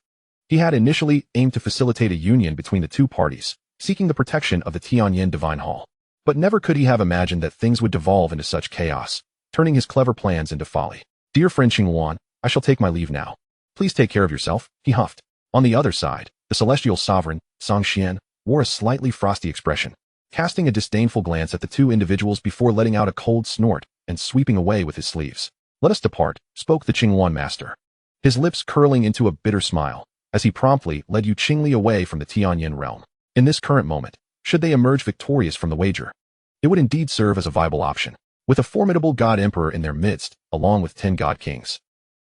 He had initially aimed to facilitate a union between the two parties, seeking the protection of the Tianyan Divine Hall. But never could he have imagined that things would devolve into such chaos, turning his clever plans into folly. "Dear friend Qingwan, I shall take my leave now. Please take care of yourself," he huffed. On the other side, the celestial sovereign, Song Xian, wore a slightly frosty expression, casting a disdainful glance at the two individuals before letting out a cold snort and sweeping away with his sleeves. "Let us depart," spoke the Qingwan master, his lips curling into a bitter smile, as he promptly led Yu Qingli away from the Tianyan realm. In this current moment, should they emerge victorious from the wager, it would indeed serve as a viable option. With a formidable god emperor in their midst, along with 10 god kings,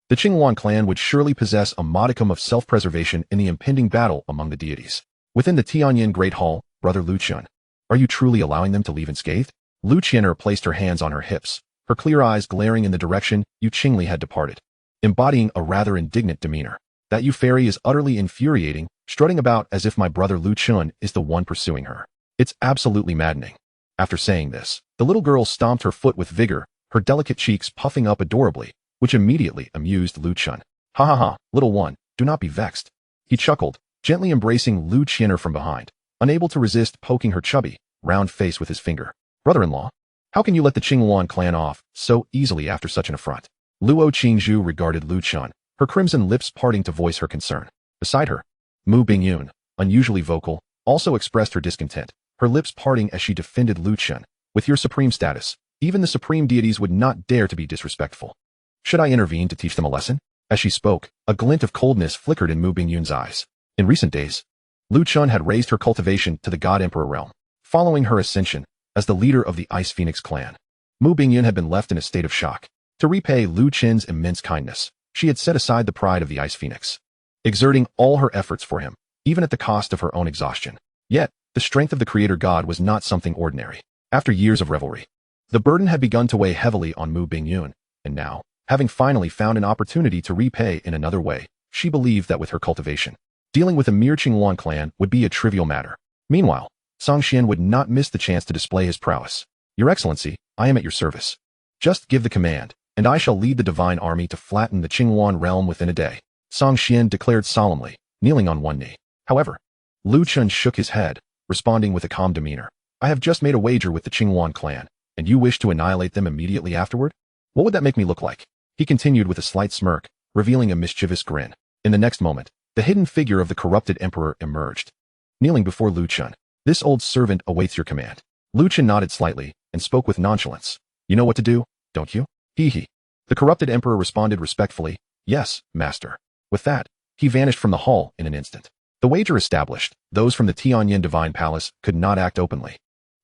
the Qingwan clan would surely possess a modicum of self-preservation in the impending battle among the deities. Within the Tianyan Great Hall, Brother Lu Chun, are you truly allowing them to leave unscathed? Lu Qianer placed her hands on her hips, her clear eyes glaring in the direction Yu Qingli had departed, embodying a rather indignant demeanor. "That Yu fairy is utterly infuriating, strutting about as if my brother Lu Chun is the one pursuing her. It's absolutely maddening." After saying this, the little girl stomped her foot with vigor, her delicate cheeks puffing up adorably, which immediately amused Lu Chun. "Ha ha ha, little one, do not be vexed." He chuckled, gently embracing Lu Qianer from behind, unable to resist poking her chubby, round face with his finger. "Brother-in-law, how can you let the Qingwan clan off so easily after such an affront?" Luo Qingzhu regarded Lu Chun, her crimson lips parting to voice her concern. Beside her, Mu Bingyun, unusually vocal, also expressed her discontent, her lips parting as she defended Lu Chun. "With your supreme status, even the supreme deities would not dare to be disrespectful. Should I intervene to teach them a lesson?" As she spoke, a glint of coldness flickered in Mu Bingyun's eyes. In recent days, Lu Chun had raised her cultivation to the God Emperor realm, following her ascension as the leader of the Ice Phoenix clan. Mu Bingyun had been left in a state of shock. To repay Lu Chen's immense kindness, she had set aside the pride of the Ice Phoenix, exerting all her efforts for him, even at the cost of her own exhaustion. Yet, the strength of the creator god was not something ordinary. After years of revelry, the burden had begun to weigh heavily on Mu Bingyun, and now, having finally found an opportunity to repay in another way, she believed that with her cultivation, dealing with a mere Qingwan clan would be a trivial matter. Meanwhile, Song Xian would not miss the chance to display his prowess. "Your Excellency, I am at your service. Just give the command, and I shall lead the divine army to flatten the Qingwan realm within a day," Song Xian declared solemnly, kneeling on one knee. However, Lu Chun shook his head, responding with a calm demeanor. "I have just made a wager with the Qingwan clan, and you wish to annihilate them immediately afterward? What would that make me look like?" He continued with a slight smirk, revealing a mischievous grin. In the next moment, the hidden figure of the corrupted emperor emerged, kneeling before Lu Chun. "This old servant awaits your command." Lu Chun nodded slightly and spoke with nonchalance. "You know what to do, don't you?" He. The corrupted emperor responded respectfully, "Yes, master." With that, he vanished from the hall in an instant. The wager established, those from the Tianyan Divine Palace could not act openly.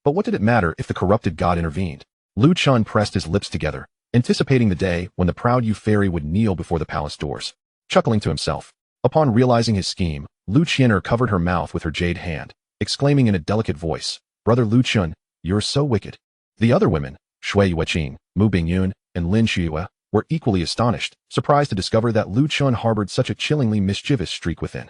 But what did it matter if the corrupted god intervened? Lu Chun pressed his lips together, anticipating the day when the proud Yu fairy would kneel before the palace doors. Chuckling to himself, upon realizing his scheme, Lu Qianer covered her mouth with her jade hand, exclaiming in a delicate voice, "Brother Lu Chun, you're so wicked." The other women, Shui Yueqing, Mu Bingyun, and Lin Shiyue, were equally astonished, surprised to discover that Lu Chun harbored such a chillingly mischievous streak within.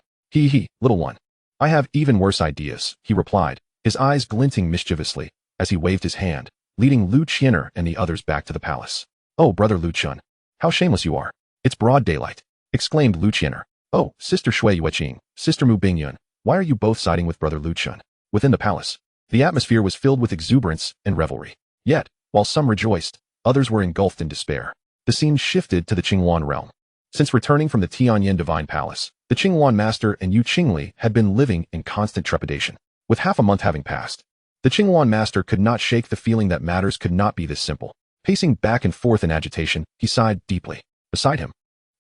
Little one. I have even worse ideas," he replied, his eyes glinting mischievously, as he waved his hand, leading Lu Qianer and the others back to the palace. "Oh, Brother Lu Chun, how shameless you are. It's broad daylight," exclaimed Lu Qianer. "Oh, Sister Shui Yueqing, Sister Mu Bingyun, why are you both siding with Brother Lu Chun?" Within the palace, the atmosphere was filled with exuberance and revelry. Yet, while some rejoiced, others were engulfed in despair. The scene shifted to the Qingwan realm. Since returning from the Tianyan Divine Palace, the Qingwan master and Yu Qingli had been living in constant trepidation. With half a month having passed, the Qingwan master could not shake the feeling that matters could not be this simple. Pacing back and forth in agitation, he sighed deeply. Beside him,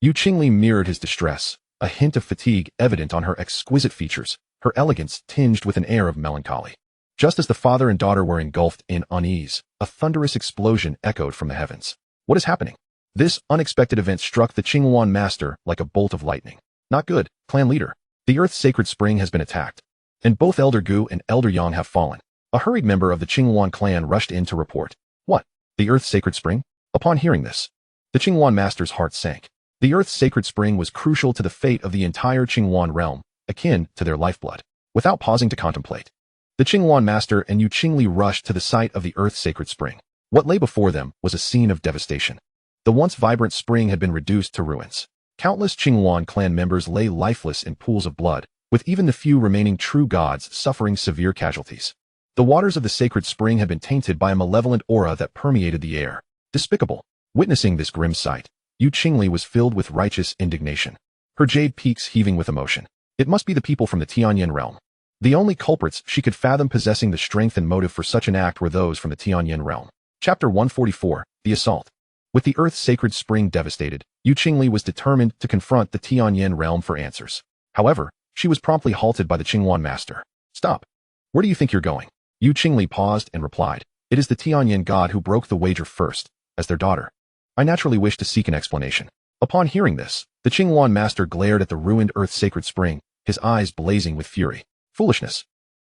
Yu Qingli mirrored his distress, a hint of fatigue evident on her exquisite features, her elegance tinged with an air of melancholy. Just as the father and daughter were engulfed in unease, a thunderous explosion echoed from the heavens. "What is happening?" This unexpected event struck the Qingwan master like a bolt of lightning. "Not good, clan leader. The Earth's sacred spring has been attacked, and both Elder Gu and Elder Yang have fallen." A hurried member of the Qingwan clan rushed in to report. "What? The Earth's sacred spring?" Upon hearing this, the Qingwan master's heart sank. The Earth's sacred spring was crucial to the fate of the entire Qingwan realm, akin to their lifeblood. Without pausing to contemplate, the Qingwan master and Yu Qingli rushed to the site of the Earth's sacred spring. What lay before them was a scene of devastation. The once vibrant spring had been reduced to ruins. Countless Qingwan clan members lay lifeless in pools of blood, with even the few remaining true gods suffering severe casualties. The waters of the sacred spring had been tainted by a malevolent aura that permeated the air. Despicable. Witnessing this grim sight, Yu Qingli was filled with righteous indignation, her jade peaks heaving with emotion. It must be the people from the Tianyan realm. The only culprits she could fathom possessing the strength and motive for such an act were those from the Tianyan realm. Chapter 144, The Assault. With the Earth's sacred spring devastated, Yu Qingli was determined to confront the Tianyan realm for answers. However, she was promptly halted by the Qingwan master. Stop. Where do you think you're going? Yu Qingli paused and replied, It is the Tianyan god who broke the wager first. As their daughter, I naturally wish to seek an explanation. Upon hearing this, the Qingwan master glared at the ruined Earth's sacred spring, his eyes blazing with fury. Foolishness.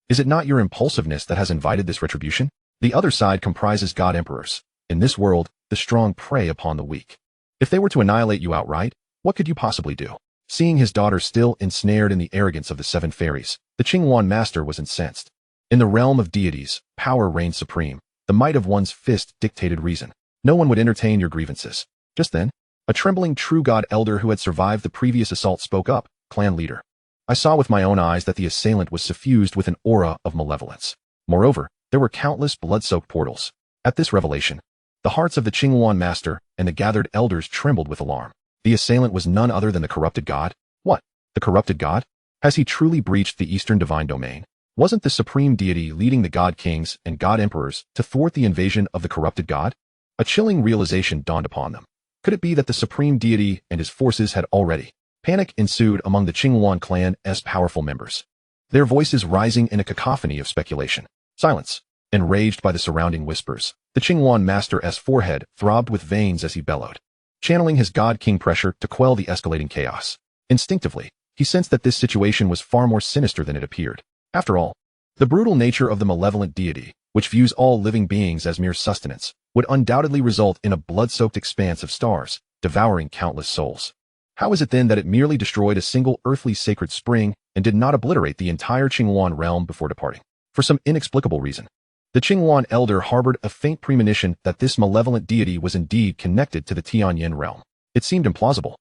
Is it not your impulsiveness that has invited this retribution? The other side comprises god emperors. In this world, the strong prey upon the weak. If they were to annihilate you outright, what could you possibly do? Seeing his daughter still ensnared in the arrogance of the seven fairies, the Qingwan master was incensed. In the realm of deities, power reigned supreme. The might of one's fist dictated reason. No one would entertain your grievances. Just then, a trembling true god elder who had survived the previous assault spoke up, clan leader. I saw with my own eyes that the assailant was suffused with an aura of malevolence. Moreover, there were countless blood-soaked portals. At this revelation, the hearts of the Qingwan master and the gathered elders trembled with alarm. The assailant was none other than the corrupted god? What? The corrupted god? Has he truly breached the Eastern divine domain? Wasn't the supreme deity leading the god kings and god emperors to thwart the invasion of the corrupted god? A chilling realization dawned upon them. Could it be that the supreme deity and his forces had already? Panic ensued among the Qingwan clan's powerful members, their voices rising in a cacophony of speculation. Silence. Enraged by the surrounding whispers, the Qingwan master's forehead throbbed with veins as he bellowed, channeling his god-king pressure to quell the escalating chaos. Instinctively, he sensed that this situation was far more sinister than it appeared. After all, the brutal nature of the malevolent deity, which views all living beings as mere sustenance, would undoubtedly result in a blood-soaked expanse of stars, devouring countless souls. How is it then that it merely destroyed a single earthly sacred spring and did not obliterate the entire Qingwan realm before departing? For some inexplicable reason, the Qingwan elder harbored a faint premonition that this malevolent deity was indeed connected to the Tianyan realm. It seemed implausible.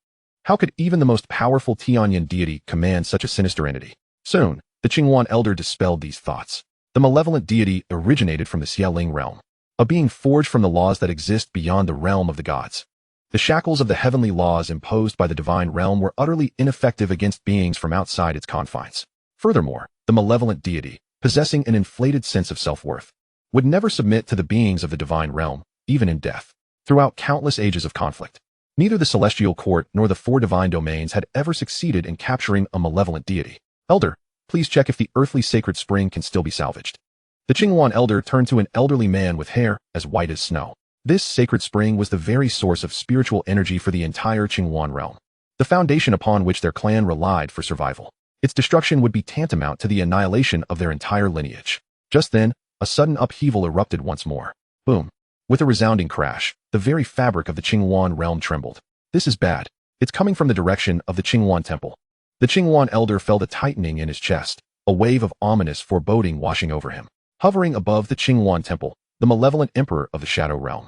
How could even the most powerful Tianyan deity command such a sinister entity? Soon, the Qingwan elder dispelled these thoughts. The malevolent deity originated from the Xiaoling realm, a being forged from the laws that exist beyond the realm of the gods. The shackles of the heavenly laws imposed by the divine realm were utterly ineffective against beings from outside its confines. Furthermore, the malevolent deity, possessing an inflated sense of self-worth, would never submit to the beings of the divine realm, even in death. Throughout countless ages of conflict, neither the celestial court nor the four divine domains had ever succeeded in capturing a malevolent deity. Elder, please check if the earthly sacred spring can still be salvaged. The Qingwan elder turned to an elderly man with hair as white as snow. This sacred spring was the very source of spiritual energy for the entire Qingwan realm, the foundation upon which their clan relied for survival. Its destruction would be tantamount to the annihilation of their entire lineage. Just then, a sudden upheaval erupted once more. Boom. With a resounding crash, the very fabric of the Qingwan realm trembled. This is bad. It's coming from the direction of the Qingwan temple. The Qingwan elder felt a tightening in his chest, a wave of ominous foreboding washing over him. Hovering above the Qingwan temple, the malevolent emperor of the Shadow Realm,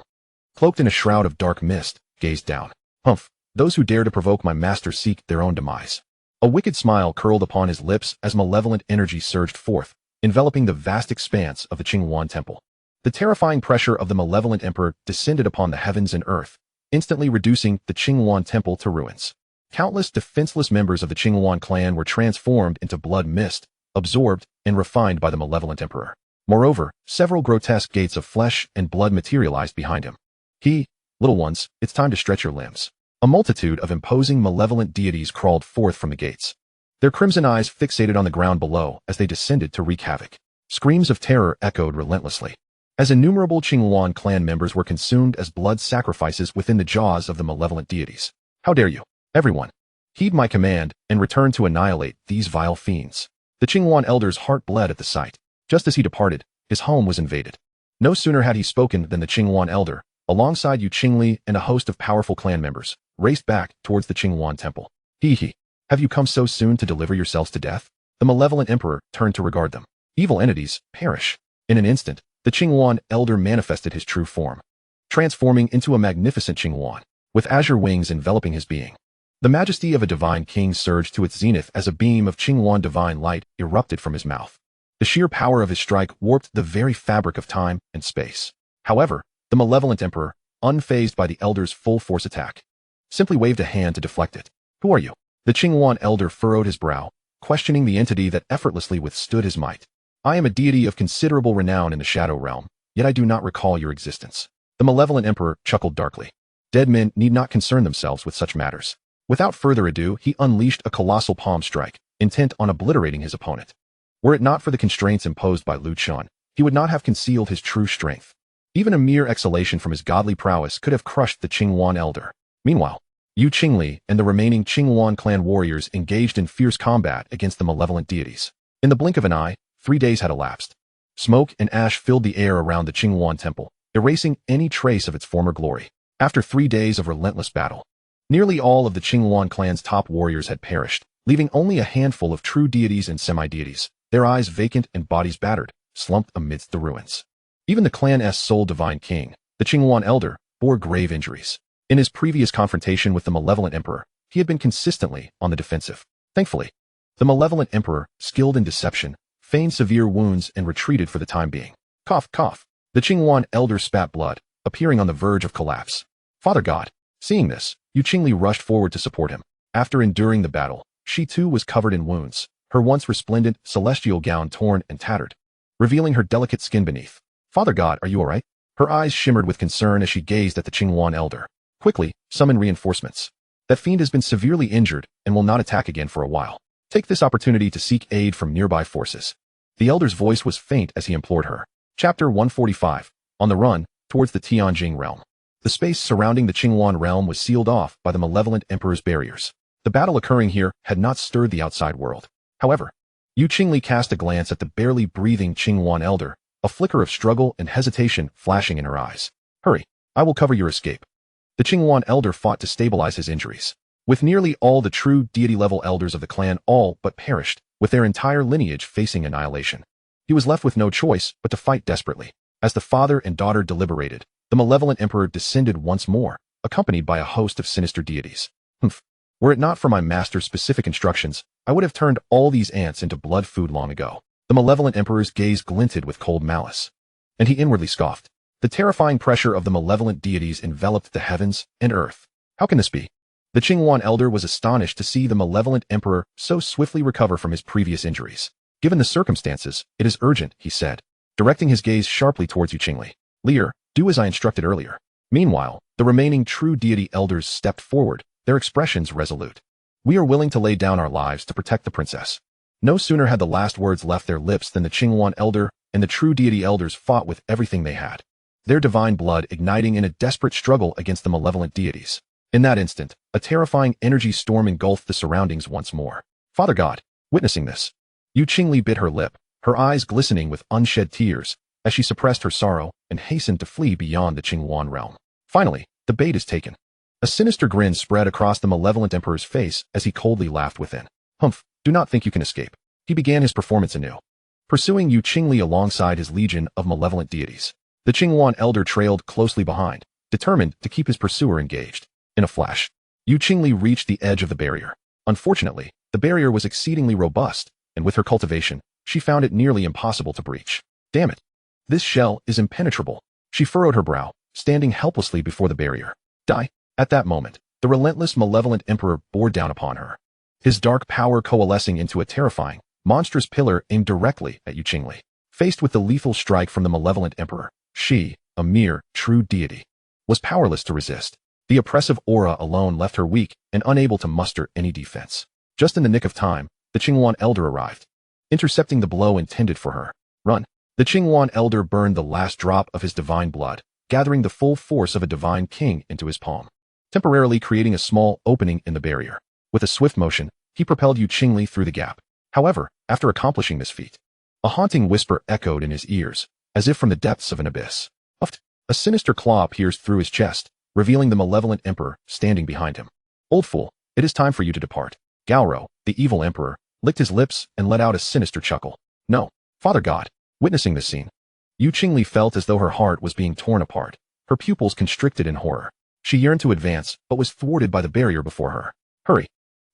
cloaked in a shroud of dark mist, gazed down. Humph, those who dare to provoke my master seek their own demise. A wicked smile curled upon his lips as malevolent energy surged forth, enveloping the vast expanse of the Qingwan temple. The terrifying pressure of the malevolent emperor descended upon the heavens and earth, instantly reducing the Qingwan temple to ruins. Countless defenseless members of the Qingwan clan were transformed into blood mist, absorbed and refined by the malevolent emperor. Moreover, several grotesque gates of flesh and blood materialized behind him. Little ones, it's time to stretch your limbs. A multitude of imposing malevolent deities crawled forth from the gates, their crimson eyes fixated on the ground below as they descended to wreak havoc. Screams of terror echoed relentlessly, as innumerable Qingwan clan members were consumed as blood sacrifices within the jaws of the malevolent deities. How dare you, everyone, heed my command and return to annihilate these vile fiends. The Qingwan elder's heart bled at the sight. Just as he departed, his home was invaded. No sooner had he spoken than the Qingwan elder, alongside Yu Qingli and a host of powerful clan members, raced back towards the Qingwan temple. Have you come so soon to deliver yourselves to death? The malevolent emperor turned to regard them. Evil entities, perish. In an instant, the Qingwan elder manifested his true form, transforming into a magnificent Qingwan, with azure wings enveloping his being. The majesty of a divine king surged to its zenith as a beam of Qingwan divine light erupted from his mouth. The sheer power of his strike warped the very fabric of time and space. However, the malevolent emperor, unfazed by the elder's full force attack, simply waved a hand to deflect it. Who are you? The Qingwan elder furrowed his brow, questioning the entity that effortlessly withstood his might. I am a deity of considerable renown in the Shadow Realm, yet I do not recall your existence. The malevolent emperor chuckled darkly. Dead men need not concern themselves with such matters. Without further ado, he unleashed a colossal palm strike, intent on obliterating his opponent. Were it not for the constraints imposed by Lu Chen, he would not have concealed his true strength. Even a mere exhalation from his godly prowess could have crushed the Qingwan elder. Meanwhile, Yu Qingli and the remaining Qingwan clan warriors engaged in fierce combat against the malevolent deities. In the blink of an eye, 3 days had elapsed. Smoke and ash filled the air around the Qingwan temple, erasing any trace of its former glory. After 3 days of relentless battle, nearly all of the Qingwan clan's top warriors had perished, leaving only a handful of true deities and semi-deities, their eyes vacant and bodies battered, slumped amidst the ruins. Even the clan's sole divine king, the Qingwan elder, bore grave injuries. In his previous confrontation with the malevolent emperor, he had been consistently on the defensive. Thankfully, the malevolent emperor, skilled in deception, feigned severe wounds and retreated for the time being. Cough, cough. The Qingwan elder spat blood, appearing on the verge of collapse. Father God. Seeing this, Yu Qingli rushed forward to support him. After enduring the battle, she too was covered in wounds, her once resplendent, celestial gown torn and tattered, revealing her delicate skin beneath. Father God, are you all right? Her eyes shimmered with concern as she gazed at the Qingwan elder. Quickly, summon reinforcements. That fiend has been severely injured and will not attack again for a while. Take this opportunity to seek aid from nearby forces. The elder's voice was faint as he implored her. Chapter 145. On the run, towards the Tianjing realm. The space surrounding the Qingwan realm was sealed off by the malevolent emperor's barriers. The battle occurring here had not stirred the outside world. However, Yu Qingli cast a glance at the barely breathing Qingwan elder, a flicker of struggle and hesitation flashing in her eyes. Hurry, I will cover your escape. The Qingwan elder fought to stabilize his injuries. With nearly all the true deity-level elders of the clan all but perished, with their entire lineage facing annihilation, he was left with no choice but to fight desperately. As the father and daughter deliberated, the malevolent emperor descended once more, accompanied by a host of sinister deities. Humph. Were it not for my master's specific instructions, I would have turned all these ants into blood food long ago. The malevolent emperor's gaze glinted with cold malice, and he inwardly scoffed. The terrifying pressure of the malevolent deities enveloped the heavens and earth. How can this be? The Qingwan elder was astonished to see the malevolent emperor so swiftly recover from his previous injuries. Given the circumstances, it is urgent, he said, directing his gaze sharply towards Yu Qingli. Lear, do as I instructed earlier. Meanwhile, the remaining true deity elders stepped forward, their expressions resolute. We are willing to lay down our lives to protect the princess. No sooner had the last words left their lips than the Qingwan elder and the true deity elders fought with everything they had, their divine blood igniting in a desperate struggle against the malevolent deities. In that instant, a terrifying energy storm engulfed the surroundings once more. Father God, witnessing this, Yu Qingli bit her lip, her eyes glistening with unshed tears, as she suppressed her sorrow and hastened to flee beyond the Qingwan realm. Finally, the bait is taken. A sinister grin spread across the malevolent emperor's face as he coldly laughed within. Humph, do not think you can escape. He began his performance anew, pursuing Yu Qingli alongside his legion of malevolent deities. The Qingwan elder trailed closely behind, determined to keep his pursuer engaged. In a flash, Yu Qingli reached the edge of the barrier. Unfortunately, the barrier was exceedingly robust, and with her cultivation, she found it nearly impossible to breach. Damn it! This shell is impenetrable. She furrowed her brow, standing helplessly before the barrier. Die! At that moment, the relentless malevolent emperor bore down upon her, his dark power coalescing into a terrifying, monstrous pillar aimed directly at Yu Qingli. Faced with the lethal strike from the malevolent emperor, she, a mere true deity, was powerless to resist. The oppressive aura alone left her weak and unable to muster any defense. Just in the nick of time, the Qingwan elder arrived, intercepting the blow intended for her. Run! The Qingwan elder burned the last drop of his divine blood, gathering the full force of a divine king into his palm, temporarily creating a small opening in the barrier. With a swift motion, he propelled Yu Qingli through the gap. However, after accomplishing this feat, a haunting whisper echoed in his ears, as if from the depths of an abyss. Uft! A sinister claw pierced through his chest, revealing the malevolent emperor standing behind him. Old fool, it is time for you to depart. Gaoro, the evil emperor, licked his lips and let out a sinister chuckle. No, Father God. Witnessing this scene, Yu Qingli felt as though her heart was being torn apart, her pupils constricted in horror. She yearned to advance, but was thwarted by the barrier before her. Hurry!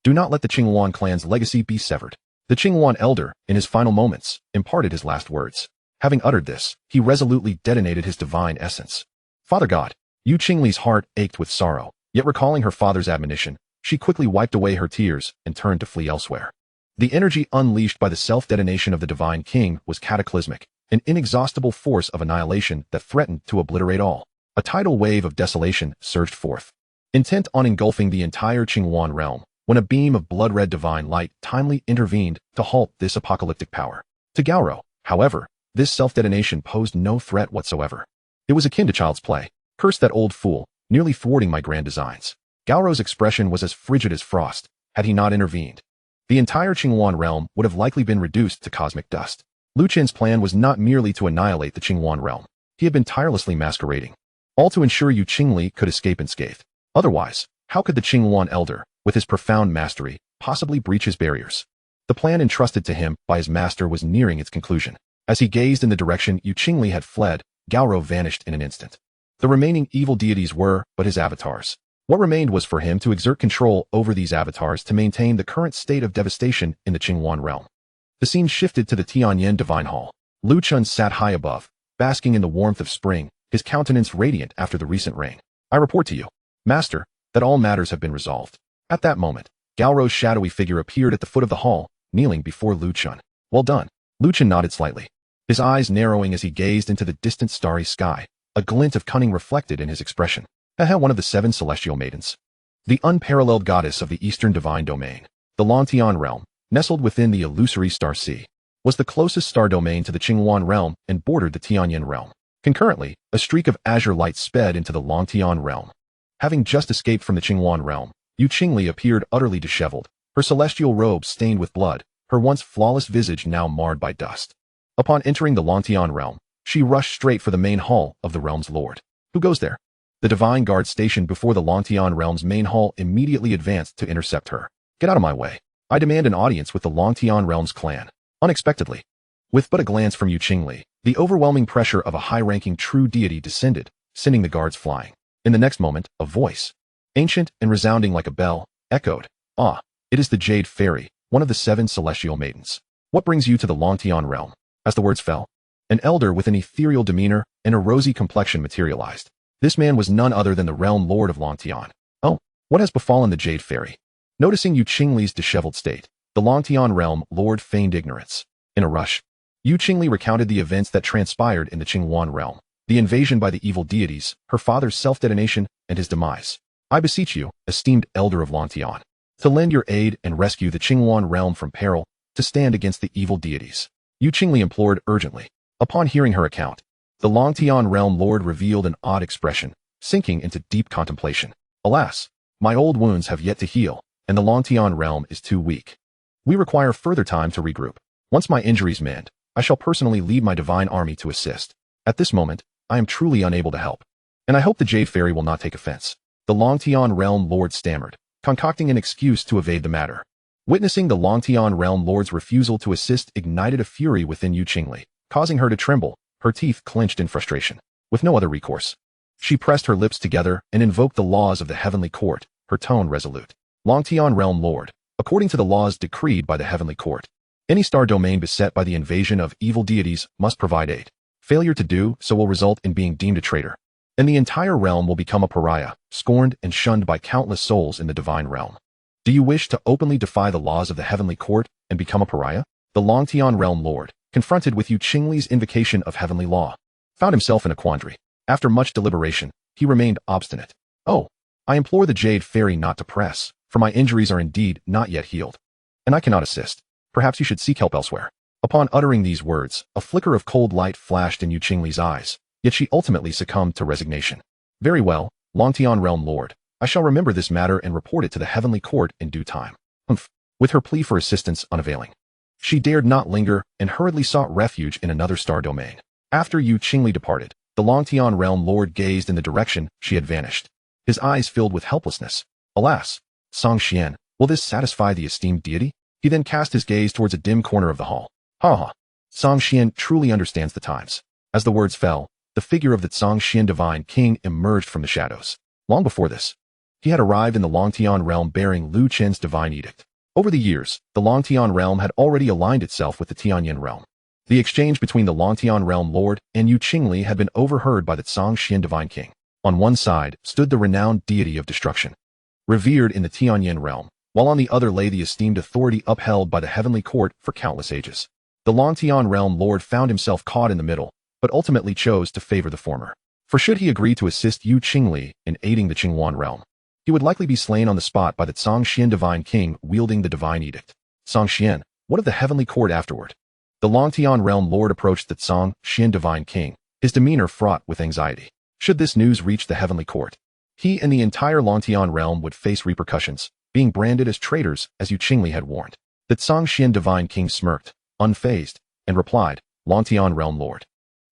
Do not let the Qingwan clan's legacy be severed. The Qingwan elder, in his final moments, imparted his last words. Having uttered this, he resolutely detonated his divine essence. Father God! Yu Qingli's heart ached with sorrow, yet recalling her father's admonition, she quickly wiped away her tears and turned to flee elsewhere. The energy unleashed by the self-detonation of the Divine King was cataclysmic, an inexhaustible force of annihilation that threatened to obliterate all. A tidal wave of desolation surged forth, intent on engulfing the entire Qingwan realm, when a beam of blood-red divine light timely intervened to halt this apocalyptic power. To Gaoro, however, this self-detonation posed no threat whatsoever. It was akin to child's play. Curse that old fool, nearly thwarting my grand designs. Gaoro's expression was as frigid as frost, had he not intervened. The entire Qingwan realm would have likely been reduced to cosmic dust. Lu Chen's plan was not merely to annihilate the Qingwan realm. He had been tirelessly masquerading, all to ensure Yu Qingli could escape unscathed. Otherwise, how could the Qingwan elder, with his profound mastery, possibly breach his barriers? The plan entrusted to him by his master was nearing its conclusion. As he gazed in the direction Yu Qingli had fled, Gaoro vanished in an instant. The remaining evil deities were but his avatars. What remained was for him to exert control over these avatars to maintain the current state of devastation in the Qingwan realm. The scene shifted to the Tianyan Divine Hall. Lu Chen sat high above, basking in the warmth of spring, his countenance radiant after the recent rain. I report to you, Master, that all matters have been resolved. At that moment, Gaoro's shadowy figure appeared at the foot of the hall, kneeling before Lu Chen. Well done. Lu Chen nodded slightly, his eyes narrowing as he gazed into the distant starry sky, a glint of cunning reflected in his expression. One of the 7 celestial maidens. The unparalleled goddess of the eastern divine domain, the Longtian realm, nestled within the illusory star sea, was the closest star domain to the Qingwan realm and bordered the Tianyan realm. Concurrently, a streak of azure light sped into the Longtian realm. Having just escaped from the Qingwan realm, Yu Qingli appeared utterly disheveled, her celestial robe stained with blood, her once flawless visage now marred by dust. Upon entering the Longtian realm, she rushed straight for the main hall of the realm's lord. Who goes there? The divine guard stationed before the Longtian realm's main hall immediately advanced to intercept her. Get out of my way. I demand an audience with the Longtian realm's clan. Unexpectedly, with but a glance from Yu Qingli, the overwhelming pressure of a high-ranking true deity descended, sending the guards flying. In the next moment, a voice, ancient and resounding like a bell, echoed. Ah, it is the Jade Fairy, one of the 7 celestial maidens. What brings you to the Longtian realm? As the words fell, an elder with an ethereal demeanor and a rosy complexion materialized. This man was none other than the realm lord of Longtian. Oh, what has befallen the Jade Fairy? Noticing Yu Qingli's disheveled state, the Longtian realm lord feigned ignorance. In a rush, Yu Qingli recounted the events that transpired in the Qingwan realm, the invasion by the evil deities, her father's self-detonation, and his demise. I beseech you, esteemed elder of Longtian, to lend your aid and rescue the Qingwan realm from peril, to stand against the evil deities. Yu Qingli implored urgently. Upon hearing her account, the Longtian realm lord revealed an odd expression, sinking into deep contemplation. Alas, my old wounds have yet to heal, and the Longtian realm is too weak. We require further time to regroup. Once my injuries mend, I shall personally lead my divine army to assist. At this moment, I am truly unable to help, and I hope the Jade Fairy will not take offense. The Longtian realm lord stammered, concocting an excuse to evade the matter. Witnessing the Longtian realm lord's refusal to assist ignited a fury within Yu Qingli, causing her to tremble, her teeth clenched in frustration. With no other recourse, she pressed her lips together and invoked the laws of the heavenly court, her tone resolute. Longtian realm lord, according to the laws decreed by the heavenly court, any star domain beset by the invasion of evil deities must provide aid. Failure to do so will result in being deemed a traitor, and the entire realm will become a pariah, scorned and shunned by countless souls in the divine realm. Do you wish to openly defy the laws of the heavenly court and become a pariah? The Longtian realm lord, confronted with Yu Qingli's invocation of heavenly law, found himself in a quandary. After much deliberation, he remained obstinate. Oh, I implore the Jade Fairy not to press, for my injuries are indeed not yet healed, and I cannot assist. Perhaps you should seek help elsewhere. Upon uttering these words, a flicker of cold light flashed in Yu Qingli's eyes, yet she ultimately succumbed to resignation. Very well, Longtian realm lord, I shall remember this matter and report it to the heavenly court in due time. With her plea for assistance unavailing, she dared not linger and hurriedly sought refuge in another star domain. After Yu Qingli departed, the Longtian realm lord gazed in the direction she had vanished, his eyes filled with helplessness. Alas, Song Xian, will this satisfy the esteemed deity? He then cast his gaze towards a dim corner of the hall. Ha ha! Song Xian truly understands the times. As the words fell, the figure of the Song Xian divine king emerged from the shadows. Long before this, he had arrived in the Longtian realm bearing Lu Chen's divine edict. Over the years, the Longtian realm had already aligned itself with the Tianyan realm. The exchange between the Longtian realm lord and Yu Qingli had been overheard by the Song Xian divine king. On one side stood the renowned deity of destruction, revered in the Tianyan realm, while on the other lay the esteemed authority upheld by the heavenly court for countless ages. The Longtian realm lord found himself caught in the middle, but ultimately chose to favor the former. For should he agree to assist Yu Qingli in aiding the Qingwan realm, he would likely be slain on the spot by the Zhangxian divine king wielding the divine edict. Zhangxian, what of the heavenly court afterward? The Longtian realm lord approached the Zhangxian divine king, his demeanor fraught with anxiety. Should this news reach the heavenly court, he and the entire Longtian realm would face repercussions, being branded as traitors as Yu Qingli had warned. The Zhangxian divine king smirked, unfazed, and replied, Longtian realm lord,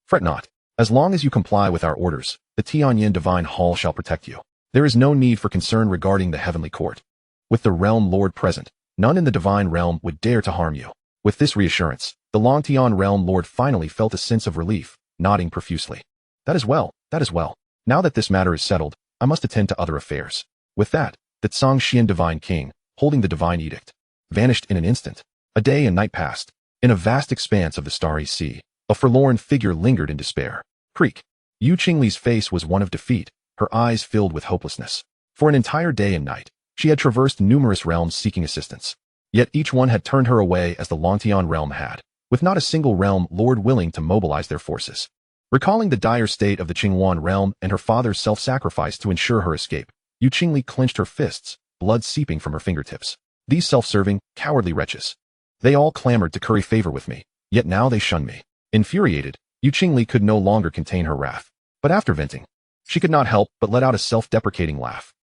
fret not. As long as you comply with our orders, the Tianyan divine hall shall protect you. There is no need for concern regarding the heavenly court. With the realm lord present, none in the divine realm would dare to harm you. With this reassurance, the Longtian realm lord finally felt a sense of relief, nodding profusely. That is well, that is well. Now that this matter is settled, I must attend to other affairs. With that, the Zhangxian divine king, holding the divine edict, vanished in an instant. A day and night passed. In a vast expanse of the starry sea, a forlorn figure lingered in despair. Creak. Yu Qingli's face was one of defeat, her eyes filled with hopelessness. For an entire day and night, she had traversed numerous realms seeking assistance. Yet each one had turned her away as the Longtian realm had, with not a single realm lord willing to mobilize their forces. Recalling the dire state of the Qingwan realm and her father's self-sacrifice to ensure her escape, Yu Qingli clenched her fists, blood seeping from her fingertips. These self-serving, cowardly wretches. They all clamored to curry favor with me, yet now they shun me. Infuriated, Yu Qingli could no longer contain her wrath. But after venting, she could not help but let out a self-deprecating laugh.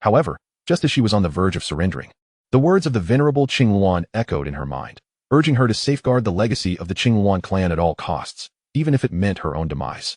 However, just as she was on the verge of surrendering, the words of the venerable Qingluan echoed in her mind, urging her to safeguard the legacy of the Qingluan clan at all costs, even if it meant her own demise.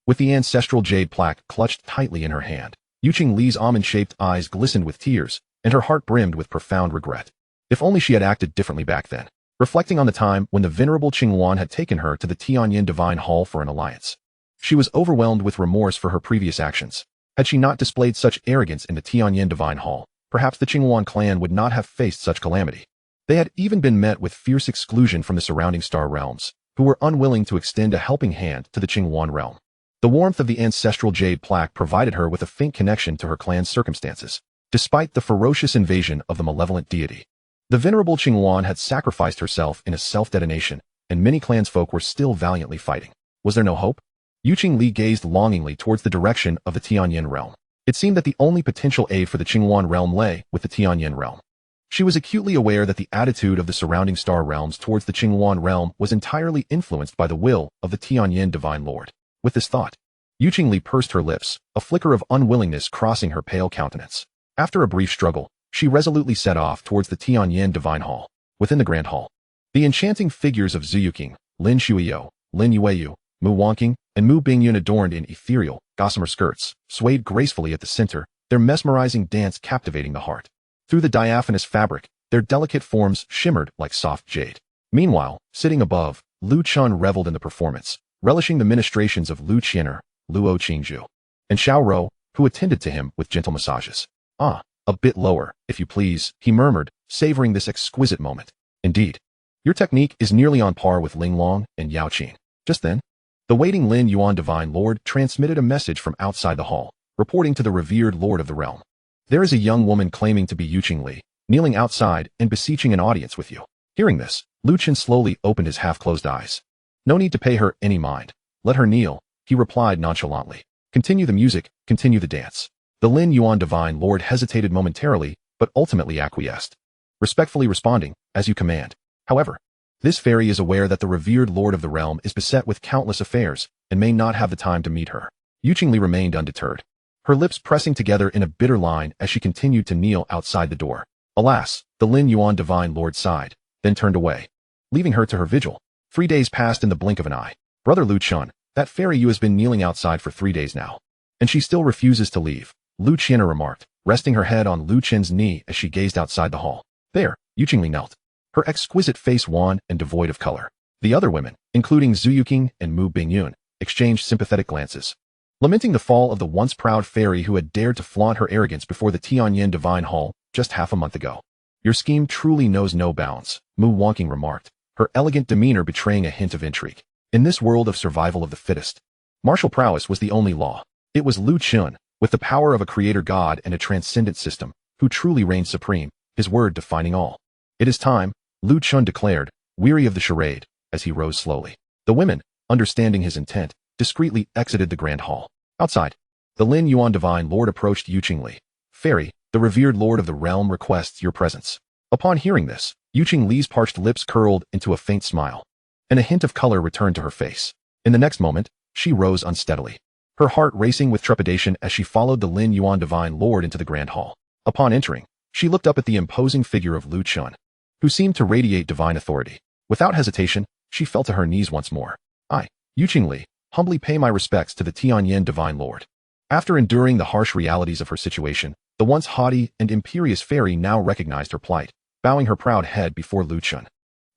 With the ancestral jade plaque clutched tightly in her hand, Yu Qingli's almond-shaped eyes glistened with tears, and her heart brimmed with profound regret. If only she had acted differently back then. Reflecting on the time when the venerable Qingluan had taken her to the Tianyan Divine Hall for an alliance, she was overwhelmed with remorse for her previous actions. Had she not displayed such arrogance in the Tianyan Divine Hall, perhaps the Qingluan clan would not have faced such calamity. They had even been met with fierce exclusion from the surrounding star realms, who were unwilling to extend a helping hand to the Qingluan realm. The warmth of the ancestral jade plaque provided her with a faint connection to her clan's circumstances, despite the ferocious invasion of the malevolent deity. The venerable Qingluan had sacrificed herself in a self-detonation, and many clansfolk were still valiantly fighting. Was there no hope? Yu Qingli gazed longingly towards the direction of the Tianyan realm. It seemed that the only potential aid for the Qingluan realm lay with the Tianyan realm. She was acutely aware that the attitude of the surrounding star realms towards the Qingluan realm was entirely influenced by the will of the Tianyan Divine Lord. With this thought, Yu Qingli pursed her lips, a flicker of unwillingness crossing her pale countenance. After a brief struggle, she resolutely set off towards the Tianyan Divine Hall. Within the Grand Hall, the enchanting figures of Zuyuqing, Lin Shuiyo, Lin Yueyu, Mu Wangqing, and Mu Bingyun adorned in ethereal, gossamer skirts, swayed gracefully at the center, their mesmerizing dance captivating the heart. Through the diaphanous fabric, their delicate forms shimmered like soft jade. Meanwhile, sitting above, Lu Chen reveled in the performance, relishing the ministrations of Lu Qianer, Luo Qingzhu, and Xiao Rou, who attended to him with gentle massages. Ah, a bit lower, if you please, he murmured, savoring this exquisite moment. Indeed, your technique is nearly on par with Ling Long and Yao Qing. Just then, the waiting Lin Yuan Divine Lord transmitted a message from outside the hall, reporting to the revered Lord of the Realm. There is a young woman claiming to be Yu Qingli, kneeling outside and beseeching an audience with you. Hearing this, Lu Chen slowly opened his half-closed eyes. No need to pay her any mind. Let her kneel, he replied nonchalantly. Continue the music, continue the dance. The Lin Yuan Divine Lord hesitated momentarily, but ultimately acquiesced, respectfully responding, as you command. However, this fairy is aware that the revered Lord of the Realm is beset with countless affairs, and may not have the time to meet her. Yu Qingli remained undeterred, her lips pressing together in a bitter line as she continued to kneel outside the door. Alas, the Lin Yuan Divine Lord sighed, then turned away, leaving her to her vigil. 3 days passed in the blink of an eye. Brother Lu Chen, that fairy you has been kneeling outside for 3 days now, and she still refuses to leave, Lu Qianer remarked, resting her head on Lu Chen's knee as she gazed outside the hall. There, Yu Qingli knelt, her exquisite face wan and devoid of color. The other women, including Zuyuqing and Mu Bingyun, exchanged sympathetic glances, lamenting the fall of the once proud fairy who had dared to flaunt her arrogance before the Tianyan Divine Hall just half a month ago. Your scheme truly knows no bounds, Mu Wangqing remarked, her elegant demeanor betraying a hint of intrigue. In this world of survival of the fittest, martial prowess was the only law. It was Lu Chen, with the power of a creator god and a transcendent system, who truly reigned supreme, his word defining all. It is time, Lu Chen declared, weary of the charade, as he rose slowly. The women, understanding his intent, discreetly exited the grand hall. Outside, the Lin Yuan divine lord approached Yu Qingli. Fairy, the revered lord of the realm requests your presence. Upon hearing this, Yu Qingli's parched lips curled into a faint smile, and a hint of color returned to her face. In the next moment, she rose unsteadily, her heart racing with trepidation as she followed the Lin Yuan divine lord into the grand hall. Upon entering, she looked up at the imposing figure of Lu Chen, who seemed to radiate divine authority. Without hesitation, she fell to her knees once more. I, Yu Qingli, humbly pay my respects to the Tianyan divine lord. After enduring the harsh realities of her situation, the once haughty and imperious fairy now recognized her plight, bowing her proud head before Lu Chen.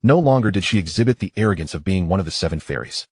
No longer did she exhibit the arrogance of being one of the 7 fairies.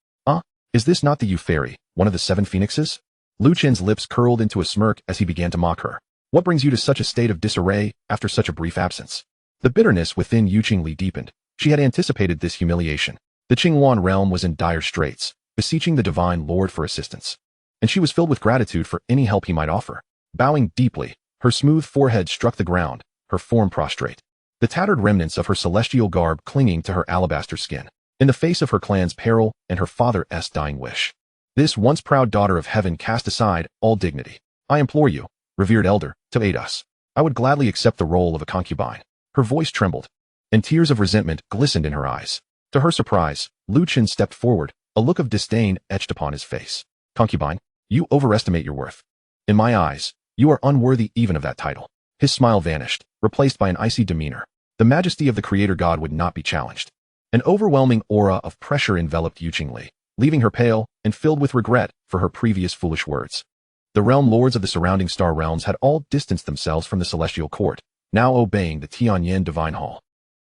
Is this not the Yu fairy, one of the 7 phoenixes? Lu Chen's lips curled into a smirk as he began to mock her. What brings you to such a state of disarray after such a brief absence? The bitterness within Yu Qingli deepened. She had anticipated this humiliation. The Qinghuan realm was in dire straits, beseeching the divine lord for assistance, and she was filled with gratitude for any help he might offer. Bowing deeply, her smooth forehead struck the ground, her form prostrate, the tattered remnants of her celestial garb clinging to her alabaster skin, in the face of her clan's peril and her father's dying wish. This once proud daughter of heaven cast aside all dignity. I implore you, revered elder, to aid us. I would gladly accept the role of a concubine. Her voice trembled, and tears of resentment glistened in her eyes. To her surprise, Lu Chen stepped forward, a look of disdain etched upon his face. Concubine, you overestimate your worth. In my eyes, you are unworthy even of that title. His smile vanished, replaced by an icy demeanor. The majesty of the creator god would not be challenged. An overwhelming aura of pressure enveloped Yu Qingli, leaving her pale and filled with regret for her previous foolish words. The realm lords of the surrounding star realms had all distanced themselves from the celestial court, now obeying the Tianyan divine hall.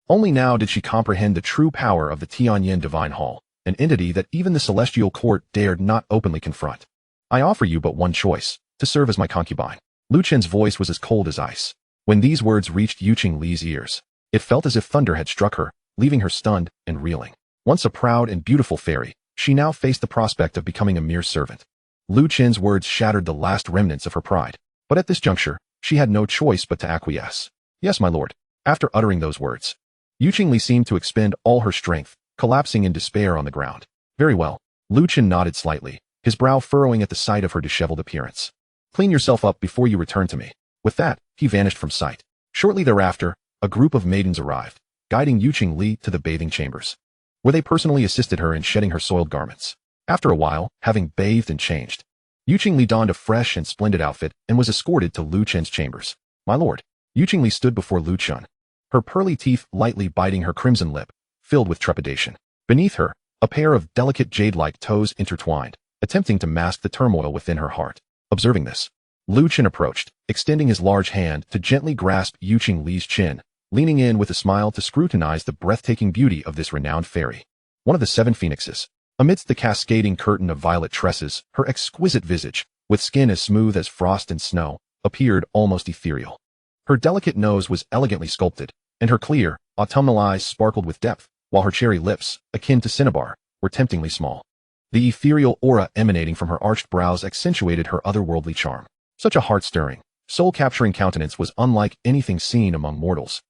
Only now did she comprehend the true power of the Tianyan divine hall, an entity that even the celestial court dared not openly confront. I offer you but one choice, to serve as my concubine. Lu Chen's voice was as cold as ice. When these words reached Yu Qingli's ears, it felt as if thunder had struck her, leaving her stunned and reeling. Once a proud and beautiful fairy, she now faced the prospect of becoming a mere servant. Lu Chen's words shattered the last remnants of her pride, but at this juncture, she had no choice but to acquiesce. Yes, my lord. After uttering those words, Yu Qingli seemed to expend all her strength, collapsing in despair on the ground. Very well. Lu Chen nodded slightly, his brow furrowing at the sight of her disheveled appearance. Clean yourself up before you return to me. With that, he vanished from sight. Shortly thereafter, a group of maidens arrived, guiding Yu Qingli to the bathing chambers, where they personally assisted her in shedding her soiled garments. After a while, having bathed and changed, Yu Qingli donned a fresh and splendid outfit and was escorted to Lu Chen's chambers. My lord. Yu Qingli stood before Lu Chen, her pearly teeth lightly biting her crimson lip, filled with trepidation. Beneath her, a pair of delicate jade-like toes intertwined, attempting to mask the turmoil within her heart. Observing this, Lu Chen approached, extending his large hand to gently grasp Yu Qingli's chin, leaning in with a smile to scrutinize the breathtaking beauty of this renowned fairy. One of the 7 phoenixes. Amidst the cascading curtain of violet tresses, her exquisite visage, with skin as smooth as frost and snow, appeared almost ethereal. Her delicate nose was elegantly sculpted, and her clear, autumnal eyes sparkled with depth, while her cherry lips, akin to cinnabar, were temptingly small. The ethereal aura emanating from her arched brows accentuated her otherworldly charm. Such a heart-stirring, soul-capturing countenance was unlike anything seen among mortals.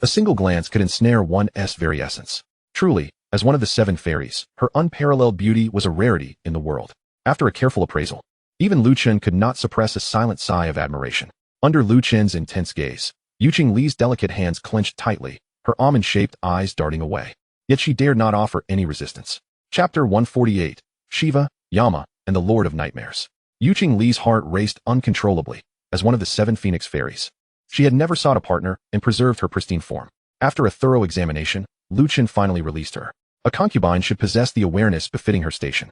A single glance could ensnare one's very essence. Truly, as one of the 7 fairies, her unparalleled beauty was a rarity in the world. After a careful appraisal, even Lu Chen could not suppress a silent sigh of admiration. Under Lu Chen's intense gaze, Yu Qingli's delicate hands clenched tightly, her almond-shaped eyes darting away. Yet she dared not offer any resistance. Chapter 148, Shiva, Yama, and the Lord of Nightmares. Yu Qingli's heart raced uncontrollably, as one of the 7 phoenix fairies. She had never sought a partner and preserved her pristine form. After a thorough examination, Lu Chen finally released her. A concubine should possess the awareness befitting her station.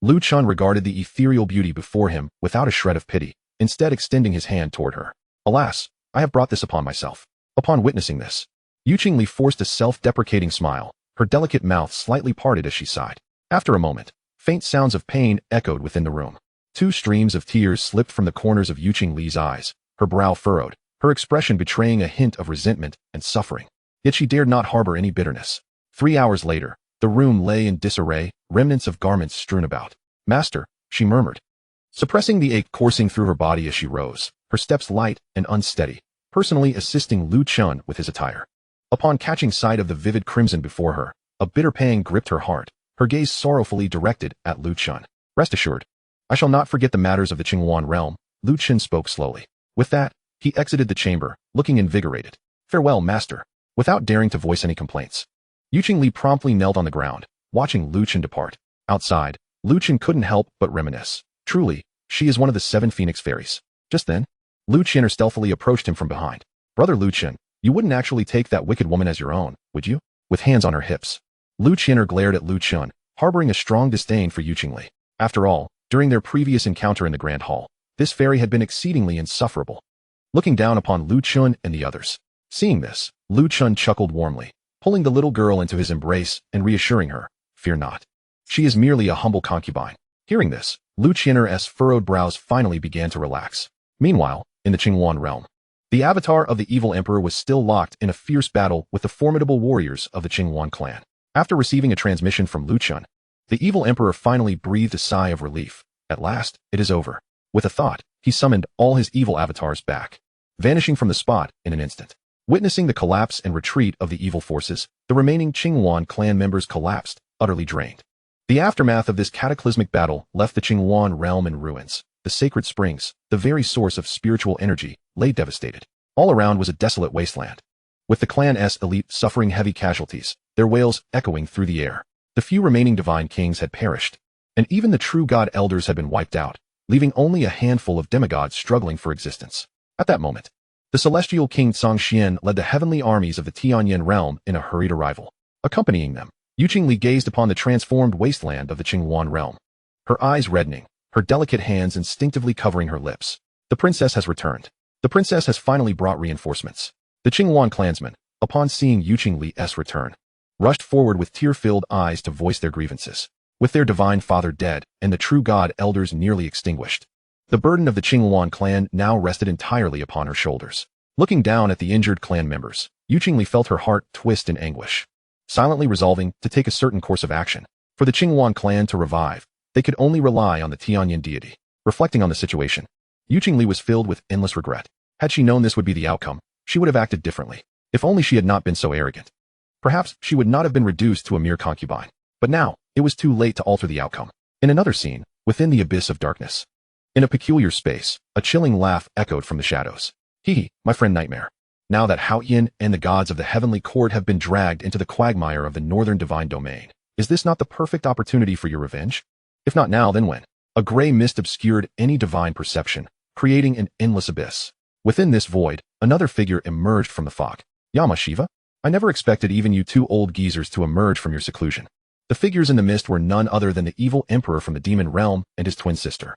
Lu Chen regarded the ethereal beauty before him without a shred of pity, instead extending his hand toward her. Alas, I have brought this upon myself. Upon witnessing this, Yu Qingli forced a self-deprecating smile, her delicate mouth slightly parted as she sighed. After a moment, faint sounds of pain echoed within the room. 2 streams of tears slipped from the corners of Yu Qingli's eyes, her brow furrowed, her expression betraying a hint of resentment and suffering. Yet she dared not harbor any bitterness. 3 hours later, the room lay in disarray, remnants of garments strewn about. Master, she murmured, suppressing the ache coursing through her body as she rose, her steps light and unsteady, personally assisting Lu Chen with his attire. Upon catching sight of the vivid crimson before her, a bitter pang gripped her heart, her gaze sorrowfully directed at Lu Chen. Rest assured, I shall not forget the matters of the Qingwan realm, Lu Chen spoke slowly. With that, he exited the chamber, looking invigorated. Farewell, master. Without daring to voice any complaints, Yu Qingli promptly knelt on the ground, watching Lu Chen depart. Outside, Lu Chen couldn't help but reminisce. Truly, she is one of the 7 phoenix fairies. Just then, Lu Chen stealthily approached him from behind. Brother Lu Chen, you wouldn't actually take that wicked woman as your own, would you? With hands on her hips, Lu Chen glared at Lu Chen, harboring a strong disdain for Yu Qingli. After all, during their previous encounter in the Grand Hall, this fairy had been exceedingly insufferable. Looking down upon Lu Chen and the others. Seeing this, Lu Chen chuckled warmly, pulling the little girl into his embrace and reassuring her, fear not. She is merely a humble concubine. Hearing this, Lu Chen's furrowed brows finally began to relax. Meanwhile, in the Qingwan realm, the avatar of the evil emperor was still locked in a fierce battle with the formidable warriors of the Qingwan clan. After receiving a transmission from Lu Chen, the evil emperor finally breathed a sigh of relief. At last, it is over. With a thought, he summoned all his evil avatars back, vanishing from the spot in an instant. Witnessing the collapse and retreat of the evil forces, the remaining Qingwan clan members collapsed, utterly drained. The aftermath of this cataclysmic battle left the Qingwan realm in ruins. The sacred springs, the very source of spiritual energy, lay devastated. All around was a desolate wasteland, with the clan's elite suffering heavy casualties, their wails echoing through the air. The few remaining divine kings had perished, and even the true god elders had been wiped out, leaving only a handful of demigods struggling for existence. At that moment, the celestial king Zhongxian led the heavenly armies of the Tianyan realm in a hurried arrival. Accompanying them, Yu Qingli gazed upon the transformed wasteland of the Qingwan realm, her eyes reddening, her delicate hands instinctively covering her lips. The princess has returned. The princess has finally brought reinforcements. The Qingwan clansmen, upon seeing Yu Qingli's return, rushed forward with tear-filled eyes to voice their grievances. With their divine father dead and the true god elders nearly extinguished, the burden of the Qingwan clan now rested entirely upon her shoulders. Looking down at the injured clan members, Yu Qingli felt her heart twist in anguish. Silently resolving to take a certain course of action, for the Qingwan clan to revive, they could only rely on the Tianyan deity. Reflecting on the situation, Yu Qingli was filled with endless regret. Had she known this would be the outcome, she would have acted differently. If only she had not been so arrogant. Perhaps she would not have been reduced to a mere concubine. But now, it was too late to alter the outcome. In another scene, within the abyss of darkness, in a peculiar space, a chilling laugh echoed from the shadows. Hee, my friend Nightmare. Now that Haoyan and the gods of the heavenly court have been dragged into the quagmire of the northern divine domain, is this not the perfect opportunity for your revenge? If not now, then when? A gray mist obscured any divine perception, creating an endless abyss. Within this void, another figure emerged from the fog. Yama Shiva? I never expected even you 2 old geezers to emerge from your seclusion. The figures in the mist were none other than the evil emperor from the demon realm and his twin sister.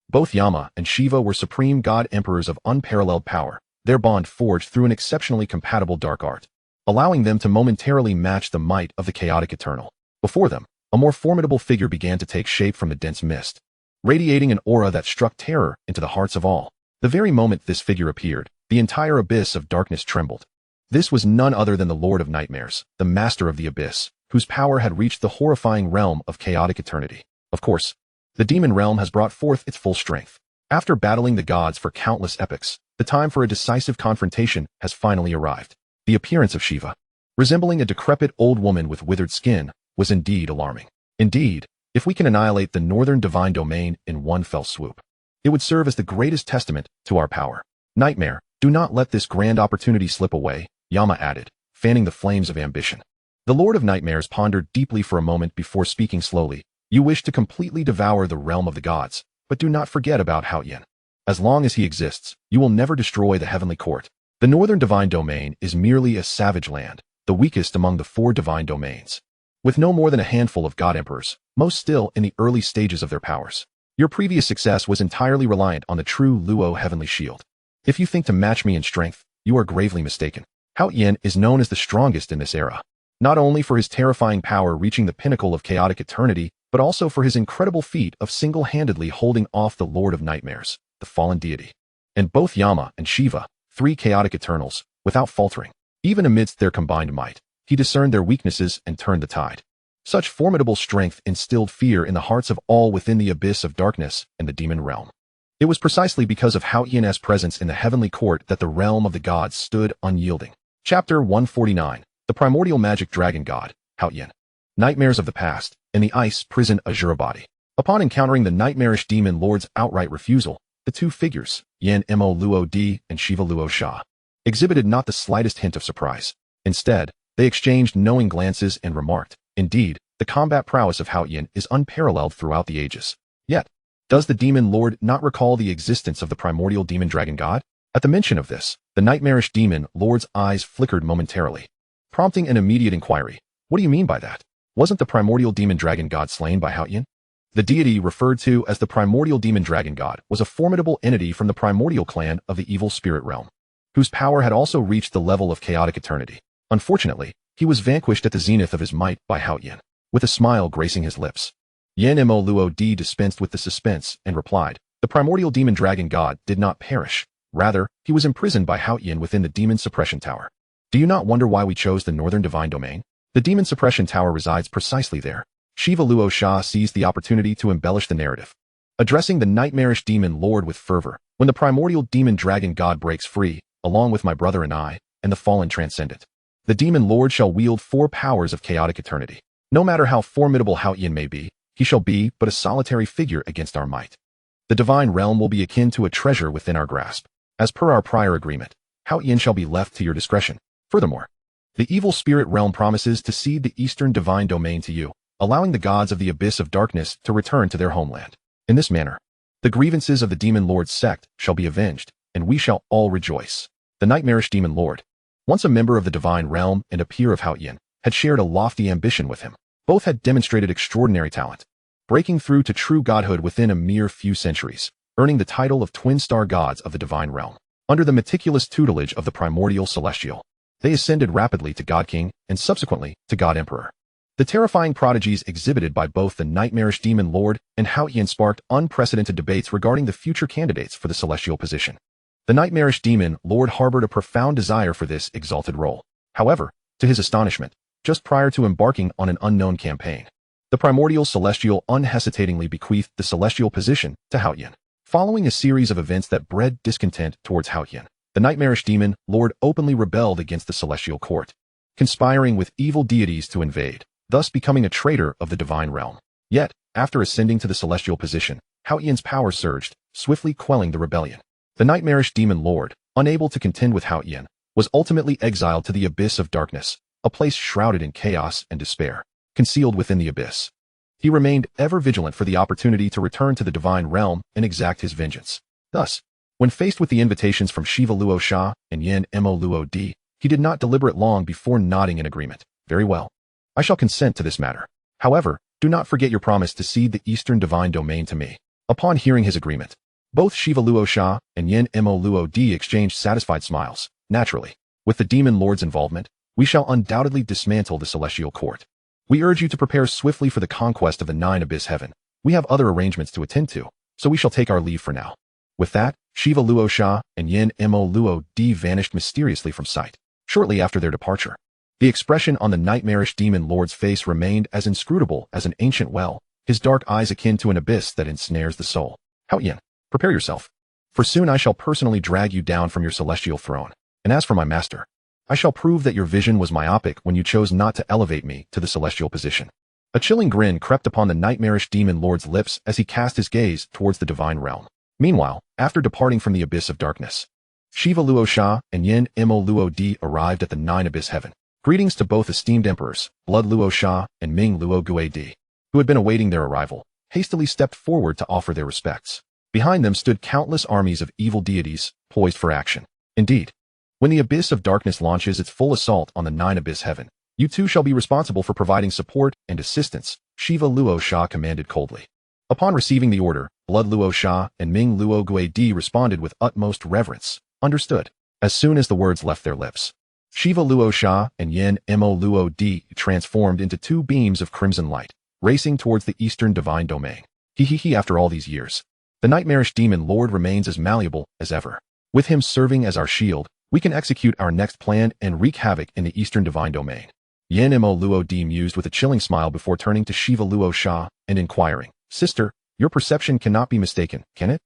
Both Yama and Shiva were supreme god emperors of unparalleled power, their bond forged through an exceptionally compatible dark art, allowing them to momentarily match the might of the chaotic eternal. Before them, a more formidable figure began to take shape from the dense mist, radiating an aura that struck terror into the hearts of all. The very moment this figure appeared, the entire abyss of darkness trembled. This was none other than the Lord of Nightmares, the master of the abyss, whose power had reached the horrifying realm of chaotic eternity. Of course, the demon realm has brought forth its full strength. After battling the gods for countless epochs, the time for a decisive confrontation has finally arrived. The appearance of Shiva, resembling a decrepit old woman with withered skin, was indeed alarming. Indeed, if we can annihilate the northern divine domain in one fell swoop, it would serve as the greatest testament to our power. Nightmare, do not let this grand opportunity slip away, Yama added, fanning the flames of ambition. The Lord of Nightmares pondered deeply for a moment before speaking slowly. You wish to completely devour the realm of the gods, but do not forget about Haoyan. As long as he exists, you will never destroy the heavenly court. The northern divine domain is merely a savage land, the weakest among the 4 divine domains, with no more than a handful of god emperors, most still in the early stages of their powers. Your previous success was entirely reliant on the true Luo heavenly shield. If you think to match me in strength, you are gravely mistaken. Haoyan is known as the strongest in this era, not only for his terrifying power reaching the pinnacle of chaotic eternity, but also for his incredible feat of single-handedly holding off the Lord of Nightmares, the fallen deity, and both Yama and Shiva, 3 chaotic eternals, without faltering. Even amidst their combined might, he discerned their weaknesses and turned the tide. Such formidable strength instilled fear in the hearts of all within the abyss of darkness and the demon realm. It was precisely because of Haotian's presence in the heavenly court that the realm of the gods stood unyielding. Chapter 149. The Primordial Magic Dragon God, Haotian. Nightmares of the Past, in the ice prison Azura body. Upon encountering the nightmarish demon lord's outright refusal, the two figures, Yan Mo Luo Di and Shiva Luo Sha, exhibited not the slightest hint of surprise. Instead, they exchanged knowing glances and remarked, "Indeed, the combat prowess of Haotian is unparalleled throughout the ages. Yet, does the demon lord not recall the existence of the primordial demon dragon god?" At the mention of this, the nightmarish demon lord's eyes flickered momentarily, prompting an immediate inquiry. "What do you mean by that? Wasn't the primordial demon dragon god slain by Haotian?" The deity referred to as the primordial demon dragon god was a formidable entity from the primordial clan of the evil spirit realm, whose power had also reached the level of chaotic eternity. Unfortunately, he was vanquished at the zenith of his might by Haotian, with a smile gracing his lips. Yan Mo Luo Di dispensed with the suspense and replied, "The primordial demon dragon god did not perish. Rather, he was imprisoned by Haotian within the demon suppression tower. Do you not wonder why we chose the northern divine domain? The demon suppression tower resides precisely there." Shiva Luo Sha seized the opportunity to embellish the narrative, addressing the nightmarish demon lord with fervor. "When the primordial demon dragon god breaks free, along with my brother and I, and the fallen transcendent, the demon lord shall wield 4 powers of chaotic eternity. No matter how formidable Haotian may be, he shall be but a solitary figure against our might. The divine realm will be akin to a treasure within our grasp. As per our prior agreement, Haotian shall be left to your discretion. Furthermore, the evil spirit realm promises to cede the eastern divine domain to you, allowing the gods of the abyss of darkness to return to their homeland. In this manner, the grievances of the demon lord's sect shall be avenged, and we shall all rejoice." The nightmarish demon lord, once a member of the divine realm and a peer of Haotian, had shared a lofty ambition with him. Both had demonstrated extraordinary talent, breaking through to true godhood within a mere few centuries, earning the title of twin star gods of the divine realm. Under the meticulous tutelage of the primordial celestial, they ascended rapidly to God King and subsequently to God Emperor. The terrifying prodigies exhibited by both the nightmarish demon lord and Haotian sparked unprecedented debates regarding the future candidates for the celestial position. The nightmarish demon lord harbored a profound desire for this exalted role. However, to his astonishment, just prior to embarking on an unknown campaign, the primordial celestial unhesitatingly bequeathed the celestial position to Haotian. Following a series of events that bred discontent towards Haotian, the nightmarish demon lord openly rebelled against the celestial court, conspiring with evil deities to invade, thus becoming a traitor of the divine realm. Yet, after ascending to the celestial position, Haotian's power surged, swiftly quelling the rebellion. The nightmarish demon lord, unable to contend with Haotian, was ultimately exiled to the abyss of darkness, a place shrouded in chaos and despair, concealed within the abyss. He remained ever vigilant for the opportunity to return to the divine realm and exact his vengeance. Thus, when faced with the invitations from Shiva Luo Sha and Yan Mo Luo Di, he did not deliberate long before nodding in agreement. "Very well. I shall consent to this matter. However, do not forget your promise to cede the eastern divine domain to me." Upon hearing his agreement, both Shiva Luo Sha and Yan Mo Luo Di exchanged satisfied smiles. Naturally, with the demon lord's involvement, we shall undoubtedly dismantle the celestial court. We urge you to prepare swiftly for the conquest of the 9 abyss heaven. We have other arrangements to attend to, so we shall take our leave for now. With that, Shiva Luo Sha and Yan Mo Luo Di vanished mysteriously from sight. Shortly after their departure, the expression on the nightmarish demon lord's face remained as inscrutable as an ancient well, his dark eyes akin to an abyss that ensnares the soul. "Haotian, prepare yourself, for soon I shall personally drag you down from your celestial throne. And as for my master, I shall prove that your vision was myopic when you chose not to elevate me to the celestial position." A chilling grin crept upon the nightmarish demon lord's lips as he cast his gaze towards the divine realm. Meanwhile, after departing from the abyss of darkness, Shiva Luo Sha and Yan Mo Luo Di arrived at the 9 abyss heaven. Greetings to both esteemed emperors, Blood Luo Sha and Ming Luo Gui Di, who had been awaiting their arrival, hastily stepped forward to offer their respects. Behind them stood countless armies of evil deities, poised for action. Indeed, when the abyss of darkness launches its full assault on the 9 abyss heaven, you two shall be responsible for providing support and assistance, Shiva Luo Sha commanded coldly. Upon receiving the order, Blood Luo Sha and Ming Luo Gui Di responded with utmost reverence. Understood. As soon as the words left their lips, Shiva Luo Sha and Yan Mo Luo Di transformed into 2 beams of crimson light, racing towards the eastern divine domain. After all these years, the nightmarish demon lord remains as malleable as ever. With him serving as our shield, we can execute our next plan and wreak havoc in the eastern divine domain. Yan Mo Luo Di mused with a chilling smile before turning to Shiva Luo Sha and inquiring, "Sister, your perception cannot be mistaken, can it?"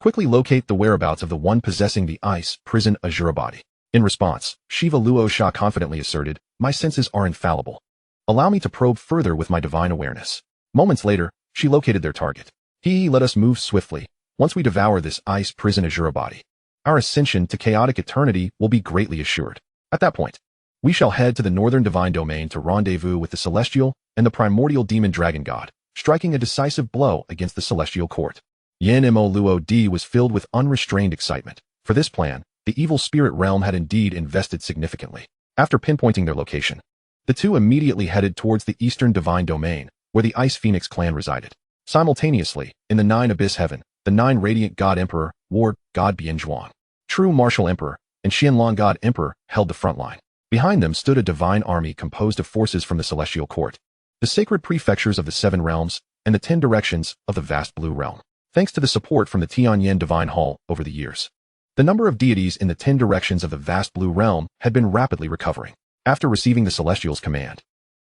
Quickly locate the whereabouts of the one possessing the ice prison Azura body. In response, Shiva Luo Sha confidently asserted, my senses are infallible. Allow me to probe further with my divine awareness. Moments later, she located their target. Let us move swiftly. Once we devour this ice prison Azura body, our ascension to chaotic eternity will be greatly assured. At that point, we shall head to the northern divine domain to rendezvous with the celestial and the primordial demon dragon god, striking a decisive blow against the celestial court. Yan Mo Luo D was filled with unrestrained excitement. For this plan, the evil spirit realm had indeed invested significantly. After pinpointing their location, the two immediately headed towards the eastern divine domain, where the Ice Phoenix clan resided. Simultaneously, in the Nine Abyss Heaven, the Nine Radiant God Emperor, War God Bianzhuang, True Martial Emperor, and Xianlong God Emperor held the front line. Behind them stood a divine army composed of forces from the celestial court, the sacred prefectures of the Seven Realms, and the 10 directions of the vast Blue Realm. Thanks to the support from the Tianyan Divine Hall over the years, the number of deities in the 10 directions of the vast Blue Realm had been rapidly recovering. After receiving the Celestial's command,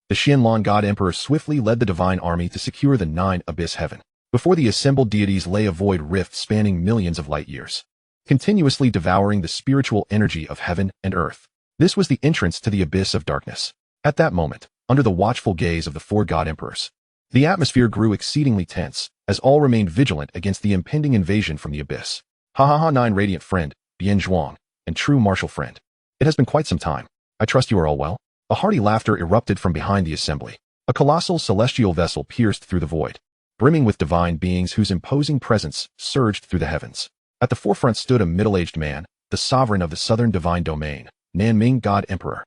the Xianlong God Emperor swiftly led the divine army to secure the Nine Abyss Heaven. Before the assembled deities lay a void rift spanning millions of light years, continuously devouring the spiritual energy of heaven and earth. This was the entrance to the abyss of darkness. At that moment, under the watchful gaze of the 4 God Emperors, the atmosphere grew exceedingly tense, as all remained vigilant against the impending invasion from the abyss. Nine Radiant Friend, Bianzhuang, and True Martial Friend. It has been quite some time. I trust you are all well? A hearty laughter erupted from behind the assembly. A colossal celestial vessel pierced through the void, brimming with divine beings whose imposing presence surged through the heavens. At the forefront stood a middle-aged man, the sovereign of the southern divine domain, Nanming God Emperor.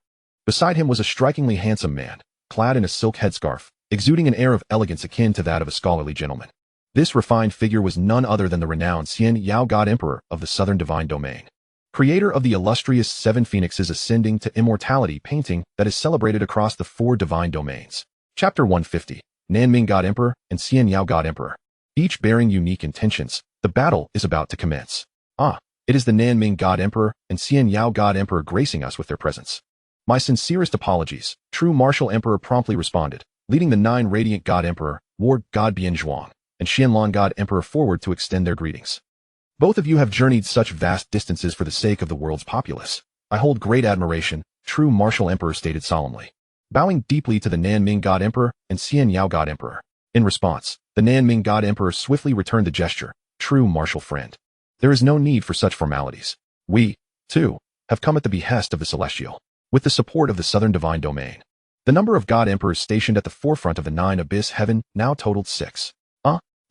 Beside him was a strikingly handsome man, clad in a silk headscarf, exuding an air of elegance akin to that of a scholarly gentleman. This refined figure was none other than the renowned Xian Yao God Emperor of the southern divine domain, creator of the illustrious 7 Phoenixes Ascending to Immortality painting that is celebrated across the 4 divine domains. Chapter 150, Nanming God Emperor and Xian Yao God Emperor. Each bearing unique intentions, the battle is about to commence. It is the Nanming God Emperor and Xian Yao God Emperor gracing us with their presence. My sincerest apologies, True Martial Emperor promptly responded, leading the 9 Radiant God Emperor, War God Bianzhuang, and Xianlong God Emperor forward to extend their greetings. Both of you have journeyed such vast distances for the sake of the world's populace. I hold great admiration, True Martial Emperor stated solemnly, bowing deeply to the Nanming God Emperor and Xian Yao God Emperor. In response, the Nanming God Emperor swiftly returned the gesture, True Martial Friend. There is no need for such formalities. We, too, have come at the behest of the Celestial, with the support of the Southern Divine Domain. The number of God Emperors stationed at the forefront of the Nine Abyss Heaven now totaled 6.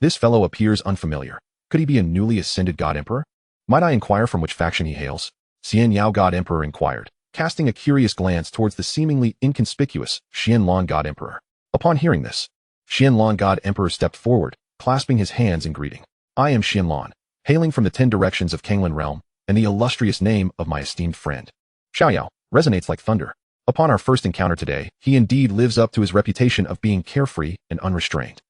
This fellow appears unfamiliar. Could he be a newly ascended God Emperor? Might I inquire from which faction he hails? Xian Yao God Emperor inquired, casting a curious glance towards the seemingly inconspicuous Xianlong God Emperor. Upon hearing this, Xianlong God Emperor stepped forward, clasping his hands in greeting. I am Xianlong, hailing from the 10 directions of Kanglan Realm, and the illustrious name of my esteemed friend. Xiaoyao resonates like thunder. Upon our first encounter today, he indeed lives up to his reputation of being carefree and unrestrained.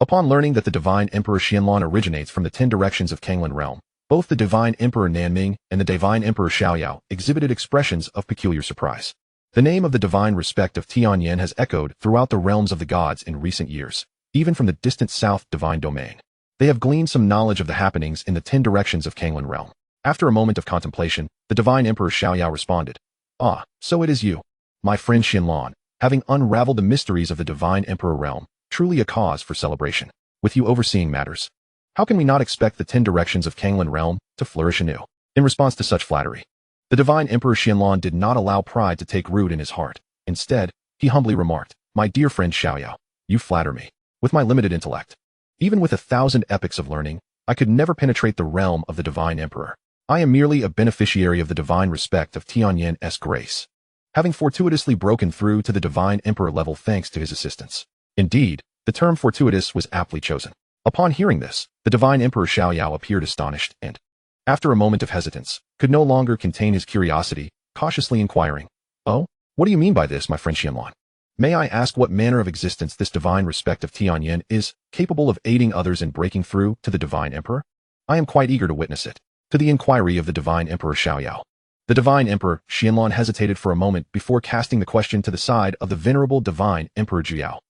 Upon learning that the Divine Emperor Xianlong originates from the 10 directions of Kanglan Realm, both the Divine Emperor Nanming and the Divine Emperor Xiaoyao exhibited expressions of peculiar surprise. The name of the divine respect of Tianyan has echoed throughout the realms of the gods in recent years, even from the distant south divine domain. They have gleaned some knowledge of the happenings in the 10 directions of Kanglan Realm. After a moment of contemplation, the Divine Emperor Xiaoyao responded, so it is you, my friend Xianlong, having unraveled the mysteries of the Divine Emperor Realm, truly a cause for celebration. With you overseeing matters, how can we not expect the 10 directions of Kanglan Realm to flourish anew? In response to such flattery, the Divine Emperor Xianlong did not allow pride to take root in his heart. Instead, he humbly remarked, my dear friend Xiaoyao, you flatter me. With my limited intellect, even with 1,000 epochs of learning, I could never penetrate the realm of the Divine Emperor. I am merely a beneficiary of the divine respect of Tianyan's grace, having fortuitously broken through to the Divine Emperor level thanks to his assistance. Indeed, the term fortuitous was aptly chosen. Upon hearing this, the Divine Emperor Xiaoyao appeared astonished and, after a moment of hesitance, could no longer contain his curiosity, cautiously inquiring, what do you mean by this, my friend Xianlong? May I ask what manner of existence this divine respect of Tianyan is capable of aiding others in breaking through to the Divine Emperor? I am quite eager to witness it. To the inquiry of the Divine Emperor Xiaoyao, the Divine Emperor Xianlong hesitated for a moment before casting the question to the side of the venerable Divine Emperor Juyao.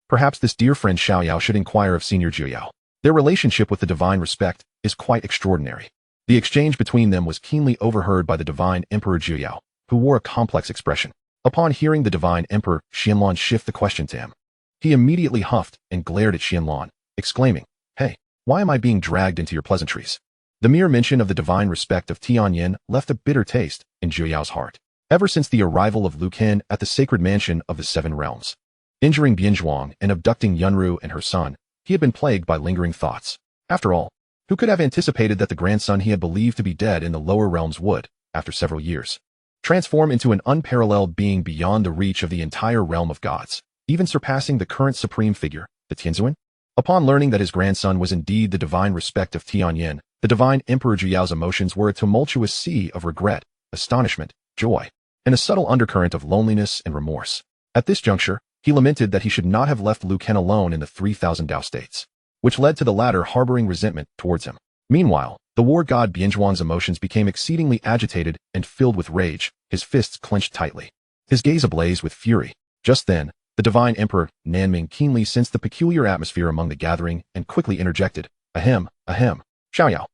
Perhaps this dear friend Xiaoyao should inquire of Senior Juyao. Their relationship with the divine respect is quite extraordinary. The exchange between them was keenly overheard by the divine Emperor Jiuyao, who wore a complex expression. Upon hearing the divine Emperor Xianlan shift the question to him, he immediately huffed and glared at Xianlan, exclaiming, "Hey, why am I being dragged into your pleasantries?" The mere mention of the divine respect of Tianyan left a bitter taste in Jiuyao's heart. Ever since the arrival of Lu Ken at the sacred mansion of the Seven Realms, injuring Bianzhuang and abducting Yunru and her son, he had been plagued by lingering thoughts. After all, who could have anticipated that the grandson he had believed to be dead in the lower realms would, after several years, transform into an unparalleled being beyond the reach of the entire realm of gods, even surpassing the current supreme figure, the Tianzuan? Upon learning that his grandson was indeed the divine respect of Tianyan, the divine Emperor Jiuyao's emotions were a tumultuous sea of regret, astonishment, joy, and a subtle undercurrent of loneliness and remorse. At this juncture, he lamented that he should not have left Lu Ken alone in the 3,000 Dao states, which led to the latter harboring resentment towards him. Meanwhile, the war god Bianzhuang's emotions became exceedingly agitated and filled with rage, his fists clenched tightly, his gaze ablaze with fury. Just then, the divine emperor, Nanming, keenly sensed the peculiar atmosphere among the gathering and quickly interjected, "Ahem, ahem, Xiaoyao.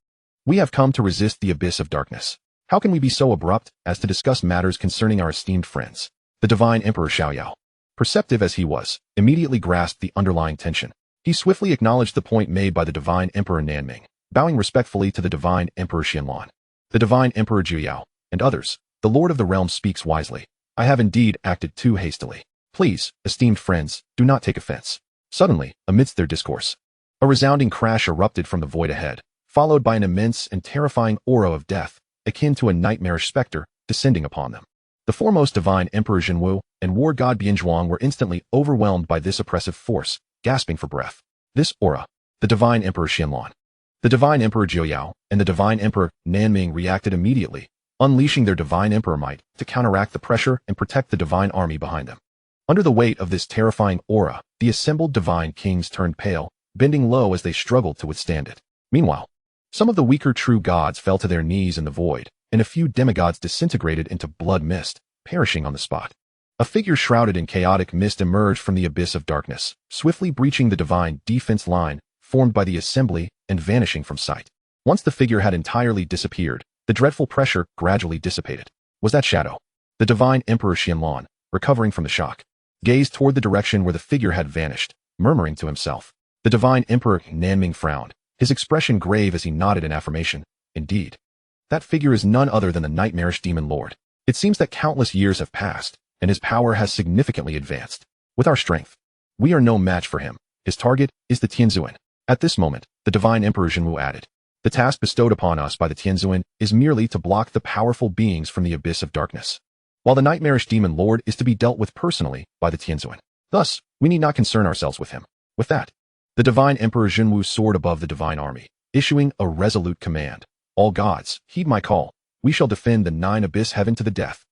We have come to resist the abyss of darkness. How can we be so abrupt as to discuss matters concerning our esteemed friends?" The divine emperor Xiaoyao, perceptive as he was, immediately grasped the underlying tension. He swiftly acknowledged the point made by the divine emperor Nanming, bowing respectfully to the divine emperor Xianlan. The divine emperor Jiuyao, and others, the lord of the realm speaks wisely. I have indeed acted too hastily. Please, esteemed friends, do not take offense. Suddenly, amidst their discourse, a resounding crash erupted from the void ahead, followed by an immense and terrifying aura of death, akin to a nightmarish specter, descending upon them. The foremost divine Emperor Zhenwu and war god Bianzhuang were instantly overwhelmed by this oppressive force, gasping for breath. This aura, the divine Emperor Xianlan, the divine Emperor Jiuyao, and the divine Emperor Nanming reacted immediately, unleashing their divine emperor might to counteract the pressure and protect the divine army behind them. Under the weight of this terrifying aura, the assembled divine kings turned pale, bending low as they struggled to withstand it. Meanwhile, some of the weaker true gods fell to their knees in the void, and a few demigods disintegrated into blood mist, perishing on the spot. A figure shrouded in chaotic mist emerged from the abyss of darkness, swiftly breaching the divine defense line formed by the assembly and vanishing from sight. Once the figure had entirely disappeared, the dreadful pressure gradually dissipated. Was that shadow? The divine Emperor Xianlan, recovering from the shock, gazed toward the direction where the figure had vanished, murmuring to himself. The divine Emperor Nanming frowned, his expression grave as he nodded in affirmation. Indeed, that figure is none other than the nightmarish demon lord. It seems that countless years have passed, and his power has significantly advanced. With our strength, we are no match for him. His target is the Tianzuan. At this moment, the divine Emperor Zhenwu added, the task bestowed upon us by the Tianzuan is merely to block the powerful beings from the abyss of darkness, while the nightmarish demon lord is to be dealt with personally by the Tianzuan. Thus, we need not concern ourselves with him. With that, the divine Emperor Zhenwu soared above the divine army, issuing a resolute command. All gods, heed my call. We shall defend the 9 abyss heaven to the death.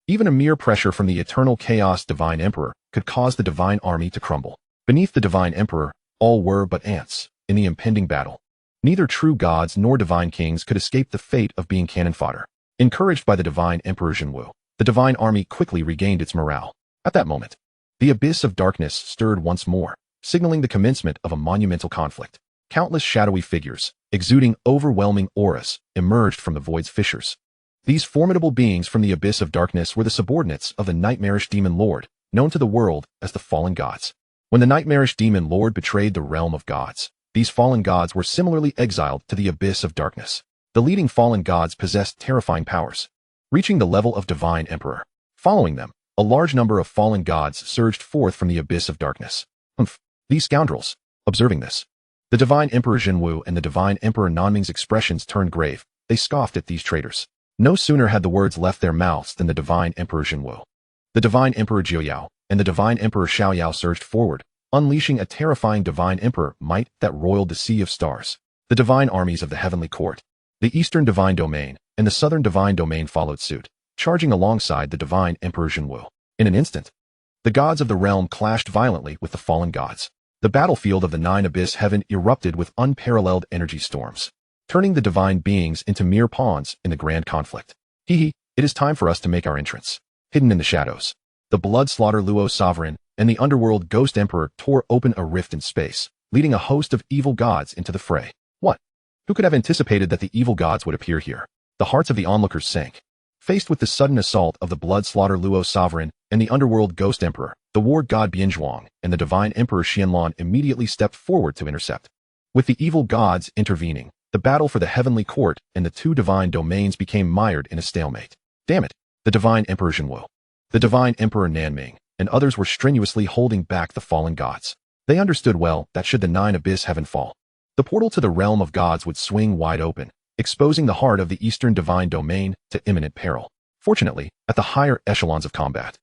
Even a mere pressure from the eternal chaos divine emperor could cause the divine army to crumble. Beneath the divine emperor, all were but ants in the impending battle. Neither true gods nor divine kings could escape the fate of being cannon fodder. Encouraged by the divine Emperor Zhenwu, the divine army quickly regained its morale. At that moment, the abyss of darkness stirred once more, signaling the commencement of a monumental conflict. Countless shadowy figures, exuding overwhelming auras, emerged from the void's fissures. These formidable beings from the abyss of darkness were the subordinates of the nightmarish demon lord, known to the world as the fallen gods. When the nightmarish demon lord betrayed the realm of gods, these fallen gods were similarly exiled to the abyss of darkness. The leading fallen gods possessed terrifying powers, reaching the level of divine emperor. Following them, a large number of fallen gods surged forth from the abyss of darkness. These scoundrels. Observing this, the divine Emperor Zhenwu and the divine Emperor Nanming's expressions turned grave. They scoffed at these traitors. No sooner had the words left their mouths than the divine Emperor Zhenwu, the divine Emperor Jiuyao, and the divine Emperor Xiaoyao surged forward, unleashing a terrifying divine emperor might that roiled the sea of stars. The divine armies of the heavenly court, the eastern divine domain, and the southern divine domain followed suit, charging alongside the divine Emperor Zhenwu. In an instant, the gods of the realm clashed violently with the fallen gods. The battlefield of the 9 abyss heaven erupted with unparalleled energy storms, turning the divine beings into mere pawns in the grand conflict. It is time for us to make our entrance. Hidden in the shadows, the blood-slaughter Luo sovereign and the underworld ghost emperor tore open a rift in space, leading a host of evil gods into the fray. What? Who could have anticipated that the evil gods would appear here? The hearts of the onlookers sank. Faced with the sudden assault of the blood-slaughter Luo sovereign and the underworld ghost emperor, the war god Bianzhuang and the divine emperor Xianlan immediately stepped forward to intercept. With the evil gods intervening, the battle for the heavenly court and the two divine domains became mired in a stalemate. Damn it! The divine emperor Zhenwu, the divine emperor Nanming, and others were strenuously holding back the fallen gods. They understood well that should the nine abyss heaven fall, the portal to the realm of gods would swing wide open, exposing the heart of the eastern divine domain to imminent peril. Fortunately, at the higher echelons of combat,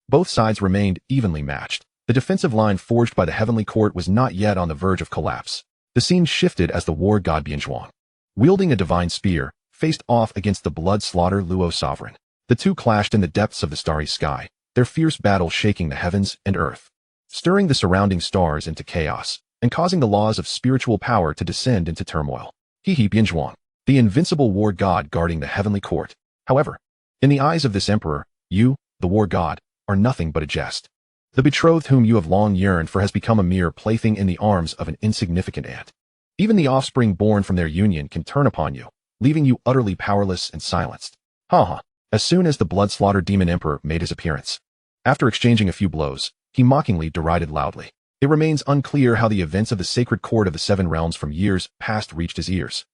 both sides remained evenly matched. The defensive line forged by the heavenly court was not yet on the verge of collapse. The scene shifted as the war god Bianzhuang, wielding a divine spear, faced off against the blood-slaughter Luo sovereign. The two clashed in the depths of the starry sky, their fierce battle shaking the heavens and earth, stirring the surrounding stars into chaos, and causing the laws of spiritual power to descend into turmoil. Bianzhuang, the invincible war god guarding the heavenly court. However, in the eyes of this emperor, you, the war god, are nothing but a jest. The betrothed whom you have long yearned for has become a mere plaything in the arms of an insignificant ant. Even the offspring born from their union can turn upon you, leaving you utterly powerless and silenced. As soon as the blood-slaughter demon emperor made his appearance, after exchanging a few blows, he mockingly derided loudly. It remains unclear how the events of the sacred court of the seven realms from years past reached his ears.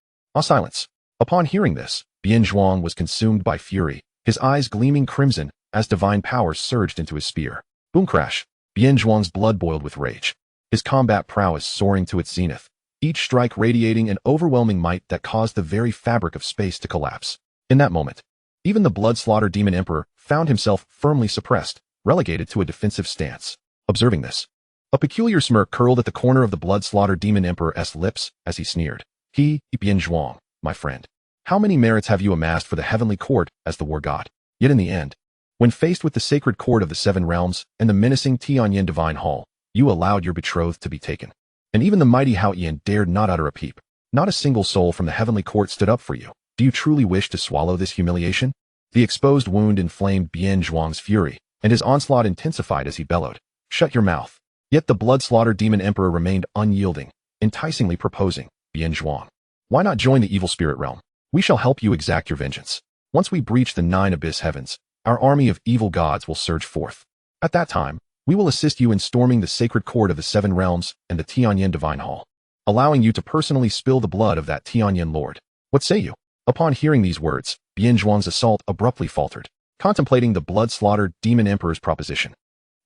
Silence. Upon hearing this, Bianzhuang was consumed by fury, his eyes gleaming crimson as divine power surged into his spear. Boom crash. Bianzhuang's blood boiled with rage, his combat prowess soaring to its zenith, each strike radiating an overwhelming might that caused the very fabric of space to collapse. In that moment, even the blood-slaughter demon emperor found himself firmly suppressed, relegated to a defensive stance. Observing this, a peculiar smirk curled at the corner of the blood-slaughter demon emperor's lips as he sneered. Bianzhuang, my friend, how many merits have you amassed for the heavenly court as the war god? Yet in the end, when faced with the sacred court of the seven realms and the menacing Tianyan divine hall, you allowed your betrothed to be taken. And even the mighty Haoyan dared not utter a peep. Not a single soul from the heavenly court stood up for you. Do you truly wish to swallow this humiliation? The exposed wound inflamed Bianzhuang's fury, and his onslaught intensified as he bellowed. Shut your mouth. Yet the blood-slaughter demon emperor remained unyielding, enticingly proposing. Bianzhuang, why not join the evil spirit realm? We shall help you exact your vengeance. Once we breach the nine abyss heavens, our army of evil gods will surge forth. At that time, we will assist you in storming the sacred court of the seven realms and the Tianyan divine hall, allowing you to personally spill the blood of that Tianyan lord. What say you? Upon hearing these words, Bianzhuang's assault abruptly faltered, contemplating the blood-slaughtered demon emperor's proposition.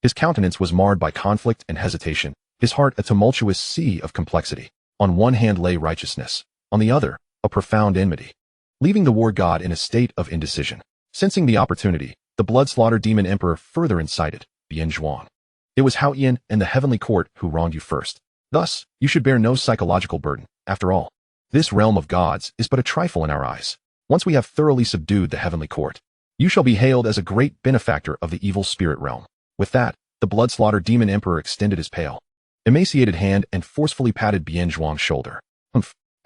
His countenance was marred by conflict and hesitation, his heart a tumultuous sea of complexity. On one hand lay righteousness, on the other, a profound enmity, leaving the war god in a state of indecision. Sensing the opportunity, the blood-slaughter demon emperor further incited. Bianzhuang, it was Haoyan and the heavenly court who wronged you first. Thus, you should bear no psychological burden. After all, this realm of gods is but a trifle in our eyes. Once we have thoroughly subdued the heavenly court, you shall be hailed as a great benefactor of the evil spirit realm. With that, the blood-slaughter demon emperor extended his pale, emaciated hand and forcefully patted Bianzhuang's shoulder.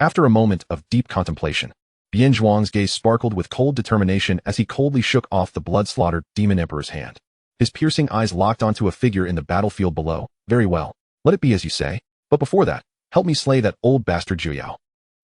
After a moment of deep contemplation, Bianzhuang's gaze sparkled with cold determination as he coldly shook off the blood-slaughtered demon emperor's hand. His piercing eyes locked onto a figure in the battlefield below. Very well, let it be as you say. But before that, help me slay that old bastard Zhu.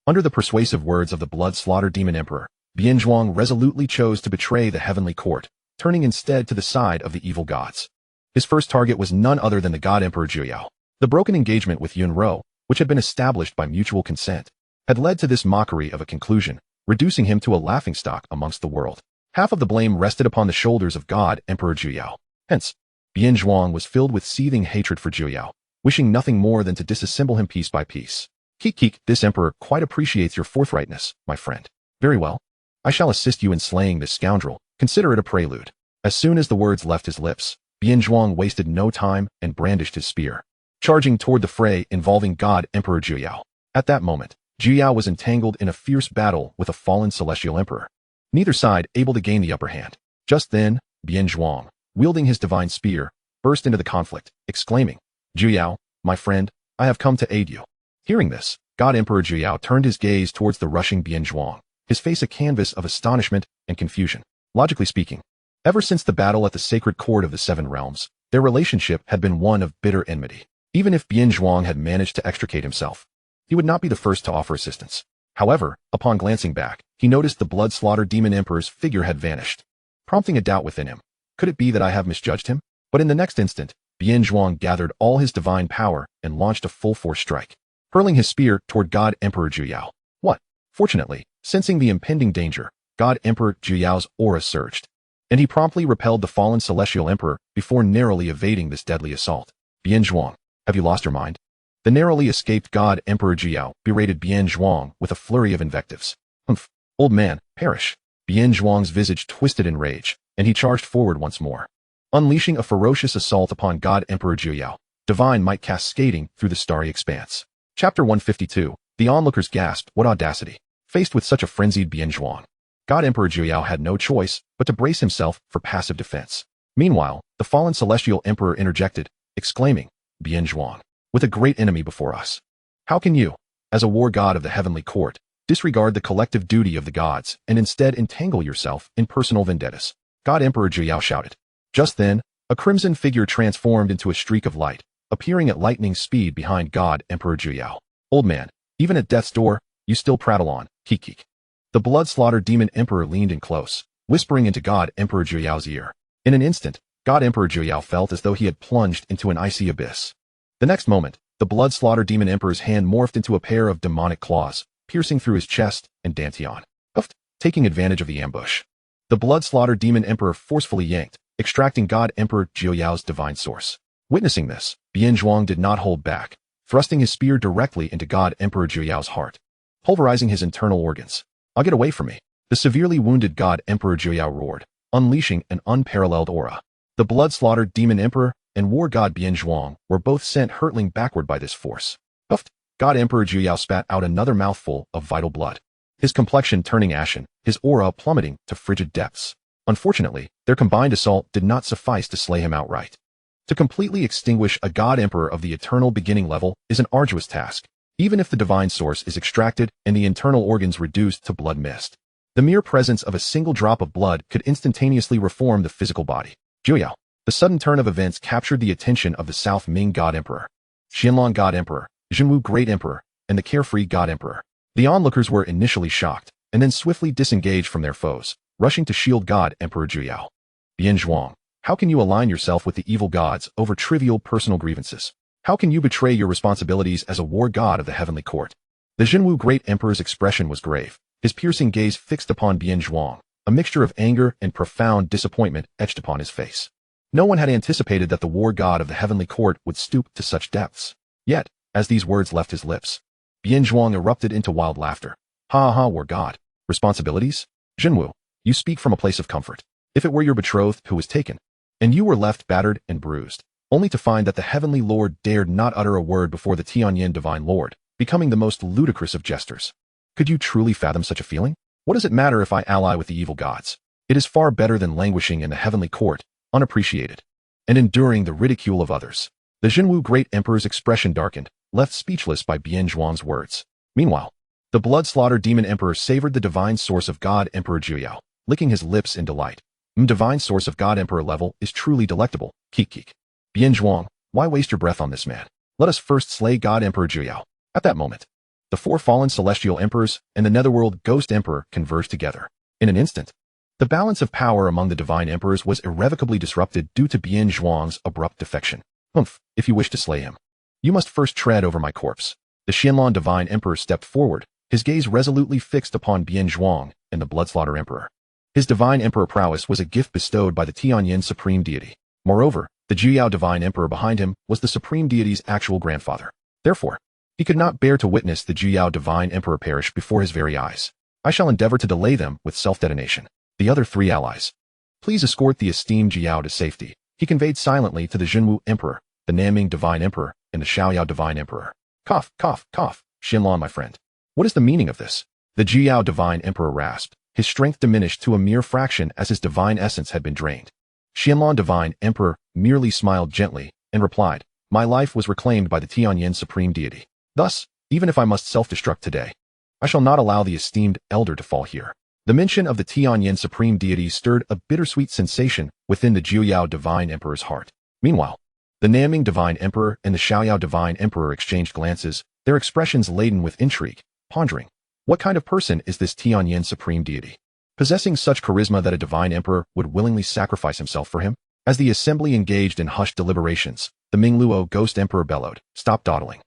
Under the persuasive words of the blood-slaughtered demon emperor, Bianzhuang resolutely chose to betray the heavenly court, turning instead to the side of the evil gods. His first target was none other than the god emperor Zhu. The broken engagement with Yun Ro, which had been established by mutual consent, had led to this mockery of a conclusion, reducing him to a laughingstock amongst the world. Half of the blame rested upon the shoulders of god emperor Zhu. Hence, Bianzhuang was filled with seething hatred for Zhu, wishing nothing more than to disassemble him piece by piece. Keek, this emperor quite appreciates your forthrightness, my friend. Very well. I shall assist you in slaying this scoundrel. Consider it a prelude. As soon as the words left his lips, Bianzhuang wasted no time and brandished his spear, charging toward the fray involving god emperor Zhu. At that moment, Zhu was entangled in a fierce battle with a fallen celestial emperor, neither side able to gain the upper hand. Just then, Bianzhuang, wielding his divine spear, burst into the conflict, exclaiming, Zhu, my friend, I have come to aid you. Hearing this, god emperor Zhu turned his gaze towards the rushing Bianzhuang, his face a canvas of astonishment and confusion. Logically speaking, ever since the battle at the sacred court of the seven realms, their relationship had been one of bitter enmity. Even if Bianzhuang had managed to extricate himself, he would not be the first to offer assistance. However, upon glancing back, he noticed the blood-slaughter demon emperor's figure had vanished, prompting a doubt within him. Could it be that I have misjudged him? But in the next instant, Bian Zhuang gathered all his divine power and launched a full-force strike, hurling his spear toward God Emperor Zhuyao. What? Fortunately, sensing the impending danger, God Emperor Zhuyao's aura surged, and he promptly repelled the fallen celestial emperor before narrowly evading this deadly assault. Bian Zhuang, have you lost your mind? The narrowly escaped God Emperor Zhuyao berated Bian Zhuang with a flurry of invectives. Humph, old man, perish. Bian Zhuang's visage twisted in rage, and he charged forward once more, unleashing a ferocious assault upon God Emperor Zhuyao, divine might cascading through the starry expanse. Chapter 152. The onlookers gasped, what audacity. Faced with such a frenzied Bian Zhuang, God Emperor Zhuyao had no choice but to brace himself for passive defense. Meanwhile, the fallen celestial emperor interjected, exclaiming, Bian Zhuang, with a great enemy before us, how can you, as a war god of the heavenly court, disregard the collective duty of the gods and instead entangle yourself in personal vendettas? God Emperor Zhuyao shouted. Just then, a crimson figure transformed into a streak of light, appearing at lightning speed behind God Emperor Zhuyao. Old man, even at death's door, you still prattle on, keek. The blood-slaughter demon emperor leaned in close, whispering into God Emperor Zhuyao's ear. In an instant, God Emperor Zhuyao felt as though he had plunged into an icy abyss. The next moment, the blood-slaughter demon emperor's hand morphed into a pair of demonic claws, piercing through his chest and dantian. Huffed, taking advantage of the ambush. The blood-slaughter demon emperor forcefully yanked, extracting God Emperor Zhuyao's divine source. Witnessing this, Bian Zhuang did not hold back, thrusting his spear directly into God Emperor Zhuyao's heart, pulverizing his internal organs. I'll get away from me. The severely wounded God Emperor Zhuyao roared, unleashing an unparalleled aura. The blood-slaughter demon emperor and war god Bian Zhuang were both sent hurtling backward by this force. Huffed, God Emperor Zhuyao spat out another mouthful of vital blood, his complexion turning ashen, his aura plummeting to frigid depths. Unfortunately, their combined assault did not suffice to slay him outright. To completely extinguish a god emperor of the eternal beginning level is an arduous task, even if the divine source is extracted and the internal organs reduced to blood mist. The mere presence of a single drop of blood could instantaneously reform the physical body. Zhuyao. The sudden turn of events captured the attention of the South Ming God Emperor, Xianlong God Emperor, Zhenwu Great Emperor, and the Carefree God Emperor. The onlookers were initially shocked, and then swiftly disengaged from their foes, rushing to shield God Emperor Zhuyao. Bian Zhuang, how can you align yourself with the evil gods over trivial personal grievances? How can you betray your responsibilities as a war god of the heavenly court? The Zhenwu Great Emperor's expression was grave, his piercing gaze fixed upon Bian Zhuang, a mixture of anger and profound disappointment etched upon his face. No one had anticipated that the war god of the heavenly court would stoop to such depths. Yet, as these words left his lips, Bian Zhuang erupted into wild laughter. Ha ha, war god. Responsibilities? Zhenwu, you speak from a place of comfort. If it were your betrothed who was taken, and you were left battered and bruised, only to find that the heavenly lord dared not utter a word before the Tianyan divine lord, becoming the most ludicrous of jesters. Could you truly fathom such a feeling? What does it matter if I ally with the evil gods? It is far better than languishing in the heavenly court, unappreciated, and enduring the ridicule of others. The Zhenwu Great Emperor's expression darkened, left speechless by Bian Zhuang's words. Meanwhile, the blood-slaughter demon emperor savored the divine source of God Emperor Zhuyao, licking his lips in delight. Divine source of God Emperor level is truly delectable. Keek. Bian Zhuang, why waste your breath on this man? Let us first slay God Emperor Zhuyao. At that moment, the four fallen celestial emperors and the netherworld ghost emperor converged together. In an instant, the balance of power among the divine emperors was irrevocably disrupted due to Bian Zhuang's abrupt defection. Humph, if you wish to slay him, you must first tread over my corpse. The Xianlong divine emperor stepped forward, his gaze resolutely fixed upon Bian Zhuang and the bloodslaughter emperor. His divine emperor prowess was a gift bestowed by the Tianyan supreme deity. Moreover, the Zhuyao divine emperor behind him was the supreme deity's actual grandfather. Therefore, he could not bear to witness the Zhuyao divine emperor perish before his very eyes. I shall endeavor to delay them with self-detonation. The other three allies, please escort the esteemed Zhuyao to safety. He conveyed silently to the Zhenwu emperor, the Nanming divine emperor, and the Xiaoyao divine emperor. Cough, cough, cough, Xianlong my friend. What is the meaning of this? The Zhuyao divine emperor rasped, his strength diminished to a mere fraction as his divine essence had been drained. Xianlong divine emperor merely smiled gently and replied, my life was reclaimed by the Tianyan supreme deity. Thus, even if I must self-destruct today, I shall not allow the esteemed elder to fall here. The mention of the Tianyan supreme deity stirred a bittersweet sensation within the Zhuyao divine emperor's heart. Meanwhile, the Nanming divine emperor and the Xiaoyao divine emperor exchanged glances, their expressions laden with intrigue, pondering, What kind of person is this Tianyan supreme deity? Possessing such charisma that a divine emperor would willingly sacrifice himself for him? As the assembly engaged in hushed deliberations, the Mingluo ghost emperor bellowed, "Stop dawdling.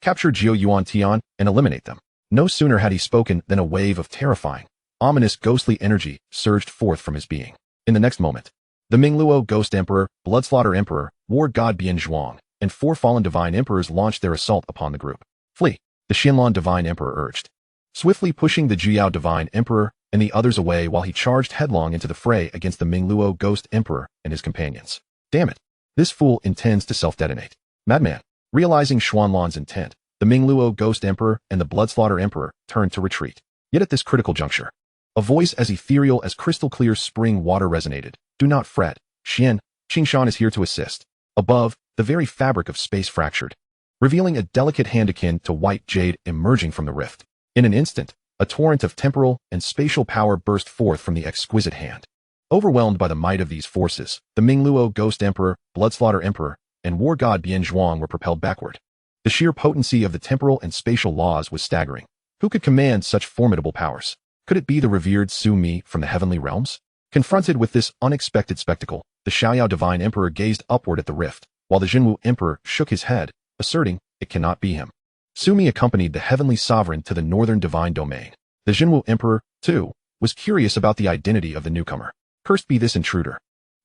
Capture Jiu Yuan Tian and eliminate them." No sooner had he spoken than a wave of terrifying, ominous ghostly energy surged forth from his being. In the next moment, the Mingluo ghost emperor, bloodslaughter emperor, war god Bian Zhuang, and 4 fallen divine emperors launched their assault upon the group. "Flee," the Xianlan divine emperor urged, swiftly pushing the Jiao divine emperor and the others away while he charged headlong into the fray against the Mingluo ghost emperor and his companions. "Damn it! This fool intends to self-detonate. Madman!" Realizing Xuanlan's intent, the Mingluo ghost emperor and the bloodslaughter emperor turned to retreat. Yet at this critical juncture, a voice as ethereal as crystal-clear spring water resonated. "Do not fret, Xian. Qingshan is here to assist." Above, the very fabric of space fractured, revealing a delicate hand akin to white jade emerging from the rift. In an instant, a torrent of temporal and spatial power burst forth from the exquisite hand. Overwhelmed by the might of these forces, the Mingluo ghost emperor, bloodslaughter emperor, and war god Bian Zhuang were propelled backward. The sheer potency of the temporal and spatial laws was staggering. Who could command such formidable powers? Could it be the revered Su Mi from the heavenly realms? Confronted with this unexpected spectacle, the Xiaoyao divine emperor gazed upward at the rift, while the Jinwu emperor shook his head, asserting, "It cannot be him." Su Mi accompanied the heavenly sovereign to the northern divine domain. The Jinwu emperor, too, was curious about the identity of the newcomer. "Cursed be this intruder.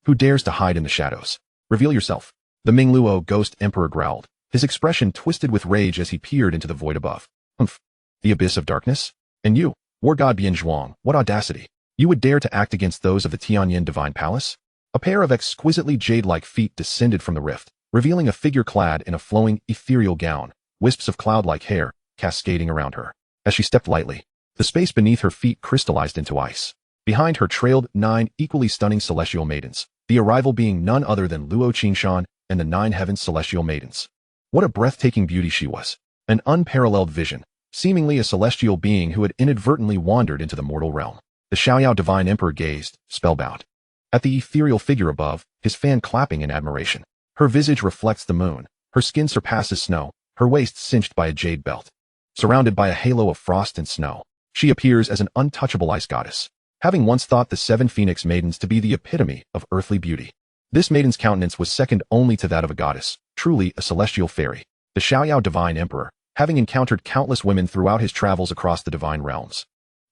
Who dares to hide in the shadows? Reveal yourself." The Mingluo ghost emperor growled, his expression twisted with rage as he peered into the void above. "Humph! The abyss of darkness? And you, war god Bian Zhuang, what audacity! You would dare to act against those of the Tianyan divine palace?" A pair of exquisitely jade-like feet descended from the rift, revealing a figure clad in a flowing, ethereal gown, wisps of cloud-like hair cascading around her. As she stepped lightly, the space beneath her feet crystallized into ice. Behind her trailed 9 equally stunning celestial maidens, the arrival being none other than Luo Qingshan and the 9 heavens celestial maidens. What a breathtaking beauty she was. An unparalleled vision, seemingly a celestial being who had inadvertently wandered into the mortal realm. The Xiaoyao divine emperor gazed, spellbound, at the ethereal figure above, his fan clapping in admiration. Her visage reflects the moon, her skin surpasses snow, her waist cinched by a jade belt. Surrounded by a halo of frost and snow, she appears as an untouchable ice goddess, having once thought the 7 phoenix maidens to be the epitome of earthly beauty. This maiden's countenance was second only to that of a goddess, truly a celestial fairy. The Xiaoyao divine emperor, having encountered countless women throughout his travels across the divine realms,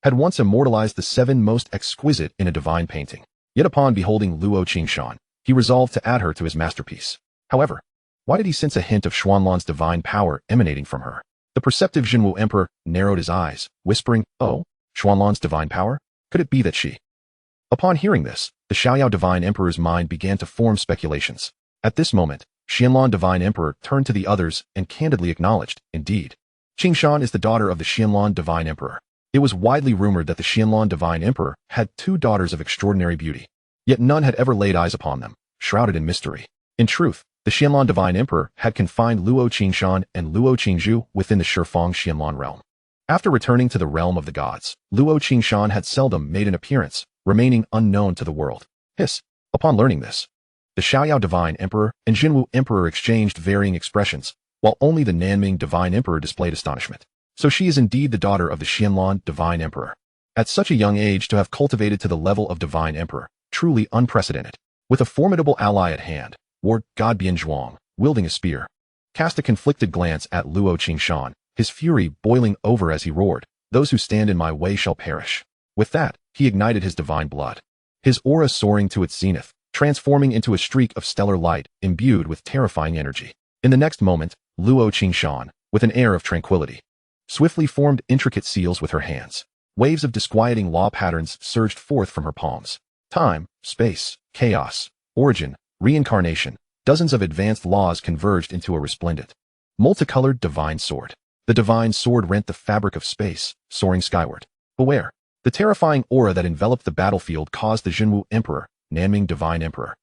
had once immortalized the 7 most exquisite in a divine painting. Yet upon beholding Luo Qingshan, he resolved to add her to his masterpiece. However, why did he sense a hint of Xuanlan's divine power emanating from her? The perceptive Jinwu emperor narrowed his eyes, whispering, "Oh, Xuanlan's divine power? Could it be that she?" Upon hearing this, the Xiaoyao divine emperor's mind began to form speculations. At this moment, Xianlan divine emperor turned to the others and candidly acknowledged, "Indeed, Qingshan is the daughter of the Xianlan divine emperor." It was widely rumored that the Xianlan divine emperor had 2 daughters of extraordinary beauty, yet none had ever laid eyes upon them, shrouded in mystery. In truth, the Xianlan divine emperor had confined Luo Qingshan and Luo Qingzhu within the Shifeng Xianlan realm. After returning to the realm of the gods, Luo Qingshan had seldom made an appearance, remaining unknown to the world. Hiss! Upon learning this, the Xiaoyao divine emperor and Jinwu emperor exchanged varying expressions, while only the Nanming divine emperor displayed astonishment. So she is indeed the daughter of the Xianlan divine emperor. At such a young age to have cultivated to the level of divine emperor, truly unprecedented. With a formidable ally at hand, war god Bian Zhuang, wielding a spear, cast a conflicted glance at Luo Qingshan, his fury boiling over as he roared, "Those who stand in my way shall perish." With that, he ignited his divine blood, his aura soaring to its zenith, transforming into a streak of stellar light imbued with terrifying energy. In the next moment, Luo Qingshan, with an air of tranquility, swiftly formed intricate seals with her hands. Waves of disquieting law patterns surged forth from her palms. Time, space, chaos, origin, reincarnation, dozens of advanced laws converged into a resplendent, multicolored divine sword. The divine sword rent the fabric of space, soaring skyward. Beware! The terrifying aura that enveloped the battlefield caused the Jinwu emperor, Nanming divine emperor,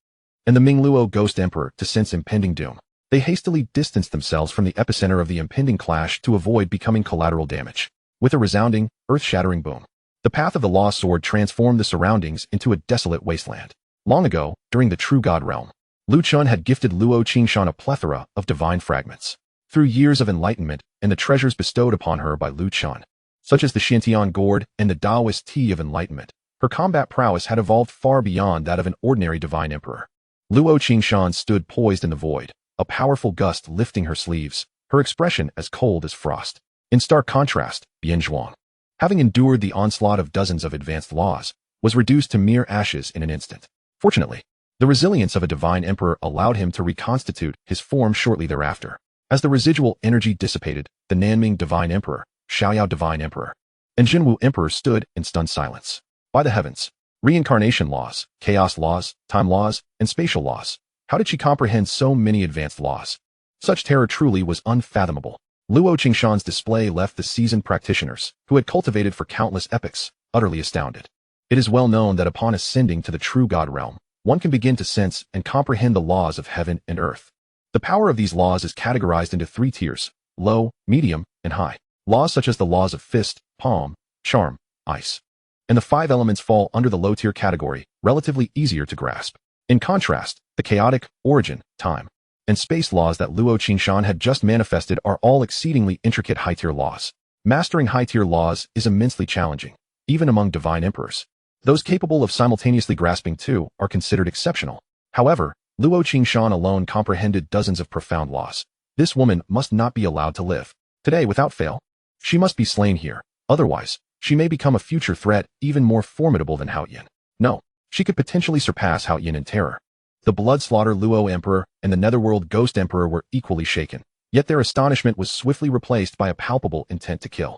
and the Mingluo ghost emperor to sense impending doom. They hastily distanced themselves from the epicenter of the impending clash to avoid becoming collateral damage. With a resounding, earth-shattering boom, the path of the law sword transformed the surroundings into a desolate wasteland. Long ago, during the True God realm, Lu Chen had gifted Luo Qingshan a plethora of divine fragments. Through years of enlightenment and the treasures bestowed upon her by Lu Chen, such as the Shantian Gourd and the Taoist Tea of Enlightenment. Her combat prowess had evolved far beyond that of an ordinary divine emperor. Luo Qingshan stood poised in the void, a powerful gust lifting her sleeves, her expression as cold as frost. In stark contrast, Bian Zhuang, having endured the onslaught of dozens of advanced laws, was reduced to mere ashes in an instant. Fortunately, the resilience of a divine emperor allowed him to reconstitute his form shortly thereafter. As the residual energy dissipated, the Nanming Divine Emperor, Xiaoyao Divine Emperor, and Jinwu Emperor stood in stunned silence. By the heavens, reincarnation laws, chaos laws, time laws, and spatial laws. How did she comprehend so many advanced laws? Such terror truly was unfathomable. Luo Qingshan's display left the seasoned practitioners, who had cultivated for countless epochs, utterly astounded. It is well known that upon ascending to the true God realm, one can begin to sense and comprehend the laws of heaven and earth. The power of these laws is categorized into 3 tiers: low, medium, and high. Laws such as the laws of fist, palm, charm, ice, and the 5 elements fall under the low-tier category, relatively easier to grasp. In contrast, the chaotic, origin, time, and space laws that Luo Qingshan had just manifested are all exceedingly intricate high-tier laws. Mastering high-tier laws is immensely challenging, even among divine emperors. Those capable of simultaneously grasping 2 are considered exceptional. However, Luo Qingshan alone comprehended dozens of profound laws. This woman must not be allowed to live today without fail. She must be slain here. Otherwise, she may become a future threat even more formidable than Haoyan. No, she could potentially surpass Haoyan in terror. The blood-slaughter Luo Emperor and the Netherworld Ghost Emperor were equally shaken, yet their astonishment was swiftly replaced by a palpable intent to kill.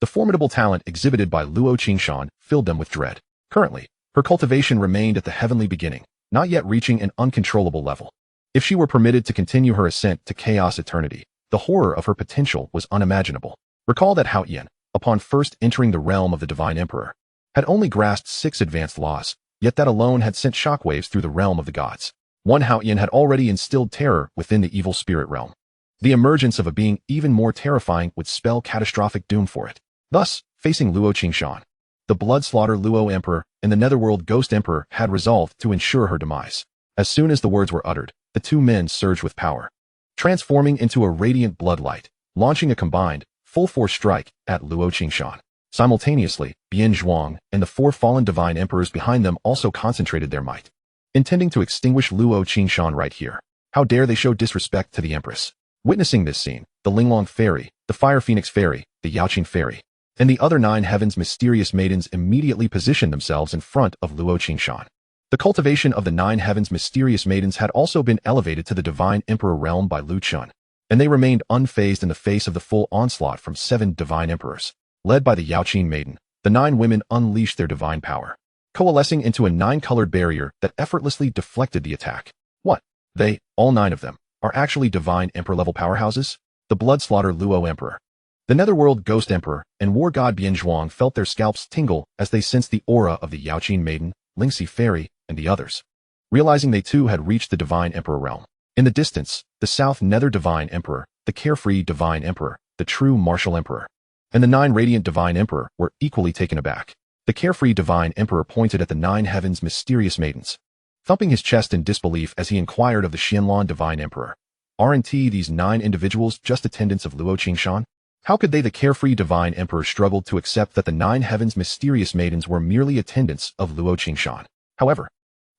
The formidable talent exhibited by Luo Qingshan filled them with dread. Currently, her cultivation remained at the heavenly beginning, not yet reaching an uncontrollable level. If she were permitted to continue her ascent to chaos eternity, the horror of her potential was unimaginable. Recall that Haoyan, upon first entering the realm of the Divine Emperor, had only grasped 6 advanced laws, yet that alone had sent shockwaves through the realm of the gods. One Haoyan had already instilled terror within the evil spirit realm. The emergence of a being even more terrifying would spell catastrophic doom for it. Thus, facing Luo Qingshan, the blood-slaughter Luo Emperor and the Netherworld Ghost Emperor had resolved to ensure her demise. As soon as the words were uttered, the 2 men surged with power, transforming into a radiant bloodlight, launching a combined, full-force strike at Luo Qingshan. Simultaneously, Bian Zhuang and the 4 fallen divine emperors behind them also concentrated their might, intending to extinguish Luo Qingshan right here. How dare they show disrespect to the Empress? Witnessing this scene, the Linglong Fairy, the Fire Phoenix Fairy, the Yaoqing Fairy, and the other 9 heavens mysterious maidens immediately positioned themselves in front of Luo Qingshan. The cultivation of the 9 heavens mysterious maidens had also been elevated to the divine emperor realm by Lu Chen, and they remained unfazed in the face of the full onslaught from 7 divine emperors. Led by the Yaoqing maiden, the 9 women unleashed their divine power, coalescing into a 9-colored barrier that effortlessly deflected the attack. What? They, all 9 of them, are actually divine emperor-level powerhouses? The blood-slaughter Luo Emperor, the Netherworld Ghost Emperor, and War God Bian Zhuang felt their scalps tingle as they sensed the aura of the Yaoqing maiden, Lingxi Fairy, and the others. Realizing they too had reached the divine emperor realm. In the distance, the South Nether Divine Emperor, the Carefree Divine Emperor, the True Martial Emperor, and the 9 Radiant Divine Emperor were equally taken aback. The Carefree Divine Emperor pointed at the 9 heavens mysterious maidens, thumping his chest in disbelief as he inquired of the Xianlan Divine Emperor. Aren't these 9 individuals just attendants of Luo Qingshan? How could they, the Carefree Divine Emperor, struggled to accept that the 9 heavens mysterious maidens were merely attendants of Luo Qingshan? However,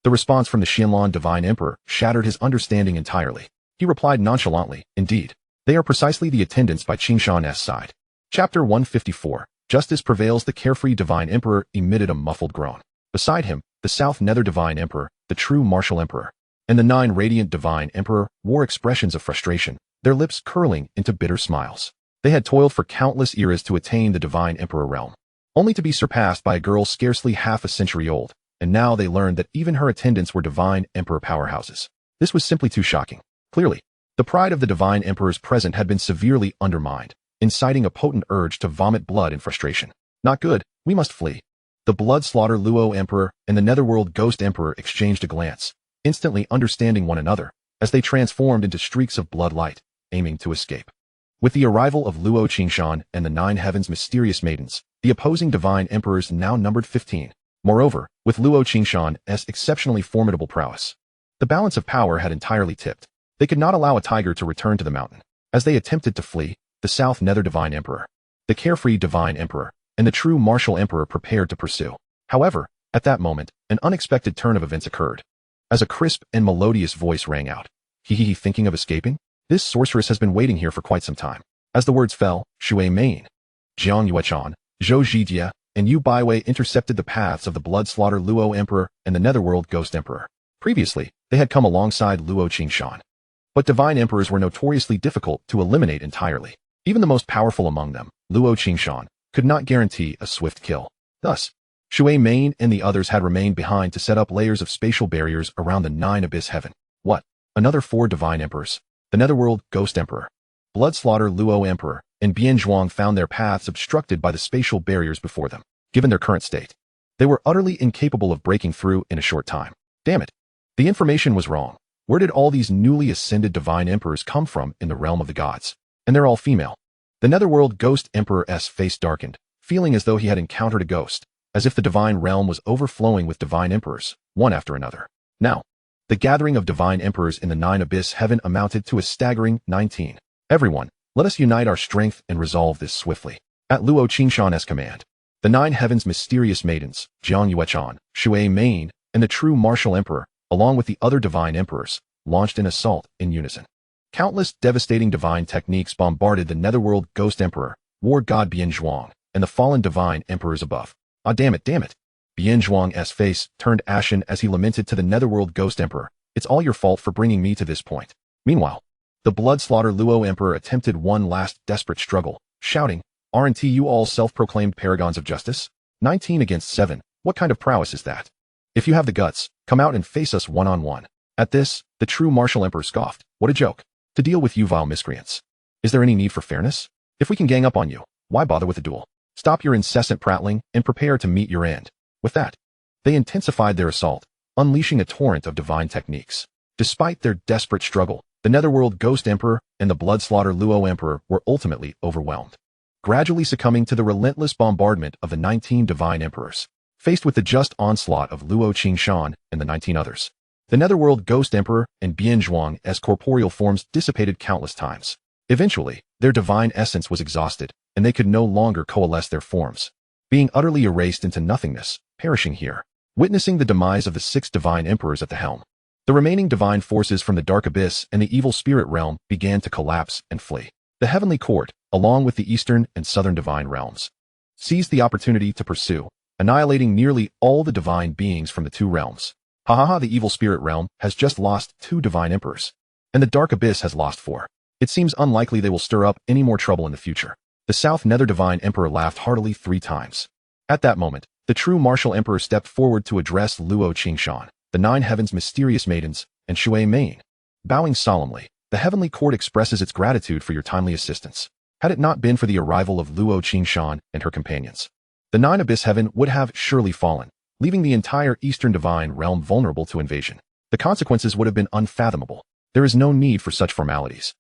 the response from the Xianlan Divine Emperor shattered his understanding entirely. He replied nonchalantly, "Indeed, they are precisely the attendants by Qingshan's side." Chapter 154. Justice Prevails. The Carefree Divine Emperor emitted a muffled groan. Beside him, the South Nether Divine Emperor, the True Martial Emperor, and the 9 Radiant Divine Emperor wore expressions of frustration, their lips curling into bitter smiles. They had toiled for countless eras to attain the Divine Emperor realm, only to be surpassed by a girl scarcely half a century old, and now they learned that even her attendants were Divine Emperor powerhouses. This was simply too shocking. Clearly, the pride of the Divine Emperors present had been severely undermined, inciting a potent urge to vomit blood in frustration. Not good, we must flee. The blood-slaughter Luo Emperor and the Netherworld Ghost Emperor exchanged a glance, instantly understanding one another, as they transformed into streaks of blood light, aiming to escape. With the arrival of Luo Qingshan and the 9 heavens mysterious maidens, the opposing divine emperors now numbered 15. Moreover, with Luo Qingshan's exceptionally formidable prowess, the balance of power had entirely tipped. They could not allow a tiger to return to the mountain. As they attempted to flee, the South Nether Divine Emperor, the carefree divine emperor, and the true martial emperor prepared to pursue. However, at that moment, an unexpected turn of events occurred. As a crisp and melodious voice rang out, "He thinking of escaping? This sorceress has been waiting here for quite some time." As the words fell, Shui Main, Jiang Yuechan, Zhou Zhijie, and Yu Baiwei intercepted the paths of the blood-slaughter Luo Emperor and the Netherworld Ghost Emperor. Previously, they had come alongside Luo Qingshan. But divine emperors were notoriously difficult to eliminate entirely. Even the most powerful among them, Luo Qingshan, could not guarantee a swift kill. Thus, Shui Main and the others had remained behind to set up layers of spatial barriers around the 9 Abyss Heaven. What? Another 4 divine emperors? The Netherworld Ghost Emperor, Bloodslaughter Luo Emperor, and Bian Zhuang found their paths obstructed by the spatial barriers before them. Given their current state, they were utterly incapable of breaking through in a short time. Damn it. The information was wrong. Where did all these newly ascended divine emperors come from in the realm of the gods? And they're all female. The Netherworld Ghost Emperor's face darkened, feeling as though he had encountered a ghost, as if the divine realm was overflowing with divine emperors, one after another. Now, the gathering of divine emperors in the 9 Abyss Heaven amounted to a staggering 19. Everyone, let us unite our strength and resolve this swiftly. At Luo Qingshan's command, the 9 Heavens' mysterious maidens, Jiang Yuechan, Shui Main, and the true martial emperor, along with the other divine emperors, launched an assault in unison. Countless devastating divine techniques bombarded the Netherworld Ghost Emperor, War God Bian Zhuang, and the fallen divine emperors above. Ah, damn it, damn it. Bian Zhuang's face turned ashen as he lamented to the Netherworld Ghost Emperor, "It's all your fault for bringing me to this point." Meanwhile, the blood-slaughter Luo Emperor attempted one last desperate struggle, shouting, "Aren't you all self-proclaimed paragons of justice? 19 against 7, what kind of prowess is that? If you have the guts, come out and face us one-on-one." At this, the true martial emperor scoffed, "What a joke. To deal with you vile miscreants. Is there any need for fairness? If we can gang up on you, why bother with a duel? Stop your incessant prattling and prepare to meet your end." With that, they intensified their assault, unleashing a torrent of divine techniques. Despite their desperate struggle, the Netherworld Ghost Emperor and the blood-slaughter Luo Emperor were ultimately overwhelmed, gradually succumbing to the relentless bombardment of the 19 divine emperors. Faced with the just onslaught of Luo Qingshan and the 19 others, the Netherworld Ghost Emperor and Bian Zhuang as corporeal forms dissipated countless times. Eventually, their divine essence was exhausted, and they could no longer coalesce their forms, being utterly erased into nothingness, perishing here, witnessing the demise of the 6 divine emperors at the helm. The remaining divine forces from the Dark Abyss and the Evil Spirit Realm began to collapse and flee. The Heavenly Court, along with the Eastern and Southern divine realms, seized the opportunity to pursue, annihilating nearly all the divine beings from the 2 realms. The Evil Spirit Realm has just lost 2 divine emperors, and the Dark Abyss has lost 4. It seems unlikely they will stir up any more trouble in the future. The South Nether Divine Emperor laughed heartily 3 times. At that moment, the true martial emperor stepped forward to address Luo Qingshan, the 9 Heavens' mysterious maidens, and Shui Main. Bowing solemnly, the Heavenly Court expresses its gratitude for your timely assistance. Had it not been for the arrival of Luo Qingshan and her companions, the 9 Abyss Heaven would have surely fallen, leaving the entire Eastern Divine Realm vulnerable to invasion. The consequences would have been unfathomable. There is no need for such formalities.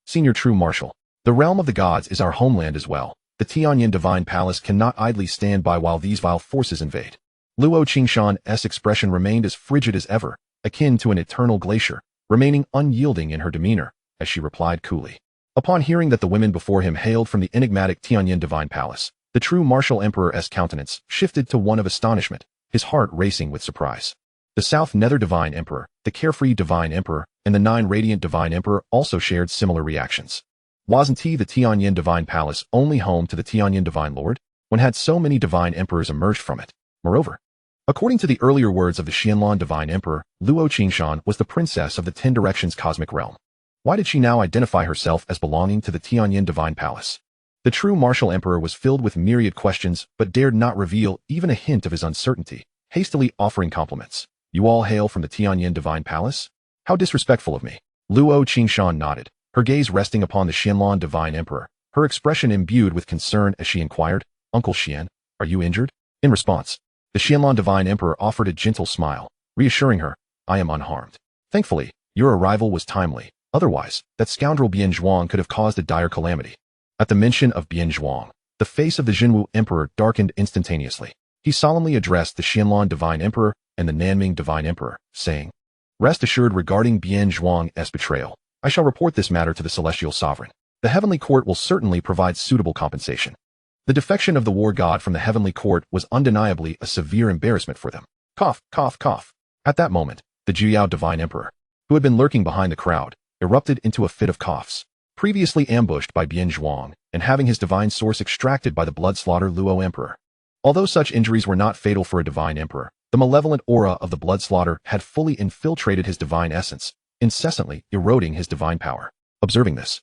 Senior True Marshal, the realm of the gods is our homeland as well. The Tianyan Divine Palace cannot idly stand by while these vile forces invade. Luo Qingshan's expression remained as frigid as ever, akin to an eternal glacier, remaining unyielding in her demeanor, as she replied coolly. Upon hearing that the women before him hailed from the enigmatic Tianyan Divine Palace, the true martial emperor's countenance shifted to one of astonishment, his heart racing with surprise. The South Nether Divine Emperor, the Carefree Divine Emperor, and the 9 Radiant Divine Emperor also shared similar reactions. Wasn't the Tianyan Divine Palace only home to the Tianyan Divine Lord? When had so many divine emperors emerged from it? Moreover, according to the earlier words of the Xianlan Divine Emperor, Luo Qingshan was the princess of the 10 Directions cosmic realm. Why did she now identify herself as belonging to the Tianyan Divine Palace? The true martial emperor was filled with myriad questions but dared not reveal even a hint of his uncertainty, hastily offering compliments. "You all hail from the Tianyan Divine Palace? How disrespectful of me." Luo Qingshan nodded, her gaze resting upon the Xianlan Divine Emperor, her expression imbued with concern as she inquired, "Uncle Xian, are you injured?" In response, the Xianlan Divine Emperor offered a gentle smile, reassuring her, "I am unharmed. Thankfully, your arrival was timely. Otherwise, that scoundrel Bian Zhuang could have caused a dire calamity." At the mention of Bian Zhuang, the face of the Jinwu Emperor darkened instantaneously. He solemnly addressed the Xianlan Divine Emperor and the Nanming Divine Emperor, saying, "Rest assured regarding Bian Zhuang's betrayal, I shall report this matter to the Celestial Sovereign. The Heavenly Court will certainly provide suitable compensation." The defection of the war god from the heavenly court was undeniably a severe embarrassment for them. Cough, cough, cough. At that moment, the Jiao Divine Emperor, who had been lurking behind the crowd, erupted into a fit of coughs. Previously ambushed by Bian Zhuang and having his divine source extracted by the blood slaughter Luo Emperor. Although such injuries were not fatal for a divine emperor, the malevolent aura of the blood slaughter had fully infiltrated his divine essence, incessantly eroding his divine power. Observing this,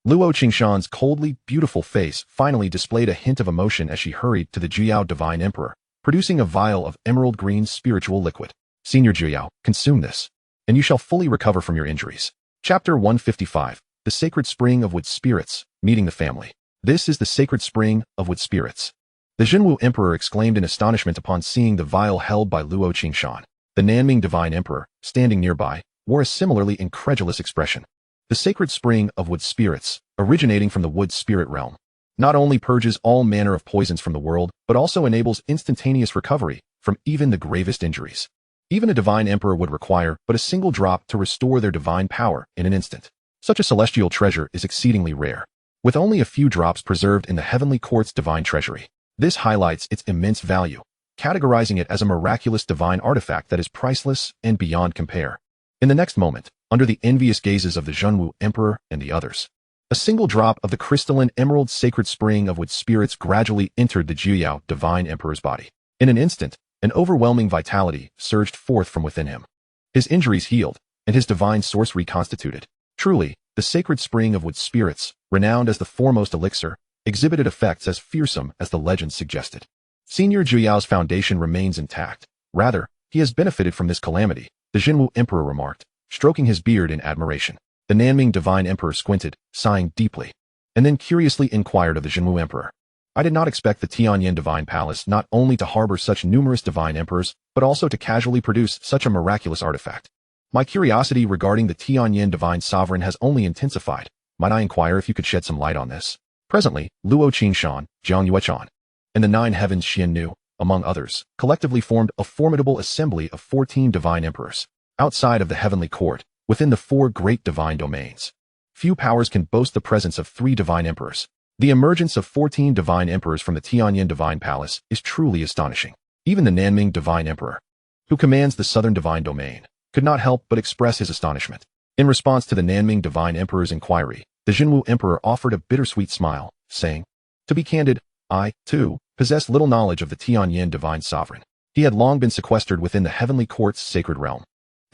Luo Qingshan's coldly beautiful face finally displayed a hint of emotion as she hurried to the Jiao Divine Emperor, producing a vial of emerald green spiritual liquid. Senior Jiao, consume this, and you shall fully recover from your injuries. Chapter 155, The Sacred Spring of Wood Spirits, Meeting the Family. This is the Sacred Spring of Wood Spirits. The Jinwu Emperor exclaimed in astonishment upon seeing the vial held by Luo Qingshan. The Nanming Divine Emperor, standing nearby, wore a similarly incredulous expression. The Sacred Spring of Wood Spirits, originating from the Wood Spirit realm, not only purges all manner of poisons from the world, but also enables instantaneous recovery from even the gravest injuries. Even a divine emperor would require but a single drop to restore their divine power in an instant. Such a celestial treasure is exceedingly rare, with only a few drops preserved in the heavenly court's divine treasury. This highlights its immense value, categorizing it as a miraculous divine artifact that is priceless and beyond compare. In the next moment, under the envious gazes of the Zhenwu Emperor and the others, a single drop of the crystalline emerald sacred spring of wood spirits gradually entered the Jiao Divine Emperor's body. In an instant, an overwhelming vitality surged forth from within him. His injuries healed, and his divine source reconstituted. Truly, the sacred spring of wood spirits, renowned as the foremost elixir, exhibited effects as fearsome as the legends suggested. Senior Jiao's foundation remains intact. Rather, he has benefited from this calamity, the Jinwu Emperor remarked, stroking his beard in admiration. The Nanming Divine Emperor squinted, sighing deeply, and then curiously inquired of the Jinwu Emperor. I did not expect the Tianyan Divine Palace not only to harbor such numerous divine emperors, but also to casually produce such a miraculous artifact. My curiosity regarding the Tianyan Divine Sovereign has only intensified. Might I inquire if you could shed some light on this? Presently, Luo Qingshan, Jiang Yuechan, and the Nine Heavens Xian Nu, among others, collectively formed a formidable assembly of 14 divine emperors. Outside of the heavenly court, within the 4 great divine domains, few powers can boast the presence of 3 divine emperors. The emergence of 14 divine emperors from the Tianyan Divine Palace is truly astonishing. Even the Nanming Divine Emperor, who commands the southern divine domain, could not help but express his astonishment. In response to the Nanming Divine Emperor's inquiry, the Jinwu Emperor offered a bittersweet smile, saying, "To be candid, I, too, possess little knowledge of the Tianyan Divine Sovereign. He had long been sequestered within the heavenly court's sacred realm,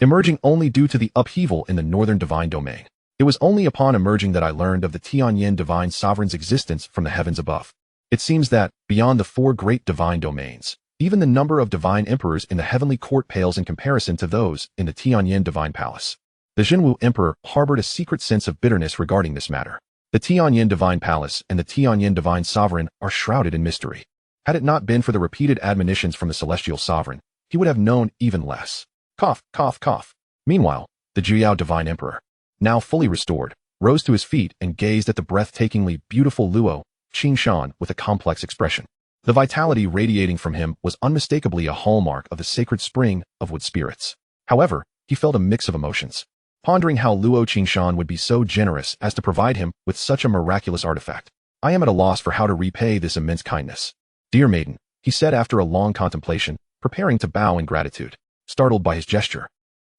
emerging only due to the upheaval in the northern divine domain. It was only upon emerging that I learned of the Tianyan Divine Sovereign's existence from the heavens above. It seems that, beyond the 4 great divine domains, even the number of divine emperors in the heavenly court pales in comparison to those in the Tianyan Divine Palace." The Jinwu Emperor harbored a secret sense of bitterness regarding this matter. The Tianyan Divine Palace and the Tianyan Divine Sovereign are shrouded in mystery. Had it not been for the repeated admonitions from the Celestial Sovereign, he would have known even less. Cough, cough, cough. Meanwhile, the Jiao Divine Emperor, now fully restored, rose to his feet and gazed at the breathtakingly beautiful Luo Qingshan with a complex expression. The vitality radiating from him was unmistakably a hallmark of the sacred spring of wood spirits. However, he felt a mix of emotions, pondering how Luo Qingshan would be so generous as to provide him with such a miraculous artifact. I am at a loss for how to repay this immense kindness. Dear maiden, he said after a long contemplation, preparing to bow in gratitude. Startled by his gesture,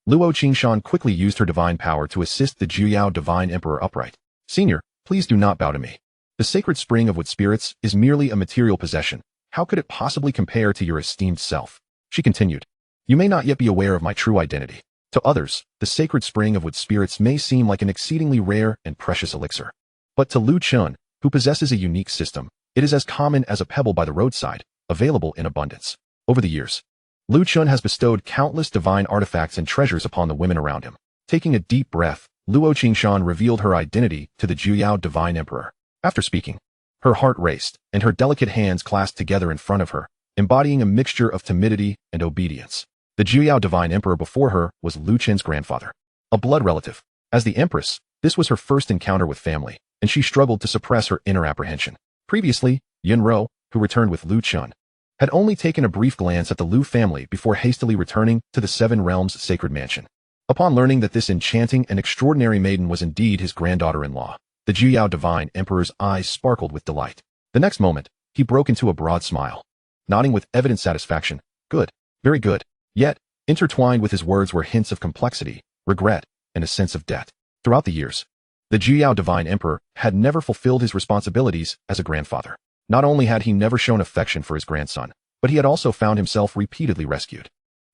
Luo Qingshan quickly used her divine power to assist the Jiao Divine Emperor upright. Senior, please do not bow to me. The sacred spring of wood spirits is merely a material possession. How could it possibly compare to your esteemed self? She continued. You may not yet be aware of my true identity. To others, the sacred spring of wood spirits may seem like an exceedingly rare and precious elixir. But to Lu Chen, who possesses a unique system, it is as common as a pebble by the roadside, available in abundance. Over the years, Lu Chen has bestowed countless divine artifacts and treasures upon the women around him. Taking a deep breath, Luo Qingshan revealed her identity to the Jiao Divine Emperor. After speaking, her heart raced, and her delicate hands clasped together in front of her, embodying a mixture of timidity and obedience. The Jiao Divine Emperor before her was Lu Chen's grandfather, a blood relative. As the Empress, this was her first encounter with family, and she struggled to suppress her inner apprehension. Previously, Yin Ro, who returned with Lu Chen, had only taken a brief glance at the Lu family before hastily returning to the Seven Realms sacred mansion. Upon learning that this enchanting and extraordinary maiden was indeed his granddaughter-in-law, the Jiao Divine Emperor's eyes sparkled with delight. The next moment, he broke into a broad smile, nodding with evident satisfaction. Good, very good. Yet, intertwined with his words were hints of complexity, regret, and a sense of debt. Throughout the years, the Jiao Divine Emperor had never fulfilled his responsibilities as a grandfather. Not only had he never shown affection for his grandson, but he had also found himself repeatedly rescued.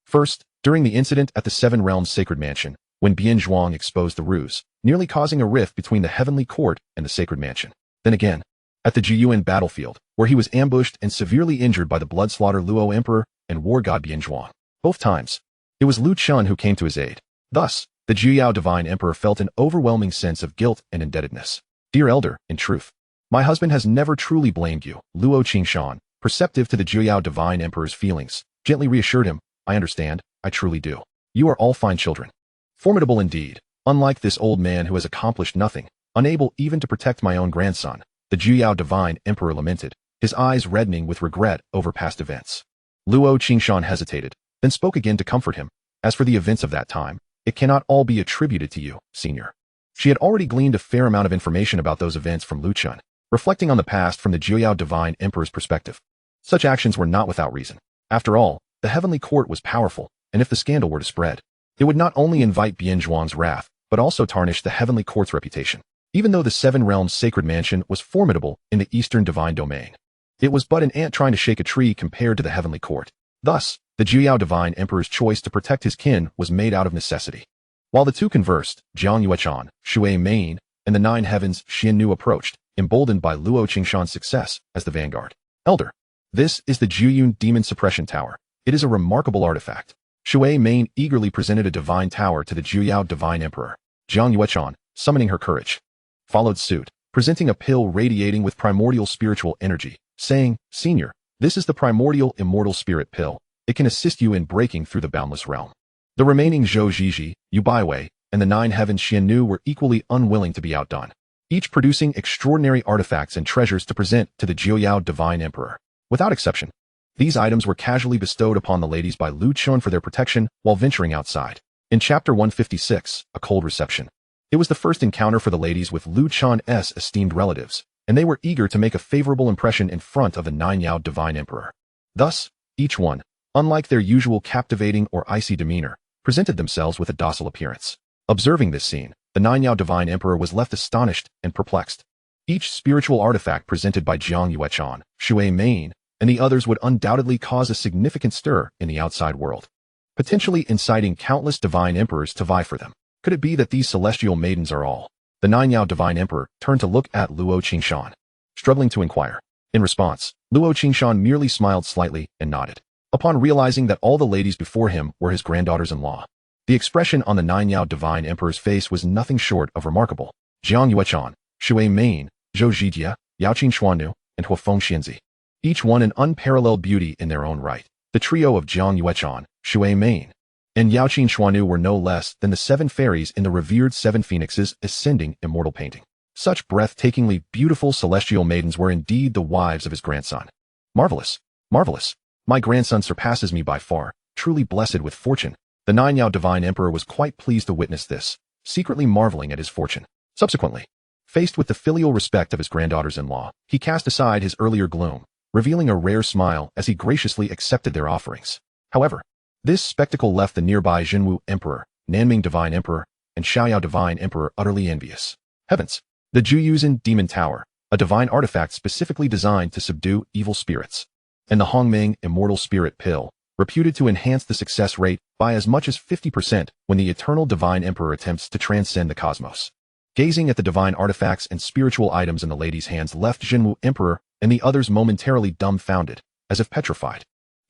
First, during the incident at the Seven Realms Sacred Mansion, when Bian Zhuang exposed the ruse, nearly causing a rift between the Heavenly Court and the Sacred Mansion. Then again, at the Jiyuan battlefield, where he was ambushed and severely injured by the blood-slaughter Luo Emperor and war god Bian Zhuang. Both times, it was Lu Chen who came to his aid. Thus, the Jiao Divine Emperor felt an overwhelming sense of guilt and indebtedness. Dear elder, in truth, my husband has never truly blamed you. Luo Qingshan, perceptive to the Jiao Divine Emperor's feelings, gently reassured him, I understand, I truly do. You are all fine children. Formidable indeed. Unlike this old man who has accomplished nothing, unable even to protect my own grandson, the Jiao Divine Emperor lamented, his eyes reddening with regret over past events. Luo Qingshan hesitated, then spoke again to comfort him. As for the events of that time, it cannot all be attributed to you, senior. She had already gleaned a fair amount of information about those events from Lu Chen, reflecting on the past from the Jiao Divine Emperor's perspective. Such actions were not without reason. After all, the Heavenly Court was powerful, and if the scandal were to spread, it would not only invite Bian Zhuang's wrath, but also tarnish the Heavenly Court's reputation. Even though the Seven Realms Sacred Mansion was formidable in the Eastern Divine Domain, it was but an ant trying to shake a tree compared to the Heavenly Court. Thus, the Jiao Divine Emperor's choice to protect his kin was made out of necessity. While the two conversed, Jiang Yuechan, Shui Main, and the Nine Heavens Xian Nu approached, emboldened by Luo Qingshan's success as the vanguard. Elder, this is the Juyun Demon Suppression Tower. It is a remarkable artifact. Shui Main eagerly presented a divine tower to the Jiao Divine Emperor. Jiang Yuechan, summoning her courage, followed suit, presenting a pill radiating with primordial spiritual energy, saying, Senior, this is the primordial immortal spirit pill. It can assist you in breaking through the boundless realm. The remaining Zhou Zhiji, Yu Baiwei, and the Nine Heavens Xian Nu were equally unwilling to be outdone, each producing extraordinary artifacts and treasures to present to the Jiao Divine Emperor. Without exception, these items were casually bestowed upon the ladies by Lu Chen for their protection while venturing outside. In Chapter 156, A Cold Reception, it was the first encounter for the ladies with Lu Chen's esteemed relatives, and they were eager to make a favorable impression in front of the Ninyao Divine Emperor. Thus, each one, unlike their usual captivating or icy demeanor, presented themselves with a docile appearance. Observing this scene, the Ninyao Divine Emperor was left astonished and perplexed. Each spiritual artifact presented by Jiang Yuechan, Shui Main, and the others would undoubtedly cause a significant stir in the outside world, potentially inciting countless divine emperors to vie for them. Could it be that these celestial maidens are all? The Ninyao Divine Emperor turned to look at Luo Qingshan, struggling to inquire. In response, Luo Qingshan merely smiled slightly and nodded. Upon realizing that all the ladies before him were his granddaughters-in-law, the expression on the Ninyao Divine Emperor's face was nothing short of remarkable. Jiang Yuechan, Shui Main, Zhou Zhijia, Yaoqin Xuannu, and Huafeng Xianzi, each one an unparalleled beauty in their own right. The trio of Jiang Yuechan, Shui Main, and Yaoqin Xuannu were no less than the seven fairies in the revered Seven Phoenixes' ascending immortal painting. Such breathtakingly beautiful celestial maidens were indeed the wives of his grandson. Marvelous, marvelous. My grandson surpasses me by far, truly blessed with fortune. The Ninyao Divine Emperor was quite pleased to witness this, secretly marveling at his fortune. Subsequently, faced with the filial respect of his granddaughters-in-law, he cast aside his earlier gloom, revealing a rare smile as he graciously accepted their offerings. However, this spectacle left the nearby Jinwu Emperor, Nanming Divine Emperor, and Xiaoyao Divine Emperor utterly envious. Heavens! The Juyuzhen Demon Tower, a divine artifact specifically designed to subdue evil spirits, and the Hongming Immortal Spirit Pill, reputed to enhance the success rate by as much as 50% when the Eternal Divine Emperor attempts to transcend the cosmos. Gazing at the divine artifacts and spiritual items in the lady's hands left Jinwu Emperor and the others momentarily dumbfounded, as if petrified.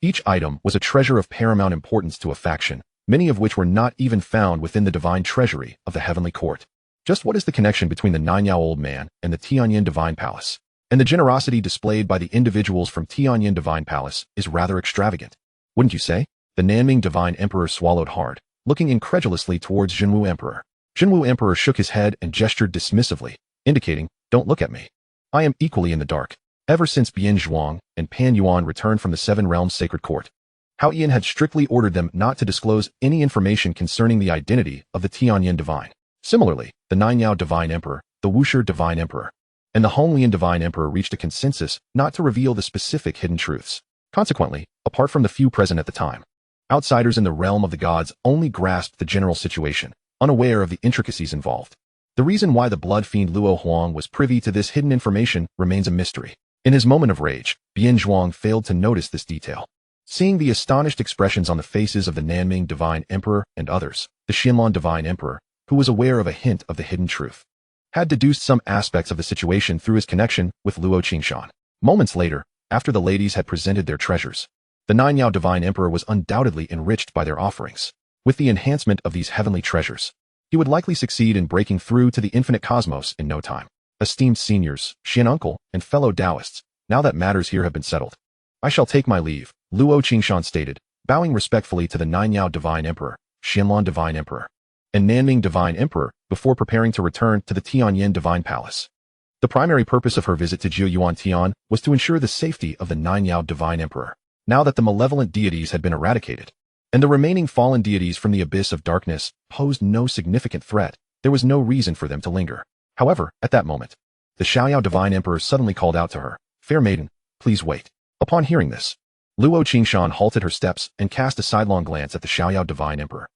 Each item was a treasure of paramount importance to a faction, many of which were not even found within the divine treasury of the Heavenly Court. Just what is the connection between the Ninyao Old Man and the Tianyan Divine Palace? And the generosity displayed by the individuals from Tianyan Divine Palace is rather extravagant, wouldn't you say? The Nanming Divine Emperor swallowed hard, looking incredulously towards Jinwu Emperor. Jinwu Emperor shook his head and gestured dismissively, indicating, don't look at me. I am equally in the dark. Ever since Bian Zhuang and Pan Yuan returned from the Seven Realms Sacred Court, Hao Ian had strictly ordered them not to disclose any information concerning the identity of the Tianyan Divine. Similarly, the Ninyao Divine Emperor, the Wuxia Divine Emperor, and the Honglian Divine Emperor reached a consensus not to reveal the specific hidden truths. Consequently, apart from the few present at the time, outsiders in the realm of the gods only grasped the general situation, unaware of the intricacies involved. The reason why the blood fiend Luo Huang was privy to this hidden information remains a mystery. In his moment of rage, Bian Zhuang failed to notice this detail. Seeing the astonished expressions on the faces of the Nanming Divine Emperor and others, the Xianlan Divine Emperor, who was aware of a hint of the hidden truth, had deduced some aspects of the situation through his connection with Luo Qingshan. Moments later, after the ladies had presented their treasures, the Ninyao Divine Emperor was undoubtedly enriched by their offerings. With the enhancement of these heavenly treasures, he would likely succeed in breaking through to the infinite cosmos in no time. Esteemed seniors, Xian uncle, and fellow Taoists, now that matters here have been settled, I shall take my leave, Luo Qingshan stated, bowing respectfully to the Ninyao Divine Emperor, Xianlan Divine Emperor, and Nanming Divine Emperor before preparing to return to the Tianyan Divine Palace. The primary purpose of her visit to Jiuyuan Tian was to ensure the safety of the Ninyao Divine Emperor. Now that the malevolent deities had been eradicated, and the remaining fallen deities from the abyss of darkness posed no significant threat, there was no reason for them to linger. However, at that moment, the Xiaoyao Divine Emperor suddenly called out to her, "Fair maiden, please wait." Upon hearing this, Luo Qingshan halted her steps and cast a sidelong glance at the Xiaoyao Divine Emperor.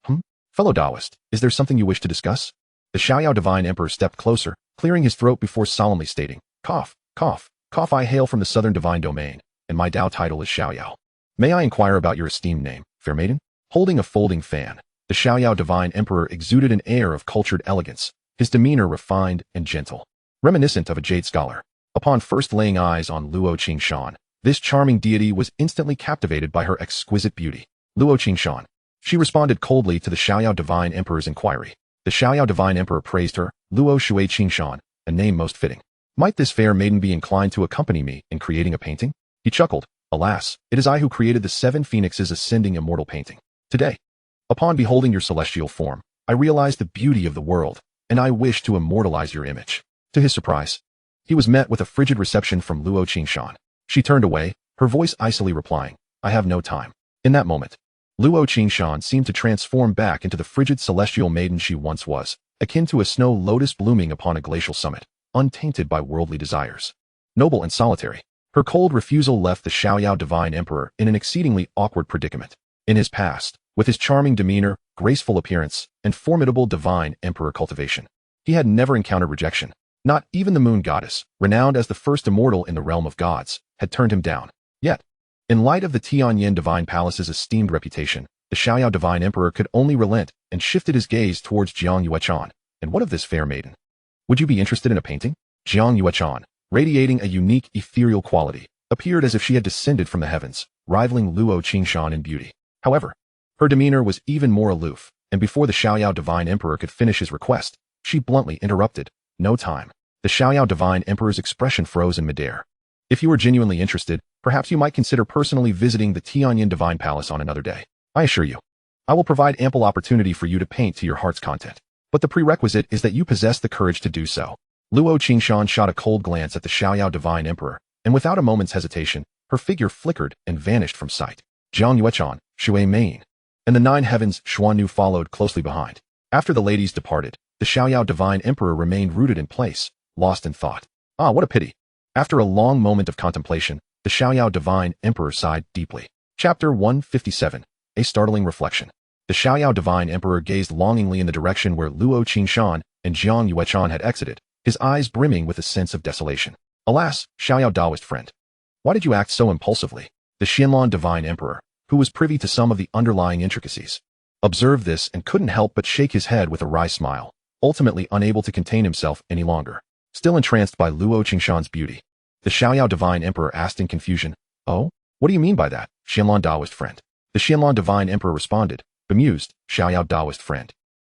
Fellow Taoist, is there something you wish to discuss? The Xiaoyao Divine Emperor stepped closer, clearing his throat before solemnly stating, "Cough, cough, cough. I hail from the southern divine domain, and my Tao title is Xiaoyao. May I inquire about your esteemed name, fair maiden?" Holding a folding fan, the Xiaoyao Divine Emperor exuded an air of cultured elegance, his demeanor refined and gentle, reminiscent of a jade scholar. Upon first laying eyes on Luo Qingshan, this charming deity was instantly captivated by her exquisite beauty. "Luo Qingshan." She responded coldly to the Xiaoyao Divine Emperor's inquiry. The Xiaoyao Divine Emperor praised her, "Luo Shui Qingshan, a name most fitting. Might this fair maiden be inclined to accompany me in creating a painting?" He chuckled, "Alas, it is I who created the 7 phoenixes ascending immortal painting. Today, upon beholding your celestial form, I realize the beauty of the world, and I wish to immortalize your image." To his surprise, he was met with a frigid reception from Luo Qingshan. She turned away, her voice icily replying, "I have no time." In that moment, Luo Qingshan seemed to transform back into the frigid celestial maiden she once was, akin to a snow lotus blooming upon a glacial summit, untainted by worldly desires. Noble and solitary, her cold refusal left the Xiaoyao Divine Emperor in an exceedingly awkward predicament. In his past, with his charming demeanor, graceful appearance, and formidable divine emperor cultivation, he had never encountered rejection. Not even the moon goddess, renowned as the first immortal in the realm of gods, had turned him down. Yet, in light of the Tianyan Divine Palace's esteemed reputation, the Xiaoyao Divine Emperor could only relent and shifted his gaze towards Jiang Yuechan. "And what of this fair maiden? Would you be interested in a painting?" Jiang Yuechan, radiating a unique ethereal quality, appeared as if she had descended from the heavens, rivaling Luo Qingshan in beauty. However, her demeanor was even more aloof, and before the Xiaoyao Divine Emperor could finish his request, she bluntly interrupted, "No time." The Xiaoyao Divine Emperor's expression froze in midair. "If you are genuinely interested, perhaps you might consider personally visiting the Tianyan Divine Palace on another day. I assure you, I will provide ample opportunity for you to paint to your heart's content. But the prerequisite is that you possess the courage to do so." Luo Qingshan shot a cold glance at the Xiaoyao Divine Emperor, and without a moment's hesitation, her figure flickered and vanished from sight. Jiang Yuechan, Shui Mein, and the 9 heavens Xuannu followed closely behind. After the ladies departed, the Xiaoyao Divine Emperor remained rooted in place, lost in thought. "Ah, what a pity." After a long moment of contemplation, the Xiaoyao Divine Emperor sighed deeply. Chapter 157, A Startling Reflection. The Xiaoyao Divine Emperor gazed longingly in the direction where Luo Qingshan and Jiang Yuechan had exited, his eyes brimming with a sense of desolation. "Alas, Xiaoyao Taoist friend, why did you act so impulsively?" The Xianlan Divine Emperor, who was privy to some of the underlying intricacies, observed this and couldn't help but shake his head with a wry smile, ultimately unable to contain himself any longer. Still entranced by Luo Qingshan's beauty, the Xiaoyao Divine Emperor asked in confusion, "Oh, what do you mean by that, Xianlan Taoist friend?" The Xianlan Divine Emperor responded, bemused, "Xiaoyao Taoist friend,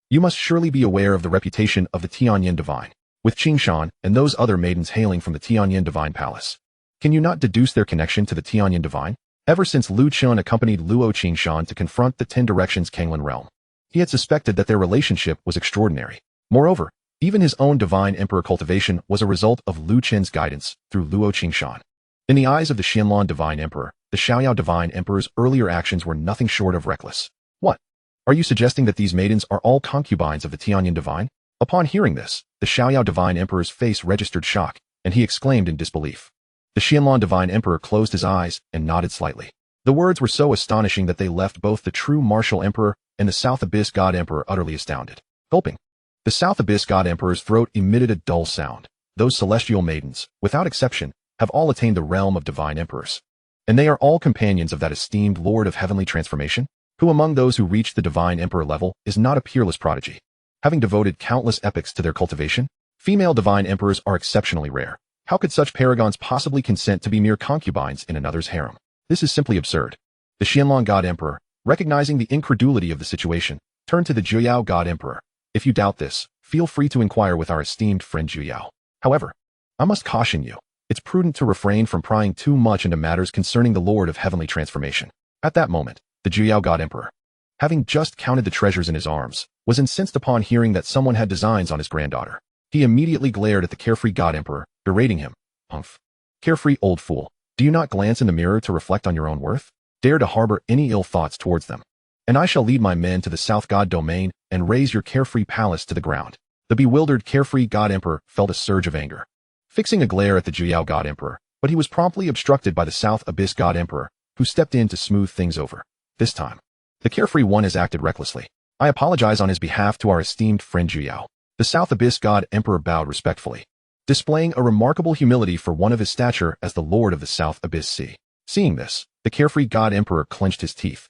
you must surely be aware of the reputation of the Tianyan Divine, with Qingshan and those other maidens hailing from the Tianyan Divine Palace. Can you not deduce their connection to the Tianyan Divine? Ever since Lu Chen accompanied Luo Qingshan to confront the 10 Directions Kanglan realm, he had suspected that their relationship was extraordinary. Moreover, even his own divine emperor cultivation was a result of Lu Chen's guidance through Luo Qingshan. In the eyes of the Xianlan Divine Emperor, the Xiaoyao Divine Emperor's earlier actions were nothing short of reckless. "What? Are you suggesting that these maidens are all concubines of the Tianyan Divine?" Upon hearing this, the Xiaoyao Divine Emperor's face registered shock, and he exclaimed in disbelief. The Xianlong Divine Emperor closed his eyes and nodded slightly. The words were so astonishing that they left both the true Martial Emperor and the South Abyss God Emperor utterly astounded. Gulping. The South Abyss God Emperor's throat emitted a dull sound. Those celestial maidens, without exception, have all attained the realm of divine emperors. And they are all companions of that esteemed Lord of Heavenly Transformation, who among those who reach the divine emperor level is not a peerless prodigy. Having devoted countless epochs to their cultivation, female divine emperors are exceptionally rare. How could such paragons possibly consent to be mere concubines in another's harem? This is simply absurd. The Xianlong God Emperor, recognizing the incredulity of the situation, turned to the Juyao God Emperor. If you doubt this, feel free to inquire with our esteemed friend Juyao. However, I must caution you, it's prudent to refrain from prying too much into matters concerning the Lord of Heavenly Transformation. At that moment, the Juyao God Emperor, having just counted the treasures in his arms, was incensed upon hearing that someone had designs on his granddaughter. He immediately glared at the carefree God Emperor, berating him. Humph. Carefree old fool, do you not glance in the mirror to reflect on your own worth? Dare to harbor any ill thoughts towards them, and I shall lead my men to the South God domain and raise your carefree palace to the ground. The bewildered carefree God Emperor felt a surge of anger, fixing a glare at the Juyao God Emperor, but he was promptly obstructed by the South Abyss God Emperor, who stepped in to smooth things over. This time, the carefree one has acted recklessly. I apologize on his behalf to our esteemed friend Juyao. The South Abyss God Emperor bowed respectfully, displaying a remarkable humility for one of his stature as the Lord of the South Abyss Sea. Seeing this, the carefree God Emperor clenched his teeth,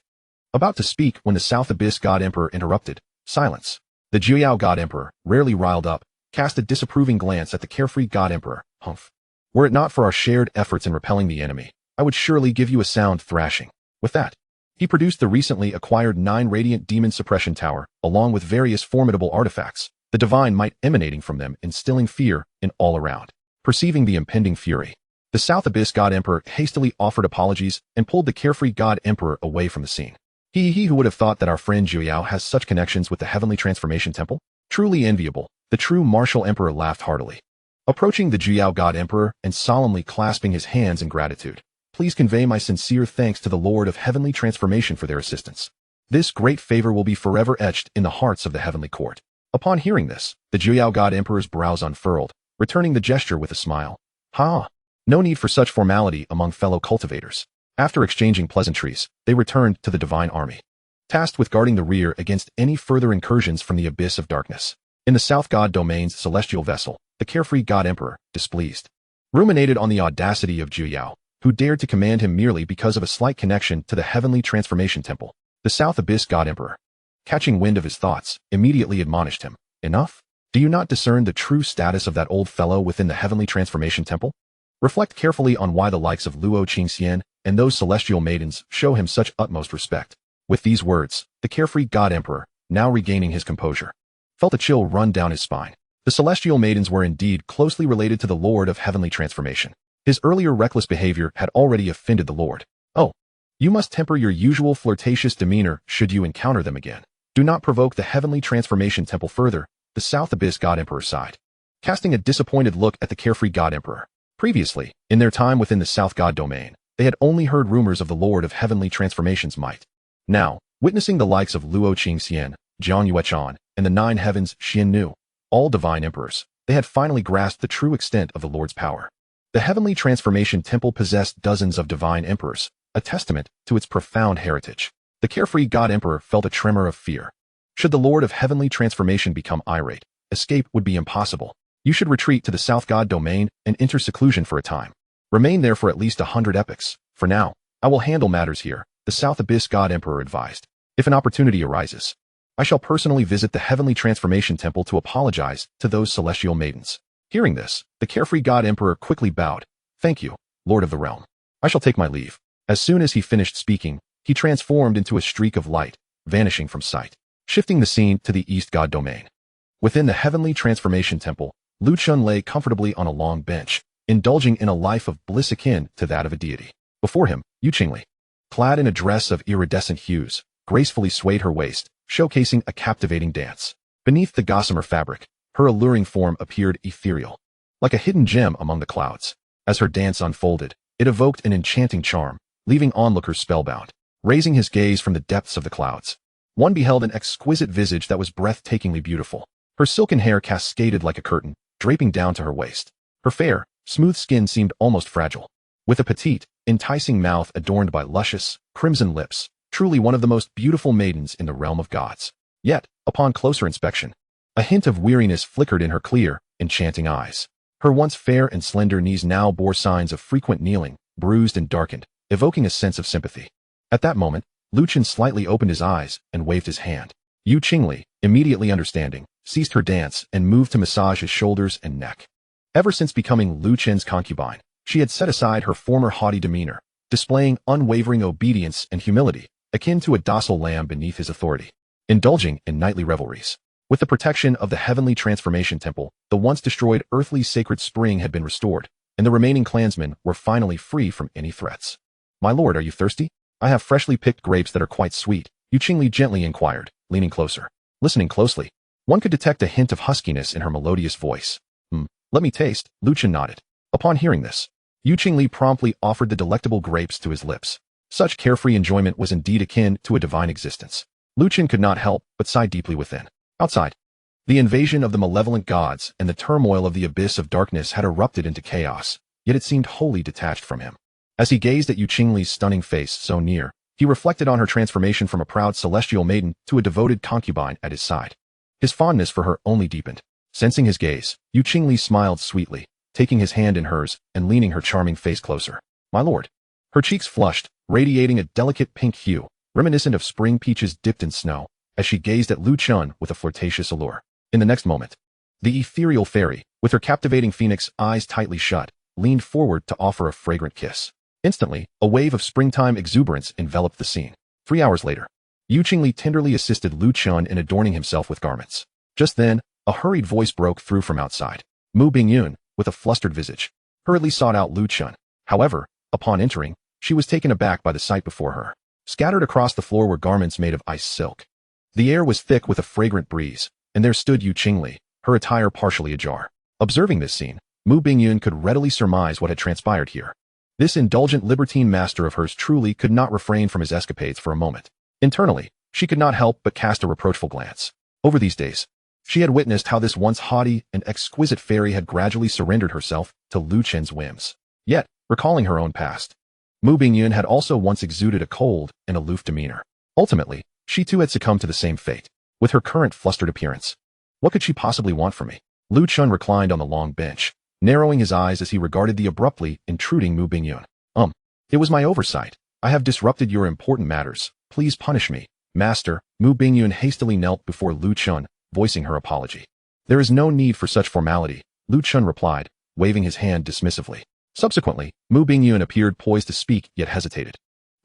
about to speak when the South Abyss God Emperor interrupted. Silence. The Juyao God Emperor, rarely riled up, cast a disapproving glance at the carefree God Emperor. Humph. Were it not for our shared efforts in repelling the enemy, I would surely give you a sound thrashing. With that, he produced the recently acquired 9 Radiant Demon Suppression Tower, along with various formidable artifacts, the divine might emanating from them instilling fear in all around. Perceiving the impending fury, the South Abyss God Emperor hastily offered apologies and pulled the carefree God Emperor away from the scene. He who would have thought that our friend Juyao has such connections with the Heavenly Transformation Temple? Truly enviable. The true Martial Emperor laughed heartily, approaching the Juyao God Emperor and solemnly clasping his hands in gratitude. Please convey my sincere thanks to the Lord of Heavenly Transformation for their assistance. This great favor will be forever etched in the hearts of the Heavenly Court. Upon hearing this, the Juyao God Emperor's brows unfurled, returning the gesture with a smile. Ha! No need for such formality among fellow cultivators. After exchanging pleasantries, they returned to the Divine Army, tasked with guarding the rear against any further incursions from the abyss of darkness. In the South God Domain's celestial vessel, the carefree God Emperor, displeased, ruminated on the audacity of Juyao, who dared to command him merely because of a slight connection to the Heavenly Transformation Temple. The South Abyss God Emperor, catching wind of his thoughts, immediately admonished him. Enough? Do you not discern the true status of that old fellow within the Heavenly Transformation Temple? Reflect carefully on why the likes of Luo Qingxian and those celestial maidens show him such utmost respect. With these words, the carefree God Emperor, now regaining his composure, felt a chill run down his spine. The celestial maidens were indeed closely related to the Lord of Heavenly Transformation. His earlier reckless behavior had already offended the Lord. Oh, you must temper your usual flirtatious demeanor should you encounter them again. Do not provoke the Heavenly Transformation Temple further, the South Abyss God Emperor sighed, casting a disappointed look at the carefree God Emperor. Previously, in their time within the South God Domain, they had only heard rumors of the Lord of Heavenly Transformation's might. Now, witnessing the likes of Luo Qingxian, Jiang Yuechan, and the 9 Heavens Xian Nu, all divine emperors, they had finally grasped the true extent of the Lord's power. The Heavenly Transformation Temple possessed dozens of divine emperors, a testament to its profound heritage. The carefree God Emperor felt a tremor of fear. Should the Lord of Heavenly Transformation become irate, escape would be impossible. You should retreat to the South God Domain and enter seclusion for a time. Remain there for at least 100 epochs. For now, I will handle matters here, the South Abyss God Emperor advised. If an opportunity arises, I shall personally visit the Heavenly Transformation Temple to apologize to those celestial maidens. Hearing this, the carefree God Emperor quickly bowed. Thank you, Lord of the Realm. I shall take my leave. As soon as he finished speaking, he transformed into a streak of light, vanishing from sight, shifting the scene to the East God Domain. Within the Heavenly Transformation Temple, Lu Chun lay comfortably on a long bench, indulging in a life of bliss akin to that of a deity. Before him, Yu Qingli, clad in a dress of iridescent hues, gracefully swayed her waist, showcasing a captivating dance. Beneath the gossamer fabric, her alluring form appeared ethereal, like a hidden gem among the clouds. As her dance unfolded, it evoked an enchanting charm, leaving onlookers spellbound. Raising his gaze from the depths of the clouds, one beheld an exquisite visage that was breathtakingly beautiful. Her silken hair cascaded like a curtain, draping down to her waist. Her fair, smooth skin seemed almost fragile. With a petite, enticing mouth adorned by luscious, crimson lips, truly one of the most beautiful maidens in the realm of gods. Yet, upon closer inspection, a hint of weariness flickered in her clear, enchanting eyes. Her once fair and slender knees now bore signs of frequent kneeling, bruised and darkened, evoking a sense of sympathy. At that moment, Lu Chen slightly opened his eyes and waved his hand. Yu Qingli, immediately understanding, ceased her dance and moved to massage his shoulders and neck. Ever since becoming Lu Chen's concubine, she had set aside her former haughty demeanor, displaying unwavering obedience and humility, akin to a docile lamb beneath his authority. Indulging in nightly revelries. With the protection of the heavenly transformation temple, the once destroyed earthly sacred spring had been restored, and the remaining clansmen were finally free from any threats. "My lord, are you thirsty? I have freshly picked grapes that are quite sweet," Yu Qingli gently inquired, leaning closer. Listening closely, one could detect a hint of huskiness in her melodious voice. Let me taste," Lu Chen nodded. Upon hearing this, Yu Qingli promptly offered the delectable grapes to his lips. Such carefree enjoyment was indeed akin to a divine existence. Lu Chen could not help but sigh deeply within. Outside, the invasion of the malevolent gods and the turmoil of the abyss of darkness had erupted into chaos, yet it seemed wholly detached from him. As he gazed at Yu Qingli's stunning face so near, he reflected on her transformation from a proud celestial maiden to a devoted concubine at his side. His fondness for her only deepened. Sensing his gaze, Yu Qingli smiled sweetly, taking his hand in hers and leaning her charming face closer. "My lord." Her cheeks flushed, radiating a delicate pink hue, reminiscent of spring peaches dipped in snow, as she gazed at Lu Chen with a flirtatious allure. In the next moment, the ethereal fairy, with her captivating phoenix eyes tightly shut, leaned forward to offer a fragrant kiss. Instantly, a wave of springtime exuberance enveloped the scene. 3 hours later, Yu Qingli tenderly assisted Lu Chen in adorning himself with garments. Just then, a hurried voice broke through from outside. Mu Bingyun, with a flustered visage, hurriedly sought out Lu Chen. However, upon entering, she was taken aback by the sight before her. Scattered across the floor were garments made of ice silk. The air was thick with a fragrant breeze, and there stood Yu Qingli, her attire partially ajar. Observing this scene, Mu Bingyun could readily surmise what had transpired here. This indulgent libertine master of hers truly could not refrain from his escapades for a moment. Internally, she could not help but cast a reproachful glance. Over these days, she had witnessed how this once haughty and exquisite fairy had gradually surrendered herself to Lu Chen's whims. Yet, recalling her own past, Mu Bingyun had also once exuded a cold and aloof demeanor. Ultimately, she too had succumbed to the same fate. With her current flustered appearance, what could she possibly want from me? Lu Chen reclined on the long bench, narrowing his eyes as he regarded the abruptly intruding Mu Bingyun. It was my oversight. I have disrupted your important matters. Please punish me, master." Mu Bingyun hastily knelt before Lu Chen, voicing her apology. "There is no need for such formality," Lu Chen replied, waving his hand dismissively. Subsequently, Mu Bingyun appeared poised to speak yet hesitated.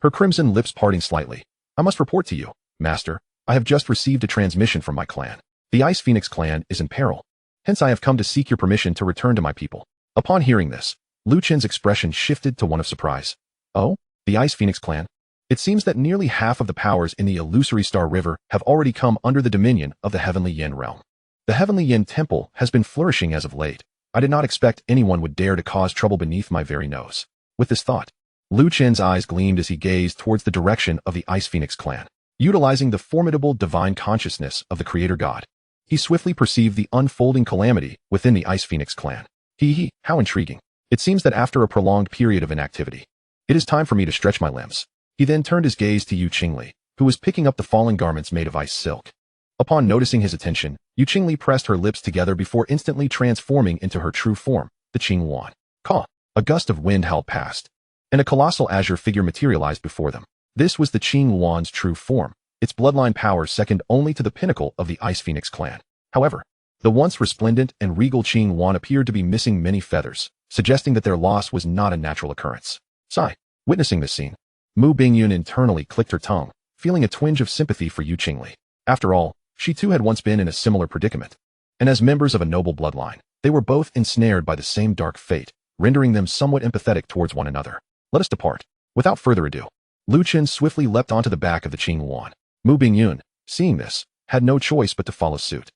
Her crimson lips parting slightly. "I must report to you, master. I have just received a transmission from my clan. The Ice Phoenix clan is in peril. Hence I have come to seek your permission to return to my people." Upon hearing this, Lu Chen's expression shifted to one of surprise. "Oh, the Ice Phoenix clan? It seems that nearly half of the powers in the illusory Star River have already come under the dominion of the Heavenly Yin realm. The Heavenly Yin Temple has been flourishing as of late. I did not expect anyone would dare to cause trouble beneath my very nose." With this thought, Lu Chen's eyes gleamed as he gazed towards the direction of the Ice Phoenix clan. Utilizing the formidable divine consciousness of the Creator God, he swiftly perceived the unfolding calamity within the Ice Phoenix clan. How intriguing. It seems that after a prolonged period of inactivity, it is time for me to stretch my limbs. He then turned his gaze to Yu Qingli, who was picking up the fallen garments made of ice silk. Upon noticing his attention, Yu Qingli pressed her lips together before instantly transforming into her true form, the Qing Yuan. A gust of wind howled past, and a colossal azure figure materialized before them. This was the Qing Yuan's true form, its bloodline power second only to the pinnacle of the Ice Phoenix clan. However, the once resplendent and regal Qing Yuan appeared to be missing many feathers, suggesting that their loss was not a natural occurrence. Sigh. Witnessing this scene, Mu Bingyun internally clicked her tongue, feeling a twinge of sympathy for Yu Qingli. After all, she too had once been in a similar predicament. And as members of a noble bloodline, they were both ensnared by the same dark fate, rendering them somewhat empathetic towards one another. "Let us depart." Without further ado, Lu Chen swiftly leapt onto the back of the Qing Yuan. Mu Bingyun, seeing this, had no choice but to follow suit.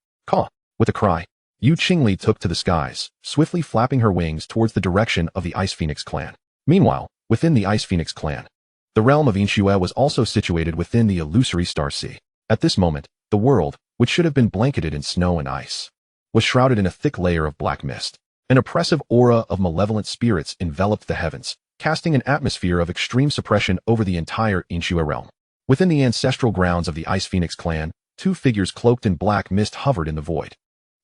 With a cry, Yu Qingli took to the skies, swiftly flapping her wings towards the direction of the Ice Phoenix clan. Meanwhile, within the Ice Phoenix clan, the realm of Inshue was also situated within the illusory Star Sea. At this moment, the world, which should have been blanketed in snow and ice, was shrouded in a thick layer of black mist. An oppressive aura of malevolent spirits enveloped the heavens, casting an atmosphere of extreme suppression over the entire Inshua realm. Within the ancestral grounds of the Ice Phoenix clan, two figures cloaked in black mist hovered in the void.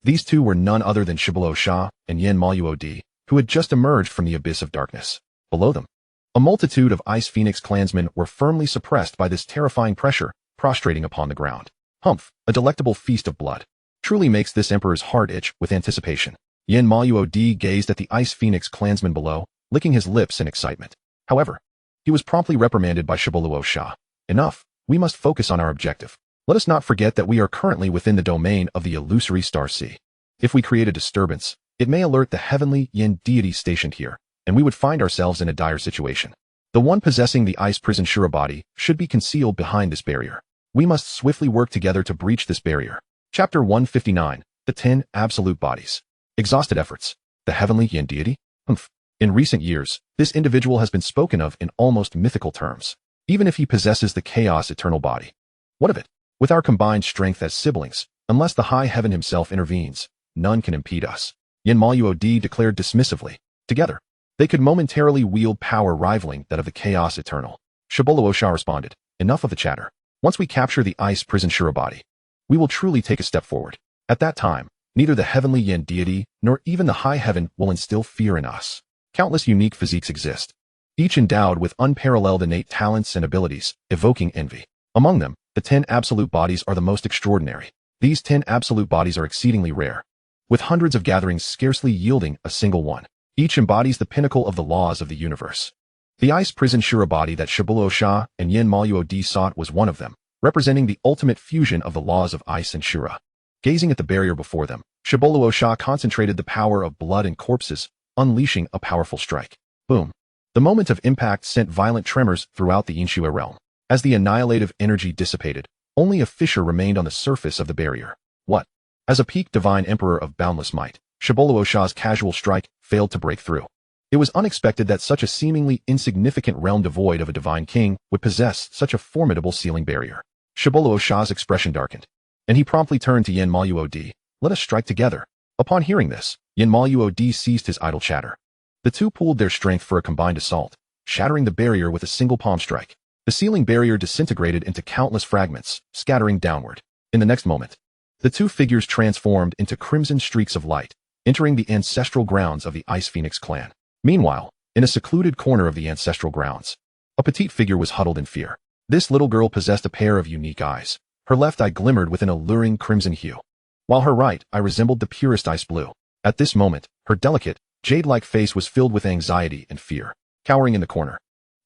These two were none other than Shibulo Sha and Yen Malyuodi, who had just emerged from the abyss of darkness. Below them, a multitude of Ice Phoenix clansmen were firmly suppressed by this terrifying pressure, prostrating upon the ground. Humph, a delectable feast of blood. Truly makes this emperor's heart itch with anticipation. Yen Malyuodi gazed at the Ice Phoenix clansman below, licking his lips in excitement. However, he was promptly reprimanded by Shibulo Sha. Enough, we must focus on our objective. Let us not forget that we are currently within the domain of the illusory Star Sea. If we create a disturbance, it may alert the heavenly Yin deity stationed here, and we would find ourselves in a dire situation. The one possessing the ice prison Shura body should be concealed behind this barrier. We must swiftly work together to breach this barrier. Chapter 159, The 10 Absolute Bodies. Exhausted efforts. The heavenly Yin deity? Humph. In recent years, this individual has been spoken of in almost mythical terms, even if he possesses the chaos eternal body. What of it? With our combined strength as siblings, unless the high heaven himself intervenes, none can impede us. Yen Malyuodi declared dismissively. Together, they could momentarily wield power rivaling that of the chaos eternal. Shibulo Sha responded, enough of the chatter. Once we capture the ice prison Shura body, we will truly take a step forward. At that time, neither the heavenly Yin deity nor even the high heaven will instill fear in us. Countless unique physiques exist, each endowed with unparalleled innate talents and abilities, evoking envy. Among them, the 10 absolute bodies are the most extraordinary. These 10 absolute bodies are exceedingly rare, with hundreds of gatherings scarcely yielding a single one. Each embodies the pinnacle of the laws of the universe. The ice prison Shura body that Shibulo Sha and Yen Malyuodi sought was one of them, representing the ultimate fusion of the laws of ice and Shura. Gazing at the barrier before them, Shibulo Sha concentrated the power of blood and corpses, unleashing a powerful strike. Boom. The moment of impact sent violent tremors throughout the Inshua realm. As the annihilative energy dissipated, only a fissure remained on the surface of the barrier. What? As a peak divine emperor of boundless might, Shibulo Sha's casual strike failed to break through. It was unexpected that such a seemingly insignificant realm devoid of a divine king would possess such a formidable sealing barrier. Shibulo Sha's expression darkened, and he promptly turned to Yen Malyuodi. Let us strike together. Upon hearing this, Yen Malyuodi ceased his idle chatter. The two pooled their strength for a combined assault, shattering the barrier with a single palm strike. The sealing barrier disintegrated into countless fragments, scattering downward. In the next moment, the two figures transformed into crimson streaks of light, entering the ancestral grounds of the Ice Phoenix clan. Meanwhile, in a secluded corner of the ancestral grounds, a petite figure was huddled in fear. This little girl possessed a pair of unique eyes. Her left eye glimmered with an alluring crimson hue, while her right eye resembled the purest ice blue. At this moment, her delicate, jade-like face was filled with anxiety and fear. Cowering in the corner,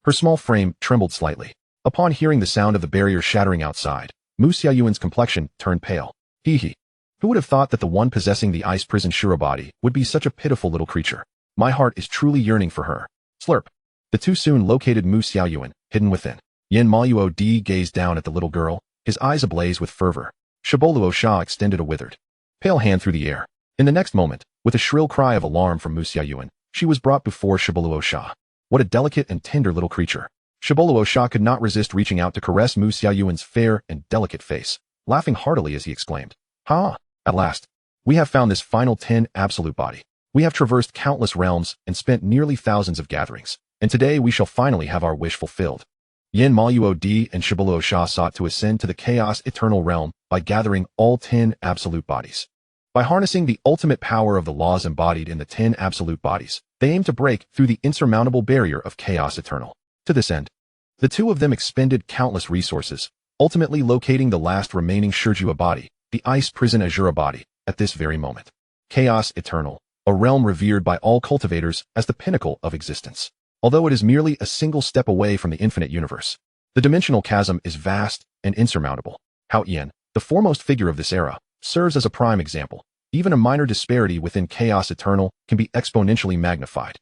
her small frame trembled slightly. Upon hearing the sound of the barrier shattering outside, wuxianuvel's complexion turned pale. Hee. Who would have thought that the one possessing the ice prison Shura body would be such a pitiful little creature? My heart is truly yearning for her. Slurp. The two soon located wuxianuen, hidden within. Yen Malyuodi gazed down at the little girl, his eyes ablaze with fervor. Shibulo Sha extended a withered, pale hand through the air. In the next moment, with a shrill cry of alarm from wuxianuen, she was brought before Shibulo Sha. What a delicate and tender little creature. Shibulo Sha could not resist reaching out to caress wuxianuen's fair and delicate face, laughing heartily as he exclaimed, Ha! At last, we have found this final 10 absolute body. We have traversed countless realms and spent nearly thousands of gatherings, and today we shall finally have our wish fulfilled. Yen Malyuodi and Shibulo Sha sought to ascend to the chaos eternal realm by gathering all 10 absolute bodies. By harnessing the ultimate power of the laws embodied in the 10 absolute bodies, they aimed to break through the insurmountable barrier of chaos eternal. To this end, the two of them expended countless resources, ultimately locating the last remaining Shurjua body, the ice prison Azura body, at this very moment. Chaos eternal, a realm revered by all cultivators as the pinnacle of existence. Although it is merely a single step away from the infinite universe, the dimensional chasm is vast and insurmountable. Hao Yen, the foremost figure of this era, serves as a prime example. Even a minor disparity within chaos eternal can be exponentially magnified.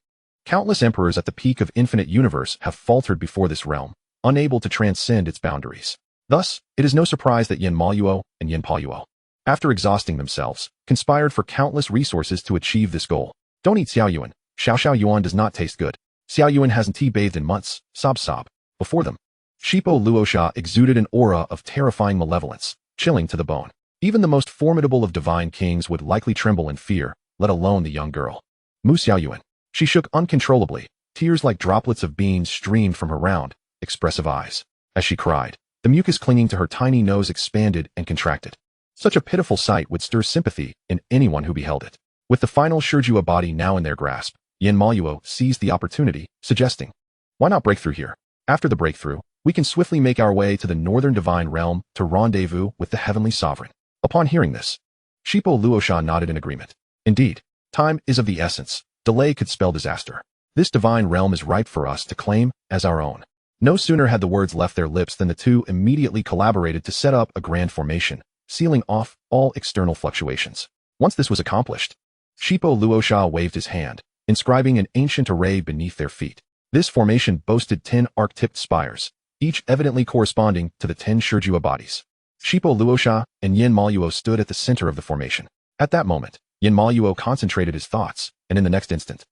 Countless emperors at the peak of infinite universe have faltered before this realm, unable to transcend its boundaries. Thus, it is no surprise that Yen Maluo and Yen Paluo, after exhausting themselves, conspired for countless resources to achieve this goal. Don't eat Xiao Yuan. Xiao Yuan does not taste good. Xiao Yuan hasn't tea bathed in months. Sob. Before them, Shipo Luosha exuded an aura of terrifying malevolence, chilling to the bone. Even the most formidable of divine kings would likely tremble in fear, let alone the young girl. Mu Xiaoyuan. She shook uncontrollably. Tears like droplets of beans streamed from her round, expressive eyes. As she cried, the mucus clinging to her tiny nose expanded and contracted. Such a pitiful sight would stir sympathy in anyone who beheld it. With the final Shijua body now in their grasp, Manhwaedit seized the opportunity, suggesting, "Why not break through here? After the breakthrough, we can swiftly make our way to the northern divine realm to rendezvous with the heavenly sovereign." Upon hearing this, Shipo Luosha nodded in agreement. Indeed, time is of the essence. Delay could spell disaster. This divine realm is ripe for us to claim as our own. No sooner had the words left their lips than the two immediately collaborated to set up a grand formation, sealing off all external fluctuations. Once this was accomplished, Shipo Luosha waved his hand, inscribing an ancient array beneath their feet. This formation boasted 10 arc-tipped spires, each evidently corresponding to the 10 Shijua bodies. Shipo Luosha and Manhwaedit stood at the center of the formation. At that moment, Manhwaedit concentrated his thoughts, and in the next instant,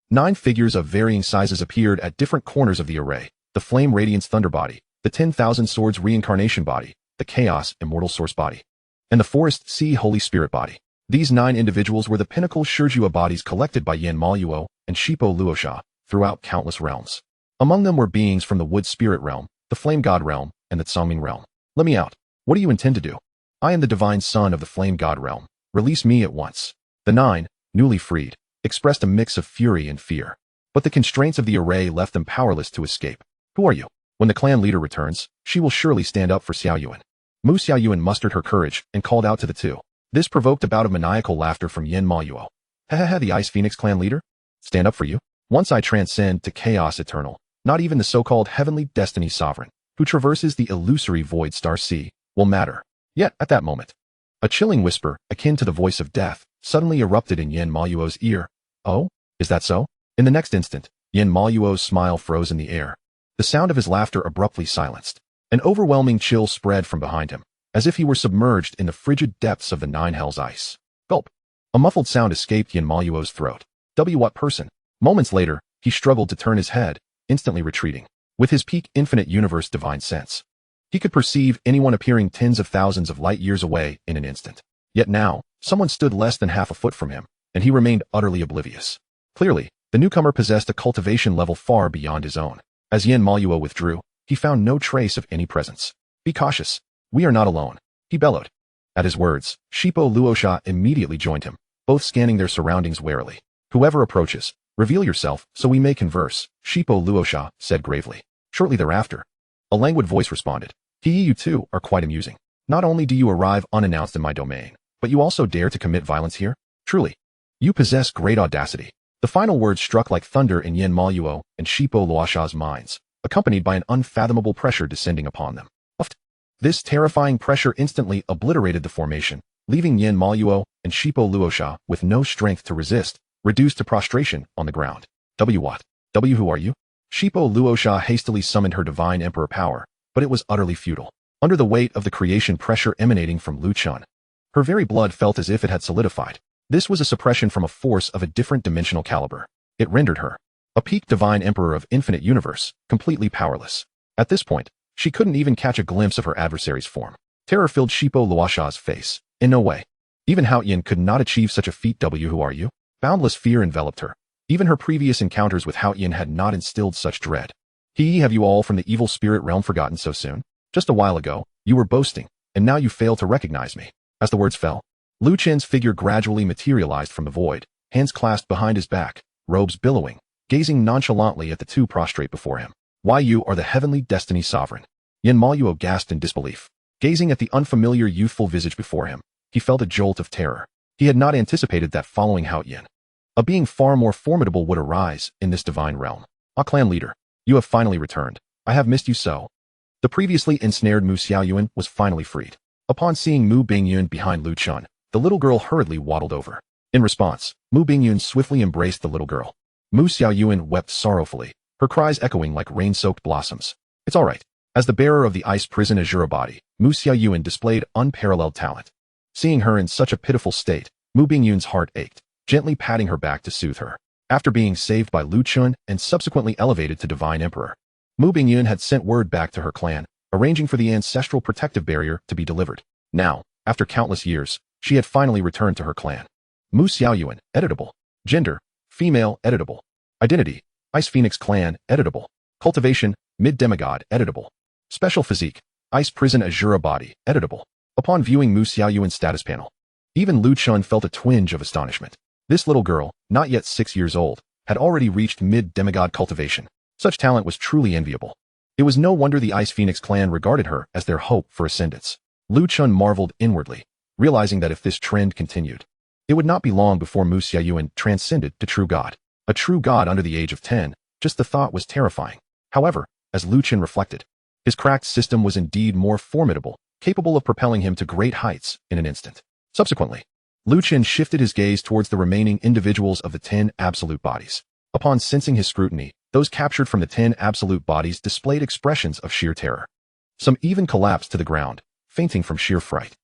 9 figures of varying sizes appeared at different corners of the array: the Flame Radiance Thunder body, the 10,000 Swords Reincarnation body, the Chaos Immortal Source body, and the Forest Sea Holy Spirit body. These 9 individuals were the pinnacle Shijua bodies collected by Manhwaedit and Shipo Luosha throughout countless realms. Among them were beings from the Wood Spirit realm, the Flame God realm, and the Tsangming realm. "Let me out. What do you intend to do? I am the divine son of the Flame God realm. Release me at once." The 9, newly freed, expressed a mix of fury and fear. But the constraints of the array left them powerless to escape. "Who are you? When the clan leader returns, she will surely stand up for Xiaoyuan." Mu Xiaoyuan mustered her courage and called out to the two. This provoked a bout of maniacal laughter from Manhwaedit. "Hehehe, the Ice Phoenix clan leader? Stand up for you? Once I transcend to chaos eternal, not even the so-called heavenly destiny sovereign, who traverses the illusory void star sea, will matter." Yet, at that moment, a chilling whisper, akin to the voice of death, suddenly erupted in Manhwaedit's ear. "Oh? Is that so?" In the next instant, Manhwaedit's smile froze in the air. The sound of his laughter abruptly silenced. An overwhelming chill spread from behind him, as if he were submerged in the frigid depths of the 9 Hells Ice. Gulp! A muffled sound escaped Manhwaedit's throat. What person? Moments later, he struggled to turn his head, instantly retreating. With his peak infinite universe divine sense, he could perceive anyone appearing tens of thousands of light years away in an instant. Yet now, someone stood less than half a foot from him, and he remained utterly oblivious. Clearly, the newcomer possessed a cultivation level far beyond his own. As Manhwaedit withdrew, he found no trace of any presence. "Be cautious. We are not alone," he bellowed. At his words, Shipo Luosha immediately joined him, both scanning their surroundings warily. "Whoever approaches, reveal yourself so we may converse," Shipo Luosha said gravely. Shortly thereafter, a languid voice responded. You two are quite amusing. Not only do you arrive unannounced in my domain, but you also dare to commit violence here? Truly, you possess great audacity." The final words struck like thunder in Manhwaedit and Shipo Luosha's minds, accompanied by an unfathomable pressure descending upon them. This terrifying pressure instantly obliterated the formation, leaving Manhwaedit and Shipo Luosha with no strength to resist, reduced to prostration on the ground. What? Who are you?" Shipo Luosha hastily summoned her divine emperor power, but it was utterly futile. Under the weight of the creation pressure emanating from Lu Chen, her very blood felt as if it had solidified. This was a suppression from a force of a different dimensional caliber. It rendered her, a peak divine emperor of infinite universe, completely powerless. At this point, she couldn't even catch a glimpse of her adversary's form. Terror filled Shipo Luosha's face. In no way. Even Haoyan could not achieve such a feat. Who are you? Boundless fear enveloped her. Even her previous encounters with Haoyan had not instilled such dread. Have you all from the evil spirit realm forgotten so soon? Just a while ago, you were boasting, and now you fail to recognize me. As the words fell, Lu Chen's figure gradually materialized from the void, hands clasped behind his back, robes billowing, gazing nonchalantly at the two prostrate before him. "Why, you are the heavenly destiny sovereign." Manhwaedit gasped in disbelief. Gazing at the unfamiliar youthful visage before him, he felt a jolt of terror. He had not anticipated that following Haoyan, a being far more formidable would arise in this divine realm. Clan leader, you have finally returned. I have missed you so." The previously ensnared Mu Xiaoyuan was finally freed. Upon seeing Mu Bingyun behind Lu Chen, the little girl hurriedly waddled over. In response, Mu Bingyun swiftly embraced the little girl. Mu Xiaoyuan wept sorrowfully, her cries echoing like rain-soaked blossoms. "It's all right." As the bearer of the ice prison Azura body, Mu Xiaoyuan displayed unparalleled talent. Seeing her in such a pitiful state, Mu Bingyun's heart ached, gently patting her back to soothe her. After being saved by Lu Chen and subsequently elevated to Divine Emperor, Mu Bingyun had sent word back to her clan, arranging for the ancestral protective barrier to be delivered. Now, after countless years, she had finally returned to her clan. Mu Xiaoyuan, editable. Gender, female, editable. Identity, Ice Phoenix Clan, editable. Cultivation, mid-demigod, editable. Special physique, Ice Prison Azura body, editable. Upon viewing Mu Xiaoyuan's status panel, even Lu Chen felt a twinge of astonishment. This little girl, not yet 6 years old, had already reached mid-demigod cultivation. Such talent was truly enviable. It was no wonder the Ice Phoenix clan regarded her as their hope for ascendance. Lu Chen marveled inwardly, realizing that if this trend continued, it would not be long before Mu Xiaoyuan transcended to true god. A true god under the age of 10, just the thought was terrifying. However, as Lu Chen reflected, his cracked system was indeed more formidable, capable of propelling him to great heights in an instant. Subsequently, Lu Chen shifted his gaze towards the remaining individuals of the 10 absolute bodies. Upon sensing his scrutiny, those captured from the 10 absolute bodies displayed expressions of sheer terror. Some even collapsed to the ground, fainting from sheer fright.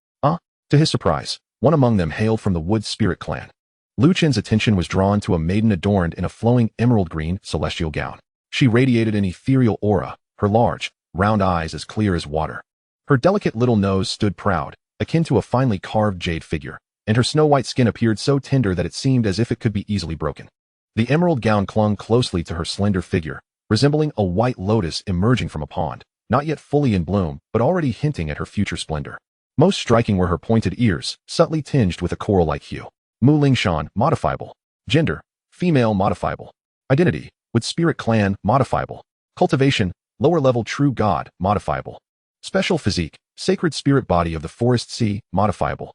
To his surprise, one among them hailed from the Wood Spirit clan. Lu Chen's attention was drawn to a maiden adorned in a flowing emerald green celestial gown. She radiated an ethereal aura, her large, round eyes as clear as water. Her delicate little nose stood proud, akin to a finely carved jade figure, and her snow-white skin appeared so tender that it seemed as if it could be easily broken. The emerald gown clung closely to her slender figure, resembling a white lotus emerging from a pond, not yet fully in bloom, but already hinting at her future splendor. Most striking were her pointed ears, subtly tinged with a coral-like hue. Mu Lingshan, modifiable. Gender, female, modifiable. Identity, Wood Spirit clan, modifiable. Cultivation, lower-level true god, modifiable. Special physique, sacred spirit body of the forest sea, modifiable.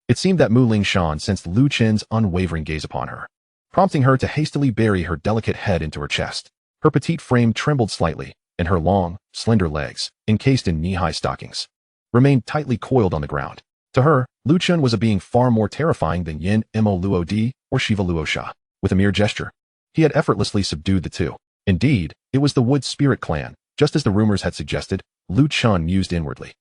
It seemed that Mu Lingshan sensed Lu Chen's unwavering gaze upon her, prompting her to hastily bury her delicate head into her chest. Her petite frame trembled slightly, and her long, slender legs, encased in knee-high stockings, remained tightly coiled on the ground. To her, Lu Chen was a being far more terrifying than Yin Mo Luo or Shiva Luo Sha. With a mere gesture, he had effortlessly subdued the two. Indeed, it was the Wood Spirit clan, just as the rumors had suggested. Lu Chen mused inwardly.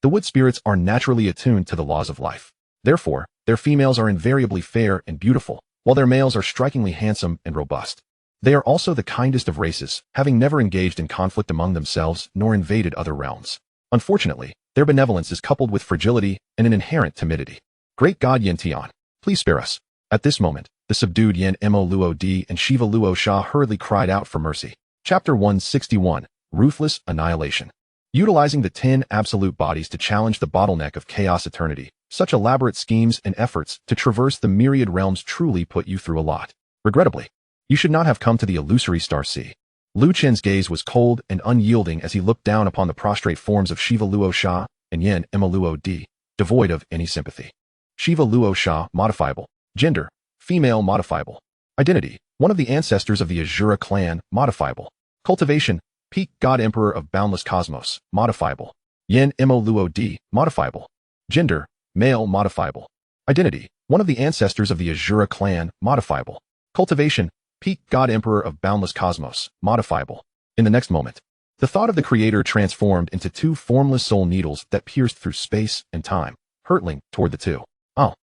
The Wood Spirits are naturally attuned to the laws of life. Therefore, their females are invariably fair and beautiful, while their males are strikingly handsome and robust. They are also the kindest of races, having never engaged in conflict among themselves nor invaded other realms. Unfortunately, their benevolence is coupled with fragility and an inherent timidity. Great God Yin Tian, please spare us. At this moment, the subdued Yin Mo Luo and Shiva Luo Sha hurriedly cried out for mercy. Chapter 161, Ruthless Annihilation. Utilizing the 10 absolute bodies to challenge the bottleneck of chaos eternity, such elaborate schemes and efforts to traverse the myriad realms truly put you through a lot. Regrettably, you should not have come to the illusory Star Sea. Lu Chen's gaze was cold and unyielding as he looked down upon the prostrate forms of Shiva Luo Sha and Yin Mo Luo, devoid of any sympathy. Shiva Luo Sha, modifiable. Gender, female, modifiable. Identity, one of the ancestors of the Azura clan, modifiable. Cultivation, peak god emperor of boundless cosmos, modifiable. Yin Mo Luo, modifiable. Gender, male, modifiable. Identity, one of the ancestors of the Azura clan, modifiable. Cultivation, peak god emperor of boundless cosmos, modifiable. In the next moment, the thought of the creator transformed into two formless soul needles that pierced through space and time, hurtling toward the two.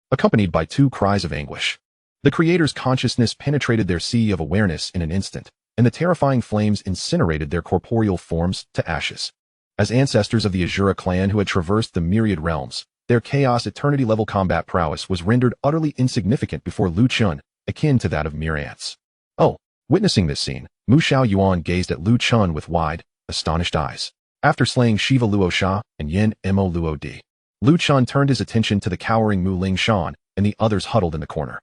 Accompanied by two cries of anguish. The creator's consciousness penetrated their sea of awareness in an instant, and the terrifying flames incinerated their corporeal forms to ashes. As ancestors of the Azura clan who had traversed the myriad realms, their chaos eternity-level combat prowess was rendered utterly insignificant before Lu Chen, akin to that of mere ants. Witnessing this scene, Mu Xiaoyuan gazed at Lu Chen with wide, astonished eyes. After slaying Shiva Luo Sha and Yin Mo Luo, Lu Chen turned his attention to the cowering Mu Lingshan and the others huddled in the corner.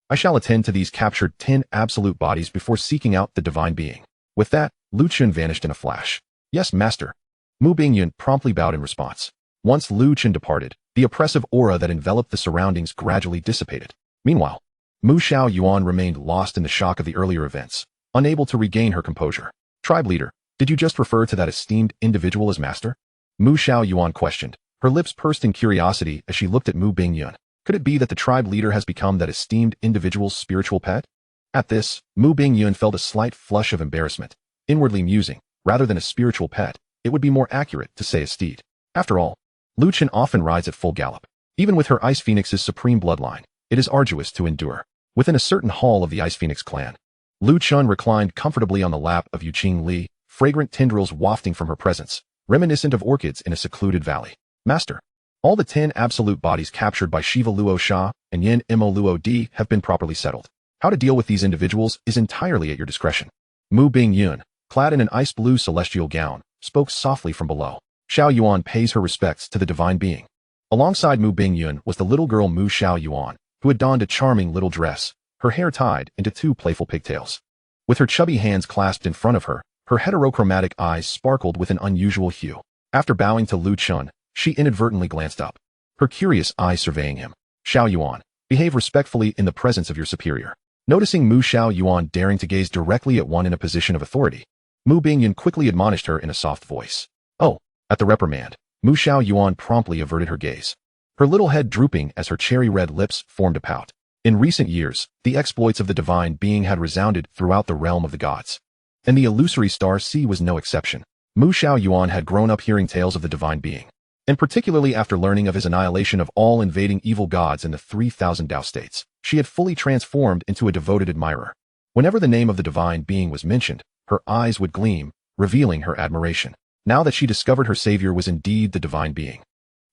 I shall attend to these captured 10 absolute bodies before seeking out the divine being. With that, Lu Chen vanished in a flash. Yes, master. Mu Bingyun promptly bowed in response. Once Lu Chen departed, the oppressive aura that enveloped the surroundings gradually dissipated. Meanwhile, Mu Xiaoyuan remained lost in the shock of the earlier events, unable to regain her composure. Tribe leader, did you just refer to that esteemed individual as master? Mu Xiaoyuan questioned, her lips pursed in curiosity as she looked at Mu Bingyun. Could it be that the tribe leader has become that esteemed individual's spiritual pet? At this, Mu Bingyun felt a slight flush of embarrassment, inwardly musing, rather than a spiritual pet, it would be more accurate to say a steed. After all, Lu Chen often rides at full gallop. Even with her Ice Phoenix's supreme bloodline, it is arduous to endure. Within a certain hall of the Ice Phoenix clan, Lu Chen reclined comfortably on the lap of Yuqing Li, fragrant tendrils wafting from her presence, reminiscent of orchids in a secluded valley. Master, all the 10 absolute bodies captured by Shiva Luo Sha and Yin Mo Luo have been properly settled. How to deal with these individuals is entirely at your discretion. Mu Bingyun, clad in an ice blue celestial gown, spoke softly from below. Xiao Yuan pays her respects to the divine being. Alongside Mu Bingyun was the little girl Mu Xiao Yuan, who had donned a charming little dress, her hair tied into two playful pigtails. With her chubby hands clasped in front of her, her heterochromatic eyes sparkled with an unusual hue. After bowing to Lu Chun, she inadvertently glanced up, her curious eyes surveying him. Xiao Yuan, behave respectfully in the presence of your superior. Noticing Mu Xiao Yuan daring to gaze directly at one in a position of authority, Mu Bingyun quickly admonished her in a soft voice. Oh, at the reprimand, Mu Xiao Yuan promptly averted her gaze, her little head drooping as her cherry-red lips formed a pout. In recent years, the exploits of the divine being had resounded throughout the realm of the gods, and the illusory star sea was no exception. Mu Xiao Yuan had grown up hearing tales of the divine being, and particularly after learning of his annihilation of all invading evil gods in the 3,000 Tao states, she had fully transformed into a devoted admirer. Whenever the name of the divine being was mentioned, her eyes would gleam, revealing her admiration. Now that she discovered her savior was indeed the divine being,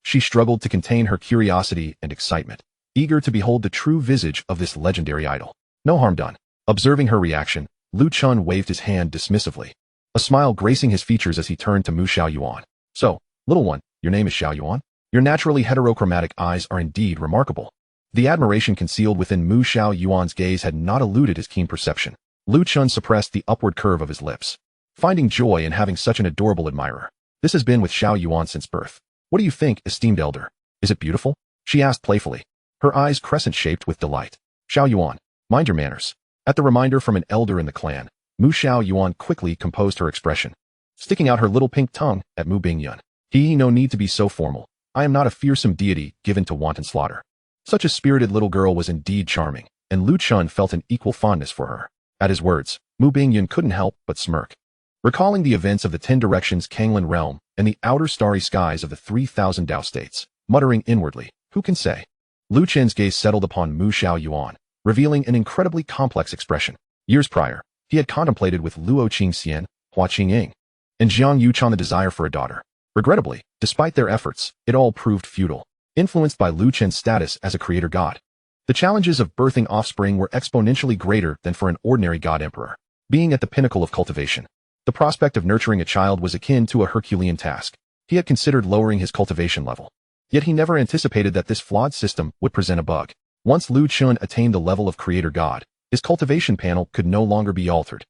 she struggled to contain her curiosity and excitement, eager to behold the true visage of this legendary idol. No harm done. Observing her reaction, Lu Chun waved his hand dismissively, a smile gracing his features as he turned to Mu Xiao Yuan. So, little one, your name is Xiao Yuan? Your naturally heterochromatic eyes are indeed remarkable. The admiration concealed within Mu Xiao Yuan's gaze had not eluded his keen perception. Lu Chun suppressed the upward curve of his lips, finding joy in having such an adorable admirer. This has been with Xiao Yuan since birth. What do you think, esteemed elder? Is it beautiful? She asked playfully, her eyes crescent-shaped with delight. Xiao Yuan, mind your manners. At the reminder from an elder in the clan, Mu Xiao Yuan quickly composed her expression, sticking out her little pink tongue at Mu Bingyun. No need to be so formal. I am not a fearsome deity given to wanton slaughter. Such a spirited little girl was indeed charming, and Lu Chun felt an equal fondness for her. At his words, Mu Bingyun couldn't help but smirk, recalling the events of the 10 Directions Kanglan realm and the outer starry skies of the 3,000 Tao states, muttering inwardly, who can say? Lu Chen's gaze settled upon Mu Xiao Yuan, revealing an incredibly complex expression. Years prior, he had contemplated with Luo Qingxian, Hua Qingying, and Jiang Yuchan the desire for a daughter. Regrettably, despite their efforts, it all proved futile. Influenced by Lu Chen's status as a creator god, the challenges of birthing offspring were exponentially greater than for an ordinary god emperor. Being at the pinnacle of cultivation, the prospect of nurturing a child was akin to a Herculean task. He had considered lowering his cultivation level, yet he never anticipated that this flawed system would present a bug. Once Lu Chun attained the level of creator god, his cultivation panel could no longer be altered.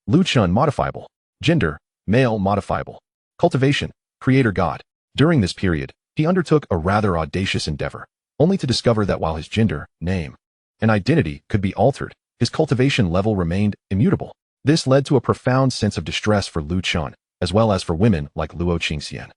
Lu Chun modifiable. Gender, male modifiable. Cultivation, creator god. During this period, he undertook a rather audacious endeavor, only to discover that while his gender, name, and identity could be altered, his cultivation level remained immutable. This led to a profound sense of distress for Lu Chun, as well as for women like Luo Qingxian,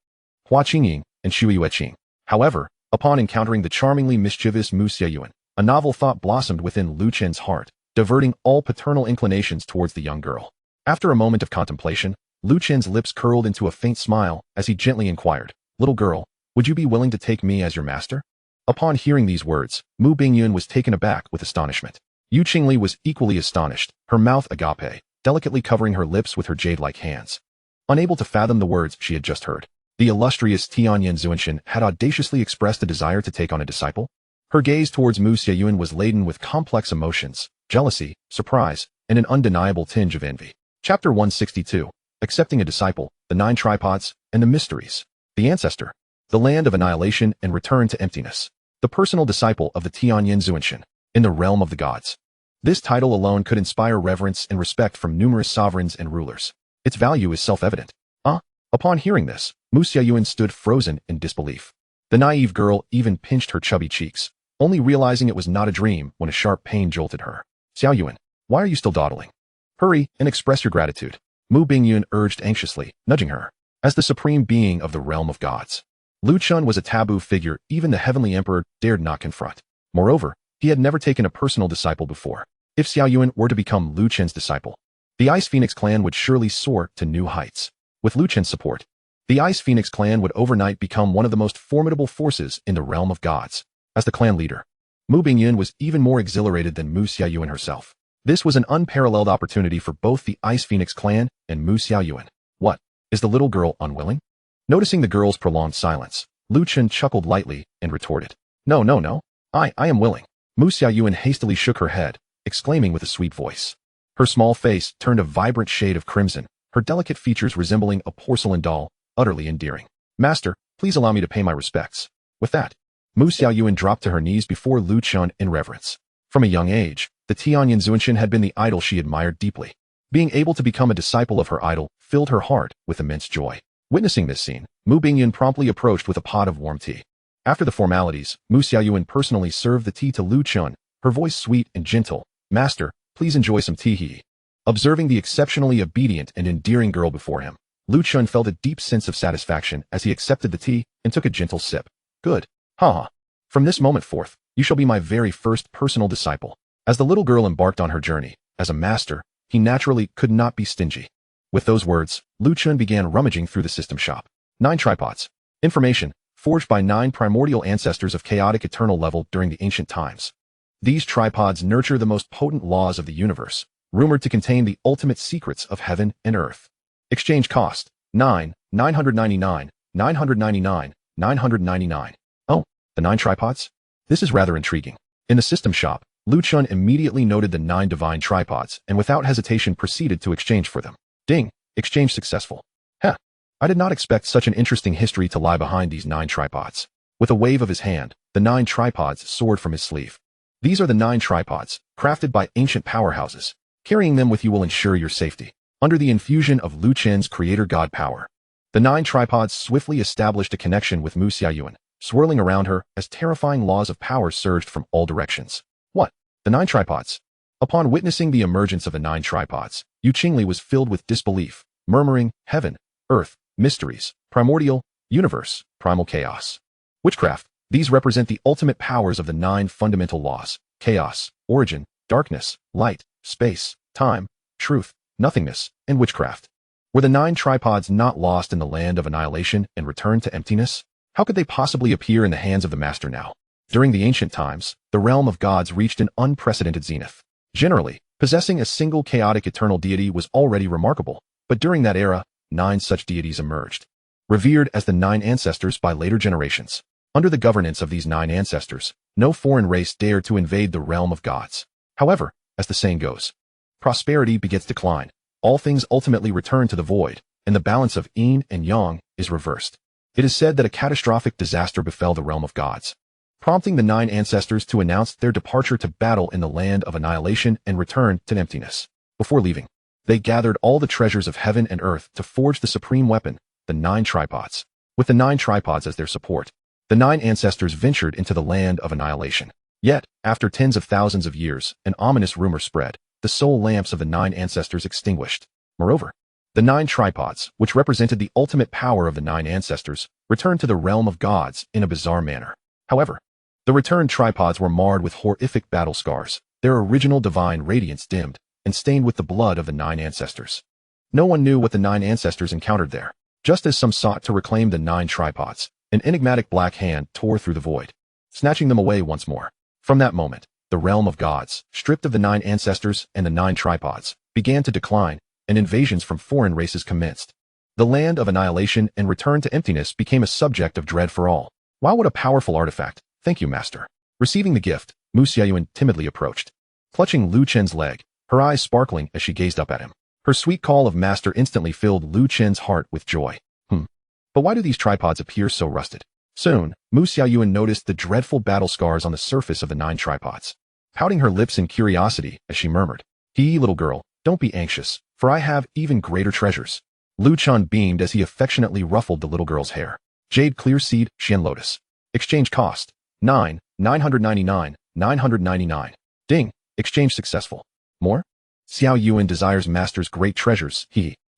Hua Qingying, and Shui Yueqing. However, upon encountering the charmingly mischievous Mu Xiaoyuan, a novel thought blossomed within Lu Chen's heart, diverting all paternal inclinations towards the young girl. After a moment of contemplation, Lu Chen's lips curled into a faint smile as he gently inquired, little girl, would you be willing to take me as your master? Upon hearing these words, Mu Bingyun was taken aback with astonishment. Yu Qingli was equally astonished, her mouth agape, delicately covering her lips with her jade-like hands. Unable to fathom the words she had just heard, the illustrious Tianyan Zuanshan had audaciously expressed a desire to take on a disciple. Her gaze towards Mu Xiaoyuan was laden with complex emotions, jealousy, surprise, and an undeniable tinge of envy. Chapter 162, Accepting a Disciple, the 9 Tripods, and the Mysteries. The Ancestor, the Land of Annihilation and Return to Emptiness. The personal disciple of the Tianyan Zuanshan, in the realm of the gods. This title alone could inspire reverence and respect from numerous sovereigns and rulers. Its value is self-evident. Upon hearing this, Mu Xiaoyuan stood frozen in disbelief. The naive girl even pinched her chubby cheeks, only realizing it was not a dream when a sharp pain jolted her. Xiaoyuan, why are you still dawdling? Hurry and express your gratitude, Mu Bingyun urged anxiously, nudging her. As the supreme being of the realm of gods, Lu Chun was a taboo figure even the heavenly emperor dared not confront. Moreover, he had never taken a personal disciple before. If Xiaoyuan were to become Lu Chen's disciple, the Ice Phoenix clan would surely soar to new heights. With Lu Chen's support, the Ice Phoenix clan would overnight become one of the most formidable forces in the realm of gods. As the clan leader, Mu Bingyun was even more exhilarated than Mu Xiaoyuan herself. This was an unparalleled opportunity for both the Ice Phoenix clan and Mu Xiaoyuan. What, is the little girl unwilling? Noticing the girl's prolonged silence, Lu Chen chuckled lightly and retorted, No, I am willing. Mu Xiaoyuan hastily shook her head, exclaiming with a sweet voice. Her small face turned a vibrant shade of crimson, her delicate features resembling a porcelain doll, utterly endearing. Master, please allow me to pay my respects. With that, Mu Xiaoyuan dropped to her knees before Lu Chen in reverence. From a young age, the Tianyan Zunshin had been the idol she admired deeply. Being able to become a disciple of her idol filled her heart with immense joy. Witnessing this scene, Mu Bingyun promptly approached with a pot of warm tea. After the formalities, Mu Xiaoyuan personally served the tea to Lu Chen, her voice sweet and gentle. Master, please enjoy some tea. He. Observing the exceptionally obedient and endearing girl before him, Lu Chen felt a deep sense of satisfaction as he accepted the tea and took a gentle sip. Good. Haha. From this moment forth, you shall be my very first personal disciple. As the little girl embarked on her journey, as a master, he naturally could not be stingy. With those words, Lu Chen began rummaging through the system shop. 9 tripods. Information, forged by 9 primordial ancestors of chaotic eternal level during the ancient times. These tripods nurture the most potent laws of the universe, rumored to contain the ultimate secrets of heaven and earth. Exchange cost, 9, 999, 999, 999. Oh, the 9 tripods? This is rather intriguing. In the system shop, Lu Chen immediately noted the 9 divine tripods and without hesitation proceeded to exchange for them. Ding, exchange successful. Heh, I did not expect such an interesting history to lie behind these 9 tripods. With a wave of his hand, the 9 tripods soared from his sleeve. These are the 9 tripods, crafted by ancient powerhouses. Carrying them with you will ensure your safety. Under the infusion of Lu Chen's creator god power, the 9 tripods swiftly established a connection with Mu Xiaoyuan, swirling around her as terrifying laws of power surged from all directions. What? The 9 tripods? Upon witnessing the emergence of the 9 tripods, Yu Qingli was filled with disbelief, murmuring, heaven, earth, mysteries, primordial, universe, primal chaos. Witchcraft. These represent the ultimate powers of the 9 fundamental laws: chaos, origin, darkness, light, space, time, truth, nothingness, and witchcraft. Were the 9 tripods not lost in the land of annihilation and returned to emptiness? How could they possibly appear in the hands of the master now? During the ancient times, the realm of gods reached an unprecedented zenith. Generally, possessing a single chaotic eternal deity was already remarkable, but during that era, 9 such deities emerged, revered as the 9 ancestors by later generations. Under the governance of these 9 ancestors, no foreign race dared to invade the realm of gods. However, as the saying goes, prosperity begets decline. All things ultimately return to the void, and the balance of yin and yang is reversed. It is said that a catastrophic disaster befell the realm of gods, prompting the 9 ancestors to announce their departure to battle in the land of annihilation and return to emptiness. Before leaving, they gathered all the treasures of heaven and earth to forge the supreme weapon, the 9 tripods. With the 9 tripods as their support, the 9 ancestors ventured into the land of annihilation. Yet, after tens of thousands of years, an ominous rumor spread. The soul lamps of the 9 ancestors extinguished. Moreover, the 9 tripods, which represented the ultimate power of the 9 ancestors, returned to the realm of gods in a bizarre manner. However, the returned tripods were marred with horrific battle scars, their original divine radiance dimmed and stained with the blood of the 9 ancestors. No one knew what the 9 ancestors encountered there. Just as some sought to reclaim the 9 tripods, an enigmatic black hand tore through the void, snatching them away once more. From that moment, the realm of gods, stripped of the 9 ancestors and the 9 tripods, began to decline, and invasions from foreign races commenced. The land of annihilation and return to emptiness became a subject of dread for all. Wow, what a powerful artifact. Thank you, master. Receiving the gift, Mu Xiaoyuan timidly approached, clutching Lu Chen's leg, her eyes sparkling as she gazed up at him. Her sweet call of master instantly filled Lu Chen's heart with joy. But why do these tripods appear so rusted? Soon, Mu Xiaoyuan noticed the dreadful battle scars on the surface of the 9 tripods, pouting her lips in curiosity as she murmured, little girl, don't be anxious, for I have even greater treasures. Lu Chen beamed as he affectionately ruffled the little girl's hair. Jade Clear Seed, Xian Lotus. Exchange cost, 9, 999, 999. Ding, exchange successful. More? Xiao Yuan desires master's great treasures,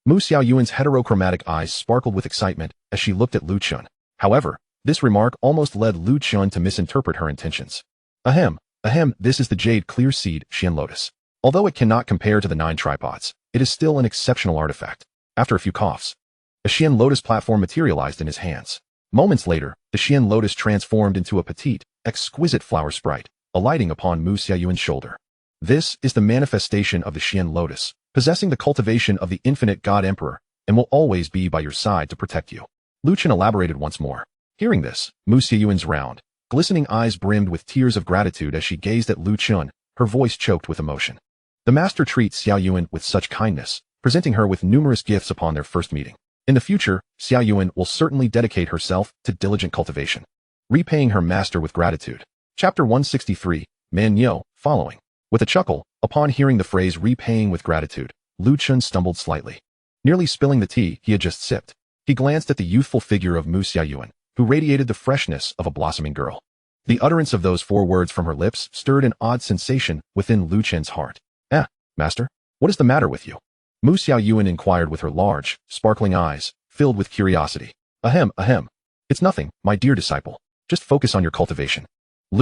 Mu Xiaoyuan's heterochromatic eyes sparkled with excitement as she looked at Lu Chen. However, this remark almost led Lu Chen to misinterpret her intentions. Ahem, this is the Jade Clear Seed, Xian Lotus. Although it cannot compare to the 9 tripods, it is still an exceptional artifact. After a few coughs, a Xian Lotus platform materialized in his hands. Moments later, the Xian Lotus transformed into a petite, exquisite flower sprite, alighting upon Mu Xiaoyuan's shoulder. This is the manifestation of the Xian Lotus, possessing the cultivation of the infinite God Emperor, and will always be by your side to protect you. Lu Chen elaborated once more. Hearing this, Mu Xiaoyuan's round, glistening eyes brimmed with tears of gratitude as she gazed at Lu Chen, her voice choked with emotion. The master treats Xiao Yuan with such kindness, presenting her with numerous gifts upon their first meeting. In the future, Xiao Yuan will certainly dedicate herself to diligent cultivation, repaying her master with gratitude. Chapter 163, Manhwaaudiobook, following. With a chuckle, upon hearing the phrase repaying with gratitude, Chen stumbled slightly, nearly spilling the tea he had just sipped. He glanced at the youthful figure of Xiao Yuan, who radiated the freshness of a blossoming girl. The utterance of those 4 words from her lips stirred an odd sensation within Chen's heart. Master, what is the matter with you? Xiao Yuan inquired with her large, sparkling eyes, filled with curiosity. Ahem. It's nothing, my dear disciple. Just focus on your cultivation.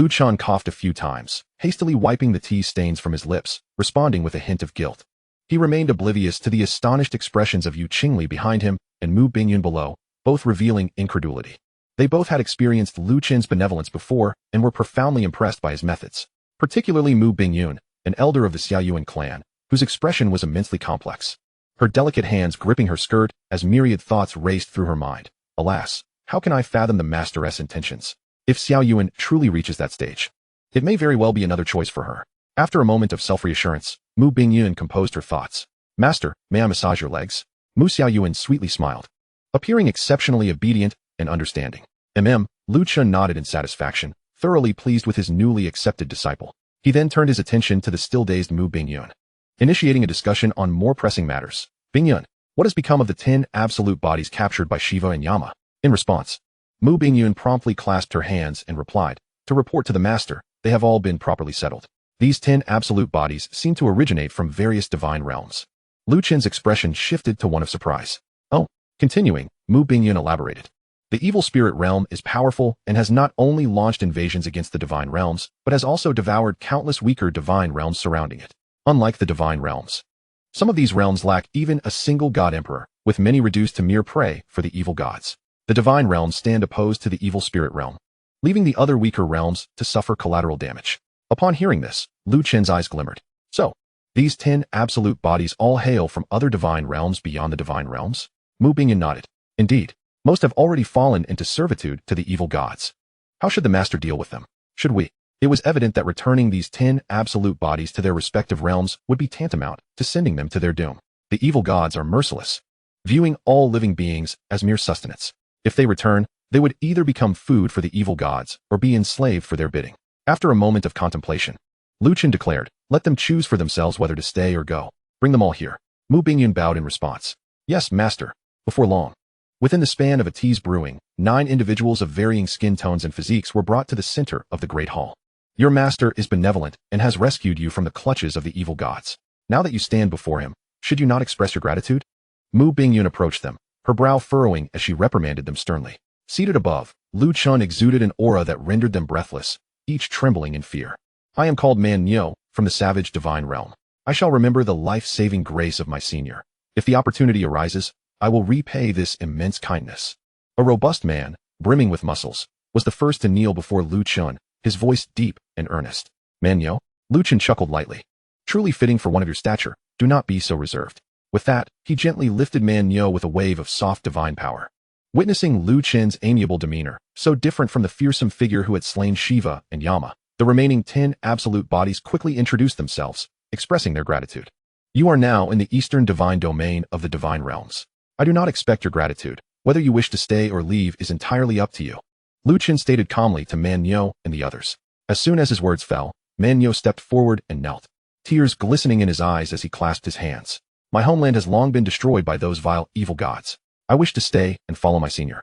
Chen coughed a few times, hastily wiping the tea stains from his lips, responding with a hint of guilt. He remained oblivious to the astonished expressions of Yu Qingli behind him and Mu Bingyun below, both revealing incredulity. They both had experienced Chen's benevolence before and were profoundly impressed by his methods, particularly Mu Bingyun, an elder of the Xiao Yuan clan, whose expression was immensely complex. Her delicate hands gripping her skirt as myriad thoughts raced through her mind. Alas, how can I fathom the master's intentions? If Xiao Yuan truly reaches that stage, it may very well be another choice for her. After a moment of self-reassurance, Mu Bingyun composed her thoughts. Master, may I massage your legs? Xiao Yuan sweetly smiled, appearing exceptionally obedient and understanding. Chen nodded in satisfaction, thoroughly pleased with his newly accepted disciple. He then turned his attention to the still-dazed Mu Bingyun, initiating a discussion on more pressing matters. Bingyun, what has become of the 10 absolute bodies captured by Shiva and Yama? In response, Mu Bingyun promptly clasped her hands and replied, to report to the master, they have all been properly settled. These 10 absolute bodies seem to originate from various divine realms. Chen's expression shifted to one of surprise. Oh, continuing, Mu Bingyun elaborated. The evil spirit realm is powerful and has not only launched invasions against the divine realms, but has also devoured countless weaker divine realms surrounding it. Unlike the divine realms, some of these realms lack even a single god emperor, with many reduced to mere prey for the evil gods. The divine realms stand opposed to the evil spirit realm, leaving the other weaker realms to suffer collateral damage. Upon hearing this, Chen's eyes glimmered. So, these 10 absolute bodies all hail from other divine realms beyond the divine realms? Mu Bingyun nodded. Indeed. Most have already fallen into servitude to the evil gods. How should the master deal with them? Should we? It was evident that returning these 10 absolute bodies to their respective realms would be tantamount to sending them to their doom. The evil gods are merciless, viewing all living beings as mere sustenance. If they return, they would either become food for the evil gods or be enslaved for their bidding. After a moment of contemplation, Chen declared, let them choose for themselves whether to stay or go. Bring them all here. Mu Bingyun bowed in response. Yes, master. Before long. Within the span of a tea's brewing, 9 individuals of varying skin tones and physiques were brought to the center of the great hall. Your master is benevolent and has rescued you from the clutches of the evil gods. Now that you stand before him, should you not express your gratitude? Mu Bingyun approached them, her brow furrowing as she reprimanded them sternly. Seated above, Chen exuded an aura that rendered them breathless, each trembling in fear. I am called Manhwaaudiobook, from the savage divine realm. I shall remember the life-saving grace of my senior. If the opportunity arises, I will repay this immense kindness. A robust man, brimming with muscles, was the first to kneel before Chen, his voice deep and earnest. Manhwaaudiobook? Chen chuckled lightly. Truly fitting for one of your stature, do not be so reserved. With that, he gently lifted Manhwaaudiobook with a wave of soft divine power. Witnessing Chen's amiable demeanor, so different from the fearsome figure who had slain Shiva and Yama, the remaining 10 absolute bodies quickly introduced themselves, expressing their gratitude. You are now in the eastern divine domain of the divine realms. I do not expect your gratitude. Whether you wish to stay or leave is entirely up to you. Chen stated calmly to Manhwaaudiobook and the others. As soon as his words fell, Manhwaaudiobook stepped forward and knelt, tears glistening in his eyes as he clasped his hands. My homeland has long been destroyed by those vile evil gods. I wish to stay and follow my senior,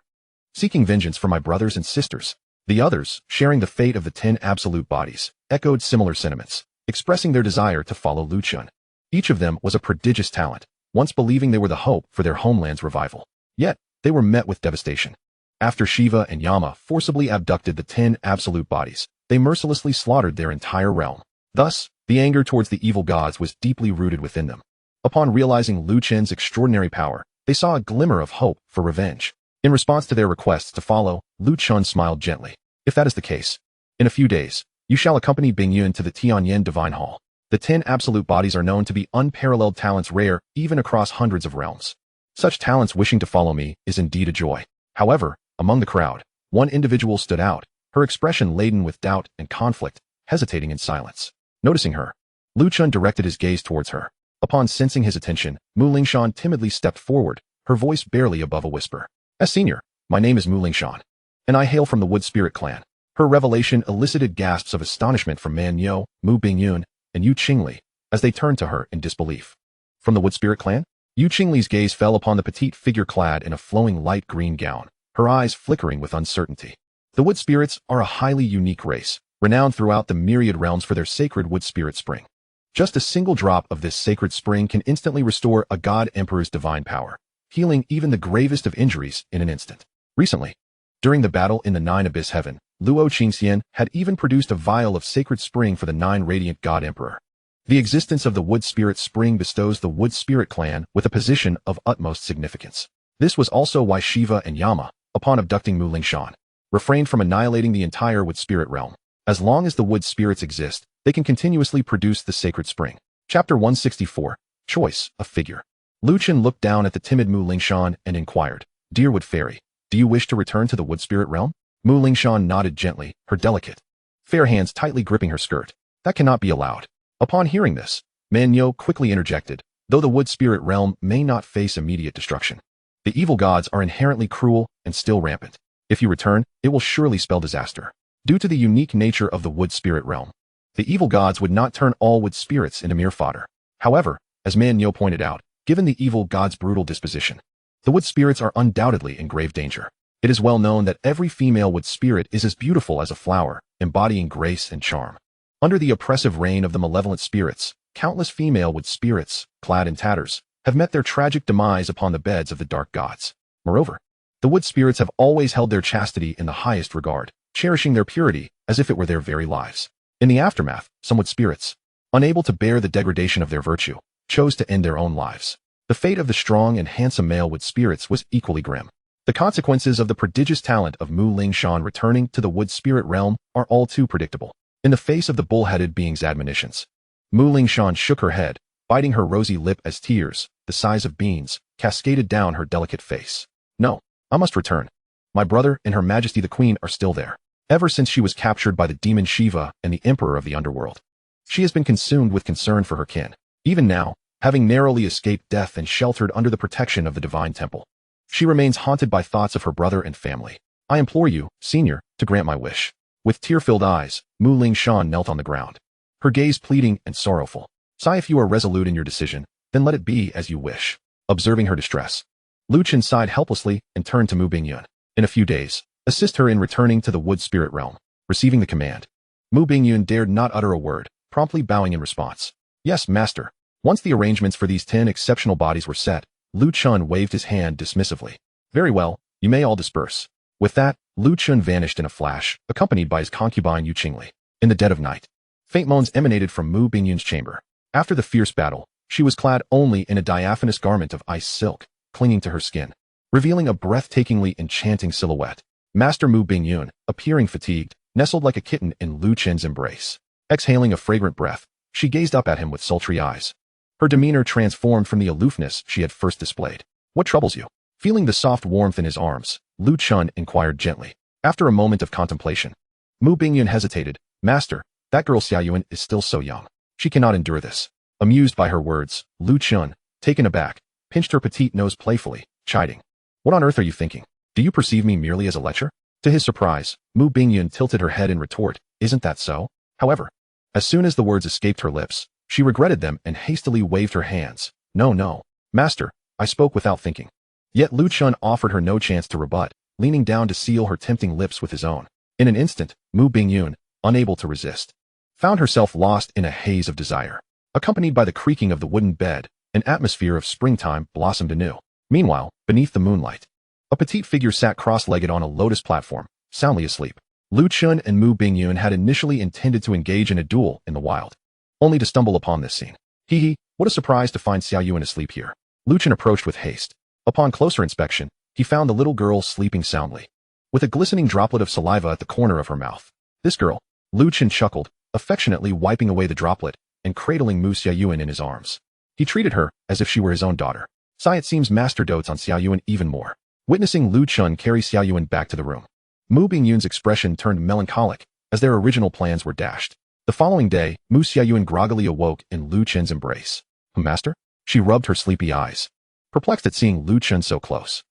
seeking vengeance for my brothers and sisters. The others, sharing the fate of the 10 absolute bodies, echoed similar sentiments, expressing their desire to follow Chen. Each of them was a prodigious talent, once believing they were the hope for their homeland's revival. Yet, they were met with devastation. After Shiva and Yama forcibly abducted the 10 absolute bodies, they mercilessly slaughtered their entire realm. Thus, the anger towards the evil gods was deeply rooted within them. Upon realizing Chen's extraordinary power, they saw a glimmer of hope for revenge. In response to their requests to follow, Chen smiled gently. If that is the case, in a few days, you shall accompany Bingyun to the Tianyan Divine Hall. The 10 absolute bodies are known to be unparalleled talents, rare even across hundreds of realms. Such talents wishing to follow me is indeed a joy. However, among the crowd, one individual stood out, her expression laden with doubt and conflict, hesitating in silence. Noticing her, Lu Chen directed his gaze towards her. Upon sensing his attention, Mu Lingshan timidly stepped forward, her voice barely above a whisper. As senior, my name is Mu Lingshan, and I hail from the Wood Spirit clan. Her revelation elicited gasps of astonishment from Man Yo, Mu Bingyun, and Yu Qingli, as they turned to her in disbelief. From the Wood Spirit clan? Yu Qingli's gaze fell upon the petite figure clad in a flowing light green gown, her eyes flickering with uncertainty. The Wood Spirits are a highly unique race, renowned throughout the myriad realms for their sacred Wood Spirit Spring. Just a single drop of this sacred spring can instantly restore a god emperor's divine power, healing even the gravest of injuries in an instant. Recently, during the battle in the Nine Abyss Heaven, Luo Qingxian had even produced a vial of sacred spring for the Nine Radiant God Emperor. The existence of the Wood Spirit Spring bestows the Wood Spirit clan with a position of utmost significance. This was also why Shiva and Yama, upon abducting Mu Lingshan, refrained from annihilating the entire Wood Spirit realm. As long as the Wood Spirits exist, they can continuously produce the sacred spring. Chapter 164, Choice of Figure. Lu Chen looked down at the timid Mu Lingshan and inquired, Dear Wood Fairy, do you wish to return to the Wood Spirit realm? Mu Lingshan nodded gently, her delicate, fair hands tightly gripping her skirt. That cannot be allowed. Upon hearing this, Man Yo quickly interjected, though the Wood Spirit realm may not face immediate destruction, the evil gods are inherently cruel and still rampant. If you return, it will surely spell disaster. Due to the unique nature of the Wood Spirit realm, the evil gods would not turn all Wood Spirits into mere fodder. However, as Man Yo pointed out, given the evil gods' brutal disposition, the Wood Spirits are undoubtedly in grave danger. It is well known that every female Wood Spirit is as beautiful as a flower, embodying grace and charm. Under the oppressive reign of the malevolent spirits, countless female Wood Spirits, clad in tatters, have met their tragic demise upon the beds of the dark gods. Moreover, the Wood Spirits have always held their chastity in the highest regard, cherishing their purity as if it were their very lives. In the aftermath, some Wood Spirits, unable to bear the degradation of their virtue, chose to end their own lives. The fate of the strong and handsome male Wood Spirits was equally grim. The consequences of the prodigious talent of Mu Lingshan returning to the Wood Spirit realm are all too predictable. In the face of the bull-headed being's admonitions, Mu Lingshan shook her head, biting her rosy lip as tears, the size of beans, cascaded down her delicate face. No, I must return. My brother and Her Majesty the Queen are still there. Ever since she was captured by the demon Shiva and the Emperor of the Underworld, she has been consumed with concern for her kin. Even now, having narrowly escaped death and sheltered under the protection of the Divine Temple, she remains haunted by thoughts of her brother and family. I implore you, Senior, to grant my wish. With tear-filled eyes, Mu Lingshan knelt on the ground, her gaze pleading and sorrowful. Sigh, if you are resolute in your decision, then let it be as you wish. Observing her distress, Lu Chen sighed helplessly and turned to Mu Bingyun. In a few days, assist her in returning to the Wood Spirit realm. Receiving the command, Mu Bingyun dared not utter a word, promptly bowing in response. Yes, master. Once the arrangements for these 10 exceptional bodies were set, Lu Chen waved his hand dismissively. Very well, you may all disperse. With that, Lu Chen vanished in a flash, accompanied by his concubine Yu Qingli. In the dead of night, faint moans emanated from Mu Bingyun's chamber. After the fierce battle, she was clad only in a diaphanous garment of ice silk, clinging to her skin, revealing a breathtakingly enchanting silhouette. Master Mu Bingyun, appearing fatigued, nestled like a kitten in Lu Chen's embrace. Exhaling a fragrant breath, she gazed up at him with sultry eyes. Her demeanor transformed from the aloofness she had first displayed. What troubles you? Feeling the soft warmth in his arms, Lu Chen inquired gently. After a moment of contemplation, Mu Bingyun hesitated. Master, that girl Xiaoyuan is still so young. She cannot endure this. Amused by her words, Lu Chen, taken aback, pinched her petite nose playfully, chiding. What on earth are you thinking? Do you perceive me merely as a lecher? To his surprise, Mu Bingyun tilted her head in retort. Isn't that so? However, as soon as the words escaped her lips, she regretted them and hastily waved her hands. No, master, I spoke without thinking. Yet Lu Chen offered her no chance to rebut, leaning down to seal her tempting lips with his own. In an instant, Mu Bingyun, unable to resist, found herself lost in a haze of desire. Accompanied by the creaking of the wooden bed, an atmosphere of springtime blossomed anew. Meanwhile, beneath the moonlight, a petite figure sat cross-legged on a lotus platform, soundly asleep. Lu Chen and Mu Bingyun had initially intended to engage in a duel in the wild, only to stumble upon this scene. Hee, what a surprise to find Xiaoyuan asleep here. Lu Chen approached with haste. Upon closer inspection, he found the little girl sleeping soundly, with a glistening droplet of saliva at the corner of her mouth. This girl, Lu Chen chuckled, affectionately wiping away the droplet and cradling Mu Xiaoyuan in his arms. He treated her as if she were his own daughter. Sigh, it seems master dotes on Xiaoyuan even more. Witnessing Lu Chen carry Xiaoyuan back to the room, Mu Bingyun's expression turned melancholic as their original plans were dashed. The following day, Mu Xiaoyuan groggily awoke in Lu Chen's embrace. Master? She rubbed her sleepy eyes, perplexed at seeing Lu Chen so close.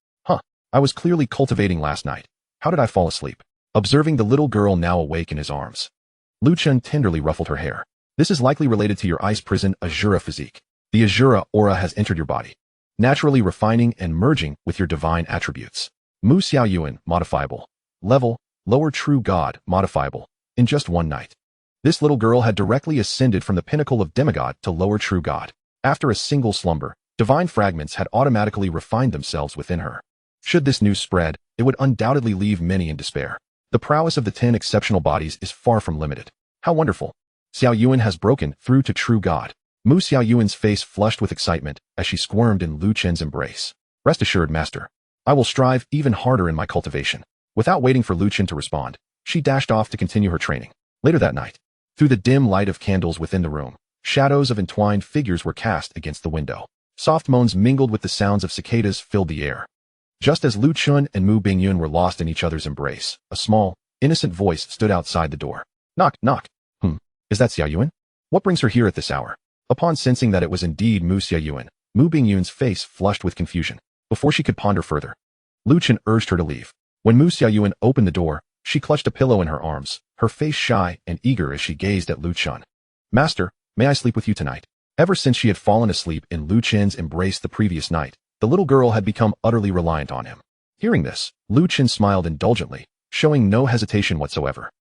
I was clearly cultivating last night. How did I fall asleep? Observing the little girl now awake in his arms, Lu Chen tenderly ruffled her hair. This is likely related to your ice prison Azura physique. The Azura aura has entered your body, naturally refining and merging with your divine attributes. Mu Xiaoyuan, modifiable. Level, lower true god, modifiable. In just one night, this little girl had directly ascended from the pinnacle of demigod to lower true god. After a single slumber, divine fragments had automatically refined themselves within her. Should this news spread, it would undoubtedly leave many in despair. The prowess of the 10 exceptional bodies is far from limited. How wonderful! Xiaoyuan has broken through to true god. Mu Xiaoyuan's face flushed with excitement as she squirmed in Lu Chen's embrace. Rest assured, master. I will strive even harder in my cultivation. Without waiting for Lu Chen to respond, she dashed off to continue her training. Later that night, through the dim light of candles within the room, shadows of entwined figures were cast against the window. Soft moans mingled with the sounds of cicadas filled the air. Just as Lu Chen and Mu Bingyun were lost in each other's embrace, a small, innocent voice stood outside the door. Knock, knock. Is that Xiaoyuan? What brings her here at this hour? Upon sensing that it was indeed Mu Xiaoyuan, Mu Bingyun's face flushed with confusion. Before she could ponder further, Lu Chen urged her to leave. When Mu Xiaoyuan opened the door, she clutched a pillow in her arms, her face shy and eager as she gazed at Lu Chen. Master, may I sleep with you tonight? Ever since she had fallen asleep in Lu Chen's embrace the previous night, the little girl had become utterly reliant on him. Hearing this, Lu Chen smiled indulgently, showing no hesitation whatsoever.